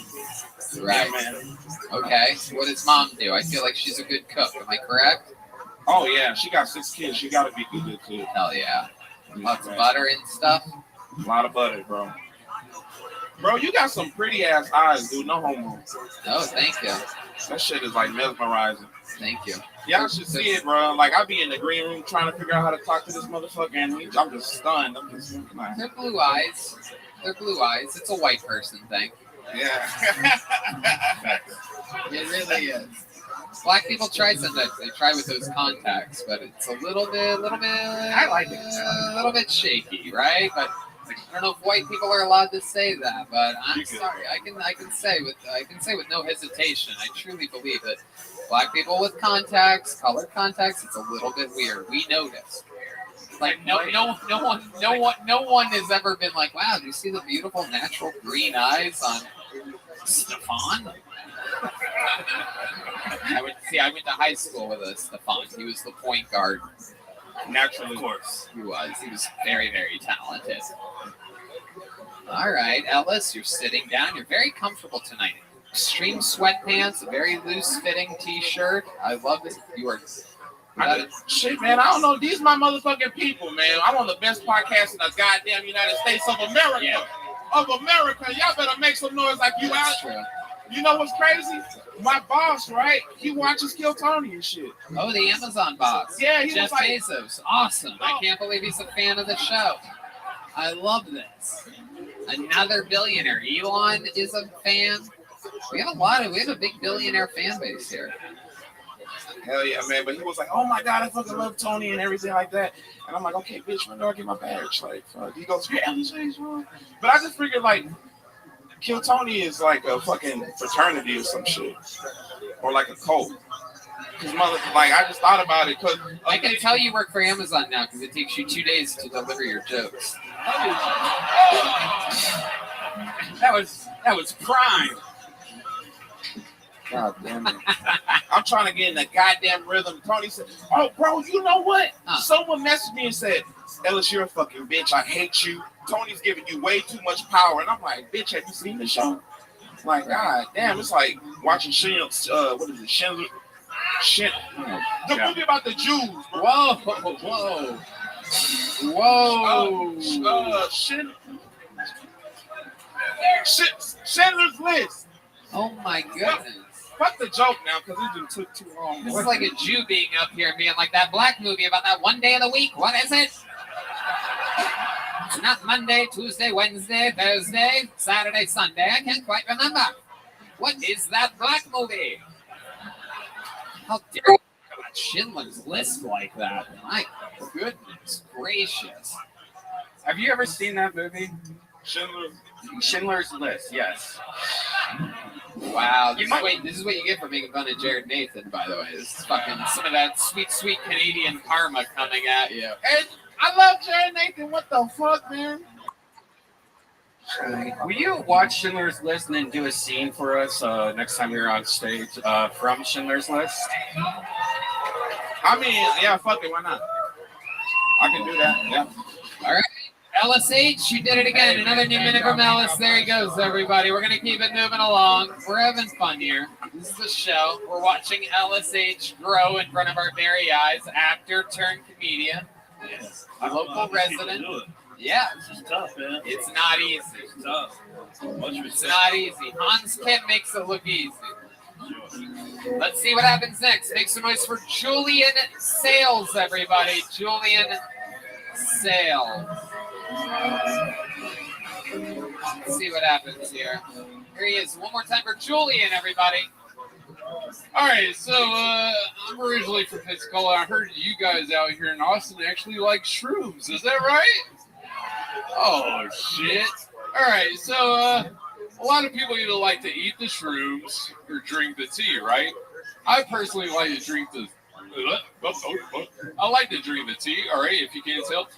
C: Right.
E: Yeah, man.
C: Okay. What does mom do? I feel like she's a good cook. Am I correct?
E: Oh, yeah. She got 6 kids. She got to be good too.
C: Hell yeah. Lots of butter and stuff.
E: A lot of butter, bro. Bro, you got some pretty ass eyes, dude. No homo.
C: Oh, thank you.
E: That shit is like mesmerizing.
C: Thank you.
E: Y'all should see it, bro. Like, I be in the green room trying to figure out how to talk to this motherfucker, and I'm just stunned.
C: They're blue eyes. It's a white person thing.
E: Yeah.
C: It really is. Black people try sometimes. They try with those contacts, but it's a little bit. I like it. A little bit shaky, right? But I don't know if white people are allowed to say that, but I'm sorry. I can say with no hesitation. I truly believe that black people with contacts, colored contacts, it's a little bit weird. We notice. Like no one has ever been like, wow, do you see the beautiful natural green eyes on Stefan? I went to high school with a Stefan. He was the point guard.
E: Naturally, of course.
C: He was very, very talented. All right, Ellis, you're sitting down. You're very comfortable tonight. Extreme sweatpants, a very loose-fitting T-shirt. I love it. You are.
E: Shit, man, I don't know. These my motherfucking people, man. I'm on the best podcast in the goddamn United States of America.
C: Yeah.
E: Of America. Y'all better make some noise like you out.
C: True.
E: You know what's crazy? My boss, right? He watches Kill Tony and shit.
C: Oh, the Amazon boss.
E: Yeah, he
C: Jeff
E: was like,
C: Bezos. Awesome. I can't believe he's a fan of the show. I love this. Another billionaire. Elon is a fan. We have a big billionaire fan base here.
E: Hell yeah, man. But he was like, oh my God, I fucking love Tony and everything like that. And I'm like, okay, bitch, when do I get my badge? Like, he goes, yeah, but I just figured, like, Kill Tony is like a fucking fraternity or some shit. Or like a cult. Because I just thought about it. Cause
C: I can tell you work for Amazon now because it takes you 2 days to deliver your jokes.
M: That was prime.
E: God damn it. I'm trying to get in the goddamn rhythm. Tony said, oh, bro, you know what? Someone messaged me and said, Ellis, you're a fucking bitch. I hate you. Tony's giving you way too much power. And I'm like, bitch, have you seen the show? Like, God damn, it's like watching Schindler's, what is it? Schindler. The movie about the Jews. Bro.
C: Whoa.
E: Schindler's List.
C: Oh my goodness.
E: Fuck the joke now, because it just took too long.
C: This is like a Jew being up here and being like that black movie about that one day of the week. What is it? Not Monday, Tuesday, Wednesday, Thursday, Saturday, Sunday. I can't quite remember. What is that black movie? How dare you talk about Schindler's List like that? My goodness gracious.
M: Have you ever seen that movie? Schindler's List, yes.
C: Wow, this is what you get for making fun of Jared Nathan, by the way. This is fucking some of that sweet, sweet Canadian karma coming at you.
E: And I love Jared Nathan. What the fuck, man?
H: Will you watch Schindler's List and then do a scene for us next time you're on stage from Schindler's List?
E: I mean, yeah, fuck it, why not? I can do that, yeah.
C: All right. LSH, you did it again. Another new minute from Ellis. There he goes, everybody. We're going to keep it moving along. We're having fun here. This is a show. We're watching LSH grow in front of our very eyes. Actor turned comedian.
Q: Yes.
C: A local resident. Yeah.
Q: It's tough, man.
C: It's not easy.
Q: It's tough.
C: It's not easy. Hans Kent makes it look easy. Let's see what happens next. Make some noise for Julian Sales, everybody. Julian Sales. Let's see what happens here. Here he is. One more time for Julian, everybody.
T: All right, so I'm originally from Pensacola. I heard you guys out here in Austin actually like shrooms. Is that right? Oh, shit. All right, so a lot of people either like to eat the shrooms or drink the tea, right? I personally like to drink the... I like to drink the tea, all right, if you can't tell.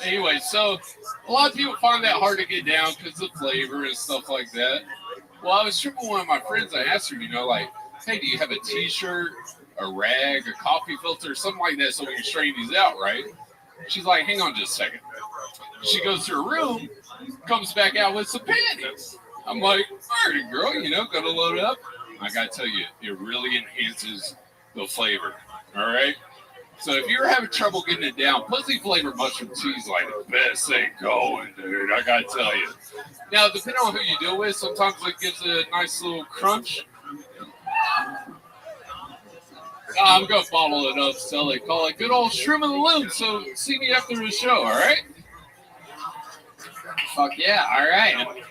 T: Anyway, so a lot of people find that hard to get down because of flavor and stuff like that. Well, I was tripping one of my friends. I asked her, like, hey, do you have a T-shirt, a rag, a coffee filter, something like that so we can straighten these out, right? She's like, hang on just a second. She goes to her room, comes back out with some panties. I'm like, all right, girl, gotta load up. I gotta tell you, it really enhances the flavor, all right? So if you're having trouble getting it down, pussy flavored mushroom tea is like the best thing going, dude. I gotta tell you. Now, depending on who you deal with, sometimes it gives a nice little crunch. I'm gonna bottle it up, so they call it good old shroom in the loom. So see me after the show, all right?
C: Fuck yeah, all right.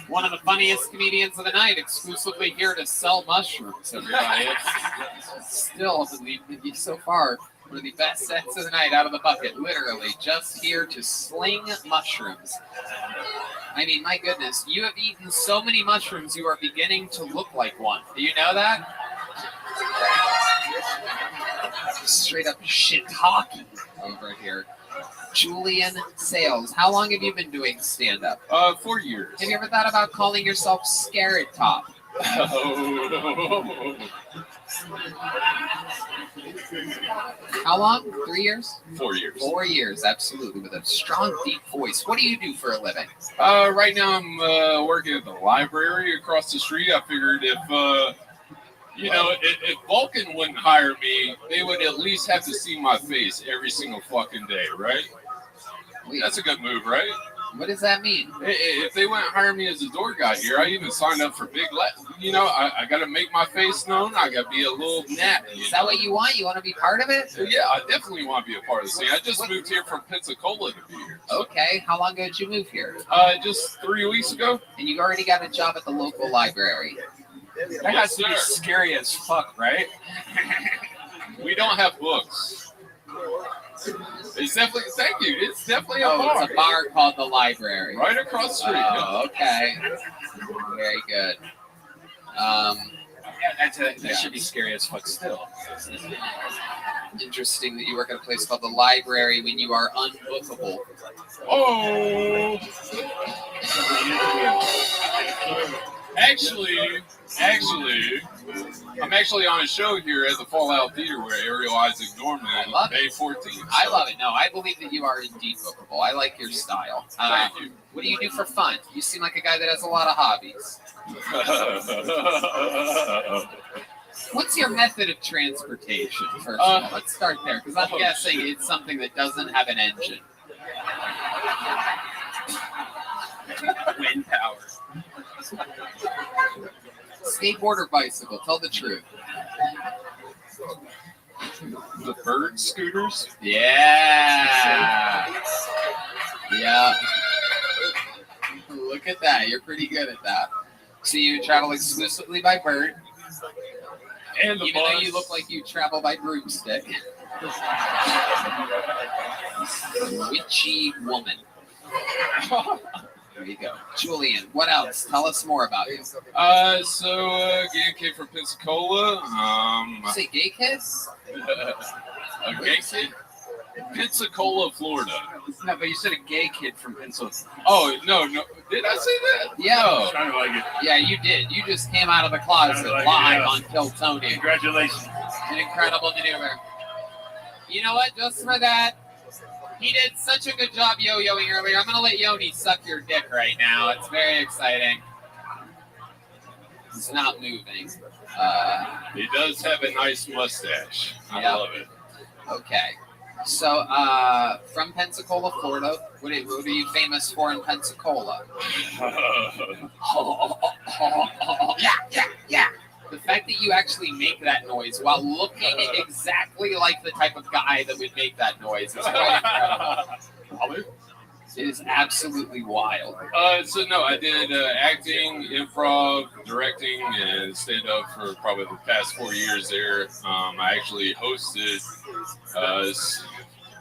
C: One of the funniest comedians of the night, exclusively here to sell mushrooms, everybody. It's still, so far, one of the best sets of the night out of the bucket. Literally, just here to sling mushrooms. I mean, my goodness, you have eaten so many mushrooms, you are beginning to look like one. Do you know that? Straight up shiitake over here. Julian Sales. How long have you been doing stand-up?
T: 4 years.
C: Have you ever thought about calling yourself Scarrot Top?
T: Oh.
C: How long? 3 years?
T: 4 years.
C: 4 years, absolutely, with a strong, deep voice. What do you do for a living?
T: Right now I'm working at the library across the street. I figured if Vulcan wouldn't hire me, they would at least have to see my face every single fucking day, right? That's a good move, right?
C: What does that mean?
T: If they wouldn't hire me as a door guy here, I even signed up for big I got to make my face known. I got to be a little nat.
C: Is that what you want? You want to be part of it?
T: Yeah, I definitely want to be a part of the scene. I just moved here from Pensacola to be here.
C: Okay. How long ago did you move here?
T: Just 3 weeks ago.
C: And you already got a job at the local library.
H: That has to be scary as fuck, right?
T: We don't have books. It's definitely, thank you. It's definitely a bar.
C: It's a bar called the library.
T: Right across the street.
C: Oh, okay. Very good.
H: That should be scary as fuck still.
C: Interesting that you work at a place called the library when you are unbookable.
T: Oh! Actually, I'm actually on a show here at the Fallout Theater where Ariel Isaac Norman is May 14th. So.
C: I love it. No, I believe that you are indeed bookable. I like your style.
T: Thank you.
C: What do you do for fun? You seem like a guy that has a lot of hobbies. What's your method of transportation, first of all? Let's start there, because I'm guessing it's something that doesn't have an engine.
H: Wind power.
C: Skateboard or bicycle? Tell the truth.
T: The bird scooters?
C: Yeah. Yeah. Look at that. You're pretty good at that. So you travel exclusively by bird.
T: And
C: even though you look like you travel by broomstick. Witchy woman. There you go. Julian, what else? Tell us more about you.
T: Gay kid from Pensacola.
C: You say gay kids?
T: A gay kid? Pensacola, Florida.
H: No, but you said a gay kid from Pensacola.
T: Oh, no. Did I say that?
O: Yeah.
T: No.
Q: Kind of like it.
O: Yeah, you did. You just came out of the closet
Q: Sounded like it,
O: live
Q: yeah.
O: on Kill Tony.
Q: Congratulations.
O: An incredible maneuver. You know what? Just for that, he did such a good job yo-yoing earlier. I'm going to let Yoni suck your dick right now. It's very exciting. It's not moving.
T: He does have a nice mustache. I
O: Yeah.
T: love it.
O: Okay. So, from Pensacola, Florida, what are you famous for in Pensacola? Yeah. The fact that you actually make that noise while looking exactly like the type of guy that would make that noise is quite incredible. It is absolutely wild.
T: So no, I did acting, improv, directing, and stand-up for probably the past 4 years there. I actually hosted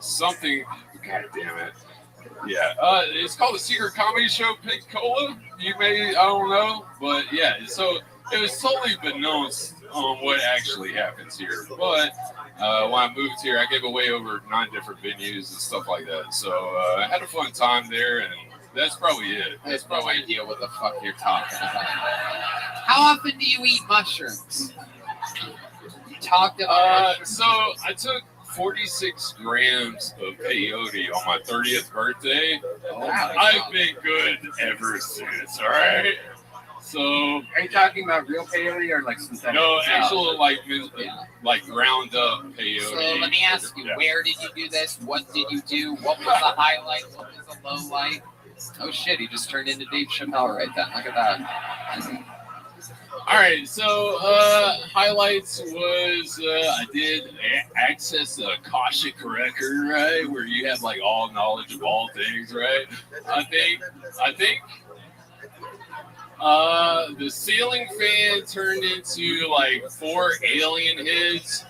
T: something. God damn it! Yeah, it's called the Secret Comedy Show Pensacola. You may, I don't know, but yeah. So it was totally beknownst on what actually happens here. But when I moved here, I gave away over 9 different venues and stuff like that. So I had a fun time there, and that's probably it.
O: I have no idea what the fuck you're talking about. How often do you eat mushrooms? You talked about mushrooms.
T: So I took 46 grams of peyote on my 30th birthday. I've been good ever since, all right? So,
H: are you talking about real peyote or like synthetic?
T: No, actual like ground up peyote.
O: So let me ask you, where did you do this? What did you do? What was the highlight? What was the low light? Oh shit, he just turned into Dave Chappelle right then. Look at that.
T: All right, so highlights was I did access the Akashic record, right, where you have like all knowledge of all things, right? I think the ceiling fan turned into like 4 alien heads,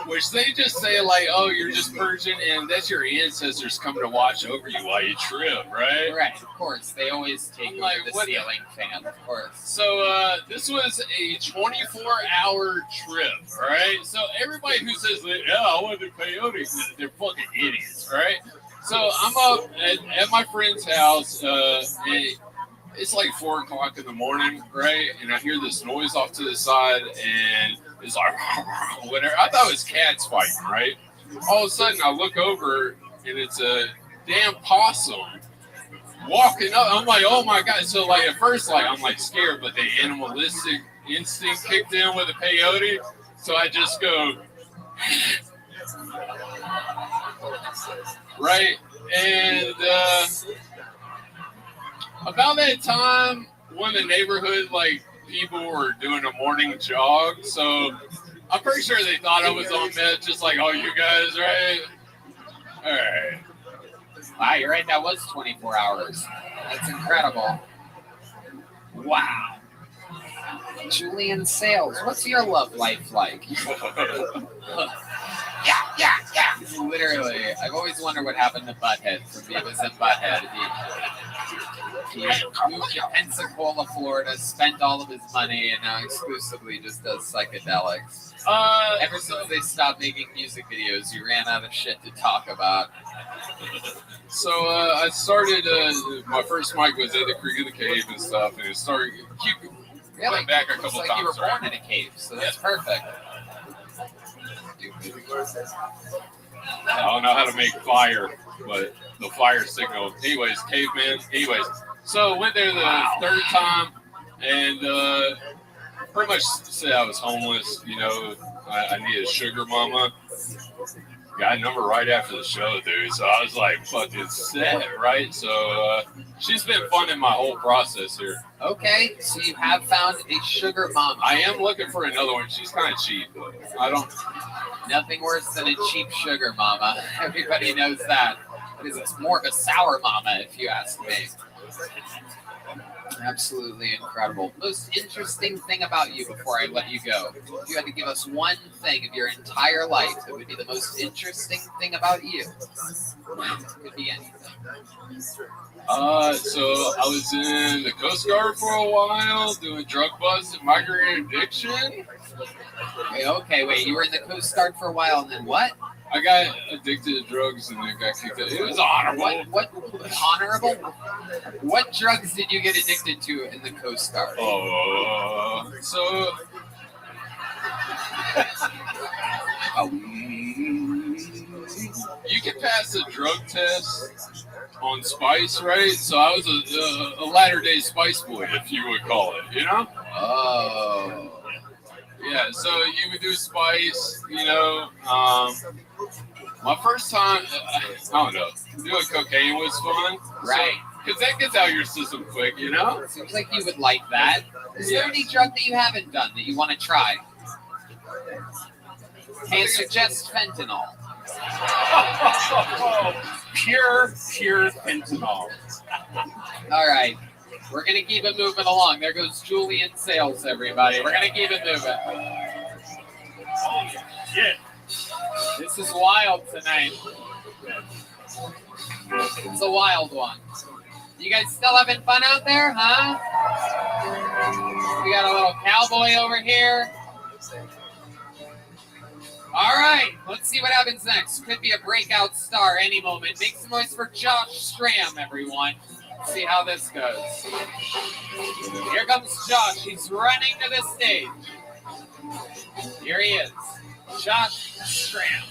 T: which they just say like, oh, you're just Persian and that's your ancestors coming to watch over you while you trip, right?
O: Right, of course. They always take over the ceiling fan, of course.
T: So this was a 24-hour trip, all right? So everybody who says, yeah, I want to do peyote, they're fucking idiots, all right? So I'm up at my friend's house, and it's like 4 o'clock in the morning, right? And I hear this noise off to the side, and it's like, whatever. I thought it was cats fighting, right? All of a sudden, I look over, and it's a damn possum walking up. I'm like, oh my God. So, like, at first, like, I'm like scared, but the animalistic instinct kicked in with the peyote. So I just go, right? And about that time, when the neighborhood, like, people were doing a morning jog, so I'm pretty sure they thought I was on meth, just like all you guys, right? All right.
O: Wow, you're right. That was 24 hours. That's incredible. Wow. Julian Sales, what's your love life like? Yeah. Literally, I've always wondered what happened to Butthead from Beavis and Butthead. He moved to Pensacola, Florida, spent all of his money, and now exclusively just does psychedelics. Ever since they stopped making music videos, you ran out of shit to talk about.
T: So I started, my first mic was at the Creek of the Cave and stuff, and it started, went back a couple
O: like
T: times.
O: you were born in a cave, so that's perfect.
T: I don't know how to make fire, but the fire signal. Anyways, caveman. Anyways, so went there the third time, and pretty much said I was homeless. You know, I needed a sugar mama. Got a number right after the show, dude. So I was like, fucking set, right? So she's been funding my whole process here.
O: Okay, so you have found a sugar mama.
T: I am looking for another one. She's kind of cheap, but I don't.
O: Nothing worse than a cheap sugar mama. Everybody knows that. Because it's more of a sour mama, if you ask me. Absolutely incredible. Most interesting thing about you before I let you go. If you had to give us one thing of your entire life that would be the most interesting thing about you, it could be anything.
T: So I was in the Coast Guard for a while, doing drug busts and migrant addiction.
O: Okay, wait. You were in the Coast Guard for a while, and then what?
T: I got addicted to drugs and then got kicked out. It was honorable.
O: What honorable? What drugs did you get addicted to in the Coast Guard?
T: So you can pass a drug test on spice, right? So I was a latter-day spice boy, if you would call it, you know?
O: Oh.
T: Yeah, so you would do spice, you know. My first time, I don't know, doing cocaine was fun.
O: Right.
T: Because that gets out of your system quick, you know?
O: Seems like you would like that. Is there any drug that you haven't done that you want to try? Can you suggest fentanyl?
D: Pure fentanyl.
O: All right. We're going to keep it moving along. There goes Julian Sales, everybody. We're going to keep it moving.
D: Oh, shit.
O: This is wild tonight. It's a wild one. You guys still having fun out there, huh? We got a little cowboy over here. All right, let's see what happens next. Could be a breakout star any moment. Make some noise for Josh Stram, everyone. Let's see how this goes. Here comes Josh. He's running to the stage. Here he is. Josh Stram.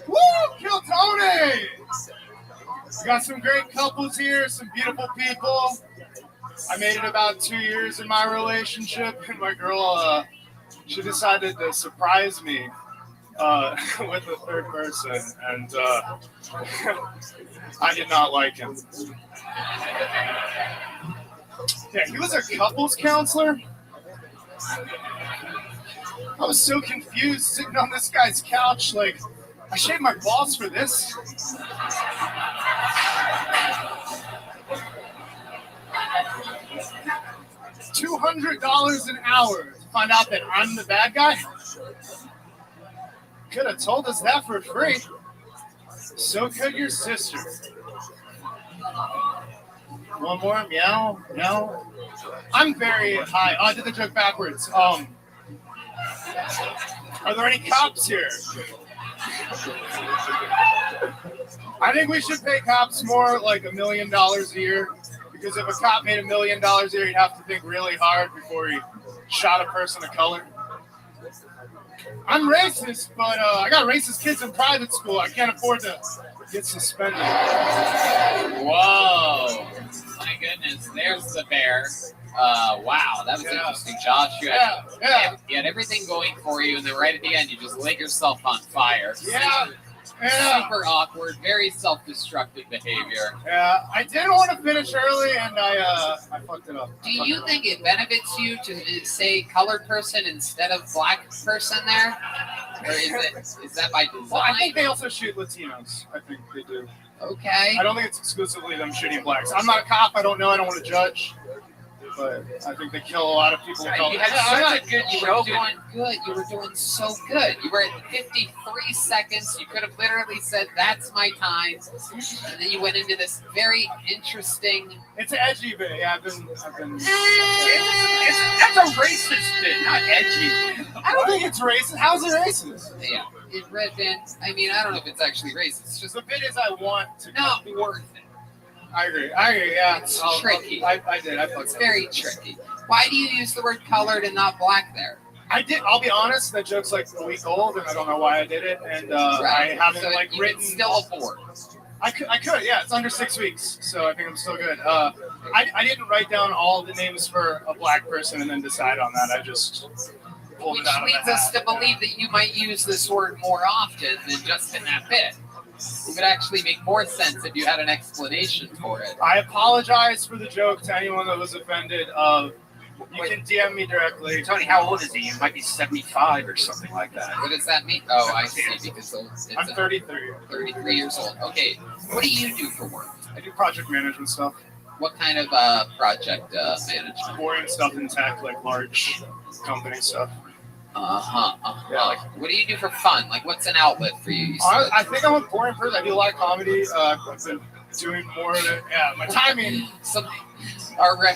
J: Woo! Kill Tony! We got some great couples here, some beautiful people. I made it about 2 years in my relationship, and my girl, she decided to surprise me with a third person, and I did not like him. Yeah, he was a couples counselor. I was so confused sitting on this guy's couch, like, I shaved my balls for this. $200 an hour to find out that I'm the bad guy? Could have told us that for free. So could your sister. One more, meow, meow. I'm very high. Oh, I did the joke backwards. Are there any cops here? I think we should pay cops more, like $1 million a year. Because if a cop made $1 million a year, he'd have to think really hard before he shot a person of color. I'm racist, but I got racist kids in private school. I can't afford to get suspended.
O: Whoa. My goodness, there's the bear. Wow, that was interesting, Josh. You had everything going for you, and then right at the end, you just lit yourself on fire.
J: Yeah.
O: Super awkward, very self-destructive behavior.
J: Yeah, I didn't want to finish early, and I fucked it up.
O: Do you think it benefits you to say colored person instead of black person there? Or is that by design?
J: Well, I think they also shoot Latinos. I think they do.
O: Okay.
J: I don't think it's exclusively them shooting blacks. I'm not a cop. I don't know. I don't want to judge. But I think they kill a lot of people.
O: You had such a good show. You were doing good. You were doing so good. You were at 53 seconds. You could have literally said, "That's my time," and then you went into this very interesting.
J: It's an edgy bit. Yeah, I've been.
D: That's a racist bit, not edgy.
J: I don't think it's racist. How's it racist?
O: Yeah, I mean, I don't know if it's actually racist. It's just
J: the bit is I want to.
O: Not worth it.
J: I agree. Yeah,
O: it's tricky.
J: I did.
O: It's very tricky. Why do you use the word colored and not black there?
J: I did. I'll be honest. That joke's like a week old, and I don't know why I did it. And I haven't written.
O: Still aboard.
J: I could. Yeah, it's under 6 weeks, so I think I'm still good. I didn't write down all the names for a black person and then decide on that. I just pulled it out of the hat.
O: Which leads us to believe that you might use this word more often than just in that bit. It would actually make more sense if you had an explanation for it.
J: I apologize for the joke to anyone that was offended. You can DM me directly.
D: Tony, how old is he? He might be 75 or something like that.
O: What does that mean? Oh, I see. Because
J: I'm 33.
O: 33 years old. Okay. What do you do for work?
J: I do project management stuff.
O: What kind of project management?
J: Boring stuff in tech, like large company stuff.
O: Yeah, what do you do for fun? Like, what's an outlet for you?
J: I think I'm a boring person. I do a lot of comedy. I've been doing more of it. Yeah, my timing.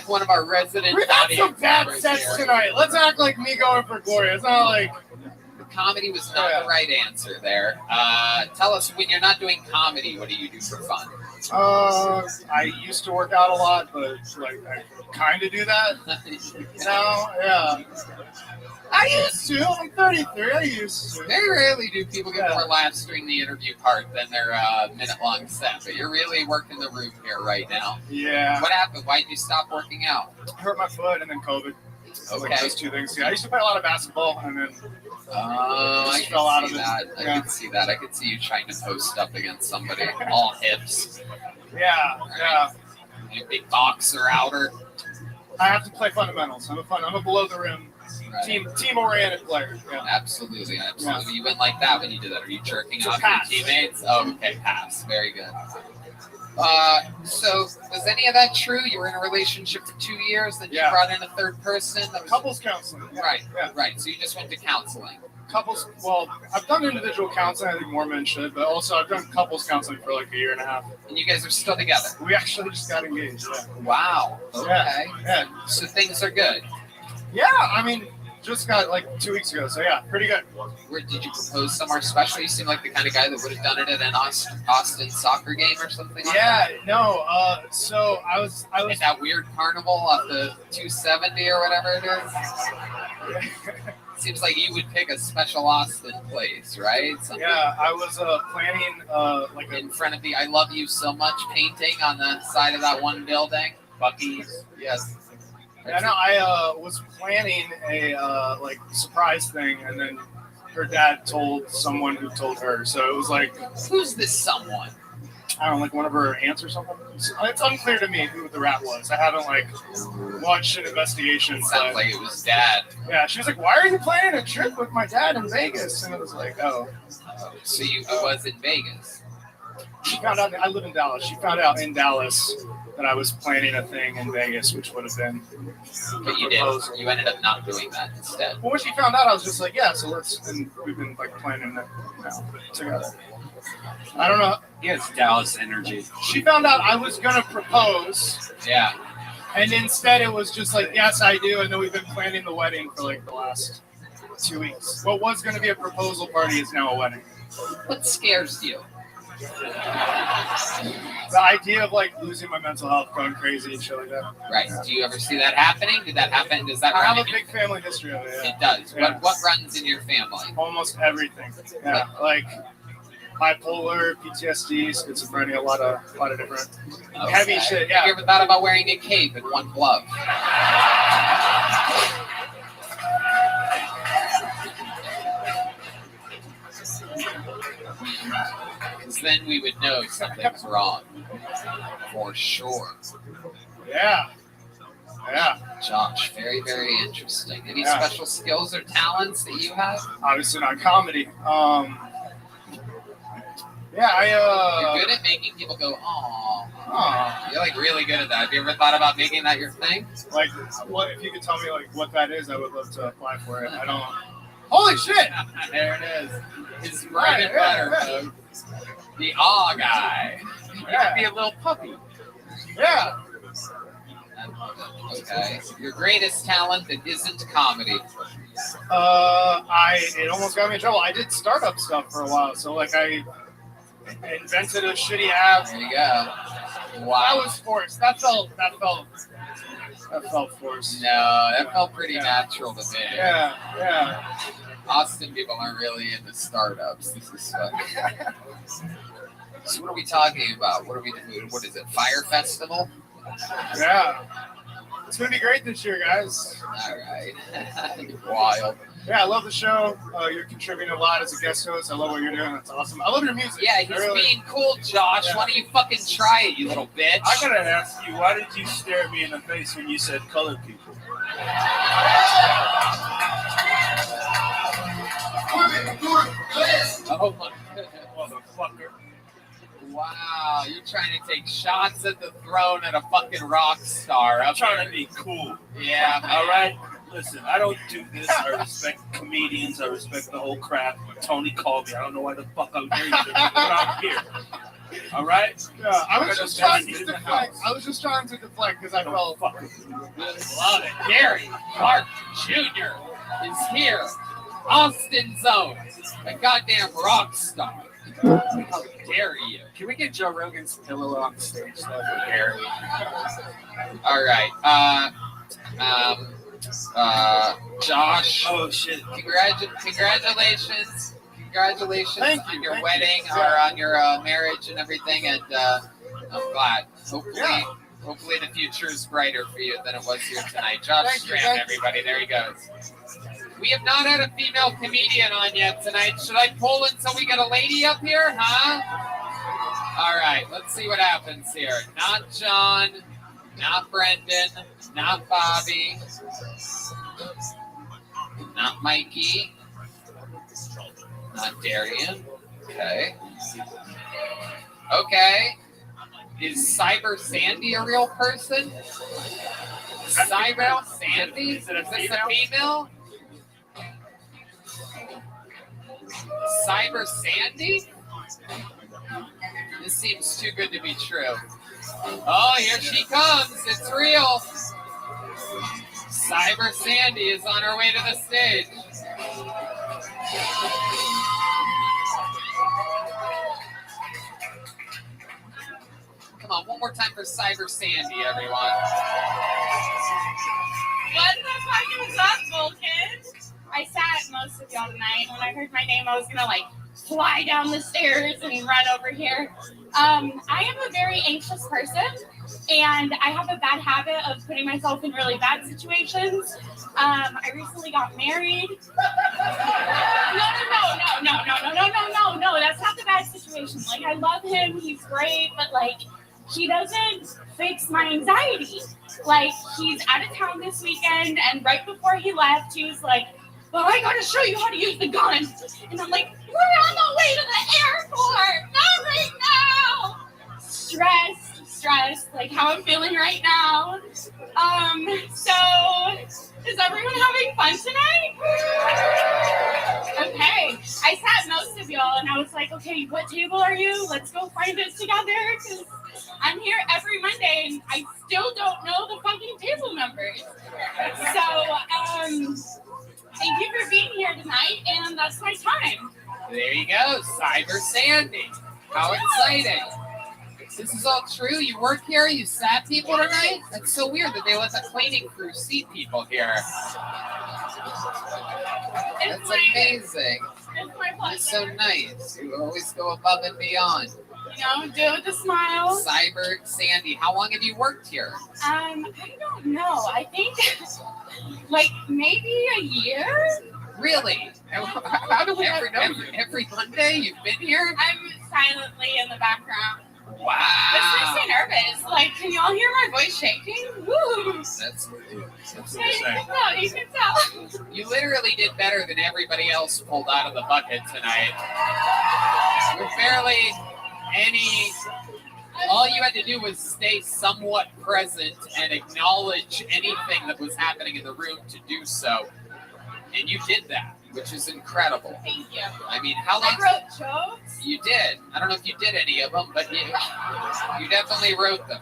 O: One of our resident.
J: We've had some bad sets tonight. Let's act like me going for glory. It's not like
C: comedy was not the right answer there. Tell us, when you're not doing comedy, what do you do for fun?
G: I used to work out a lot, but like I kind of do that now. Yeah. I used to. I'm 33. I used to.
C: Very rarely do people get more laughs during the interview part than their minute-long set, but you're really working the room here right now.
G: Yeah.
C: What happened? Why did you stop working out?
G: I hurt my foot and then COVID.
C: Okay.
G: Like those two things. Yeah, I used to play a lot of basketball and then
C: I
G: fell out of
C: see
G: it.
C: that. I can see that. I can see you trying to post up against somebody, all hips.
G: Yeah.
C: You big boxer outer.
G: I have to play fundamentals. I'm a below the rim team-oriented player. Yeah.
C: Absolutely.
G: Yeah.
C: You went like that when you did that. Are you jerking
G: It's a
C: off
G: pass.
C: your teammates? Oh, okay, pass. Very good. So was any of that true? You were in a relationship for 2 years, then you brought in a third person? That was...
G: Couples counseling.
C: Right. So you just went to counseling.
G: Couples, well, I've done individual counseling. I think more men should, but also I've done couples counseling for like a year and a half.
C: And you guys are still together?
G: We actually just got engaged. Yeah.
C: Wow. Okay.
G: Yeah.
C: So things are good.
G: Yeah, I mean, just got like 2 weeks ago, so yeah, pretty good.
C: Where did you propose somewhere special? You seem like the kind of guy that would have done it at an Austin soccer game or something like that.
G: No. So I was
C: in that weird carnival off the 270 or whatever it is. Seems like you would pick a special Austin place, right? Something
G: I was planning like
C: in front of the "I Love You So Much" painting on the side of that one building. Buc-ee's, yes.
G: Yeah, no, I was planning a like surprise thing, and then her dad told someone who told her. So it was like,
C: who's this someone?
G: I don't know, like one of her aunts or something. It's unclear to me who the rat was. I haven't like watched an investigation.
C: It sounds like it was dad.
G: Yeah, she was like, "Why are you planning a trip with my dad in Vegas?" And it was like, "Oh."
C: So you was in Vegas.
G: She found out. I live in Dallas. She found out in Dallas that I was planning a thing in Vegas, which would have been.
C: But you didn't. You ended up not doing that instead.
G: Well, when she found out, I was just like, "Yeah, so let's." And we've been like planning it now together. I don't know.
H: Yes, Dallas energy.
G: She found out I was gonna propose.
C: Yeah.
G: And instead, it was just like, "Yes, I do." And then we've been planning the wedding for like the last 2 weeks. What was going to be a proposal party is now a wedding.
C: What scares you?
G: The idea of like losing my mental health, going crazy and shit like that.
C: Right. Do you ever see that happening? Did that happen? Does that
G: I
C: run
G: have a
C: in your...
G: big family history of it. Yeah.
C: It does.
G: Yeah.
C: What runs in your family?
G: Almost everything. Yeah. Like bipolar, PTSD, schizophrenia, a lot of different heavy shit. Yeah.
C: Have you ever thought about wearing a cape and one glove? Because then we would know something's wrong. For sure.
G: Yeah. Yeah.
C: Josh, very, very interesting. Any special skills or talents that you have?
G: Obviously not comedy.
C: You're good at making people go, "Aw." You're like really good at that. Have you ever thought about making that your thing?
G: Like, what if you could tell me like what that is? I would love to apply for it. I don't. Holy shit!
C: There it is. His bread and butter, folks. The awe guy. You could be a little puppy.
G: Yeah.
C: Okay. Your greatest talent that isn't comedy.
G: It almost got me in trouble. I did startup stuff for a while, so like I invented a shitty app.
C: There you go. Wow.
G: That was forced. That felt forced.
C: No, that felt pretty natural to me.
G: Yeah.
C: Austin people aren't really into startups. This is fun. So what are we talking about? What are we doing? What is it? Fire Festival?
G: Yeah. It's gonna be great this year, guys.
C: All right. Wild.
G: Yeah, I love the show. You're contributing a lot as a guest host. I love what you're doing. That's awesome. I love your music.
C: Yeah, he's being cool, Josh.
G: Yeah.
C: Why don't you fucking try it, you little bitch?
Q: I gotta ask you, why did you stare at me in the face when you said colored people?
C: Oh my goodness.
Q: Motherfucker.
C: Wow, you're trying to take shots at the throne at a fucking rock star.
Q: I'm trying to be cool.
C: Yeah, man.
Q: All right? Listen, I don't do this. I respect comedians. I respect the whole crap. Tony called me. I don't know why the fuck I'm here, but I'm here. All right?
G: Yeah, I was just trying to deflect because I felt
C: Love it. Gary Clark Jr. is here. Austin's own, a goddamn rock star. How dare you?
F: Can we get Joe Rogan's pillow on stage though for Gary?
C: All right. Josh.
F: Oh shit!
C: Congratulations. Congratulations
F: Thank
C: on
F: you,
C: your
F: thank
C: wedding
F: you.
C: or on your marriage and everything, and I'm glad. Hopefully the future is brighter for you than it was here tonight. Josh Strand, everybody, there he goes. We have not had a female comedian on yet tonight. Should I pull until we get a lady up here, huh? All right, let's see what happens here. Not John, not Brendan, not Bobby, not Mikey, not Darian. Okay. Okay. Is Cyber Sandy a real person? Cyber Sandy? Is this a female? Cyber Sandy? This seems too good to be true. Oh, here she comes. It's real. Cyber Sandy is on her way to the stage. Come on, one more time for Cyber Sandy, everyone.
A: What's up, Vulcan? I sat most of y'all tonight. When I heard my name, I was gonna fly down the stairs and run over here. I am a very anxious person, and I have a bad habit of putting myself in really bad situations. I recently got married. No, that's not the bad situation. I love him, he's great, but he doesn't fix my anxiety. He's out of town this weekend, and right before he left, he was like, well, I gotta show you how to use the gun. And I'm like, we're on the way to the airport, not right now. Stressed, how I'm feeling right now. So is everyone having fun tonight? Okay, I sat most of y'all and I was like, okay, what table are you? Let's go find it together, because I'm here every Monday and I still don't know the fucking table numbers. So, thank you for being here tonight, and that's my time.
C: There you go, Cyber Sandy. How exciting. This is all true? You work here? You sat people tonight? That's so weird that they let the cleaning crew seat people here. That's amazing.
A: It's my pleasure.
C: It's so nice. You always go above and beyond.
A: Do it with a smile.
C: Cyber Sandy, how long have you worked here?
A: I don't know. I think maybe a year.
C: Really? How do we every Monday you've been here?
A: I'm silently in the background.
C: Wow.
A: This makes me nervous. Can y'all hear my voice shaking? Woo!
C: That's
A: You can tell.
C: You literally did better than everybody else pulled out of the bucket tonight. You're barely all you had to do was stay somewhat present and acknowledge anything that was happening in the room to do so. And you did that, which is incredible.
A: Thank you.
C: I mean, how long?
A: I wrote jokes.
C: You did. I don't know if you did any of them, but you definitely wrote them.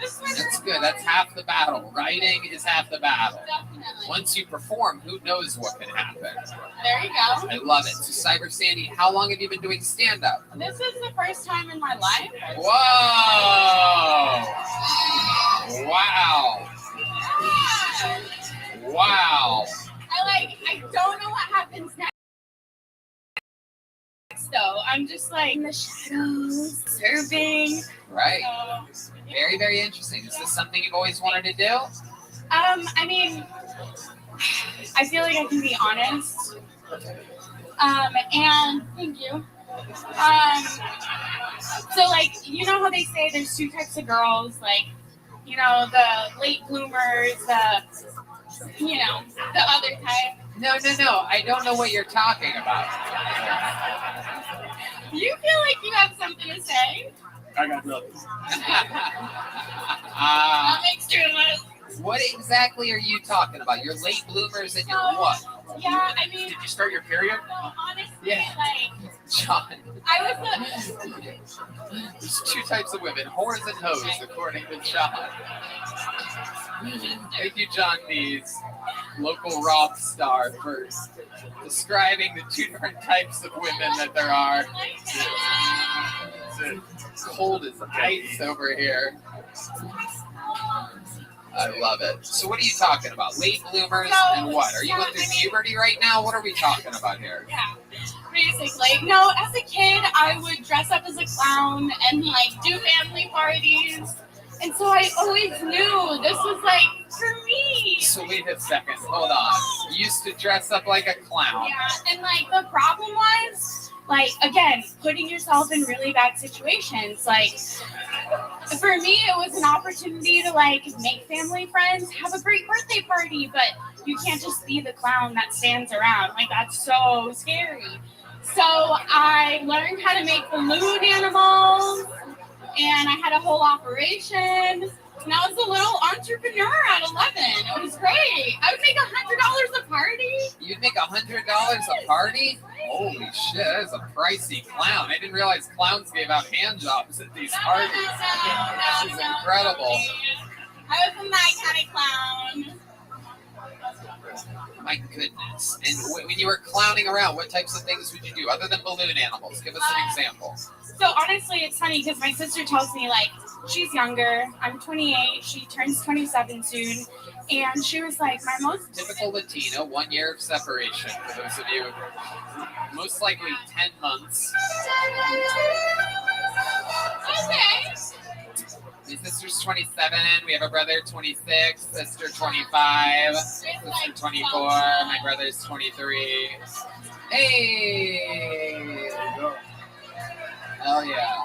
C: That's good. That's half the battle. Writing is half the battle.
A: Definitely.
C: Once you perform, who knows what can happen.
A: There you go.
C: I love it. So, Cyber Sandy, how long have you been doing stand-up?
A: This is the first time in my life.
C: Whoa! Wow! Wow!
A: I don't know what happens next. Though I'm just in the shadows, observing.
C: Right. Very, very interesting. Is this something you've always wanted to do?
A: I mean, I feel like I can be honest. And thank you. So you know how they say there's two types of girls, the late bloomers, the other type.
C: No. I don't know what you're talking about.
A: You feel like you have something to say?
Q: I got nothing.
A: That makes two of us.
C: What exactly are you talking about? Your late bloomers and your what?
A: Yeah, I mean.
C: Did you start your period?
A: No, honestly,
C: Yeah. John.
A: I was
C: There's two types of women, whores and hoes, according to John. Thank you, John Nees. local rock star for describing the two different types of women that there are. It's cold as ice over here. I love it. So what are you talking about? Late bloomers and what? Are you going through puberty right now? What are we talking about here?
A: Yeah, basically. No, as a kid, I would dress up as a clown and like do family parties. And so I always knew this was like for me.
C: So wait a second. Hold on. You used to dress up like a clown.
A: Yeah, and like the problem was, like, again, putting yourself in really bad situations. Like, for me, it was an opportunity to like make family friends, have a great birthday party, but you can't just be the clown that stands around. Like, that's so scary. So I learned how to make balloon animals, and I had a whole operation. And I was a little entrepreneur at 11. It was great. I would make $100 a party.
C: You'd make $100 a party? Holy shit, that is a pricey clown. I didn't realize clowns gave out hand jobs at these parties. This is incredible.
A: I was my kind of clown.
C: My goodness. And when you were clowning around, what types of things would you do other than balloon animals? Give us an example.
A: So honestly, it's funny because my sister tells me, like, she's younger. I'm 28. She turns 27 soon. And she was like, my most...
C: Typical Latino, 1 year of separation for those of you. Most likely 10 months.
A: Okay.
C: My sister's 27. We have a brother 26. Sister 25. Sister 24. My brother's 23. Hey! Hell yeah.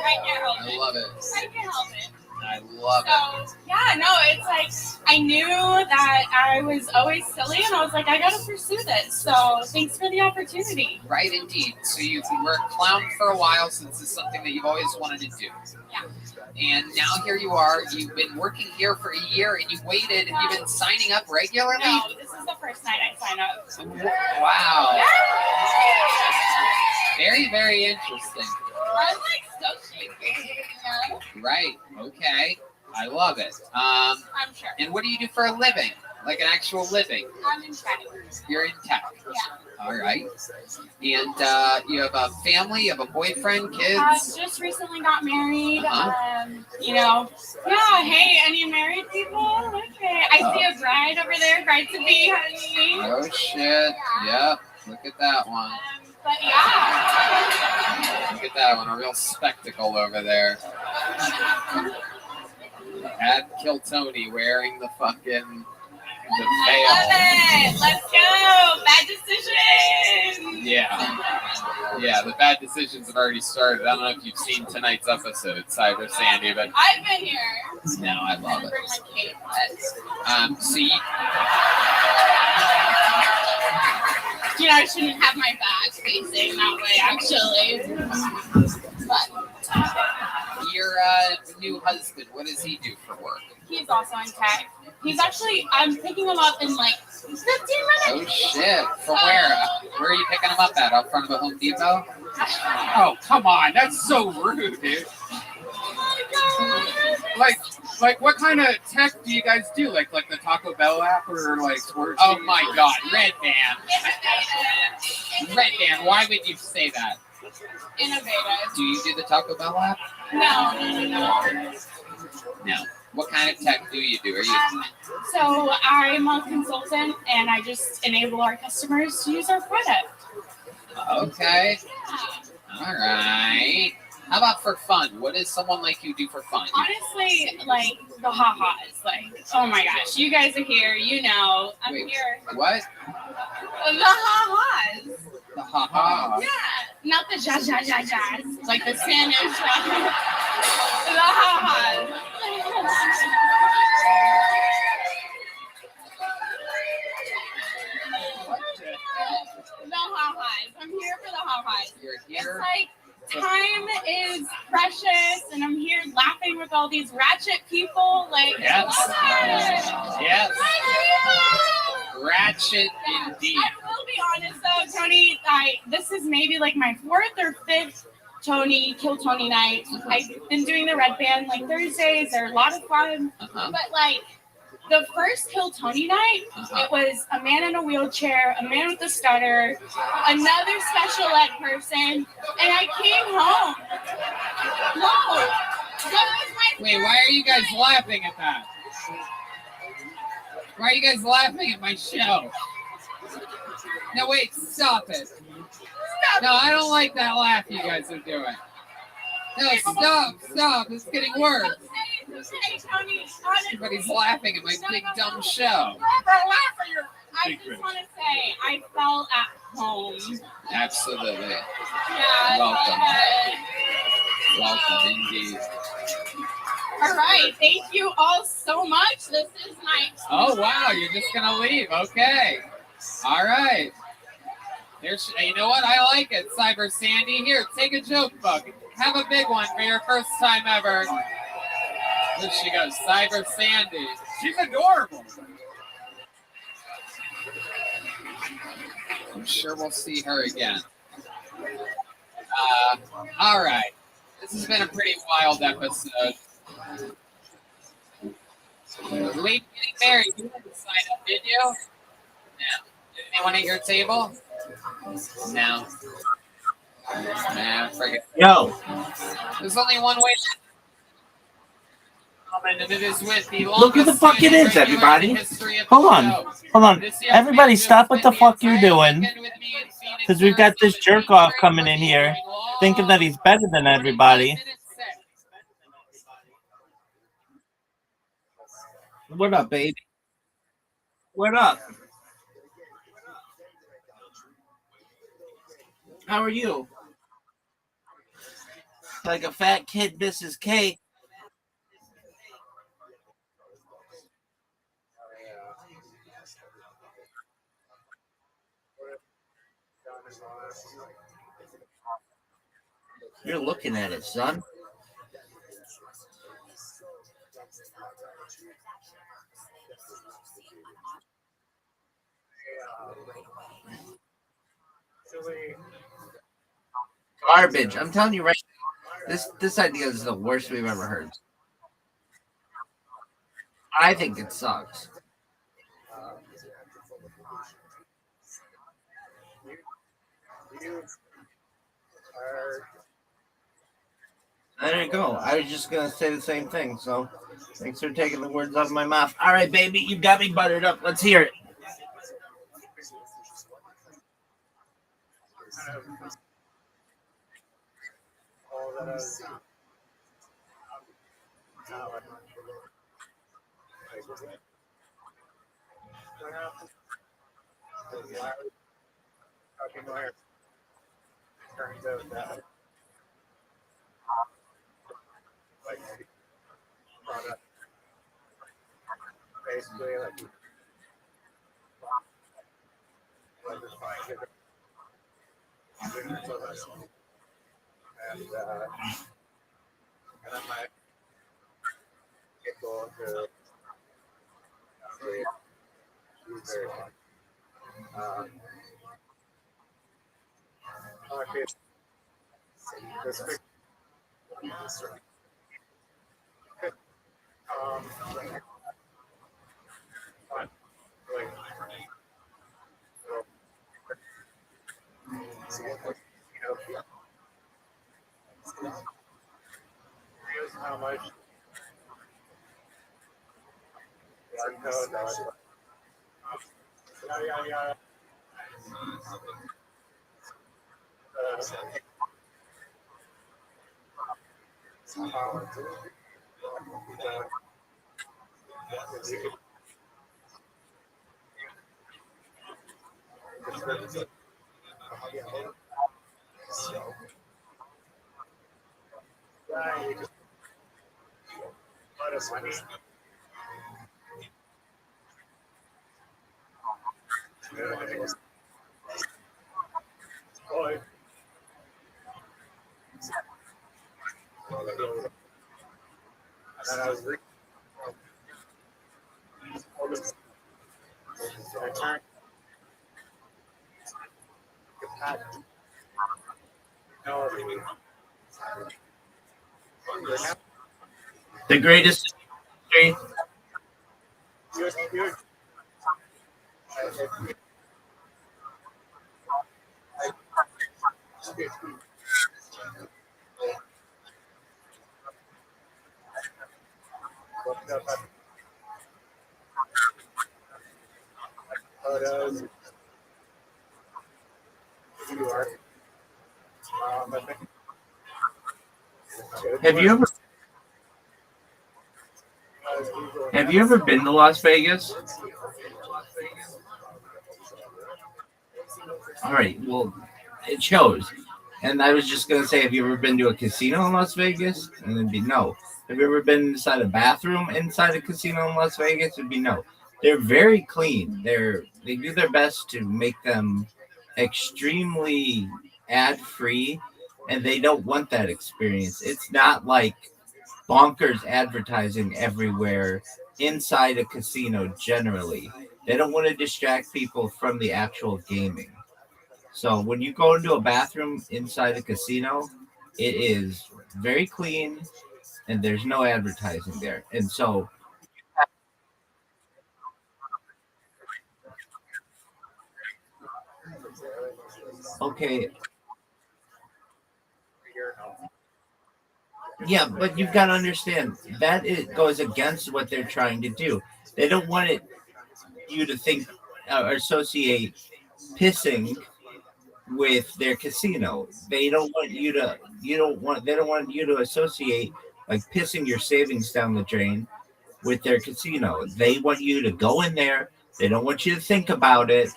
A: I can't help it.
C: I love it.
A: I can't help it.
C: I love it.
A: So, yeah, no, it's like, I knew that I was always silly, and I was like, I gotta pursue this. So, thanks for the opportunity.
C: Right, indeed. So you were a clown for a while, since it's something that you've always wanted to do.
A: Yeah.
C: And now here you are. You've been working here for a year, and you waited, and you've been signing up regularly?
A: No, this is the first night I signed up.
C: Wow.
A: Yeah.
C: Very, very interesting.
A: I'm like so shaky.
C: Right. Okay. I love it.
A: I'm sure.
C: And what do you do for a living? Like an actual living?
A: I'm in tech.
C: You're in tech.
A: Yeah.
C: All right. And you have a family, you have a boyfriend, kids?
A: Just recently got married.
C: Uh-huh.
A: You know. Yeah, hey, any married people? Okay. I see a bride over there, bride to be, honey.
C: Oh, shit. Yeah. Look at that one.
A: But yeah.
C: Look at that one. A real spectacle over there. Add Kill Tony wearing the fucking... the veil.
A: I love it. Let's go. Bad decision.
C: Yeah. Yeah, the bad decisions have already started. I don't know if you've seen tonight's episode, Cyber Sandy, but...
A: I've been here.
C: No, I love it.
A: Bring my cape, but...
C: See...
A: You know, I shouldn't have my back facing that way, actually. But...
C: Your new husband, what does he do for work?
A: He's also in tech. He's actually, I'm picking him up in like 15 minutes.
C: Oh shit! From where? Where are you picking him up at? Out front of a Home Depot? Oh come on, that's so rude, dude. Like what kind of tech do you guys do? Like the Taco Bell app or like Swerve? Oh my God, Red Band. Red Band. Why would you say that?
A: Innovative.
C: Do you do the Taco Bell app?
A: No.
C: No. What kind of tech do you do? Are you?
A: So I'm a consultant, and I just enable our customers to use our product.
C: Okay. All right. How about for fun? What does someone like you do for fun?
A: Honestly, like the ha-has. Like, oh my gosh, you guys are here. You know, I'm here.
C: What?
A: The ha-has.
C: The ha-ha.
A: Yeah, not the jazz, like the Spanish. The ha-has. The ha-has. I'm here for the ha-has.
C: You're here.
A: It's like time is precious, and I'm here laughing with all these ratchet people. Like,
C: yes. Yes. Ratchet indeed.
A: I will be honest though, Tony. This is maybe like my 4th or 5th Kill Tony night. I've been doing the Red Band like Thursdays. They're a lot of fun, but like the first Kill Tony night, it was a man in a wheelchair, a man with a stutter, another special ed person, and I came home. No.
C: Wait, why are you guys laughing at that? Why are you guys laughing at my show? No, wait, stop it. No, I don't like that laugh you guys are doing. No, stop. It's getting worse. Everybody's laughing at my big dumb show.
A: I just want to say, I felt at home.
C: Absolutely.
A: Yeah.
C: Welcome indeed.
A: All right, thank you all so much. This is my.
C: Oh wow, you're just gonna leave? Okay. All right. You know what? I like it, Cyber Sandy. Here, take a joke book. Have a big one for your first time ever. There she goes, Cyber Sandy. She's adorable. I'm sure we'll see her again. All right. This has been a pretty wild episode. Late getting married. You didn't sign up, did you? No. Did anyone at your table? No. Nah, forget.
S: Yo.
C: There's only one way to comment, and it is with the
S: Look who the fuck it is, everybody. Hold on. Everybody stop what the fuck you're doing. Because we've got this jerk off coming in here thinking that he's better than everybody. What up, baby? What up? How are you? Like a fat kid misses cake. You're looking at it, son. Garbage. I'm telling you right now, this idea is the worst we've ever heard. I think it sucks. There you go. I was just going to say the same thing, so thanks for taking the words out of my mouth. All right, baby, you got me buttered up. Let's hear it.
B: Basically, like, and I might get going to she's very fun. Okay. This big, here's how much and I was reading.
S: The greatest. Have you ever been to Las Vegas? All right. Well, it shows. And I was just gonna say, have you ever been to a casino in Las Vegas? And it'd be no. Have you ever been inside a bathroom inside a casino in Las Vegas? It'd be no. They're very clean. They do their best to make them extremely ad free, and they don't want that experience. It's not like bonkers advertising everywhere inside a casino generally. They don't want to distract people from the actual gaming. So when you go into a bathroom inside a casino, it is very clean and there's no advertising there. And so okay. Yeah, but you've got to understand that it goes against what they're trying to do. They don't want you to think or associate pissing with their casino. They don't want they don't want you to associate like pissing your savings down the drain with their casino. They want you to go in there. They don't want you to think about it.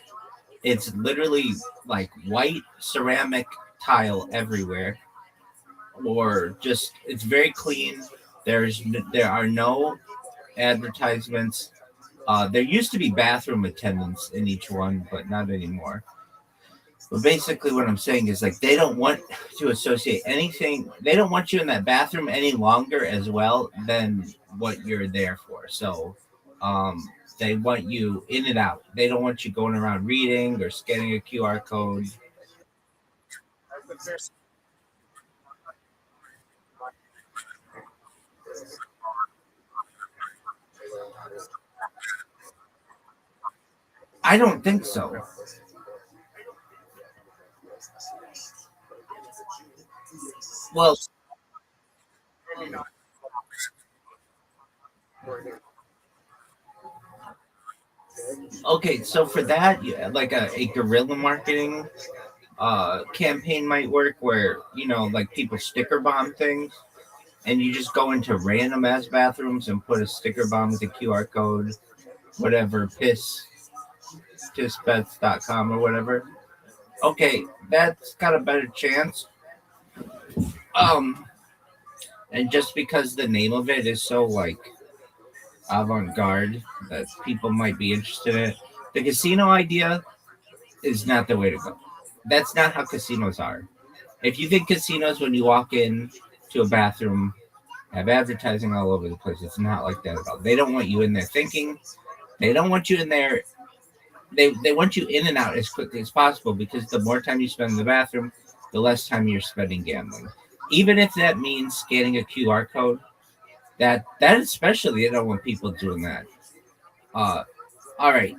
S: It's literally like white ceramic tile everywhere, or just it's very clean. There are no advertisements. There used to be bathroom attendants in each one, but not anymore. But basically, what I'm saying is like they don't want to associate anything. They don't want you in that bathroom any longer as well than what you're there for. So, they want you in and out. They don't want you going around reading or scanning a QR code. I don't think so. Well, okay, so for that, yeah, like a guerrilla marketing campaign might work where, like people sticker bomb things and you just go into random ass bathrooms and put a sticker bomb with a QR code, whatever, pissbets.com or whatever. Okay, that's got a better chance. Um, and just because the name of it is so like avant-garde that people might be interested in it. The casino idea is not the way to go. That's not how casinos are. If you think casinos when you walk in to a bathroom have advertising all over the place, it's not like that at all. They don't want you in there thinking. They don't want you in there. They want you in and out as quickly as possible because the more time you spend in the bathroom, the less time you're spending gambling. Even if that means scanning a QR code, that especially they don't want people doing that. All right.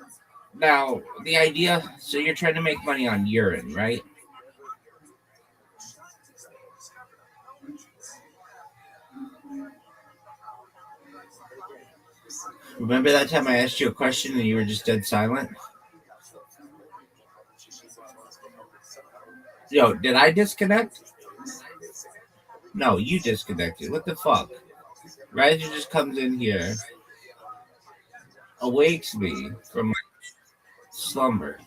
S: Now the idea. So you're trying to make money on urine, right? Remember that time I asked you a question and you were just dead silent? Yo, did I disconnect? No, you disconnected. What the fuck? Riser just comes in here, awakes me from my slumber.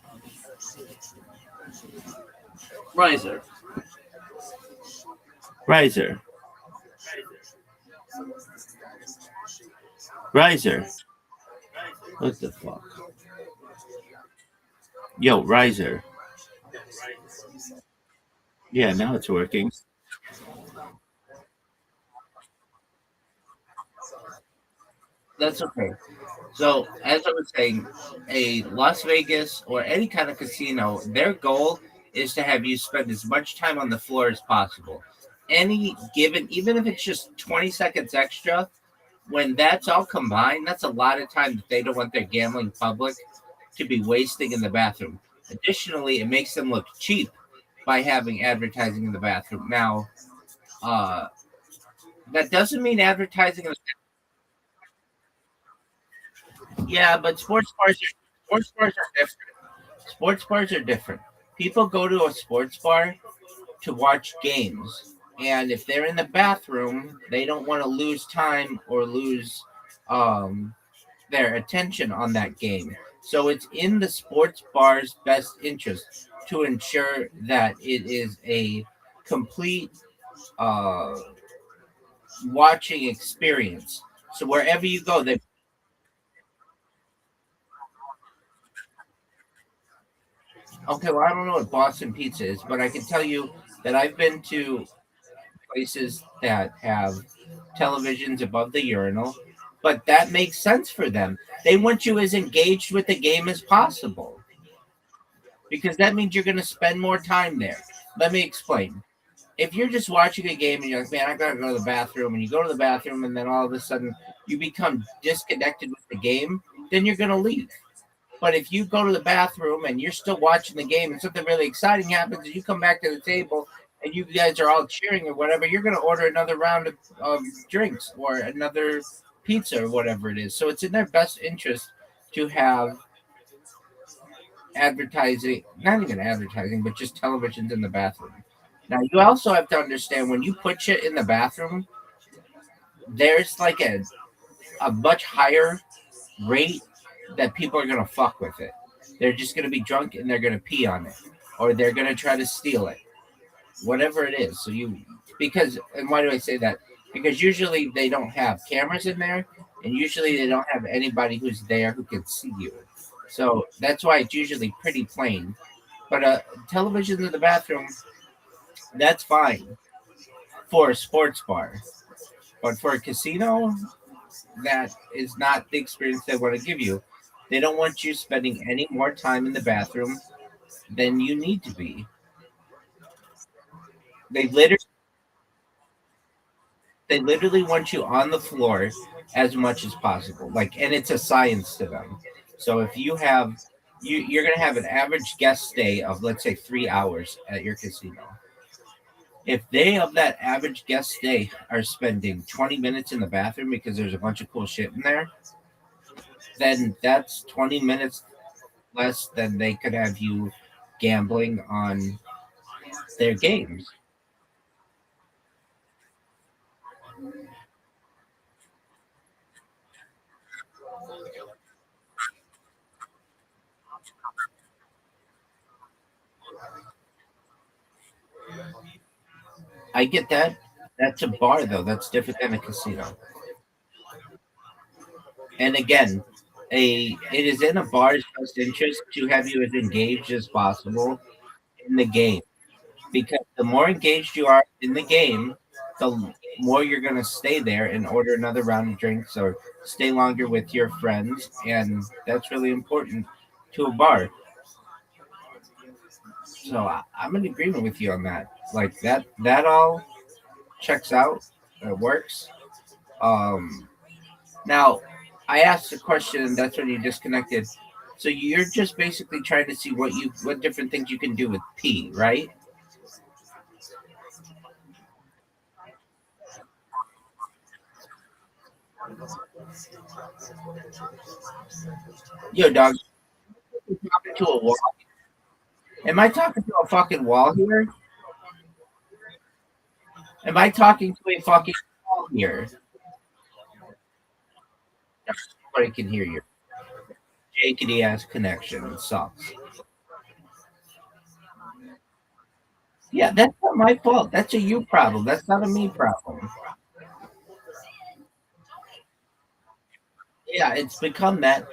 S: Riser. Riser. Riser. What the fuck? Yo, Riser. Yeah, now it's working. That's okay. So, as I was saying, a Las Vegas or any kind of casino, their goal is to have you spend as much time on the floor as possible. Any given, even if it's just 20 seconds extra, when that's all combined, that's a lot of time that they don't want their gambling public to be wasting in the bathroom. Additionally, it makes them look cheap by having advertising in the bathroom. Now, that doesn't mean advertising. Yeah, but sports bars are different. Sports bars are different. People go to a sports bar to watch games, and if they're in the bathroom, they don't want to lose time or lose um, their attention on that game. So it's in the sports bar's best interest to ensure that it is a complete uh, watching experience. So wherever you go, they okay. Well, I don't know what Boston pizza is, but I can tell you that I've been to places that have televisions above the urinal, but that makes sense for them. They want you as engaged with the game as possible because that means you're going to spend more time there. Let me explain. If you're just watching a game and you're like, man, I gotta go to the bathroom, and you go to the bathroom, and then all of a sudden you become disconnected with the game, then you're gonna leave. But if you go to the bathroom and you're still watching the game, and something really exciting happens, and you come back to the table and you guys are all cheering or whatever, you're gonna order another round of drinks or another pizza or whatever it is. So it's in their best interest to have advertising, not even advertising, but just televisions in the bathroom. Now you also have to understand when you put shit in the bathroom, there's like a much higher rate that people are gonna fuck with it. They're just gonna be drunk and they're gonna pee on it, or they're gonna try to steal it, whatever it is. So you because and why do I say that? Because usually they don't have cameras in there, and usually they don't have anybody who's there who can see you. So that's why it's usually pretty plain. But television in the bathroom, that's fine for a sports bar. But for a casino, that is not the experience they want to give you. They don't want you spending any more time in the bathroom than you need to be. They literally want you on the floor as much as possible. Like, and it's a science to them. So if you have you're gonna have an average guest stay of, let's say, 3 hours at your casino. If they of that average guest stay are spending 20 minutes in the bathroom because there's a bunch of cool shit in there, then that's 20 minutes less than they could have you gambling on their games. I get that. That's a bar, though. That's different than a casino. And again, it is in a bar's best interest to have you as engaged as possible in the game, because the more engaged you are in the game, the more you're going to stay there and order another round of drinks or stay longer with your friends, and that's really important to a bar. So I'm in agreement with you on that. Like that all checks out. It works. Um, Now, I asked a question, and that's when you disconnected. So you're just basically trying to see what different things you can do with pee, right? Yo, dog, you talking to a wall? Am I talking to a fucking wall here? Am I talking to a fucking wall here? Nobody can hear you. Jakety ass connection sucks. Yeah, that's not my fault. That's a you problem. That's not a me problem. Yeah, it's become that.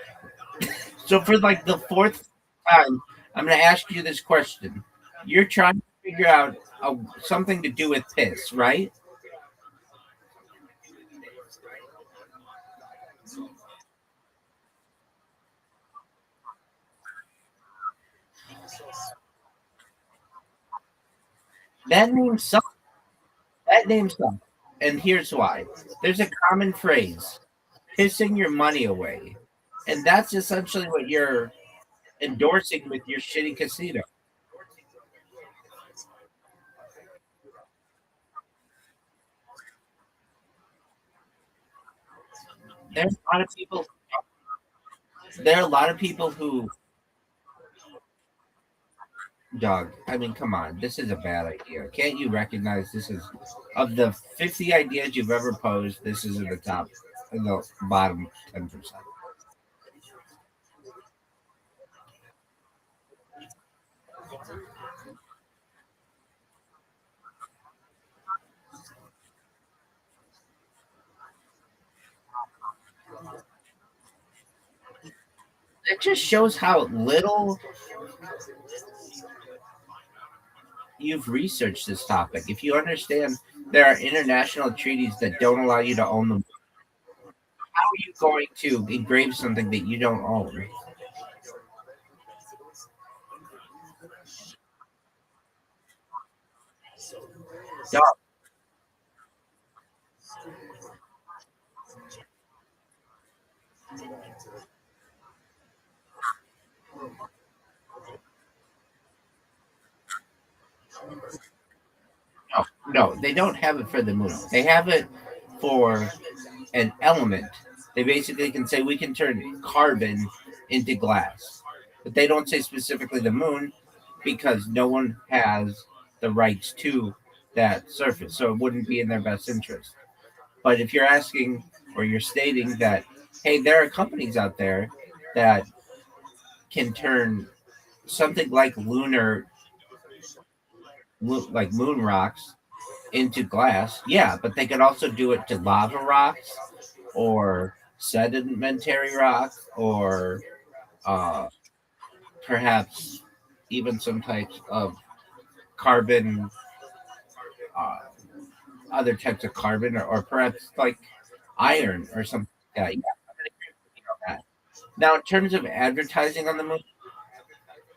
S: So for like the fourth time, I'm going to ask you this question. You're trying to figure out something to do with piss, right? That name sucks. That name sucks. And here's why. There's a common phrase. pissing your money away. And that's essentially what you're endorsing with your shitty casino. There's a lot of people. There are a lot of people who, dog. I mean, come on, this is a bad idea. Can't you recognize this is of the 50 ideas you've ever posed? This is in the top, in the bottom 10%. It just shows how little you've researched this topic. If you understand there are international treaties that don't allow you to own them, how are you going to engrave something that you don't own? Dog. No, no, they don't have it for the moon. They have it for an element. They basically can say we can turn carbon into glass, but they don't say specifically the moon because no one has the rights to that surface, so it wouldn't be in their best interest. But if you're asking or you're stating that, hey, there are companies out there that can turn something like like moon rocks into glass, yeah, but they could also do it to lava rocks or sedimentary rock or uh, perhaps even some types of carbon, uh, other types of carbon, or perhaps like iron or something like that. Yeah, I'm gonna agree with you on that. Now, in terms of advertising on the moon,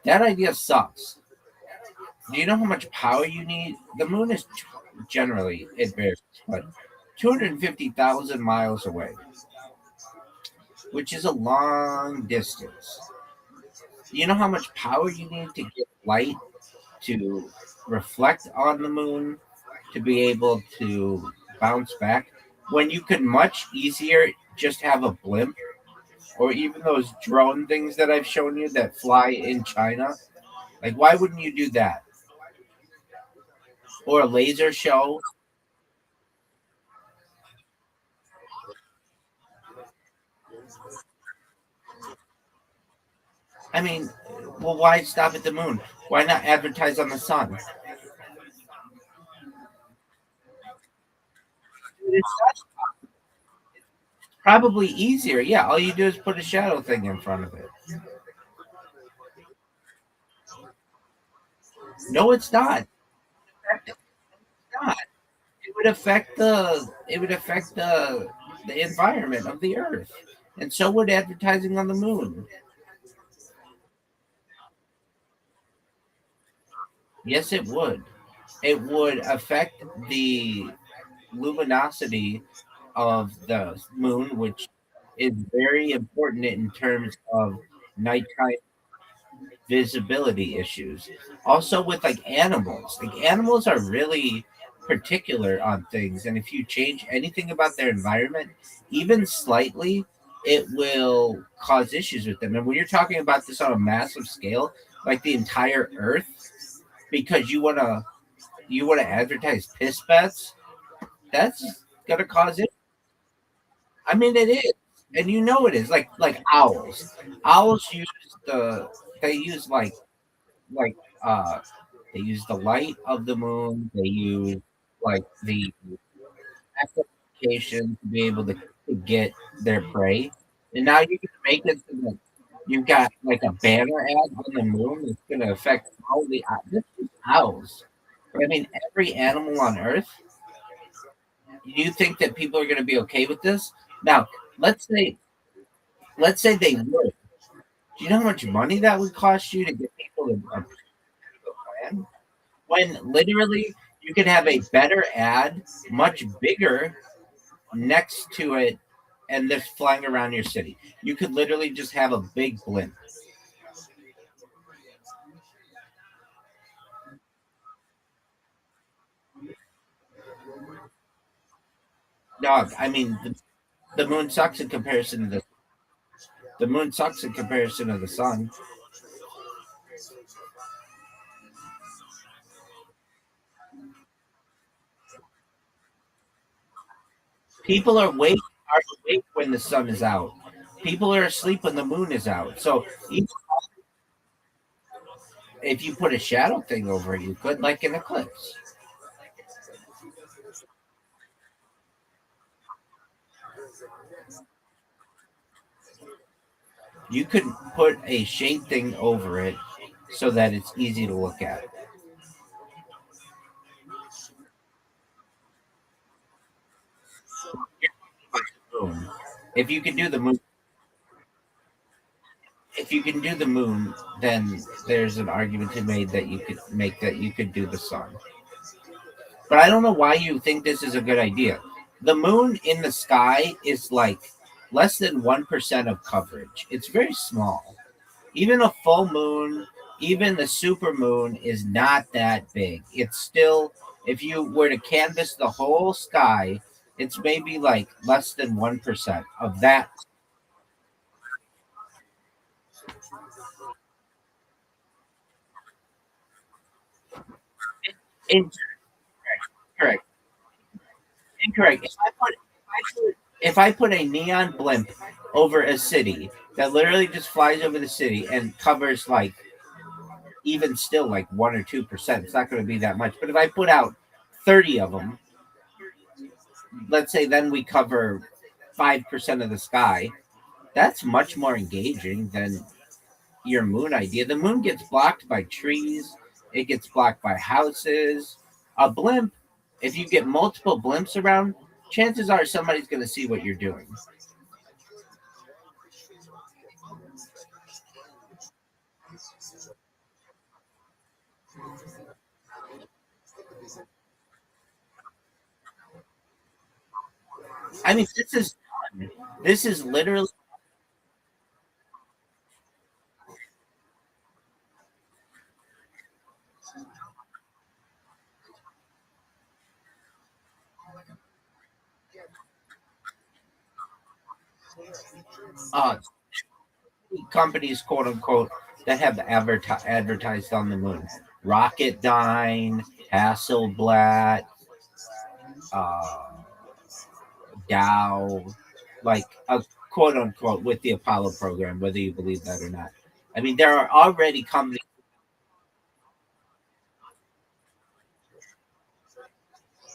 S: that idea sucks. Do you know how much power you need? The moon is generally, it varies, but 250,000 miles away, which is a long distance. Do you know how much power you need to get light to reflect on the moon to be able to bounce back when you could much easier just have a blimp or even those drone things that I've shown you that fly in China? Like, why wouldn't you do that? Or a laser show? I mean, well, why stop at the moon? Why not advertise on the sun? It's probably easier. Yeah, all you do is put a shadow thing in front of it. No, it's not. It's not. It would affect the environment of the earth. And so would advertising on the moon. Yes, it would. It would affect the luminosity of the moon, which is very important in terms of nighttime visibility issues. Also, with like animals are really particular on things, and if you change anything about their environment, even slightly, it will cause issues with them. And when you're talking about this on a massive scale, like the entire Earth, because you want to advertise piss bets, that's gonna cause it. I mean, it is, and you know it is. Like owls. Owls use the they use like uh they use the light of the moon. They use like the amplification to be able to get their prey. And now you can make it so that you've got like a banner ad on the moon that's going to affect all the this is owls. I mean, every animal on Earth. You think that people are going to be okay with this? Now, let's say let's say they would. Do you know how much money that would cost you to get people to approve the plan? When literally you could have a better ad, much bigger next to it, and they're flying around your city. You could literally just have a big blimp. Dog, I mean, the moon sucks in comparison to the moon sucks in comparison to the sun. People are awake when the sun is out. People are asleep when the moon is out. So even if you put a shadow thing over it, you could, like an eclipse. You could put a shade thing over it so that it's easy to look at. If you can do the moon, if you can do the moon, then there's an argument to be made that you could make that you could do the sun. But I don't know why you think this is a good idea. The moon in the sky is like less than 1% of coverage. It's very small. Even a full moon, even the super moon is not that big. It's still, if you were to canvas the whole sky, it's maybe like less than 1% of that. Incorrect. Incorrect. If I put a neon blimp over a city that literally just flies over the city and covers like even still like 1 or 2%, it's not going to be that much. But if I put out 30 of them, let's say then we cover 5% of the sky. That's much more engaging than your moon idea. The moon gets blocked by trees, it gets blocked by houses. A blimp, if you get multiple blimps around, chances are somebody's going to see what you're doing. I mean, this is literally. Uh, Companies, quote unquote, that have advertised on the moon. Rocketdyne, Hasselblad, uh, Dow, like a quote unquote with the Apollo program, whether you believe that or not. I mean, there are already companies.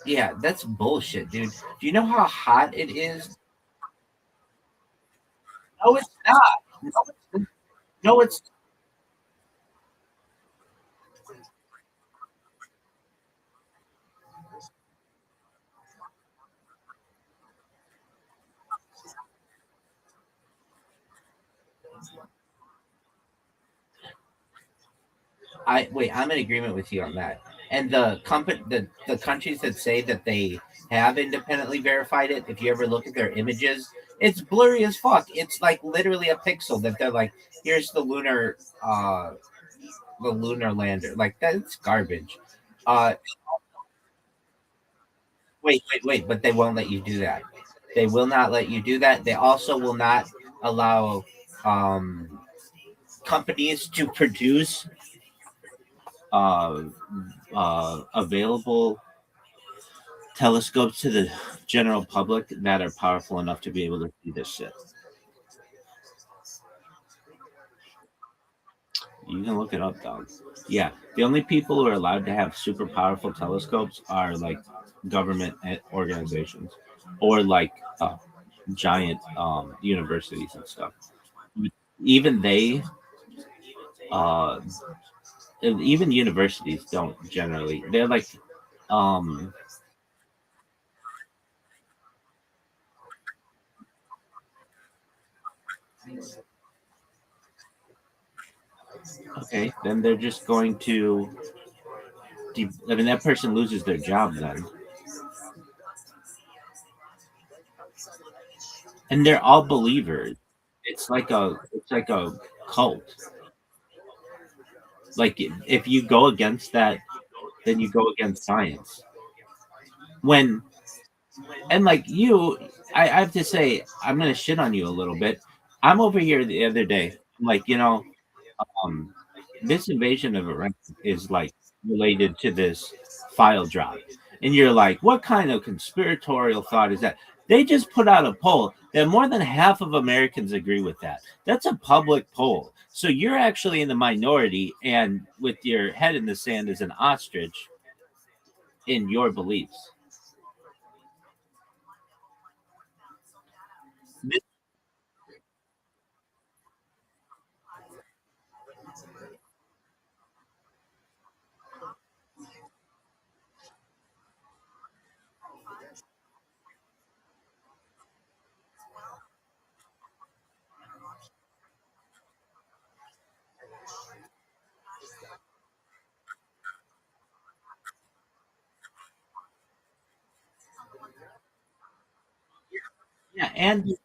S: Yeah, that's bullshit, dude. Do you know how hot it is? No, it's not. No, it's I'm in agreement with you on that. And the countries that say that they have independently verified it, if you ever look at their images, it's blurry as fuck. It's like literally a pixel that they're like, here's the lunar lander. Like that's garbage. Uh wait, but they won't let you do that. They will not let you do that. They also will not allow companies to produce uh, available telescopes to the general public that are powerful enough to be able to see this shit. You can look it up, dog. Yeah, the only people who are allowed to have super powerful telescopes are like government organizations or like giant universities and stuff. Even they, uh, even universities don't generally. They're like, um, okay, then they're just going to. I mean, that person loses their job then. and they're all believers. It's like a cult. Like if you go against that, then you go against science. When and like you, I have to say, I'm gonna shit on you a little bit. I'm over here the other day. I'm like, um, this invasion of Iran is like related to this file drop. And you're like, what kind of conspiratorial thought is that? They just put out a poll that more than half of Americans agree with that. That's a public poll. So you're actually in the minority and with your head in the sand as an ostrich in your beliefs. Yeah, and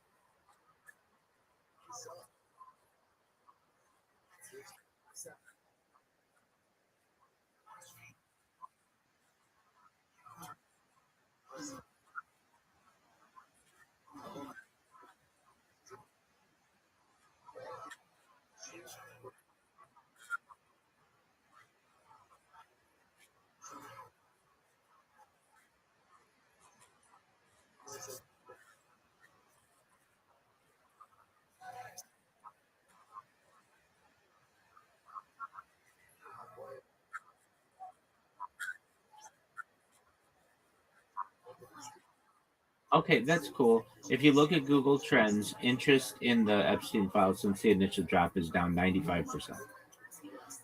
S: okay, that's cool. If you look at Google Trends, interest in the Epstein files since the initial drop is down 95%.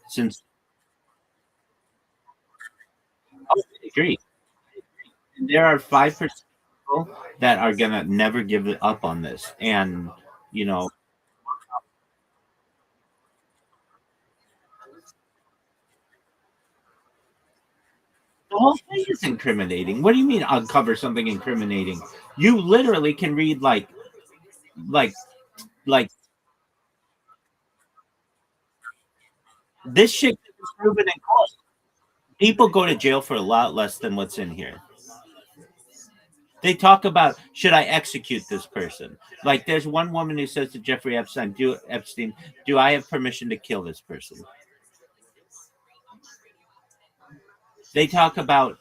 S: Since I agree. There are 5% people that are gonna never give it up on this. And you know, the whole thing is incriminating. What do you mean uncover something incriminating? You literally can read like like this shit is proven in court. People go to jail for a lot less than what's in here. They talk about, should I execute this person? Like there's one woman who says to Jeffrey Epstein, do I have permission to kill this person? They talk about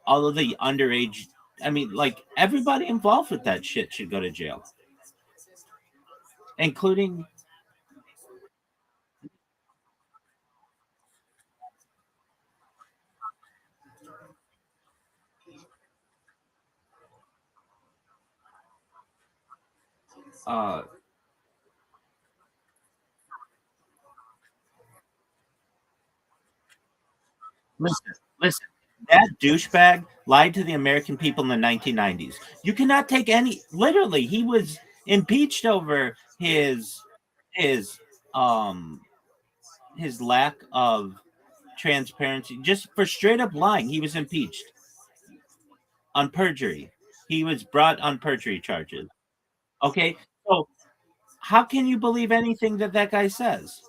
S: all of the underage. I mean, like everybody involved with that shit should go to jail, including. Uh, listen, listen. That douchebag lied to the American people in the 1990s. You cannot take any. Literally, he was impeached over his um his lack of transparency, just for straight up lying. He was impeached on perjury. He was brought on perjury charges. Okay, so how can you believe anything that that guy says?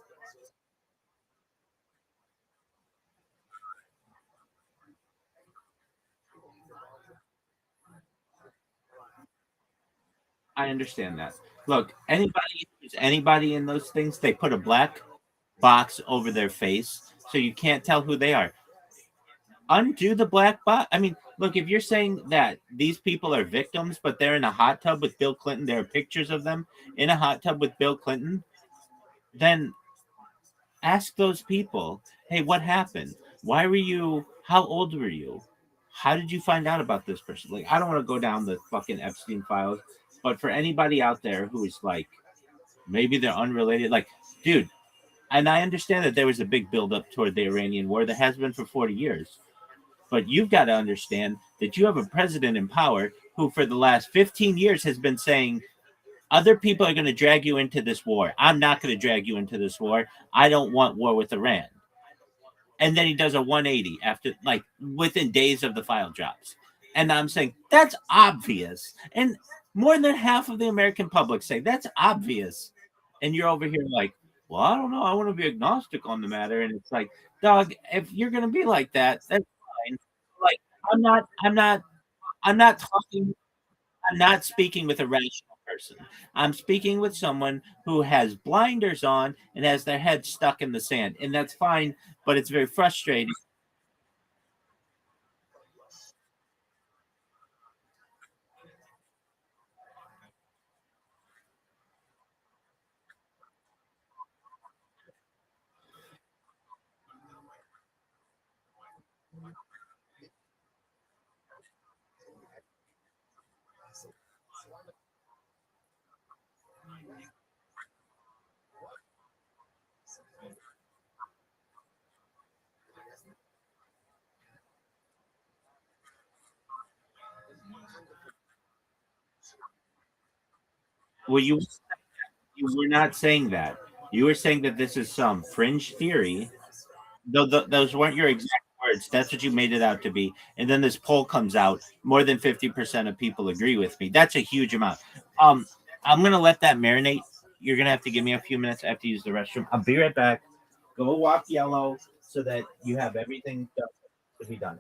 S: I understand that. Look, anybody in those things, they put a black box over their face so you can't tell who they are. Undo the black box. I mean, look, if you're saying that these people are victims, but they're in a hot tub with Bill Clinton, there are pictures of them in a hot tub with Bill Clinton, then ask those people, hey, what happened? Why were you, how old were you? How did you find out about this person? Like, I don't want to go down the fucking Epstein files, but for anybody out there who is like, maybe they're unrelated, like, dude, and I understand that there was a big buildup toward the Iranian war that has been for 40 years. But you've got to understand that you have a president in power who, for the last 15 years, has been saying, other people are going to drag you into this war. I'm not going to drag you into this war. I don't want war with Iran. And then he does a 180 after, like, within days of the file drops. And I'm saying that's obvious. And More than half of the American public say that's obvious. And you're over here like, well, I don't know. I want to be agnostic on the matter. And it's like, dog, if you're gonna be like that, that's fine. Like, I'm not talking, I'm not speaking with a rational person. I'm speaking with someone who has blinders on and has their head stuck in the sand. And that's fine, but it's very frustrating. Well, you were not saying that. You were saying that this is some fringe theory. Though those weren't your exact words. That's what you made it out to be. And then this poll comes out. More than 50% of people agree with me. That's a huge amount. Um, I'm gonna let that marinate. You're gonna have to give me a few minutes. I have to use the restroom. I'll be right back. Go walk yellow so that you have everything done to be done.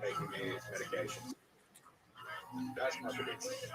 B: Making me medication. That's not the big thing.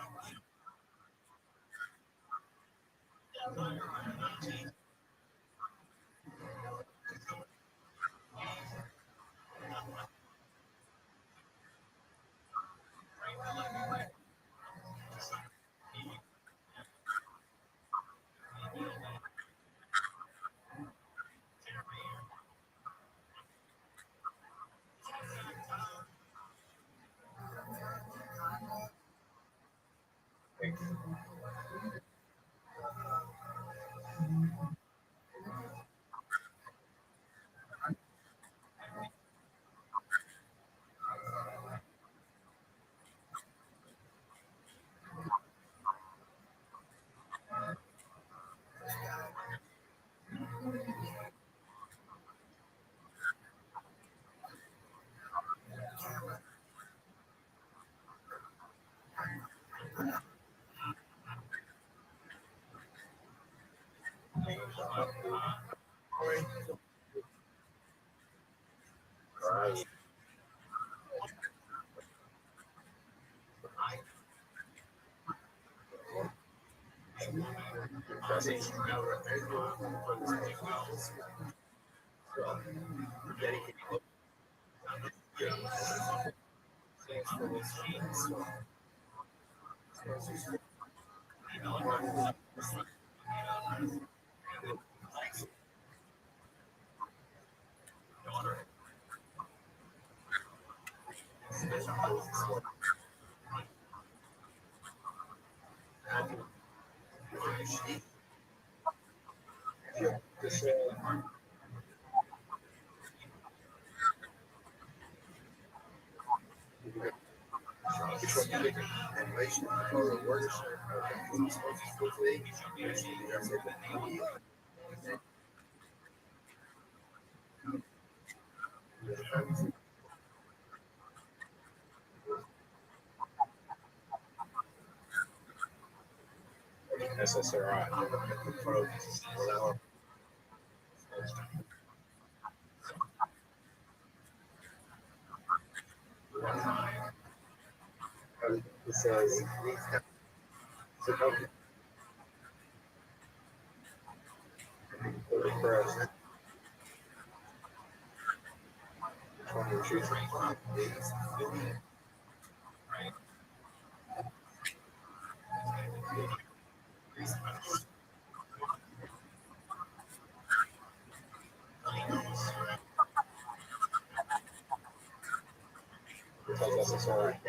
B: SSRI. It says SSRI.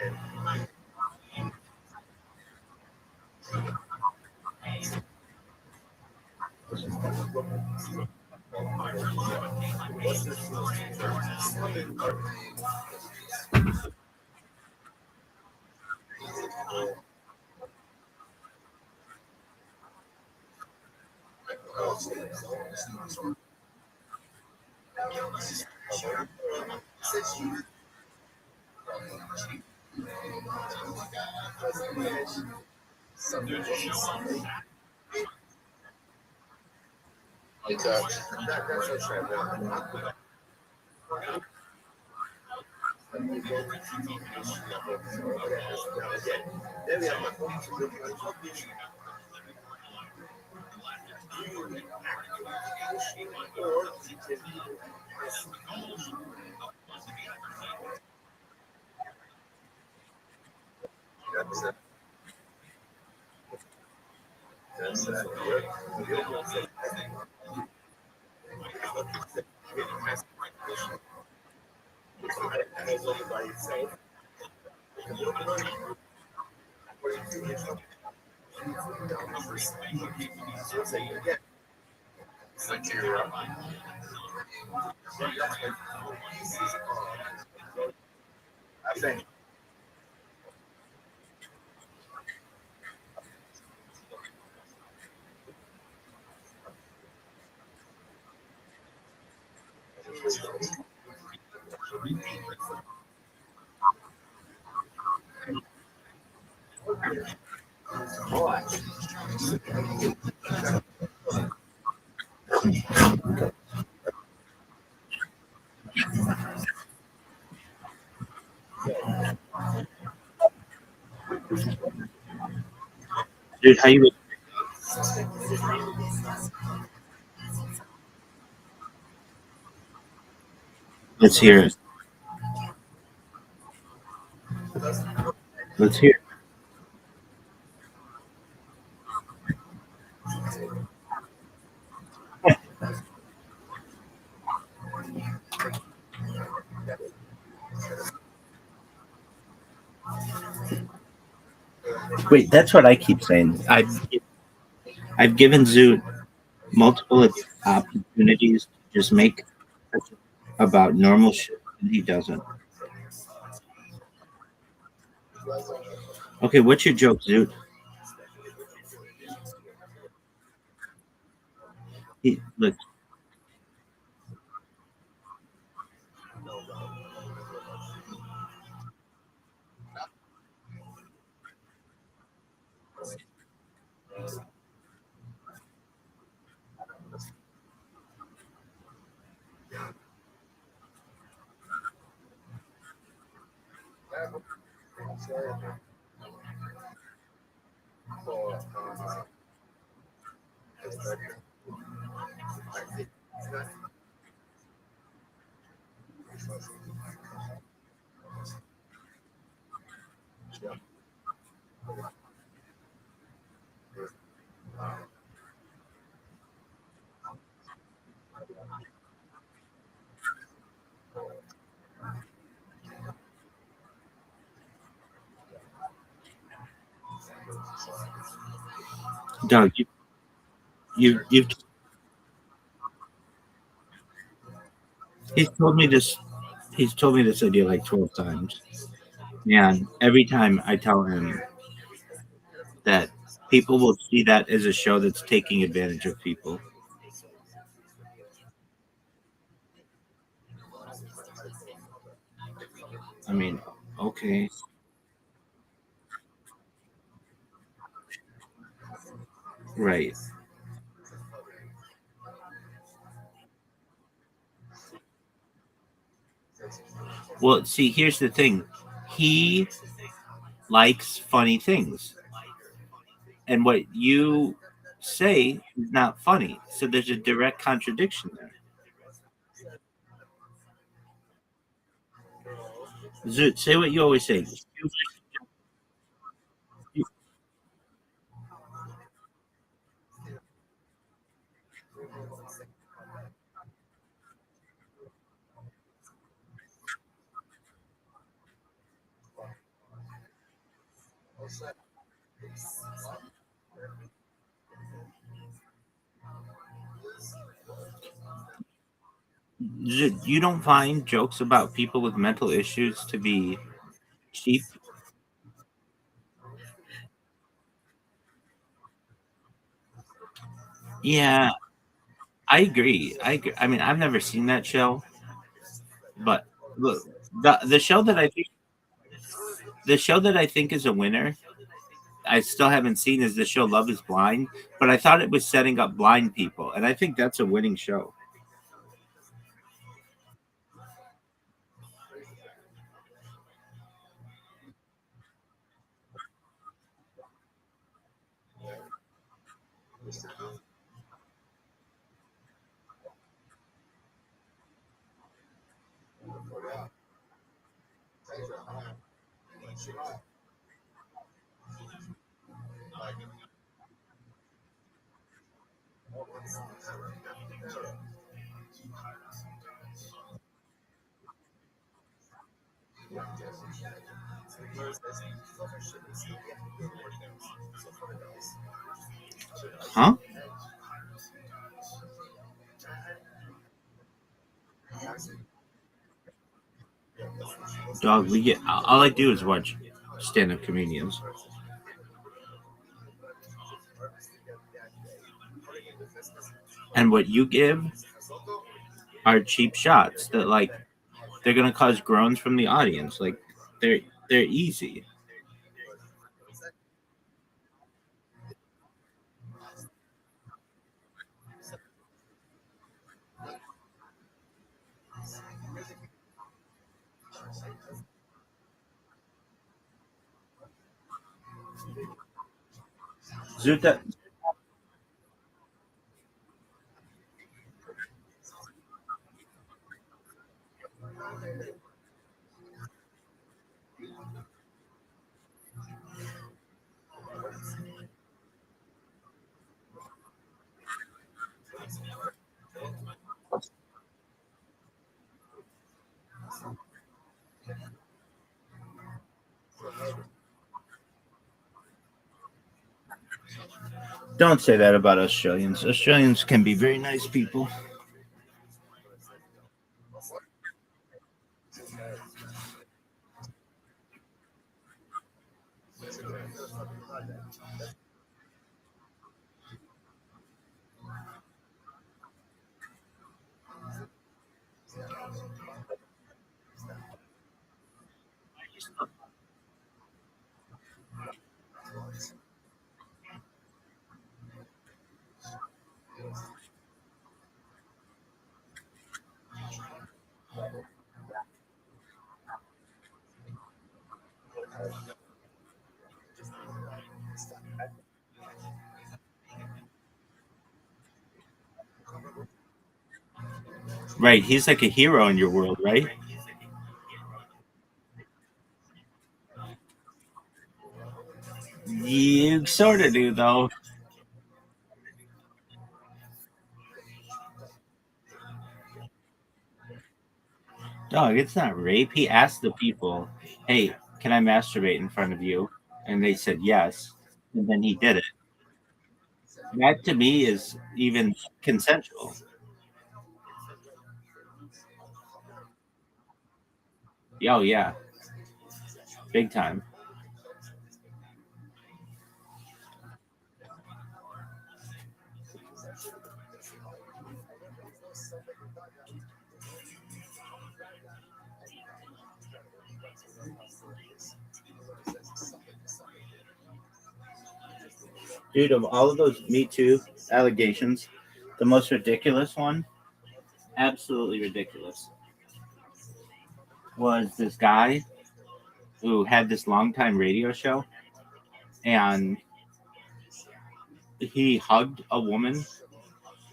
B: I think.
K: Dude, how you?
S: Let's hear it. Let's hear it. Wait, that's what I keep saying. I've given Zoot multiple opportunities to just make about normal shit, and he doesn't. Okay, what's your joke, Zoot? Look, Doug, you've he's told me this. He's told me this idea like 12 times, and every time I tell him that people will see that as a show that's taking advantage of people. I mean, okay. Right. Well, see, here's the thing. He likes funny things. And what you say is not funny. So there's a direct contradiction there. Zoot, say what you always say. Zoot, you don't find jokes about people with mental issues to be cheap? Yeah, I agree. I agree. I mean, I've never seen that show, but look, the show that I think is a winner. I still haven't seen is the show Love Is Blind, but I thought it was setting up blind people, and I think that's a winning show. Huh? Dog, we get all I do is watch stand-up comedians, and what you give are cheap shots that like they're gonna cause groans from the audience. Like they're easy. Zuta, Don't say that about Australians. Australians can be very nice people. Right, he's like a hero in your world, right? You sort of do, though. Dog, it's not rape. He asked the people, "Hey, can I masturbate in front of you?" And they said yes, and then he did it. That to me is even consensual. Oh yeah, big time. Dude, of all of those Me Too allegations, the most ridiculous one, absolutely ridiculous, was this guy who had this longtime radio show, and he hugged a woman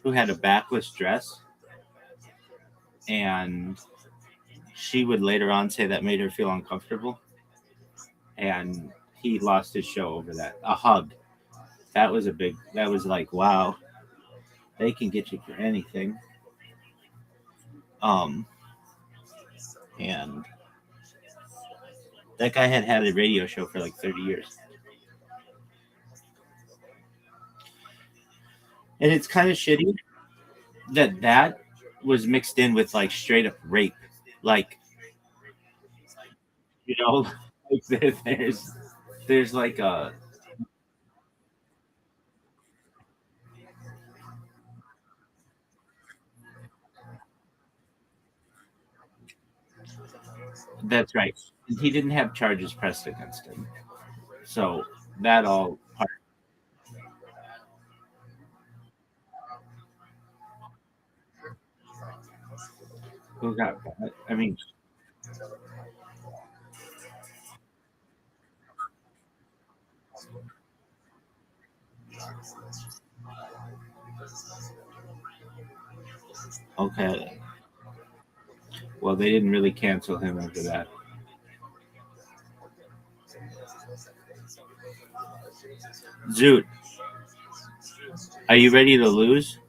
S: who had a backless dress, and she would later on say that made her feel uncomfortable, and he lost his show over that. A hug. That was like, wow, they can get you for anything. Um, and that guy had a radio show for like 30 years. And it's kind of shitty that was mixed in with like straight up rape. Like, you know, like there's like a that's right. He didn't have charges pressed against him. So that all part. Who got that? I mean, okay. Well, they didn't really cancel him over that. Zoot, are you ready to lose?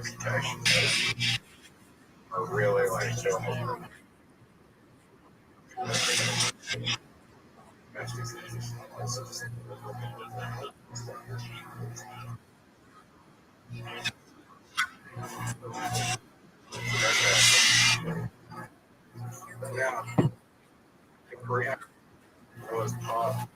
B: reputation. I really like doing it. Yeah. Korea was taught.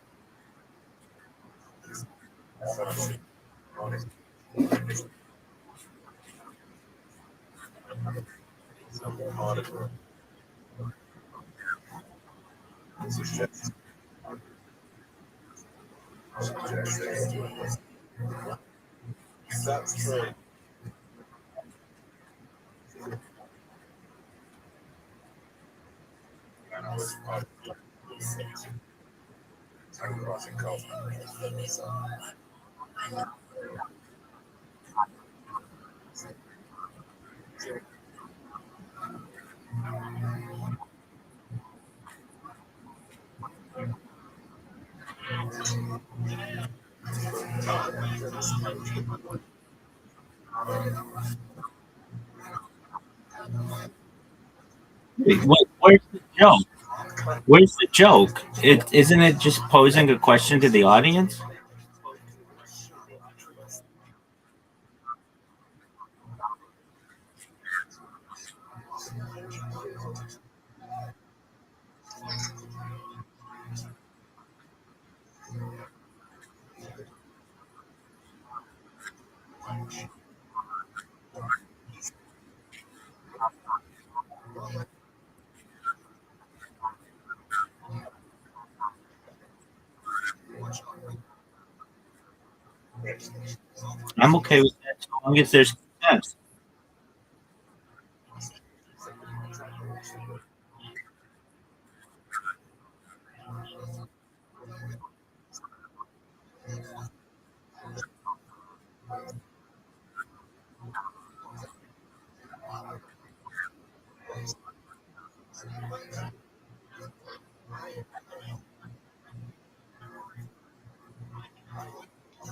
B: That's true. And I was crossing culture.
S: Where's the joke? Where's the joke? Isn't it just posing a question to the audience? I'm okay with that as long as there's consent.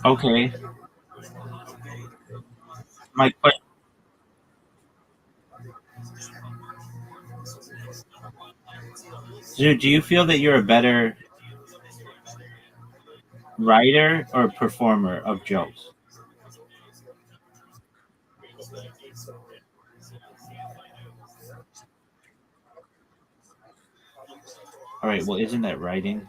S: Okay. My question. Do you feel that you're a better writer or performer of jokes? All right. Well, isn't that writing?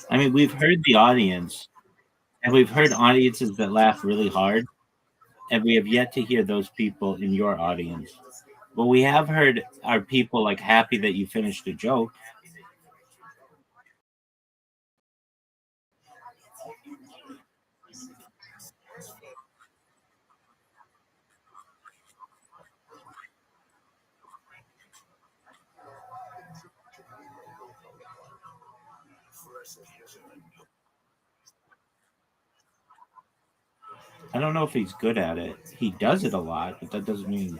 S: I mean, we've heard the audience, and we've heard audiences that laugh really hard, and we have yet to hear those people in your audience. What we have heard are people like happy that you finished a joke. I don't know if he's good at it. He does it a lot, but that doesn't mean.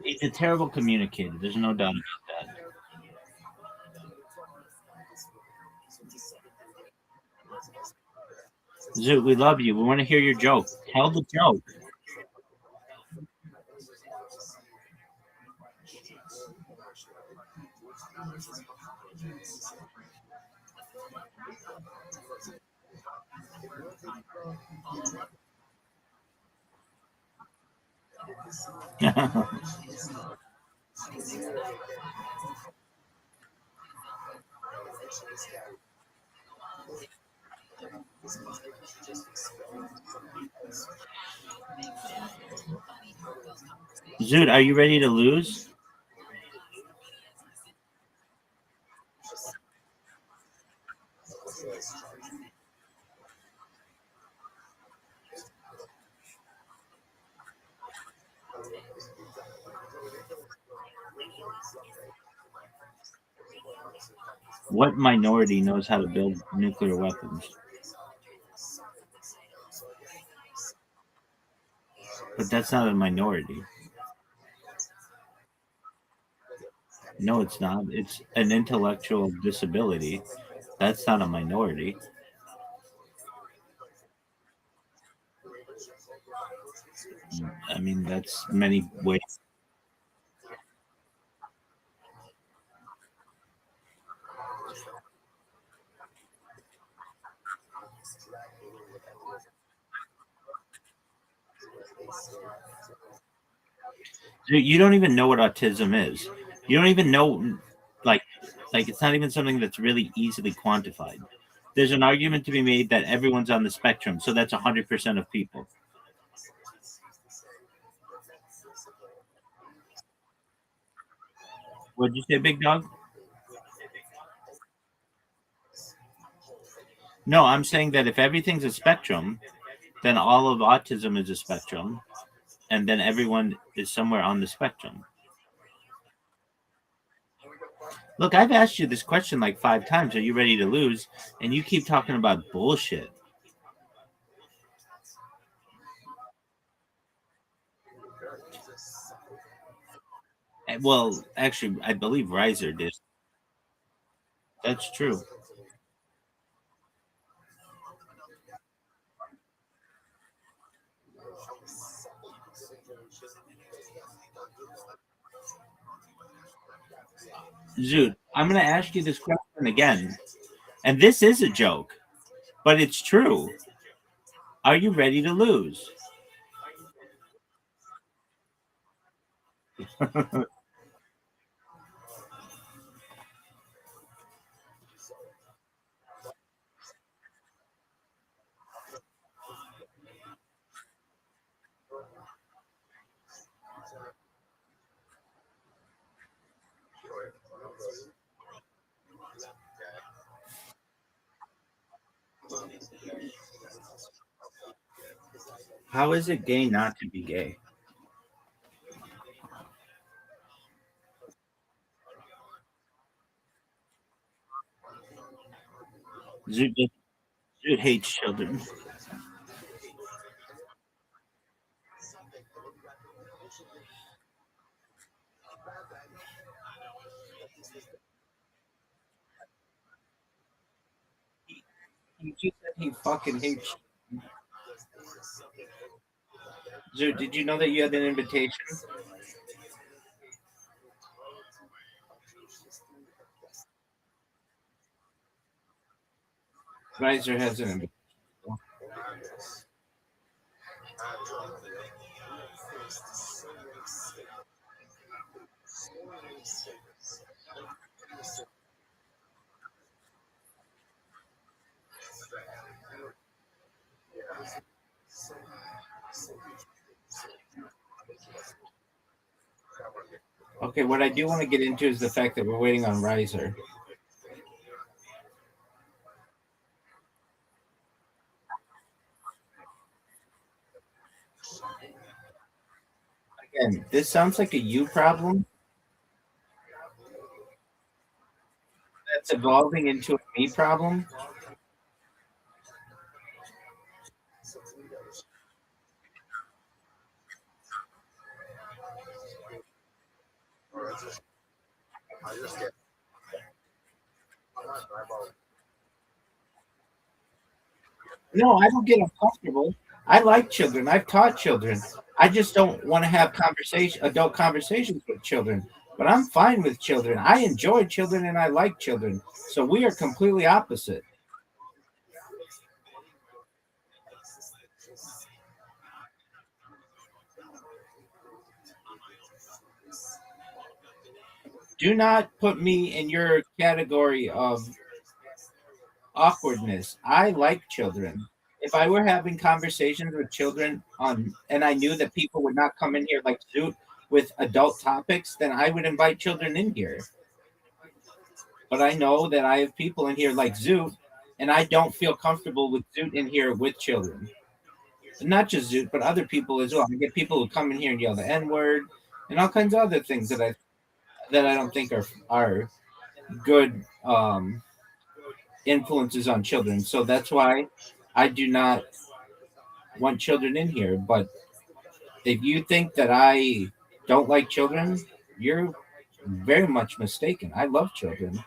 S: He's a terrible communicator. There's no doubt about that. Zoot, we love you. We want to hear your joke. Tell the joke. Zoot, are you ready to lose? What minority knows how to build nuclear weapons? But that's not a minority. No, it's not. It's an intellectual disability. That's not a minority. I mean, that's many ways. You don't even know what autism is. You don't even know, like, it's not even something that's really easily quantified. There's an argument to be made that everyone's on the spectrum, so that's 100% of people. What'd you say, big dog? No, I'm saying that if everything's a spectrum, then all of autism is a spectrum, and then everyone is somewhere on the spectrum. Look, I've asked you this question like 5 times. Are you ready to lose? And you keep talking about bullshit. Well, actually, I believe Riser did. That's true. Zoot, I'm going to ask you this question again. And this is a joke, but it's true. Are you ready to lose? How is it gay not to be gay? Zoot hates children. He just said he fucking hates. Zoot, did you know that you had an invitation? Riser has an invitation. Okay, what I do want to get into is the fact that we're waiting on Riser. Again, this sounds like a you problem that's evolving into a me problem. No, I don't get uncomfortable. I like children. I've taught children. I just don't want to have adult conversations with children. But I'm fine with children. I enjoy children and I like children. So we are completely opposite. Do not put me in your category of awkwardness. I like children. If I were having conversations with children and I knew that people would not come in here like Zoot with adult topics, then I would invite children in here. But I know that I have people in here like Zoot, and I don't feel comfortable with Zoot in here with children. And not just Zoot, but other people as well. I get people who come in here and yell the N word and all kinds of other things that I don't think are good influences on children. So that's why I do not want children in here. But if you think that I don't like children, you're very much mistaken. I love children.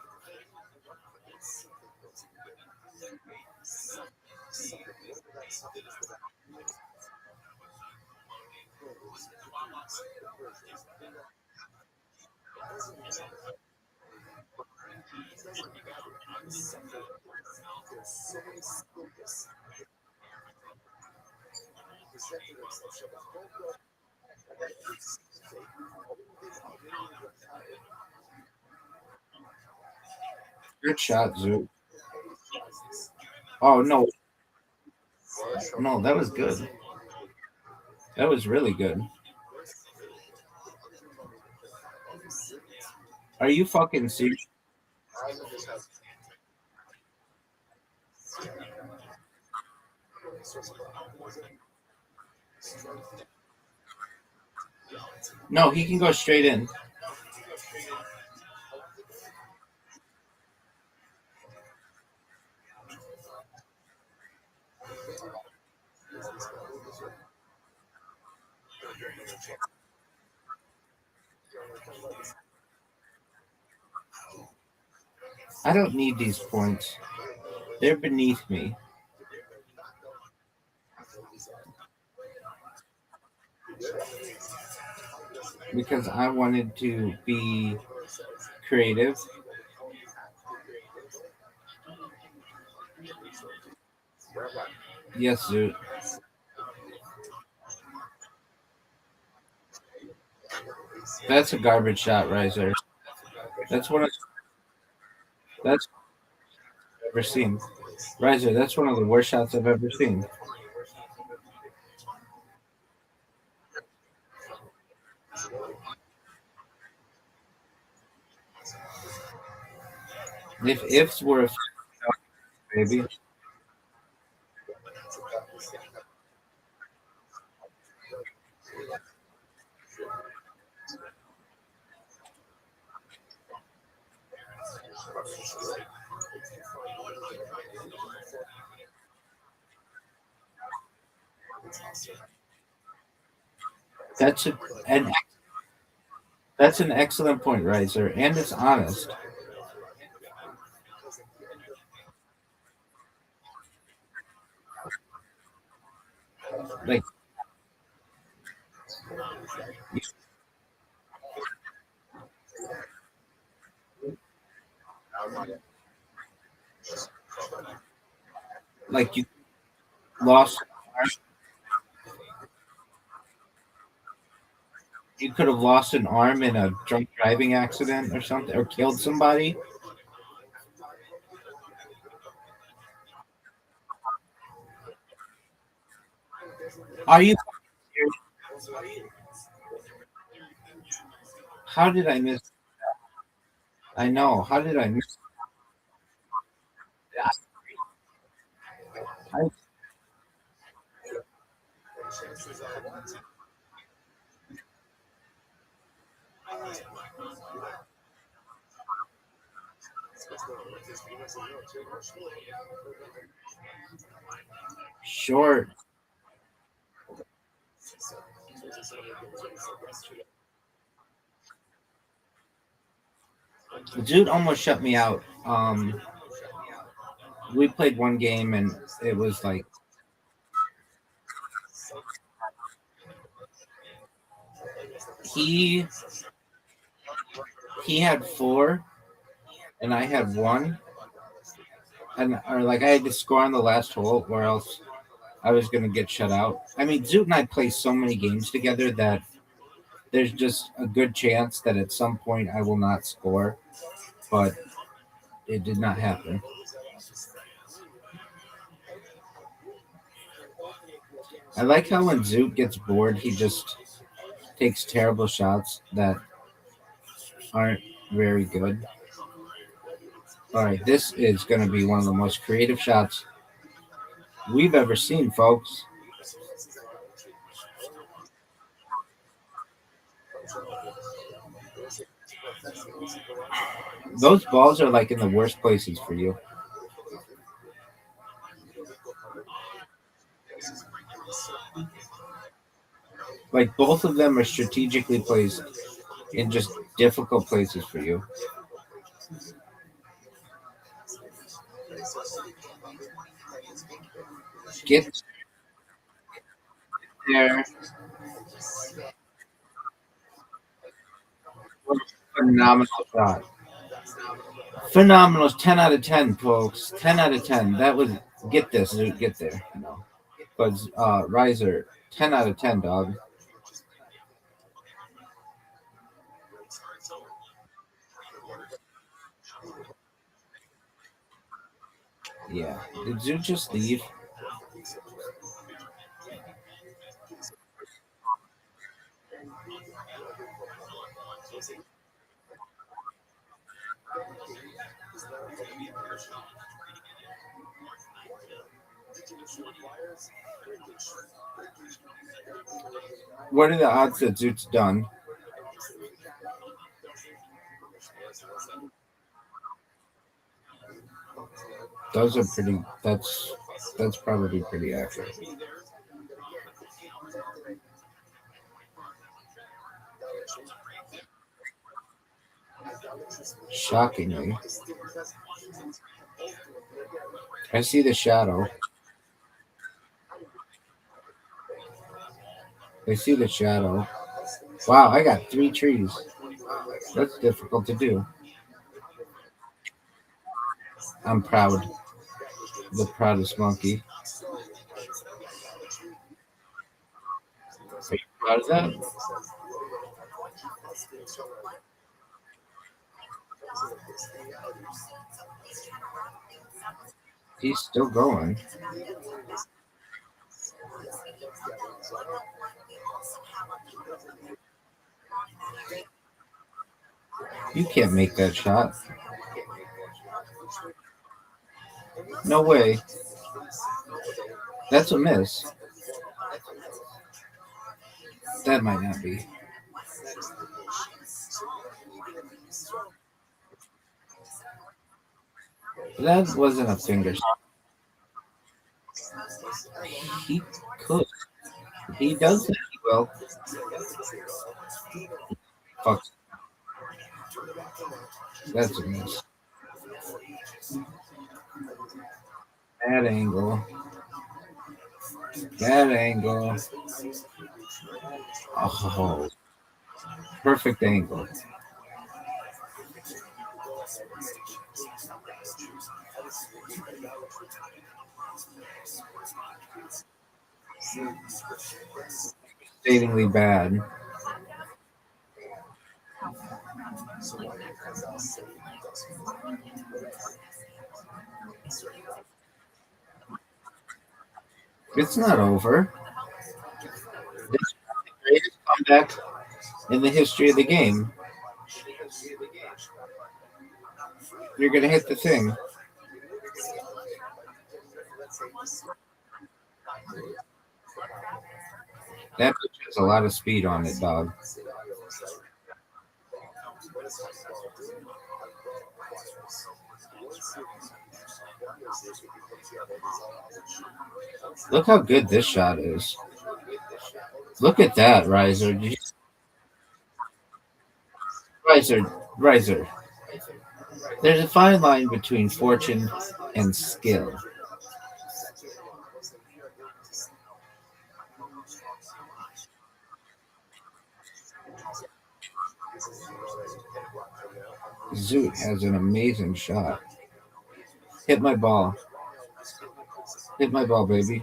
S: Good shot, Zoot. Oh no. No, that was good. That was really good. Are you fucking serious? No, he can go straight in. I don't need these points. They're beneath me. Because I wanted to be creative. Yes, Zoot. That's a garbage shot, Riser. That's one of that's I've ever seen. Riser, that's one of the worst shots I've ever seen. If ifs were a baby. That's an that's an excellent point, Riser, and it's honest. Like you lost you could have lost an arm in a drunk driving accident or something, or killed somebody. Are you serious? How did I miss? I know. How did I miss? I, short. Dude almost shut me out. We played one game and it was like he had 4 and I had 1, and or like I had to score on the last hole or else I was gonna get shut out. I mean, Zoot and I play so many games together that there's just a good chance that at some point I will not score, but it did not happen. I like how when Zoot gets bored, he just takes terrible shots that aren't very good. All right, this is going to be one of the most creative shots we've ever seen, folks. Those balls are like in the worst places for you. Like both of them are strategically placed in just difficult places for you. Get there. Phenomenal shot. Phenomenal. 10 out of 10, folks. 10 out of 10. That was, get this, get there. No. But Riser, 10 out of 10, dog. Yeah. Did Zoot just leave? What are the odds that Zoot's done? Those are pretty. That's probably pretty accurate. Shockingly, I see the shadow. I see the shadow. Wow, I got 3 trees. That's difficult to do. I'm proud. The proudest monkey. Are you proud of that? He's still going. You can't make that shot. No way. That's a miss. That might not be. That wasn't a finger shot. He could. He does that well. Fuck. That's a miss. Bad angle. Bad angle. Oh, perfect angle. Devastatingly bad. It's not over. This is the greatest comeback in the history of the game. You're gonna hit the thing. That bitch has a lot of speed on it, dog. Look how good this shot is. Look at that, Riser. Riser. There's a fine line between fortune and skill. Zoot has an amazing shot. Hit my ball. Hit my ball, baby.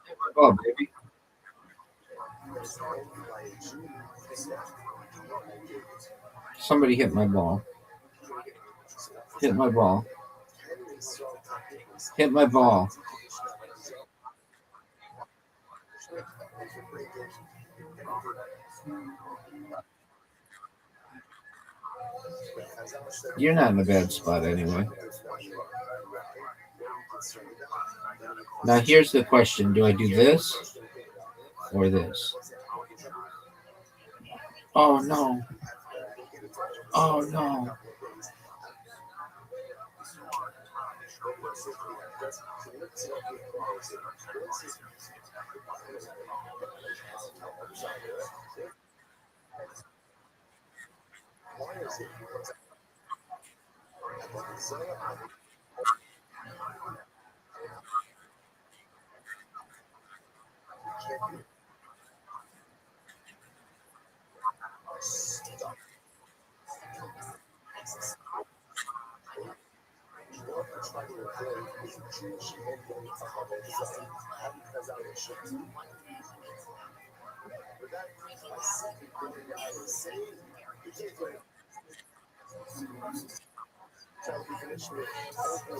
S: Hit my ball, baby. Somebody hit my ball. Hit my ball. Hit my ball. You're not in a bad spot anyway. Now here's the question: do I do this or this? Oh no! Oh no!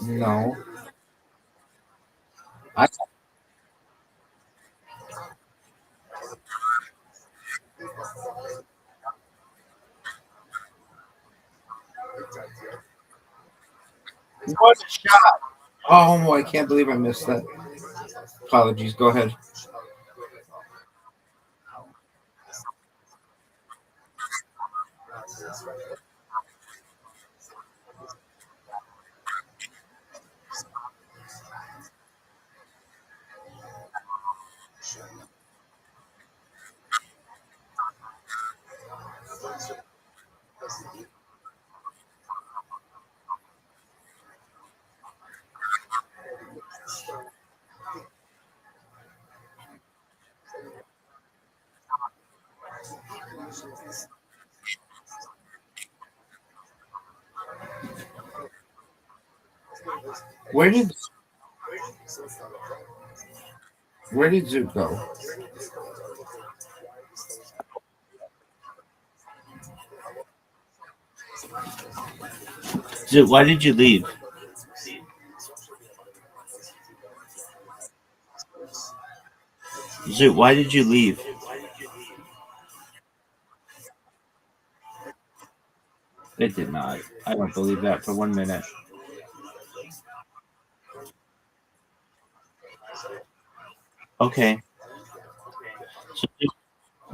S: No. I What a shot! Oh, I can't believe I missed that. Apologies. Go ahead. Where did Zoot go? Zoot, why did you leave? Zoot, why did you leave? It did not. I don't believe that for 1 minute. Okay. So,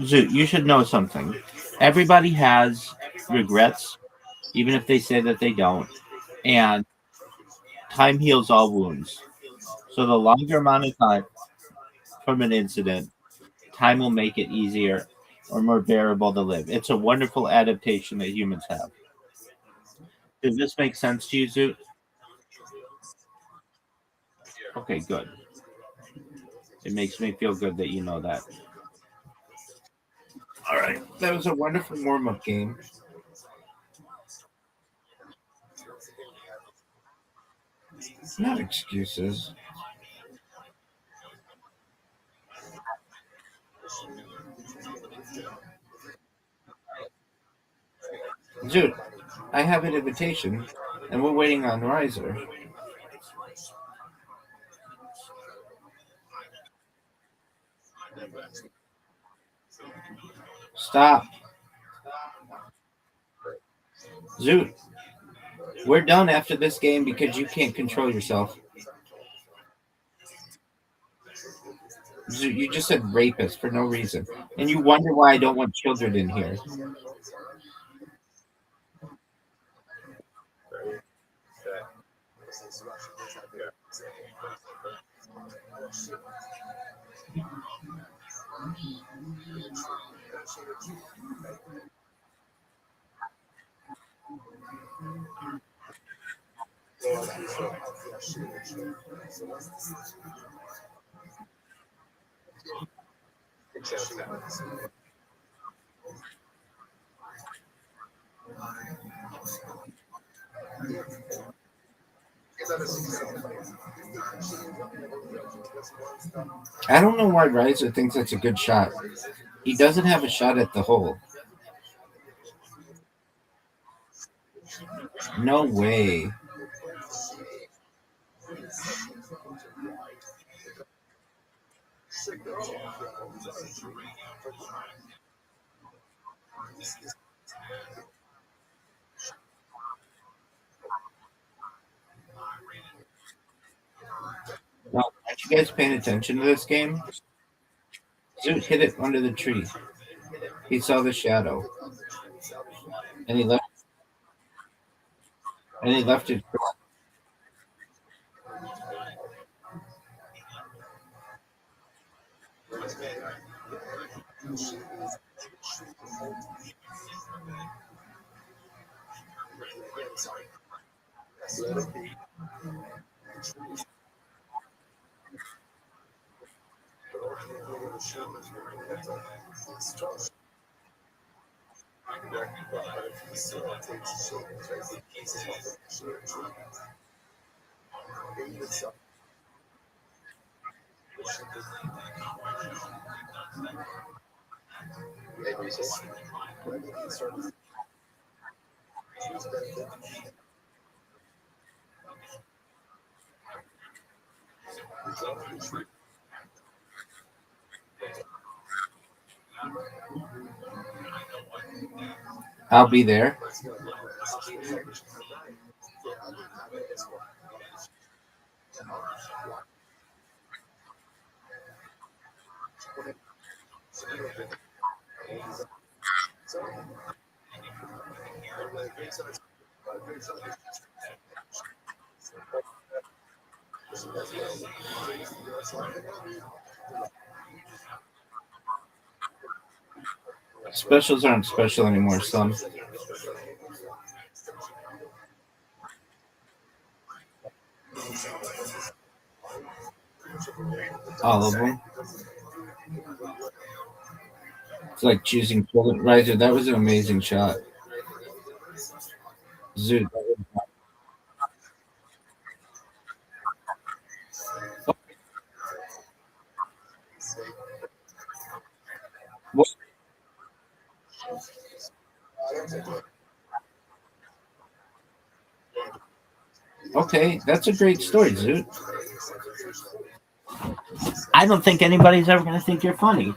S: Zoot, you should know something. Everybody has regrets, even if they say that they don't. And time heals all wounds. So the longer amount of time from an incident, time will make it easier or more bearable to live. It's a wonderful adaptation that humans have. Does this make sense to you, Zoot? Okay, good. It makes me feel good that you know that. All right. That was a wonderful warm-up game. Not excuses. Dude, I have an invitation, and we're waiting on Riser. Stop. Zoot, we're done after this game because you can't control yourself. Zoot, you just said rapist for no reason. And you wonder why I don't want children in here. I don't know why Riser thinks that's a good shot. He doesn't have a shot at the hole. No way. Now, aren't you guys paying attention to this game? Zoot hit it under the tree. He saw the shadow, and he left. And he left it. I'll be there. Specials aren't special anymore, son. All of them. It's like choosing Bullet Riser. That was an amazing shot. Zoot. What? Okay, that's a great story, Zoot. I don't think anybody's ever going to think you're funny.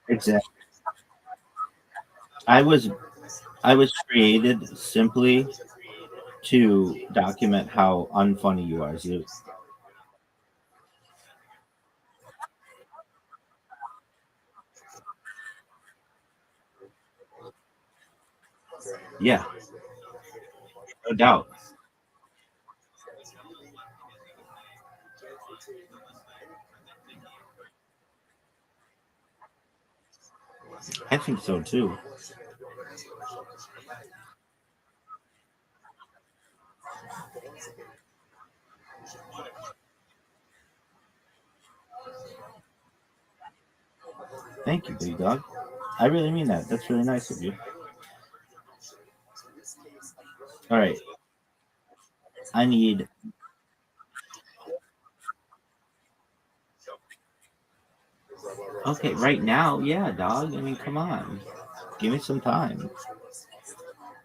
S: Exactly. I was created simply to document how unfunny you are, Zoot. Yeah, no doubt. I think so too. Thank you, big dog. I really mean that. That's really nice of you. All right. I need. Okay, right now, yeah, dog. I mean, come on. Give me some time.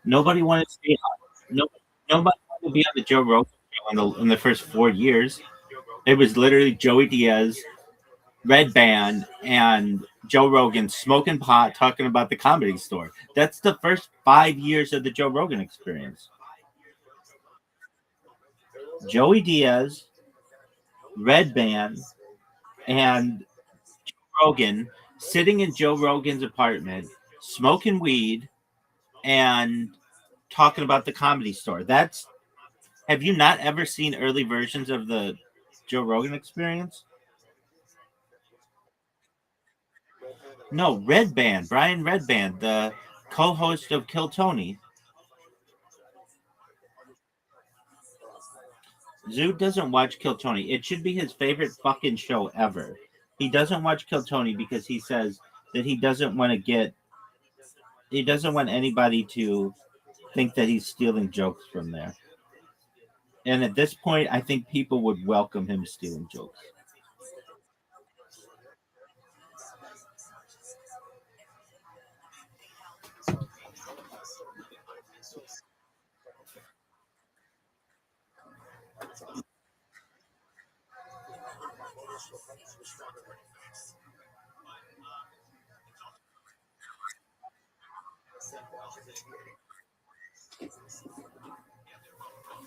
S: Nobody wanted to be on. Nobody wanted to be on the Joe Rogan show in the first 4 years. It was literally Joey Diaz, Red Band, and Joe Rogan smoking pot, talking about the Comedy Store. That's the first 5 years of the Joe Rogan experience. Joey Diaz, Red Band, and Joe Rogan sitting in Joe Rogan's apartment, smoking weed, and talking about the Comedy Store. That's. Have you not ever seen early versions of the Joe Rogan experience? No, Red Band, Brian Red Band, the co-host of Kill Tony. Zoot doesn't watch Kill Tony. It should be his favorite fucking show ever. He doesn't watch Kill Tony because he says that he doesn't want anybody to think that he's stealing jokes from there. And at this point, I think people would welcome him stealing jokes.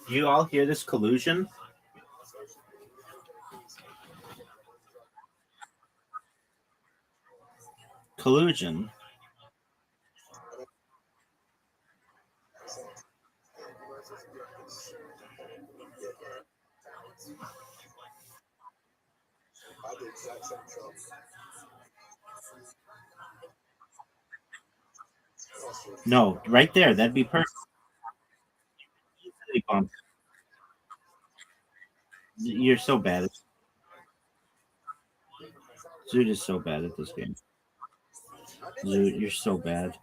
S: Do you all hear this collusion? Collusion. No, right there. That'd be perfect. Easily bumped. You're so bad. Zoot is so bad at this game. Zoot, you're so bad.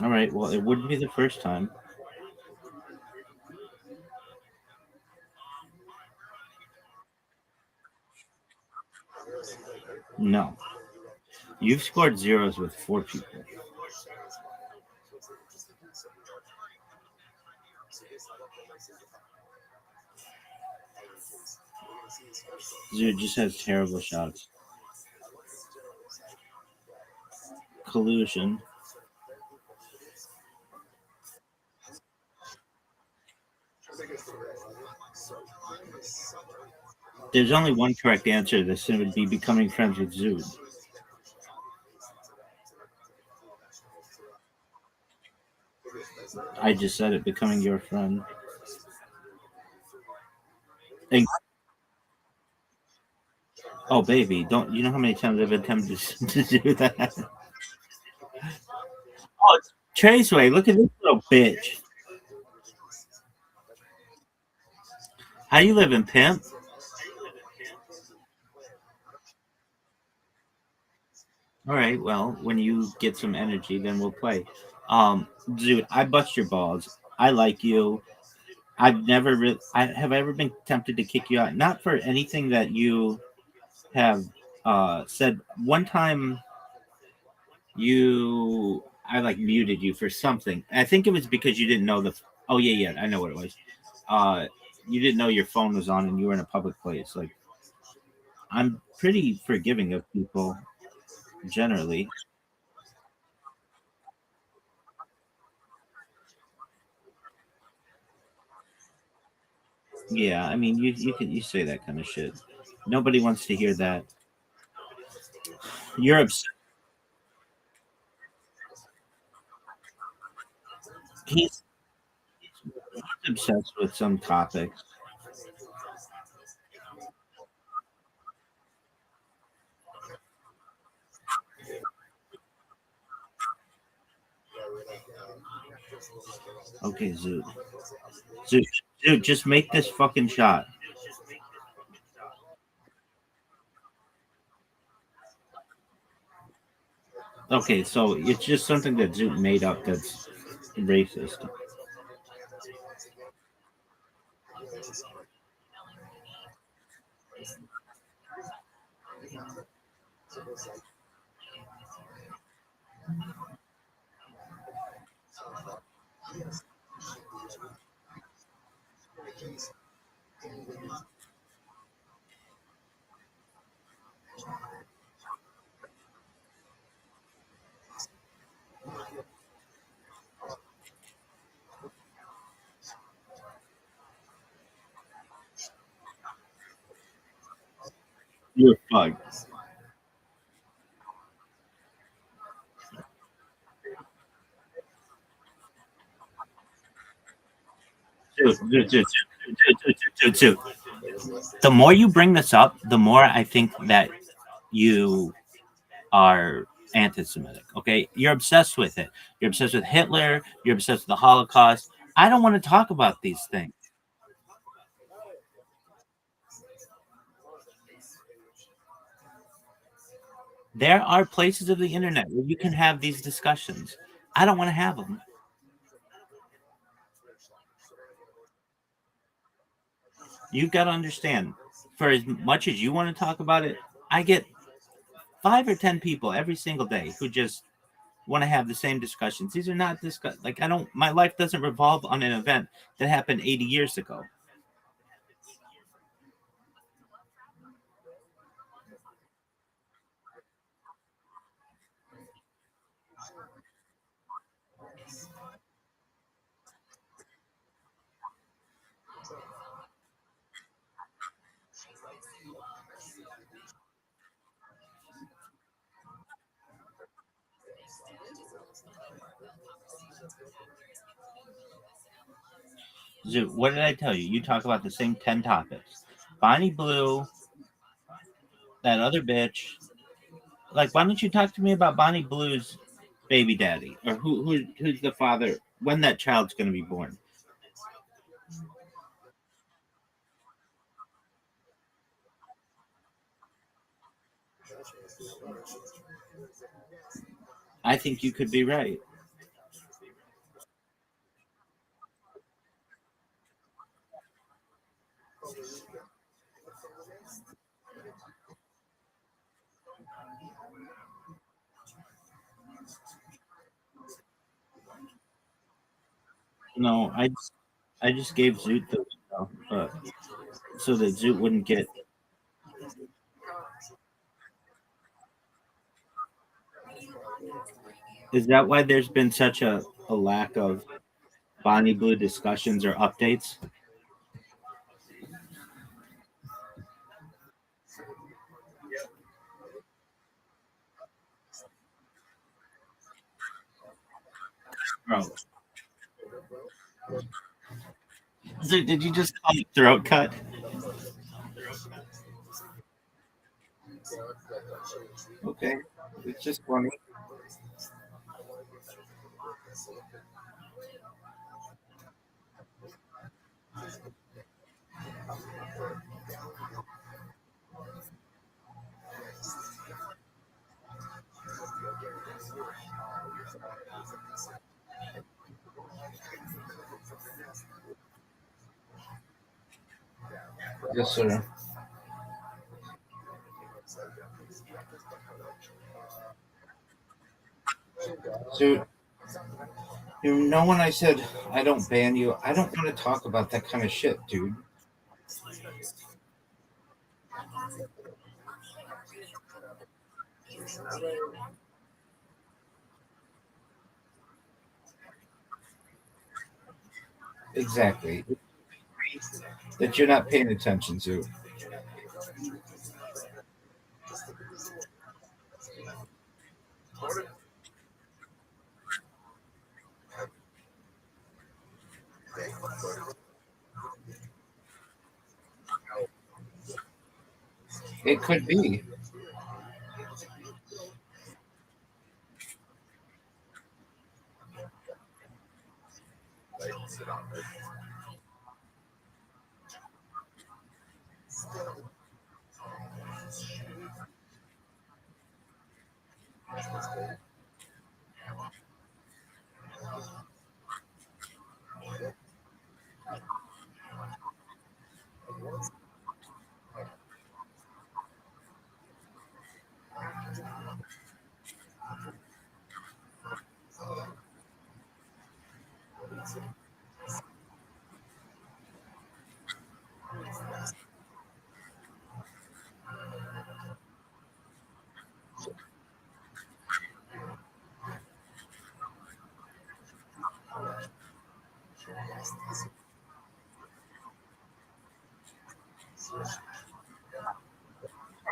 S: All right. Well, it wouldn't be the first time. No. You've scored zeros with 4 people. Zoot just has terrible shots. Collusion. There's only one correct answer to this, and it would be becoming friends with Zoot. I just said it, becoming your friend. And, oh, baby, don't you know how many times I've attempted to do that? Oh, it's Traceway, look at this little bitch. How you living, pimp? All right, well, when you get some energy, then we'll play. Dude, I bust your balls. I like you. I've never really. I have ever been tempted to kick you out, not for anything that you have said. One time, I like muted you for something. I think it was because you didn't know the. Oh yeah, I know what it was. Uh, you didn't know your phone was on and you were in a public place. Like, I'm pretty forgiving of people generally. Yeah, I mean, you say that kind of shit. Nobody wants to hear that. You're he's obsessed with some topics. Okay, Zoot. Zoot, just make this fucking shot. Okay, so it's just something that Zoot made up that's racist. You're fucked. Zoot. The more you bring this up, the more I think that you are anti-Semitic. Okay, you're obsessed with it. You're obsessed with Hitler. You're obsessed with the Holocaust. I don't want to talk about these things. There are places of the internet where you can have these discussions. I don't want to have them. You've got to understand, for as much as you want to talk about it, I get 5 or 10 people every single day who just want to have the same discussions. These are not like I don't. My life doesn't revolve on an event that happened 80 years ago. Zoo, what did I tell you? You talk about the same 10 topics. Bonnie Blue, that other bitch. Like, why don't you talk to me about Bonnie Blue's baby daddy, or who's the father when that child's going to be born? I think you could be right. No, I just gave Zoot the so that Zoot wouldn't get. Is that why there's been such a lack of Bonnie Blue discussions or updates? Bro. Zoot, did you just call it throat cut? Okay, it's just funny. Yes, sir. So, you know, when I said I don't ban you, I don't want to talk about that kind of shit, dude. Exactly. That you're not paying attention to. It could be.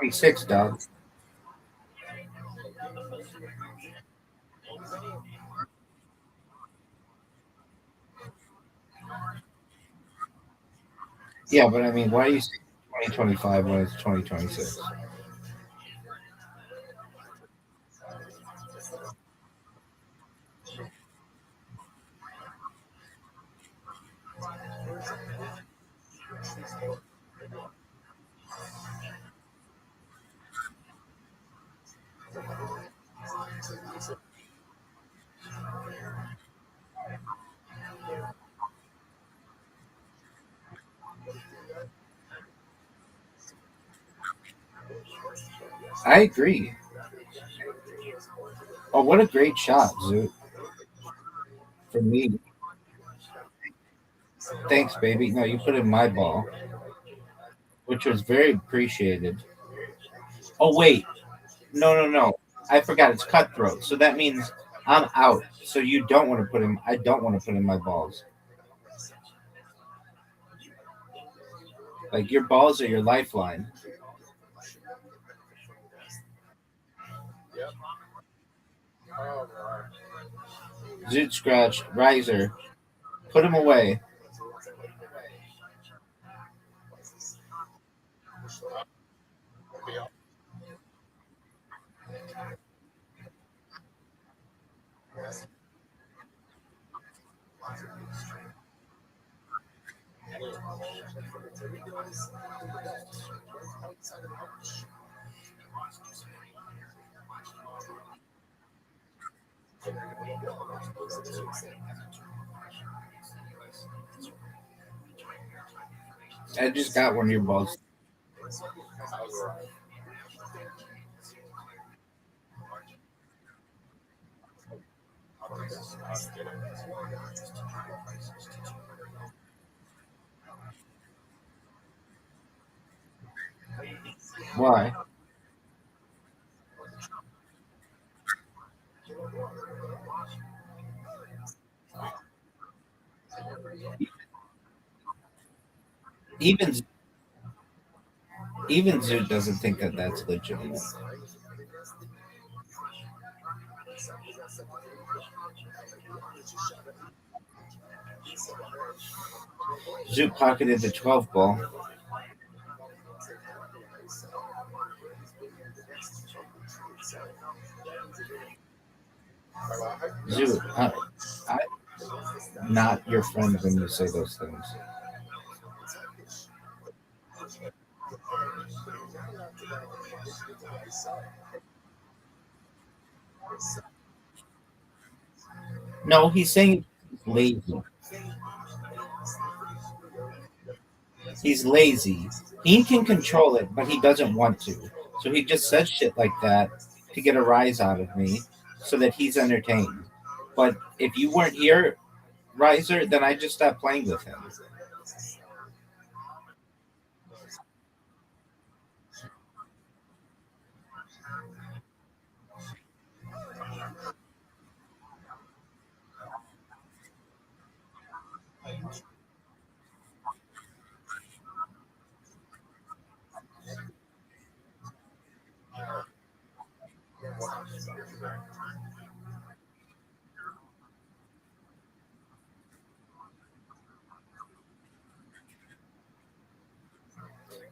S: Six, dog. Yeah, but I mean, why are you saying 2025 when it's 2026? I agree. Oh, what a great shot, Zoot. For me. Thanks, baby. No, you put in my ball, which was very appreciated. Oh, wait. No, no, no. I forgot. It's cutthroat. So that means I'm out. So you don't want to put in. I don't want to put in my balls. Like your balls are your lifeline. Zoot scratch. Riser. Put him away. I just got one of your balls. Why? Even even Zoot doesn't think that that's legitimate. Zoot pocketed the 12 ball. Zoot, I'm not your friend when you say those things. No, he's saying he's lazy. He's lazy. He can control it, but he doesn't want to. So he just says shit like that to get a rise out of me so that he's entertained. But if you weren't here, Riser, then I just stopped playing with him.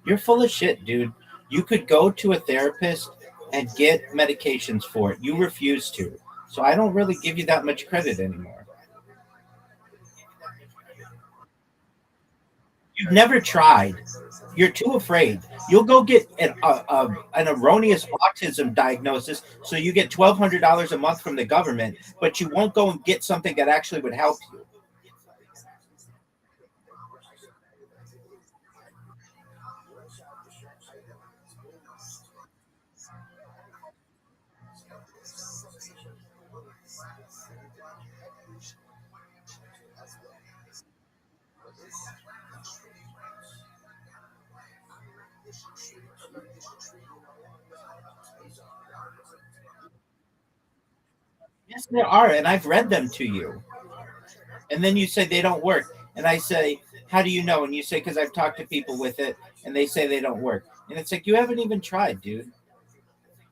S: You're full of shit, dude. You could go to a therapist and get medications for it. You refuse to. So I don't really give you that much credit anymore. You've never tried. You're too afraid. You'll go get an erroneous autism diagnosis, so you get $1,200 a month from the government, but you won't go and get something that actually would help you. Yes, there are, and I've read them to you. And then you say they don't work. And I say, how do you know? And you say, because I've talked to people with it, and they say they don't work. And it's like, you haven't even tried, dude.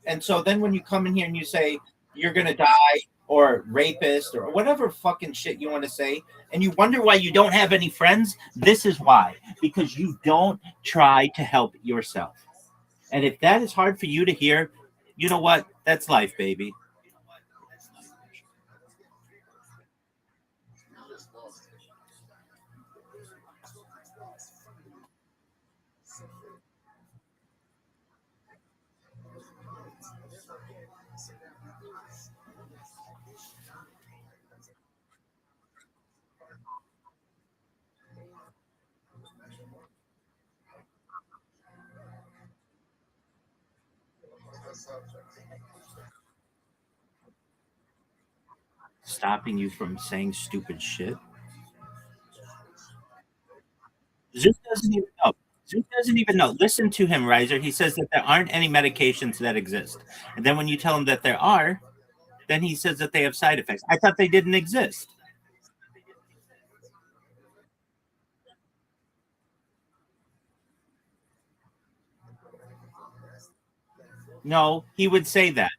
S: And so then when you come in here and you say you're gonna die or rapist or whatever fucking shit you want to say, and you wonder why you don't have any friends, this is why. Because you don't try to help yourself. And if that is hard for you to hear, you know what? That's life, baby. Stopping you from saying stupid shit. Zoot doesn't even know. Zoot doesn't even know. Listen to him, Riser. He says that there aren't any medications that exist. And then when you tell him that there are, then he says that they have side effects. I thought they didn't exist. No, he would say that.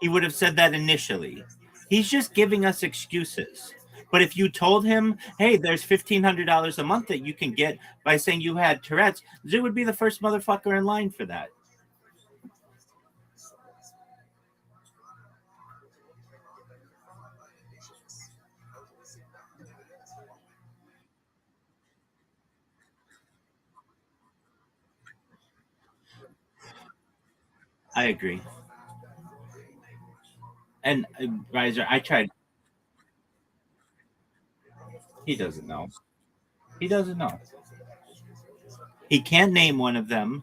S: He would have said that initially. He's just giving us excuses. But if you told him, hey, there's $1,500 a month that you can get by saying you had Tourette's, Zoot would be the first motherfucker in line for that. I agree. And Riser, I tried. He doesn't know. He doesn't know. He can't name one of them.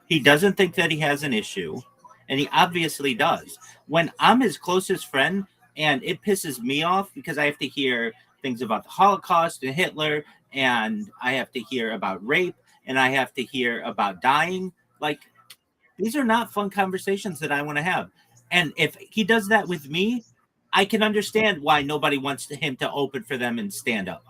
S: He doesn't think that he has an issue, and he obviously does. When I'm his closest friend, and it pisses me off because I have to hear things about the Holocaust and Hitler, and I have to hear about rape, and I have to hear about dying. Like, these are not fun conversations that I want to have. And if he does that with me, I can understand why nobody wants him to open for them and stand up,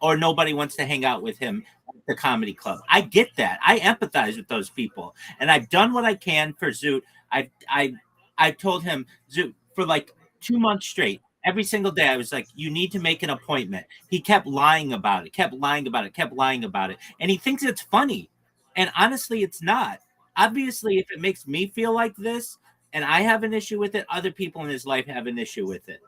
S: or nobody wants to hang out with him at the comedy club. I get that. I empathize with those people, and I've done what I can for Zoot. I told him, Zoot, for like 2 months straight, every single day, I was like, you need to make an appointment. He kept lying about it, and he thinks it's funny. And honestly, it's not. Obviously, if it makes me feel like this, and I have an issue with it, other people in his life have an issue with it.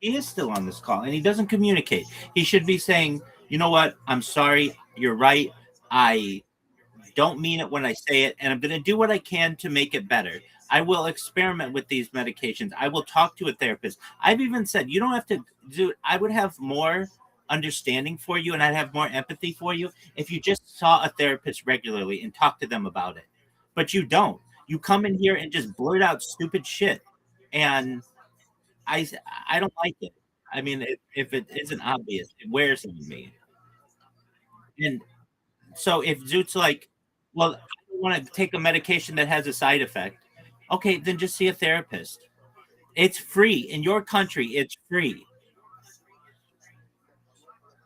S: He is still on this call, and he doesn't communicate. He should be saying, you know what? I'm sorry. You're right. I don't mean it when I say it, and I'm going to do what I can to make it better. I will experiment with these medications. I will talk to a therapist. I've even said, you don't have to do it. I would have more understanding for you, and I'd have more empathy for you if you just saw a therapist regularly and talked to them about it. But you don't. You come in here and just blurt out stupid shit, and I don't like it. I mean, if it isn't obvious, it wears on me. And so if Zoot's like, well, I don't want to take a medication that has a side effect, okay, then just see a therapist. It's free. In your country, it's free.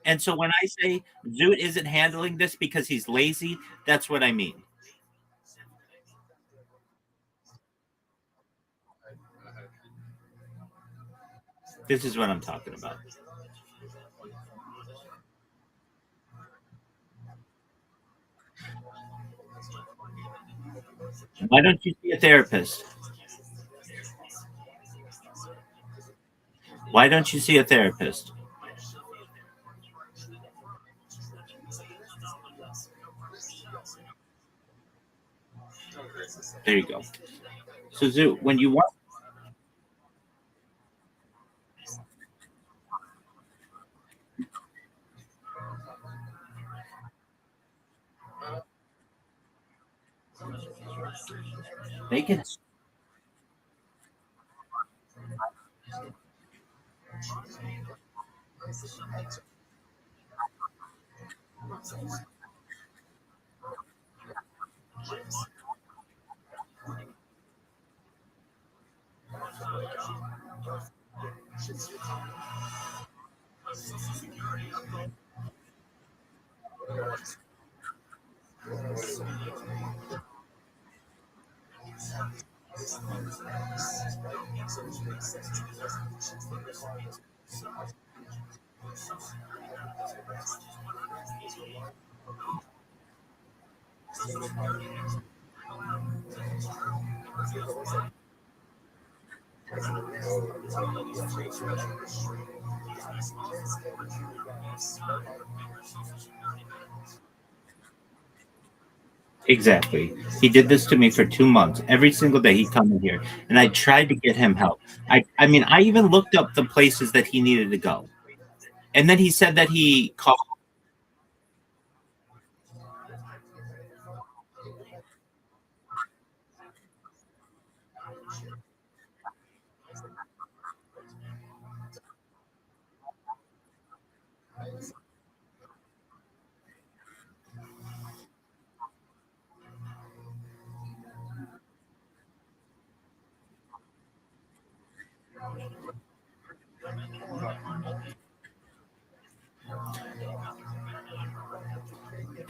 S: And so when I say Zoot isn't handling this because he's lazy, that's what I mean. This is what I'm talking about. Why don't you see a therapist? Why don't you see a therapist? There you go. So, Zoot, when you want. They can. Exactly. He did this to me for 2 months. Every single day he'd come in here, and I tried to get him help. I mean, I even looked up the places that he needed to go. And then he said that he called.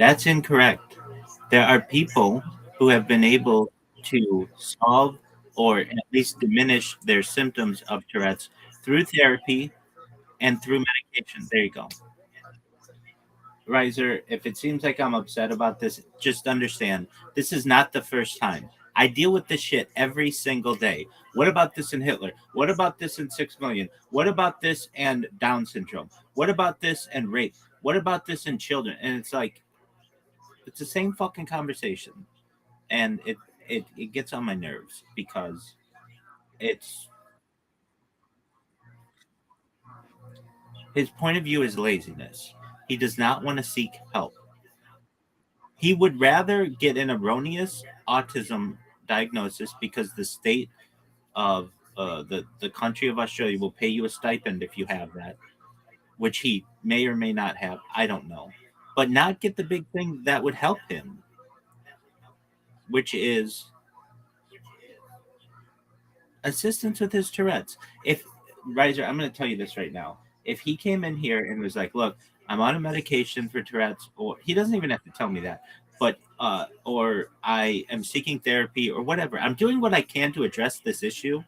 S: That's incorrect. There are people who have been able to solve or at least diminish their symptoms of Tourette's through therapy and through medication. There you go. Riser, if it seems like I'm upset about this, just understand this is not the first time. I deal with this shit every single day. What about this in Hitler? What about this in 6 million? What about this and Down syndrome? What about this and rape? What about this in children? And it's like, it's the same fucking conversation. And it gets on my nerves because it's his point of view is laziness. He does not want to seek help. He would rather get an erroneous autism diagnosis because the state of the country of Australia will pay you a stipend if you have that, which he may or may not have. I don't know. But not get the big thing that would help him, which is assistance with his Tourette's. If Riser, I'm going to tell you this right now. If he came in here and was like, "Look, I'm on a medication for Tourette's," or he doesn't even have to tell me that, but or I am seeking therapy or whatever, I'm doing what I can to address this issue.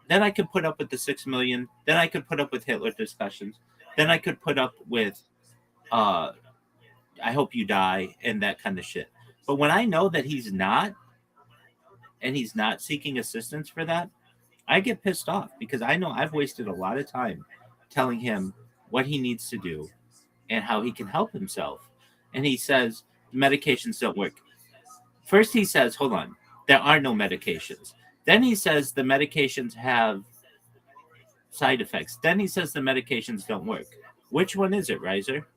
S: Then I could put up with the 6 million. Then I could put up with Hitler discussions. Then I could put up with I hope you die and that kind of shit. But when I know that he's not, and he's not seeking assistance for that, I get pissed off because I know I've wasted a lot of time telling him what he needs to do and how he can help himself. And he says medications don't work. First he says, hold on, there are no medications. Then he says the medications have side effects. Then he says the medications don't work. Which one is it, Riser?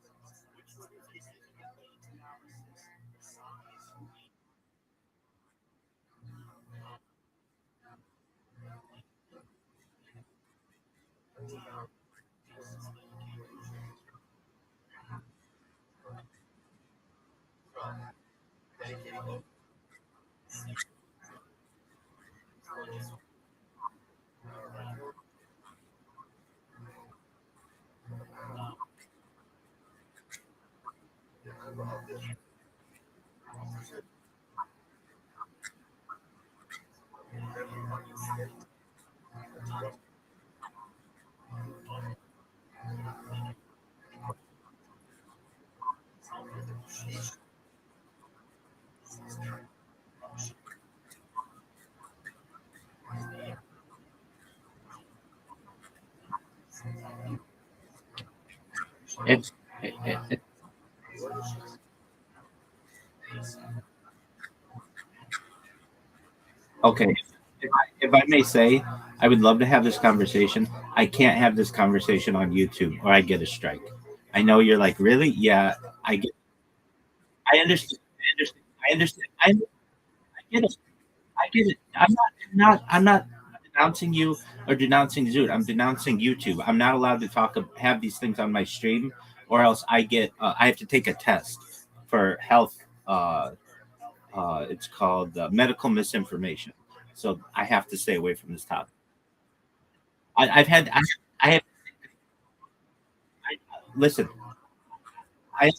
S: It's okay. If I may say, I would love to have this conversation. I can't have this conversation on YouTube or I get a strike. I know you're like, really? Yeah, I get. I understand. I understand. I get it. I get it. I'm not denouncing you or denouncing Zoot. I'm denouncing YouTube. I'm not allowed to have these things on my stream, or else I get. I have to take a test for health. It's called medical misinformation. So I have to stay away from this topic. I've had. I have. Listen. I. Okay.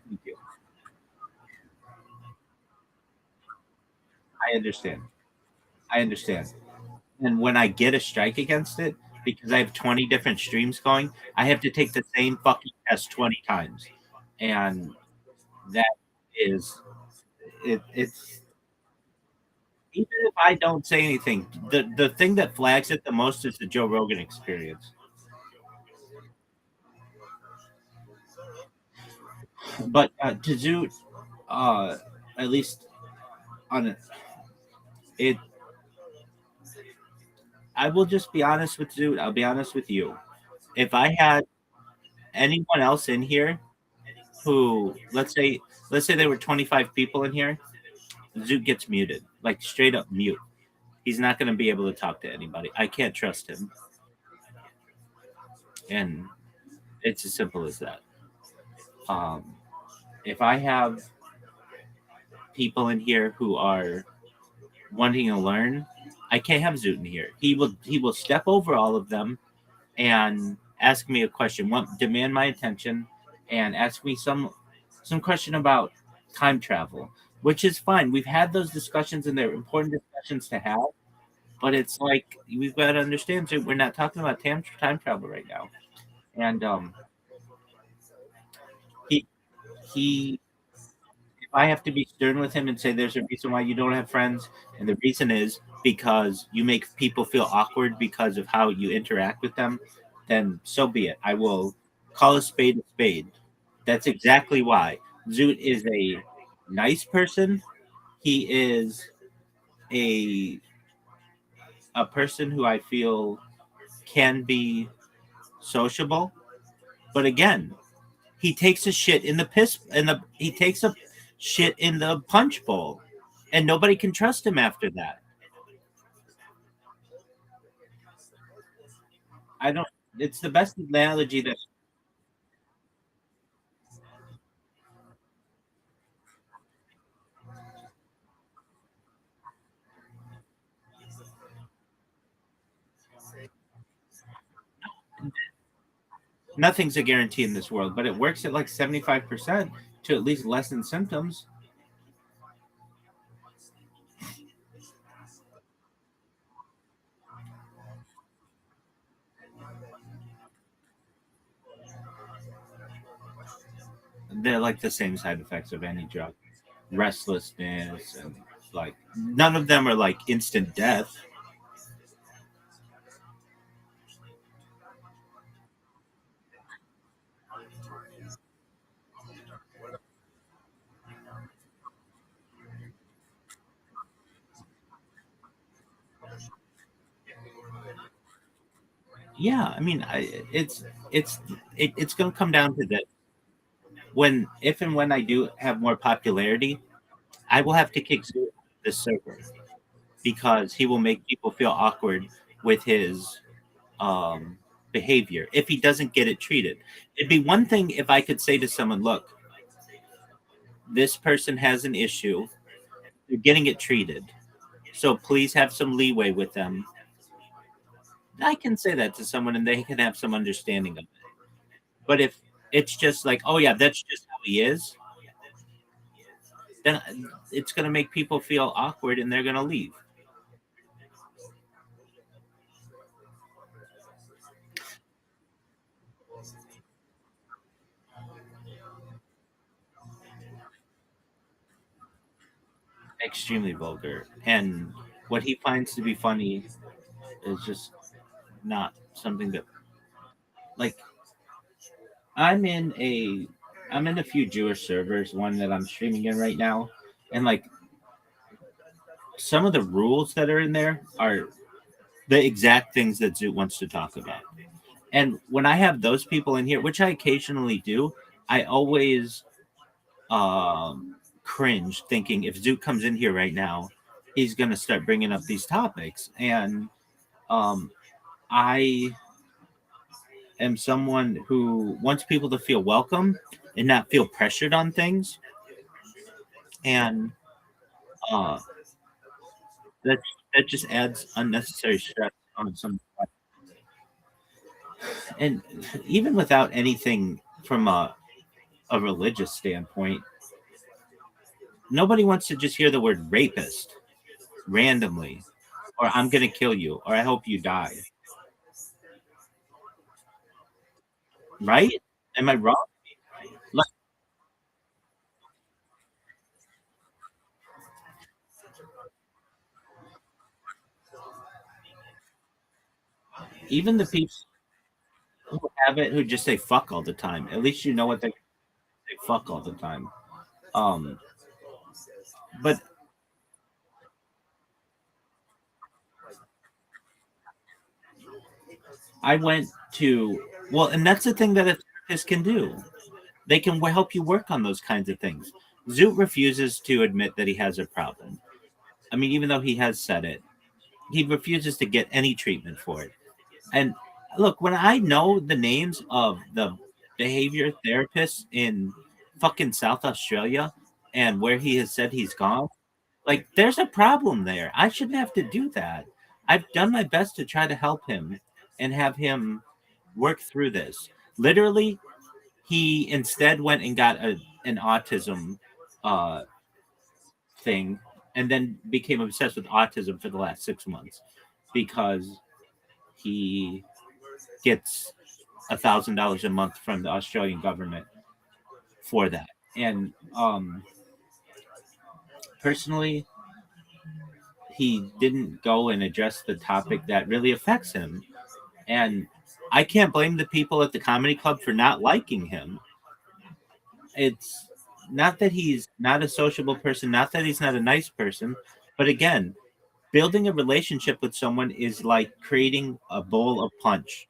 S: Thank you. I understand. I understand. And when I get a strike against it, because I have 20 different streams going, I have to take the same fucking test 20 times. And that is it's even if I don't say anything, the thing that flags it the most is the Joe Rogan experience. But to Zoot, at least on it, I will just be honest with Zoot. I'll be honest with you. If I had anyone else in here who, let's say there were 25 people in here, Zoot gets muted, like straight up mute. He's not going to be able to talk to anybody. I can't trust him. And it's as simple as that. If I have people in here who are wanting to learn, I can't have Zoot in here. He will step over all of them and ask me a question, demand my attention, and ask me some question about time travel, which is fine. We've had those discussions, and they're important discussions to have. But it's like we've got to understand too, we're not talking about time travel right now. And he if I have to be stern with him and say there's a reason why you don't have friends, and the reason is because you make people feel awkward because of how you interact with them, then so be it. I will call a spade a spade. That's exactly why. Zoot is a nice person. He is a person who I feel can be sociable. But again, he takes a shit in the piss in the he takes a shit in the punch bowl, and nobody can trust him after that. I don't. It's the best analogy that nothing's a guarantee in this world, but it works at like 75% to at least lessen symptoms. They're like the same side effects of any drug, restlessness, and like none of them are like instant death. Yeah, I mean, it's going to come down to that. When if and when I do have more popularity, I will have to kick Zoo off this server because he will make people feel awkward with his behavior if he doesn't get it treated. It'd be one thing if I could say to someone, "Look, this person has an issue; they're getting it treated, so please have some leeway with them." I can say that to someone, and they can have some understanding of it. But if it's just like, "Oh yeah, that's just how he is," then it's going to make people feel awkward, and they're going to leave. Extremely vulgar, and what he finds to be funny is just not something that like I'm in a I'm in a few Jewish servers, one that I'm streaming in right now, and like some of the rules that are in there are the exact things that Zoot wants to talk about. And when I have those people in here, which I occasionally do, I always cringe thinking if Zoot comes in here right now, he's gonna start bringing up these topics. And I am someone who wants people to feel welcome and not feel pressured on things. And uh, that that just adds unnecessary stress on some. And even without anything from a religious standpoint, nobody wants to just hear the word rapist randomly, or I'm gonna kill you, or I hope you die. Right? Am I wrong? Like, even the people who have it who just say fuck all the time, at least you know what they say fuck all the time. Um, but I went to well, and that's the thing that a therapist can do. They can help you work on those kinds of things. Zoot refuses to admit that he has a problem. I mean, even though he has said it, he refuses to get any treatment for it. And look, when I know the names of the behavior therapists in fucking South Australia and where he has said he's gone, like there's a problem there. I shouldn't have to do that. I've done my best to try to help him and have him work through this. Literally, he instead went and got an autism thing, and then became obsessed with autism for the last 6 months because he gets $1,000 a month from the Australian government for that. And personally, he didn't go and address the topic that really affects him. And I can't blame the people at the comedy club for not liking him. It's not that he's not a sociable person, not that he's not a nice person, but again, building a relationship with someone is like creating a bowl of punch.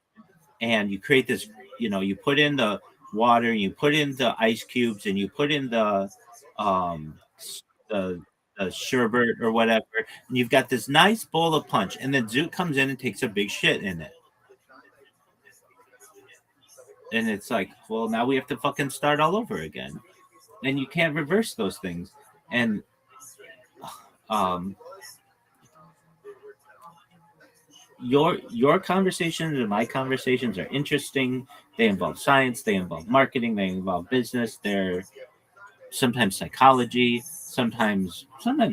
S: And you create this, you put in the water, you put in the ice cubes, and you put in um the the sherbet or whatever, and you've got this nice bowl of punch, and then Zoot comes in and takes a big shit in it. And it's like, well, now we have to fucking start all over again. And you can't reverse those things. And your conversations and my conversations are interesting. They involve science, they involve marketing, they involve business, they're sometimes psychology, sometimes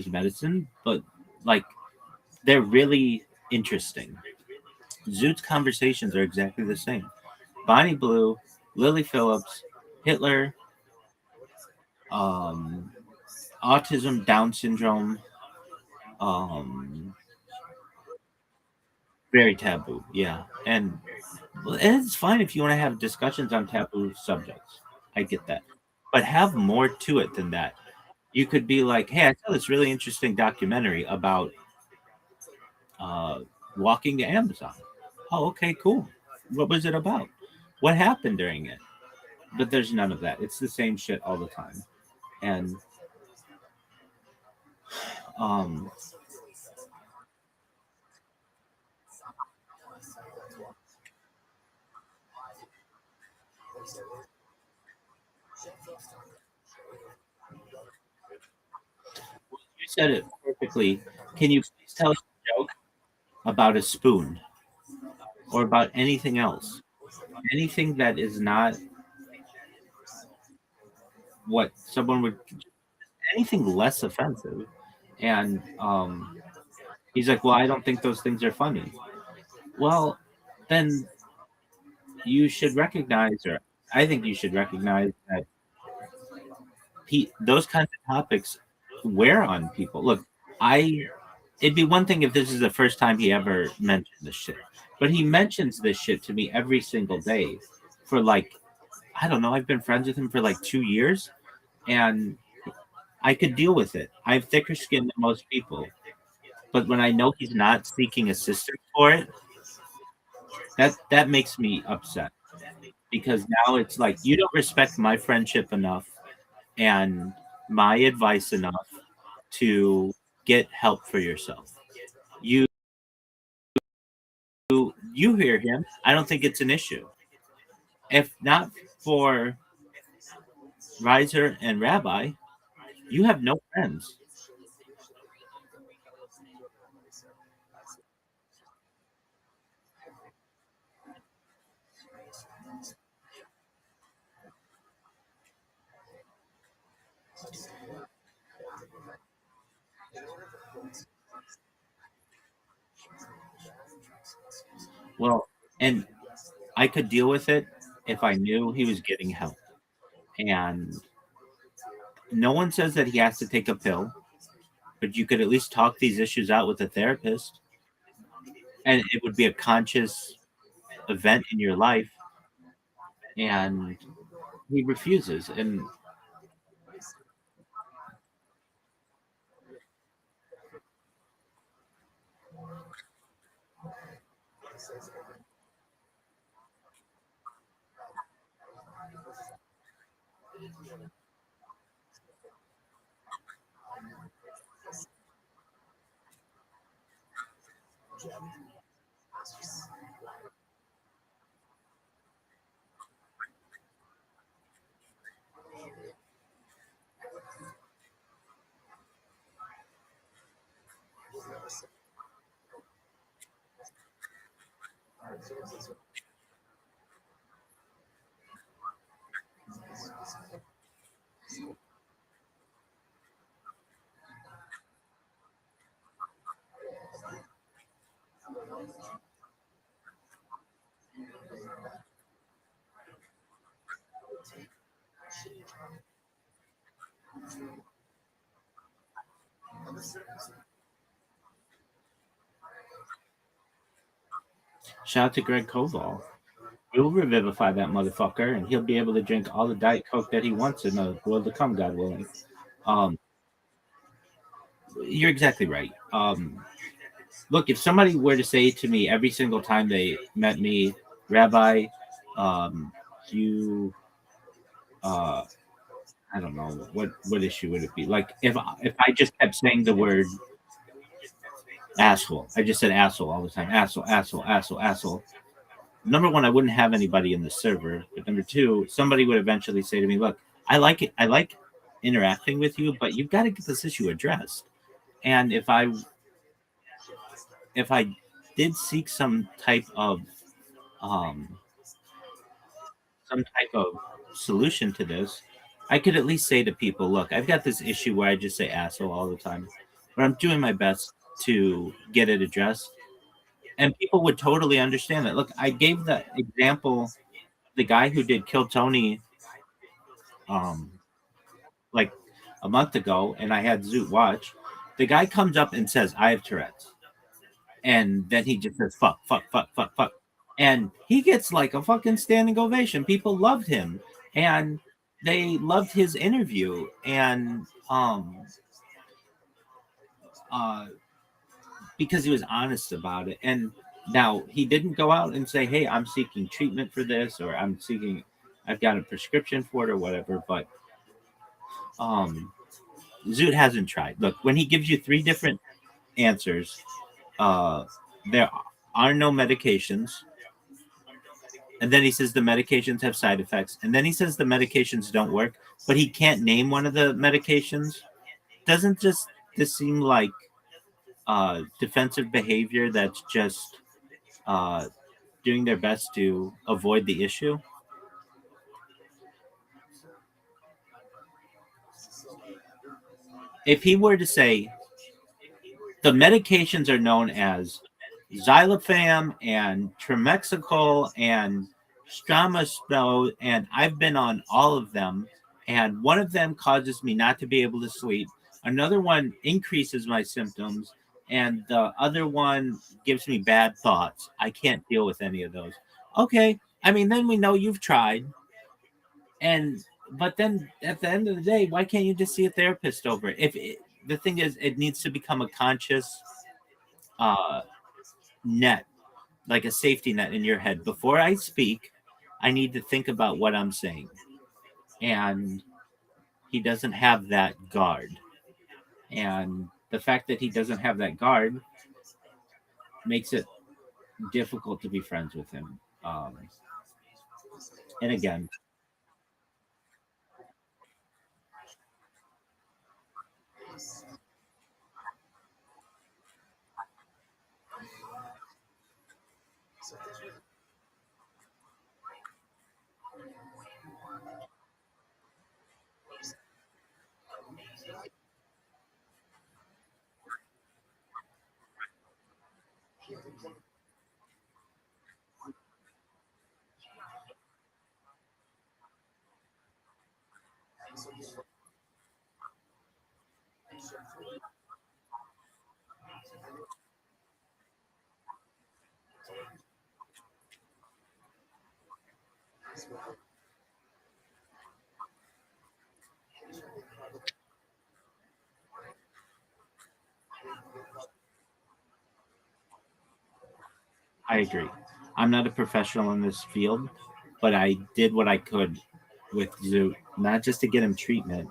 S: medicine, but like they're really interesting. Zoot's conversations are exactly the same. Bonnie Blue, Lily Phillips, Hitler, autism, Down syndrome, very taboo, yeah. And it's fine if you want to have discussions on taboo subjects. I get that. But have more to it than that. You could be like, hey, I saw this really interesting documentary about walking to Amazon. Oh, okay, cool. What was it about? What happened during it? But there's none of that. It's the same shit all the time. And um you said it perfectly. Can you please tell us a joke about a spoon or about anything else? Anything that is not what someone would, anything less offensive. And he's like, well, I don't think those things are funny. Well, then you should recognize, or I think you should recognize that those kinds of topics wear on people. Look, it'd be one thing if this is the first time he ever mentioned this shit, but he mentions this shit to me every single day for like, I don't know, I've been friends with him for like 2 years, and I could deal with it. I have thicker skin than most people, but when I know he's not seeking assistance for it, that makes me upset, because now it's like you don't respect my friendship enough and my advice enough to get help for yourself. You you hear him. I don't think it's an issue. If not for Riser and Rabbi, you have no friends. Well, and I could deal with it if I knew he was getting help. And no one says that he has to take a pill, but you could at least talk these issues out with a therapist. And it would be a conscious event in your life. And he refuses. And Shout out to Greg Koval. We'll revivify that motherfucker, and he'll be able to drink all the Diet Coke that he wants in the world to come, God willing. You're exactly right. Look, if somebody were to say to me every single time they met me, Rabbi, you, I don't know what issue would it be? Like if I just kept saying the word asshole, I just said asshole all the time, asshole, asshole, asshole, asshole. Number one, I wouldn't have anybody in the server. But number two, somebody would eventually say to me, "Look, I like it. I like interacting with you, but you've got to get this issue addressed." And if I did seek some type of solution to this, I could at least say to people, "Look, I've got this issue where I just say asshole all the time, but I'm doing my best to get it addressed." And people would totally understand that. Look, I gave the example, the guy who did Kill Tony, like a month ago, and I had Zoot watch. The guy comes up and says, "I have Tourette's," and then he just says, "Fuck, fuck, fuck, fuck, fuck," and he gets like a fucking standing ovation. People loved him, and they loved his interview, and because he was honest about it. And now he didn't go out and say, "Hey, I'm seeking treatment for this," or I've got a prescription for it," or whatever. But Zoot hasn't tried. Look, when he gives you three different answers, there are no medications, and then he says the medications have side effects, and then he says the medications don't work, but he can't name one of the medications. Doesn't just this seem like defensive behavior that's just doing their best to avoid the issue? If he were to say the medications are known as xylofam and tremexicol and stramaspro, and I've been on all of them, and one of them causes me not to be able to sleep, another one increases my symptoms, and the other one gives me bad thoughts. I can't deal with any of those. Okay, I mean, then we know you've tried. But then at the end of the day, why can't you just see a therapist over it? The thing is, it needs to become a conscious net, like a safety net in your head. Before I speak, I need to think about what I'm saying. And he doesn't have that guard. And the fact that he doesn't have that guard makes it difficult to be friends with him. And again, I agree. I'm not a professional in this field, but I did what I could with Zoot, not just to get him treatment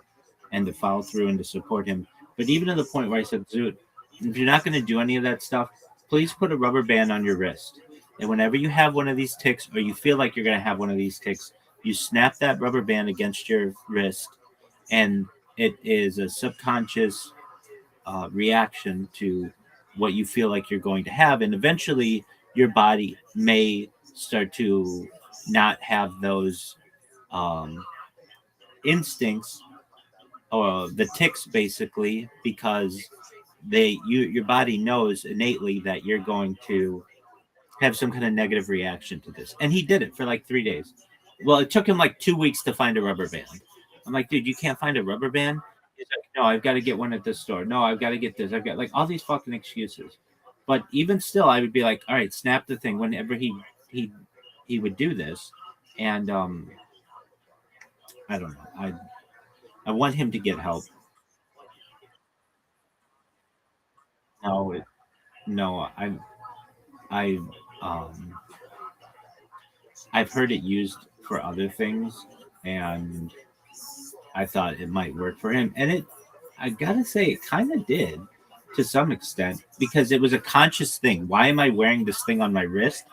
S: and to follow through and to support him, but even to the point where I said, Zoot, if you're not going to do any of that stuff, please put a rubber band on your wrist. And whenever you have one of these ticks, or you feel like you're going to have one of these ticks, you snap that rubber band against your wrist, and it is a subconscious reaction to what you feel like you're going to have. And eventually, your body may start to not have those instincts or the ticks, basically, because your body knows innately that you're going to have some kind of negative reaction to this. And he did it for like 3 days. Well, it took him like 2 weeks to find a rubber band. I'm like, dude, you can't find a rubber band? He's like, no, I've got to get one at this store. No, I've got to get this. I've got like all these fucking excuses. But even still, I would be like, all right, snap the thing whenever he would do this. And I don't know. I want him to get help. No, no, I I've heard it used for other things, and I thought it might work for him. And I gotta say, it kind of did to some extent because it was a conscious thing. Why am I wearing this thing on my wrist?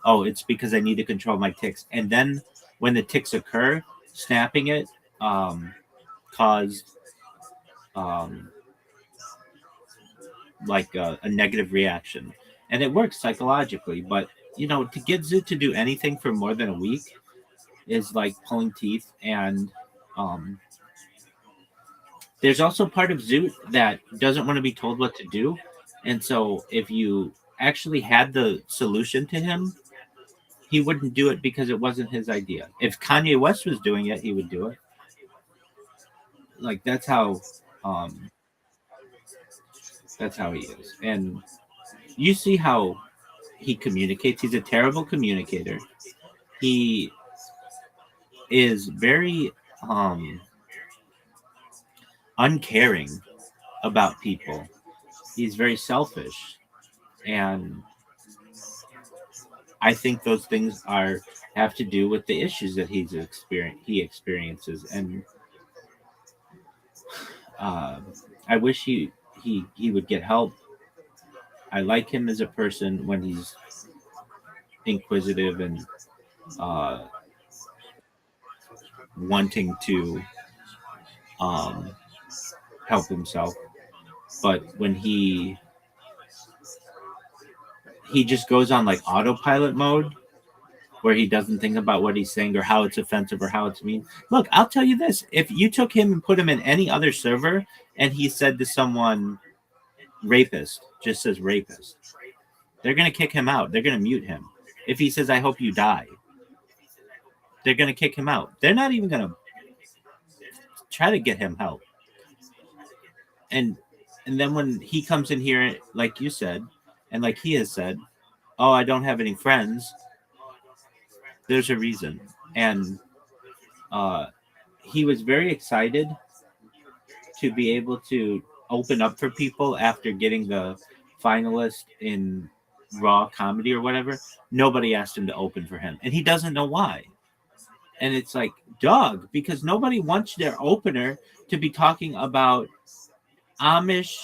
S: Oh, it's because I need to control my tics. And then when the tics occur, snapping it caused like a negative reaction. And it works psychologically. But, to get Zoot to do anything for more than a week is like pulling teeth. And there's also part of Zoot that doesn't want to be told what to do. And so if you actually had the solution to him, he wouldn't do it because it wasn't his idea. If Kanye West was doing it, he would do it. Like that's how he is. And you see how he communicates. He's a terrible communicator. He is very uncaring about people. He's very selfish. And I think those things have to do with the issues that he experiences. And I wish he would get help. I like him as a person when he's inquisitive and wanting to help himself. But when he just goes on like autopilot mode where he doesn't think about what he's saying or how it's offensive or how it's mean. Look, I'll tell you this. If you took him and put him in any other server and he said to someone, rapist, just says rapist, they're going to kick him out. They're going to mute him. If he says, I hope you die, they're going to kick him out. They're not even going to try to get him help. And then when he comes in here, like you said, and like he has said, oh, I don't have any friends, there's a reason. And he was very excited to be able to open up for people after getting the finalist in Raw Comedy or whatever. Nobody asked him to open for him. And he doesn't know why. And it's like, dog, because nobody wants their opener to be talking about Amish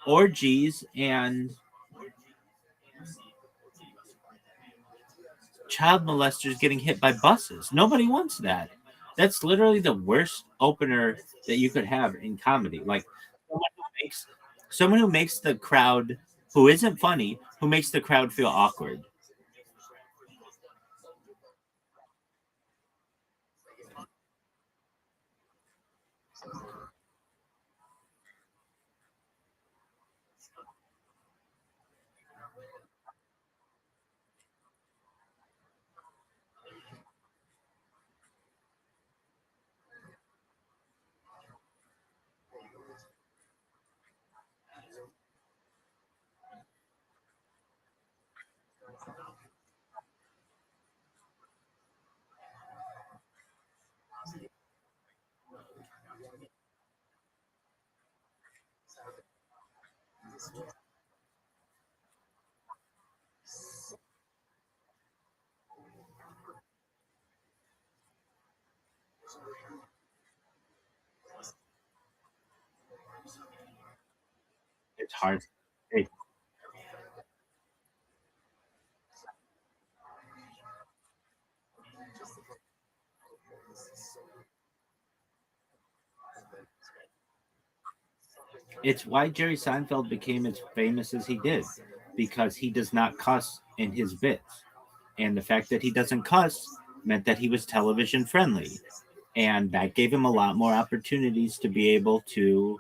S: orgies and child molesters getting hit by buses. Nobody wants that. That's literally the worst opener that you could have in comedy. Like someone who makes the crowd, who isn't funny, who makes the crowd feel awkward. It's hard. It's why Jerry Seinfeld became as famous as he did, because he does not cuss in his bits. And the fact that he doesn't cuss meant that he was television friendly. And that gave him a lot more opportunities to be able to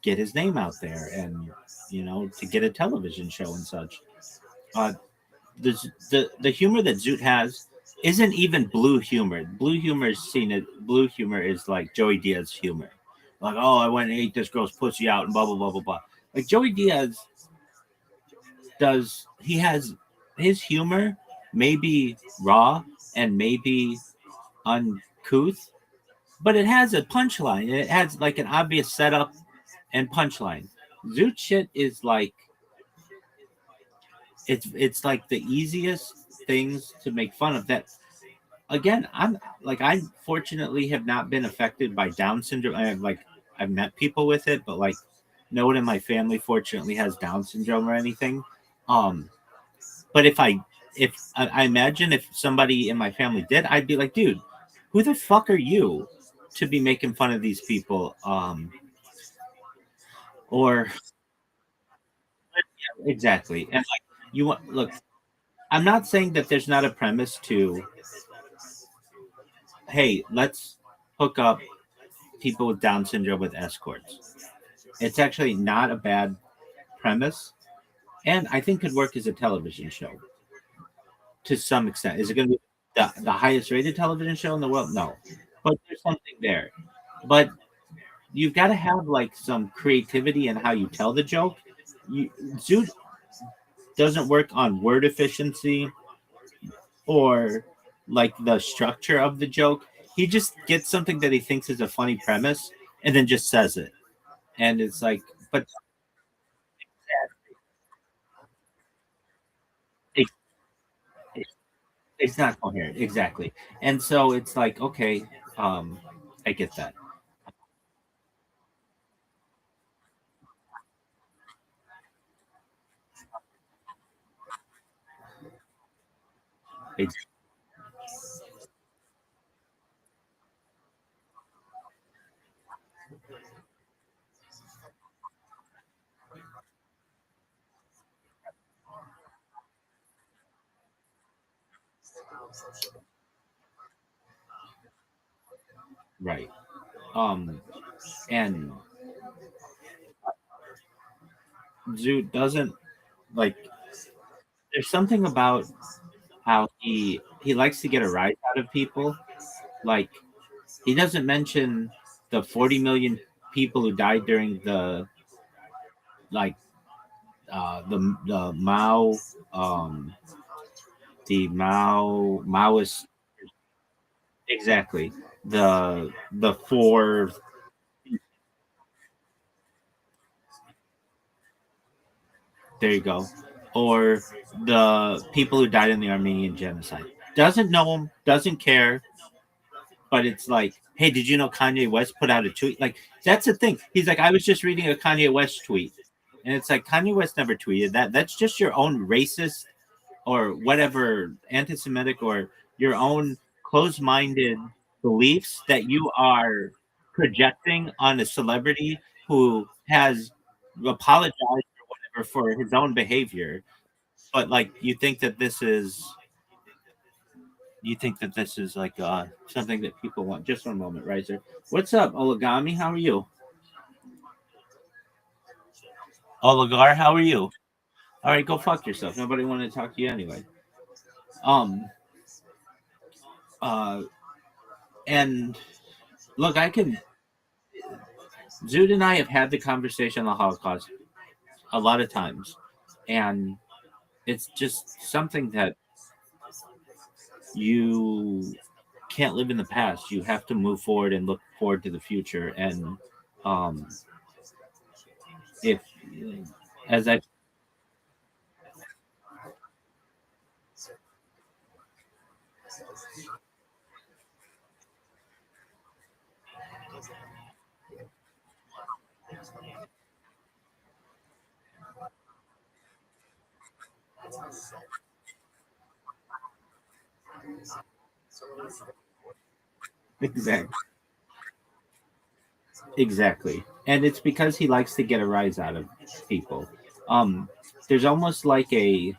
S: get his name out there and, to get a television show and such. The humor that Zoot has isn't even blue humor. Blue humor is like Joey Diaz humor. like, oh, I went and ate this girl's pussy out and blah blah blah blah blah. Like Joey Diaz he has his humor may be raw and maybe uncouth, but it has a punchline. It has like an obvious setup and punchline. Zoot shit is like it's like the easiest things to make fun of. That again, I fortunately have not been affected by Down syndrome. I've met people with it, but like no one in my family fortunately has Down syndrome or anything. But if I imagine if somebody in my family did, I'd be like, dude, who the fuck are you to be making fun of these people? Or exactly. And like you want look, I'm not saying that there's not a premise to, hey, let's hook up people with Down syndrome with escorts. It's actually not a bad premise, and I think could work as a television show to some extent. Is it going to be the highest rated television show in the world? No, but there's something there. But you've got to have like some creativity in how you tell the joke. Zoot doesn't work on word efficiency or like the structure of the joke. He just gets something that he thinks is a funny premise and then just says it. And it's like, but it, it's not coherent. Exactly. And so it's like, okay, I get that. Ex- Right. And Zoot doesn't like, there's something about how he likes to get a rise out of people. Like he doesn't mention the 40 million people who died during the like the um Maoist, exactly, the four, there you go, or the people who died in the Armenian genocide. Doesn't know them, doesn't care, but it's like, hey, did you know Kanye West put out a tweet? Like, that's the thing. He's like, I was just reading a Kanye West tweet. And it's like, Kanye West never tweeted that. That's just your own racist or whatever, anti-Semitic, or your own closed-minded beliefs that you are projecting on a celebrity who has apologized or whatever for his own behavior. But like, you think that this is like something that people want. Just one moment, Riser. What's up, Oligami? How are you? Oligar, how are you? All right, go fuck yourself. Nobody wanted to talk to you anyway. Um. Uh. And look, I can. Zoot and I have had the conversation on the Holocaust a lot of times, and it's just something that you can't live in the past. You have to move forward and look forward to the future. And um, if, as I exactly, exactly, and it's because he likes to get a rise out of people. Um, there's almost like a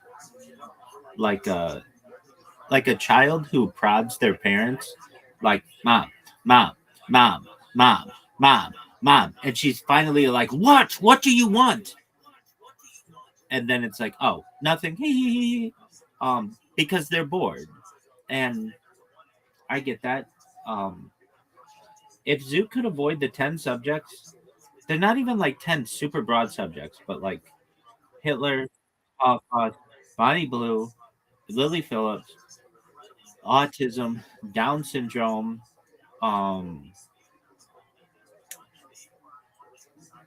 S: like a child who prods their parents, like mom, mom, mom, mom, mom, mom, and she's finally like, what? What do you want? And then it's like, oh, nothing. Because they're bored, and I get that. Um, if Zoot could avoid the 10 subjects, they're not even like 10 super broad subjects, but like Hitler, Holocaust, Bonnie Blue, Lily Phillips, autism, Down syndrome, um,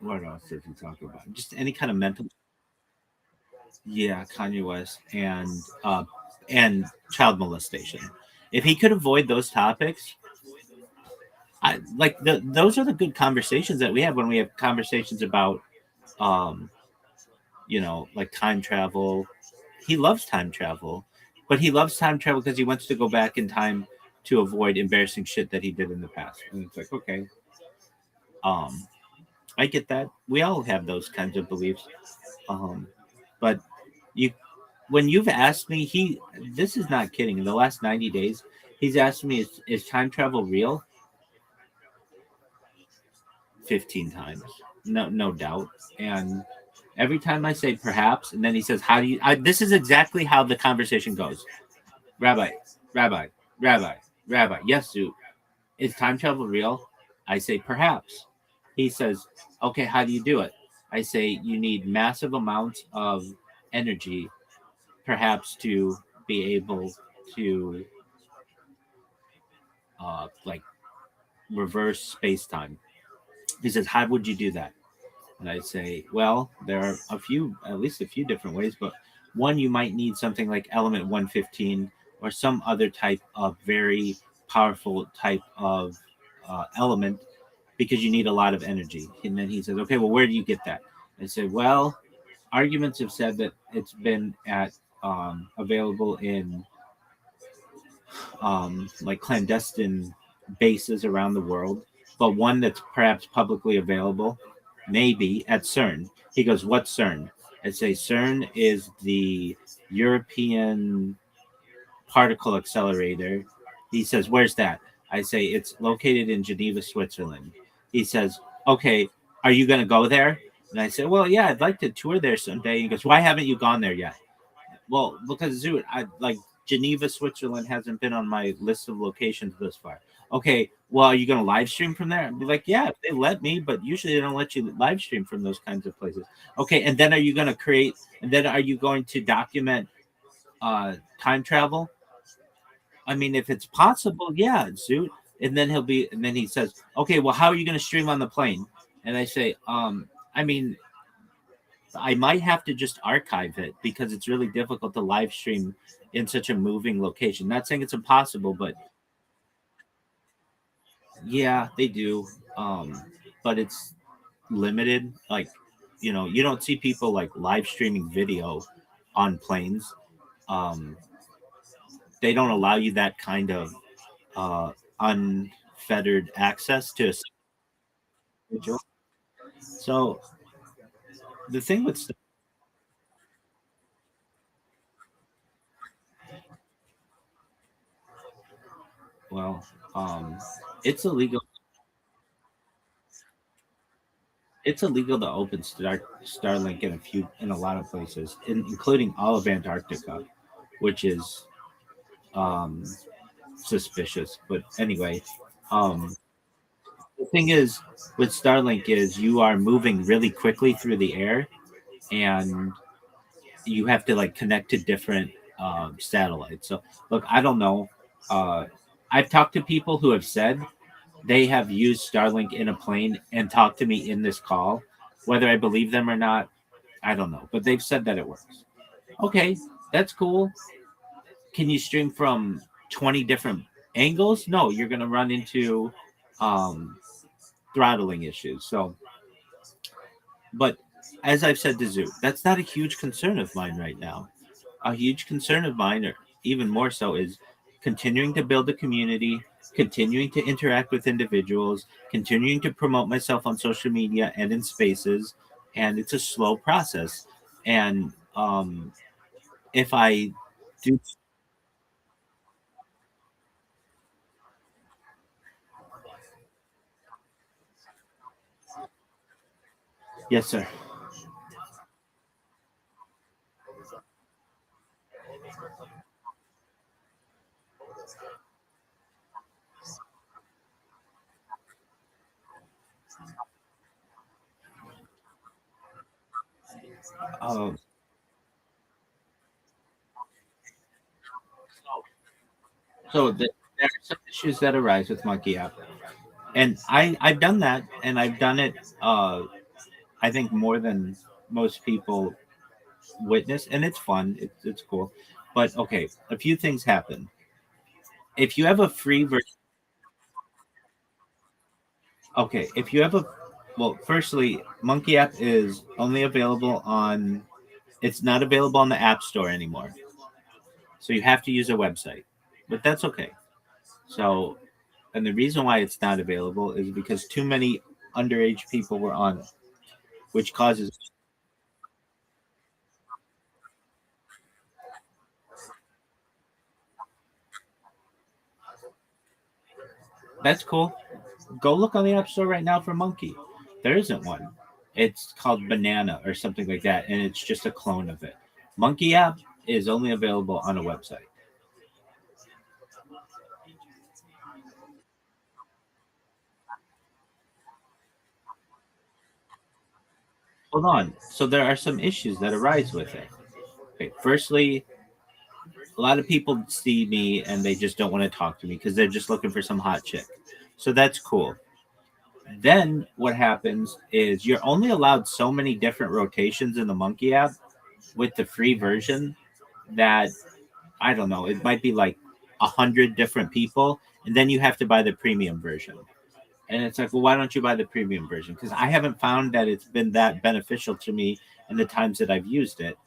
S: what else did he talk about? Just any kind of mental. Yeah, Kanye West and child molestation. If he could avoid those topics, I like those are the good conversations that we have when we have conversations about um like time travel. He loves time travel, but he loves time travel because he wants to go back in time to avoid embarrassing shit that he did in the past. And it's like, okay, um, I get that. We all have those kinds of beliefs. But you, when you've asked me, this is not kidding. In the last 90 days, he's asked me, is time travel real? 15 times, no doubt. And every time I say perhaps, and then he says, how do you? This is exactly how the conversation goes. Rabbi, Rabbi, Rabbi, Rabbi. Yes, Zoot. Is time travel real? I say perhaps. He says, okay, how do you do it? I say you need massive amounts of energy, perhaps to be able to like reverse space time. He says, how would you do that? And I say, well, there are at least a few different ways, but one, you might need something like element 115 or some other type of very powerful type of element because you need a lot of energy. And then he says, okay, well, where do you get that? I said, well, arguments have said that it's been available in like clandestine bases around the world, but one that's perhaps publicly available, maybe at CERN. He goes, what's CERN? I say CERN is the European particle accelerator. He says, where's that? I say, it's located in Geneva, Switzerland. He says, okay, are you going to go there? And I say, well, yeah, I'd like to tour there someday. He goes, why haven't you gone there yet? Well, because Zoot, I like Geneva, Switzerland hasn't been on my list of locations thus far. Okay, well, are you going to live stream from there? I'd be like, yeah, if they let me, but usually they don't let you live stream from those kinds of places. Okay, and then are you going to create? And then are you going to document time travel? I mean, if it's possible, yeah, Zoot. And then and then he says, okay, well, how are you going to stream on the plane? And I say, I mean, I might have to just archive it because it's really difficult to live stream in such a moving location. Not saying it's impossible, but yeah, they do. But it's limited. Like, you don't see people like live streaming video on planes. Um, they don't allow you that kind of unfettered access to a individual. So the thing with well, it's illegal. It's illegal to open Starlink in a lot of places, including all of Antarctica, which is um, suspicious. But anyway, um, the thing is with Starlink is you are moving really quickly through the air, and you have to like connect to different satellites. So look, I don't know. Uh, I've talked to people who have said they have used Starlink in a plane and talked to me in this call. Whether I believe them or not, I don't know. But they've said that it works. Okay, that's cool. Can you stream from 20 different angles? No, you're going to run into um, throttling issues. So, but as I've said to Zoo, that's not a huge concern of mine right now. A huge concern of mine, or even more so, is continuing to build a community, continuing to interact with individuals, continuing to promote myself on social media and in spaces. And it's a slow process. And if I do, yes, sir. Uh, so there are some issues that arise with Monkey App, and I've done that, and I've done it. I think more than most people witness, and it's fun. It's cool, but okay, a few things happen. If you have a free version, okay, if you have a well, firstly, Monkey App is only available on. It's not available on the App Store anymore, so you have to use a website, but that's okay. So, and the reason why it's not available is because too many underage people were on it, which causes. That's cool. Go look on the App Store right now for Monkey. There isn't one. It's called Banana or something like that, and it's just a clone of it. Monkey App is only available on a website. Hold on. So there are some issues that arise with it. Okay, firstly, a lot of people see me and they just don't want to talk to me because they're just looking for some hot chick. So that's cool. Then what happens is you're only allowed so many different rotations in the Monkey app with the free version that I don't know, it might be like 100 different people, and then you have to buy the premium version. And it's like, well, why don't you buy the premium version? Because I haven't found that it's been that beneficial to me in the times that I've used it.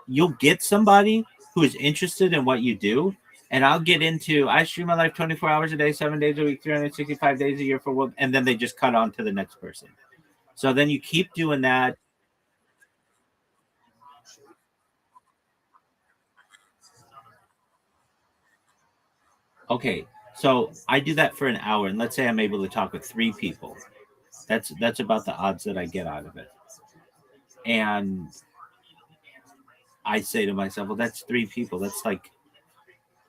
S: You'll get somebody who is interested in what you do. And I'll get into, I stream my life 24 hours a day, 7 days a week, 365 days a year for work. And then they just cut on to the next person. So then you keep doing that. Okay. So I do that for an hour. And let's say I'm able to talk with 3 people. That's about the odds that I get out of it. And I say to myself, well, that's 3 people. That's like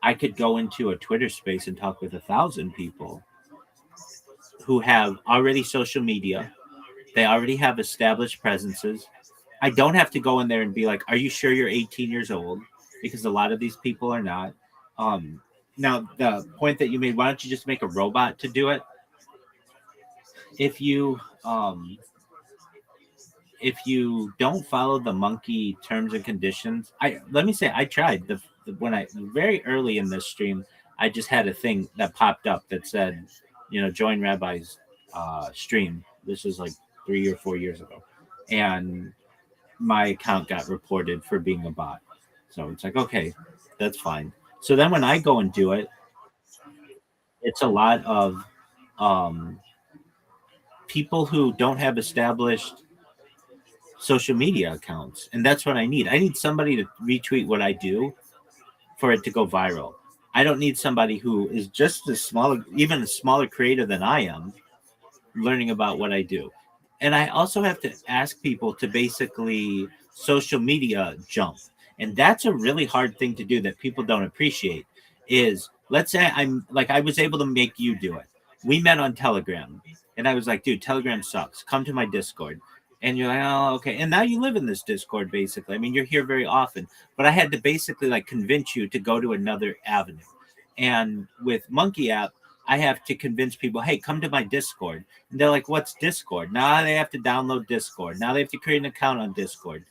S: I could go into a Twitter space and talk with 1,000 people who have already social media. They already have established presences. I don't have to go in there and be like, "Are you sure you're 18 years old?" Because a lot of these people are not. Um, Now, the point that you made, why don't you just make a robot to do it? If you if you don't follow the monkey terms and conditions, I let me say I tried when I very early in this stream, I just had a thing that popped up that said, join Rabbi's stream. This was like 3 or 4 years ago, and my account got reported for being a bot. So it's like, okay, that's fine. So then when I go and do it, it's a lot of um, people who don't have established social media accounts, and that's what I need. I need somebody to retweet what I do for it to go viral. I don't need somebody who is just as small, even a smaller creator than I am, learning about what I do. And I also have to ask people to basically social media jump. And that's a really hard thing to do that people don't appreciate is let's say I was able to make you do it. We met on Telegram and I was like, dude, Telegram sucks. Come to my Discord. And you're like, oh, okay. And now you live in this Discord, basically. I mean, you're here very often, but I had to basically like convince you to go to another avenue. And with Monkey App, I have to convince people, hey, come to my Discord. And they're like, what's Discord? Now they have to download Discord. Now they have to create an account on Discord.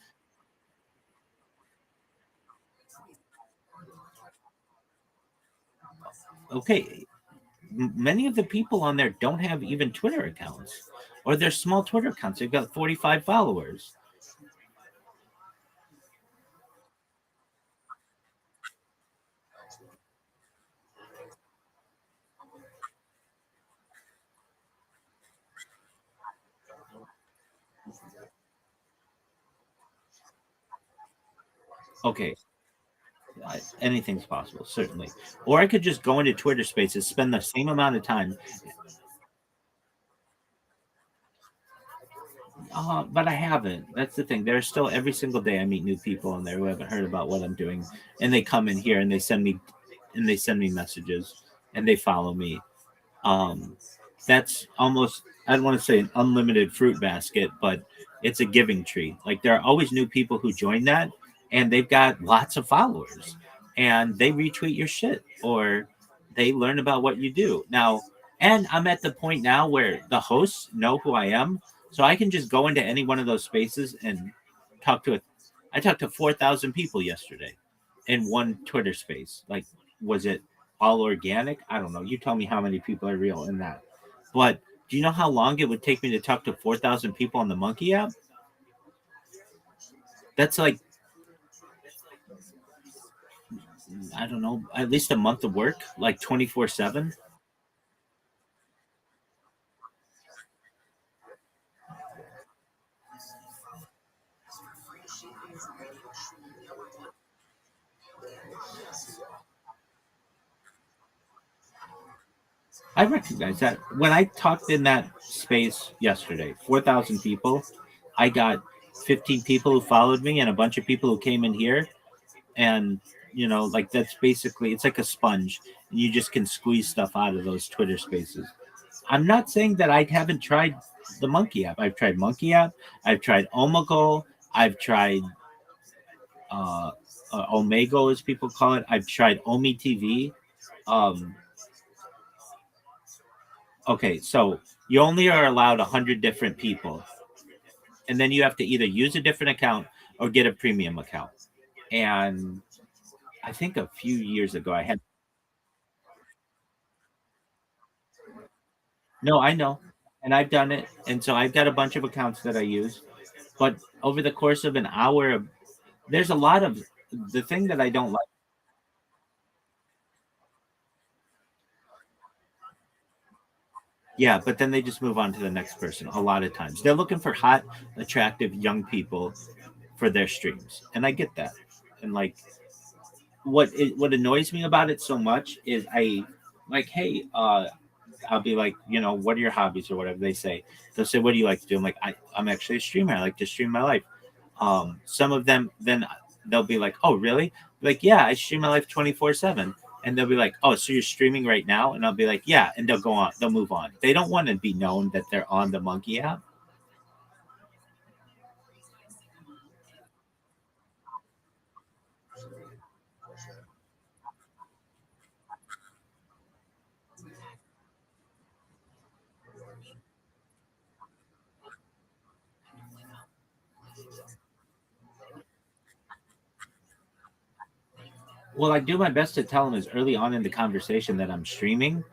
S: Okay. Many of the people on there don't have even Twitter accounts, or they're small Twitter accounts. They've got 45 followers. Okay. Anything's possible, certainly. Or I could just go into Twitter Spaces, spend the same amount of time. But I haven't. That's the thing. There's still every single day I meet new people on there who haven't heard about what I'm doing, and they come in here and they send me messages and they follow me. That's almost, I don't want to say an unlimited fruit basket, but It's a giving tree. Like there are always new people who join that, and they've got lots of followers, and they retweet your shit or they learn about what you do now. And I'm at the point now where the hosts know who I am, so I can just go into any one of those spaces and talk to it. I talked to 4,000 people yesterday in one Twitter space. Like, was it all organic? I don't know. You tell me how many people are real in that. But do you know how long it would take me to talk to 4,000 people on the Monkey app? That's like, I don't know, at least a month of work, like 24/7. I recognize that. When I talked in that space yesterday, 4,000 people, I got 15 people who followed me and a bunch of people who came in here. And, like that's basically, it's like a sponge. And you just can squeeze stuff out of those Twitter spaces. I'm not saying that I haven't tried the Monkey app. I've tried Monkey app. I've tried Omegle. I've tried uh, Omego, as people call it. I've tried Omi TV. Um, okay, so you only are allowed 100 different people, and then you have to either use a different account or get a premium account. And I think a few years ago, I had. No, I know, and I've done it, and so I've got a bunch of accounts that I use. But over the course of an hour, there's a lot of the thing that I don't like. Yeah, but then they just move on to the next person. A lot of times, they're looking for hot, attractive young people for their streams, and I get that. And like, what annoys me about it so much is I like, hey, I'll be like, what are your hobbies or whatever they say. They'll say, what do you like to do? I'm like, I'm actually a streamer. I like to stream my life. Some of them then they'll be like, oh, really? Like, yeah, I stream my life 24/7. And they'll be like, oh, so you're streaming right now? And I'll be like, yeah. And they'll go on. They'll move on. They don't want to be known that they're on the Monkey app. Well, I do my best to tell them as early on in the conversation that I'm streaming.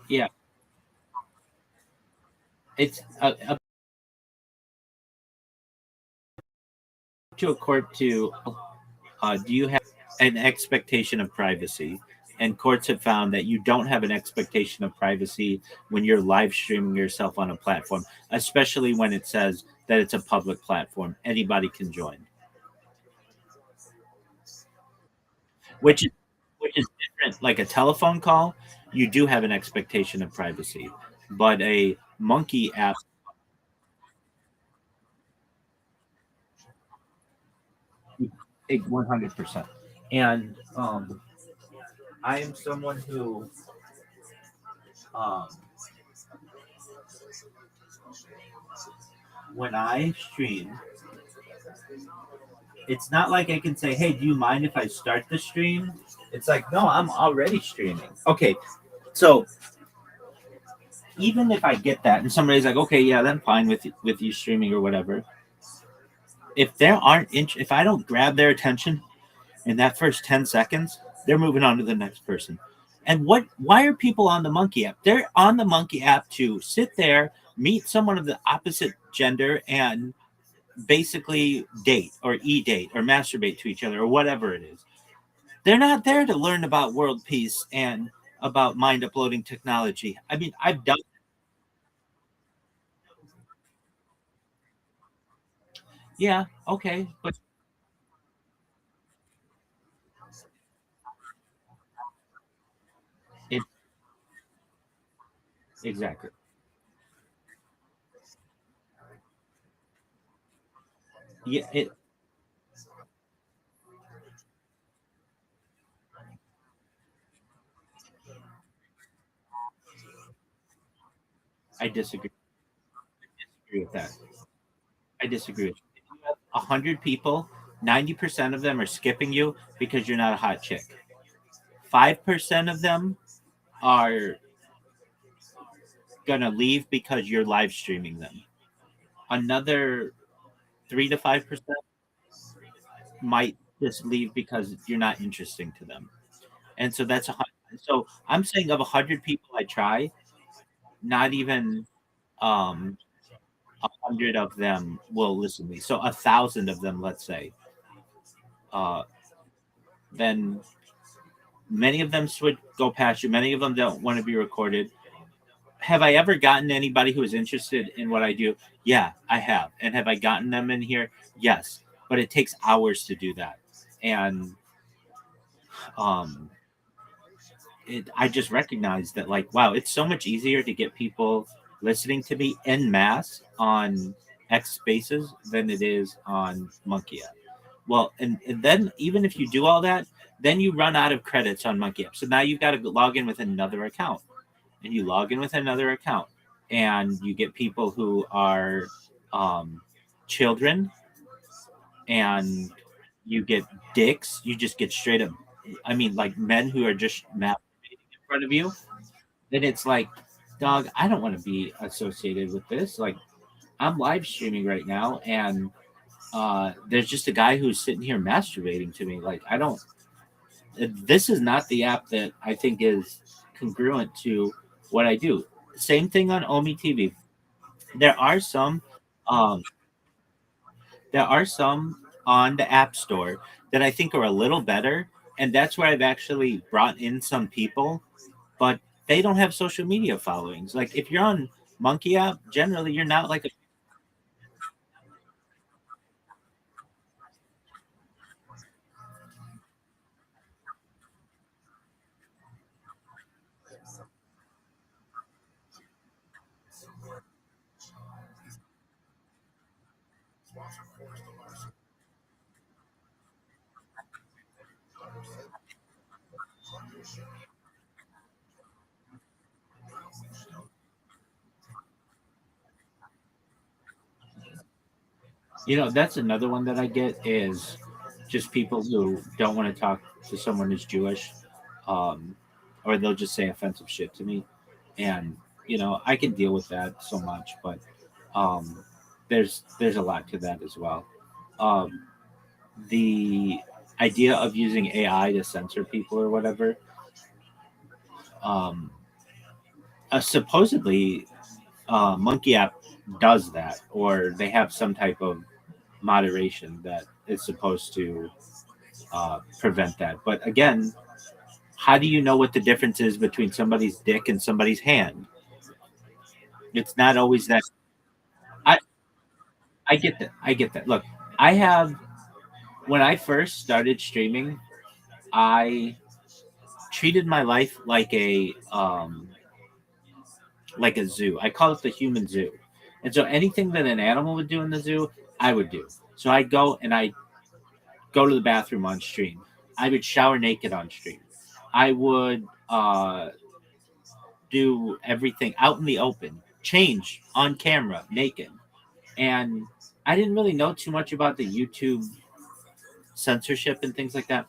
S: Yeah. It's up to a court to do you have an expectation of privacy? And courts have found that you don't have an expectation of privacy when you're live streaming yourself on a platform, especially when it says that it's a public platform. Anybody can join, which is different. Like a telephone call, you do have an expectation of privacy, but a Monkey app, 100%. And I am someone who um, when I stream, it's not like I can say, hey, do you mind if I start the stream? It's like, no, I'm already streaming. Okay, so even if I get that and somebody's like, okay, yeah, then fine with you streaming or whatever. If there aren't if I don't grab their attention in that first 10 seconds, they're moving on to the next person. And why are people on the Monkey app? They're on the Monkey app to sit there, meet someone of the opposite gender, and basically date or e-date or masturbate to each other or whatever it is. They're not there to learn about world peace and about mind uploading technology. I mean, I've done. Yeah, okay, but it exactly. Yeah, I disagree. With that. I disagree. If you have 100 people, 90% of them are skipping you because you're not a hot chick. 5% of them are gonna leave because you're live streaming them. Another 3 to 5% might just leave because you're not interesting to them. And so that's 100. So I'm saying of 100 people I try, not even 100 of them will listen to me. So 1,000 of them, let's say, uh, then many of them would go past you. Many of them don't want to be recorded. Have I ever gotten anybody who is interested in what I do? Yeah, I have. And have I gotten them in here? Yes. But it takes hours to do that. And um I just recognized that, like, wow, it's so much easier to get people listening to me en masse on X Spaces than it is on Monkey App. Well, and then even if you do all that, then you run out of credits on Monkey App. So now you've got to log in with another account, and you log in with another account, and you get people who are children, and you get dicks. You just get straight up, I mean, like men who are just masturbating in front of you. Then it's like, dog, I don't want to be associated with this. Like, I'm live streaming right now, and there's just a guy who's sitting here masturbating to me. Like, I don't. This is not the app that I think is congruent to what I do. Same thing on Omi TV. There are some, um, there are some on the App Store that I think are a little better, and that's where I've actually brought in some people, but they don't have social media followings. Like, if you're on Monkey App, generally you're not like a. That's another one that I get is just people who don't want to talk to someone who's Jewish, um, or they'll just say offensive shit to me, and I can deal with that so much, but um, there's a lot to that as well. Um, the idea of using AI to censor people or whatever, um, supposedly Monkey App does that, or they have some type of moderation that is supposed to prevent that. But again, how do you know what the difference is between somebody's dick and somebody's hand? It's not always that. I I get that. I get that. Look, I have when I first started streaming, I treated my life like a zoo. I call it the human zoo. And so anything that an animal would do in the zoo, I would do. So I'd go and I go to the bathroom on stream. I would shower naked on stream. I would do everything out in the open, change on camera, naked. And I didn't really know too much about the YouTube censorship and things like that.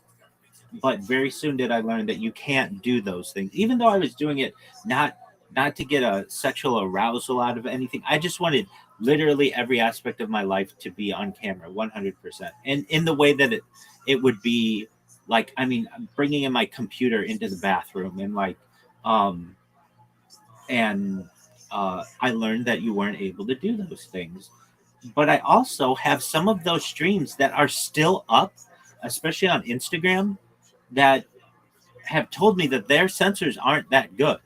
S: But very soon did I learn that you can't do those things. Even though I was doing it not to get a sexual arousal out of anything. I just wanted literally every aspect of my life to be on camera 100%. And in the way that it would be like, I mean, bringing in my computer into the bathroom and like and I learned that you weren't able to do those things. But I also have some of those streams that are still up, especially on Instagram, that have told me that their censors aren't that good.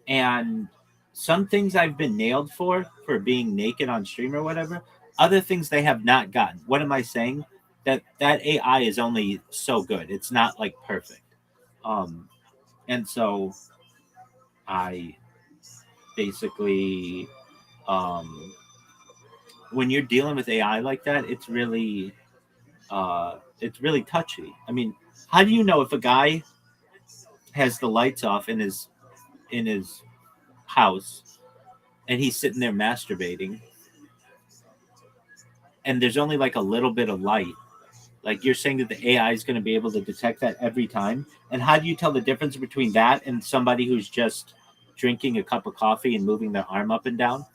S: And some things I've been nailed for being naked on stream or whatever. Other things they have not gotten. What am I saying? That AI is only so good. It's not like perfect. And so I basically when you're dealing with AI like that, it's really touchy. I mean, how do you know if a guy has the lights off in his house and he's sitting there masturbating, and there's only like a little bit of light. Like you're saying that the AI is going to be able to detect that every time. And how do you tell the difference between that and somebody who's just drinking a cup of coffee and moving their arm up and down?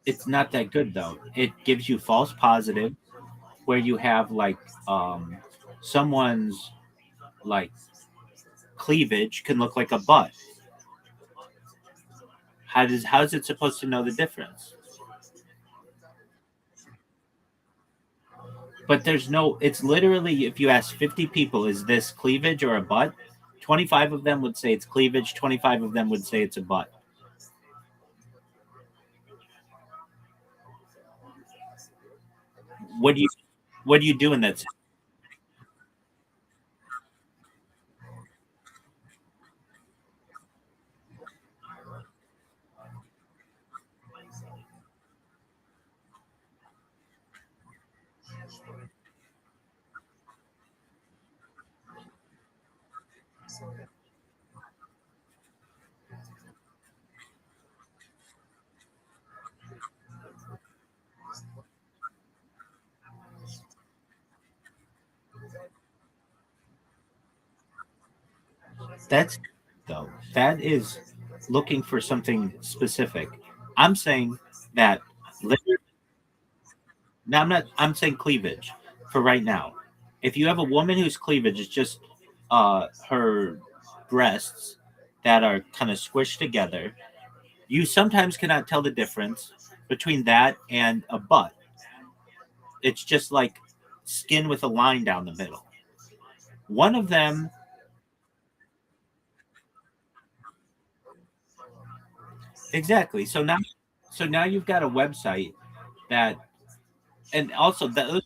S: It's not that good though. It gives you false positive where you have like someone's like cleavage can look like a butt. How's it supposed to know the difference? But there's no, it's literally, if you ask 50 people, is this cleavage or a butt? 25 of them would say it's cleavage, 25 of them would say it's a butt. What do you do in that? That's though. That is looking for something specific. I'm saying that literally, now I'm saying cleavage for right now. If you have a woman whose cleavage is just her breasts that are kind of squished together, you sometimes cannot tell the difference between that and a butt. It's just like skin with a line down the middle. One of them, exactly. So now you've got a website that, and also that.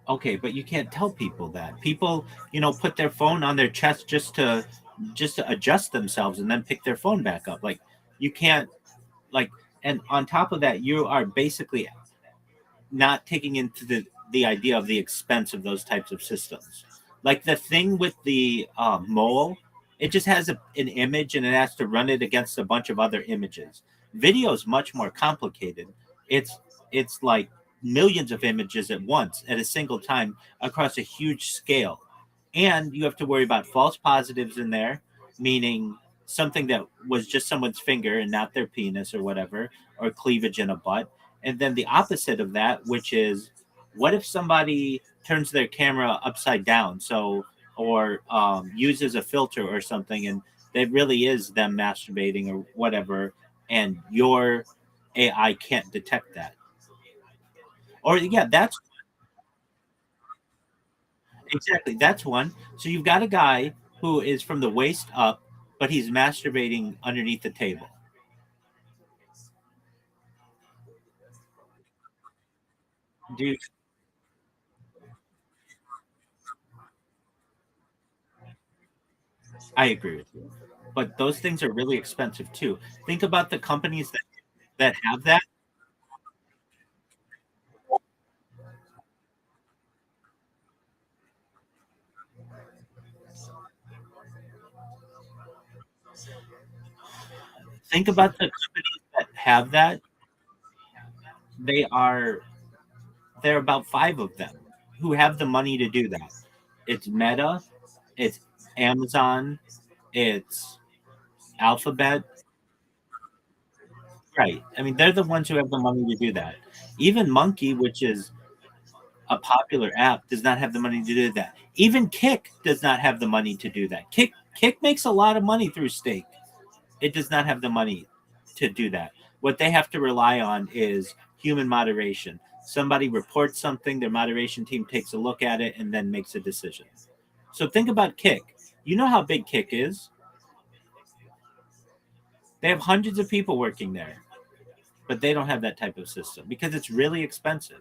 S: Okay, but you can't tell people that. People, put their phone on their chest just to adjust themselves and then pick their phone back up. Like you can't like, and on top of that, you are basically not taking into the idea of the expense of those types of systems. Like the thing with the mole, it just has an image and it has to run it against a bunch of other images. Video is much more complicated. It's like millions of images at once at a single time across a huge scale, and you have to worry about false positives in there, meaning something that was just someone's finger and not their penis or whatever, or cleavage in a butt. And then the opposite of that, which is, what if somebody turns their camera upside down, or uses a filter or something, and it really is them masturbating or whatever, and your AI can't detect that? Or yeah, that's exactly, that's one. So you've got a guy who is from the waist up, but he's masturbating underneath the table. Dude, I agree with you. But those things are really expensive too. Think about the companies that have that. Think about the companies that have that. They are there are about five of them who have the money to do that. It's Meta, it's Amazon, it's Alphabet. Right. I mean, they're the ones who have the money to do that. Even Monkey, which is a popular app, does not have the money to do that. Even Kick does not have the money to do that. Kick makes a lot of money through Stake. It does not have the money to do that. What they have to rely on is human moderation. Somebody reports something, their moderation team takes a look at it, and then makes a decision. So think about Kick. You know how big Kick is? They have hundreds of people working there, but they don't have that type of system because it's really expensive.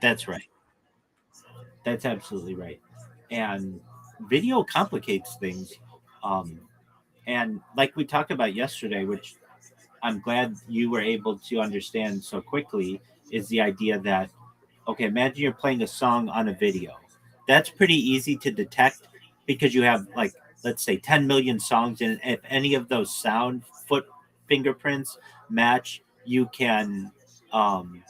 S: That's right. That's absolutely right. And video complicates things. Um, and like we talked about yesterday, which I'm glad you were able to understand so quickly, is the idea that, okay, imagine you're playing a song on a video. That's pretty easy to detect because you have, like, let's say 10 million songs, and if any of those sound foot fingerprints match, you can um,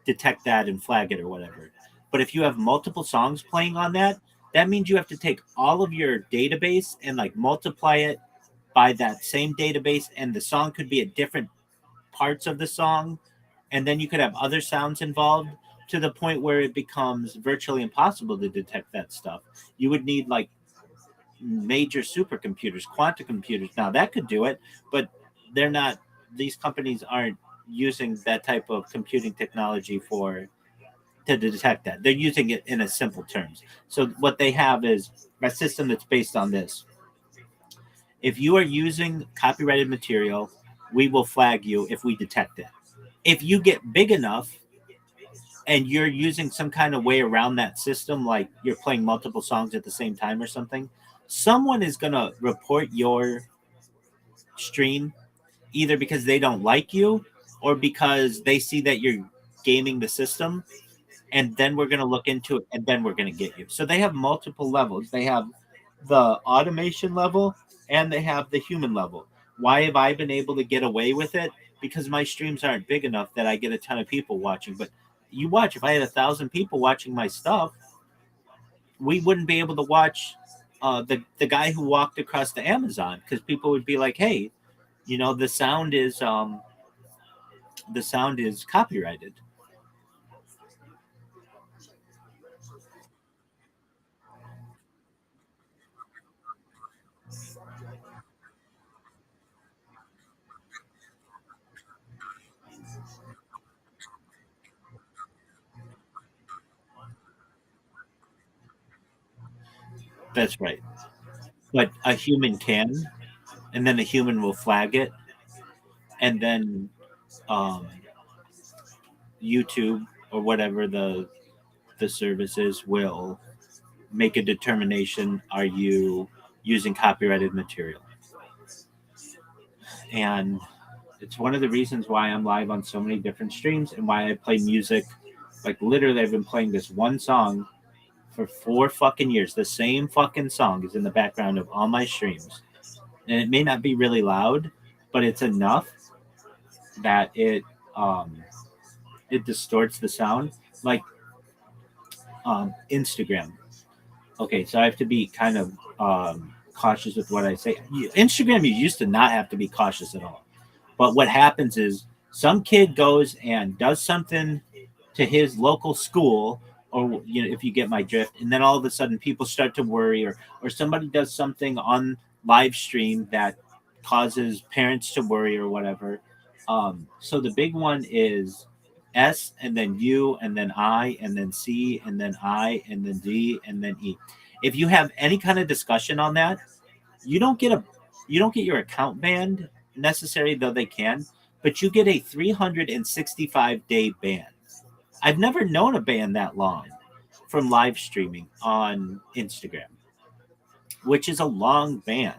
S: detect that and flag it or whatever. But if you have multiple songs playing on that, that means you have to take all of your database and like multiply it by that same database, and the song could be at different parts of the song, and then you could have other sounds involved to the point where it becomes virtually impossible to detect that stuff. You would need like major supercomputers, quantum computers. Now that could do it, but they're not. These companies aren't using that type of computing technology for to detect that. They're using it in a simple terms. So what they have is a system that's based on this. If you are using copyrighted material, we will flag you if we detect it. If you get big enough and you're using some kind of way around that system, like you're playing multiple songs at the same time or something, someone is going to report your stream either because they don't like you or because they see that you're gaming the system, and then we're going to look into it and then we're going to get you. So they have multiple levels. They have the automation level and they have the human level. Why have I been able to get away with it? Because my streams aren't big enough that I get a ton of people watching. But you watch, if I had 1,000 people watching my stuff, we wouldn't be able to watch the guy who walked across the Amazon, because people would be like, hey, you know, the sound is copyrighted. That's right. But a human can, and then a human will flag it, and then um, YouTube or whatever the service is will make a determination: are you using copyrighted material? And it's one of the reasons why I'm live on so many different streams and why I play music. Like literally, I've been playing this one song for 4 fucking years. The same fucking song is in the background of all my streams, and it may not be really loud, but it's enough that it distorts the sound. Like Instagram. Okay, so I have to be kind of cautious with what I say. Instagram, you used to not have to be cautious at all. But what happens is some kid goes and does something to his local school, or you know, if you get my drift, and then all of a sudden people start to worry, or somebody does something on live stream that causes parents to worry or whatever. So the big one is S, and then U, and then I, and then C, and then I, and then D, and then E. If you have any kind of discussion on that, you don't get a you don't get your account banned necessarily, though they can, but you get a 365-day ban. I've never known a ban that long from live streaming on Instagram, which is a long ban.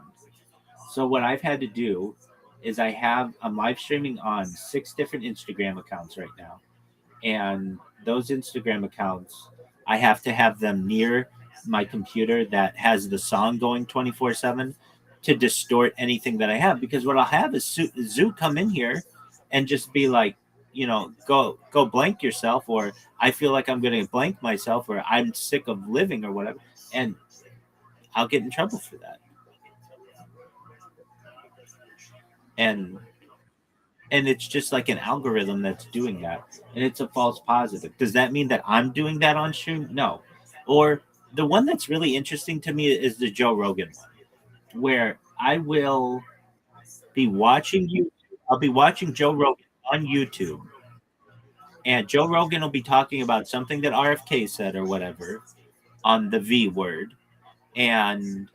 S: So what I've had to do is I'm live streaming on 6 different Instagram accounts right now, and those Instagram accounts, I have to have them near my computer that has the song going 24/7 to distort anything that I have. Because what I'll have is Zoo come in here and just be like, you know, go blank yourself, or I feel like I'm going to blank myself, or I'm sick of living or whatever, and I'll get in trouble for that. And and it's just like an algorithm that's doing that, and it's a false positive. Does that mean that I'm doing that on stream? No. Or the one that's really interesting to me is the Joe Rogan one, where I will be watching you. I'll be watching Joe Rogan on YouTube, and Joe Rogan will be talking about something that RFK said or whatever on the V word, and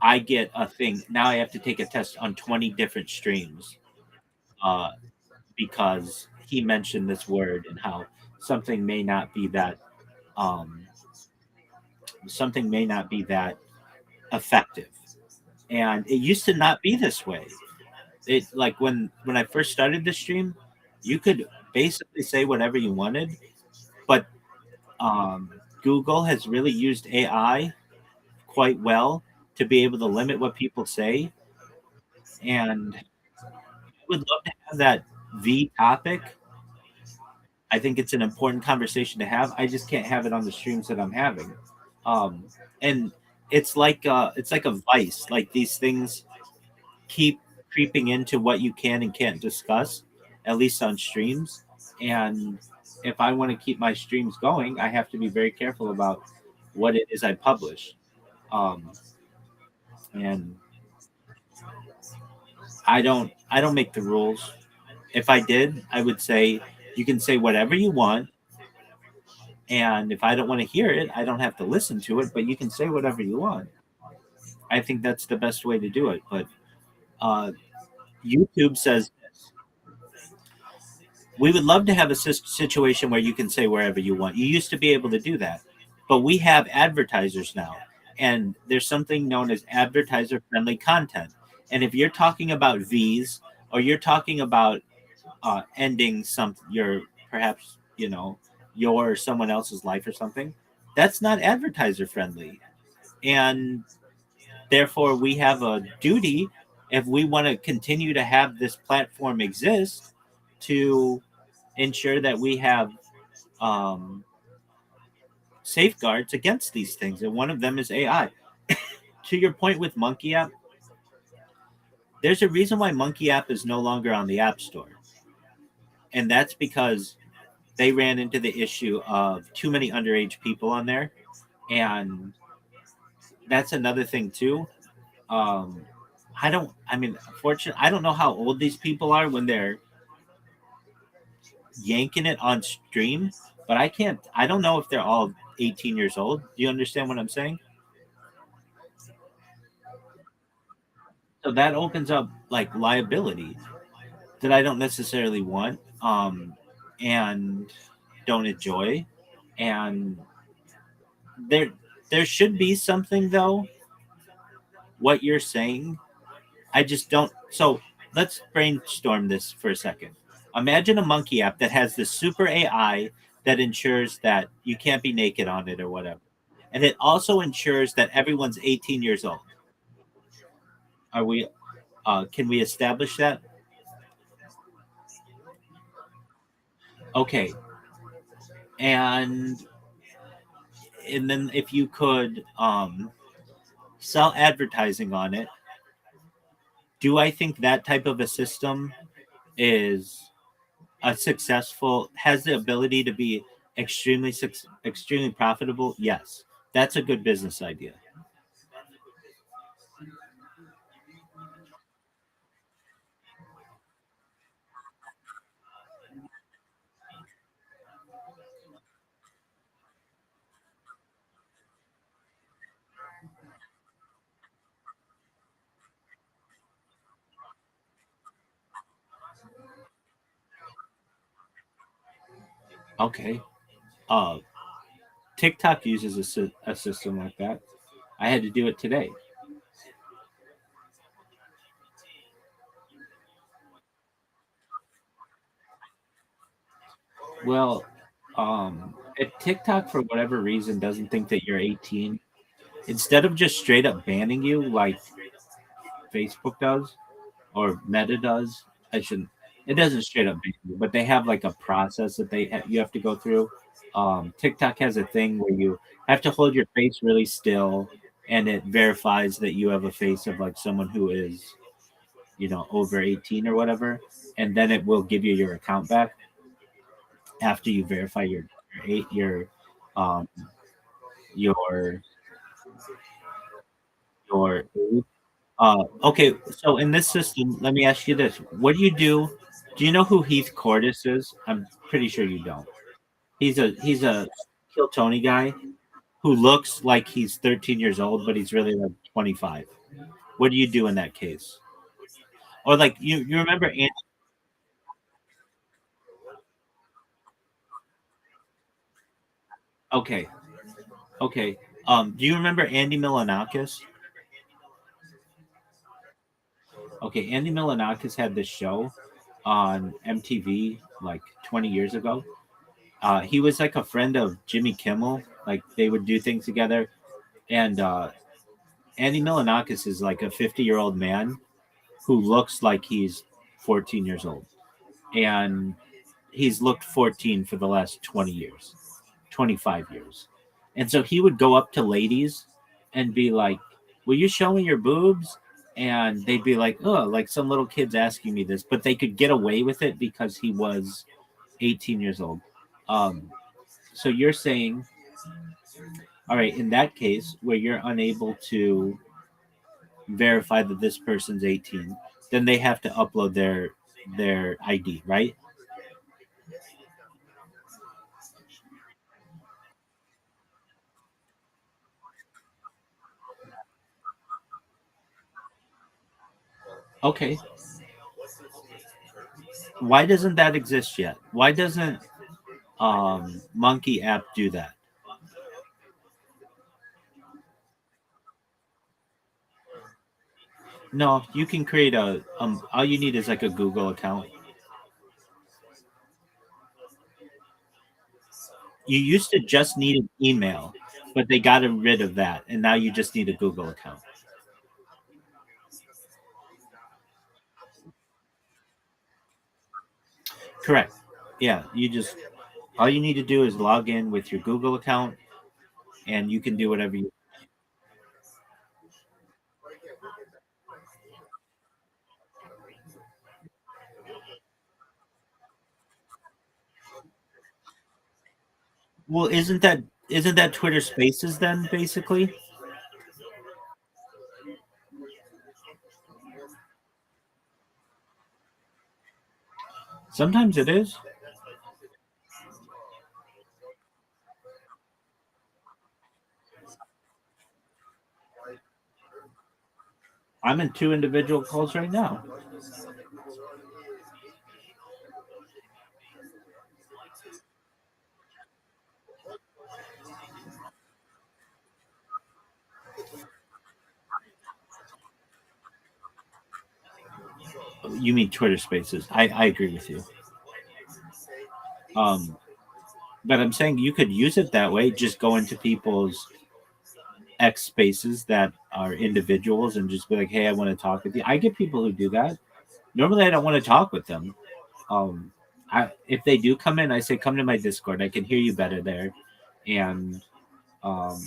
S: I get a thing. Now I have to take a test on 20 different streams uh, because he mentioned this word and how something may not be that um, something may not be that effective. And it used to not be this way. It like when I first started the stream, you could basically say whatever you wanted, but Google has really used AI quite well to be able to limit what people say. And I would love to have that V topic. I think it's an important conversation to have. I just can't have it on the streams that I'm having. Um, and it's like a vice. Like these things keep creeping into what you can and can't discuss, at least on streams. And if I want to keep my streams going, I have to be very careful about what it is I publish. Um, and I don't make the rules. If I did, I would say you can say whatever you want, and if I don't want to hear it, I don't have to listen to it, but you can say whatever you want. I think that's the best way to do it. But uh, YouTube says we would love to have a situation where you can say wherever you want. You used to be able to do that, but we have advertisers now, and there's something known as advertiser friendly content. And if you're talking about V's or you're talking about ending some your perhaps your or someone else's life or something, that's not advertiser friendly, and therefore we have a duty, if we want to continue to have this platform exist, to ensure that we have um, safeguards against these things, and one of them is AI. To your point with Monkey App, there's a reason why Monkey App is no longer on the App Store, and that's because they ran into the issue of too many underage people on there, and that's another thing too. Um, unfortunately, I don't know how old these people are when they're yanking it on stream, but I don't know if they're all 18 years old. Do you understand what I'm saying? So that opens up like liability that I don't necessarily want, and don't enjoy. And there there should be something though. What you're saying, I just don't. So let's brainstorm this for a second. Imagine a monkey app that has this super AI that ensures that you can't be naked on it or whatever. And it also ensures that everyone's 18 years old. Are we can we establish that? Okay. And then if you could sell advertising on it, do I think that type of a system is a successful, has the ability to be extremely profitable? Yes, that's a good business idea. Okay. uh TikTok uses a system like that. I had to do it today. Well, if TikTok for whatever reason doesn't think that you're 18, instead of just straight up banning you like Facebook does or Meta does, I shouldn't. It doesn't straight up ban you, but they have like a process that you have to go through. TikTok has a thing where you have to hold your face really still, and it verifies that you have a face of like someone who is, over 18 or whatever, and then it will give you your account back after you verify um your your age. Okay, so in this system, let me ask you this: what do you do? Do you know who Heath Cordes is? I'm pretty sure you don't. He's a Kill Tony guy who looks like he's 13 years old, but he's really like 25. What do you do in that case? Or like you remember Andy? Okay, okay. Do you remember Andy Milanakis? Okay, Andy Milanakis had this show on MTV like 20 years ago. He was like a friend of Jimmy Kimmel. Like they would do things together. And Andy Milanakis is like a 50-year-old man who looks like he's 14 years old. And he's looked 14 for the last 20 years, 25 years. And so he would go up to ladies and be like, "Will you show me your boobs?" And they'd be like, "Oh, like some little kid's asking me this," but they could get away with it because he was 18 years old. Um, so you're saying, all right, in that case, where you're unable to verify that this person's 18, then they have to upload their ID, right? Okay. Why doesn't that exist yet? Why doesn't Monkey app do that? No, you can create a all you need is like a Google account. You used to just need an email, but they got rid of that, and now you just need a Google account. Correct. Yeah, you just all you need to do is log in with your Google account, and you can do whatever you. Well, isn't that Twitter Spaces then basically? Sometimes it is. I'm in two individual calls right now. You mean Twitter Spaces? I agree with you. Um, but I'm saying you could use it that way. Just go into people's X spaces that are individuals and just be like, "Hey, I want to talk with you." I get people who do that. Normally, I don't want to talk with them. Um, if they do come in, I say, "Come to my Discord. I can hear you better there." And um,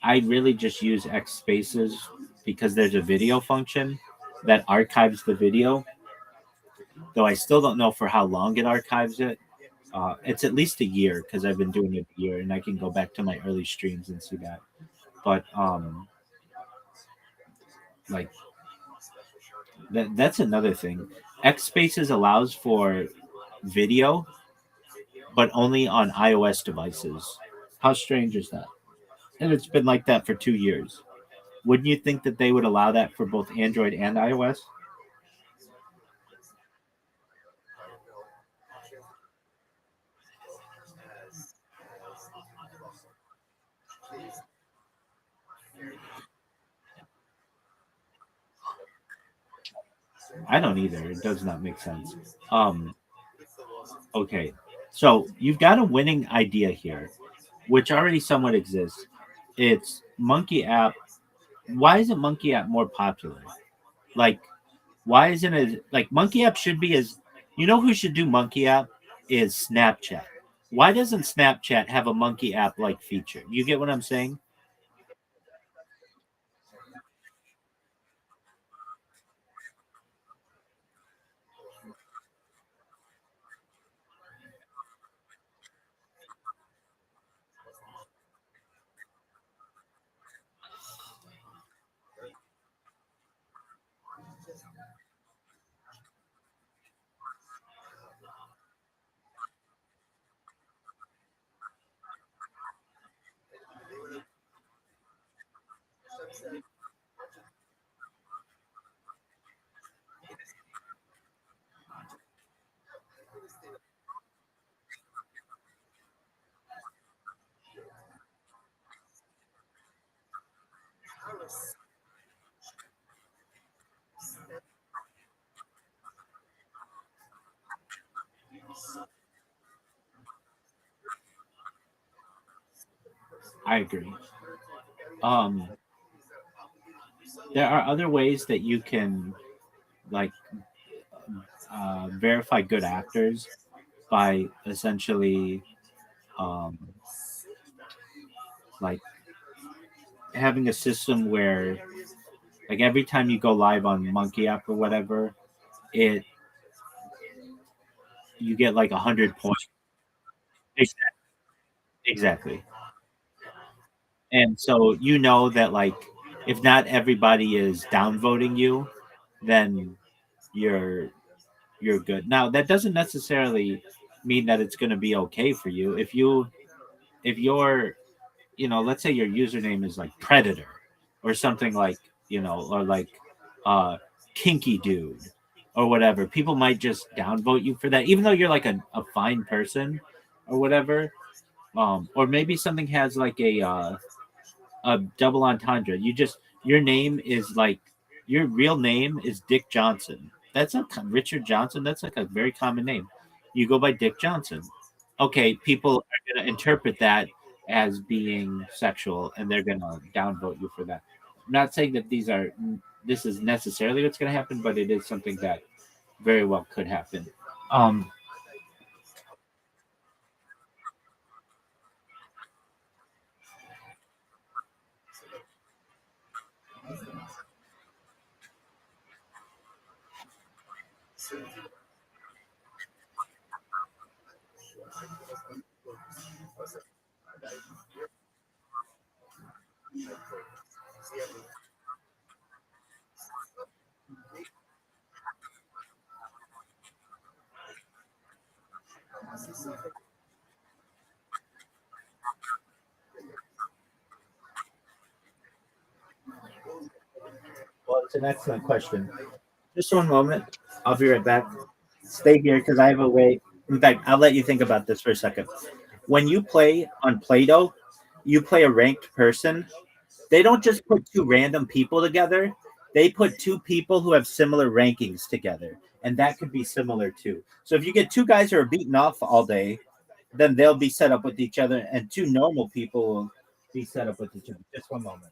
S: I really just use X spaces because there's a video function that archives the video. Though I still don't know for how long it archives it. It's at least a year because I've been doing it a year, and I can go back to my early streams and see that. But like that's another thing. X Spaces allows for video, but only on iOS devices. How strange is that? And it's been like that for 2 years. Wouldn't you think that they would allow that for both Android and iOS? I don't either. It does not make sense. Okay, so you've got a winning idea here, which already somewhat exists. It's Monkey App. Why isn't Monkey App more popular? Like, why isn't it like Monkey App should be as you know who should do Monkey App is Snapchat. Why doesn't Snapchat have a Monkey App like feature? You get what I'm saying? I agree. Um, there are other ways that you can like verify good actors by essentially um, like having a system where like every time you go live on Monkey App or whatever, it you get like 100 points. Exactly. Exactly. And so you know that like if not everybody is downvoting you, then you're you're good. Now that doesn't necessarily mean that it's going to be okay for you. If you're let's say your username is like Predator or something like, or like uh Kinky Dude or whatever. People might just downvote you for that, even though you're like a fine person or whatever. Or maybe something has like a double entendre. Your name is like your real name is Dick Johnson. That's not Richard Johnson. That's like a very common name. You go by Dick Johnson. Okay, people are going to interpret that as being sexual, and they're going to downvote you for that. I'm not saying that this is necessarily what's going to happen, but it is something that very well could happen. Um, well, it's an excellent question. Just one moment. I'll be right back. Stay here because I have a way. In fact, I'll let you think about this for a second. When you play on Play-Doh, you play a ranked person. They don't just put two random people together. They put two people who have similar rankings together, and that could be similar too. So if you get two guys who are beaten off all day, then they'll be set up with each other, and two normal people will be set up with each other. Just one moment.